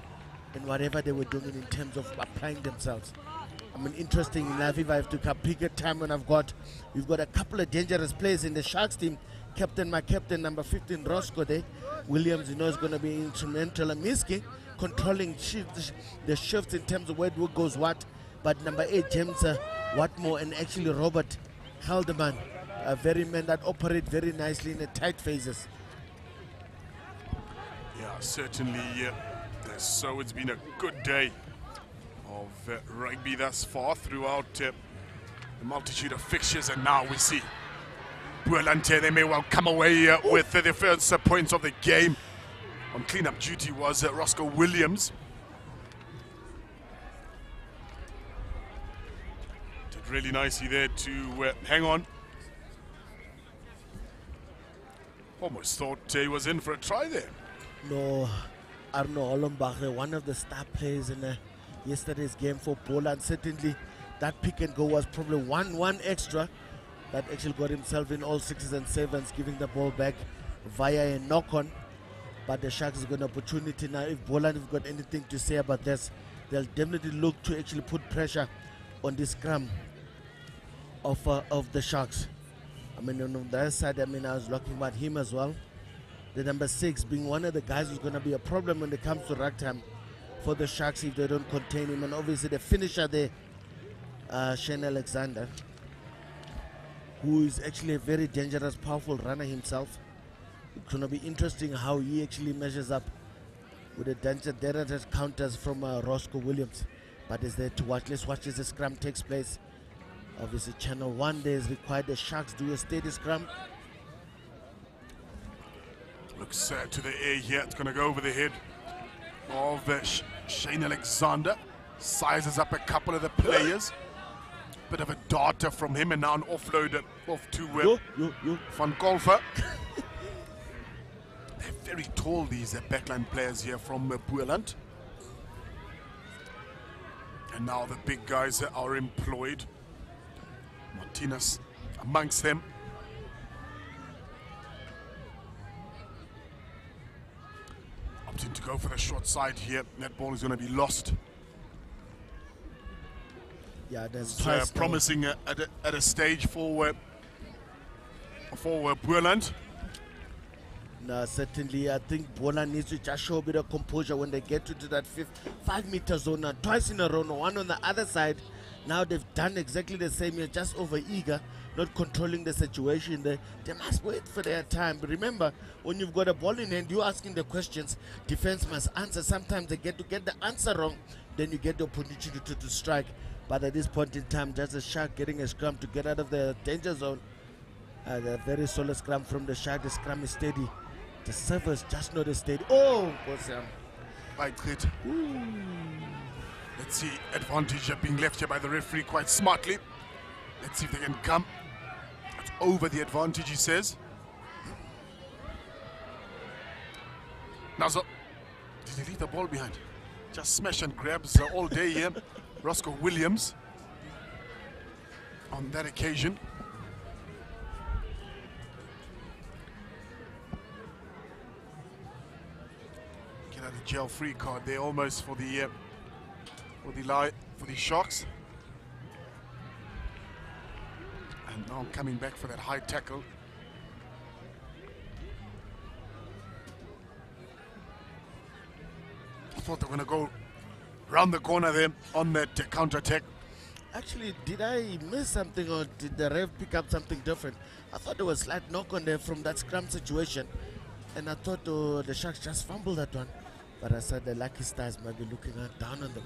in whatever they were doing in terms of applying themselves. I mean, interesting enough, if I have to pick a time when we've got a couple of dangerous players in the Sharks team. My captain, number 15, Roscoe there. Williams, is going to be instrumental. And Miski controlling the shifts in terms of where goes what. But number 8, James Watmore, and actually Robert Haldeman, a very men that operate very nicely in the tight phases. Yeah, certainly. So it's been a good day of rugby thus far throughout the multitude of fixtures, and now we see BOLAND, they may well come away with the first points of the game. On clean-up duty was Roscoe Williams. Did really nicely there to hang on. Almost thought he was in for a try there. No, Arno Olombach, one of the star players in yesterday's game for BOLAND. Certainly that pick and go was probably one extra that actually got himself in all 6s and 7s, giving the ball back via a knock-on. But the Sharks have got an opportunity now. If BOLAND have got anything to say about this, they'll definitely look to actually put pressure on the scrum of the Sharks. I mean, on the other side, I was talking about him as well. The number 6 being one of the guys who's going to be a problem when it comes to ragtime for the Sharks if they don't contain him. And obviously the finisher there, Shane Alexander, who is actually a very dangerous, powerful runner himself. It's going to be interesting how he actually measures up with the dangerous counters from Roscoe Williams. But is there to watch. Let's watch as the scrum takes place. Obviously, Channel 1 there is required. The Sharks do a steady scrum. Looks to the air here. It's going to go over the head of Shane Alexander. Sizes up a couple of the players. Bit of a darter from him, and now an offload off to Van Kolfer. They're very tall, these backline players here from BOLAND. And now the big guys are employed. Martinez amongst them. Opting to go for the short side here. That ball is going to be lost. Yeah, there's promising at a stage for BOLAND. No, certainly, I think BOLAND needs to just show a bit of composure when they get to that 5-meter zone. Now, twice in a row, one on the other side. Now they've done exactly the same here, just over eager, not controlling the situation there. They must wait for their time. But remember, when you've got a ball in hand, you're asking the questions. Defense must answer. Sometimes they get the answer wrong, then you get the opportunity to strike. But at this point in time, just a Shark getting a scrum to get out of the danger zone. A very solid scrum from the Shark. The scrum is steady. The servers just not as steady. Oh, right, great. Let's see, advantage being left here by the referee quite smartly. Let's see if they can come. It's over the advantage, he says. Nazo, did he leave the ball behind? Just smash and grabs all day here. Roscoe Williams on that occasion. Get out a jail free card there almost for the Sharks. And now coming back for that high tackle. I thought they were going to go round the corner there on that counter-attack. Actually, did I miss something, or did the ref pick up something different? I thought there was a slight knock on there from that scrum situation, and I thought the Sharks just fumbled that one. But I said the Lucky Stars might be looking down on them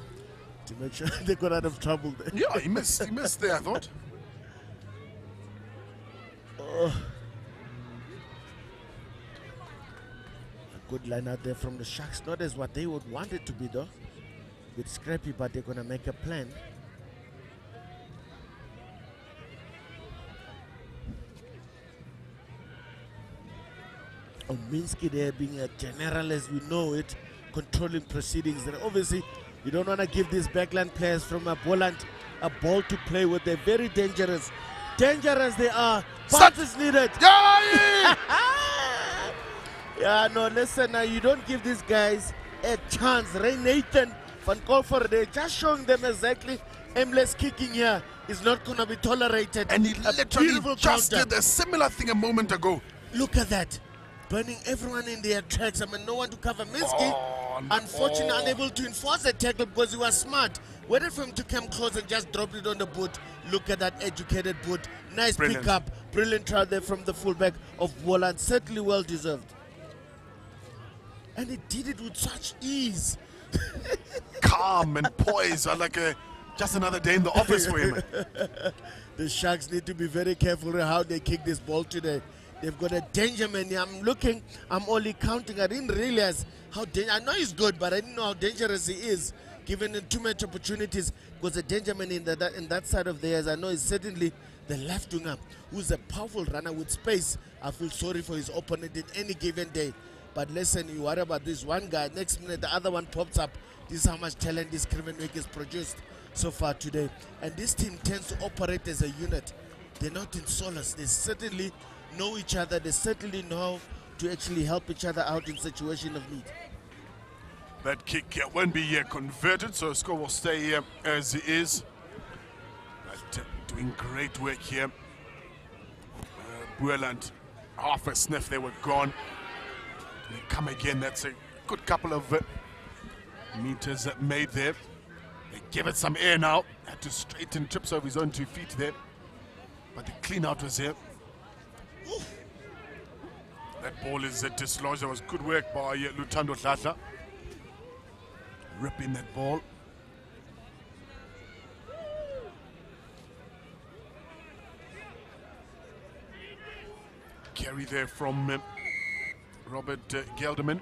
to make sure they got out of trouble there. Yeah, he missed there, I thought. Oh. A good line out there from the Sharks. Not as what they would want it to be, though. A bit scrappy, but they're going to make a plan. Minsky there being a general as we know it, controlling proceedings. And obviously, you don't want to give these backline players from a BOLAND a ball to play with. They're very dangerous. Dangerous they are. Bounce is needed. Yeah, no, listen, you don't give these guys a chance. Ray Nathan, Van Kolfer, they're just showing them exactly aimless kicking here is not going to be tolerated. And he literally just did a similar thing a moment ago. Look at that. Burning everyone in their tracks. I mean, no one to cover Minsky. Unfortunately, unable to enforce the tackle because he was smart. Waited for him to come close and just dropped it on the boot. Look at that educated boot. Nice pick up. Brilliant try there from the fullback of BOLAND. Certainly well deserved. And he did it with such ease. Calm and poise are like just another day in the office for him. The Sharks need to be very careful how they kick this ball today. They've got a danger man here. I'm only counting. I didn't realize how dangerous. I know he's good, but I didn't know how dangerous he is, given him too much opportunities. Because the danger man in that side of theirs, I know is certainly the left winger, who's a powerful runner with space. I feel sorry for his opponent in any given day. But listen, you worry about this one guy, next minute the other one pops up. This is how much talent this Craven has produced so far today. And this team tends to operate as a unit. They're not in solace. They certainly know each other. They certainly know to actually help each other out in situation of need. That kick won't be converted, so the score will stay as it is. But doing great work here. BOLAND, half a sniff, they were gone. They come again. That's a good couple of meters made there. They give it some air now. Had to straighten, trips over his own 2 feet there. But the clean out was here. That ball is dislodged. That was good work by Lutando Hlahla. Ripping that ball. Carry there from Robert Gelderman.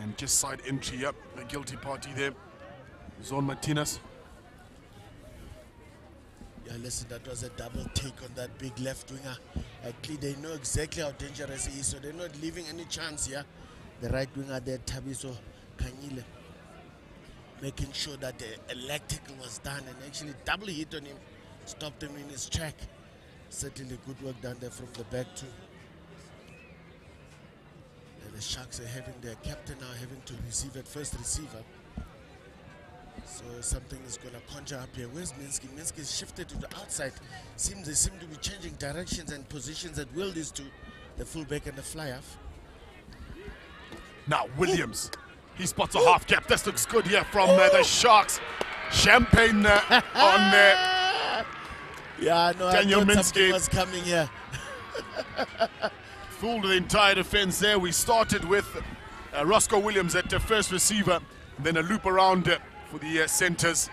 And just side entry up. The guilty party there. Zon Martinez. Yeah, listen, that was a double take on that big left winger. Actually, they know exactly how dangerous he is, so they're not leaving any chance here. The right winger there, Tabiso Kanyile, making sure that the electrical was done and actually double hit on him, stopped him in his track. Certainly good work done there from the back too. And the Sharks are having their captain now having to receive at first receiver. So something is going to conjure up here. Where's Minsky? Minsky is shifted to the outside. They seem to be changing directions and positions at will, these two, the fullback and the fly-off. Now Williams, he spots a half cap. This looks good here from the Sharks. Champagne on yeah, no, Daniel I thought Minsky something was coming here. Fooled the entire defense there. We started with Roscoe Williams at the first receiver, then a loop around for the centers.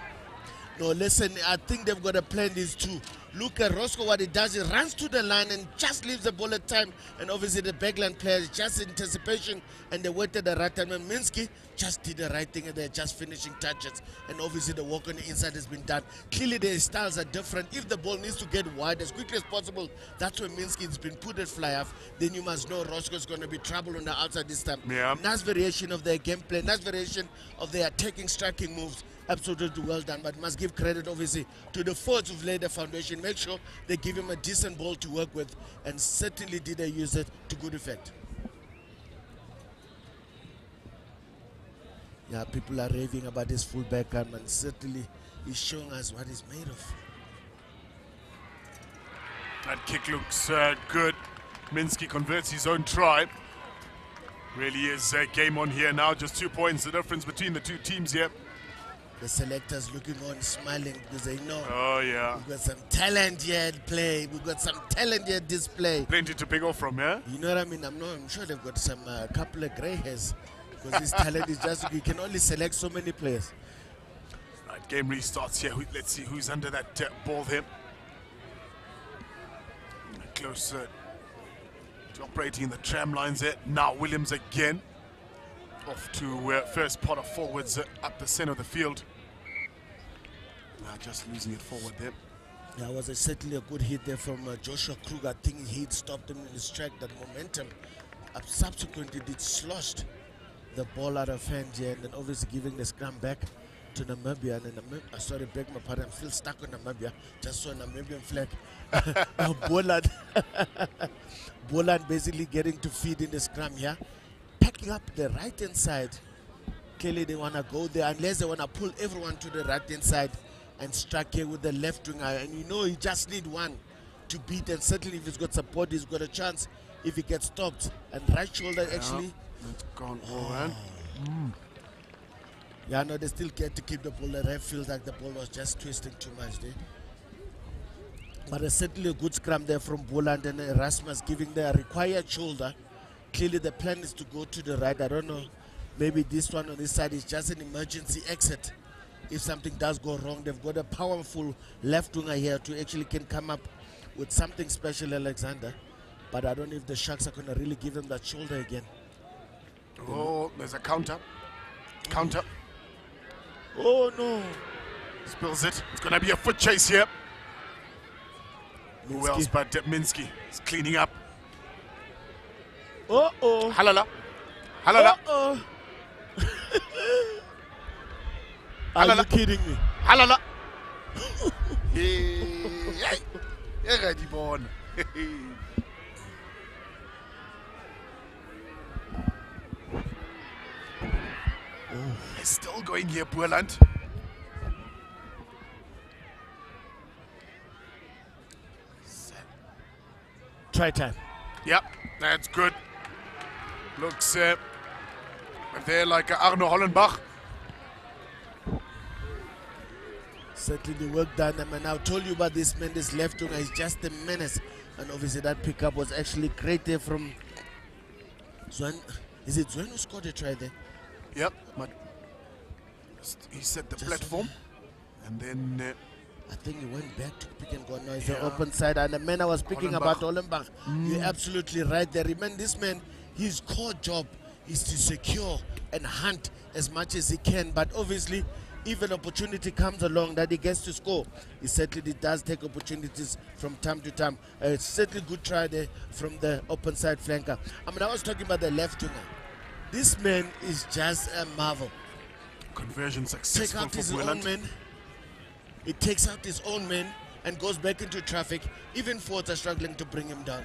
No, listen, I think they've got to plan these two. Look at Roscoe, what he does, he runs to the line and just leaves the ball at time. And obviously the backline players just in anticipation and they waited the right time. And Minsky just did the right thing and they're just finishing touches. And obviously the work on the inside has been done. Clearly their styles are different. If the ball needs to get wide as quickly as possible, that's when Minsky's been put at fly off. Then you must know Roscoe's going to be trouble on the outside this time. Yeah. Nice variation of their gameplay, nice variation of their attacking, striking moves. Absolutely well done, but must give credit obviously to the forwards who've laid the foundation. Make sure they give him a decent ball to work with, and certainly did they use it to good effect. Yeah, people are raving about his fullback arm, and certainly he's showing us what he's made of. That kick looks good. Minsky converts his own try. Really is a game on here now. Just 2 points, the difference between the two teams here. The selectors looking on, smiling because they know. Oh, yeah. We've got some talent here at play. We've got some talent here at display. Plenty to pick off from, yeah? You know what I mean? I'm sure they've got some couple of grey hairs because this talent is just, you can only select so many players. Right, game restarts here. Let's see who's under that ball here. Close to operating the tram lines there. Now Williams again. Off to first pot of forwards up the center of the field. Now just losing it forward there. That was certainly a good hit there from Joshua Kruger. I think he'd stopped him in his track, that momentum. Subsequently, it sloshed the ball out of hand here, and then obviously giving the scrum back to Namibia. And then sorry, beg my pardon, I'm still stuck on Namibia. Just saw a Namibian flag. Boland. Boland basically getting to feed in the scrum here. Packing up the right-hand side. Clearly they want to go there, unless they want to pull everyone to the right-hand side and strike here with the left winger. And you know, you just need one to beat, and certainly if he's got support, he's got a chance if he gets stopped. And right shoulder actually. It's gone over. Yeah, no, they still get to keep the ball. The ref feels like the ball was just twisting too much there. But it's certainly a good scrum there from Boland, and Erasmus giving the required shoulder. Clearly the plan is to go to the right. I don't know, maybe this one on this side is just an emergency exit. If something does go wrong, they've got a powerful left winger here to actually can come up with something special, Alexander. But I don't know if the Sharks are going to really give him that shoulder again. Oh, there's a counter. Counter. Oh, no. Spills it. It's going to be a foot chase here. Minsky. Who else but Minsky is cleaning up. Uh-oh. Halala. Halala. Uh-oh. Are you kidding me? Halala. Hey. Ready, born. They're still going here, Boland. Try time. Yep, that's good. Looks there like Arno Hollenbach. Certainly work done. I mean, I told you about this man, this left winger is just a menace. And obviously that pickup was actually great there from Zwan. Is it Zwan who scored a try there? Yep, but he set the platform. And then I think he went back to pick and go. No, it's the open side. And the man I was speaking about, Hollenbach. You're absolutely right there. Remember, this man, his core job is to secure and hunt as much as he can. But obviously, if an opportunity comes along that he gets to score, he certainly does take opportunities from time to time. It's certainly a good try there from the open side flanker. I mean, I was talking about the left winger. This man is just a marvel. Conversion successful Take out his for own men. It takes out his own men and goes back into traffic. Even forwards are struggling to bring him down.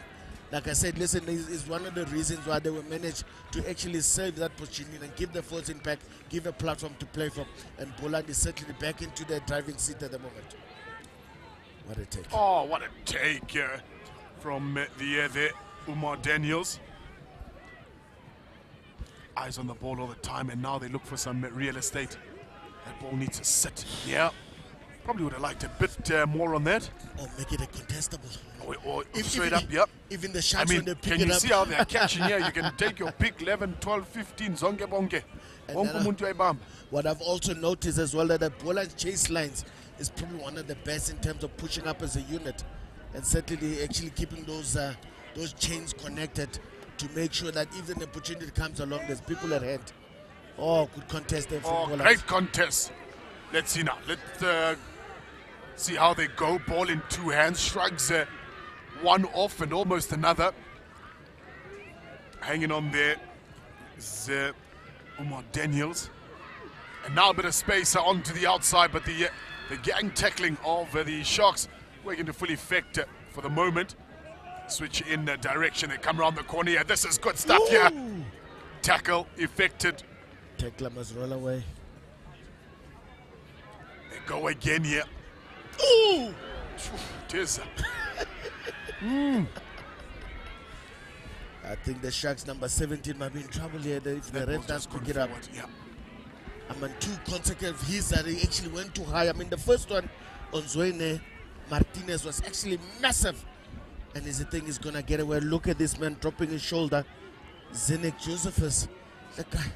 Like I said, listen, is one of the reasons why they were managed to actually save that position and give the forwards impact, give a platform to play from. And Boland is certainly back into the driving seat at the moment. What a take. Oh, what a take from the Umar Daniels. Eyes on the ball all the time, and now they look for some real estate. That ball needs to sit. Yeah. Probably would have liked a bit more on that. Or make it a contestable. Or straight up, yep. Even the shots when they pick can it you up. see how they're catching here? You can take your pick 11, 12, 15, zonke bonke. What I've also noticed as well that the Boland chase lines is probably one of the best in terms of pushing up as a unit, and certainly actually keeping those chains connected to make sure that if an opportunity comes along, there's people at hand. Oh, good contest there from Boland. Great contest. Let's see now. Let's see how they go. Ball in two hands. Shrugs one off and almost another. Hanging on there is Umar Daniels. And now a bit of space onto the outside, but the gang tackling of the Sharks working to full effect for the moment. Switch in direction. They come around the corner here. This is good stuff here. Tackle effected tackler must roll away. They go again here. Ooh! Tis. I think the Sharks number 17 might be in trouble here if the Red does pick it up. Yeah. I mean, 2 consecutive hits that he actually went too high. I mean, the first one on Zwene Martinez was actually massive. And the thing is going to get away. Look at this man dropping his shoulder. Zenek Josephus. The guy.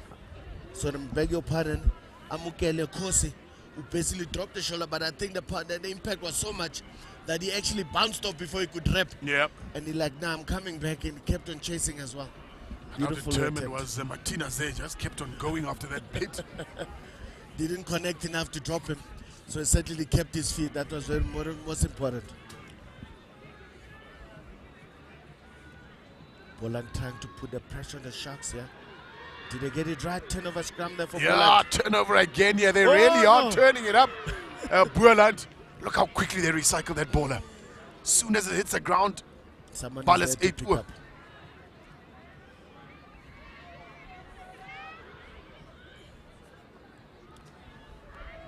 So I beg your pardon. Amukele Kosi, who basically dropped the shoulder. But I think the impact was so much that he actually bounced off before he could rep. Yep. And he like, nah, I'm coming back. And he kept on chasing as well. How determined was Martinez there. Just kept on going after that bit. Didn't connect enough to drop him. So he certainly kept his feet. That was most important. Boland trying to put the pressure on the Sharks here. Did they get it right? Turnover scrum there for Boland. Yeah, turnover again. Yeah, they really are turning it up. Boland, look how quickly they recycle that baller. As soon as it hits the ground, ball is 8.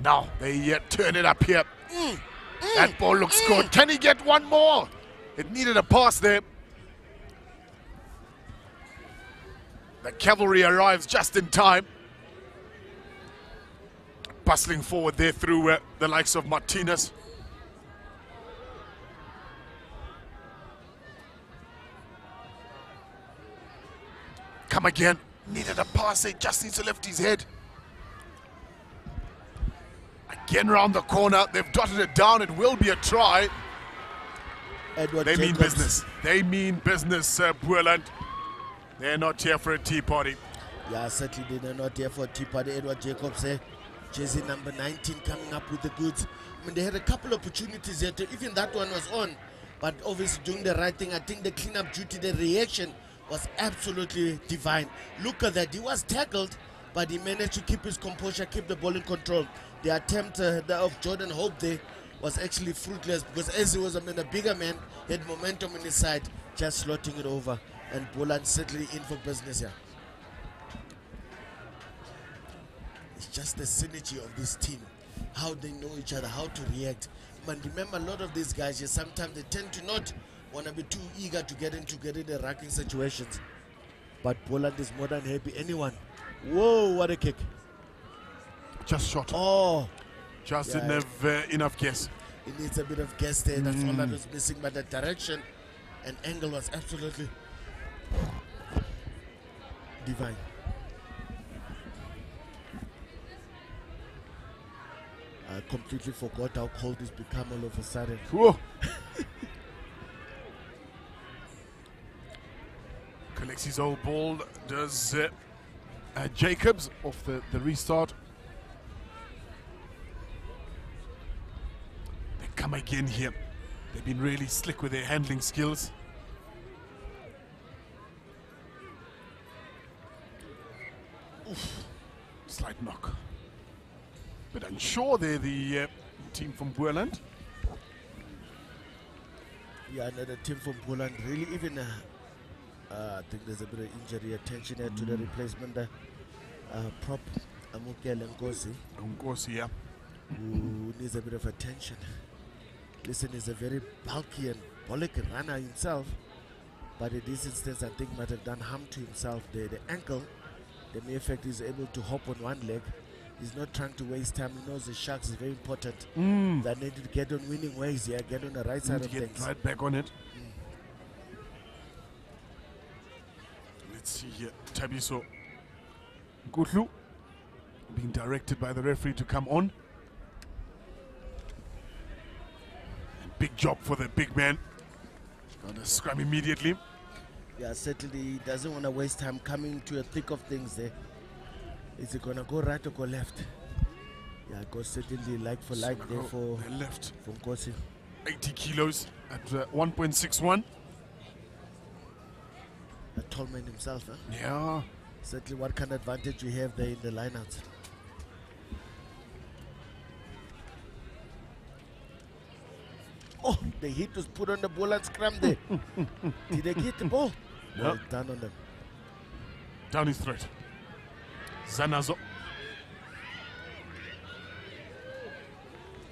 Now they turn it up here. That ball looks good. Can he get one more? It needed a pass there. The cavalry arrives just in time. Bustling forward there through the likes of Martinez. Come again. Needed a pass. He just needs to lift his head. Again round the corner. They've dotted it down. It will be a try. They mean business. They mean business, Boland. They're not here for a tea party. Yeah, certainly they're not here for a tea party. Edward Jacobs, jersey number 19, coming up with the goods. I mean, they had a couple of opportunities here. Even that one was on. But obviously doing the right thing. I think the cleanup duty, the reaction was absolutely divine. Look at that. He was tackled, but he managed to keep his composure, keep the ball in control. The attempt of Jordan Hope there was actually fruitless because as he was a bigger man, he had momentum in his side, just slotting it over. And Boland certainly in for business here. It's just the synergy of this team, how they know each other, how to react. But remember, a lot of these guys here, sometimes they tend to not want to be too eager to get into the racking situations. But Boland is more than happy. Anyone. Whoa, what a kick. Just shot. Oh. Just didn't have enough gas. It needs a bit of gas there. That's all that was missing. But the direction and angle was absolutely divine. I completely forgot how cold it's become all of a sudden. Whoa. Collects his old ball. Does Jacobs off the restart. They come again here. They've been really slick with their handling skills. Oof. Slight knock. But unsure they're the team from Boland. Yeah, another team from Boland. Really, even I think there's a bit of injury attention here to the replacement prop Amukele Nkosi. Nkosi, yeah. Who needs a bit of attention. Listen, he's a very bulky and bollock runner himself, but in this instance, I think might have done harm to himself. The ankle, the mere fact he's able to hop on one leg. He's not trying to waste time. He knows the Sharks is very important. They need to get on winning ways here, get on the right side of things. Right back on it. Let's see here. Tabiso Gutlu being directed by the referee to come on. And big job for the big man. Got a scrum immediately. Yeah, certainly he doesn't want to waste time coming to the thick of things there. Is it going to go right or go left? Yeah, go certainly like for like there for left. From Nkosi. 80 kilos at 1.61. A tall man himself, huh? Yeah. Certainly what kind of advantage we have there in the lineouts. Oh, the hit was put on the ball and scrum there. Did they get the ball? No. Well done on them. Down his throat. Zanazo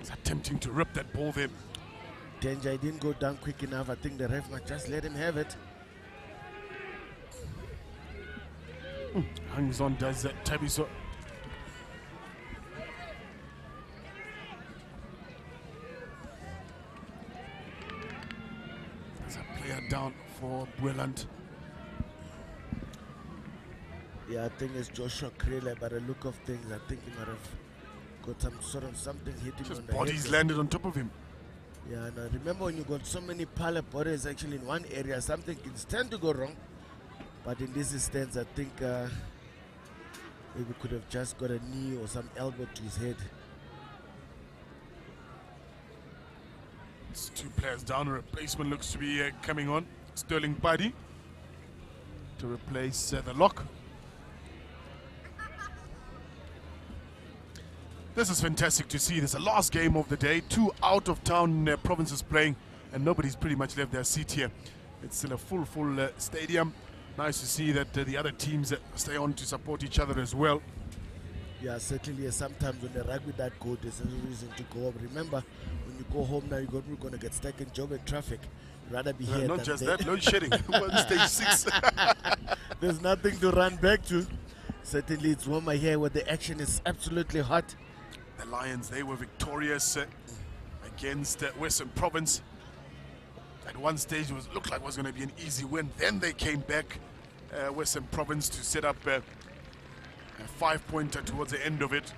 is attempting to rip that ball there. Danger, he didn't go down quick enough. I think the ref might just let him have it. Hangs on, does that Tabiso. There's a player down for BOLAND. Yeah, I think it's Joshua Krele, by the look of things, I think he might have got some sort of something hitting on the Bodies head. landed on top of him. Yeah, and I remember when you got so many pilot bodies actually in one area, something can stand to go wrong. But in this instance, I think maybe could have just got a knee or some elbow to his head. It's 2 players down. A replacement looks to be coming on. Sterling Buddy to replace the lock. This is fantastic to see. This is the last game of the day. 2 out-of-town provinces playing, and nobody's pretty much left their seat here. It's still a full stadium. Nice to see that the other teams stay on to support each other as well. Yeah, certainly. Sometimes when the rugby that good, there's a reason to go home. Remember, when you go home now, you're going to get stuck in Joburg traffic. Rather be here not than just there. that, load shedding. Stage 6. There's nothing to run back to. Certainly, it's warmer here where the action is absolutely hot. The Lions, they were victorious against Western Province. At one stage, it looked like it was going to be an easy win. Then they came back, Western Province, to set up a 5-pointer towards the end of it.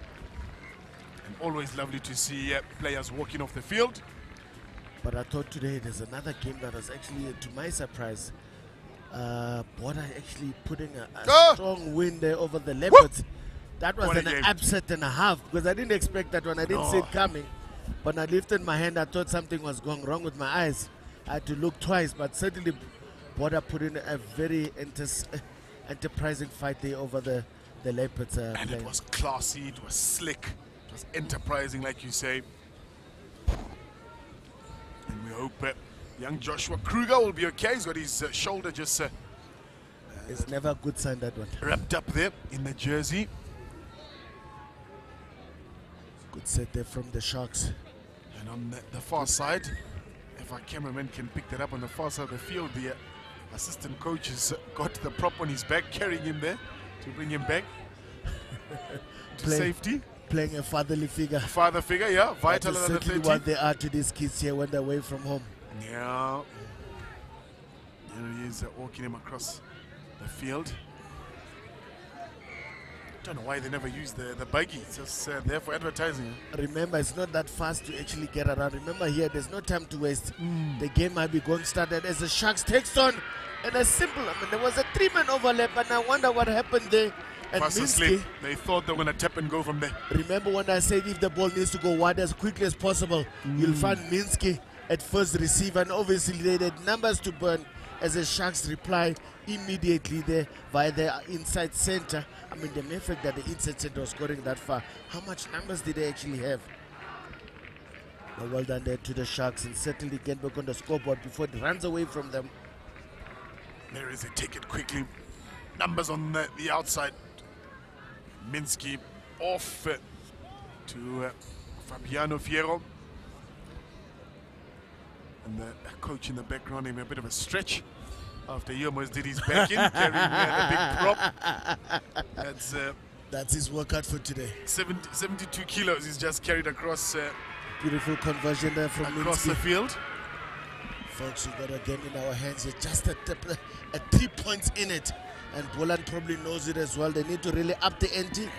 And always lovely to see players walking off the field. But I thought today there's another game that was actually, to my surprise, Border actually putting a strong win there over the Leopards. That was an upset and a half, because I didn't expect that one. I didn't see it coming. When I lifted my hand, I thought something was going wrong with my eyes. I had to look twice, but certainly Border put in a very enterprising fight there over the Leopards. And it was classy, it was slick, it was enterprising, like you say. And we hope young Joshua Kruger will be okay. He's got his shoulder just... it's never a good sign, that one. Wrapped up there in the jersey. Good set there from the Sharks. And on the far side, if our cameraman can pick that up, on the far side of the field, the assistant coach has got the prop on his back, carrying him there to bring him back to safety. Playing a fatherly figure. Father figure, yeah. Vital that is under certainly 30. what they are to these kids here when they're away from home. Yeah. There he is walking him across the field. Don't know why they never use the buggy. It's just there for advertising. Remember, it's not that fast to actually get around. Remember here, there's no time to waste. The game might be going started as the Sharks takes on. And a simple, there was a 3-man overlap, and I wonder what happened there. And Minsky, they thought they were going to tap and go from there. Remember when I said if the ball needs to go wide as quickly as possible, you'll find Minsky at first receiver, and obviously they had numbers to burn as the Sharks reply immediately there via the inside center. The mere fact that the inside center was scoring that far, how much numbers did they actually have? Well done there to the Sharks, and certainly get back on the scoreboard before it runs away from them. There is a take it quickly. Numbers on the outside. Minsky off to Fabiano Fierro. And the coach in the background gave him a bit of a stretch after he almost did his back in, carrying a big prop. That's his workout for today. 72 kilos he's just carried across. Beautiful conversion there from across Minsky. the field. Folks, we've got a game in our hands here, just a 3 points in it. And BOLAND probably knows it as well. They need to really up the ante.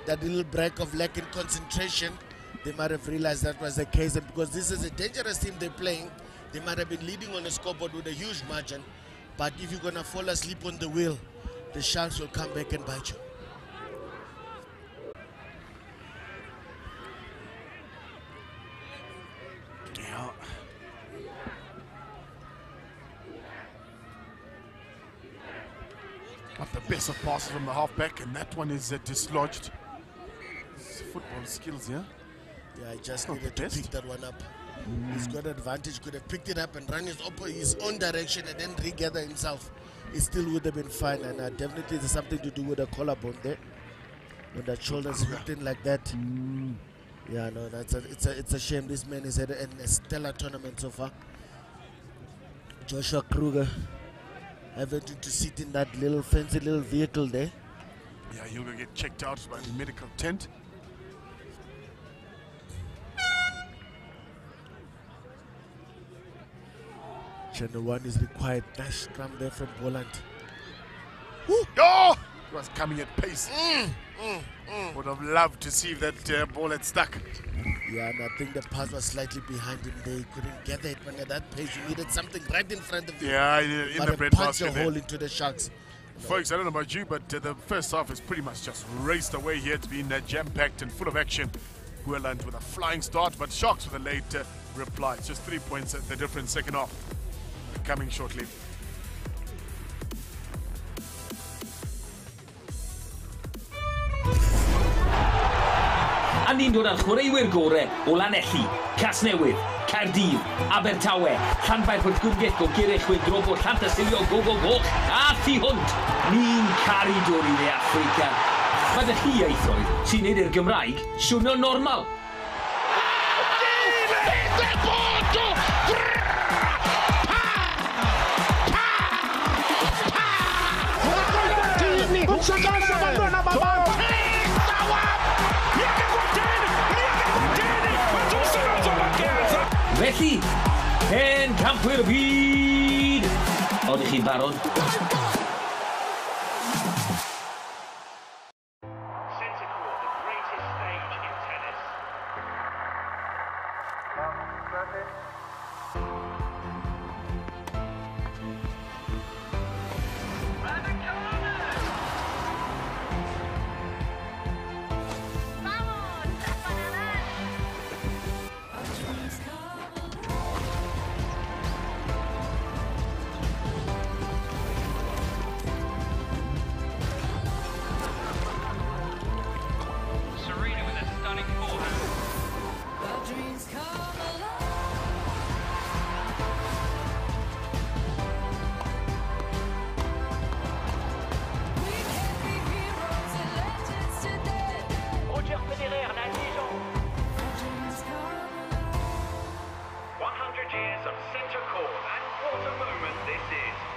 That little break of lack in concentration, they might have realized that was the case. And because this is a dangerous team they're playing, they might have been leading on the scoreboard with a huge margin. But if you're going to fall asleep on the wheel, the Sharks will come back and bite you. Yeah. Got the best of passes from the halfback, and that one is dislodged. It's football skills, yeah? Yeah, he just needed to pick that one up. He's got advantage, could have picked it up and run his own direction and then regather himself. He still would have been fine, and definitely there's something to do with the collarbone there. when that shoulder's hooked in like that. Yeah, no, it's a shame. This man is at a stellar tournament so far. Joshua Kruger having to sit in that little fancy little vehicle there. Yeah, he'll go get checked out by the medical tent. Channel 1 is required. Nice scrum there from BOLAND. Oh! He was coming at pace. Would have loved to see if that ball had stuck. Yeah, and I think the pass was slightly behind him there. He couldn't get it, but at that pace you needed something right in front of you. Yeah, in the bread punch basket a hole into the Sharks. Folks, I don't know about you, but the first half is pretty much just raced away here. It's been jam-packed and full of action. BOLAND with a flying start, but Sharks with a late reply. It's just 3 points at the difference. Second half coming shortly. A ni'n dod â'r chwaraewyr gorau o Lanelli, Casnewydd, Caerdydd, Abertawe, Llanfair Pwllgwyngyll, Gogerych, Wydrobo, Llantysilio, Goch, a Thu Hwnt. Ni'n caru dod i dde Affrica. Mae dy chi eithroedd sy'n neud i'r Gymraeg swnio normal. Felly, pen campwyr byd! Oeddech chi'n barod?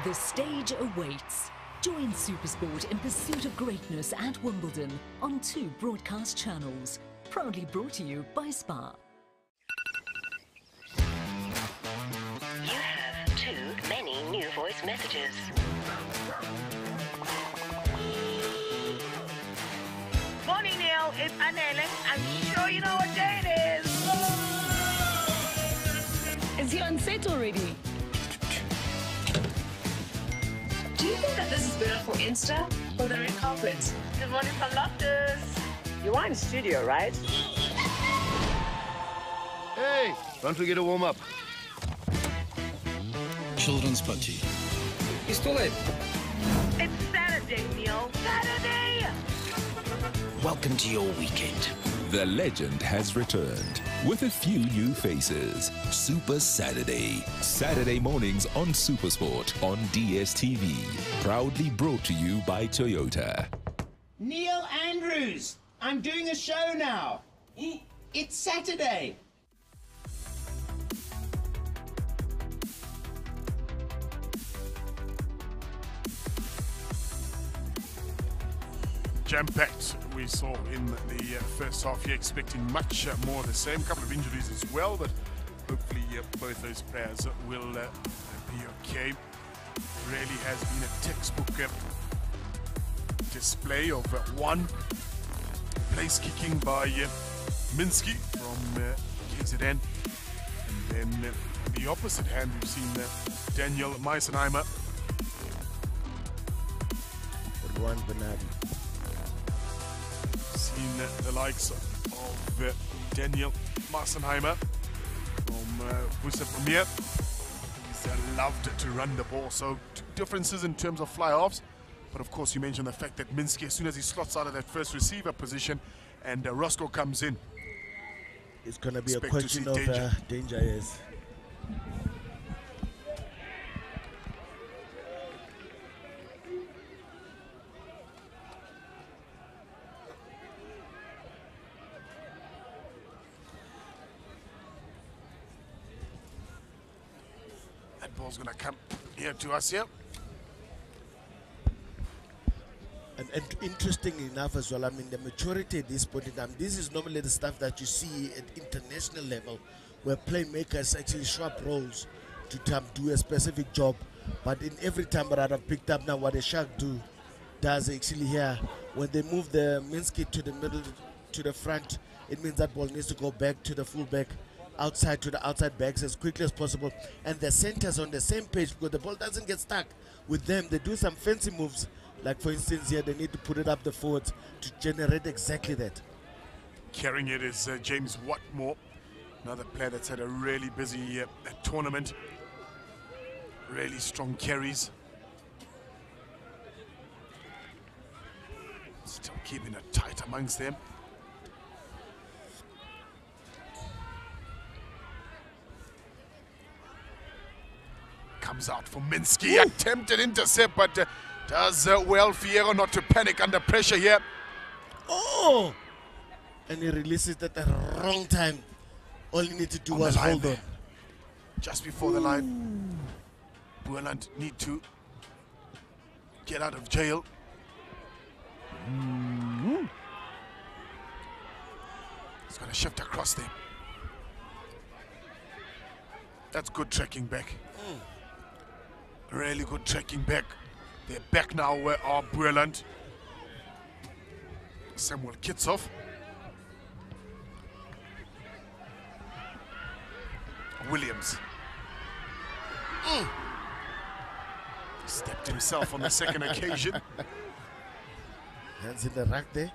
The stage awaits. Join SuperSport in pursuit of greatness at Wimbledon on 2 broadcast channels. Proudly brought to you by Spa. You have too many new voice messages. Morning, Neil. It's Anele. I'm sure you know what day it is. Is he on set already? Do you think that this is better for Insta or the red carpet? Good morning from Loftus. You are in studio, right? Hey, don't forget to warm up. Children's party. You stole it. It's Saturday, Neil. Saturday! Welcome to your weekend. The legend has returned with a few new faces. Super Saturday. Saturday mornings on SuperSport on DSTV. Proudly brought to you by Toyota. Neil Andrews, I'm doing a show now. It's Saturday. Jam-packed we saw in the first half here, expecting much more of the same. A couple of injuries as well, but hopefully both those players will be okay. Really has been a textbook display of one place kicking by Minsky from KZN, and then on the opposite hand we've seen Daniel Meisenheimer. One Bernardi. Seen the likes of Daniel Meisenheimer from Busa Premier. He's loved to run the ball, so two differences in terms of fly-offs. But of course, you mentioned the fact that Minsky, as soon as he slots out of that first receiver position and Roscoe comes in, it's going to be a question of danger, yes. ball's going to come here to us here. And interesting enough as well, I mean, the maturity at this point in time, this is normally the stuff that you see at international level, where playmakers actually swap roles to do a specific job. But in every time that I've picked up now, what a Shark does actually here, when they move the Minsky to the middle, to the front, it means that ball needs to go back to the fullback, outside to the outside backs as quickly as possible. And the centers on the same page, because the ball doesn't get stuck with them. They do some fancy moves. Like, for instance, here, they need to put it up the forwards to generate exactly that. Carrying it is James Watmore, another player that's had a really busy tournament. Really strong carries. Still keeping it tight amongst them. Comes out for Minsky, attempted intercept, but does well Fierro not to panic under pressure here. Oh! And he releases it at the wrong time. All you need to do was hold on. Just before the line. BOLAND need to get out of jail. He's going to shift across there. That's good tracking back. Really good tracking back. They're back now where are BOLAND. Samuel Kitsov. Williams. Stepped himself on the second occasion. Hands in the rack there.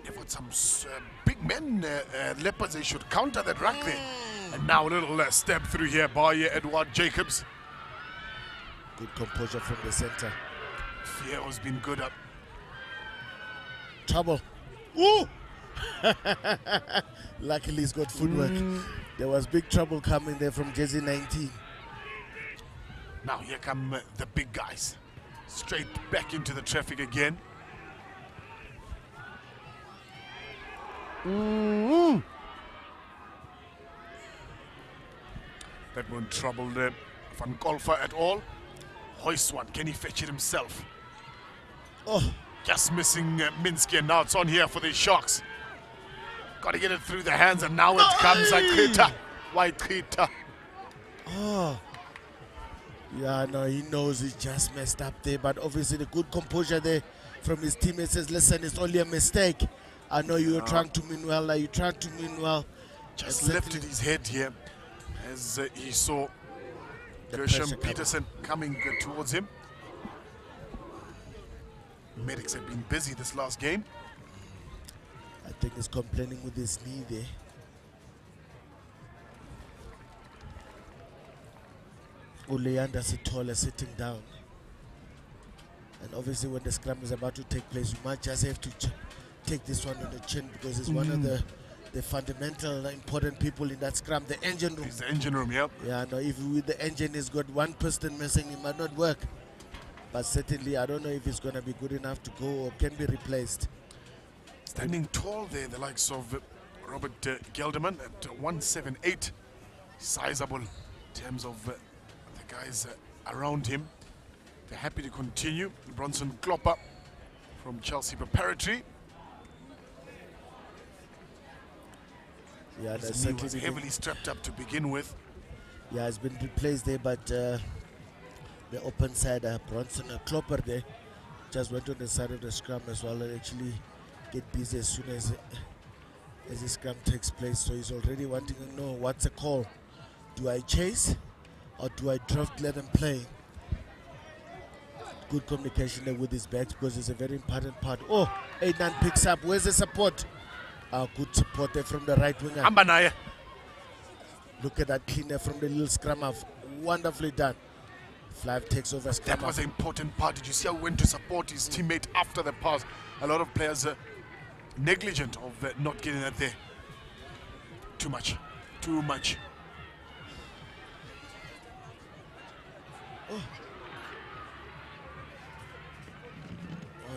They've got some big men, Leopards. They should counter that rack there. And now a little step through here by Edward Jacobs. Good composure from the center. Fierro's been good up. Trouble. Ooh! Luckily he's got footwork. There was big trouble coming there from jersey 19. Now here come the big guys. Straight back into the traffic again. That won't trouble Van Kolfer at all. Hoist one. Can he fetch it himself? Oh. Just missing Minsky, and now it's on here for the Sharks. Got to get it through the hands, and now it comes Akita. White Kita. Oh. Yeah, no, he knows he just messed up there, but obviously the good composure there from his teammates says, listen, it's only a mistake. I know you're trying to mean well, like you tried to mean well. Just lifted his head here as he saw Gershom Peterson coming towards him. Medics have been busy this last game. I think he's complaining with his knee there. Uleanda Sitola sitting down. And obviously when the scrum is about to take place, you might just have to take this one on the chin, because it's one of the fundamental important people in that scrum, the engine room. It's the engine room, yep. Yeah, no, if with the engine has got one piston missing, it might not work. But certainly, I don't know if it's going to be good enough to go or can be replaced. Standing tall there, the likes of Robert Gelderman at 178. Sizable in terms of the guys around him. They're happy to continue. Bronson Klopper from Chelsea Preparatory. Yeah, he was heavily strapped up to begin with. Yeah, it's been replaced there, but the open side, Bronson Klopper there, just went on the side of the scrum as well and actually get busy as soon as the scrum takes place. So he's already wanting to know what's the call. Do I chase or do I draft, let them play? Good communication there with his backs, because it's a very important part. Oh, 8-9 picks up. Where's the support? Good support there from the right winger. Ambanaya. Look at that cleaner from the little scrum half. Wonderfully done. Flav takes over scrum. That was an important part. Did you see how he went to support his teammate after the pass? A lot of players are negligent of not getting that there. Too much. Too much. Oh,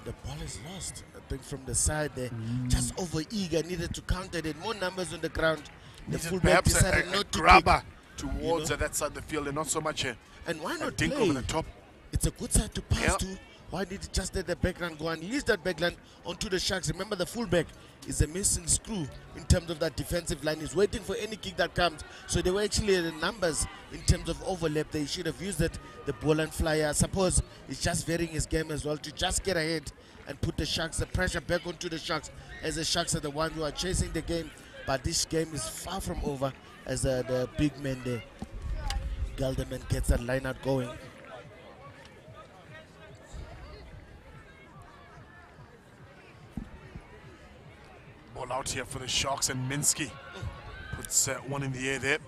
the ball ball is lost. I think from the side there, just over eager, needed to counter it. More numbers on the ground. The fullback perhaps decided a not to grabber kick, towards that side of the field, and not so much a dink play? over the top. It's a good side to pass to. Why did he just let the backline go and release that backline onto the Sharks? Remember, the fullback is a missing screw in terms of that defensive line. He's waiting for any kick that comes. So they were actually the numbers in terms of overlap. They should have used it. The BOLAND flyer, I suppose, is just varying his game as well to just get ahead and put the Sharks, the pressure back onto the Sharks, as the Sharks are the ones who are chasing the game. But this game is far from over as the big man there, Gelderman, gets that line out going. Ball out here for the Sharks, and Minsky puts one in the air there.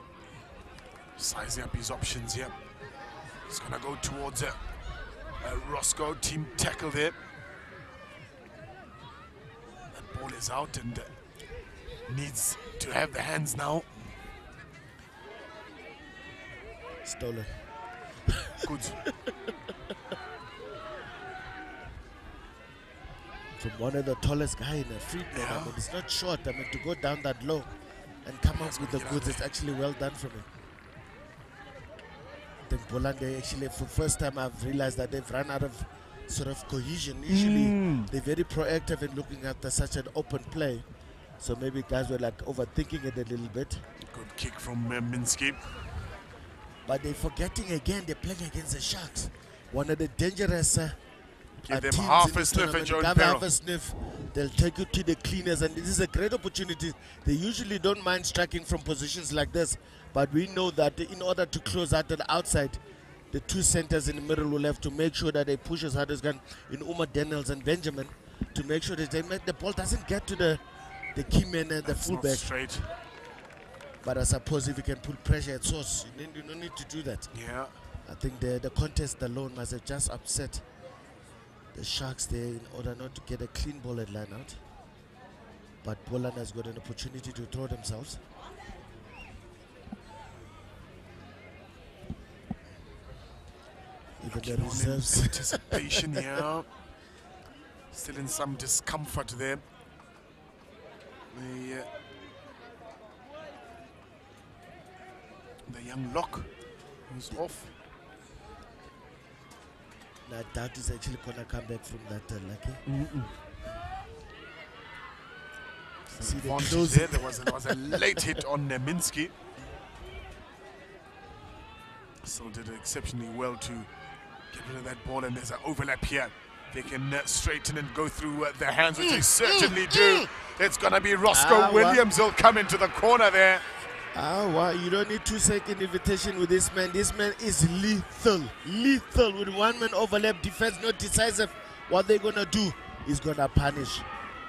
Sizing up his options here. He's going to go towards Roscoe, team tackle there. That ball is out and needs to have the hands now. Stolen. Good. From one of the tallest guy in the free throw. I mean, it's not short. I mean, to go down that low and come up with the goods is actually well done from him. I think BOLAND, they actually, for the first time, I've realized that they've run out of sort of cohesion. Usually, they're very proactive in looking after such an open play. So maybe guys were like overthinking it a little bit. Good kick from Minsky. But they're forgetting again, they're playing against the Sharks. One of the dangerous give them teams half in a this sniff tournament. at your Give peril. half a sniff, they'll take you to the cleaners, and this is a great opportunity. They usually don't mind striking from positions like this, but we know that in order to close out the outside, the two centers in the middle will have to make sure that they push as hard as can in Uma Daniels and Benjamin to make sure that the ball doesn't get to the key man and the fullback. Straight. But I suppose if you can put pressure at source, you don't need to do that. Yeah. I think the contest alone must have just upset the Sharks there in order not to get a clean ball at line out. But BOLAND has got an opportunity to throw themselves. Even the reserves. Anticipation here. Still in some discomfort there. The young lock who's off. Now that is actually gonna come back from that lucky. See the close there. There was a late hit on Minsky. Still did exceptionally well to get rid of that ball, and there's an overlap here. They can straighten and go through their hands, which they certainly do. It's gonna be Roscoe Williams. He'll come into the corner there. Wow, you don't need 2-second invitation with this man. This man is lethal. Lethal with one man overlap defense, not decisive. What they're gonna do is gonna punish.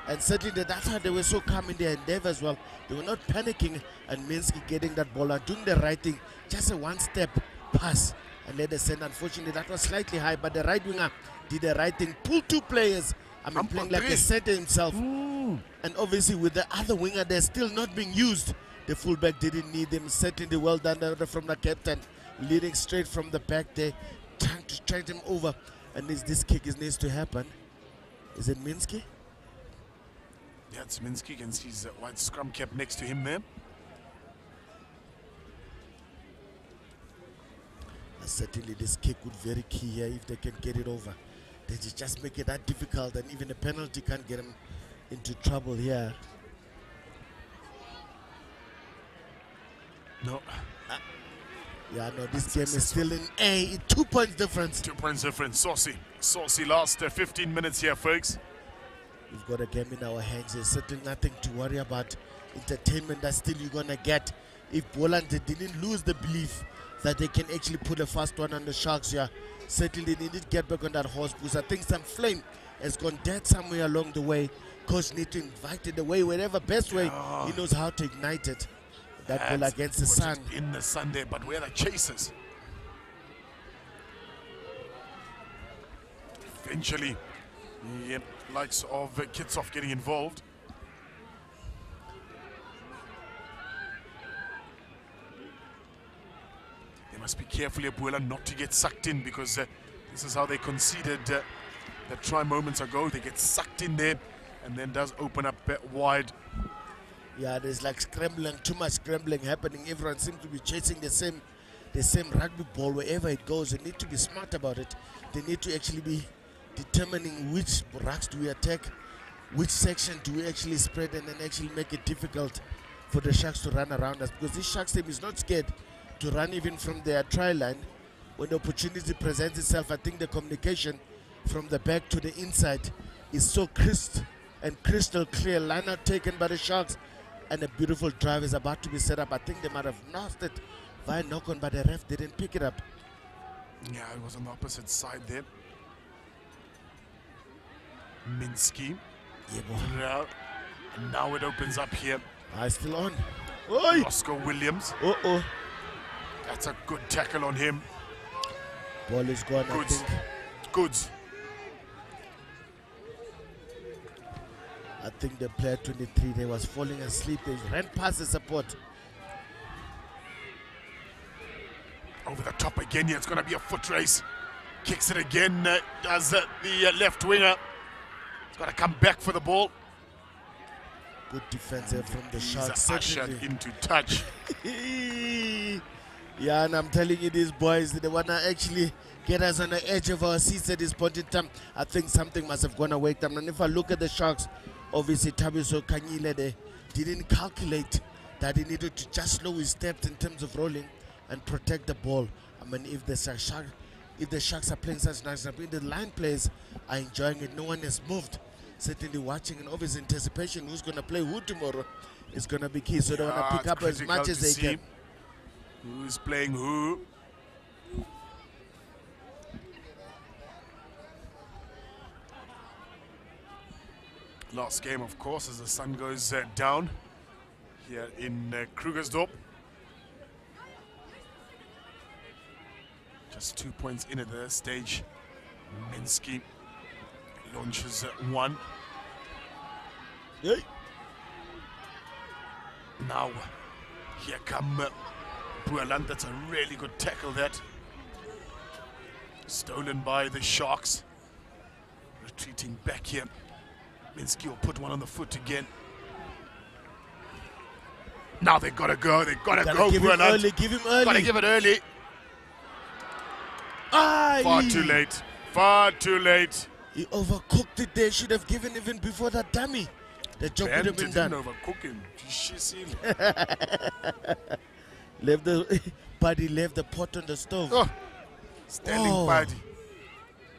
And certainly that's how they were so calm in their endeavor as well. They were not panicking, and Minsky getting that ball and doing the right thing. Just a one-step pass and let the send. Unfortunately, that was slightly high, but the right winger did the right thing. Pulled two players. I mean, playing like a center himself. And obviously with the other winger, they're still not being used. The fullback didn't need him. Certainly well done from the captain, leading straight from the back there, trying to strike him over. And this kick needs to happen. Is it Minsky? Yeah, it's Minsky. You can see his white scrum cap next to him there. Certainly this kick would be very key here if they can get it over. They just make it that difficult, and even a penalty can't get them into trouble here. No. Yeah, no, this game is still in A. 2 points difference. 2 points difference. Saucy last 15 minutes here, folks. We've got a game in our hands. There's certainly nothing to worry about. Entertainment that still you're going to get. If BOLAND didn't lose the belief that they can actually put a fast one on the Sharks here, certainly they need to get back on that horse, because I think some flame has gone dead somewhere along the way. Coach needs to invite it away, whatever best way he knows how to ignite it. That ball against the sun. In the sun there, but where are the chasers? Eventually, the likes of Kitsoff getting involved. They must be careful, Abuela, not to get sucked in, because this is how they conceded that try moments ago. They get sucked in there and then does open up wide. Yeah, there's like scrambling, too much scrambling happening. Everyone seems to be chasing the same rugby ball wherever it goes. They need to be smart about it. They need to actually be determining which rucks do we attack, which section do we actually spread, and then actually make it difficult for the Sharks to run around us, because this Sharks team is not scared to run even from their try line. When the opportunity presents itself, I think the communication from the back to the inside is so crisp and crystal clear. Line out taken by the Sharks, and a beautiful drive is about to be set up. I think they might have lost it via knock-on, but the ref didn't pick it up. Yeah, it was on the opposite side there. Minsky. Yeah, now it opens up here. Still on. Oi. Roscoe Williams. Uh-oh. That's a good tackle on him. Ball is gone, I think. Goods. I think the player 23 there was falling asleep. He ran past the support. Over the top again here. It's going to be a foot race. Kicks it again. Does the left winger. He's got to come back for the ball. Good defense here from the Sharks. Ushered into touch. Yeah, and I'm telling you, these boys, they want to actually get us on the edge of our seats at this point in time. I think something must have gone away. And if I look at the Sharks, obviously Tabiso Kanyile, they didn't calculate that he needed to just slow his steps in terms of rolling and protect the ball. I mean, if the Sharks are playing such nice, the line players are enjoying it. No one has moved. Certainly watching, and obvious anticipation who's going to play who tomorrow is going to be key. So they want to pick up as much as they can. Who's playing who? Last game, of course, as the sun goes down here in Krugersdorp. Just 2 points in at the stage. Minsky launches one. Yay. Now, here come BOLAND. That's a really good tackle that. Stolen by the Sharks. Retreating back here. Minsky will put one on the foot again. Now they've got to go. They've got to go. Give him early. Give him early. Got to give it early. Far too late. Far too late. He overcooked it there. Should have given even before that dummy. The job would have been done. Didn't overcook him. Buddy left the pot on the stove. Oh, standing Buddy.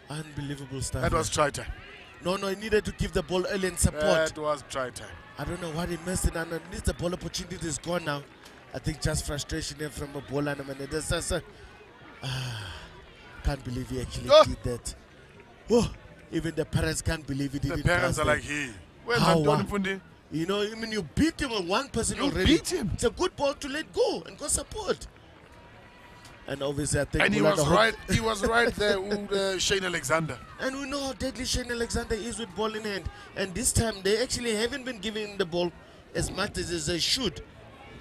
Unbelievable stuff. That was try time. No, he needed to give the ball early and support. That was try time. I don't know what he missed it, and at least the ball opportunity is gone now. I think just frustration here from a ball, and can't believe he actually did that. Oh, even the parents can't believe he did it. The parents are like, hey, where's Antoni Fundi? You know, I mean, you beat him on one person already. You beat him. It's a good ball to let go and go support. And obviously, I think. And he was right. He was right there with Shane Alexander. And we know how deadly Shane Alexander is with ball in hand. And this time, they actually haven't been giving the ball as much as they should.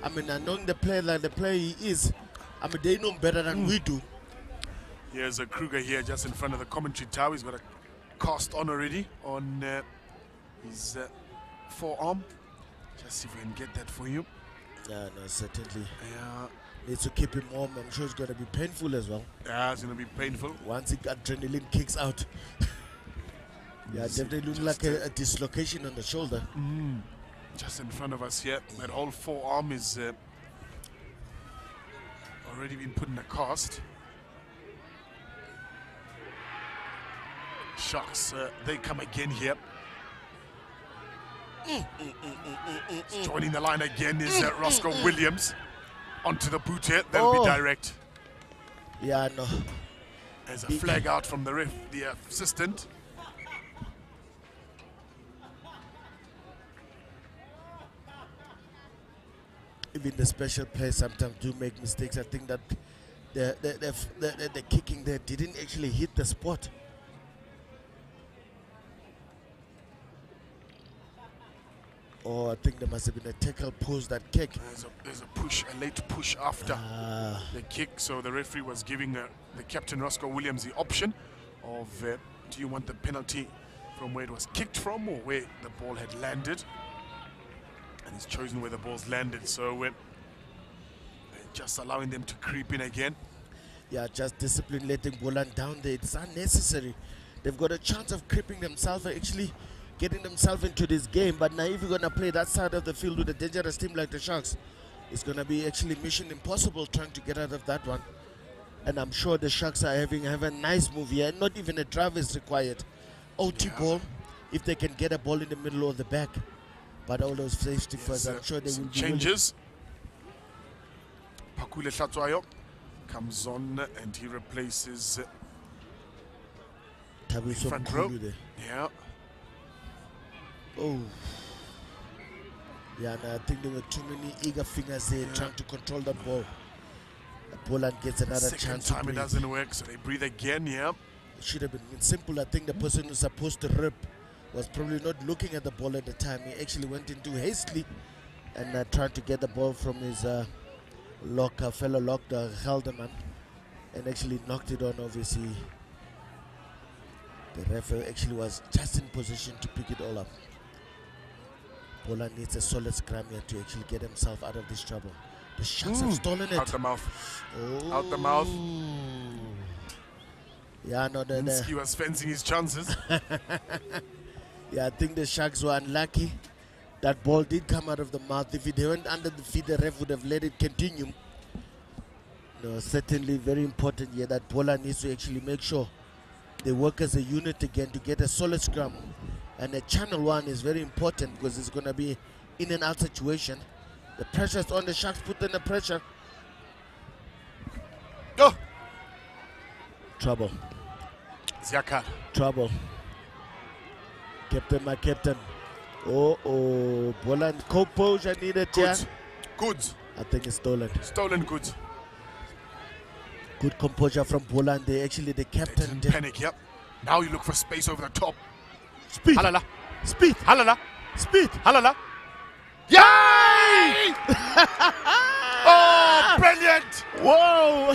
I mean, knowing the player like the player he is, I mean, they know better than we do. Here's a Kruger here just in front of the commentary tower. He's got a cast on already on his forearm. Just see if we can get that for you. Yeah, no, certainly. Yeah. Needs to keep him warm. I'm sure it's going to be painful as well. Yeah, it's going to be painful. Once adrenaline kicks out. Yeah, definitely looks like a dislocation on the shoulder. Just in front of us here. That whole forearm is already been put in a cast. Sharks, they come again here. Joining the line again is Roscoe Williams. Onto the boot here, that'll be direct. Yeah, no. There's a flag out from the ref, the assistant. Even the special players sometimes do make mistakes. I think that the kicking there didn't actually hit the spot. Oh, I think there must have been a tackle post that kick. There's a push, a late push after the kick. So the referee was giving the captain Roscoe Williams the option of Do you want the penalty from where it was kicked from or where the ball had landed? And he's chosen where the ball's landed, so we're just allowing them to creep in again. Yeah, just discipline, letting Boland down there. It's unnecessary. They've got a chance of creeping themselves, actually getting themselves into this game. But now if you're going to play that side of the field with a dangerous team like the Sharks, it's going to be actually mission impossible trying to get out of that one. And I'm sure the Sharks are have a nice move here. Not even a drive is required. OT ball, if they can get a ball in the middle or the back. But all those safety first, I'm sure they will be changes. Pakule Hlatsoayo comes on and he replaces front row. Yeah. Oh. Yeah, and I think there were too many eager fingers there trying to control that ball. Boland gets another chance to breathe. It doesn't work, so they breathe again. Yeah. It should have been simple. I think the person who's supposed to rip was probably not looking at the ball at the time. He actually went in too hastily and tried to get the ball from his fellow locker, Helderman, and actually knocked it on. Obviously, the ref actually was just in position to pick it all up. Boland needs a solid scrum here to actually get himself out of this trouble. The Sharks have stolen it. Out the mouth. Oh. Out the mouth. Yeah, no, he was fencing his chances. Yeah, I think the Sharks were unlucky. That ball did come out of the mouth. If it went under the feet, the ref would have let it continue. No, certainly very important here that Boland needs to actually make sure they work as a unit again to get a solid scrum. And a channel one is very important because it's going to be in and out situation. The pressure is on the Sharks, put in the pressure. Go! Trouble. Ziakar. Trouble. Captain, my captain. Oh, Boland composure needed here. Goods. I think it's stolen. Stolen goods. Good composure from Boland. They actually, the captain. Didn't panic, yep. Now you look for space over the top. Speed. Halala. Speed. Halala. Speed. Halala. Yay! Oh, brilliant! Whoa!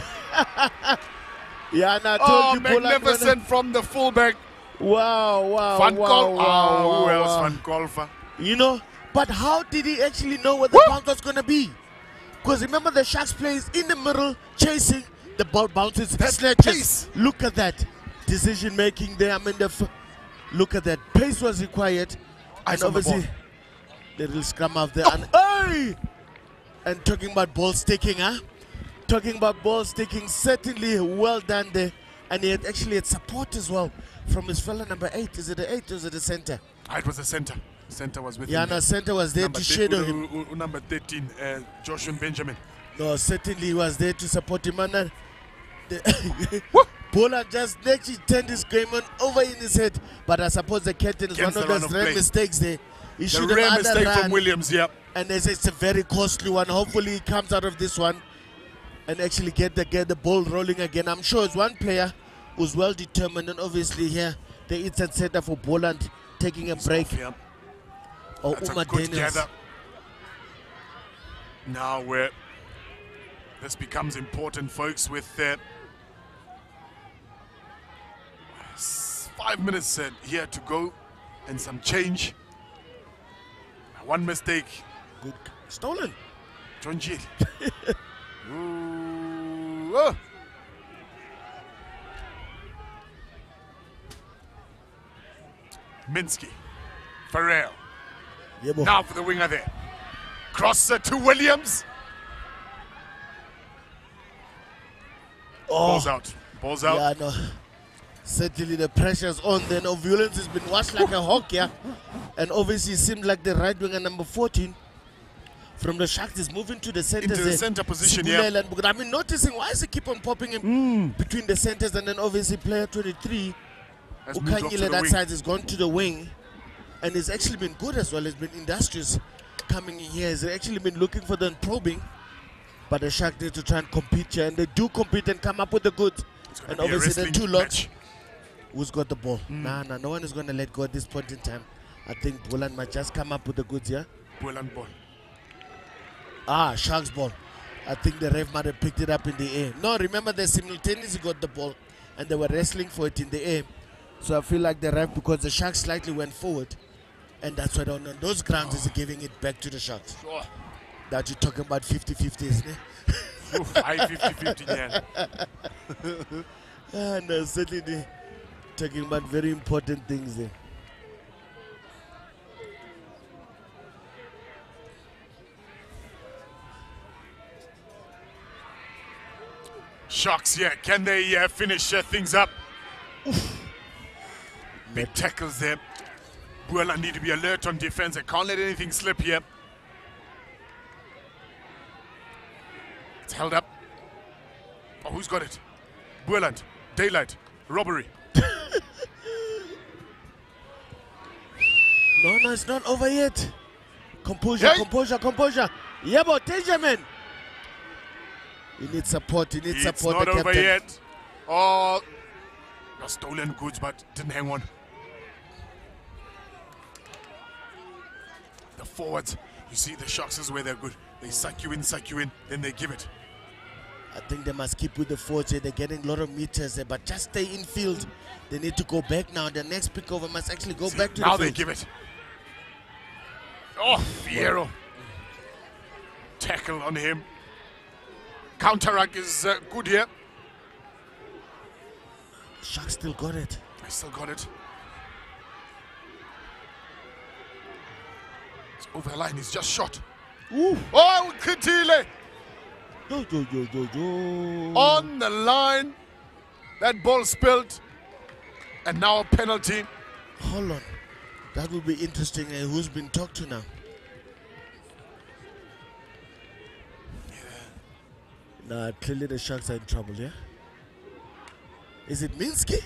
Yeah, and I told you, magnificent from the fullback. Wow. Van Kolfa. Who else? Van Kolfa. You know, but how did he actually know what the bounce was going to be? Because remember, the Sharks plays in the middle, chasing, the ball bounces, snatches. Look at that decision making there. I mean, look at that. Pace was required. And obviously, the little scrum out there. And talking about ball sticking, huh? Talking about ball sticking, certainly well done there. And he had actually had support as well from his fellow number 8. Is it the 8 or is it the center? It was the center. Center was with him. Yeah, no, center was there to shadow him. Number 13, Joshua Benjamin. No, certainly he was there to support him. And Boland just actually turned his game on over in his head. But I suppose the captain is one of those rare mistakes there. He should have rare mistake from Williams, yeah. And it's a very costly one. Hopefully he comes out of this one and actually get the ball rolling again. I'm sure it's one player who's well determined, and obviously here the inside center for Boland taking a break. Off, yeah. That's a good gather. Now this becomes important, folks, with 5 minutes here to go and some change. One mistake. Good. Stolen. John Gill. Minsky. Farrell. Now for the winger there. Crosser to Williams. Balls out. Balls out. Yeah, no. Certainly the pressure's on. Then Violence has been washed like a hawk, yeah. And obviously it seemed like the right winger number 14 from the Sharks is moving to the center. Into the center position, yeah. I mean, noticing why does he keep on popping him between the centers, and then obviously player 23, Ukanyile, that side has gone to the wing. And it's actually been good as well. It's been industrious coming in here. He's actually been looking for them probing. But the Sharks need to try and compete here. And they do compete and come up with the goods. And obviously the two lots. Who's got the ball? Nah, no one is going to let go at this point in time. I think Boland might just come up with the goods here. Boland ball. Sharks ball. I think the ref might have picked it up in the air. No, remember they simultaneously got the ball and they were wrestling for it in the air. So I feel like the ref, because the Sharks slightly went forward, and that's why on those grounds is giving it back to the Sharks. Sure. That you're talking about 50-50, isn't it? High 50-50, yeah. No, certainly they're talking about very important things there. Sharks, yeah. Can they finish things up? Oof. Big tackles there. BOLAND need to be alert on defense. They can't let anything slip here. It's held up. Oh, who's got it? BOLAND. Daylight. Robbery. No, it's not over yet. Composure, hey. Composure. Yebo, Tejaman. He needs support. He needs support. It's not over captain. yet. Oh, no, stolen goods, but didn't hang on. The forwards, you see the Sharks is where they're good. They suck you in, then they give it. I think they must keep with the forwards here. They're getting a lot of meters there, but just stay in field. They need to go back now. The next pick over must actually go back to the field. Now they give it. Oh, Fiero. Tackle on him. Counteract is good here. Sharks still got it. I still got it. It's over the line. He's just shot. Ooh. Oh, Kitile. Yo. On the line. That ball spilled. And now a penalty. Hold on. That will be interesting. Who's been talked to now? Nah, clearly the Sharks are in trouble, yeah? Is it Minsky?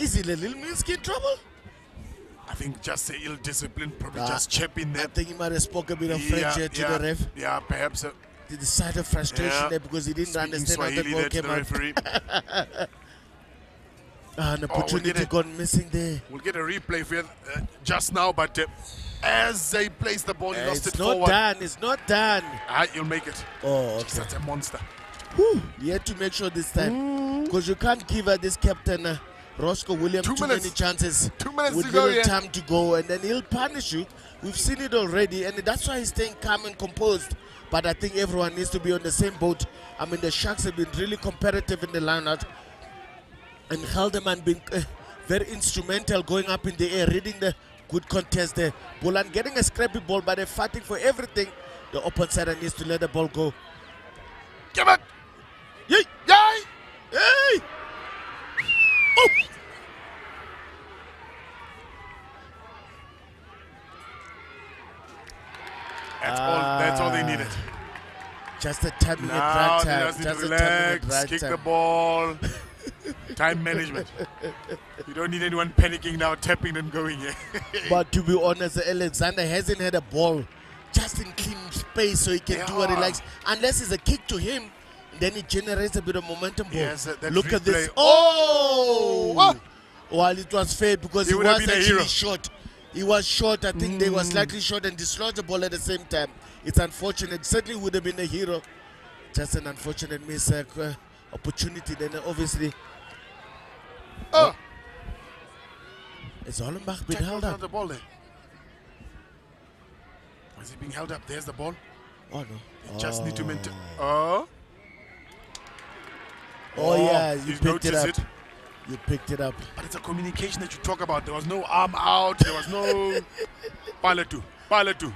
Is it a little Minsky in trouble? I think just the ill discipline, probably just chipping there. I think he might have spoken a bit of French to the ref. Yeah, perhaps. The side of frustration there because he didn't understand how the ball came out. An opportunity gone missing there. We'll get a replay for you just now, but as they place the ball, he lost it forward. It's not done. You'll make it. Oh, okay. That's a monster. Whew. You had to make sure this time. Because you can't give this captain, Roscoe Williams, too many chances. 2 minutes with to go, little time to go. And then he'll punish you. We've seen it already. And that's why he's staying calm and composed. But I think everyone needs to be on the same boat. I mean, the Sharks have been really competitive in the line-out. And Helderman been very instrumental going up in the air, reading the good contest there. BOLAND getting a scrappy ball, but they're fighting for everything. The open side needs to let the ball go. Give it! Yay! Yay! Hey! Oh! That's all they needed. Just a timing at right time. Just a relax, kick the ball. Time management. You don't need anyone panicking now, tapping and going here. But to be honest, Alexander hasn't had a ball just in clean space so he can do what he likes. Unless it's a kick to him, then it generates a bit of momentum. Yes, look at this. Oh! Well, it was fair because he was actually short. He was short. I think they were slightly short and dislodged the ball at the same time. It's unfortunate. Certainly would have been a hero. Just an unfortunate miss opportunity. Then obviously. Oh! Is Hollenbach being held up? The ball there. Is he being held up? There's the ball. Oh no! You just need to maintain. Oh yeah! You picked it up. It. You picked it up. But it's a communication that you talk about. There was no arm out. There was no pilot two.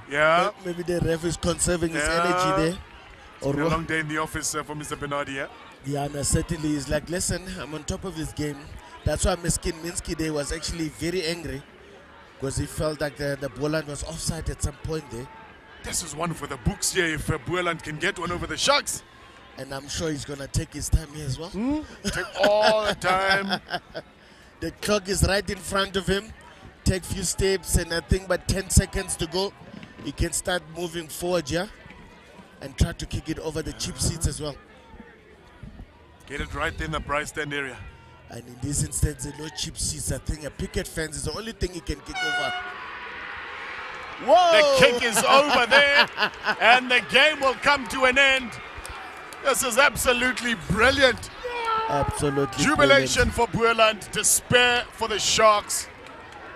Yeah. Maybe the ref is conserving his energy there. It's been a long day in the office for Mr. Bernardi. Yeah, no, certainly. He's like, listen, I'm on top of this game. That's why Minsky there was actually very angry because he felt like the BOLAND was offside at some point there. This is one for the books here if BOLAND can get one over the Sharks. And I'm sure he's going to take his time here as well. Take all the time. The clock is right in front of him. Take a few steps and I think about 10 seconds to go. He can start moving forward, yeah? And try to kick it over the cheap seats as well. Get it right in the price stand area. And in this instance, there are no cheap seats. I think a picket fence is the only thing he can kick over. Whoa! The kick is over there, and the game will come to an end. This is absolutely brilliant. Absolutely. Jubilation for Boland, despair for the Sharks.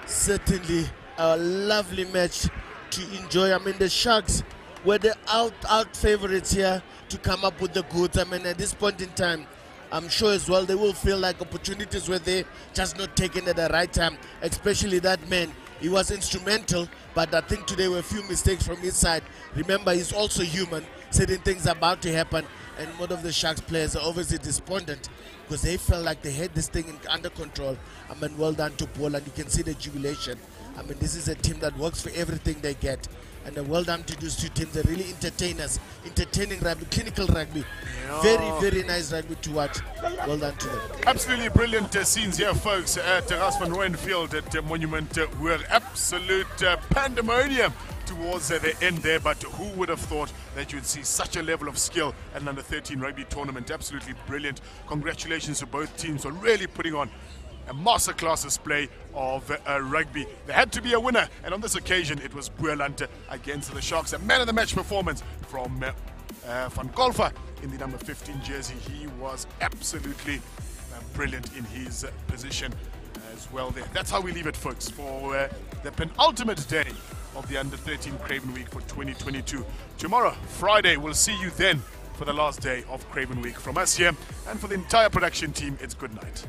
Certainly a lovely match to enjoy. I mean, the Sharks were the out favorites here to come up with the goods. I mean, at this point in time, I'm sure as well they will feel like opportunities were there, just not taken at the right time, especially that man. He was instrumental, but I think today were a few mistakes from his side. Remember, he's also human. Certain things are about to happen, and one of the Sharks players are obviously despondent because they felt like they had this thing under control. I mean, well done to Boland. You can see the jubilation. I mean, this is a team that works for everything they get. And well done to these two teams. They're really entertainers, entertaining rugby, clinical rugby. Yeah. Very, very nice rugby to watch. Well done to them. Absolutely brilliant scenes here, folks, at Ras van Rooyen Field at Monument. Were absolute pandemonium towards the end there, but who would have thought that you'd see such a level of skill at an under-13 rugby tournament? Absolutely brilliant. Congratulations to both teams for really putting on a masterclass display of rugby. There had to be a winner, and on this occasion it was Boland against the Sharks. A man of the match performance from Van Kolfer in the number 15 jersey. He was absolutely brilliant in his position as well there. That's how we leave it, folks, for the penultimate day of the under-13 Craven Week for 2022. Tomorrow, Friday, we'll see you then for the last day of Craven Week. From us here and for the entire production team, it's good night.